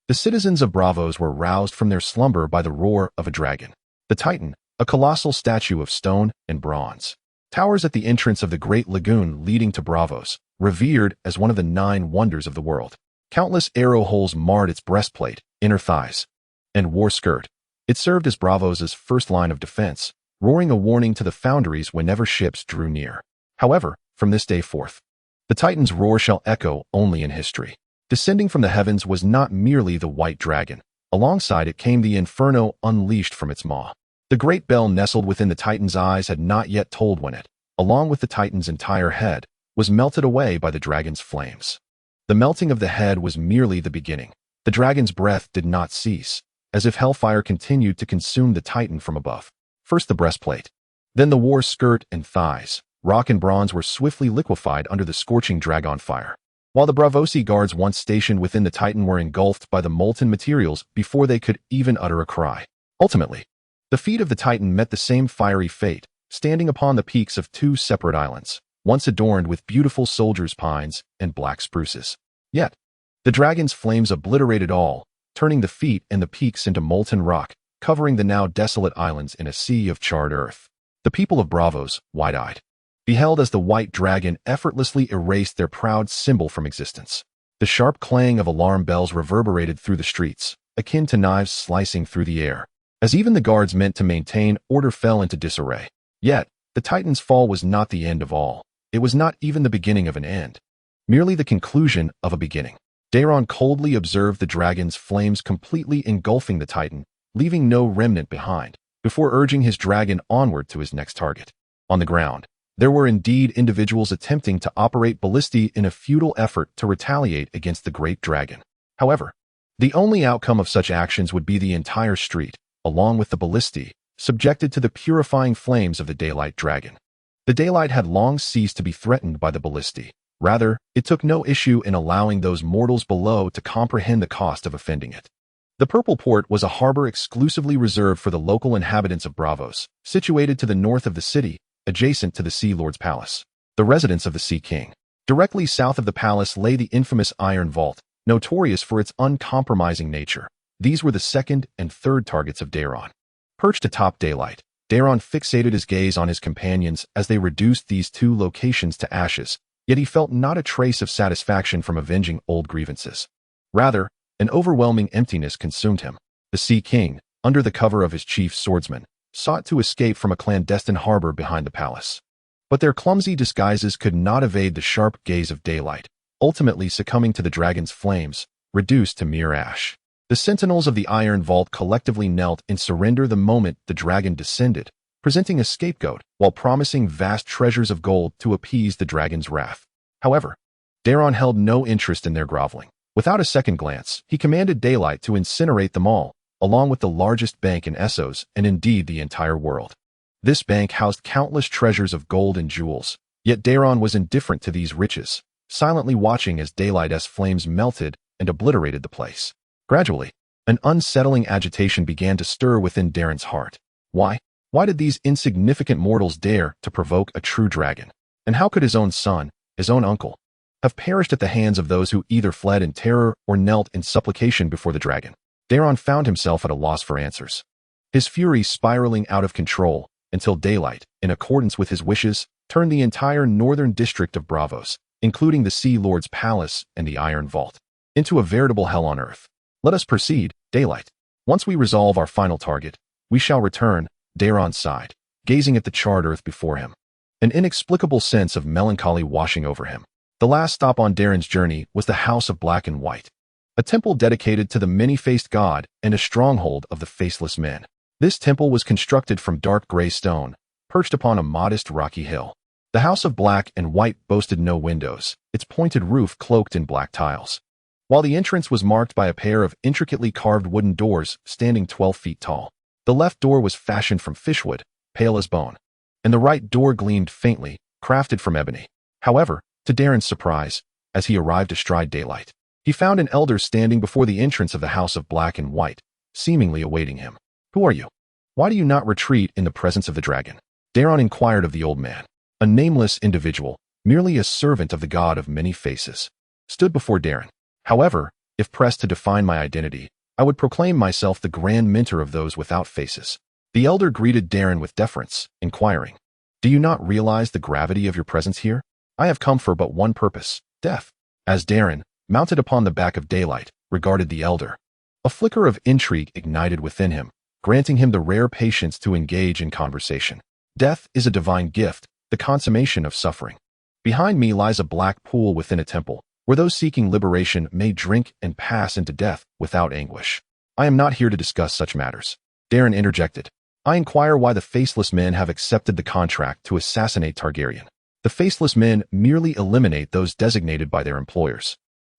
the citizens of Braavos were roused from their slumber by the roar of a dragon. The Titan, a colossal statue of stone and bronze, towers at the entrance of the great lagoon leading to Braavos, revered as one of the 9 wonders of the world. Countless arrow holes marred its breastplate, inner thighs, and war skirt. It served as Braavos' first line of defense, roaring a warning to the foundries whenever ships drew near. However, from this day forth, the Titan's roar shall echo only in history. Descending from the heavens was not merely the white dragon. Alongside it came the inferno unleashed from its maw. The great bell nestled within the Titan's eyes had not yet tolled when it, along with the Titan's entire head, was melted away by the dragon's flames. The melting of the head was merely the beginning. The dragon's breath did not cease, as if hellfire continued to consume the Titan from above. First the breastplate, then the war skirt and thighs. Rock and bronze were swiftly liquefied under the scorching dragon fire, while the Braavosi guards once stationed within the Titan were engulfed by the molten materials before they could even utter a cry. Ultimately, the feet of the Titan met the same fiery fate, standing upon the peaks of 2 separate islands, once adorned with beautiful soldiers' pines and black spruces. Yet, the dragon's flames obliterated all, turning the feet and the peaks into molten rock, covering the now desolate islands in a sea of charred earth. The people of Braavos, wide-eyed, beheld as the white dragon effortlessly erased their proud symbol from existence. The sharp clang of alarm bells reverberated through the streets, akin to knives slicing through the air, as even the guards meant to maintain order fell into disarray. Yet, the Titan's fall was not the end of all. It was not even the beginning of an end, merely the conclusion of a beginning. Daeron coldly observed the dragon's flames completely engulfing the Titan, leaving no remnant behind, before urging his dragon onward to his next target. On the ground, there were indeed individuals attempting to operate ballistae in a futile effort to retaliate against the great dragon. However, the only outcome of such actions would be the entire street, along with the ballistae, subjected to the purifying flames of the daylight dragon. The daylight had long ceased to be threatened by the ballistae. Rather, it took no issue in allowing those mortals below to comprehend the cost of offending it. The Purple Port was a harbor exclusively reserved for the local inhabitants of Braavos, situated to the north of the city, adjacent to the Sea Lord's palace, the residence of the Sea King. Directly south of the palace lay the infamous Iron Vault, notorious for its uncompromising nature. These were the second and third targets of Daeron. Perched atop daylight, Daeron fixated his gaze on his companions as they reduced these two locations to ashes, yet he felt not a trace of satisfaction from avenging old grievances. Rather, an overwhelming emptiness consumed him. The Sea King, under the cover of his chief swordsman, sought to escape from a clandestine harbor behind the palace. But their clumsy disguises could not evade the sharp gaze of daylight, ultimately succumbing to the dragon's flames, reduced to mere ash. The sentinels of the Iron Vault collectively knelt in surrender the moment the dragon descended, presenting a scapegoat while promising vast treasures of gold to appease the dragon's wrath. However, Daeron held no interest in their groveling. Without a second glance, he commanded daylight to incinerate them all, along with the largest bank in Essos and indeed the entire world. This bank housed countless treasures of gold and jewels, yet Daeron was indifferent to these riches, silently watching as daylight's flames melted and obliterated the place. Gradually, an unsettling agitation began to stir within Daeron's heart. Why? Why did these insignificant mortals dare to provoke a true dragon? And how could his own son, his own uncle, have perished at the hands of those who either fled in terror or knelt in supplication before the dragon? Daeron found himself at a loss for answers, his fury spiraling out of control until daylight, in accordance with his wishes, turned the entire northern district of Braavos, including the Sea Lord's palace and the Iron Vault, into a veritable hell on earth. Let us proceed, daylight. Once we resolve our final target, we shall return, Daeron sighed, gazing at the charred earth before him. An inexplicable sense of melancholy washing over him. The last stop on Daeron's journey was the House of Black and White, a temple dedicated to the many-faced god and a stronghold of the faceless men. This temple was constructed from dark gray stone, perched upon a modest rocky hill. The House of Black and White boasted no windows, its pointed roof cloaked in black tiles, while the entrance was marked by a pair of intricately carved wooden doors standing 12 feet tall. The left door was fashioned from fishwood, pale as bone, and the right door gleamed faintly, crafted from ebony. However, to Daeron's surprise, as he arrived astride daylight, he found an elder standing before the entrance of the House of Black and White, seemingly awaiting him. "Who are you? Why do you not retreat in the presence of the dragon?" Daeron inquired of the old man. A nameless individual, merely a servant of the god of many faces, stood before Daeron. However, if pressed to define my identity, I would proclaim myself the grand mentor of those without faces. The elder greeted Daeron with deference, inquiring, "Do you not realize the gravity of your presence here? I have come for but one purpose, death." As Daeron, mounted upon the back of daylight, regarded the elder, a flicker of intrigue ignited within him, granting him the rare patience to engage in conversation. Death is a divine gift, the consummation of suffering. Behind me lies a black pool within a temple, where those seeking liberation may drink and pass into death without anguish. I am not here to discuss such matters. Daeron interjected. I inquire why the faceless men have accepted the contract to assassinate Targaryen. The faceless men merely eliminate those designated by their employers.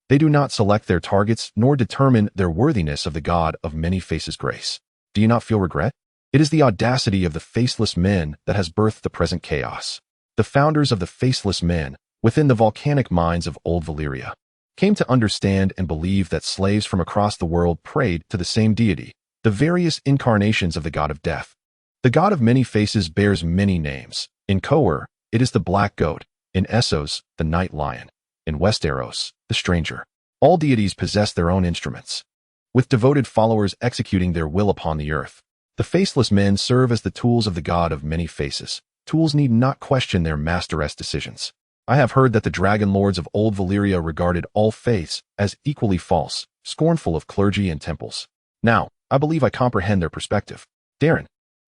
They do not select their targets nor determine their worthiness of the god of many faces grace. Do you not feel regret? It is the audacity of the faceless men that has birthed the present chaos. The founders of the faceless men, within the volcanic mines of old Valyria, came to understand and believe that slaves from across the world prayed to the same deity, the various incarnations of the god of death. The god of many faces bears many names. In Coer, it is the black goat. In Essos, the night lion. In Westeros, the stranger. All deities possess their own instruments, with devoted followers executing their will upon the earth. The faceless men serve as the tools of the god of many faces. Tools need not question their master's decisions. I have heard that the dragon lords of old Valyria regarded all faiths as equally false, scornful of clergy and temples. Now, I believe I comprehend their perspective. Daeron,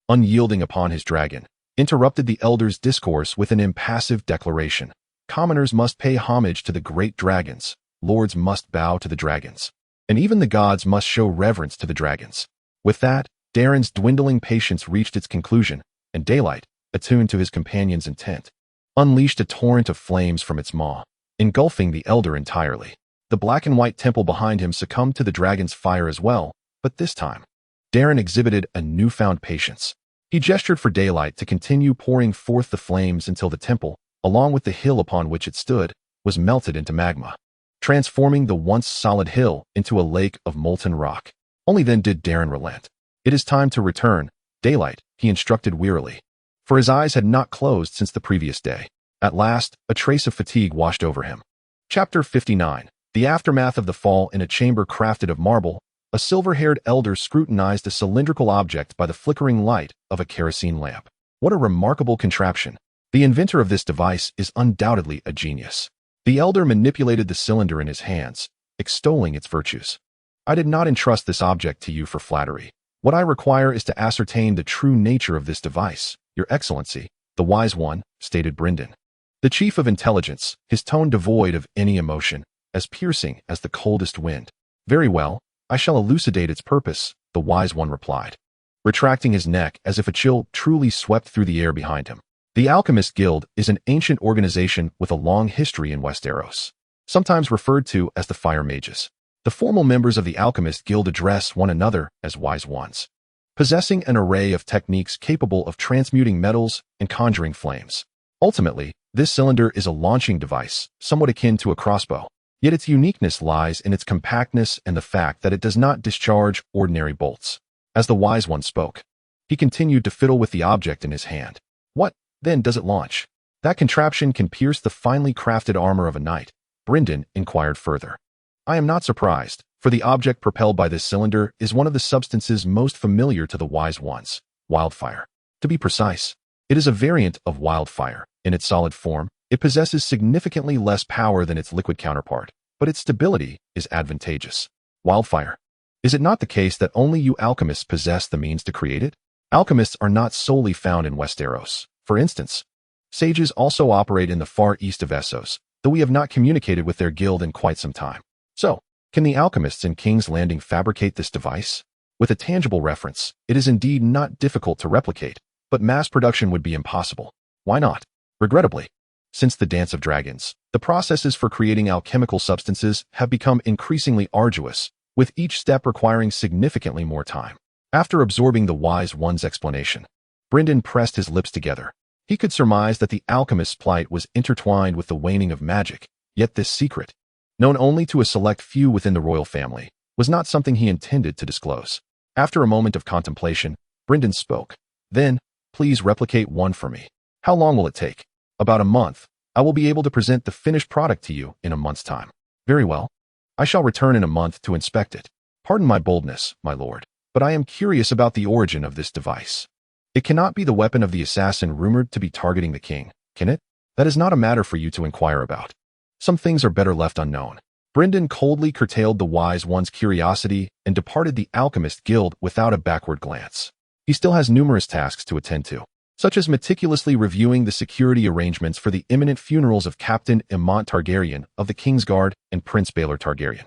unyielding upon his dragon, interrupted the elder's discourse with an impassive declaration. Commoners must pay homage to the great dragons, lords must bow to the dragons, and even the gods must show reverence to the dragons. With that, Daeron's dwindling patience reached its conclusion, and daylight, attuned to his companion's intent, unleashed a torrent of flames from its maw, engulfing the elder entirely. The black and white temple behind him succumbed to the dragon's fire as well, but this time, Daeron exhibited a newfound patience. He gestured for daylight to continue pouring forth the flames until the temple, along with the hill upon which it stood, was melted into magma, transforming the once solid hill into a lake of molten rock. Only then did Darren relent. "It is time to return, daylight," he instructed wearily, for his eyes had not closed since the previous day. At last, a trace of fatigue washed over him. Chapter 59. The aftermath of the fall. In a chamber crafted of marble, a silver-haired elder scrutinized a cylindrical object by the flickering light of a kerosene lamp. What a remarkable contraption! The inventor of this device is undoubtedly a genius. The elder manipulated the cylinder in his hands, extolling its virtues. "I did not entrust this object to you for flattery. What I require is to ascertain the true nature of this device, Your Excellency," the wise one stated Brynden. The chief of intelligence, his tone devoid of any emotion, as piercing as the coldest wind. "Very well, I shall elucidate its purpose," the wise one replied, retracting his neck as if a chill truly swept through the air behind him. The Alchemist Guild is an ancient organization with a long history in Westeros, sometimes referred to as the Fire Mages. The formal members of the Alchemist Guild address one another as wise ones, possessing an array of techniques capable of transmuting metals and conjuring flames. Ultimately, this cylinder is a launching device, somewhat akin to a crossbow. Yet its uniqueness lies in its compactness and the fact that it does not discharge ordinary bolts. As the wise one spoke, he continued to fiddle with the object in his hand. "What, then, does it launch?" "That contraption can pierce the finely crafted armor of a knight," Brynden inquired further. "I am not surprised, for the object propelled by this cylinder is one of the substances most familiar to the wise ones, wildfire. To be precise, it is a variant of wildfire. In its solid form, it possesses significantly less power than its liquid counterpart, but its stability is advantageous." "Wildfire? Is it not the case that only you alchemists possess the means to create it?" "Alchemists are not solely found in Westeros. For instance, sages also operate in the far east of Essos, though we have not communicated with their guild in quite some time. So, can the alchemists in King's Landing fabricate this device?" With a tangible reference, it is indeed not difficult to replicate, but mass production would be impossible. Why not? Regrettably, since the Dance of Dragons, the processes for creating alchemical substances have become increasingly arduous, with each step requiring significantly more time. After absorbing the wise one's explanation, Brynden pressed his lips together. He could surmise that the alchemist's plight was intertwined with the waning of magic, yet this secret, known only to a select few within the royal family, was not something he intended to disclose. After a moment of contemplation, Brynden spoke. "Then, please replicate one for me. How long will it take?" "About a month. I will be able to present the finished product to you in a month's time." "Very well. I shall return in a month to inspect it. Pardon my boldness, my lord, but I am curious about the origin of this device. It cannot be the weapon of the assassin rumored to be targeting the king, can it?" "That is not a matter for you to inquire about. Some things are better left unknown." Brynden coldly curtailed the wise one's curiosity and departed the Alchemist Guild without a backward glance. He still has numerous tasks to attend to, such as meticulously reviewing the security arrangements for the imminent funerals of Captain Aemont Targaryen of the Kingsguard and Prince Baelor Targaryen.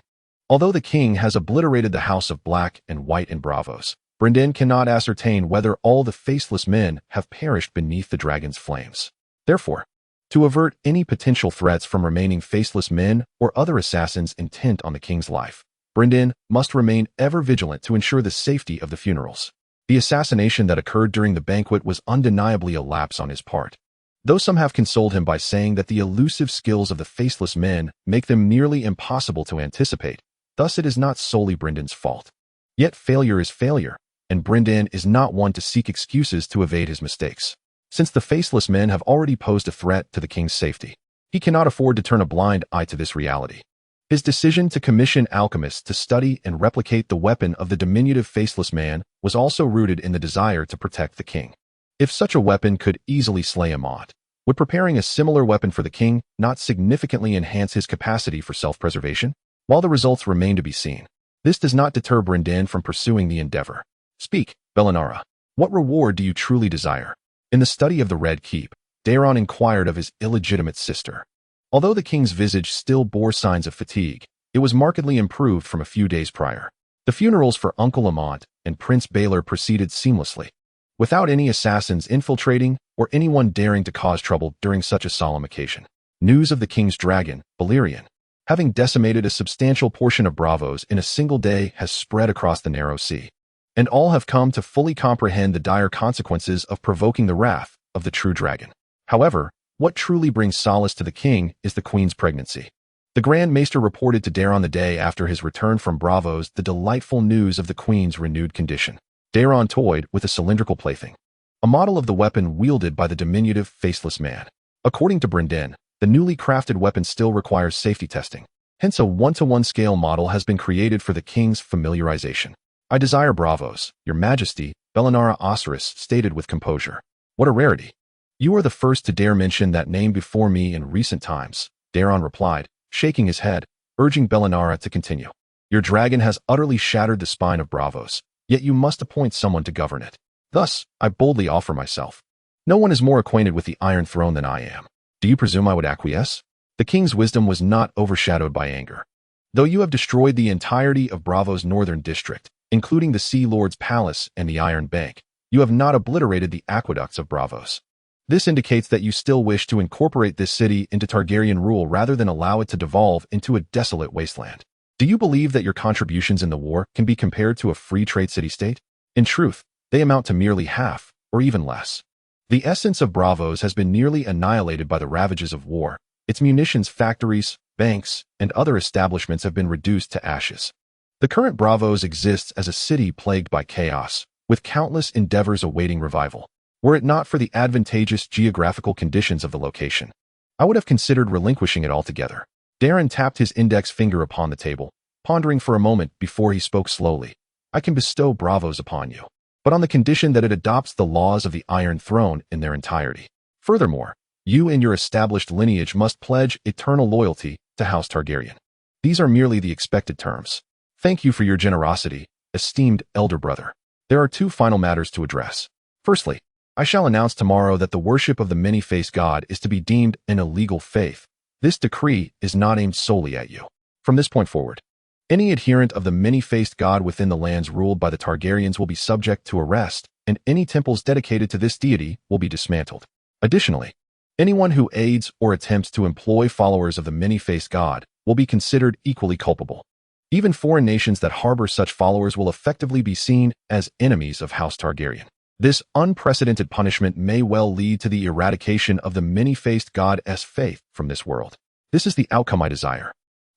Although the king has obliterated the House of Black and White in Bravos, Brynden cannot ascertain whether all the faceless men have perished beneath the dragon's flames. Therefore, to avert any potential threats from remaining faceless men or other assassins intent on the king's life, Brynden must remain ever vigilant to ensure the safety of the funerals. The assassination that occurred during the banquet was undeniably a lapse on his part, though some have consoled him by saying that the elusive skills of the faceless men make them nearly impossible to anticipate. Thus it is not solely Brynden's fault. Yet failure is failure, and Brynden is not one to seek excuses to evade his mistakes. Since the faceless men have already posed a threat to the king's safety, he cannot afford to turn a blind eye to this reality. His decision to commission alchemists to study and replicate the weapon of the diminutive faceless man was also rooted in the desire to protect the king. If such a weapon could easily slay Aemont, would preparing a similar weapon for the king not significantly enhance his capacity for self-preservation? While the results remain to be seen, this does not deter Brynden from pursuing the endeavor. "Speak, Bellinara. What reward do you truly desire?" In the study of the Red Keep, Daeron inquired of his illegitimate sister. Although the king's visage still bore signs of fatigue, it was markedly improved from a few days prior. The funerals for Uncle Aemont and Prince Baelor proceeded seamlessly, without any assassins infiltrating or anyone daring to cause trouble during such a solemn occasion. News of the king's dragon, Balerion, having decimated a substantial portion of Bravos in a single day, has spread across the narrow sea. and all have come to fully comprehend the dire consequences of provoking the wrath of the true dragon. However, what truly brings solace to the king is the queen's pregnancy. The Grand Maester reported to Daeron the day after his return from Braavos the delightful news of the queen's renewed condition. Daeron toyed with a cylindrical plaything, a model of the weapon wielded by the diminutive, faceless man. According to Brynden, the newly crafted weapon still requires safety testing. Hence, a 1-to-1 scale model has been created for the king's familiarization. "I desire Braavos, your majesty," Bellinara Osiris stated with composure. "What a rarity. You are the first to dare mention that name before me in recent times," Daeron replied, shaking his head, urging Bellinara to continue. "Your dragon has utterly shattered the spine of Braavos, yet you must appoint someone to govern it. Thus, I boldly offer myself. No one is more acquainted with the Iron Throne than I am. Do you presume I would acquiesce?" The king's wisdom was not overshadowed by anger. "Though you have destroyed the entirety of Braavos' northern district, including the Sea Lord's Palace and the Iron Bank, you have not obliterated the aqueducts of Braavos. This indicates that you still wish to incorporate this city into Targaryen rule rather than allow it to devolve into a desolate wasteland. Do you believe that your contributions in the war can be compared to a free trade city-state? In truth, they amount to merely half, or even less. The essence of Braavos has been nearly annihilated by the ravages of war. Its munitions factories, banks, and other establishments have been reduced to ashes. The current Braavos exists as a city plagued by chaos, with countless endeavors awaiting revival. Were it not for the advantageous geographical conditions of the location, I would have considered relinquishing it altogether." Daeron tapped his index finger upon the table, pondering for a moment before he spoke slowly. "I can bestow Braavos upon you, but on the condition that it adopts the laws of the Iron Throne in their entirety. Furthermore, you and your established lineage must pledge eternal loyalty to House Targaryen. These are merely the expected terms. Thank you for your generosity, esteemed elder brother. There are two final matters to address. Firstly, I shall announce tomorrow that the worship of the many-faced god is to be deemed an illegal faith. This decree is not aimed solely at you. From this point forward, any adherent of the many-faced god within the lands ruled by the Targaryens will be subject to arrest, and any temples dedicated to this deity will be dismantled. Additionally, anyone who aids or attempts to employ followers of the many-faced god will be considered equally culpable. Even foreign nations that harbor such followers will effectively be seen as enemies of House Targaryen. This unprecedented punishment may well lead to the eradication of the many-faced god's faith from this world. This is the outcome I desire."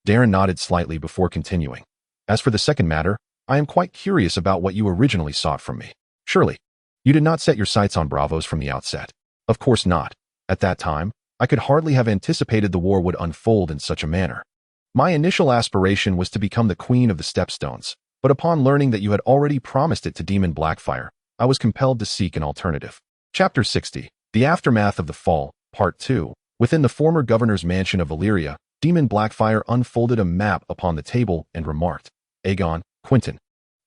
Daeron nodded slightly before continuing. "As for the second matter, I am quite curious about what you originally sought from me. Surely, you did not set your sights on Braavos from the outset." "Of course not. At that time, I could hardly have anticipated the war would unfold in such a manner. My initial aspiration was to become the Queen of the Stepstones, but upon learning that you had already promised it to Demon Blackfyre, I was compelled to seek an alternative." Chapter 60. The Aftermath of the Fall, Part 2. Within the former governor's mansion of Valyria, Demon Blackfyre unfolded a map upon the table and remarked, "Aegon, Quentyn,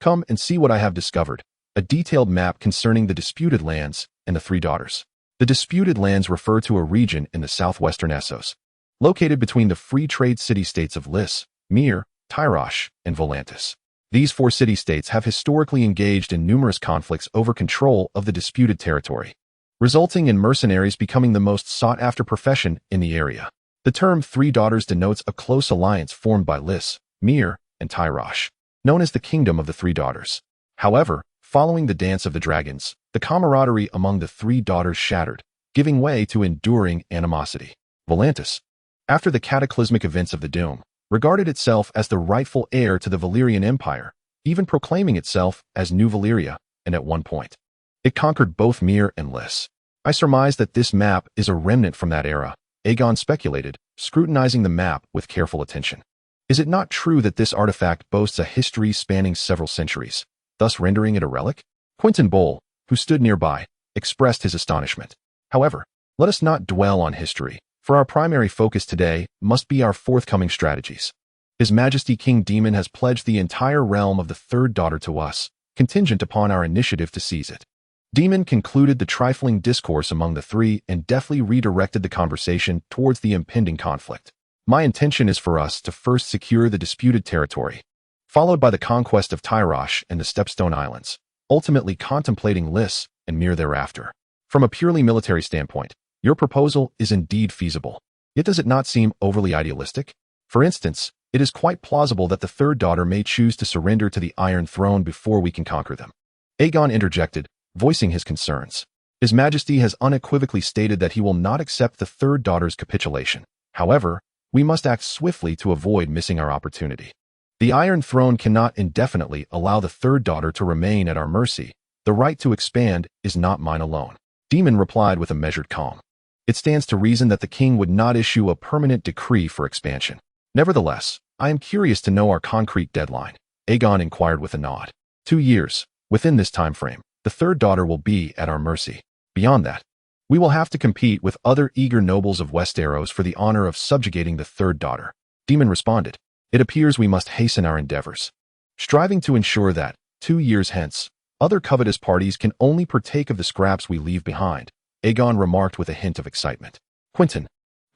come and see what I have discovered. A detailed map concerning the disputed lands and the three daughters." The disputed lands refer to a region in the southwestern Essos, located between the free trade city-states of Lys, Myr, Tyrosh, and Volantis. These four city-states have historically engaged in numerous conflicts over control of the disputed territory, resulting in mercenaries becoming the most sought-after profession in the area. The term Three Daughters denotes a close alliance formed by Lys, Myr, and Tyrosh, known as the Kingdom of the Three Daughters. However, following the Dance of the Dragons, the camaraderie among the three daughters shattered, giving way to enduring animosity. Volantis, after the cataclysmic events of the Doom, regarded itself as the rightful heir to the Valyrian Empire, even proclaiming itself as New Valyria, and at one point, it conquered both Myr and Lys. I surmise that this map is a remnant from that era, Aegon speculated, scrutinizing the map with careful attention. Is it not true that this artifact boasts a history spanning several centuries, thus rendering it a relic? Quentyn Bowl, who stood nearby, expressed his astonishment. However, let us not dwell on history, for our primary focus today must be our forthcoming strategies. His Majesty King Daemon has pledged the entire realm of the third daughter to us, contingent upon our initiative to seize it. Daemon concluded the trifling discourse among the three and deftly redirected the conversation towards the impending conflict. My intention is for us to first secure the disputed territory, followed by the conquest of Tyrosh and the Stepstone Islands, ultimately contemplating Lys and Myr thereafter. From a purely military standpoint, your proposal is indeed feasible. Yet does it not seem overly idealistic? For instance, it is quite plausible that the third daughter may choose to surrender to the Iron Throne before we can conquer them. Aegon interjected, voicing his concerns. His Majesty has unequivocally stated that he will not accept the third daughter's capitulation. However, we must act swiftly to avoid missing our opportunity. The Iron Throne cannot indefinitely allow the third daughter to remain at our mercy. The right to expand is not mine alone. Daemon replied with a measured calm. It stands to reason that the king would not issue a permanent decree for expansion. Nevertheless, I am curious to know our concrete deadline. Aegon inquired with a nod. 2 years. Within this time frame, the third daughter will be at our mercy. Beyond that, we will have to compete with other eager nobles of Westeros for the honor of subjugating the third daughter. Daemon responded. It appears we must hasten our endeavors, striving to ensure that, 2 years hence, other covetous parties can only partake of the scraps we leave behind. Aegon remarked with a hint of excitement. Quentyn,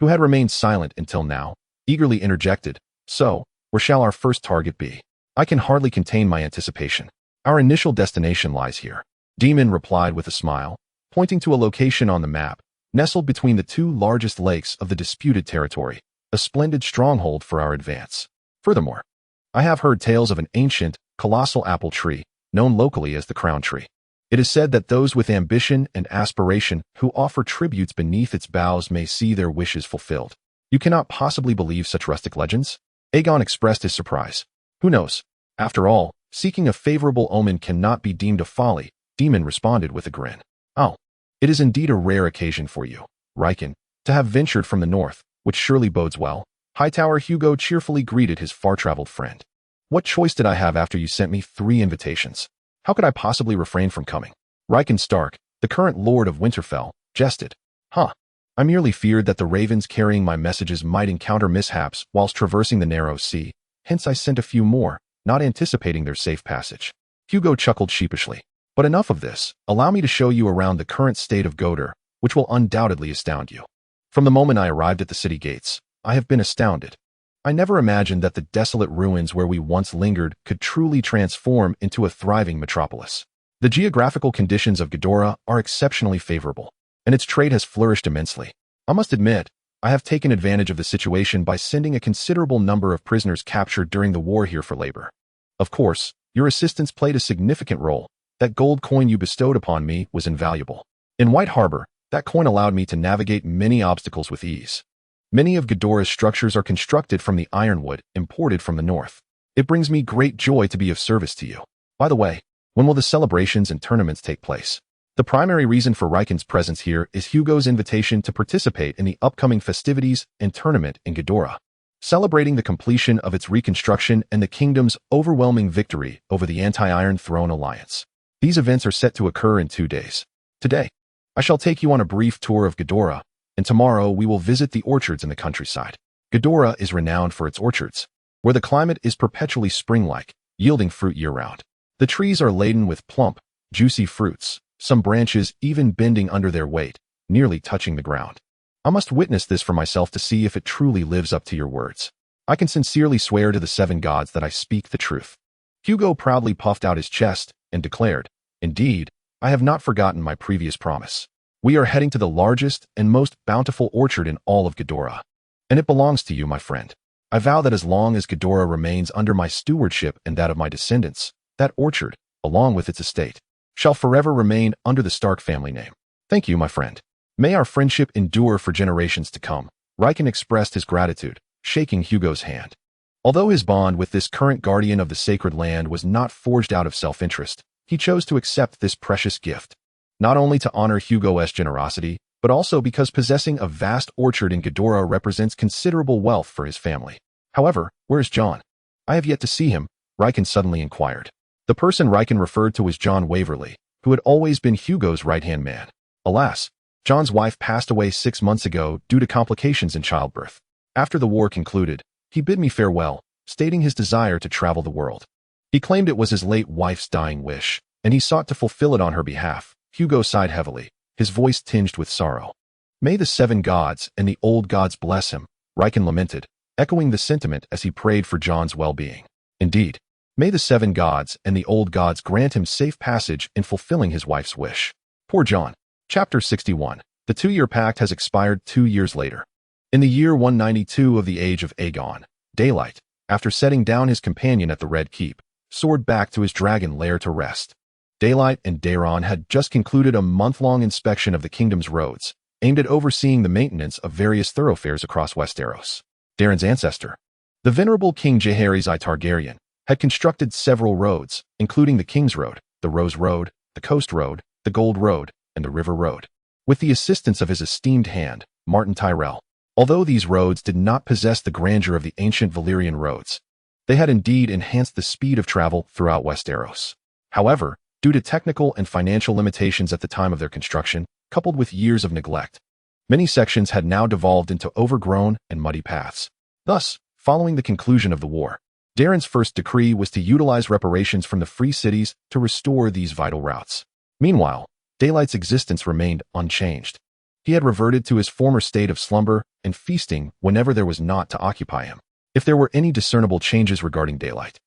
who had remained silent until now, eagerly interjected. So, where shall our first target be? I can hardly contain my anticipation. Our initial destination lies here. Daemon replied with a smile, pointing to a location on the map, nestled between the 2 largest lakes of the disputed territory, a splendid stronghold for our advance. Furthermore, I have heard tales of an ancient, colossal apple tree, known locally as the Crown Tree. It is said that those with ambition and aspiration who offer tributes beneath its boughs may see their wishes fulfilled. You cannot possibly believe such rustic legends? Aegon expressed his surprise. Who knows? After all, seeking a favorable omen cannot be deemed a folly, Daemon responded with a grin. Oh, it is indeed a rare occasion for you, Riken, to have ventured from the north, which surely bodes well. Hightower Hugo cheerfully greeted his far-traveled friend. What choice did I have after you sent me 3 invitations? How could I possibly refrain from coming? Riken Stark, the current Lord of Winterfell, jested. I merely feared that the ravens carrying my messages might encounter mishaps whilst traversing the narrow sea, hence I sent a few more, not anticipating their safe passage. Hugo chuckled sheepishly. But enough of this. Allow me to show you around the current state of Godor, which will undoubtedly astound you. From the moment I arrived at the city gates, I have been astounded. I never imagined that the desolate ruins where we once lingered could truly transform into a thriving metropolis. The geographical conditions of Godor are exceptionally favorable, and its trade has flourished immensely. I must admit, I have taken advantage of the situation by sending a considerable number of prisoners captured during the war here for labor. Of course, your assistance played a significant role. That gold coin you bestowed upon me was invaluable. In White Harbor, that coin allowed me to navigate many obstacles with ease. Many of Godor's structures are constructed from the ironwood imported from the north. It brings me great joy to be of service to you. By the way, when will the celebrations and tournaments take place? The primary reason for Riken's presence here is Hugo's invitation to participate in the upcoming festivities and tournament in Godor, celebrating the completion of its reconstruction and the kingdom's overwhelming victory over the anti-Iron Throne alliance. These events are set to occur in 2 days. Today, I shall take you on a brief tour of Godor, and tomorrow we will visit the orchards in the countryside. Godor is renowned for its orchards, where the climate is perpetually spring-like, yielding fruit year-round. The trees are laden with plump, juicy fruits, some branches even bending under their weight, nearly touching the ground. I must witness this for myself to see if it truly lives up to your words. I can sincerely swear to the 7 gods that I speak the truth. Hugo proudly puffed out his chest and declared, Indeed, I have not forgotten my previous promise. We are heading to the largest and most bountiful orchard in all of Godor, and it belongs to you, my friend. I vow that as long as Godor remains under my stewardship and that of my descendants, that orchard, along with its estate, shall forever remain under the Stark family name. Thank you, my friend. May our friendship endure for generations to come. Riken expressed his gratitude, shaking Hugo's hand. Although his bond with this current guardian of the sacred land was not forged out of self-interest, he chose to accept this precious gift, not only to honor Hugo's generosity, but also because possessing a vast orchard in Godor represents considerable wealth for his family. However, where is John? I have yet to see him, Riken suddenly inquired. The person Riken referred to was John Waverley, who had always been Hugo's right-hand man. Alas, John's wife passed away 6 months ago due to complications in childbirth. After the war concluded, he bid me farewell, stating his desire to travel the world. He claimed it was his late wife's dying wish, and he sought to fulfill it on her behalf. Hugo sighed heavily, his voice tinged with sorrow. May the 7 gods and the old gods bless him, Riken lamented, echoing the sentiment as he prayed for John's well-being. Indeed, may the 7 gods and the old gods grant him safe passage in fulfilling his wife's wish. Poor John. Chapter 61. The 2-year pact has expired 2 years later. In the year 192 of the age of Aegon, daylight, after setting down his companion at the Red Keep, soared back to his dragon lair to rest. Daylight and Daeron had just concluded a month-long inspection of the kingdom's roads, aimed at overseeing the maintenance of various thoroughfares across Westeros. Daeron's ancestor, the venerable King Viserys I Targaryen, had constructed several roads, including the King's Road, the Rose Road, the Coast Road, the Gold Road, and the River Road, with the assistance of his esteemed hand, Martin Tyrell. Although these roads did not possess the grandeur of the ancient Valyrian roads, they had indeed enhanced the speed of travel throughout Westeros. However, due to technical and financial limitations at the time of their construction, coupled with years of neglect, many sections had now devolved into overgrown and muddy paths. Thus, following the conclusion of the war, Daeron's first decree was to utilize reparations from the free cities to restore these vital routes. Meanwhile, Daylight's existence remained unchanged. He had reverted to his former state of slumber and feasting whenever there was naught to occupy him. If there were any discernible changes regarding Daylight,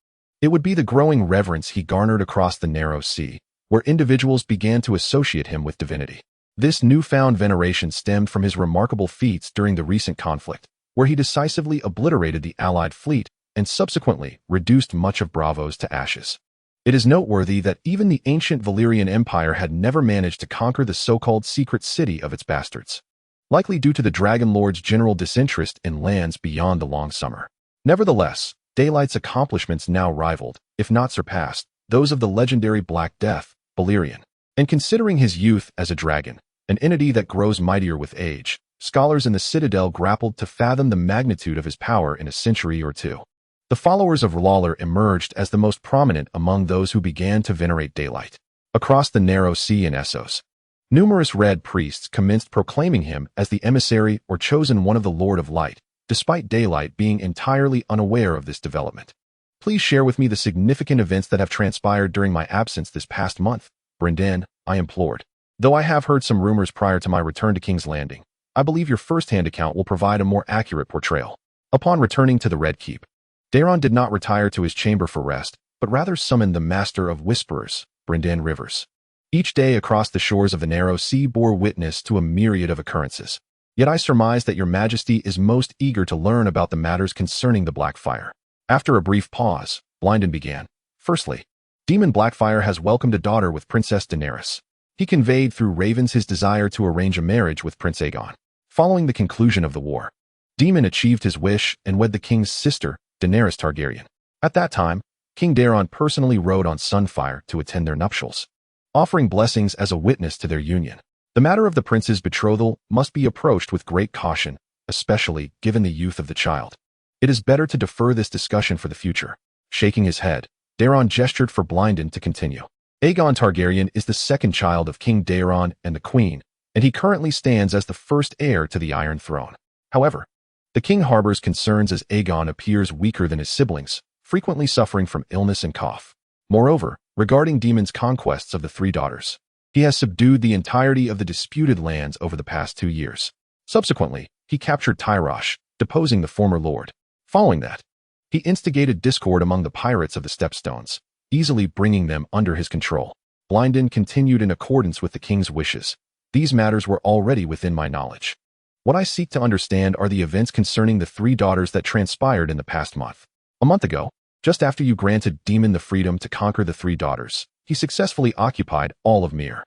it would be the growing reverence he garnered across the narrow sea, where individuals began to associate him with divinity. This newfound veneration stemmed from his remarkable feats during the recent conflict, where he decisively obliterated the Allied fleet and subsequently reduced much of Braavos to ashes. It is noteworthy that even the ancient Valyrian Empire had never managed to conquer the so-called secret city of its bastards, likely due to the Dragon Lord's general disinterest in lands beyond the long summer. Nevertheless, Daylight's accomplishments now rivaled, if not surpassed, those of the legendary Black Death, Balerion. And considering his youth as a dragon, an entity that grows mightier with age, scholars in the Citadel grappled to fathom the magnitude of his power in a century or two. The followers of Lawler emerged as the most prominent among those who began to venerate Daylight. Across the narrow sea in Essos, numerous Red priests commenced proclaiming him as the emissary or chosen one of the Lord of Light, despite Daylight being entirely unaware of this development. Please share with me the significant events that have transpired during my absence this past month, Brynden, I implored. Though I have heard some rumors prior to my return to King's Landing, I believe your first-hand account will provide a more accurate portrayal. Upon returning to the Red Keep, Daeron did not retire to his chamber for rest, but rather summoned the Master of Whisperers, Brynden Rivers. Each day across the shores of the narrow sea bore witness to a myriad of occurrences. Yet I surmise that your Majesty is most eager to learn about the matters concerning the Blackfire. After a brief pause, Blynden began. Firstly, Daemon Blackfire has welcomed a daughter with Princess Daenerys. He conveyed through ravens his desire to arrange a marriage with Prince Aegon. Following the conclusion of the war, Daemon achieved his wish and wed the king's sister, Daenerys Targaryen. At that time, King Daeron personally rode on Sunfire to attend their nuptials, offering blessings as a witness to their union. The matter of the prince's betrothal must be approached with great caution, especially given the youth of the child. It is better to defer this discussion for the future. Shaking his head, Daeron gestured for Blynden to continue. Aegon Targaryen is the second child of King Daeron and the Queen, and he currently stands as the first heir to the Iron Throne. However, the king harbors concerns as Aegon appears weaker than his siblings, frequently suffering from illness and cough. Moreover, regarding Daemon's conquests of the three daughters, he has subdued the entirety of the disputed lands over the past 2 years. Subsequently, he captured Tyrosh, deposing the former lord. Following that, he instigated discord among the pirates of the Stepstones, easily bringing them under his control. Blynden continued in accordance with the king's wishes. These matters were already within my knowledge. What I seek to understand are the events concerning the three daughters that transpired in the past month. A month ago, just after you granted Daemon the freedom to conquer the three daughters, he successfully occupied all of Myr.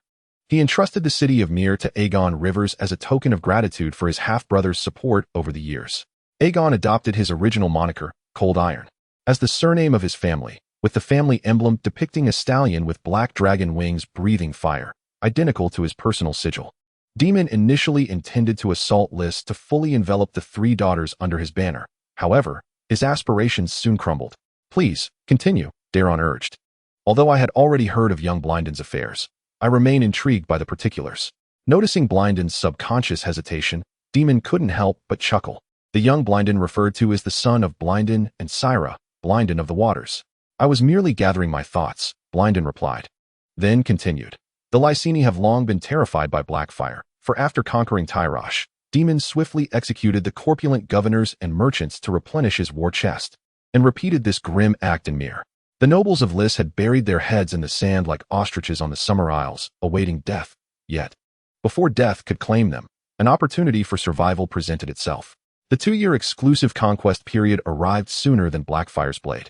He entrusted the city of Myr to Aegon Rivers as a token of gratitude for his half-brother's support over the years. Aegon adopted his original moniker, Cold Iron, as the surname of his family, with the family emblem depicting a stallion with black dragon wings breathing fire, identical to his personal sigil. Daemon initially intended to assault Lys to fully envelop the three daughters under his banner. However, his aspirations soon crumbled. Please, continue, Daeron urged. Although I had already heard of young Blynden's affairs, I remain intrigued by the particulars. Noticing Blynden's subconscious hesitation, Daemon couldn't help but chuckle. The young Blynden referred to as the son of Blynden and Syra, Blynden of the Waters. I was merely gathering my thoughts, Blynden replied. Then continued. The Lyseni have long been terrified by Blackfire, for after conquering Tyrosh, Daemon swiftly executed the corpulent governors and merchants to replenish his war chest, and repeated this grim act in Myr. The nobles of Lys had buried their heads in the sand like ostriches on the Summer Isles, awaiting death. Yet, before death could claim them, an opportunity for survival presented itself. The 2-year exclusive conquest period arrived sooner than Blackfire's blade.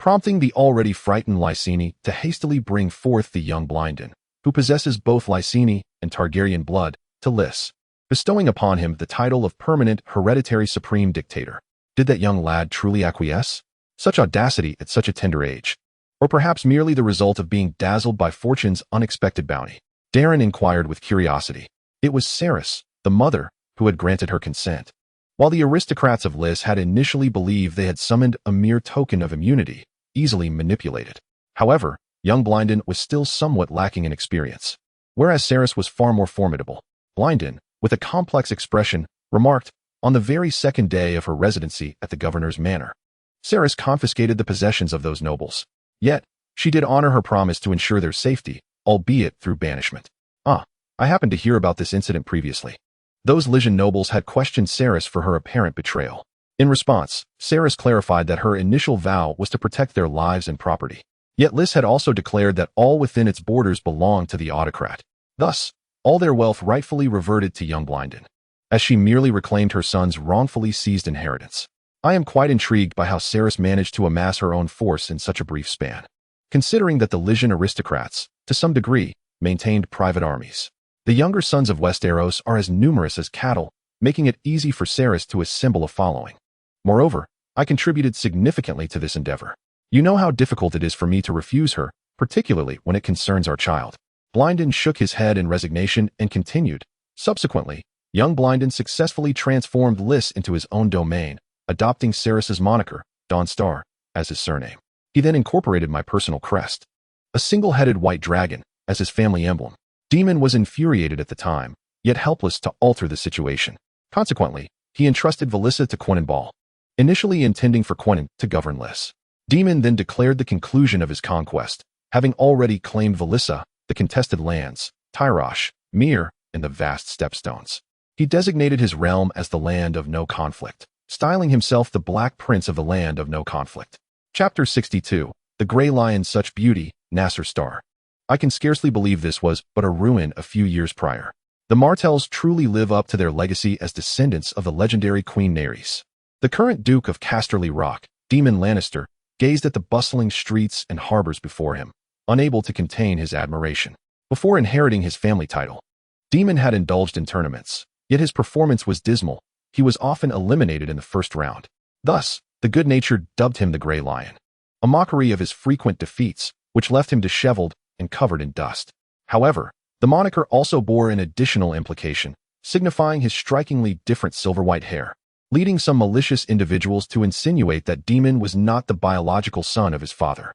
prompting the already frightened Lyseni to hastily bring forth the young Blindon, who possesses both Lyseni and Targaryen blood, to Lys, bestowing upon him the title of permanent hereditary supreme dictator. Did that young lad truly acquiesce? Such audacity at such a tender age? Or perhaps merely the result of being dazzled by fortune's unexpected bounty? Darren inquired with curiosity. It was Cerys, the mother, who had granted her consent. While the aristocrats of Lys had initially believed they had summoned a mere token of immunity, easily manipulated. However, young Blindon was still somewhat lacking in experience. Whereas Cerys was far more formidable, Blindon, with a complex expression, remarked, on the very second day of her residency at the governor's manor, Cerys confiscated the possessions of those nobles. Yet, she did honor her promise to ensure their safety, albeit through banishment. I happened to hear about this incident previously. Those Lysian nobles had questioned Cerys for her apparent betrayal. In response, Cerys clarified that her initial vow was to protect their lives and property. Yet Lys had also declared that all within its borders belonged to the autocrat. Thus, all their wealth rightfully reverted to young Blindon, as she merely reclaimed her son's wrongfully seized inheritance. I am quite intrigued by how Cerys managed to amass her own force in such a brief span, considering that the Lysian aristocrats, to some degree, maintained private armies. The younger sons of Westeros are as numerous as cattle, making it easy for Cerys to assemble a following. Moreover, I contributed significantly to this endeavor. You know how difficult it is for me to refuse her, particularly when it concerns our child. Blindon shook his head in resignation and continued. Subsequently, young Blindon successfully transformed Lys into his own domain, adopting Cerys's moniker, Dawnstar, as his surname. He then incorporated my personal crest, a single-headed white dragon, as his family emblem. Daemon was infuriated at the time, yet helpless to alter the situation. Consequently, he entrusted Valissa to Quentin Ball, initially intending for Quentin to govern Lys. Daemon then declared the conclusion of his conquest, having already claimed Valissa, the contested lands, Tyrosh, Myr, and the vast stepstones. He designated his realm as the Land of No Conflict, styling himself the Black Prince of the Land of No Conflict. Chapter 62, The Grey Lion's Such Beauty, Nasser Star. I can scarcely believe this was but a ruin a few years prior. The Martells truly live up to their legacy as descendants of the legendary Queen Nerys. The current Duke of Casterly Rock, Daemon Lannister, gazed at the bustling streets and harbors before him, unable to contain his admiration. Before inheriting his family title, Daemon had indulged in tournaments, yet his performance was dismal. He was often eliminated in the first round. Thus, the good-natured dubbed him the Grey Lion, a mockery of his frequent defeats, which left him disheveled and covered in dust. However, the moniker also bore an additional implication, signifying his strikingly different silver-white hair, leading some malicious individuals to insinuate that Daemon was not the biological son of his father.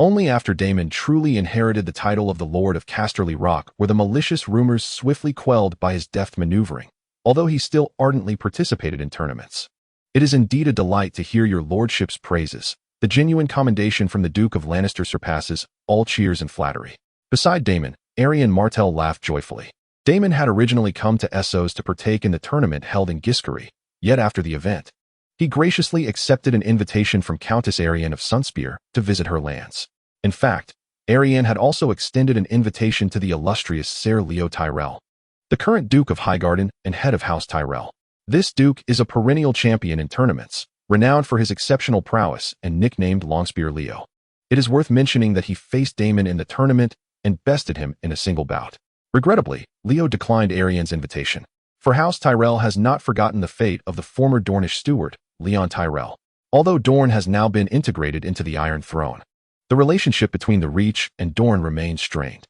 Only after Daemon truly inherited the title of the Lord of Casterly Rock were the malicious rumors swiftly quelled by his deft maneuvering, although he still ardently participated in tournaments. It is indeed a delight to hear your lordship's praises. The genuine commendation from the Duke of Lannister surpasses all cheers and flattery. Beside Daemon, Aerion Martell laughed joyfully. Daemon had originally come to Essos to partake in the tournament held in Giscari, yet after the event, he graciously accepted an invitation from Countess Aerion of Sunspear to visit her lands. In fact, Aerion had also extended an invitation to the illustrious Ser Leo Tyrell, the current Duke of Highgarden and head of House Tyrell. This duke is a perennial champion in tournaments, renowned for his exceptional prowess and nicknamed Longspear Leo. It is worth mentioning that he faced Daemon in the tournament and bested him in a single bout. Regrettably, Leo declined Aerion's invitation, for House Tyrell has not forgotten the fate of the former Dornish steward, Leon Tyrell. Although Dorne has now been integrated into the Iron Throne, the relationship between the Reach and Dorne remains strained.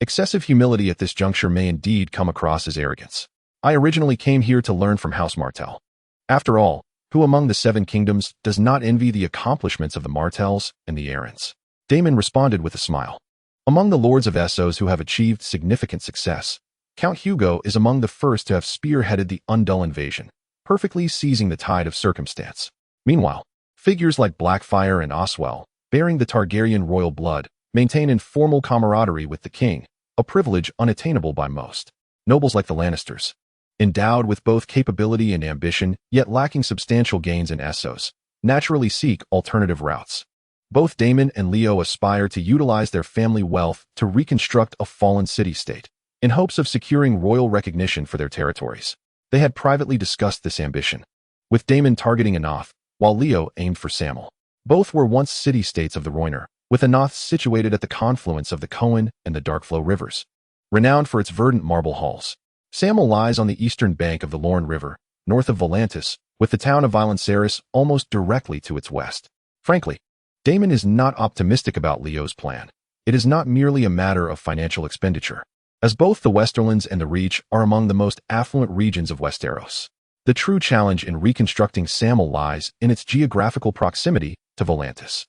Excessive humility at this juncture may indeed come across as arrogance. I originally came here to learn from House Martell. After all, who among the Seven Kingdoms does not envy the accomplishments of the Martells and the Arryns? Daemon responded with a smile. Among the lords of Essos who have achieved significant success, Count Hugo is among the first to have spearheaded the Undul invasion, perfectly seizing the tide of circumstance. Meanwhile, figures like Blackfyre and Oswell, bearing the Targaryen royal blood, maintain informal camaraderie with the king, a privilege unattainable by most. Nobles like the Lannisters, endowed with both capability and ambition, yet lacking substantial gains in Essos, naturally seek alternative routes. Both Daemon and Leo aspire to utilize their family wealth to reconstruct a fallen city-state, in hopes of securing royal recognition for their territories. They had privately discussed this ambition, with Daemon targeting Enoth, while Leo aimed for Samel. Both were once city-states of the Rhoynar, with the Noth situated at the confluence of the Cohen and the Darkflow rivers. Renowned for its verdant marble halls, Samel lies on the eastern bank of the Lorne River, north of Volantis, with the town of Viserys almost directly to its west. Frankly, Daemon is not optimistic about Leo's plan. It is not merely a matter of financial expenditure, as both the Westerlands and the Reach are among the most affluent regions of Westeros. The true challenge in reconstructing Samel lies in its geographical proximity to Volantis.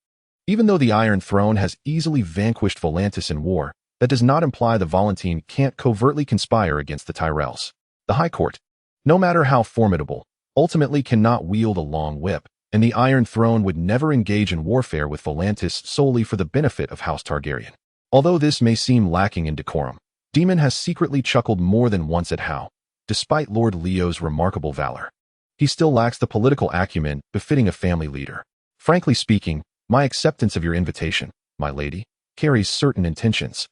Even though the Iron Throne has easily vanquished Volantis in war, that does not imply the Volantene can't covertly conspire against the Tyrells. The High Court, no matter how formidable, ultimately cannot wield a long whip, and the Iron Throne would never engage in warfare with Volantis solely for the benefit of House Targaryen. Although this may seem lacking in decorum, Daemon has secretly chuckled more than once at how, despite Lord Leo's remarkable valor, he still lacks the political acumen befitting a family leader. Frankly speaking, my acceptance of your invitation, my lady, carries certain intentions.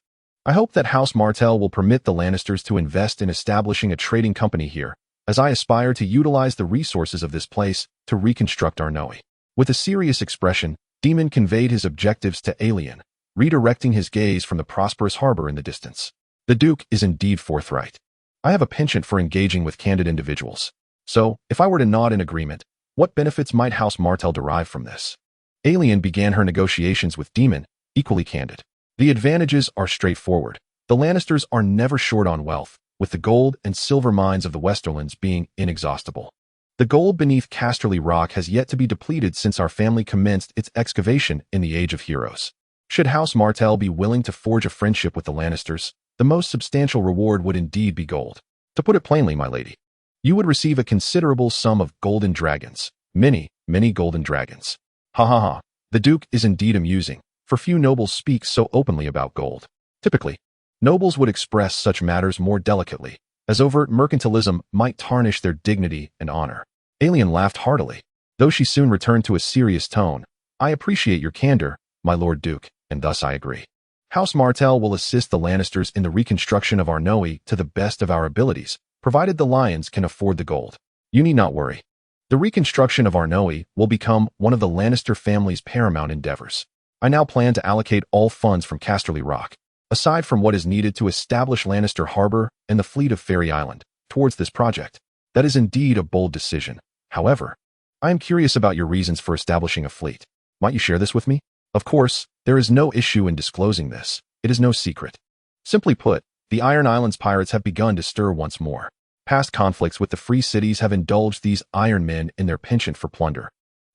I hope that House Martell will permit the Lannisters to invest in establishing a trading company here, as I aspire to utilize the resources of this place to reconstruct Arnoe. With a serious expression, Daemon conveyed his objectives to Aelian, redirecting his gaze from the prosperous harbor in the distance. The Duke is indeed forthright. I have a penchant for engaging with candid individuals. So, if I were to nod in agreement, what benefits might House Martell derive from this? Aelian began her negotiations with Daemon, equally candid. The advantages are straightforward. The Lannisters are never short on wealth, with the gold and silver mines of the Westerlands being inexhaustible. The gold beneath Casterly Rock has yet to be depleted since our family commenced its excavation in the Age of Heroes. Should House Martell be willing to forge a friendship with the Lannisters, the most substantial reward would indeed be gold. To put it plainly, my lady, you would receive a considerable sum of golden dragons. Many, many golden dragons. Ha ha ha. The Duke is indeed amusing, for few nobles speak so openly about gold. Typically, nobles would express such matters more delicately, as overt mercantilism might tarnish their dignity and honor. Aelian laughed heartily, though she soon returned to a serious tone. I appreciate your candor, my Lord Duke, and thus I agree. House Martell will assist the Lannisters in the reconstruction of Arnoe to the best of our abilities, provided the Lions can afford the gold. You need not worry. The reconstruction of Arnoe will become one of the Lannister family's paramount endeavors. I now plan to allocate all funds from Casterly Rock, aside from what is needed to establish Lannister Harbor and the fleet of Fairy Island, towards this project. That is indeed a bold decision. However, I am curious about your reasons for establishing a fleet. Might you share this with me? Of course, there is no issue in disclosing this. It is no secret. Simply put, the Iron Islands pirates have begun to stir once more. Past conflicts with the free cities have indulged these Iron Men in their penchant for plunder,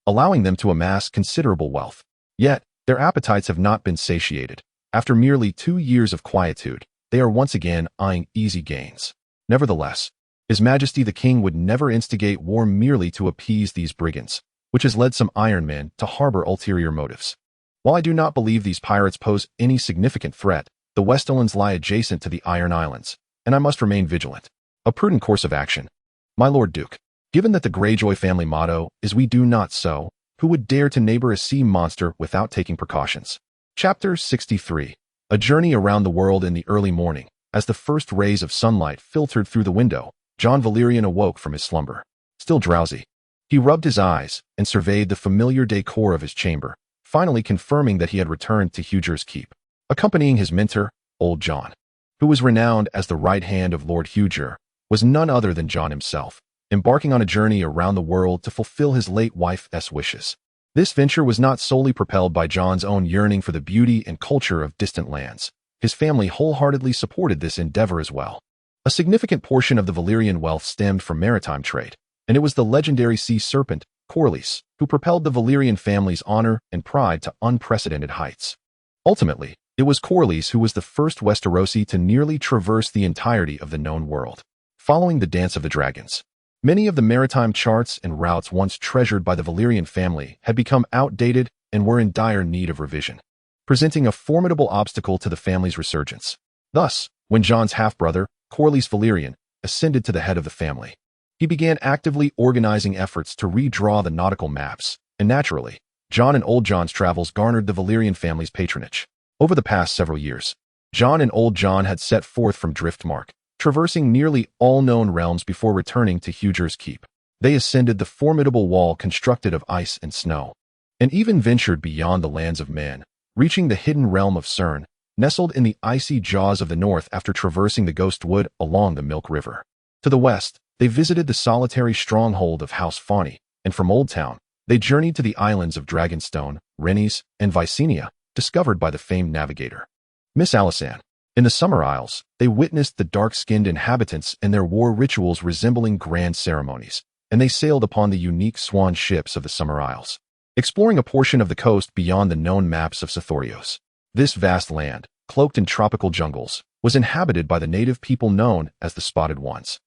allowing them to amass considerable wealth. Yet, their appetites have not been satiated. After merely 2 years of quietude, they are once again eyeing easy gains. Nevertheless, His Majesty the King would never instigate war merely to appease these brigands, which has led some Iron Men to harbor ulterior motives. While I do not believe these pirates pose any significant threat, the Westerlands lie adjacent to the Iron Islands, and I must remain vigilant. A prudent course of action. My Lord Duke, given that the Greyjoy family motto is "We do not sow," who would dare to neighbor a sea monster without taking precautions? Chapter 63. A journey around the world in the early morning. As the first rays of sunlight filtered through the window, Jon Valerian awoke from his slumber. Still drowsy, he rubbed his eyes and surveyed the familiar decor of his chamber, finally confirming that he had returned to Huger's Keep. Accompanying his mentor, Old Jon, who was renowned as the right hand of Lord Huger, was none other than Jon himself, embarking on a journey around the world to fulfill his late wife's wishes. This venture was not solely propelled by Jon's own yearning for the beauty and culture of distant lands. His family wholeheartedly supported this endeavor as well. A significant portion of the Valyrian wealth stemmed from maritime trade, and it was the legendary sea serpent, Corlys, who propelled the Valyrian family's honor and pride to unprecedented heights. Ultimately, it was Corlys who was the first Westerosi to nearly traverse the entirety of the known world. Following the Dance of the Dragons, many of the maritime charts and routes once treasured by the Valyrian family had become outdated and were in dire need of revision, presenting a formidable obstacle to the family's resurgence. Thus, when Jon's half-brother, Corlys Valyrian, ascended to the head of the family, he began actively organizing efforts to redraw the nautical maps, and naturally, Jon and Old Jon's travels garnered the Valyrian family's patronage. Over the past several years, Jon and Old Jon had set forth from Driftmark, traversing nearly all known realms before returning to Huger's Keep. They ascended the formidable wall constructed of ice and snow. and even ventured beyond the lands of men, reaching the hidden realm of Cern, nestled in the icy jaws of the north after traversing the Ghost Wood along the Milk River. To the west, they visited the solitary stronghold of House Fawny, and from Old Town, they journeyed to the islands of Dragonstone, Rennies, and Vicenia, discovered by the famed navigator Miss Alisand. In the Summer Isles, they witnessed the dark-skinned inhabitants and their war rituals resembling grand ceremonies, and they sailed upon the unique swan ships of the Summer Isles, exploring a portion of the coast beyond the known maps of Sithorios. This vast land, cloaked in tropical jungles, was inhabited by the native people known as the Spotted Ones,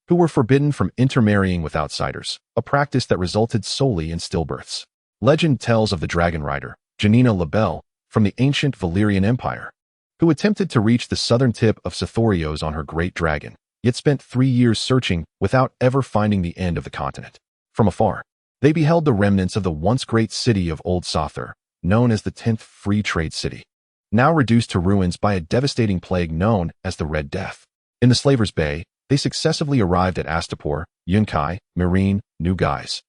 who were forbidden from intermarrying with outsiders, a practice that resulted solely in stillbirths. Legend tells of the dragon rider, Janina Labelle, from the ancient Valyrian Empire, who attempted to reach the southern tip of Sithorios on her great dragon, yet spent 3 years searching without ever finding the end of the continent. From afar, they beheld the remnants of the once great city of Old Sother, known as the 10th Free Trade City, now reduced to ruins by a devastating plague known as the Red Death. In the Slaver's Bay, they successively arrived at Astapor, Yunkai, Meereen, New Guise,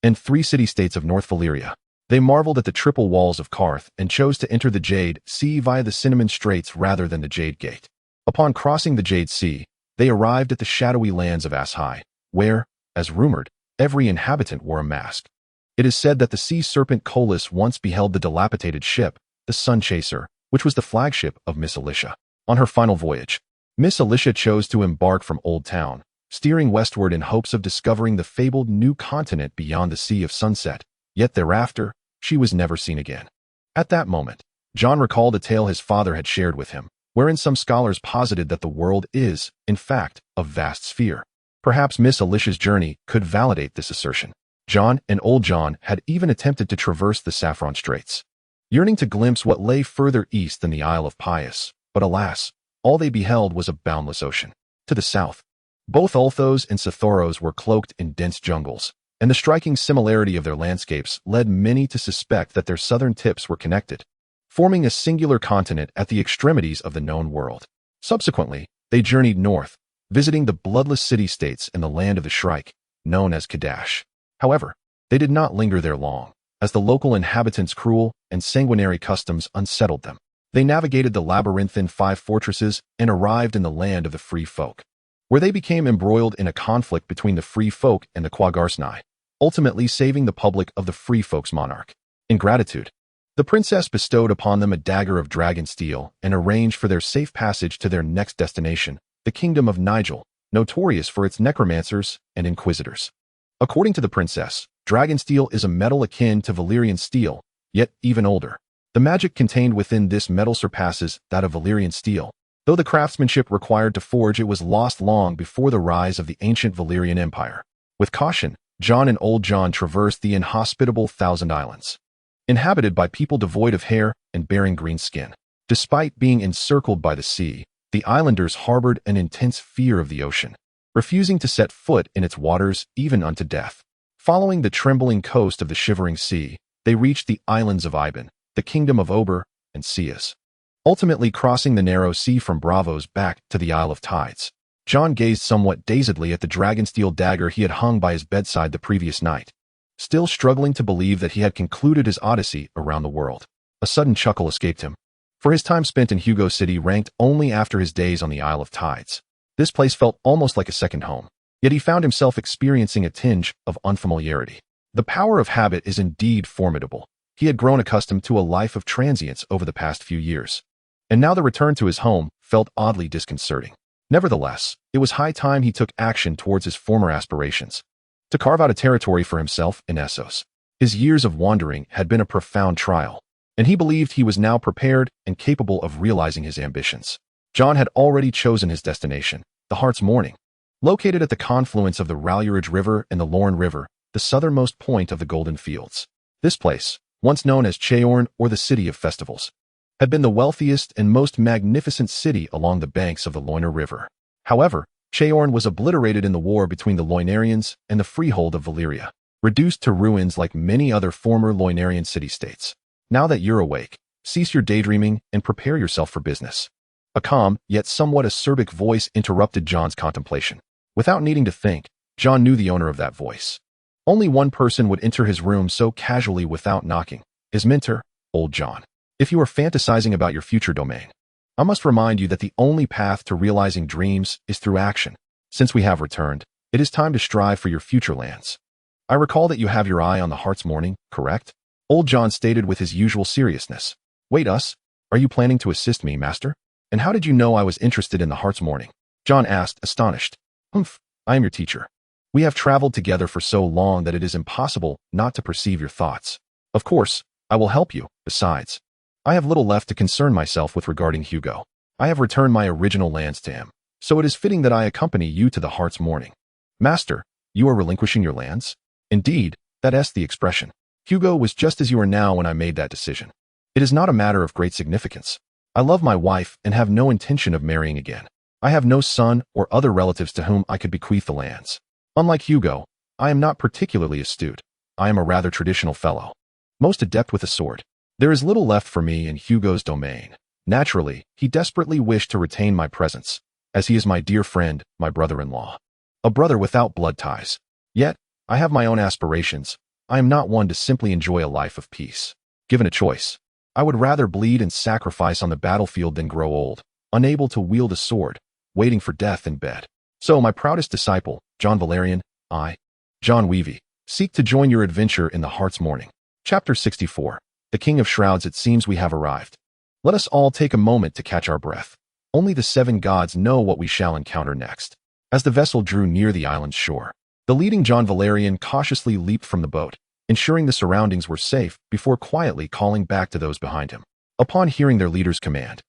and 3 city-states of North Valyria. They marveled at the triple walls of Karth and chose to enter the Jade Sea via the Cinnamon Straits rather than the Jade Gate. Upon crossing the Jade Sea, they arrived at the shadowy lands of Ashai, where, as rumored, every inhabitant wore a mask. It is said that the sea serpent Colas once beheld the dilapidated ship, the Sun Chaser, which was the flagship of Miss Alicia. On her final voyage, Miss Alicia chose to embark from Old Town, steering westward in hopes of discovering the fabled new continent beyond the Sea of Sunset, yet thereafter, she was never seen again. At that moment, Jon recalled a tale his father had shared with him, wherein some scholars posited that the world is, in fact, a vast sphere. Perhaps Miss Alicia's journey could validate this assertion. Jon and Old Jon had even attempted to traverse the Saffron Straits, yearning to glimpse what lay further east than the Isle of Pius, but alas, all they beheld was a boundless ocean. To the south, both Ulthos and Sithoros were cloaked in dense jungles, and the striking similarity of their landscapes led many to suspect that their southern tips were connected, forming a singular continent at the extremities of the known world. Subsequently, they journeyed north, visiting the bloodless city-states in the land of the Shrike, known as Kadash. However, they did not linger there long, as the local inhabitants' cruel and sanguinary customs unsettled them. They navigated the labyrinthine 5 fortresses and arrived in the land of the Free Folk, where they became embroiled in a conflict between the Free Folk and the Quagarsnai, ultimately saving the public of the Free Folk's monarch. In gratitude, the princess bestowed upon them a dagger of dragon steel and arranged for their safe passage to their next destination, the kingdom of Nigel, notorious for its necromancers and inquisitors. According to the princess, dragon steel is a metal akin to Valyrian steel, yet even older. The magic contained within this metal surpasses that of Valyrian steel, though the craftsmanship required to forge it was lost long before the rise of the ancient Valyrian Empire. With caution, Jon and Old Jon traversed the inhospitable Thousand Islands, inhabited by people devoid of hair and bearing green skin. Despite being encircled by the sea, the islanders harbored an intense fear of the ocean, refusing to set foot in its waters even unto death. Following the trembling coast of the Shivering Sea, they reached the islands of Iban, the kingdom of Ober, and Cias, ultimately crossing the narrow sea from Bravos back to the Isle of Tides. Jon gazed somewhat dazedly at the dragonsteel dagger he had hung by his bedside the previous night, still struggling to believe that he had concluded his odyssey around the world. A sudden chuckle escaped him, for his time spent in Hugo City ranked only after his days on the Isle of Tides. This place felt almost like a second home, yet he found himself experiencing a tinge of unfamiliarity. The power of habit is indeed formidable. He had grown accustomed to a life of transience over the past few years, and now the return to his home felt oddly disconcerting. Nevertheless, it was high time he took action towards his former aspirations, to carve out a territory for himself in Essos. His years of wandering had been a profound trial, and he believed he was now prepared and capable of realizing his ambitions. Jon had already chosen his destination, the Heart's Morning, located at the confluence of the Ralurage River and the Lorne River, the southernmost point of the Golden Fields. This place, once known as Cheorn or the City of Festivals, had been the wealthiest and most magnificent city along the banks of the Loyner River. However, Cheorn was obliterated in the war between the Loynarians and the freehold of Valyria, reduced to ruins like many other former Loynarian city-states. Now that you're awake, cease your daydreaming and prepare yourself for business. A calm, yet somewhat acerbic voice interrupted Jon's contemplation. Without needing to think, Jon knew the owner of that voice. Only one person would enter his room so casually without knocking, his mentor, old Jon. If you are fantasizing about your future domain, I must remind you that the only path to realizing dreams is through action. Since we have returned, it is time to strive for your future lands. I recall that you have your eye on the Heart's Morning, correct? Old Jon stated with his usual seriousness. Wait, us? Are you planning to assist me, master? And how did you know I was interested in the Heart's Morning? Jon asked, astonished. Humph, I am your teacher. We have traveled together for so long that it is impossible not to perceive your thoughts. Of course, I will help you. Besides, I have little left to concern myself with regarding Hugo. I have returned my original lands to him, so it is fitting that I accompany you to the Heart's Morning. Master, you are relinquishing your lands? Indeed, that is the expression. Hugo was just as you are now when I made that decision. It is not a matter of great significance. I love my wife and have no intention of marrying again. I have no son or other relatives to whom I could bequeath the lands. Unlike Hugo, I am not particularly astute. I am a rather traditional fellow, most adept with a sword. There is little left for me in Hugo's domain. Naturally, he desperately wished to retain my presence, as he is my dear friend, my brother-in-law. A brother without blood ties. Yet, I have my own aspirations. I am not one to simply enjoy a life of peace. Given a choice, I would rather bleed and sacrifice on the battlefield than grow old, unable to wield a sword, waiting for death in bed. So my proudest disciple, Jon Valerian, I, Jon Weavy, seek to join your adventure in the Heart's Morning. Chapter 64. The King of Shrouds. It seems we have arrived. Let us all take a moment to catch our breath. Only the 7 gods know what we shall encounter next. As the vessel drew near the island's shore, the leading Jon Valerian cautiously leaped from the boat, ensuring the surroundings were safe before quietly calling back to those behind him. Upon hearing their leader's command,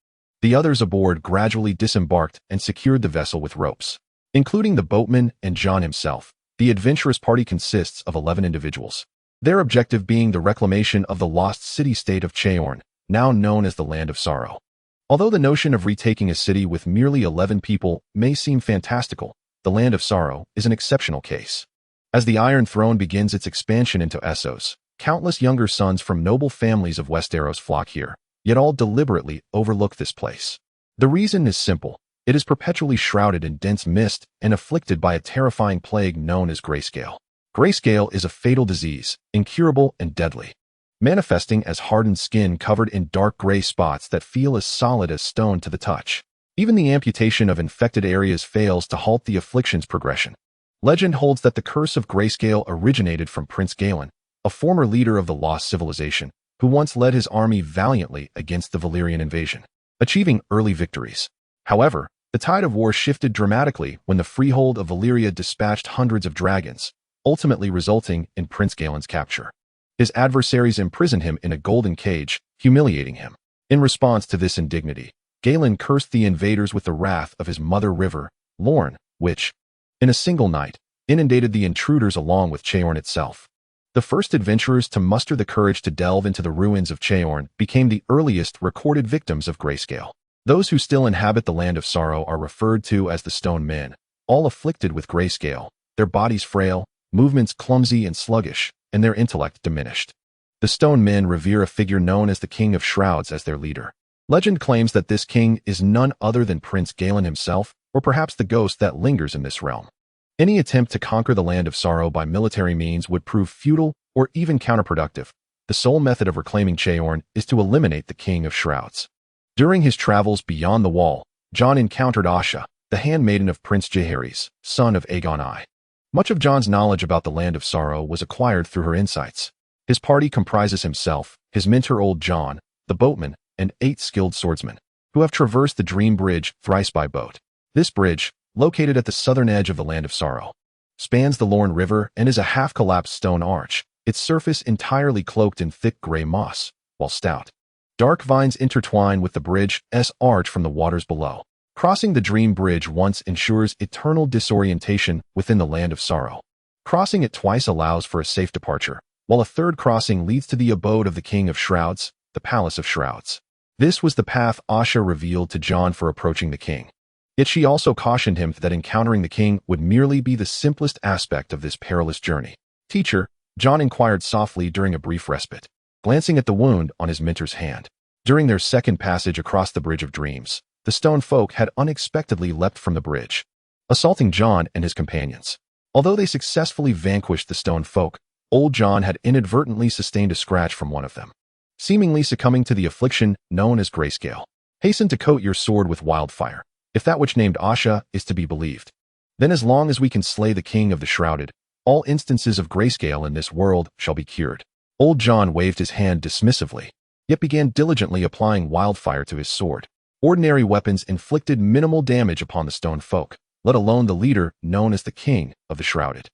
the others aboard gradually disembarked and secured the vessel with ropes. Including the boatman and Jon himself, the adventurous party consists of 11 individuals. Their objective being the reclamation of the lost city-state of Chaiorn, now known as the Land of Sorrow. Although the notion of retaking a city with merely 11 people may seem fantastical, the Land of Sorrow is an exceptional case. As the Iron Throne begins its expansion into Essos, countless younger sons from noble families of Westeros flock here, yet all deliberately overlook this place. The reason is simple. It is perpetually shrouded in dense mist and afflicted by a terrifying plague known as grayscale. Grayscale is a fatal disease, incurable and deadly, manifesting as hardened skin covered in dark gray spots that feel as solid as stone to the touch. Even the amputation of infected areas fails to halt the affliction's progression. Legend holds that the curse of grayscale originated from Prince Galen, a former leader of the lost civilization, who once led his army valiantly against the Valyrian invasion, achieving early victories. However, the tide of war shifted dramatically when the freehold of Valyria dispatched hundreds of dragons, ultimately resulting in Prince Galen's capture. His adversaries imprisoned him in a golden cage, humiliating him. In response to this indignity, Galen cursed the invaders with the wrath of his mother river, Lorne, which, in a single night, inundated the intruders along with Chaiorn itself. The first adventurers to muster the courage to delve into the ruins of Chaiorn became the earliest recorded victims of grayscale. Those who still inhabit the Land of Sorrow are referred to as the Stone Men, all afflicted with grayscale, their bodies frail, movements clumsy and sluggish, and their intellect diminished. The Stone Men revere a figure known as the King of Shrouds as their leader. Legend claims that this king is none other than Prince Galen himself, or perhaps the ghost that lingers in this realm. Any attempt to conquer the Land of Sorrow by military means would prove futile or even counterproductive. The sole method of reclaiming Chaiorn is to eliminate the King of Shrouds. During his travels beyond the wall, Jon encountered Asha, the handmaiden of Prince Jaehaerys, son of Aegon I. Much of Jon's knowledge about the Land of Sorrow was acquired through her insights. His party comprises himself, his mentor old Jon, the boatman, and 8 skilled swordsmen, who have traversed the Dream Bridge thrice by boat. This bridge, located at the southern edge of the Land of Sorrow, spans the Lorne River and is a half-collapsed stone arch, its surface entirely cloaked in thick gray moss, while stout, dark vines intertwine with the bridge's arch from the waters below. Crossing the Dream Bridge once ensures eternal disorientation within the Land of Sorrow. Crossing it twice allows for a safe departure, while a third crossing leads to the abode of the King of Shrouds, the Palace of Shrouds. This was the path Asha revealed to Jon for approaching the king. Yet she also cautioned him that encountering the king would merely be the simplest aspect of this perilous journey. Teacher, Jon inquired softly during a brief respite, glancing at the wound on his mentor's hand. During their second passage across the Bridge of Dreams, the stone folk had unexpectedly leapt from the bridge, assaulting Jon and his companions. Although they successfully vanquished the stone folk, old Jon had inadvertently sustained a scratch from one of them, seemingly succumbing to the affliction known as grayscale. Hasten to coat your sword with wildfire, if that which named Asha is to be believed. Then as long as we can slay the king of the shrouded, all instances of grayscale in this world shall be cured. Old Jon waved his hand dismissively, yet began diligently applying wildfire to his sword. Ordinary weapons inflicted minimal damage upon the stone folk, let alone the leader known as the king of the shrouded.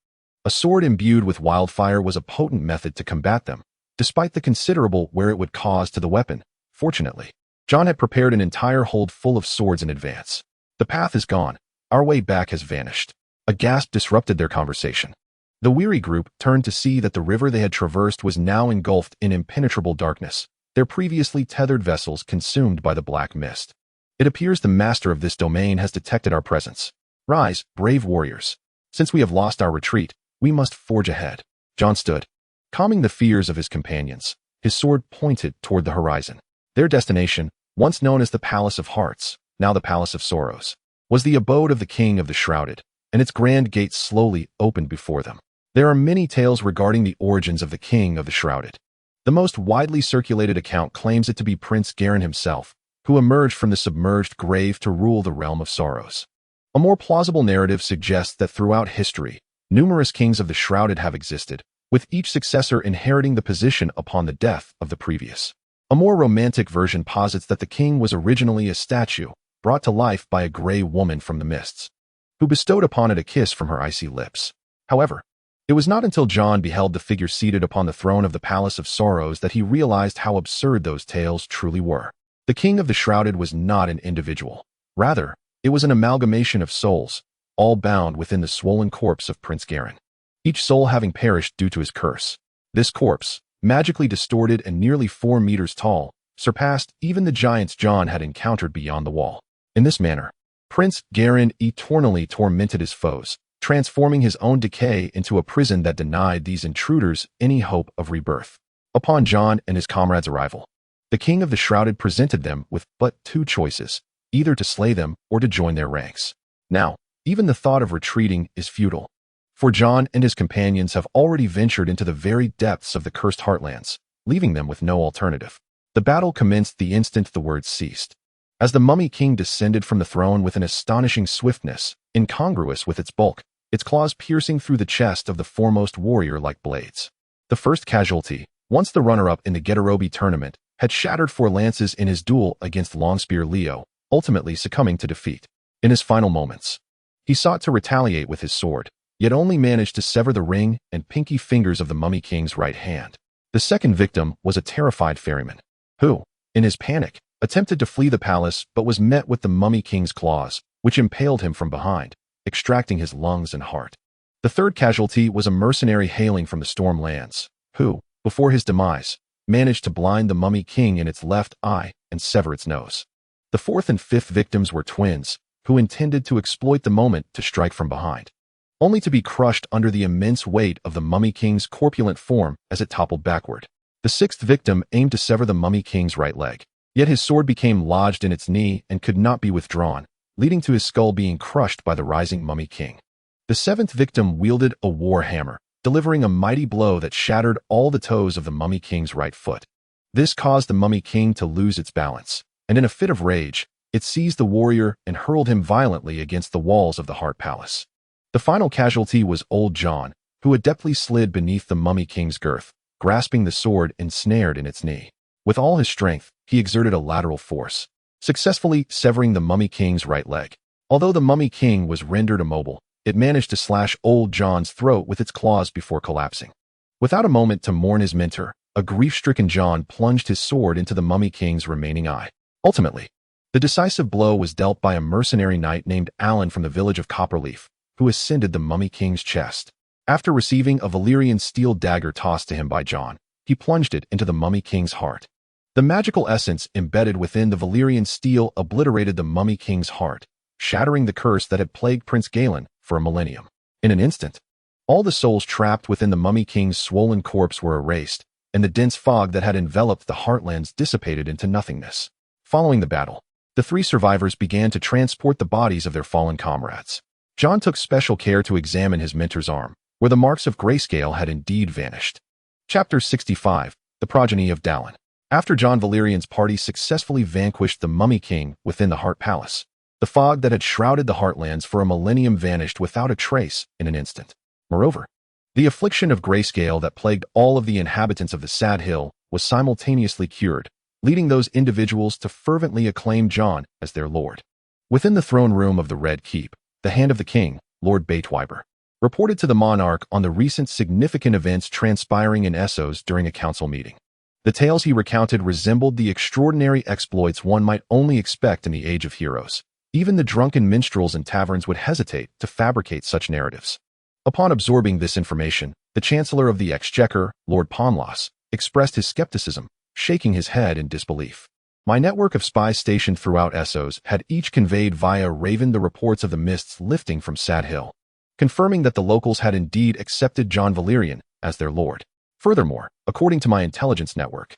A sword imbued with wildfire was a potent method to combat them, despite the considerable wear it would cause to the weapon. Fortunately, Jon had prepared an entire hold full of swords in advance. The path is gone. Our way back has vanished. A gasp disrupted their conversation. The weary group turned to see that the river they had traversed was now engulfed in impenetrable darkness, their previously tethered vessels consumed by the black mist. It appears the master of this domain has detected our presence. Rise, brave warriors. Since we have lost our retreat, we must forge ahead. Jon stood, calming the fears of his companions, his sword pointed toward the horizon. Their destination, once known as the Palace of Hearts, now the Palace of Sorrows, was the abode of the King of the Shrouded, and its grand gates slowly opened before them. There are many tales regarding the origins of the King of the Shrouded. The most widely circulated account claims it to be Prince Garin himself, who emerged from the submerged grave to rule the realm of sorrows. A more plausible narrative suggests that throughout history, numerous kings of the Shrouded have existed, with each successor inheriting the position upon the death of the previous. A more romantic version posits that the king was originally a statue, brought to life by a gray woman from the mists, who bestowed upon it a kiss from her icy lips. However, it was not until Jon beheld the figure seated upon the throne of the Palace of Sorrows that he realized how absurd those tales truly were. The King of the Shrouded was not an individual. Rather, it was an amalgamation of souls, all bound within the swollen corpse of Prince Garin, each soul having perished due to his curse. This corpse, magically distorted and nearly 4 meters tall, surpassed even the giants Jon had encountered beyond the wall. In this manner, Prince Garin eternally tormented his foes, transforming his own decay into a prison that denied these intruders any hope of rebirth. Upon Jon and his comrades' arrival, the King of the Shrouded presented them with but 2 choices, either to slay them or to join their ranks. Now, even the thought of retreating is futile, for Jon and his companions have already ventured into the very depths of the cursed heartlands, leaving them with no alternative. The battle commenced the instant the words ceased. As the Mummy King descended from the throne with an astonishing swiftness, incongruous with its bulk, its claws piercing through the chest of the foremost warrior like blades. The first casualty, once the runner-up in the Getarobi tournament, had shattered 4 lances in his duel against Longspear Leo, ultimately succumbing to defeat. In his final moments, he sought to retaliate with his sword, yet only managed to sever the ring and pinky fingers of the Mummy King's right hand. The second victim was a terrified ferryman, who, in his panic, attempted to flee the palace but was met with the Mummy King's claws, which impaled him from behind, extracting his lungs and heart. The third casualty was a mercenary hailing from the Stormlands, who, before his demise, managed to blind the Mummy King in its left eye and sever its nose. The fourth and fifth victims were twins, who intended to exploit the moment to strike from behind, only to be crushed under the immense weight of the Mummy King's corpulent form as it toppled backward. The sixth victim aimed to sever the Mummy King's right leg, yet his sword became lodged in its knee and could not be withdrawn, leading to his skull being crushed by the rising Mummy King. The seventh victim wielded a war hammer, delivering a mighty blow that shattered all the toes of the Mummy King's right foot. This caused the Mummy King to lose its balance, and in a fit of rage, it seized the warrior and hurled him violently against the walls of the Heart Palace. The final casualty was old Jon, who adeptly slid beneath the Mummy King's girth, grasping the sword ensnared in its knee. With all his strength, he exerted a lateral force, successfully severing the Mummy King's right leg. Although the Mummy King was rendered immobile, it managed to slash old Jon's throat with its claws before collapsing. Without a moment to mourn his mentor, a grief-stricken Jon plunged his sword into the Mummy King's remaining eye. Ultimately, the decisive blow was dealt by a mercenary knight named Alan from the village of Copperleaf, who ascended the Mummy King's chest. After receiving a Valyrian steel dagger tossed to him by Jon, he plunged it into the Mummy King's heart. The magical essence embedded within the Valyrian steel obliterated the Mummy King's heart, shattering the curse that had plagued Prince Galen for a millennium. In an instant, all the souls trapped within the Mummy King's swollen corpse were erased, and the dense fog that had enveloped the Heartlands dissipated into nothingness. Following the battle, the 3 survivors began to transport the bodies of their fallen comrades, Jon took special care to examine his mentor's arm, where the marks of grayscale had indeed vanished. Chapter 65. The Progeny of Dallin. After Jon Valyrian's party successfully vanquished the Mummy King within the Heart Palace, the fog that had shrouded the Heartlands for a millennium vanished without a trace in an instant. Moreover, the affliction of grayscale that plagued all of the inhabitants of the Sad Hill was simultaneously cured, leading those individuals to fervently acclaim Jon as their lord. Within the throne room of the Red Keep, the Hand of the King, Lord Batewiber, reported to the monarch on the recent significant events transpiring in Essos during a council meeting. The tales he recounted resembled the extraordinary exploits one might only expect in the Age of Heroes. Even the drunken minstrels in taverns would hesitate to fabricate such narratives. Upon absorbing this information, the Chancellor of the Exchequer, Lord Ponlos, expressed his skepticism, shaking his head in disbelief. My network of spies stationed throughout Essos had each conveyed via Raven the reports of the mists lifting from Sad Hill, confirming that the locals had indeed accepted Jon Valyrian as their lord. Furthermore, according to my intelligence network,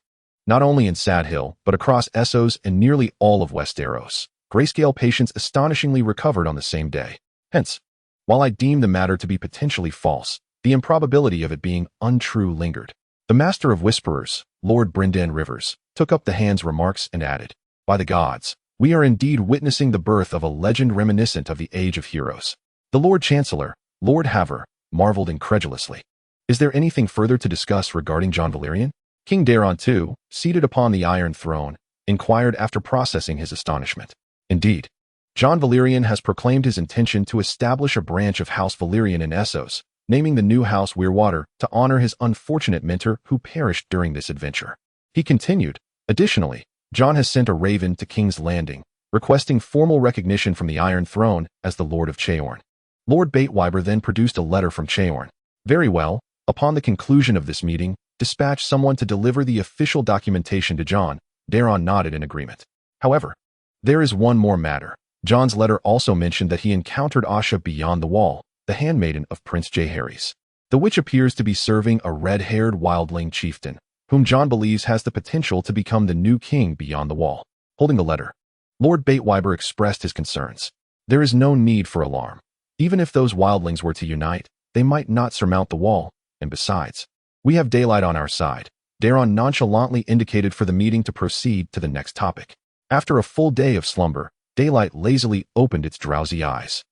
not only in Sad Hill, but across Essos and nearly all of Westeros, grayscale patients astonishingly recovered on the same day. Hence, while I deemed the matter to be potentially false, the improbability of it being untrue lingered. The Master of Whisperers, Lord Brynden Rivers, took up the Hand's remarks and added, "By the gods, we are indeed witnessing the birth of a legend reminiscent of the Age of Heroes." The Lord Chancellor, Lord Haver, marveled incredulously. "Is there anything further to discuss regarding Jon Valyrian?" King Daeron II, seated upon the Iron Throne, inquired after processing his astonishment. "Indeed, Jon Valyrian has proclaimed his intention to establish a branch of House Valyrian in Essos, naming the new House Weirwater to honor his unfortunate mentor who perished during this adventure." He continued, "Additionally, Jon has sent a raven to King's Landing, requesting formal recognition from the Iron Throne as the Lord of Cheorn." Lord Batewiber then produced a letter from Cheorn. "Very well, upon the conclusion of this meeting, dispatch someone to deliver the official documentation to Jon." Daeron nodded in agreement. "However, there is one more matter." Jon's letter also mentioned that he encountered Asha beyond the wall, the handmaiden of Prince Jaehaerys. The witch appears to be serving a red-haired wildling chieftain, whom Jon believes has the potential to become the new king beyond the wall. Holding the letter, Lord Batewiber expressed his concerns. "There is no need for alarm. Even if those wildlings were to unite, they might not surmount the wall, and besides, we have daylight on our side." Daeron nonchalantly indicated for the meeting to proceed to the next topic. After a full day of slumber, daylight lazily opened its drowsy eyes.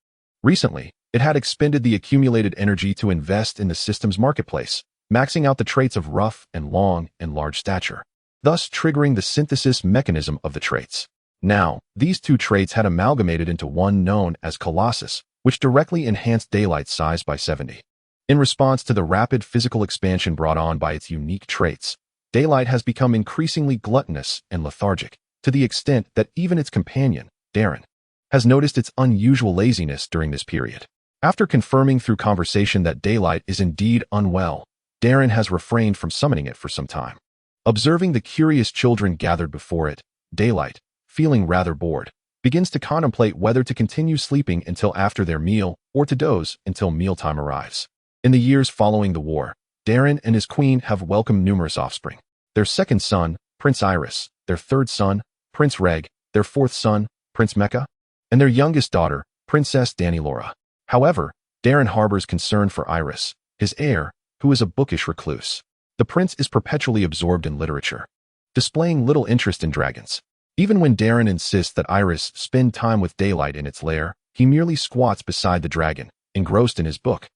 Recently, it had expended the accumulated energy to invest in the system's marketplace, maxing out the traits of rough and long and large stature, thus triggering the synthesis mechanism of the traits. Now, these two traits had amalgamated into one known as Colossus, which directly enhanced daylight's size by 70. In response to the rapid physical expansion brought on by its unique traits, daylight has become increasingly gluttonous and lethargic, to the extent that even its companion, Daeron, has noticed its unusual laziness during this period. After confirming through conversation that daylight is indeed unwell, Daeron has refrained from summoning it for some time. Observing the curious children gathered before it, daylight, feeling rather bored, begins to contemplate whether to continue sleeping until after their meal or to doze until mealtime arrives. In the years following the war, Daeron and his queen have welcomed numerous offspring. Their second son, Prince Iris, their third son, Prince Reg, their fourth son, Prince Mecca, and their youngest daughter, Princess Dannylora. However, Daeron harbors concern for Iris, his heir, who is a bookish recluse. The prince is perpetually absorbed in literature, displaying little interest in dragons. Even when Daeron insists that Iris spend time with daylight in its lair, he merely squats beside the dragon, engrossed in his book,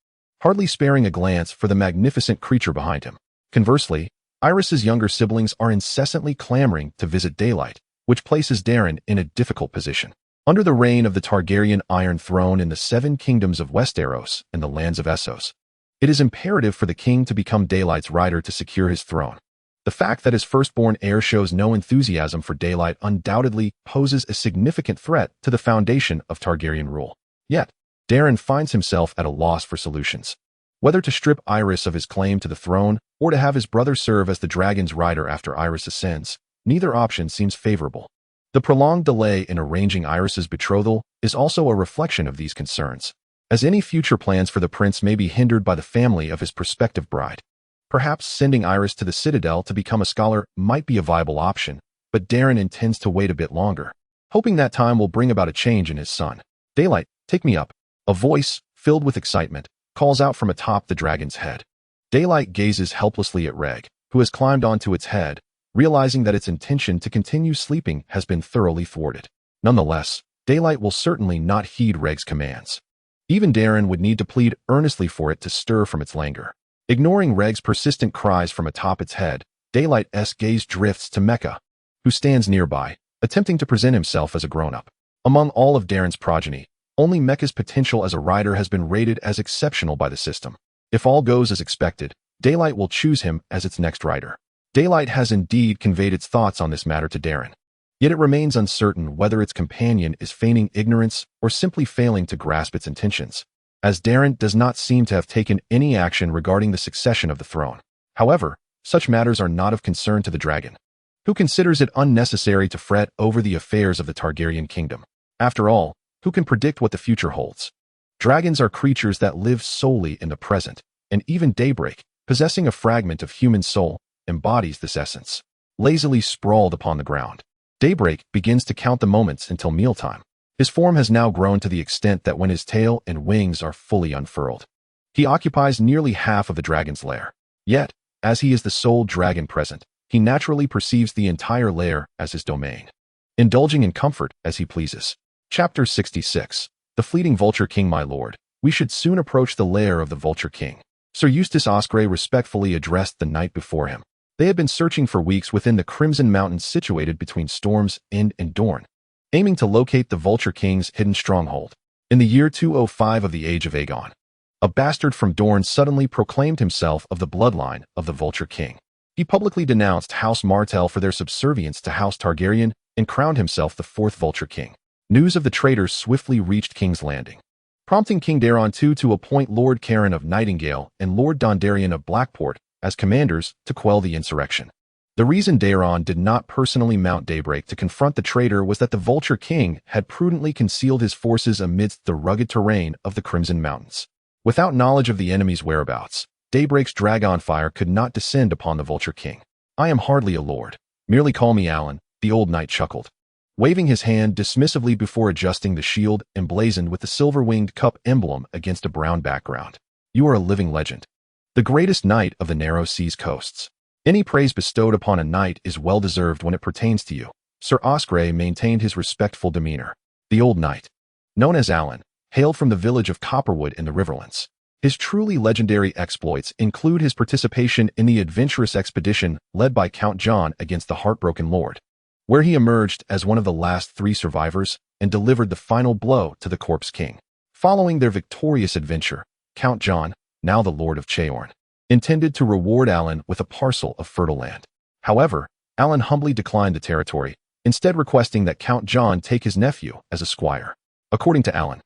hardly sparing a glance for the magnificent creature behind him. Conversely, Iris's younger siblings are incessantly clamoring to visit daylight, which places Daeron in a difficult position. Under the reign of the Targaryen Iron Throne in the 7 kingdoms of Westeros and the lands of Essos, it is imperative for the king to become daylight's rider to secure his throne. The fact that his firstborn heir shows no enthusiasm for daylight undoubtedly poses a significant threat to the foundation of Targaryen rule. Yet, Daeron finds himself at a loss for solutions. Whether to strip Iris of his claim to the throne or to have his brother serve as the dragon's rider after Iris ascends, neither option seems favorable. The prolonged delay in arranging Iris's betrothal is also a reflection of these concerns, as any future plans for the prince may be hindered by the family of his prospective bride. Perhaps sending Iris to the Citadel to become a scholar might be a viable option, but Daeron intends to wait a bit longer, hoping that time will bring about a change in his son. "Daylight, take me up," A voice, filled with excitement, calls out from atop the dragon's head. Daylight gazes helplessly at Reg, who has climbed onto its head, realizing that its intention to continue sleeping has been thoroughly thwarted. Nonetheless, Daylight will certainly not heed Reg's commands. Even Daeron would need to plead earnestly for it to stir from its languor. Ignoring Reg's persistent cries from atop its head, Daylight's gaze drifts to Mecha, who stands nearby, attempting to present himself as a grown-up. Among all of Daeron's progeny, only Mecha's potential as a rider has been rated as exceptional by the system. If all goes as expected, Daylight will choose him as its next rider. Daylight has indeed conveyed its thoughts on this matter to Daeron. Yet it remains uncertain whether its companion is feigning ignorance or simply failing to grasp its intentions, as Daeron does not seem to have taken any action regarding the succession of the throne. However, such matters are not of concern to the dragon, who considers it unnecessary to fret over the affairs of the Targaryen kingdom. After all, who can predict what the future holds? Dragons are creatures that live solely in the present, and even Daybreak, possessing a fragment of human soul, embodies this essence. Lazily sprawled upon the ground, Daybreak begins to count the moments until mealtime. His form has now grown to the extent that when his tail and wings are fully unfurled, he occupies nearly half of the dragon's lair. Yet, as he is the sole dragon present, he naturally perceives the entire lair as his domain, indulging in comfort as he pleases. Chapter 66. The Fleeting Vulture King. My lord, we should soon approach the lair of the Vulture King, Sir Eustace Osprey respectfully addressed the knight before him. They had been searching for weeks within the Crimson Mountains situated between Storm's End and Dorne, aiming to locate the Vulture King's hidden stronghold. In the year 205 of the age of Aegon, a bastard from Dorne suddenly proclaimed himself of the bloodline of the Vulture King. He publicly denounced House Martell for their subservience to House Targaryen and crowned himself the fourth Vulture King. News of the traitor swiftly reached King's Landing, prompting King Daeron II to appoint Lord Caron of Nightingale and Lord Dondarrion of Blackport as commanders to quell the insurrection. The reason Daeron did not personally mount Daybreak to confront the traitor was that the Vulture King had prudently concealed his forces amidst the rugged terrain of the Crimson Mountains. Without knowledge of the enemy's whereabouts, Daybreak's dragon fire could not descend upon the Vulture King. I am hardly a lord. Merely call me Alan, the old knight chuckled, waving his hand dismissively before adjusting the shield emblazoned with the silver-winged cup emblem against a brown background. You are a living legend, the greatest knight of the narrow seas coasts. Any praise bestowed upon a knight is well-deserved when it pertains to you. Sir Osprey maintained his respectful demeanor. The old knight, known as Alan, hailed from the village of Copperwood in the Riverlands. His truly legendary exploits include his participation in the adventurous expedition led by Count John against the Heartbroken Lord, where he emerged as one of the last 3 survivors and delivered the final blow to the Corpse King. Following their victorious adventure, Count John, now the Lord of Cheorn, intended to reward Alan with a parcel of fertile land. However, Alan humbly declined the territory, instead requesting that Count John take his nephew as a squire. According to Alan,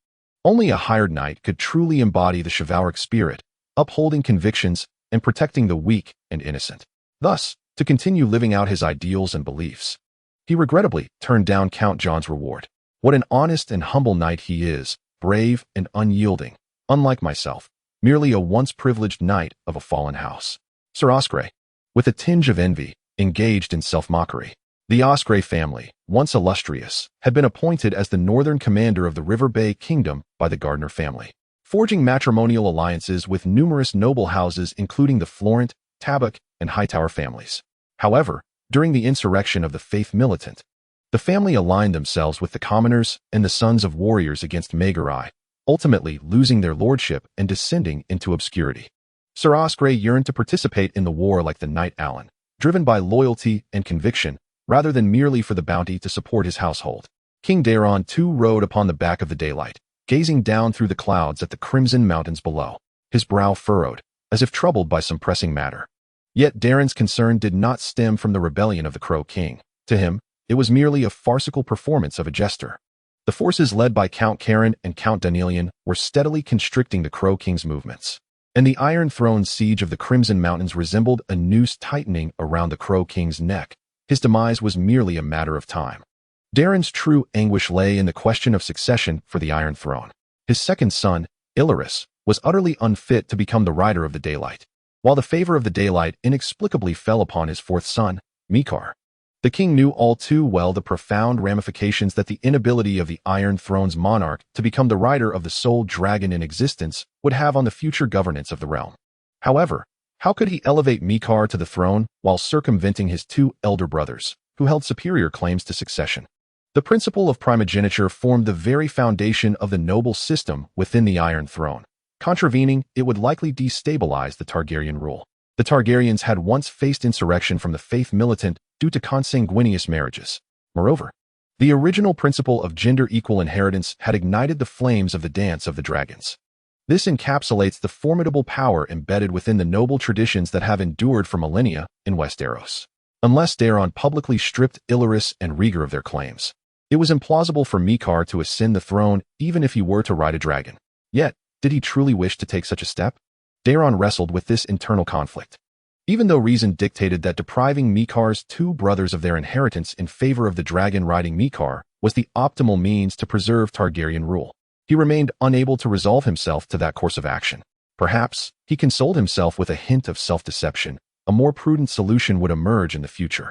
only a hired knight could truly embody the chivalric spirit, upholding convictions and protecting the weak and innocent. Thus, to continue living out his ideals and beliefs, he regrettably turned down Count John's reward. What an honest and humble knight he is, brave and unyielding, unlike myself, merely a once privileged knight of a fallen house. Sir Osprey, with a tinge of envy, engaged in self-mockery. The Osprey family, once illustrious, had been appointed as the northern commander of the River Bay Kingdom by the Gardner family, forging matrimonial alliances with numerous noble houses including the Florent, Tabak, and Hightower families. However, during the insurrection of the Faith Militant, the family aligned themselves with the commoners and the sons of warriors against Maegori, ultimately losing their lordship and descending into obscurity. Sir Osprey yearned to participate in the war like the knight Alan, driven by loyalty and conviction, rather than merely for the bounty to support his household. King Daeron too rode upon the back of the Daylight, gazing down through the clouds at the Crimson Mountains below, his brow furrowed, as if troubled by some pressing matter. Yet Daeron's concern did not stem from the rebellion of the Crow King. To him, it was merely a farcical performance of a jester. The forces led by Count Caron and Count Danylian were steadily constricting the Crow King's movements, and the Iron Throne's siege of the Crimson Mountains resembled a noose tightening around the Crow King's neck. His demise was merely a matter of time. Daeron's true anguish lay in the question of succession for the Iron Throne. His second son, Illyris, was utterly unfit to become the rider of the Daylight, while the favor of the Daylight inexplicably fell upon his fourth son, Mikar. The king knew all too well the profound ramifications that the inability of the Iron Throne's monarch to become the rider of the sole dragon in existence would have on the future governance of the realm. However, how could he elevate Mikar to the throne while circumventing his two elder brothers, who held superior claims to succession? The principle of primogeniture formed the very foundation of the noble system within the Iron Throne. Contravening, it would likely destabilize the Targaryen rule. The Targaryens had once faced insurrection from the faith militant due to consanguineous marriages. Moreover, the original principle of gender-equal inheritance had ignited the flames of the Dance of the Dragons. This encapsulates the formidable power embedded within the noble traditions that have endured for millennia in Westeros. Unless Daeron publicly stripped Illyris and Rhaegar of their claims, it was implausible for Mikar to ascend the throne even if he were to ride a dragon. Yet, did he truly wish to take such a step? Daeron wrestled with this internal conflict. Even though reason dictated that depriving Mikar's two brothers of their inheritance in favor of the dragon-riding Mikar was the optimal means to preserve Targaryen rule, he remained unable to resolve himself to that course of action. Perhaps, he consoled himself with a hint of self-deception. A more prudent solution would emerge in the future.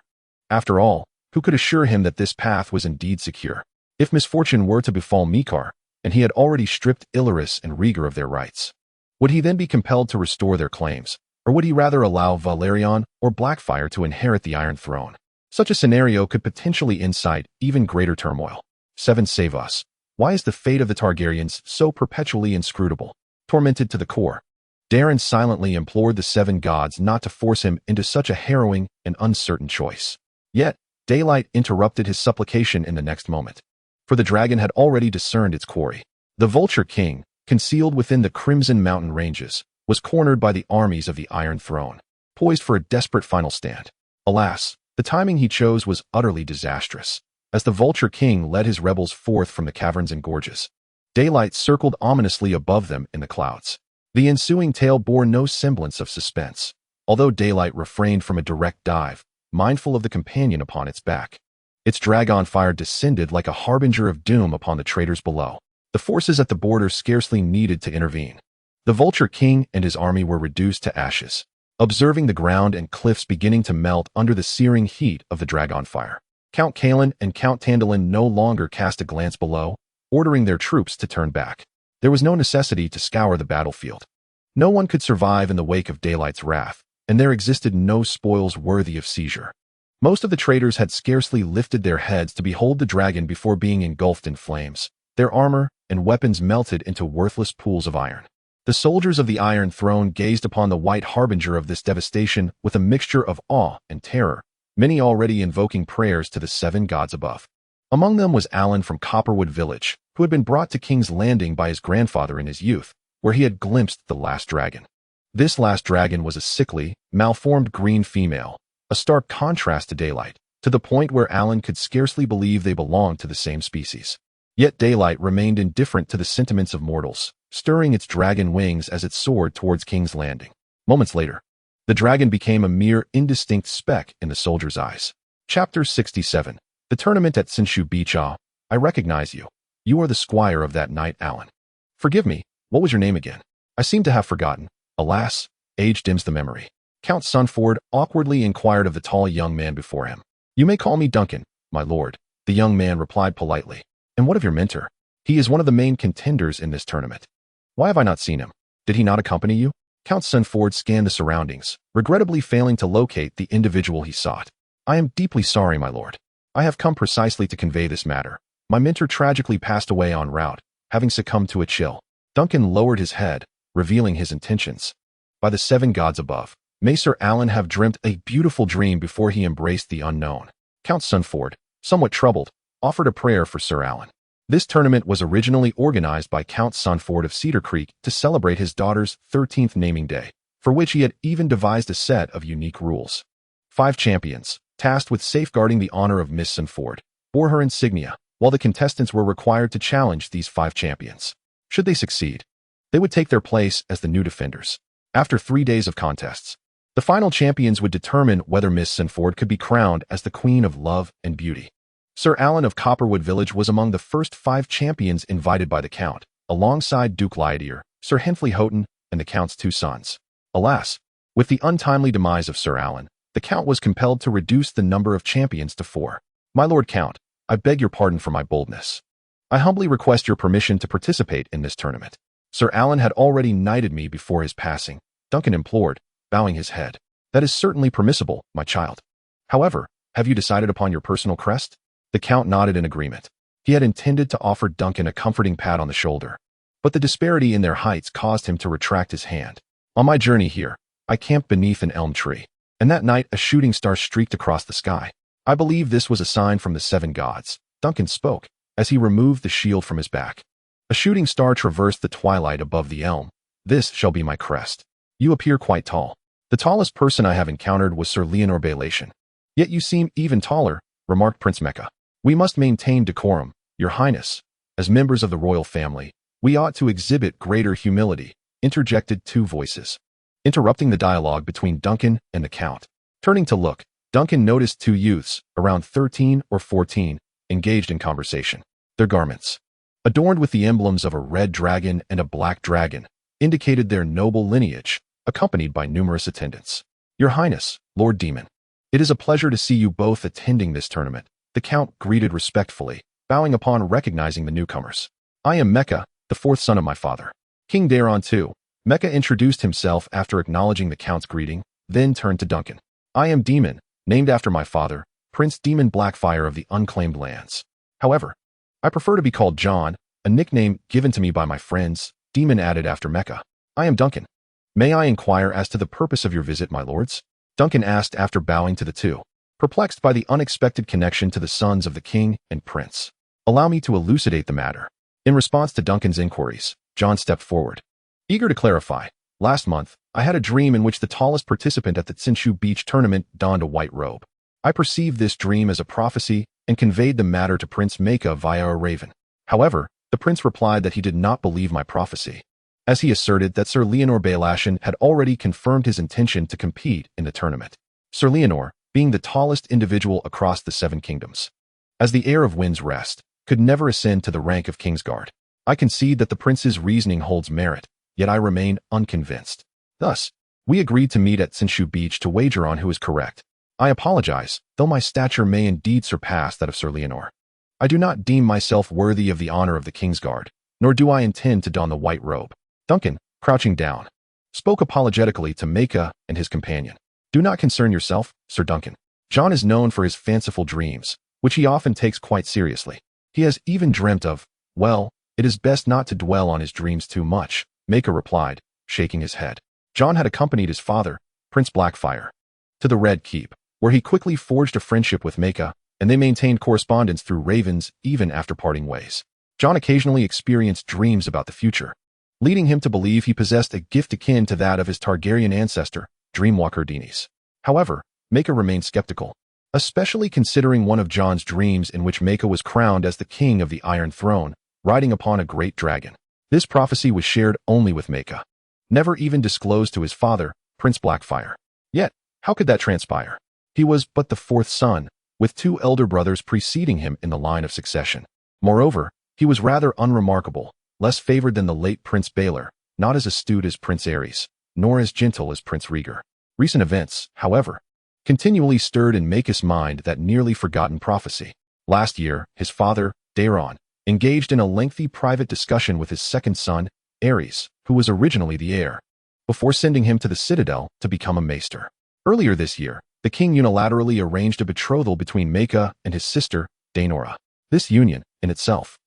After all, who could assure him that this path was indeed secure? If misfortune were to befall Mikar, and he had already stripped Illyris and Rhaegar of their rights, would he then be compelled to restore their claims, or would he rather allow Valerion or Blackfyre to inherit the Iron Throne? Such a scenario could potentially incite even greater turmoil. 7. Save us. Why is the fate of the Targaryens so perpetually inscrutable? Tormented to the core, Daeron silently implored the 7 gods not to force him into such a harrowing and uncertain choice. Yet, daylight interrupted his supplication in the next moment. For the dragon had already discerned its quarry. The Vulture King, concealed within the Crimson Mountain ranges, was cornered by the armies of the Iron Throne, poised for a desperate final stand. Alas, the timing he chose was utterly disastrous. As the Vulture King led his rebels forth from the caverns and gorges, daylight circled ominously above them in the clouds. The ensuing tale bore no semblance of suspense, although daylight refrained from a direct dive, mindful of the companion upon its back. Its dragon fire descended like a harbinger of doom upon the traitors below. The forces at the border scarcely needed to intervene. The Vulture King and his army were reduced to ashes, observing the ground and cliffs beginning to melt under the searing heat of the dragon fire. Count Kaelin and Count Tandalin no longer cast a glance below, ordering their troops to turn back. There was no necessity to scour the battlefield. No one could survive in the wake of daylight's wrath, and there existed no spoils worthy of seizure. Most of the traitors had scarcely lifted their heads to behold the dragon before being engulfed in flames. Their armor and weapons melted into worthless pools of iron. The soldiers of the Iron Throne gazed upon the white harbinger of this devastation with a mixture of awe and terror, many already invoking prayers to the 7 gods above. Among them was Alan from Copperwood Village, who had been brought to King's Landing by his grandfather in his youth, where he had glimpsed the last dragon. This last dragon was a sickly, malformed green female, a stark contrast to Daylight, to the point where Alan could scarcely believe they belonged to the same species. Yet Daylight remained indifferent to the sentiments of mortals, stirring its dragon wings as it soared towards King's Landing. Moments later, the dragon became a mere indistinct speck in the soldier's eyes. Chapter 67. The Tournament at Sinshu Beach. Ah, I recognize you. You are the squire of that night, Alan. Forgive me, what was your name again? I seem to have forgotten. Alas, age dims the memory. Count Sunford awkwardly inquired of the tall young man before him. You may call me Duncan, my lord, the young man replied politely. And what of your mentor? He is one of the main contenders in this tournament. Why have I not seen him? Did he not accompany you? Count Sunford scanned the surroundings, regrettably failing to locate the individual he sought. I am deeply sorry, my lord. I have come precisely to convey this matter. My mentor tragically passed away en route, having succumbed to a chill. Duncan lowered his head, revealing his intentions. By the 7 gods above, may Sir Alan have dreamt a beautiful dream before he embraced the unknown. Count Sunford, somewhat troubled, offered a prayer for Sir Alan. This tournament was originally organized by Count Sunford of Cedar Creek to celebrate his daughter's 13th naming day, for which he had even devised a set of unique rules. 5 champions, tasked with safeguarding the honor of Miss Sunford, bore her insignia, while the contestants were required to challenge these 5 champions. Should they succeed, they would take their place as the new defenders. After 3 days of contests, the final champions would determine whether Miss Sunford could be crowned as the Queen of Love and Beauty. Sir Alan of Copperwood Village was among the first 5 champions invited by the Count, alongside Duke Lydir, Sir Henfley Houghton, and the Count's 2 sons. Alas, with the untimely demise of Sir Alan, the Count was compelled to reduce the number of champions to 4. My Lord Count, I beg your pardon for my boldness. I humbly request your permission to participate in this tournament. Sir Alan had already knighted me before his passing, Duncan implored, bowing his head. That is certainly permissible, my child. However, have you decided upon your personal crest? The Count nodded in agreement. He had intended to offer Duncan a comforting pat on the shoulder, but the disparity in their heights caused him to retract his hand. On my journey here, I camped beneath an elm tree, and that night a shooting star streaked across the sky. I believe this was a sign from the 7 gods, Duncan spoke, as he removed the shield from his back. A shooting star traversed the twilight above the elm. This shall be my crest. You appear quite tall. The tallest person I have encountered was Sir Leonor Baelation. Yet you seem even taller, remarked Prince Mecha. We must maintain decorum, Your Highness. As members of the royal family, we ought to exhibit greater humility, interjected 2 voices, interrupting the dialogue between Duncan and the Count. Turning to look, Duncan noticed 2 youths, around 13 or 14, engaged in conversation. Their garments, adorned with the emblems of a red dragon and a black dragon, indicated their noble lineage, accompanied by numerous attendants. Your Highness, Lord Demon, it is a pleasure to see you both attending this tournament, the Count greeted respectfully, bowing upon recognizing the newcomers. I am Mecha, the 4th son of my father, King Daeron II. Mecha introduced himself after acknowledging the Count's greeting, then turned to Duncan. I am Demon, named after my father, Prince Demon Blackfire of the Unclaimed Lands. However, I prefer to be called John, a nickname given to me by my friends, Demon added after Mecha. I am Duncan. May I inquire as to the purpose of your visit, my lords? Duncan asked after bowing to the 2, perplexed by the unexpected connection to the sons of the king and prince. Allow me to elucidate the matter. In response to Duncan's inquiries, John stepped forward, eager to clarify. Last month, I had a dream in which the tallest participant at the Tsinshu Beach tournament donned a white robe. I perceived this dream as a prophecy and conveyed the matter to Prince Mecha via a raven. However, the prince replied that he did not believe my prophecy, as he asserted that Sir Leonor Baelation had already confirmed his intention to compete in the tournament. Sir Leonor, being the tallest individual across the 7 kingdoms, as the heir of Wind's Rest, could never ascend to the rank of Kingsguard. I concede that the prince's reasoning holds merit, yet I remain unconvinced. Thus, we agreed to meet at Tsinshu Beach to wager on who is correct. I apologize, though my stature may indeed surpass that of Sir Leonor. I do not deem myself worthy of the honor of the Kingsguard, nor do I intend to don the white robe. Duncan, crouching down, spoke apologetically to Mecha and his companion. Do not concern yourself, Sir Duncan. John is known for his fanciful dreams, which he often takes quite seriously. He has even dreamt of, well, it is best not to dwell on his dreams too much, Mecha replied, shaking his head. John had accompanied his father, Prince Blackfire, to the Red Keep, where he quickly forged a friendship with Mecha, and they maintained correspondence through ravens even after parting ways. John occasionally experienced dreams about the future, leading him to believe he possessed a gift akin to that of his Targaryen ancestor, Dreamwalker Daenerys. However, Mecha remained skeptical, especially considering one of John's dreams in which Mecha was crowned as the king of the Iron Throne, riding upon a great dragon. This prophecy was shared only with Mecha, never even disclosed to his father, Prince Blackfire. Yet, how could that transpire? He was but the 4th son, with 2 elder brothers preceding him in the line of succession. Moreover, he was rather unremarkable, less favored than the late Prince Baelor, not as astute as Prince Aerys, nor as gentle as Prince Rhaegar. Recent events, however, continually stirred in Mecha's mind that nearly forgotten prophecy. Last year, his father, Daeron, engaged in a lengthy private discussion with his 2nd son, Aerys, who was originally the heir, before sending him to the Citadel to become a maester. Earlier this year, the king unilaterally arranged a betrothal between Mecha and his sister, Daenora. This union, in itself,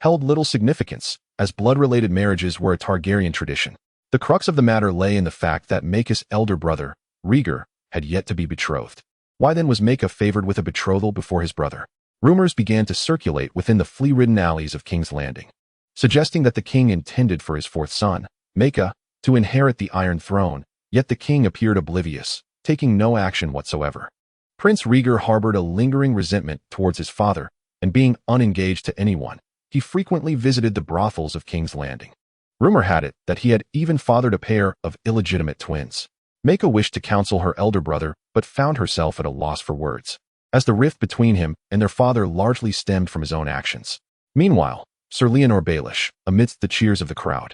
held little significance, as blood-related marriages were a Targaryen tradition. The crux of the matter lay in the fact that Mecha's elder brother, Rhaegar, had yet to be betrothed. Why then was Mecha favored with a betrothal before his brother? Rumors began to circulate within the flea-ridden alleys of King's Landing, suggesting that the king intended for his 4th son, Mecha, to inherit the Iron Throne, yet the king appeared oblivious, taking no action whatsoever. Prince Rhaegar harbored a lingering resentment towards his father, and being unengaged to anyone, he frequently visited the brothels of King's Landing. Rumor had it that he had even fathered a pair of illegitimate twins. Mecha wished to counsel her elder brother, but found herself at a loss for words, as the rift between him and their father largely stemmed from his own actions. Meanwhile, Sir Leonor Baelish, amidst the cheers of the crowd,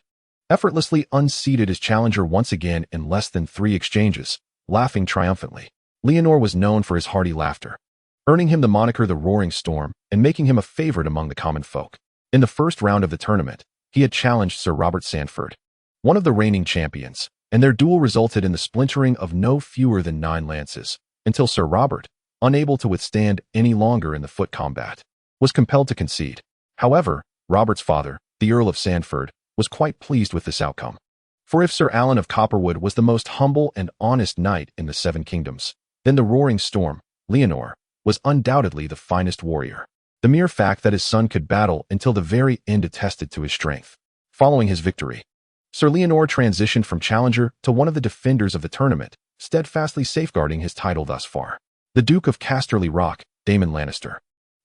effortlessly unseated his challenger once again in less than 3 exchanges, laughing triumphantly. Leonor was known for his hearty laughter, earning him the moniker the Roaring Storm and making him a favorite among the common folk. In the first round of the tournament, he had challenged Sir Robert Sandford, one of the reigning champions, and their duel resulted in the splintering of no fewer than 9 lances, until Sir Robert, unable to withstand any longer in the foot combat, was compelled to concede. However, Robert's father, the Earl of Sandford, was quite pleased with this outcome. For if Sir Alan of Copperwood was the most humble and honest knight in the 7 kingdoms, then the Roaring Storm, Leonor, was undoubtedly the finest warrior. The mere fact that his son could battle until the very end attested to his strength. Following his victory, Sir Leonor transitioned from challenger to one of the defenders of the tournament, steadfastly safeguarding his title thus far. The Duke of Casterly Rock, Daemon Lannister,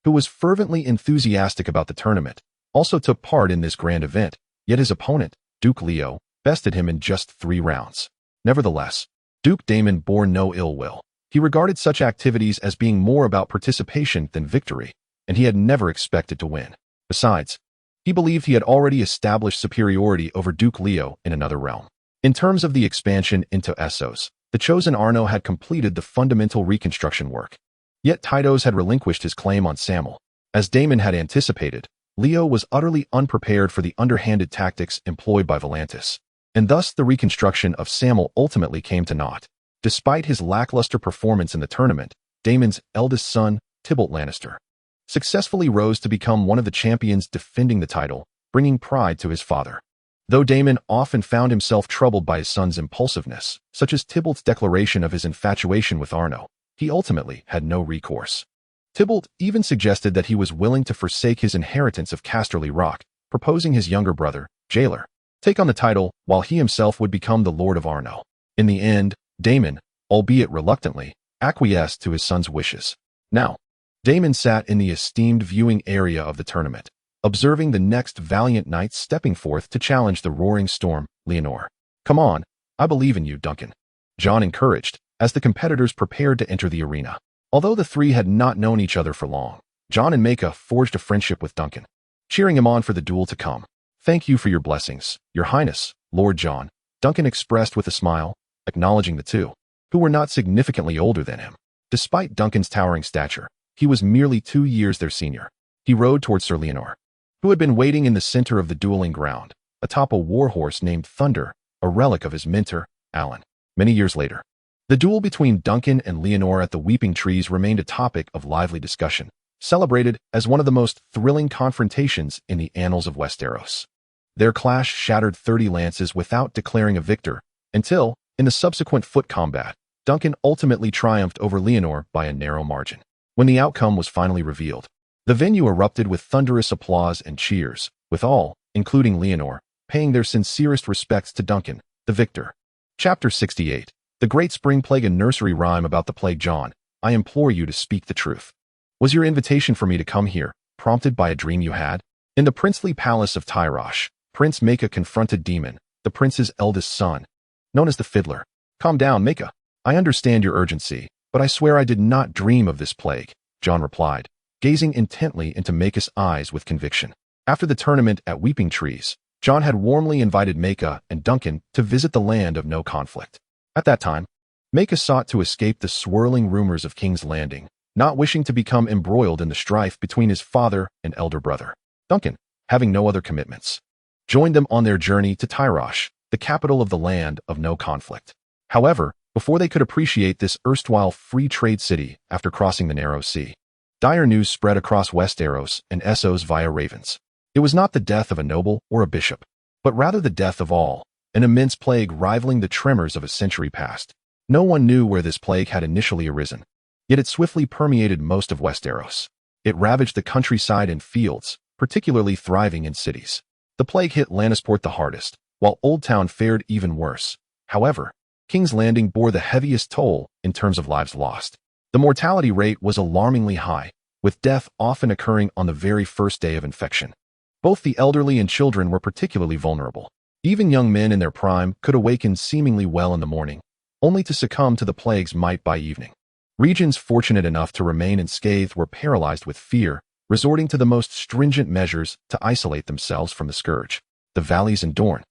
who was fervently enthusiastic about the tournament, also took part in this grand event, yet his opponent, Duke Leo, bested him in just 3 rounds. Nevertheless, Duke Daemon bore no ill will. He regarded such activities as being more about participation than victory, and he had never expected to win. Besides, he believed he had already established superiority over Duke Leo in another realm. In terms of the expansion into Essos, the chosen Arno had completed the fundamental reconstruction work. Yet Tytos had relinquished his claim on Samel. As Daemon had anticipated, Leo was utterly unprepared for the underhanded tactics employed by Volantis, and thus the reconstruction of Samel ultimately came to naught. Despite his lackluster performance in the tournament, Daemon's eldest son, Tybalt Lannister, successfully rose to become one of the champions defending the title, bringing pride to his father. Though Daemon often found himself troubled by his son's impulsiveness, such as Tybalt's declaration of his infatuation with Arno, he ultimately had no recourse. Tybalt even suggested that he was willing to forsake his inheritance of Casterly Rock, proposing his younger brother, Jaeler, take on the title while he himself would become the Lord of Arno. In the end, Daemon, albeit reluctantly, acquiesced to his son's wishes. Now, Daemon sat in the esteemed viewing area of the tournament, observing the next valiant knights stepping forth to challenge the Roaring Storm, Leonor. "Come on, I believe in you, Duncan," Jon encouraged, as the competitors prepared to enter the arena. Although the 3 had not known each other for long, Jon and Maeka forged a friendship with Duncan, cheering him on for the duel to come. "Thank you for your blessings, Your Highness, Lord Jon," Duncan expressed with a smile, acknowledging the 2, who were not significantly older than him. Despite Duncan's towering stature, he was merely 2 years their senior. He rode towards Sir Leonor, who had been waiting in the center of the dueling ground, atop a warhorse named Thunder, a relic of his mentor, Alan. Many years later, the duel between Duncan and Leonor at the Weeping Trees remained a topic of lively discussion, celebrated as one of the most thrilling confrontations in the annals of Westeros. Their clash shattered 30 lances without declaring a victor, until, in the subsequent foot combat, Duncan ultimately triumphed over Leonor by a narrow margin. When the outcome was finally revealed, the venue erupted with thunderous applause and cheers, with all, including Leonor, paying their sincerest respects to Duncan, the victor. Chapter 68. The Great Spring Plague. A nursery rhyme about the plague. Jon, I implore you to speak the truth. Was your invitation for me to come here prompted by a dream you had? In the princely palace of Tyrosh, Prince Maeka confronted Daemon, the prince's eldest son, known as the Fiddler. "Calm down, Maeka. I understand your urgency, but I swear I did not dream of this plague," Jon replied, gazing intently into Maeka's eyes with conviction. After the tournament at Weeping Trees, Jon had warmly invited Maeka and Duncan to visit the land of no conflict. At that time, Maeka sought to escape the swirling rumors of King's Landing, not wishing to become embroiled in the strife between his father and elder brother. Duncan, having no other commitments, joined them on their journey to Tyrosh, the capital of the land of no conflict. However, before they could appreciate this erstwhile free trade city after crossing the narrow sea, dire news spread across Westeros and Essos via ravens. It was not the death of a noble or a bishop, but rather the death of all, an immense plague rivaling the tremors of a century past. No one knew where this plague had initially arisen, yet it swiftly permeated most of Westeros. It ravaged the countryside and fields, particularly thriving in cities. The plague hit Lannisport the hardest, while Old Town fared even worse. However, King's Landing bore the heaviest toll in terms of lives lost. The mortality rate was alarmingly high, with death often occurring on the very first day of infection. Both the elderly and children were particularly vulnerable. Even young men in their prime could awaken seemingly well in the morning, only to succumb to the plague's might by evening. Regions fortunate enough to remain unscathed were paralyzed with fear, resorting to the most stringent measures to isolate themselves from the scourge. The valleys in Dorne,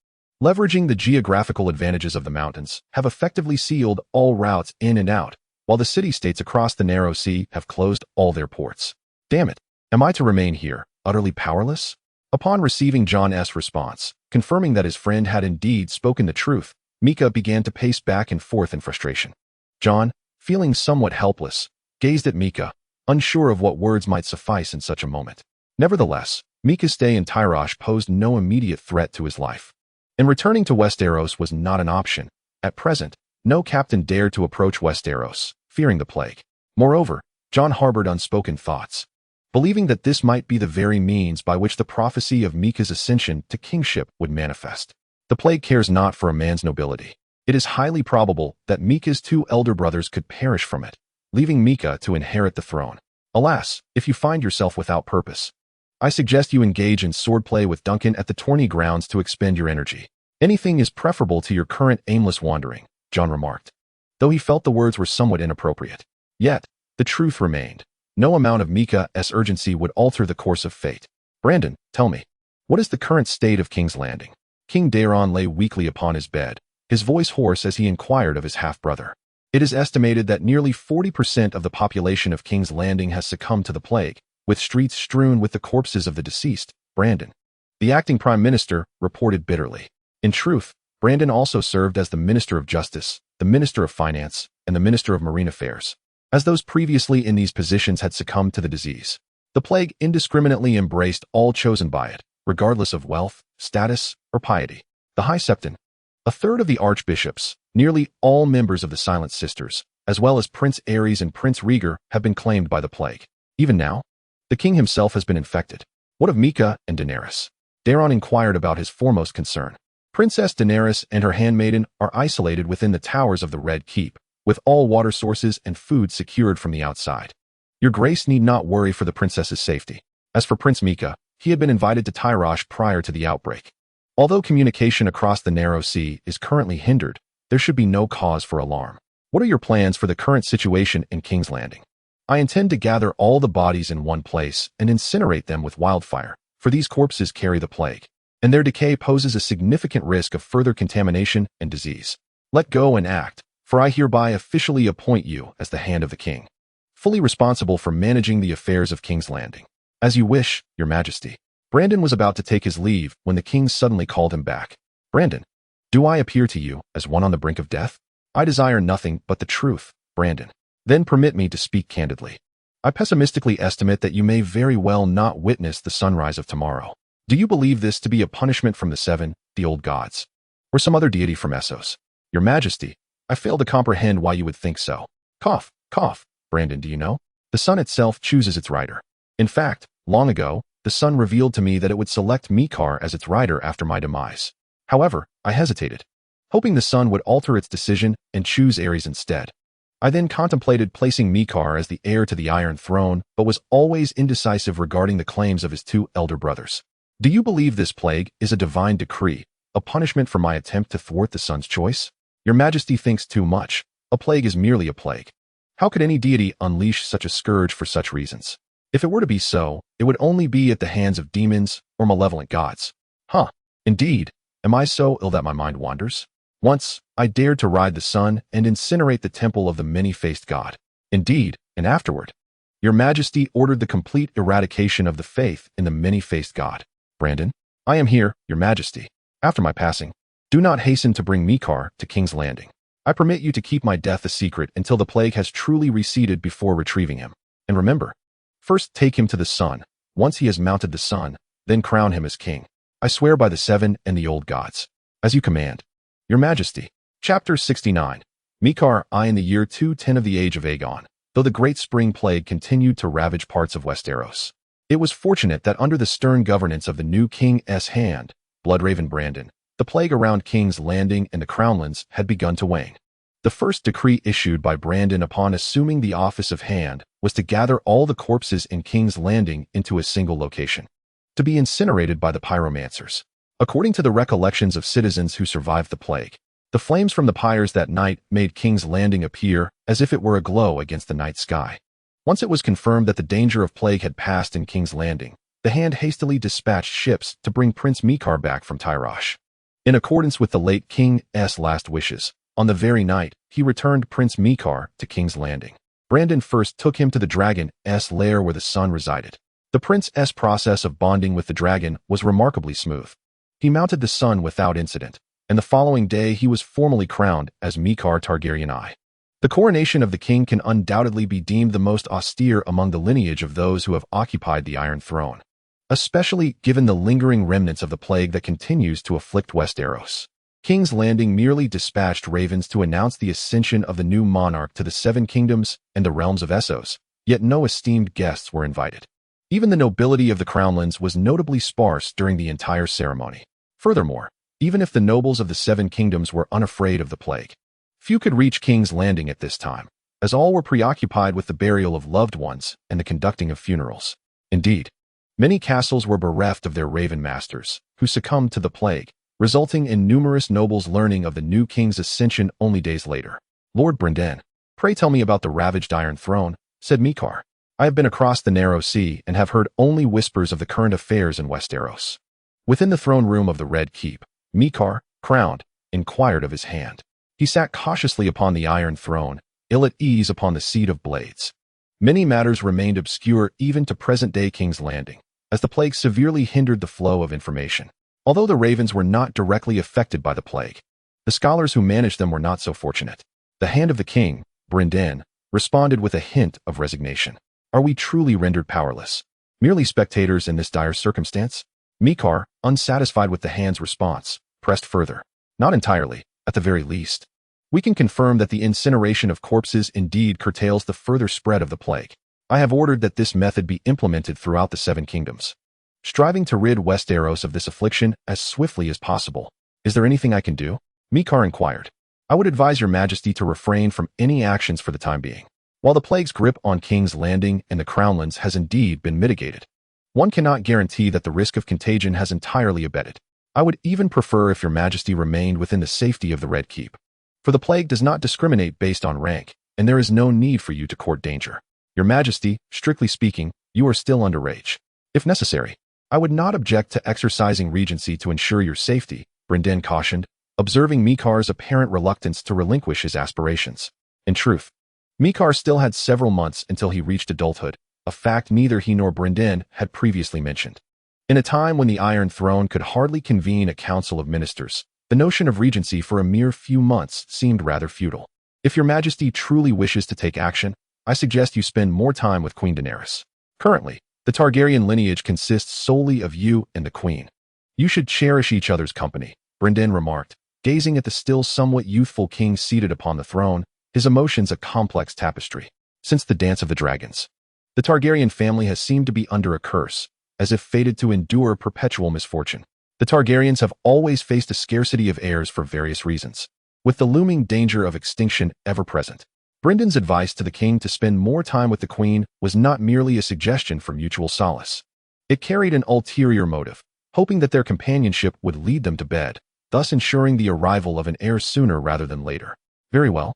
leveraging the geographical advantages of the mountains, have effectively sealed all routes in and out, while the city-states across the narrow sea have closed all their ports. Damn it, am I to remain here, utterly powerless? Upon receiving Jon's response, confirming that his friend had indeed spoken the truth, Mika began to pace back and forth in frustration. Jon, feeling somewhat helpless, gazed at Mika, unsure of what words might suffice in such a moment. Nevertheless, Mika's stay in Tyrosh posed no immediate threat to his life. And returning to Westeros was not an option. At present, no captain dared to approach Westeros, fearing the plague. Moreover, Jon harbored unspoken thoughts, believing that this might be the very means by which the prophecy of Mika's ascension to kingship would manifest. The plague cares not for a man's nobility. It is highly probable that Mika's two elder brothers could perish from it, leaving Mika to inherit the throne. Alas, if you find yourself without purpose, I suggest you engage in swordplay with Duncan at the tourney grounds to expend your energy. Anything is preferable to your current aimless wandering, Jon remarked, though he felt the words were somewhat inappropriate. Yet, the truth remained. No amount of Mika's urgency would alter the course of fate. Brandon, tell me, what is the current state of King's Landing? King Daeron lay weakly upon his bed, his voice hoarse as he inquired of his half-brother. It is estimated that nearly 40% of the population of King's Landing has succumbed to the plague, with streets strewn with the corpses of the deceased, Brandon, the acting prime minister, reported bitterly. In truth, Brandon also served as the Minister of Justice, the Minister of Finance, and the Minister of Marine Affairs, as those previously in these positions had succumbed to the disease. The plague indiscriminately embraced all chosen by it, regardless of wealth, status, or piety. The High Septon, a third of the archbishops, nearly all members of the Silent Sisters, as well as Prince Aerys and Prince Rhaegar, have been claimed by the plague. Even now, the king himself has been infected. What of Mika and Daenerys? Daeron inquired about his foremost concern. Princess Daenerys and her handmaiden are isolated within the towers of the Red Keep, with all water sources and food secured from the outside. Your grace need not worry for the princess's safety. As for Prince Mika, he had been invited to Tyrosh prior to the outbreak. Although communication across the narrow sea is currently hindered, there should be no cause for alarm. What are your plans for the current situation in King's Landing? I intend to gather all the bodies in one place and incinerate them with wildfire, for these corpses carry the plague, and their decay poses a significant risk of further contamination and disease. Let go and act, for I hereby officially appoint you as the hand of the king, fully responsible for managing the affairs of King's Landing. As you wish, your majesty. Brandon was about to take his leave when the king suddenly called him back. Brandon, do I appear to you as one on the brink of death? I desire nothing but the truth, Brandon. Then permit me to speak candidly. I pessimistically estimate that you may very well not witness the sunrise of tomorrow. Do you believe this to be a punishment from the Seven, the old gods, or some other deity from Essos? Your majesty, I fail to comprehend why you would think so. Cough, cough. Brandon, do you know? The sun itself chooses its rider. In fact, long ago, the sun revealed to me that it would select Mikar as its rider after my demise. However, I hesitated, hoping the sun would alter its decision and choose Aerys instead. I then contemplated placing Mikar as the heir to the Iron Throne, but was always indecisive regarding the claims of his two elder brothers. Do you believe this plague is a divine decree, a punishment for my attempt to thwart the sun's choice? Your majesty thinks too much. A plague is merely a plague. How could any deity unleash such a scourge for such reasons? If it were to be so, it would only be at the hands of demons or malevolent gods. Huh, indeed, am I so ill that my mind wanders? Once, I dared to ride the sun and incinerate the temple of the many-faced god. Indeed, and afterward, your majesty ordered the complete eradication of the faith in the many-faced god. Brandon, I am here, your majesty. After my passing, do not hasten to bring Mikar to King's Landing. I permit you to keep my death a secret until the plague has truly receded before retrieving him. And remember, first take him to the sun. Once he has mounted the sun, then crown him as king. I swear by the Seven and the old gods. As you command. Your Majesty. Chapter 69. Mikar I in the year 210 of the age of Aegon, though the great spring plague continued to ravage parts of Westeros. It was fortunate that under the stern governance of the new king's hand, Bloodraven Brandon, the plague around King's Landing and the Crownlands had begun to wane. The first decree issued by Brandon upon assuming the office of hand was to gather all the corpses in King's Landing into a single location, to be incinerated by the pyromancers. According to the recollections of citizens who survived the plague, the flames from the pyres that night made King's Landing appear as if it were aglow against the night sky. Once it was confirmed that the danger of plague had passed in King's Landing, the hand hastily dispatched ships to bring Prince Mikar back from Tyrosh. In accordance with the late king's last wishes, On the very night, he returned Prince Mikar to King's Landing. Brandon first took him to the dragon's lair where the sun resided. The prince's process of bonding with the dragon was remarkably smooth. He mounted the sun without incident, and the following day he was formally crowned as Mikar Targaryen I. The coronation of the king can undoubtedly be deemed the most austere among the lineage of those who have occupied the Iron Throne, especially given the lingering remnants of the plague that continues to afflict Westeros. King's Landing merely dispatched ravens to announce the ascension of the new monarch to the Seven Kingdoms and the realms of Essos, yet no esteemed guests were invited. Even the nobility of the Crownlands was notably sparse during the entire ceremony. Furthermore, even if the nobles of the Seven Kingdoms were unafraid of the plague, few could reach King's Landing at this time, as all were preoccupied with the burial of loved ones and the conducting of funerals. Indeed, many castles were bereft of their raven masters, who succumbed to the plague, resulting in numerous nobles learning of the new king's ascension only days later. "Lord Brandon, pray tell me about the ravaged Iron Throne," said Mikar. "I have been across the narrow sea and have heard only whispers of the current affairs in Westeros." Within the throne room of the Red Keep, Mikar, crowned, inquired of his hand. He sat cautiously upon the Iron Throne, ill at ease upon the seat of blades. Many matters remained obscure even to present-day King's Landing, as the plague severely hindered the flow of information. Although the ravens were not directly affected by the plague, the scholars who managed them were not so fortunate. The hand of the king, Brandon, responded with a hint of resignation. "Are we truly rendered powerless, merely spectators in this dire circumstance?" Mikar, unsatisfied with the hand's response, pressed further. "Not entirely, at the very least. We can confirm that the incineration of corpses indeed curtails the further spread of the plague. I have ordered that this method be implemented throughout the Seven Kingdoms, striving to rid Westeros of this affliction as swiftly as possible. Is there anything I can do?" Mikar inquired. "I would advise your majesty to refrain from any actions for the time being. While the plague's grip on King's Landing and the Crownlands has indeed been mitigated, one cannot guarantee that the risk of contagion has entirely abated. I would even prefer if your majesty remained within the safety of the Red Keep. For the plague does not discriminate based on rank, and there is no need for you to court danger. Your majesty, strictly speaking, you are still underage. If necessary, I would not object to exercising regency to ensure your safety," Brandon cautioned, observing Mikar's apparent reluctance to relinquish his aspirations. In truth, Mikar still had several months until he reached adulthood, a fact neither he nor Brandon had previously mentioned. In a time when the Iron Throne could hardly convene a council of ministers, the notion of regency for a mere few months seemed rather futile. "If your majesty truly wishes to take action, I suggest you spend more time with Queen Daenerys. Currently, the Targaryen lineage consists solely of you and the queen. You should cherish each other's company," Brandon remarked, gazing at the still somewhat youthful king seated upon the throne, his emotions a complex tapestry. Since the Dance of the Dragons, the Targaryen family has seemed to be under a curse, as if fated to endure perpetual misfortune. The Targaryens have always faced a scarcity of heirs for various reasons, with the looming danger of extinction ever present. Brandon's advice to the king to spend more time with the queen was not merely a suggestion for mutual solace. It carried an ulterior motive, hoping that their companionship would lead them to bed, thus ensuring the arrival of an heir sooner rather than later. "Very well.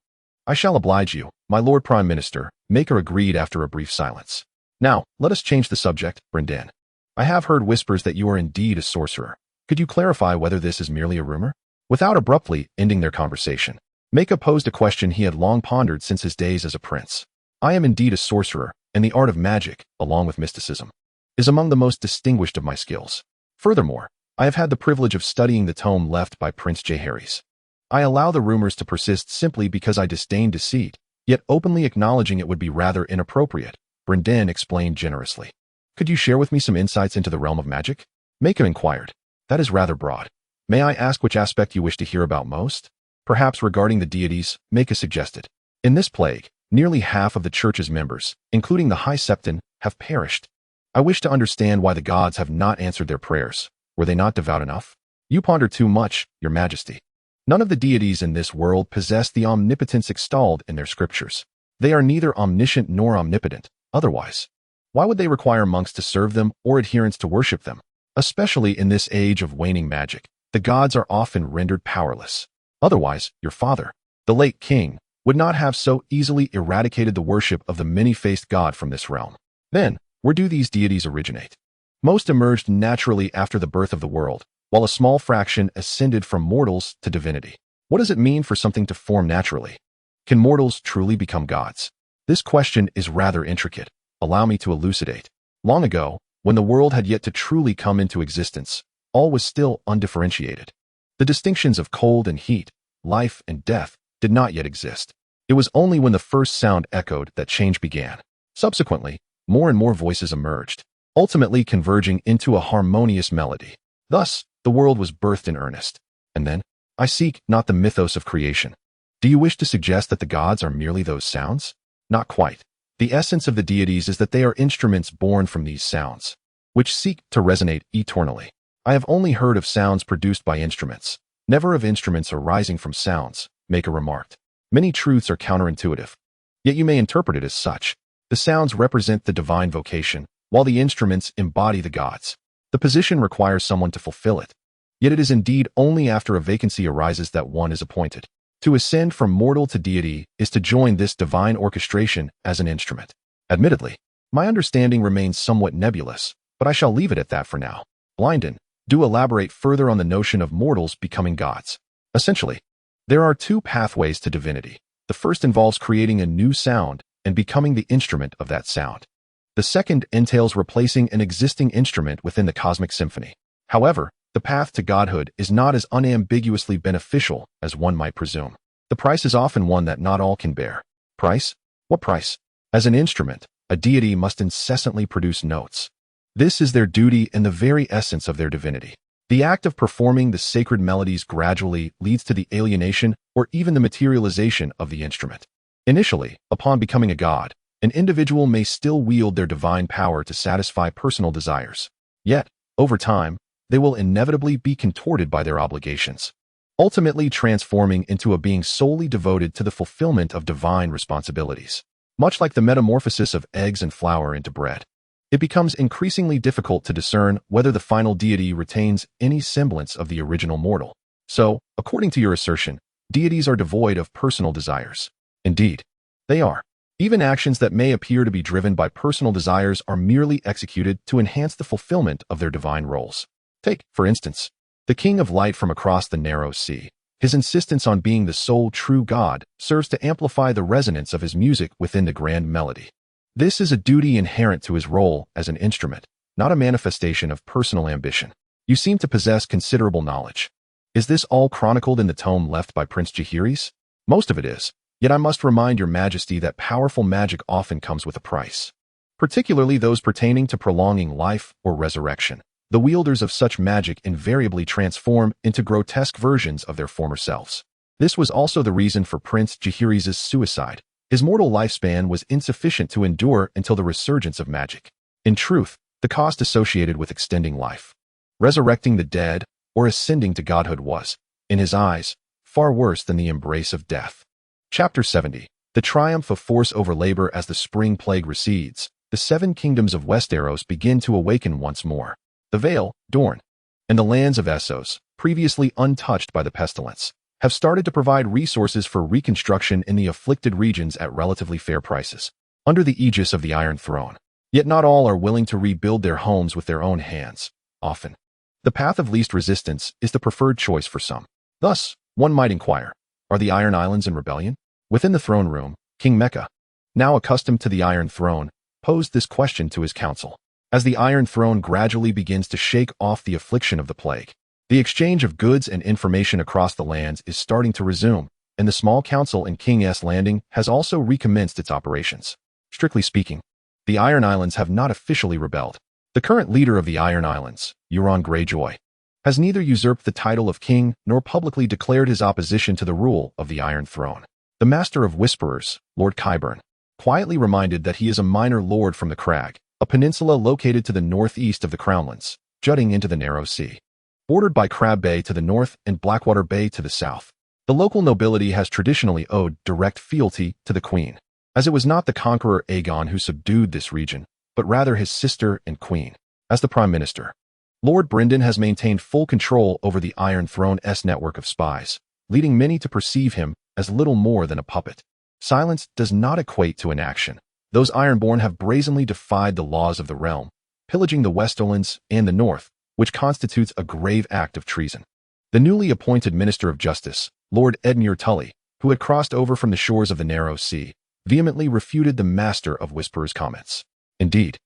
I shall oblige you, my Lord Prime Minister," Maker agreed after a brief silence. "Now, let us change the subject, Brandon. I have heard whispers that you are indeed a sorcerer. Could you clarify whether this is merely a rumor?" Without abruptly ending their conversation, Maker posed a question he had long pondered since his days as a prince. "I am indeed a sorcerer, and the art of magic, along with mysticism, is among the most distinguished of my skills. Furthermore, I have had the privilege of studying the tome left by Prince Jaehaerys. I allow the rumors to persist simply because I disdain deceit, yet openly acknowledging it would be rather inappropriate," Brandon explained generously. "Could you share with me some insights into the realm of magic?" Maker inquired. "That is rather broad. May I ask which aspect you wish to hear about most?" "Perhaps regarding the deities," Maker suggested. "In this plague, nearly half of the church's members, including the High Septon, have perished. I wish to understand why the gods have not answered their prayers. Were they not devout enough?" "You ponder too much, your majesty. None of the deities in this world possess the omnipotence extolled in their scriptures. They are neither omniscient nor omnipotent. Otherwise, why would they require monks to serve them or adherents to worship them? Especially in this age of waning magic, the gods are often rendered powerless. Otherwise, your father, the late king, would not have so easily eradicated the worship of the many-faced god from this realm. Then, where do these deities originate? Most emerged naturally after the birth of the world, while a small fraction ascended from mortals to divinity. What does it mean for something to form naturally? Can mortals truly become gods? This question is rather intricate. Allow me to elucidate. Long ago, when the world had yet to truly come into existence, all was still undifferentiated. The distinctions of cold and heat, life and death, did not yet exist. It was only when the first sound echoed that change began. Subsequently, more and more voices emerged, ultimately converging into a harmonious melody. Thus, the world was birthed in earnest. And then, I seek not the mythos of creation. Do you wish to suggest that the gods are merely those sounds? Not quite. The essence of the deities is that they are instruments born from these sounds, which seek to resonate eternally. I have only heard of sounds produced by instruments, never of instruments arising from sounds, Maker remarked. Many truths are counterintuitive, yet you may interpret it as such. The sounds represent the divine vocation, while the instruments embody the gods. The position requires someone to fulfill it, yet it is indeed only after a vacancy arises that one is appointed. To ascend from mortal to deity is to join this divine orchestration as an instrument. Admittedly, my understanding remains somewhat nebulous, but I shall leave it at that for now. Blinden, do elaborate further on the notion of mortals becoming gods. Essentially, there are two pathways to divinity. The first involves creating a new sound and becoming the instrument of that sound. The second entails replacing an existing instrument within the cosmic symphony. However, the path to godhood is not as unambiguously beneficial as one might presume. The price is often one that not all can bear. Price? What price? As an instrument, a deity must incessantly produce notes. This is their duty and the very essence of their divinity. The act of performing the sacred melodies gradually leads to the alienation or even the materialization of the instrument. Initially, upon becoming a god, an individual may still wield their divine power to satisfy personal desires. Yet, over time, they will inevitably be contorted by their obligations, ultimately transforming into a being solely devoted to the fulfillment of divine responsibilities. Much like the metamorphosis of eggs and flour into bread, it becomes increasingly difficult to discern whether the final deity retains any semblance of the original mortal. So, according to your assertion, deities are devoid of personal desires. Indeed, they are. Even actions that may appear to be driven by personal desires are merely executed to enhance the fulfillment of their divine roles. Take, for instance, the King of Light from across the narrow sea. His insistence on being the sole true God serves to amplify the resonance of his music within the grand melody. This is a duty inherent to his role as an instrument, not a manifestation of personal ambition. You seem to possess considerable knowledge. Is this all chronicled in the tome left by Prince Jaehaerys? Most of it is, yet I must remind your majesty that powerful magic often comes with a price, particularly those pertaining to prolonging life or resurrection. The wielders of such magic invariably transform into grotesque versions of their former selves. This was also the reason for Prince Jaehaerys' suicide. His mortal lifespan was insufficient to endure until the resurgence of magic. In truth, the cost associated with extending life, resurrecting the dead, or ascending to godhood was, in his eyes, far worse than the embrace of death. Chapter 70. The triumph of force over labor. As the spring plague recedes, the 7 kingdoms of Westeros begin to awaken once more. The Vale, Dorne, and the lands of Essos, previously untouched by the pestilence, have started to provide resources for reconstruction in the afflicted regions at relatively fair prices, under the aegis of the Iron Throne. Yet not all are willing to rebuild their homes with their own hands. Often, the path of least resistance is the preferred choice for some. Thus, one might inquire, are the Iron Islands in rebellion? Within the throne room, King Mecca, now accustomed to the Iron Throne, posed this question to his council. As the Iron Throne gradually begins to shake off the affliction of the plague, the exchange of goods and information across the lands is starting to resume, and the small council in King's Landing has also recommenced its operations. Strictly speaking, the Iron Islands have not officially rebelled. The current leader of the Iron Islands, Euron Greyjoy, has neither usurped the title of king nor publicly declared his opposition to the rule of the Iron Throne. The Master of Whisperers, Lord Qyburn, quietly reminded that he is a minor lord from the Crag, a peninsula located to the northeast of the Crownlands, jutting into the narrow sea, bordered by Crab Bay to the north and Blackwater Bay to the south. The local nobility has traditionally owed direct fealty to the Queen, as it was not the conqueror Aegon who subdued this region, but rather his sister and queen. As the Prime Minister, Lord Brynden has maintained full control over the Iron Throne's network of spies, leading many to perceive him as little more than a puppet. Silence does not equate to inaction. Those Ironborn have brazenly defied the laws of the realm, pillaging the Westerlands and the north, which constitutes a grave act of treason. The newly appointed Minister of Justice, Lord Edmure Tully, who had crossed over from the shores of the Narrow Sea, vehemently refuted the master of Whisperers' comments. Indeed,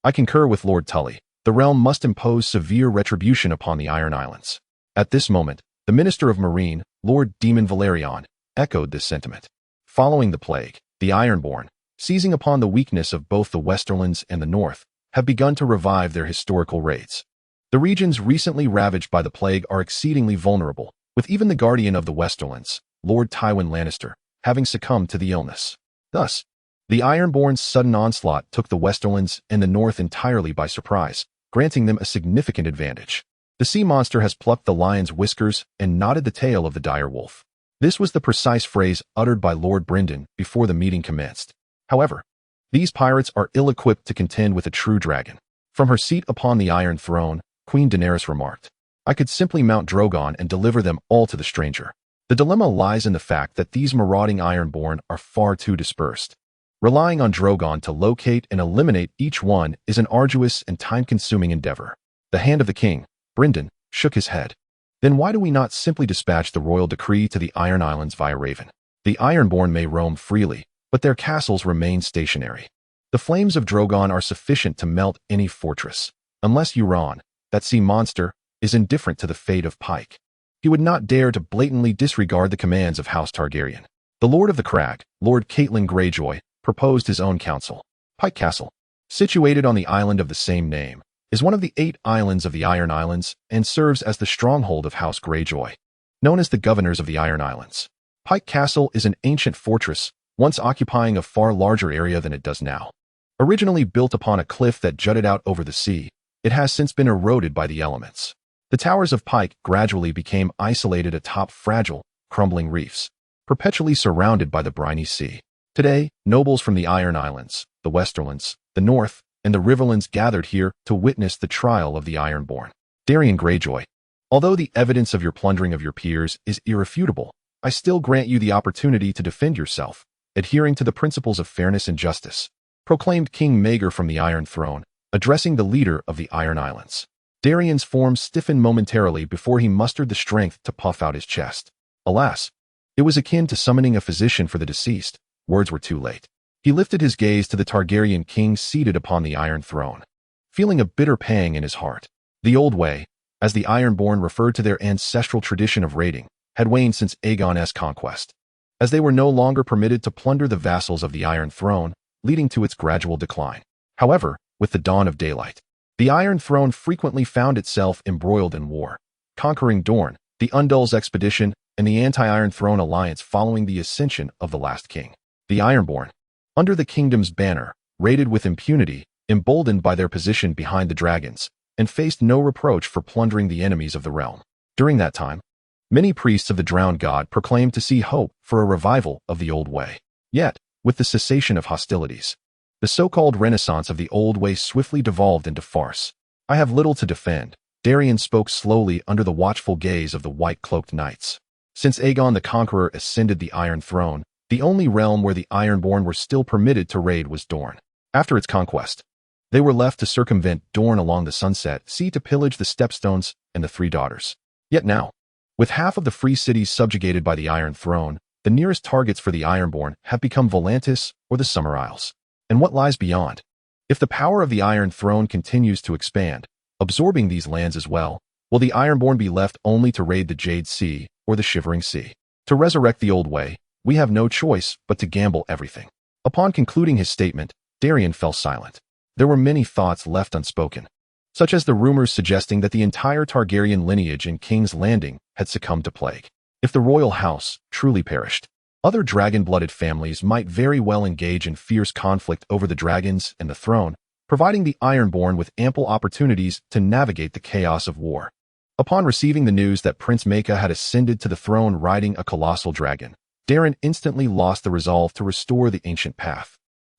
I concur with Lord Tully. The realm must impose severe retribution upon the Iron Islands. At this moment, the Minister of Marine, Lord Demon Valerion, echoed this sentiment. Following the plague, the Ironborn, seizing upon the weakness of both the Westerlands and the North, have begun to revive their historical raids. The regions recently ravaged by the plague are exceedingly vulnerable, with even the Guardian of the Westerlands, Lord Tywin Lannister, having succumbed to the illness. Thus, the Ironborn's sudden onslaught took the Westerlands and the North entirely by surprise, granting them a significant advantage. The sea monster has plucked the lion's whiskers and knotted the tail of the dire wolf. This was the precise phrase uttered by Lord Brynden before the meeting commenced. However, these pirates are ill-equipped to contend with a true dragon. From her seat upon the Iron Throne, Queen Daenerys remarked, "I could simply mount Drogon and deliver them all to the stranger." The dilemma lies in the fact that these marauding Ironborn are far too dispersed. Relying on Drogon to locate and eliminate each one is an arduous and time-consuming endeavor. The hand of the king, Brynden, shook his head. Then why do we not simply dispatch the royal decree to the Iron Islands via Raven? The Ironborn may roam freely, but their castles remain stationary. The flames of Drogon are sufficient to melt any fortress, unless Euron, that sea monster, is indifferent to the fate of Pike. He would not dare to blatantly disregard the commands of House Targaryen. The Lord of the Crag, Lord Catelyn Greyjoy, proposed his own council. Pike Castle, situated on the island of the same name, is one of the 8 islands of the Iron Islands and serves as the stronghold of House Greyjoy. Known as the Governors of the Iron Islands, Pike Castle is an ancient fortress, once occupying a far larger area than it does now. Originally built upon a cliff that jutted out over the sea, it has since been eroded by the elements. The towers of Pike gradually became isolated atop fragile, crumbling reefs, perpetually surrounded by the briny sea. Today, nobles from the Iron Islands, the Westerlands, the North, and the Riverlands gathered here to witness the trial of the Ironborn. Darion Greyjoy, although the evidence of your plundering of your peers is irrefutable, I still grant you the opportunity to defend yourself, adhering to the principles of fairness and justice, proclaimed King Maegor from the Iron Throne, addressing the leader of the Iron Islands. Darion's form stiffened momentarily before he mustered the strength to puff out his chest. Alas, it was akin to summoning a physician for the deceased. Words were too late. He lifted his gaze to the Targaryen king seated upon the Iron Throne, feeling a bitter pang in his heart. The old way, as the Ironborn referred to their ancestral tradition of raiding, had waned since Aegon's conquest, as they were no longer permitted to plunder the vassals of the Iron Throne, leading to its gradual decline. However, with the dawn of daylight, the Iron Throne frequently found itself embroiled in war, conquering Dorne, the Undul's expedition, and the Anti-Iron Throne alliance following the ascension of the last king. The Ironborn, under the kingdom's banner, raided with impunity, emboldened by their position behind the dragons, and faced no reproach for plundering the enemies of the realm. During that time, many priests of the drowned god proclaimed to see hope for a revival of the old way. Yet, with the cessation of hostilities, the so-called renaissance of the old way swiftly devolved into farce. I have little to defend, Darion spoke slowly under the watchful gaze of the white-cloaked knights. Since Aegon the Conqueror ascended the Iron Throne, the only realm where the Ironborn were still permitted to raid was Dorne. After its conquest, they were left to circumvent Dorne along the Sunset Sea to pillage the Stepstones and the Three Daughters. Yet now, with half of the free cities subjugated by the Iron Throne, the nearest targets for the Ironborn have become Volantis or the Summer Isles. And what lies beyond? If the power of the Iron Throne continues to expand, absorbing these lands as well, will the Ironborn be left only to raid the Jade Sea or the Shivering Sea? To resurrect the old way, we have no choice but to gamble everything. Upon concluding his statement, Darion fell silent. There were many thoughts left unspoken, such as the rumors suggesting that the entire Targaryen lineage in King's Landing had succumbed to plague. If the royal house truly perished, other dragon-blooded families might very well engage in fierce conflict over the dragons and the throne, providing the Ironborn with ample opportunities to navigate the chaos of war. Upon receiving the news that Prince Maeka had ascended to the throne riding a colossal dragon, Darion instantly lost the resolve to restore the ancient path.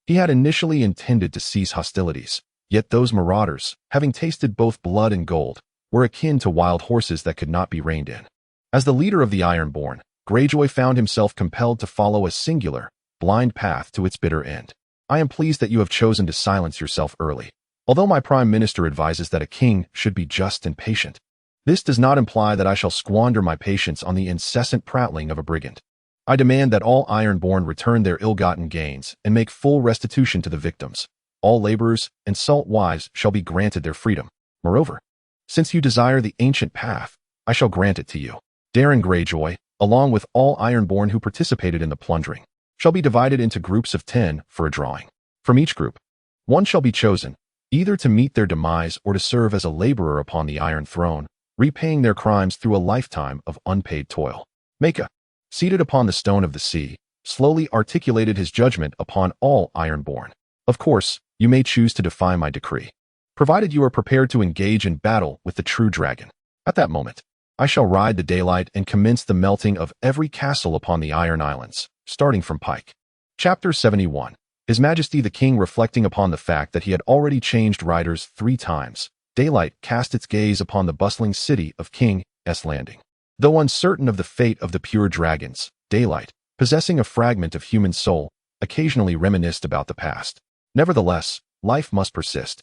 He had initially intended to cease hostilities, yet those marauders, having tasted both blood and gold, were akin to wild horses that could not be reined in. As the leader of the Ironborn, Greyjoy found himself compelled to follow a singular, blind path to its bitter end. I am pleased that you have chosen to silence yourself early. Although my Prime Minister advises that a king should be just and patient, This does not imply that I shall squander my patience on the incessant prattling of a brigand. I demand that all Ironborn return their ill-gotten gains and make full restitution to the victims. All laborers and salt wives shall be granted their freedom. Moreover, since you desire the ancient path, I shall grant it to you. Daeron Greyjoy, along with all Ironborn who participated in the plundering, shall be divided into groups of 10 for a drawing. From each group, one shall be chosen, either to meet their demise or to serve as a laborer upon the Iron Throne, repaying their crimes through a lifetime of unpaid toil. Maekah, seated upon the Stone of the Sea, slowly articulated his judgment upon all Ironborn. Of course, you may choose to defy my decree, provided you are prepared to engage in battle with the true dragon. At that moment, I shall ride the daylight and commence the melting of every castle upon the Iron Islands, starting from Pike. Chapter 71. His Majesty the King, reflecting upon the fact that he had already changed riders 3 times, daylight cast its gaze upon the bustling city of King's Landing. Though uncertain of the fate of the pure dragons, daylight, possessing a fragment of human soul, occasionally reminisced about the past. Nevertheless, life must persist.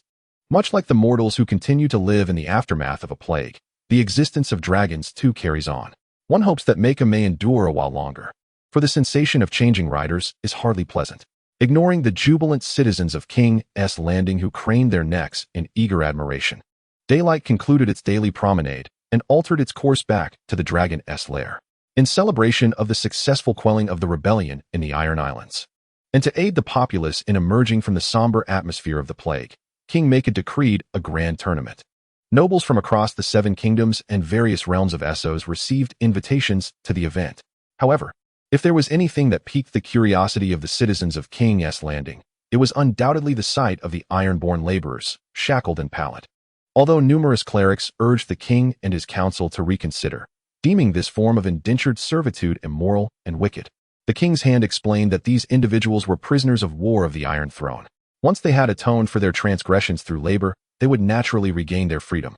Much like the mortals who continue to live in the aftermath of a plague, the existence of dragons too carries on. One hopes that Maekah may endure a while longer, for the sensation of changing riders is hardly pleasant. Ignoring the jubilant citizens of King's Landing who craned their necks in eager admiration, daylight concluded its daily promenade and altered its course back to the dragon's lair, in celebration of the successful quelling of the rebellion in the Iron Islands. And to aid the populace in emerging from the somber atmosphere of the plague, King Maekah decreed a grand tournament. Nobles from across the 7 kingdoms and various realms of Essos received invitations to the event. However, if there was anything that piqued the curiosity of the citizens of King's Landing, it was undoubtedly the sight of the Ironborn laborers, shackled and pallid. Although numerous clerics urged the king and his council to reconsider, deeming this form of indentured servitude immoral and wicked, the king's hand explained that these individuals were prisoners of war of the Iron Throne. Once they had atoned for their transgressions through labor, they would naturally regain their freedom.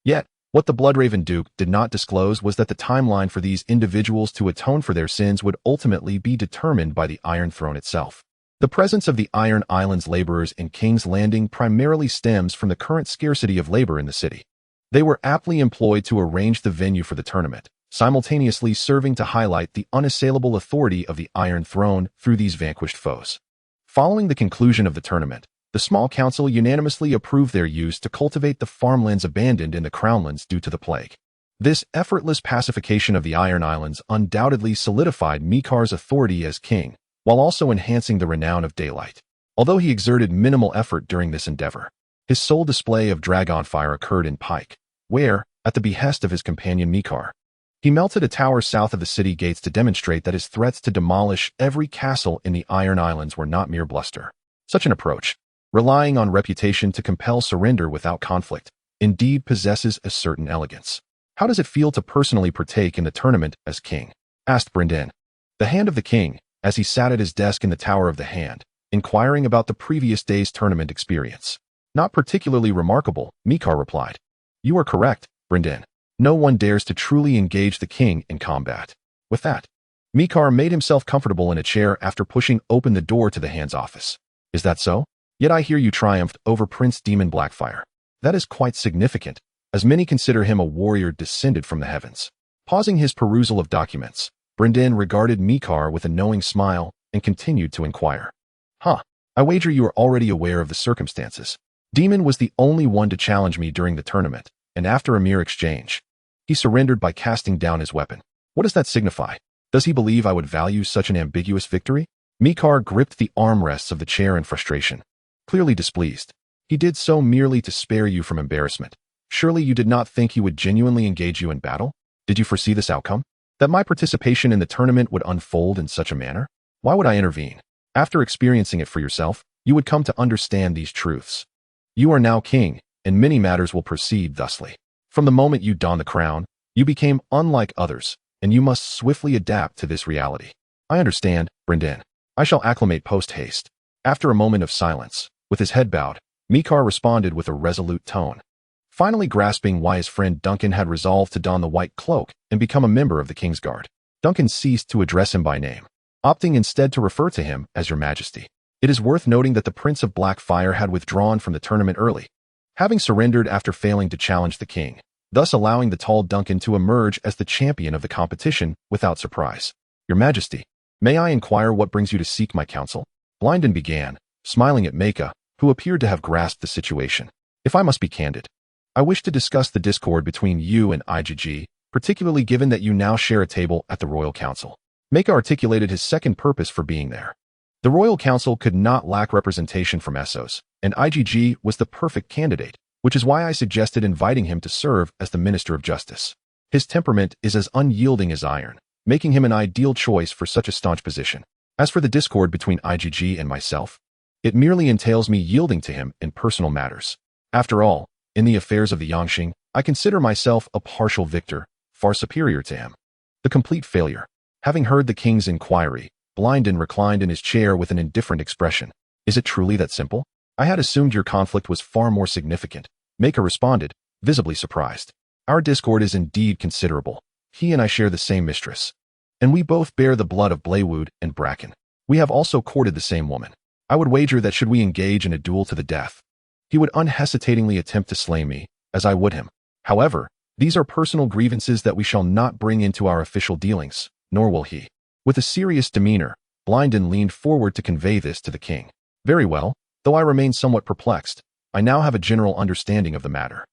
Yet, what the Bloodraven Duke did not disclose was that the timeline for these individuals to atone for their sins would ultimately be determined by the Iron Throne itself. The presence of the Iron Islands laborers in King's Landing primarily stems from the current scarcity of labor in the city. They were aptly employed to arrange the venue for the tournament, simultaneously serving to highlight the unassailable authority of the Iron Throne through these vanquished foes. Following the conclusion of the tournament, the small council unanimously approved their use to cultivate the farmlands abandoned in the Crownlands due to the plague. This effortless pacification of the Iron Islands undoubtedly solidified Maekar's authority as king, while also enhancing the renown of Daylight. Although he exerted minimal effort during this endeavor, his sole display of dragon fire occurred in Pike, where, at the behest of his companion Maekar, he melted a tower south of the city gates to demonstrate that his threats to demolish every castle in the Iron Islands were not mere bluster. Such an approach, relying on reputation to compel surrender without conflict, indeed possesses a certain elegance. How does it feel to personally partake in the tournament as king? Asked Brynden, the Hand of the King, as he sat at his desk in the Tower of the Hand, inquiring about the previous day's tournament experience. Not particularly remarkable, Maekar replied. You are correct, Brynden. No one dares to truly engage the king in combat. With that, Maekar made himself comfortable in a chair after pushing open the door to the Hand's office. Is that so? Yet I hear you triumphed over Prince Demon Blackfire. That is quite significant, as many consider him a warrior descended from the heavens. Pausing his perusal of documents, Brynden regarded Maekar with a knowing smile and continued to inquire. I wager you are already aware of the circumstances. Demon was the only one to challenge me during the tournament, and after a mere exchange, he surrendered by casting down his weapon. What does that signify? Does he believe I would value such an ambiguous victory? Maekar gripped the armrests of the chair in frustration, clearly displeased. He did so merely to spare you from embarrassment. Surely you did not think he would genuinely engage you in battle? Did you foresee this outcome? That my participation in the tournament would unfold in such a manner? Why would I intervene? After experiencing it for yourself, you would come to understand these truths. You are now king, and many matters will proceed thusly. From the moment you donned the crown, you became unlike others, and you must swiftly adapt to this reality. I understand, Brynden. I shall acclimate post-haste. After a moment of silence, with his head bowed, Maekar responded with a resolute tone, finally grasping why his friend Duncan had resolved to don the white cloak and become a member of the King's Guard. Duncan ceased to address him by name, opting instead to refer to him as Your Majesty. It is worth noting that the Prince of Blackfire had withdrawn from the tournament early, having surrendered after failing to challenge the king. thus allowing the tall Duncan to emerge as the champion of the competition without surprise. Your Majesty, may I inquire what brings you to seek my counsel? Blynden began, smiling at Maeka, who appeared to have grasped the situation. If I must be candid, I wish to discuss the discord between you and IGG, particularly given that you now share a table at the Royal Council. Maeka articulated his second purpose for being there. The Royal Council could not lack representation from Essos, and IGG was the perfect candidate, which is why I suggested inviting him to serve as the Minister of Justice. His temperament is as unyielding as iron, making him an ideal choice for such a staunch position. As for the discord between IGG and myself, it merely entails me yielding to him in personal matters. After all, in the affairs of the Yangshing, I consider myself a partial victor, far superior to him. The complete failure. Having heard the king's inquiry, Blynden reclined in his chair with an indifferent expression. Is it truly that simple? I had assumed your conflict was far more significant. Maeka responded, visibly surprised. Our discord is indeed considerable. He and I share the same mistress. And we both bear the blood of Blaywood and Bracken. We have also courted the same woman. I would wager that should we engage in a duel to the death, he would unhesitatingly attempt to slay me, as I would him. However, these are personal grievances that we shall not bring into our official dealings, nor will he. With a serious demeanor, Blynden leaned forward to convey this to the king. Very well, though I remain somewhat perplexed, I now have a general understanding of the matter.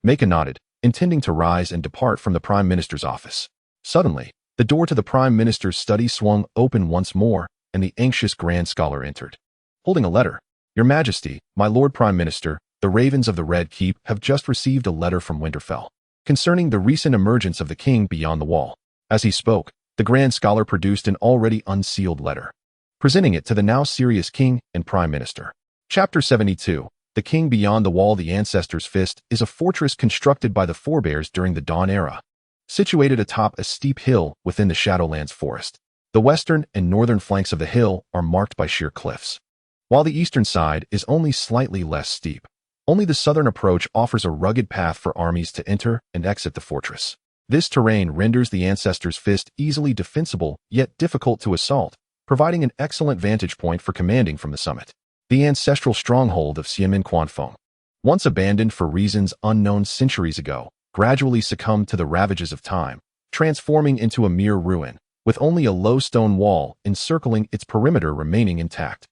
Maeka nodded, intending to rise and depart from the Prime Minister's office. Suddenly, the door to the Prime Minister's study swung open once more, and the anxious Grand Scholar entered. Holding a letter. Your Majesty, my Lord Prime Minister, the Ravens of the Red Keep have just received a letter from Winterfell concerning the recent emergence of the king beyond the wall. As he spoke, the Grand Scholar produced an already unsealed letter, presenting it to the now serious king and Prime Minister. Chapter 72. The King Beyond the Wall. The Ancestor's Fist is a fortress constructed by the forebears during the Dawn era, situated atop a steep hill within the Shadowlands forest. The western and northern flanks of the hill are marked by sheer cliffs, while the eastern side is only slightly less steep. Only the southern approach offers a rugged path for armies to enter and exit the fortress. This terrain renders the Ancestor's Fist easily defensible, yet difficult to assault, providing an excellent vantage point for commanding from the summit. The ancestral stronghold of Xianmen Quanfeng, once abandoned for reasons unknown centuries ago, gradually succumbed to the ravages of time, transforming into a mere ruin, with only a low stone wall encircling its perimeter remaining intact.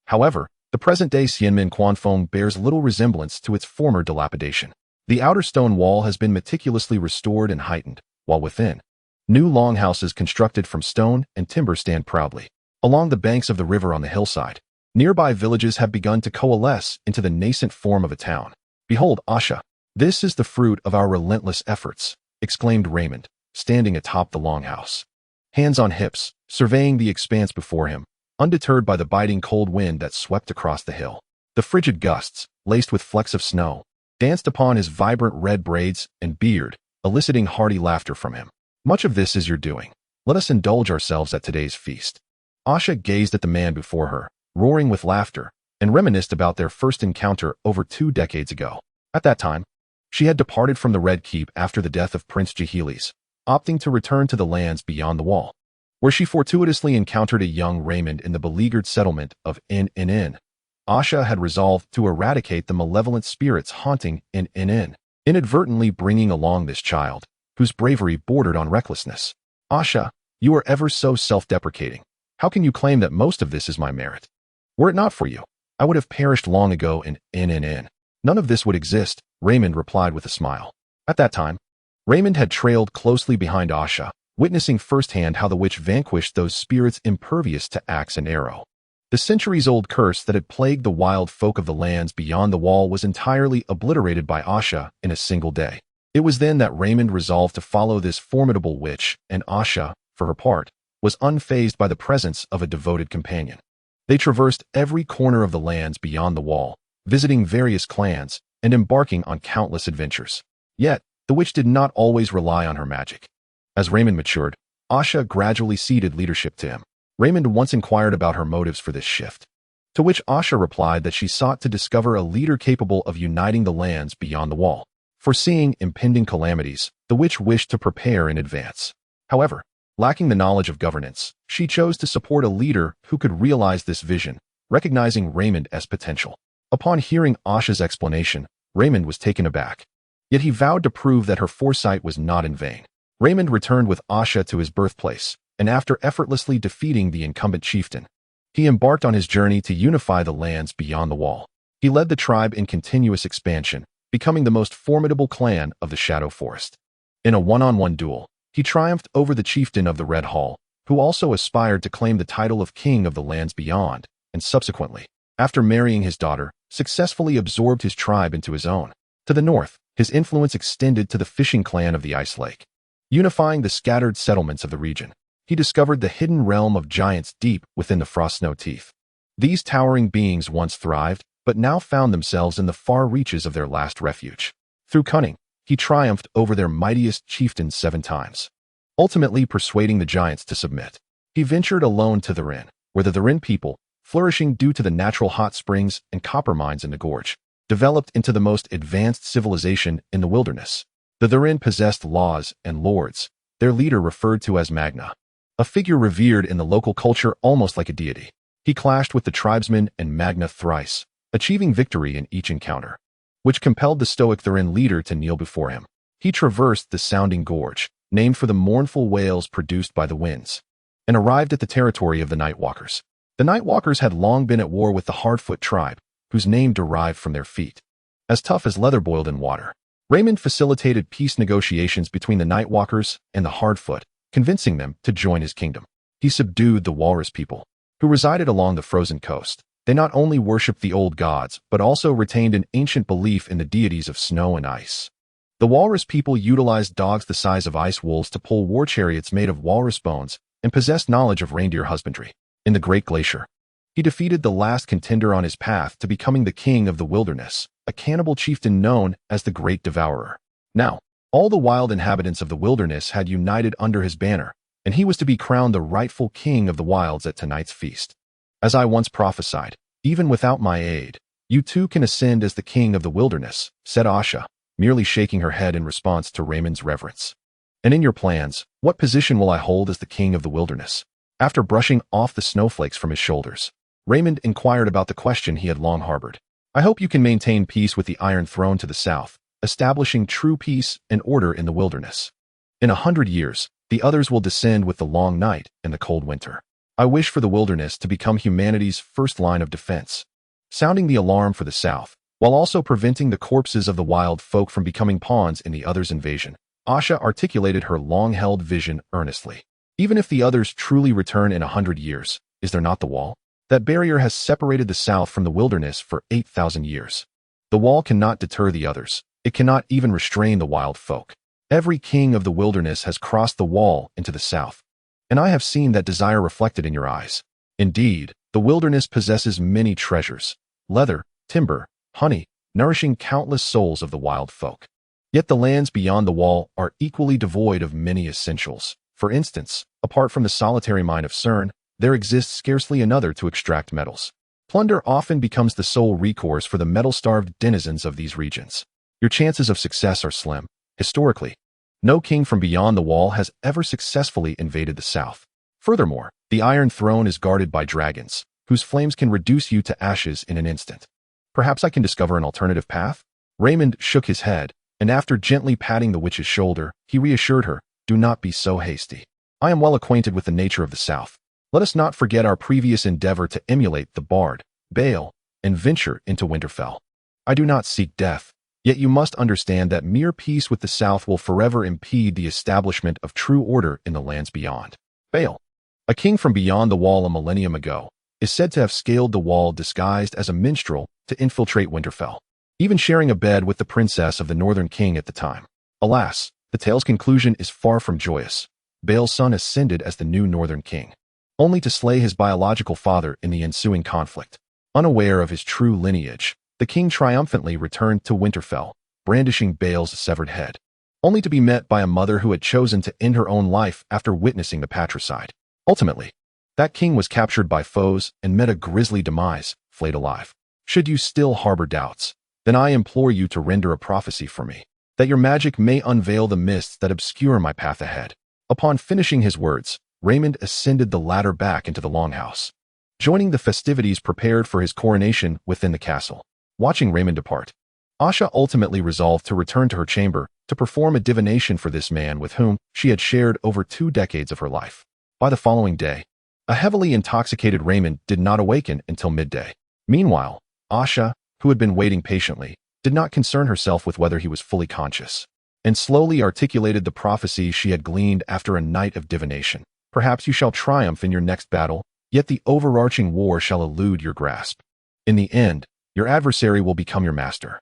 However, the present-day Xianmen Quanfeng bears little resemblance to its former dilapidation. The outer stone wall has been meticulously restored and heightened, while within, new longhouses constructed from stone and timber stand proudly. Along the banks of the river on the hillside, nearby villages have begun to coalesce into the nascent form of a town. Behold, Asha, this is the fruit of our relentless efforts, exclaimed Raymond, standing atop the longhouse, hands on hips, surveying the expanse before him, undeterred by the biting cold wind that swept across the hill. The frigid gusts, laced with flecks of snow, danced upon his vibrant red braids and beard, eliciting hearty laughter from him. Much of this is your doing. Let us indulge ourselves at today's feast. Asha gazed at the man before her, roaring with laughter, and reminisced about their first encounter over 2 decades ago. At that time, she had departed from the Red Keep after the death of Prince Jahilis, opting to return to the lands beyond the wall, where she fortuitously encountered a young Raymond in the beleaguered settlement of Inn. Asha had resolved to eradicate the malevolent spirits haunting Inn, inadvertently bringing along this child, whose bravery bordered on recklessness. Asha, you are ever so self-deprecating. How can you claim that most of this is my merit? Were it not for you, I would have perished long ago in Inn. None of this would exist, Raymond replied with a smile. At that time, Raymond had trailed closely behind Asha, witnessing firsthand how the witch vanquished those spirits impervious to axe and arrow. The centuries-old curse that had plagued the wild folk of the lands beyond the wall was entirely obliterated by Asha in a single day. It was then that Raymond resolved to follow this formidable witch, and Asha, for her part, was unfazed by the presence of a devoted companion. They traversed every corner of the lands beyond the wall, visiting various clans and embarking on countless adventures. Yet, the witch did not always rely on her magic. As Raymond matured, Asha gradually ceded leadership to him. Raymond once inquired about her motives for this shift, to which Asha replied that she sought to discover a leader capable of uniting the lands beyond the wall. Foreseeing impending calamities, the witch wished to prepare in advance. However, lacking the knowledge of governance, she chose to support a leader who could realize this vision, recognizing Raymond as potential. Upon hearing Asha's explanation, Raymond was taken aback. Yet he vowed to prove that her foresight was not in vain. Raymond returned with Asha to his birthplace, and after effortlessly defeating the incumbent chieftain, he embarked on his journey to unify the lands beyond the wall. He led the tribe in continuous expansion, becoming the most formidable clan of the Shadow Forest. In a one-on-one duel, he triumphed over the chieftain of the Red Hall, who also aspired to claim the title of king of the lands beyond, and subsequently, after marrying his daughter, successfully absorbed his tribe into his own. To the north, his influence extended to the fishing clan of the Ice Lake. Unifying the scattered settlements of the region, he discovered the hidden realm of giants deep within the frost snow teeth. These towering beings once thrived, but now found themselves in the far reaches of their last refuge. Through cunning, he triumphed over their mightiest chieftains 7 times, ultimately persuading the giants to submit. He ventured alone to Thurin, where the Thurin people, flourishing due to the natural hot springs and copper mines in the gorge, developed into the most advanced civilization in the wilderness. The Thurin possessed laws and lords, their leader referred to as Magna, a figure revered in the local culture almost like a deity. He clashed with the tribesmen and Magna thrice, achieving victory in each encounter, which compelled the stoic Thurin leader to kneel before him. He traversed the Sounding Gorge, named for the mournful wails produced by the winds, and arrived at the territory of the Nightwalkers. The Nightwalkers had long been at war with the Hardfoot tribe, whose name derived from their feet, as tough as leather boiled in water. Raymond facilitated peace negotiations between the Nightwalkers and the Hardfoot, convincing them to join his kingdom. He subdued the Walrus people, who resided along the frozen coast. They not only worshipped the old gods, but also retained an ancient belief in the deities of snow and ice. The Walrus people utilized dogs the size of ice wolves to pull war chariots made of walrus bones and possessed knowledge of reindeer husbandry. In the Great Glacier, he defeated the last contender on his path to becoming the king of the wilderness, a cannibal chieftain known as the Great Devourer. Now, all the wild inhabitants of the wilderness had united under his banner, and he was to be crowned the rightful king of the wilds at tonight's feast. As I once prophesied, even without my aid, you too can ascend as the king of the wilderness, said Asha, merely shaking her head in response to Raymond's reverence. And in your plans, what position will I hold as the king of the wilderness? After brushing off the snowflakes from his shoulders, Raymond inquired about the question he had long harbored. I hope you can maintain peace with the Iron Throne to the south, establishing true peace and order in the wilderness. In 100 years, the others will descend with the long night and the cold winter. I wish for the wilderness to become humanity's first line of defense, sounding the alarm for the south, while also preventing the corpses of the wild folk from becoming pawns in the others' invasion. Asha articulated her long-held vision earnestly. Even if the others truly return in 100 years, is there not the wall? That barrier has separated the south from the wilderness for 8,000 years. The wall cannot deter the others. It cannot even restrain the wild folk. Every king of the wilderness has crossed the wall into the south, and I have seen that desire reflected in your eyes. Indeed, the wilderness possesses many treasures: leather, timber, honey, nourishing countless souls of the wild folk. Yet the lands beyond the wall are equally devoid of many essentials. For instance, apart from the solitary mine of Cern, there exists scarcely another to extract metals. Plunder often becomes the sole recourse for the metal-starved denizens of these regions. Your chances of success are slim. Historically, no king from beyond the wall has ever successfully invaded the south. Furthermore, the Iron Throne is guarded by dragons, whose flames can reduce you to ashes in an instant. Perhaps I can discover an alternative path? Raymond shook his head, and after gently patting the witch's shoulder, he reassured her, do not be so hasty. I am well acquainted with the nature of the south. Let us not forget our previous endeavor to emulate the Bard, Bael, and venture into Winterfell. I do not seek death, yet you must understand that mere peace with the south will forever impede the establishment of true order in the lands beyond. Bael, a king from beyond the wall a millennium ago, is said to have scaled the wall disguised as a minstrel to infiltrate Winterfell, even sharing a bed with the princess of the Northern King at the time. Alas, the tale's conclusion is far from joyous. Bael's son ascended as the new Northern King, only to slay his biological father in the ensuing conflict. Unaware of his true lineage, the king triumphantly returned to Winterfell, brandishing Bael's severed head, only to be met by a mother who had chosen to end her own life after witnessing the patricide. Ultimately, that king was captured by foes and met a grisly demise, flayed alive. Should you still harbor doubts, then I implore you to render a prophecy for me, that your magic may unveil the mists that obscure my path ahead. Upon finishing his words, Raymond ascended the ladder back into the longhouse, joining the festivities prepared for his coronation within the castle. Watching Raymond depart, Asha ultimately resolved to return to her chamber to perform a divination for this man with whom she had shared over 2 decades of her life. By the following day, a heavily intoxicated Raymond did not awaken until midday. Meanwhile, Asha, who had been waiting patiently, did not concern herself with whether he was fully conscious, and slowly articulated the prophecy she had gleaned after a night of divination. Perhaps you shall triumph in your next battle, yet the overarching war shall elude your grasp. In the end, your adversary will become your master.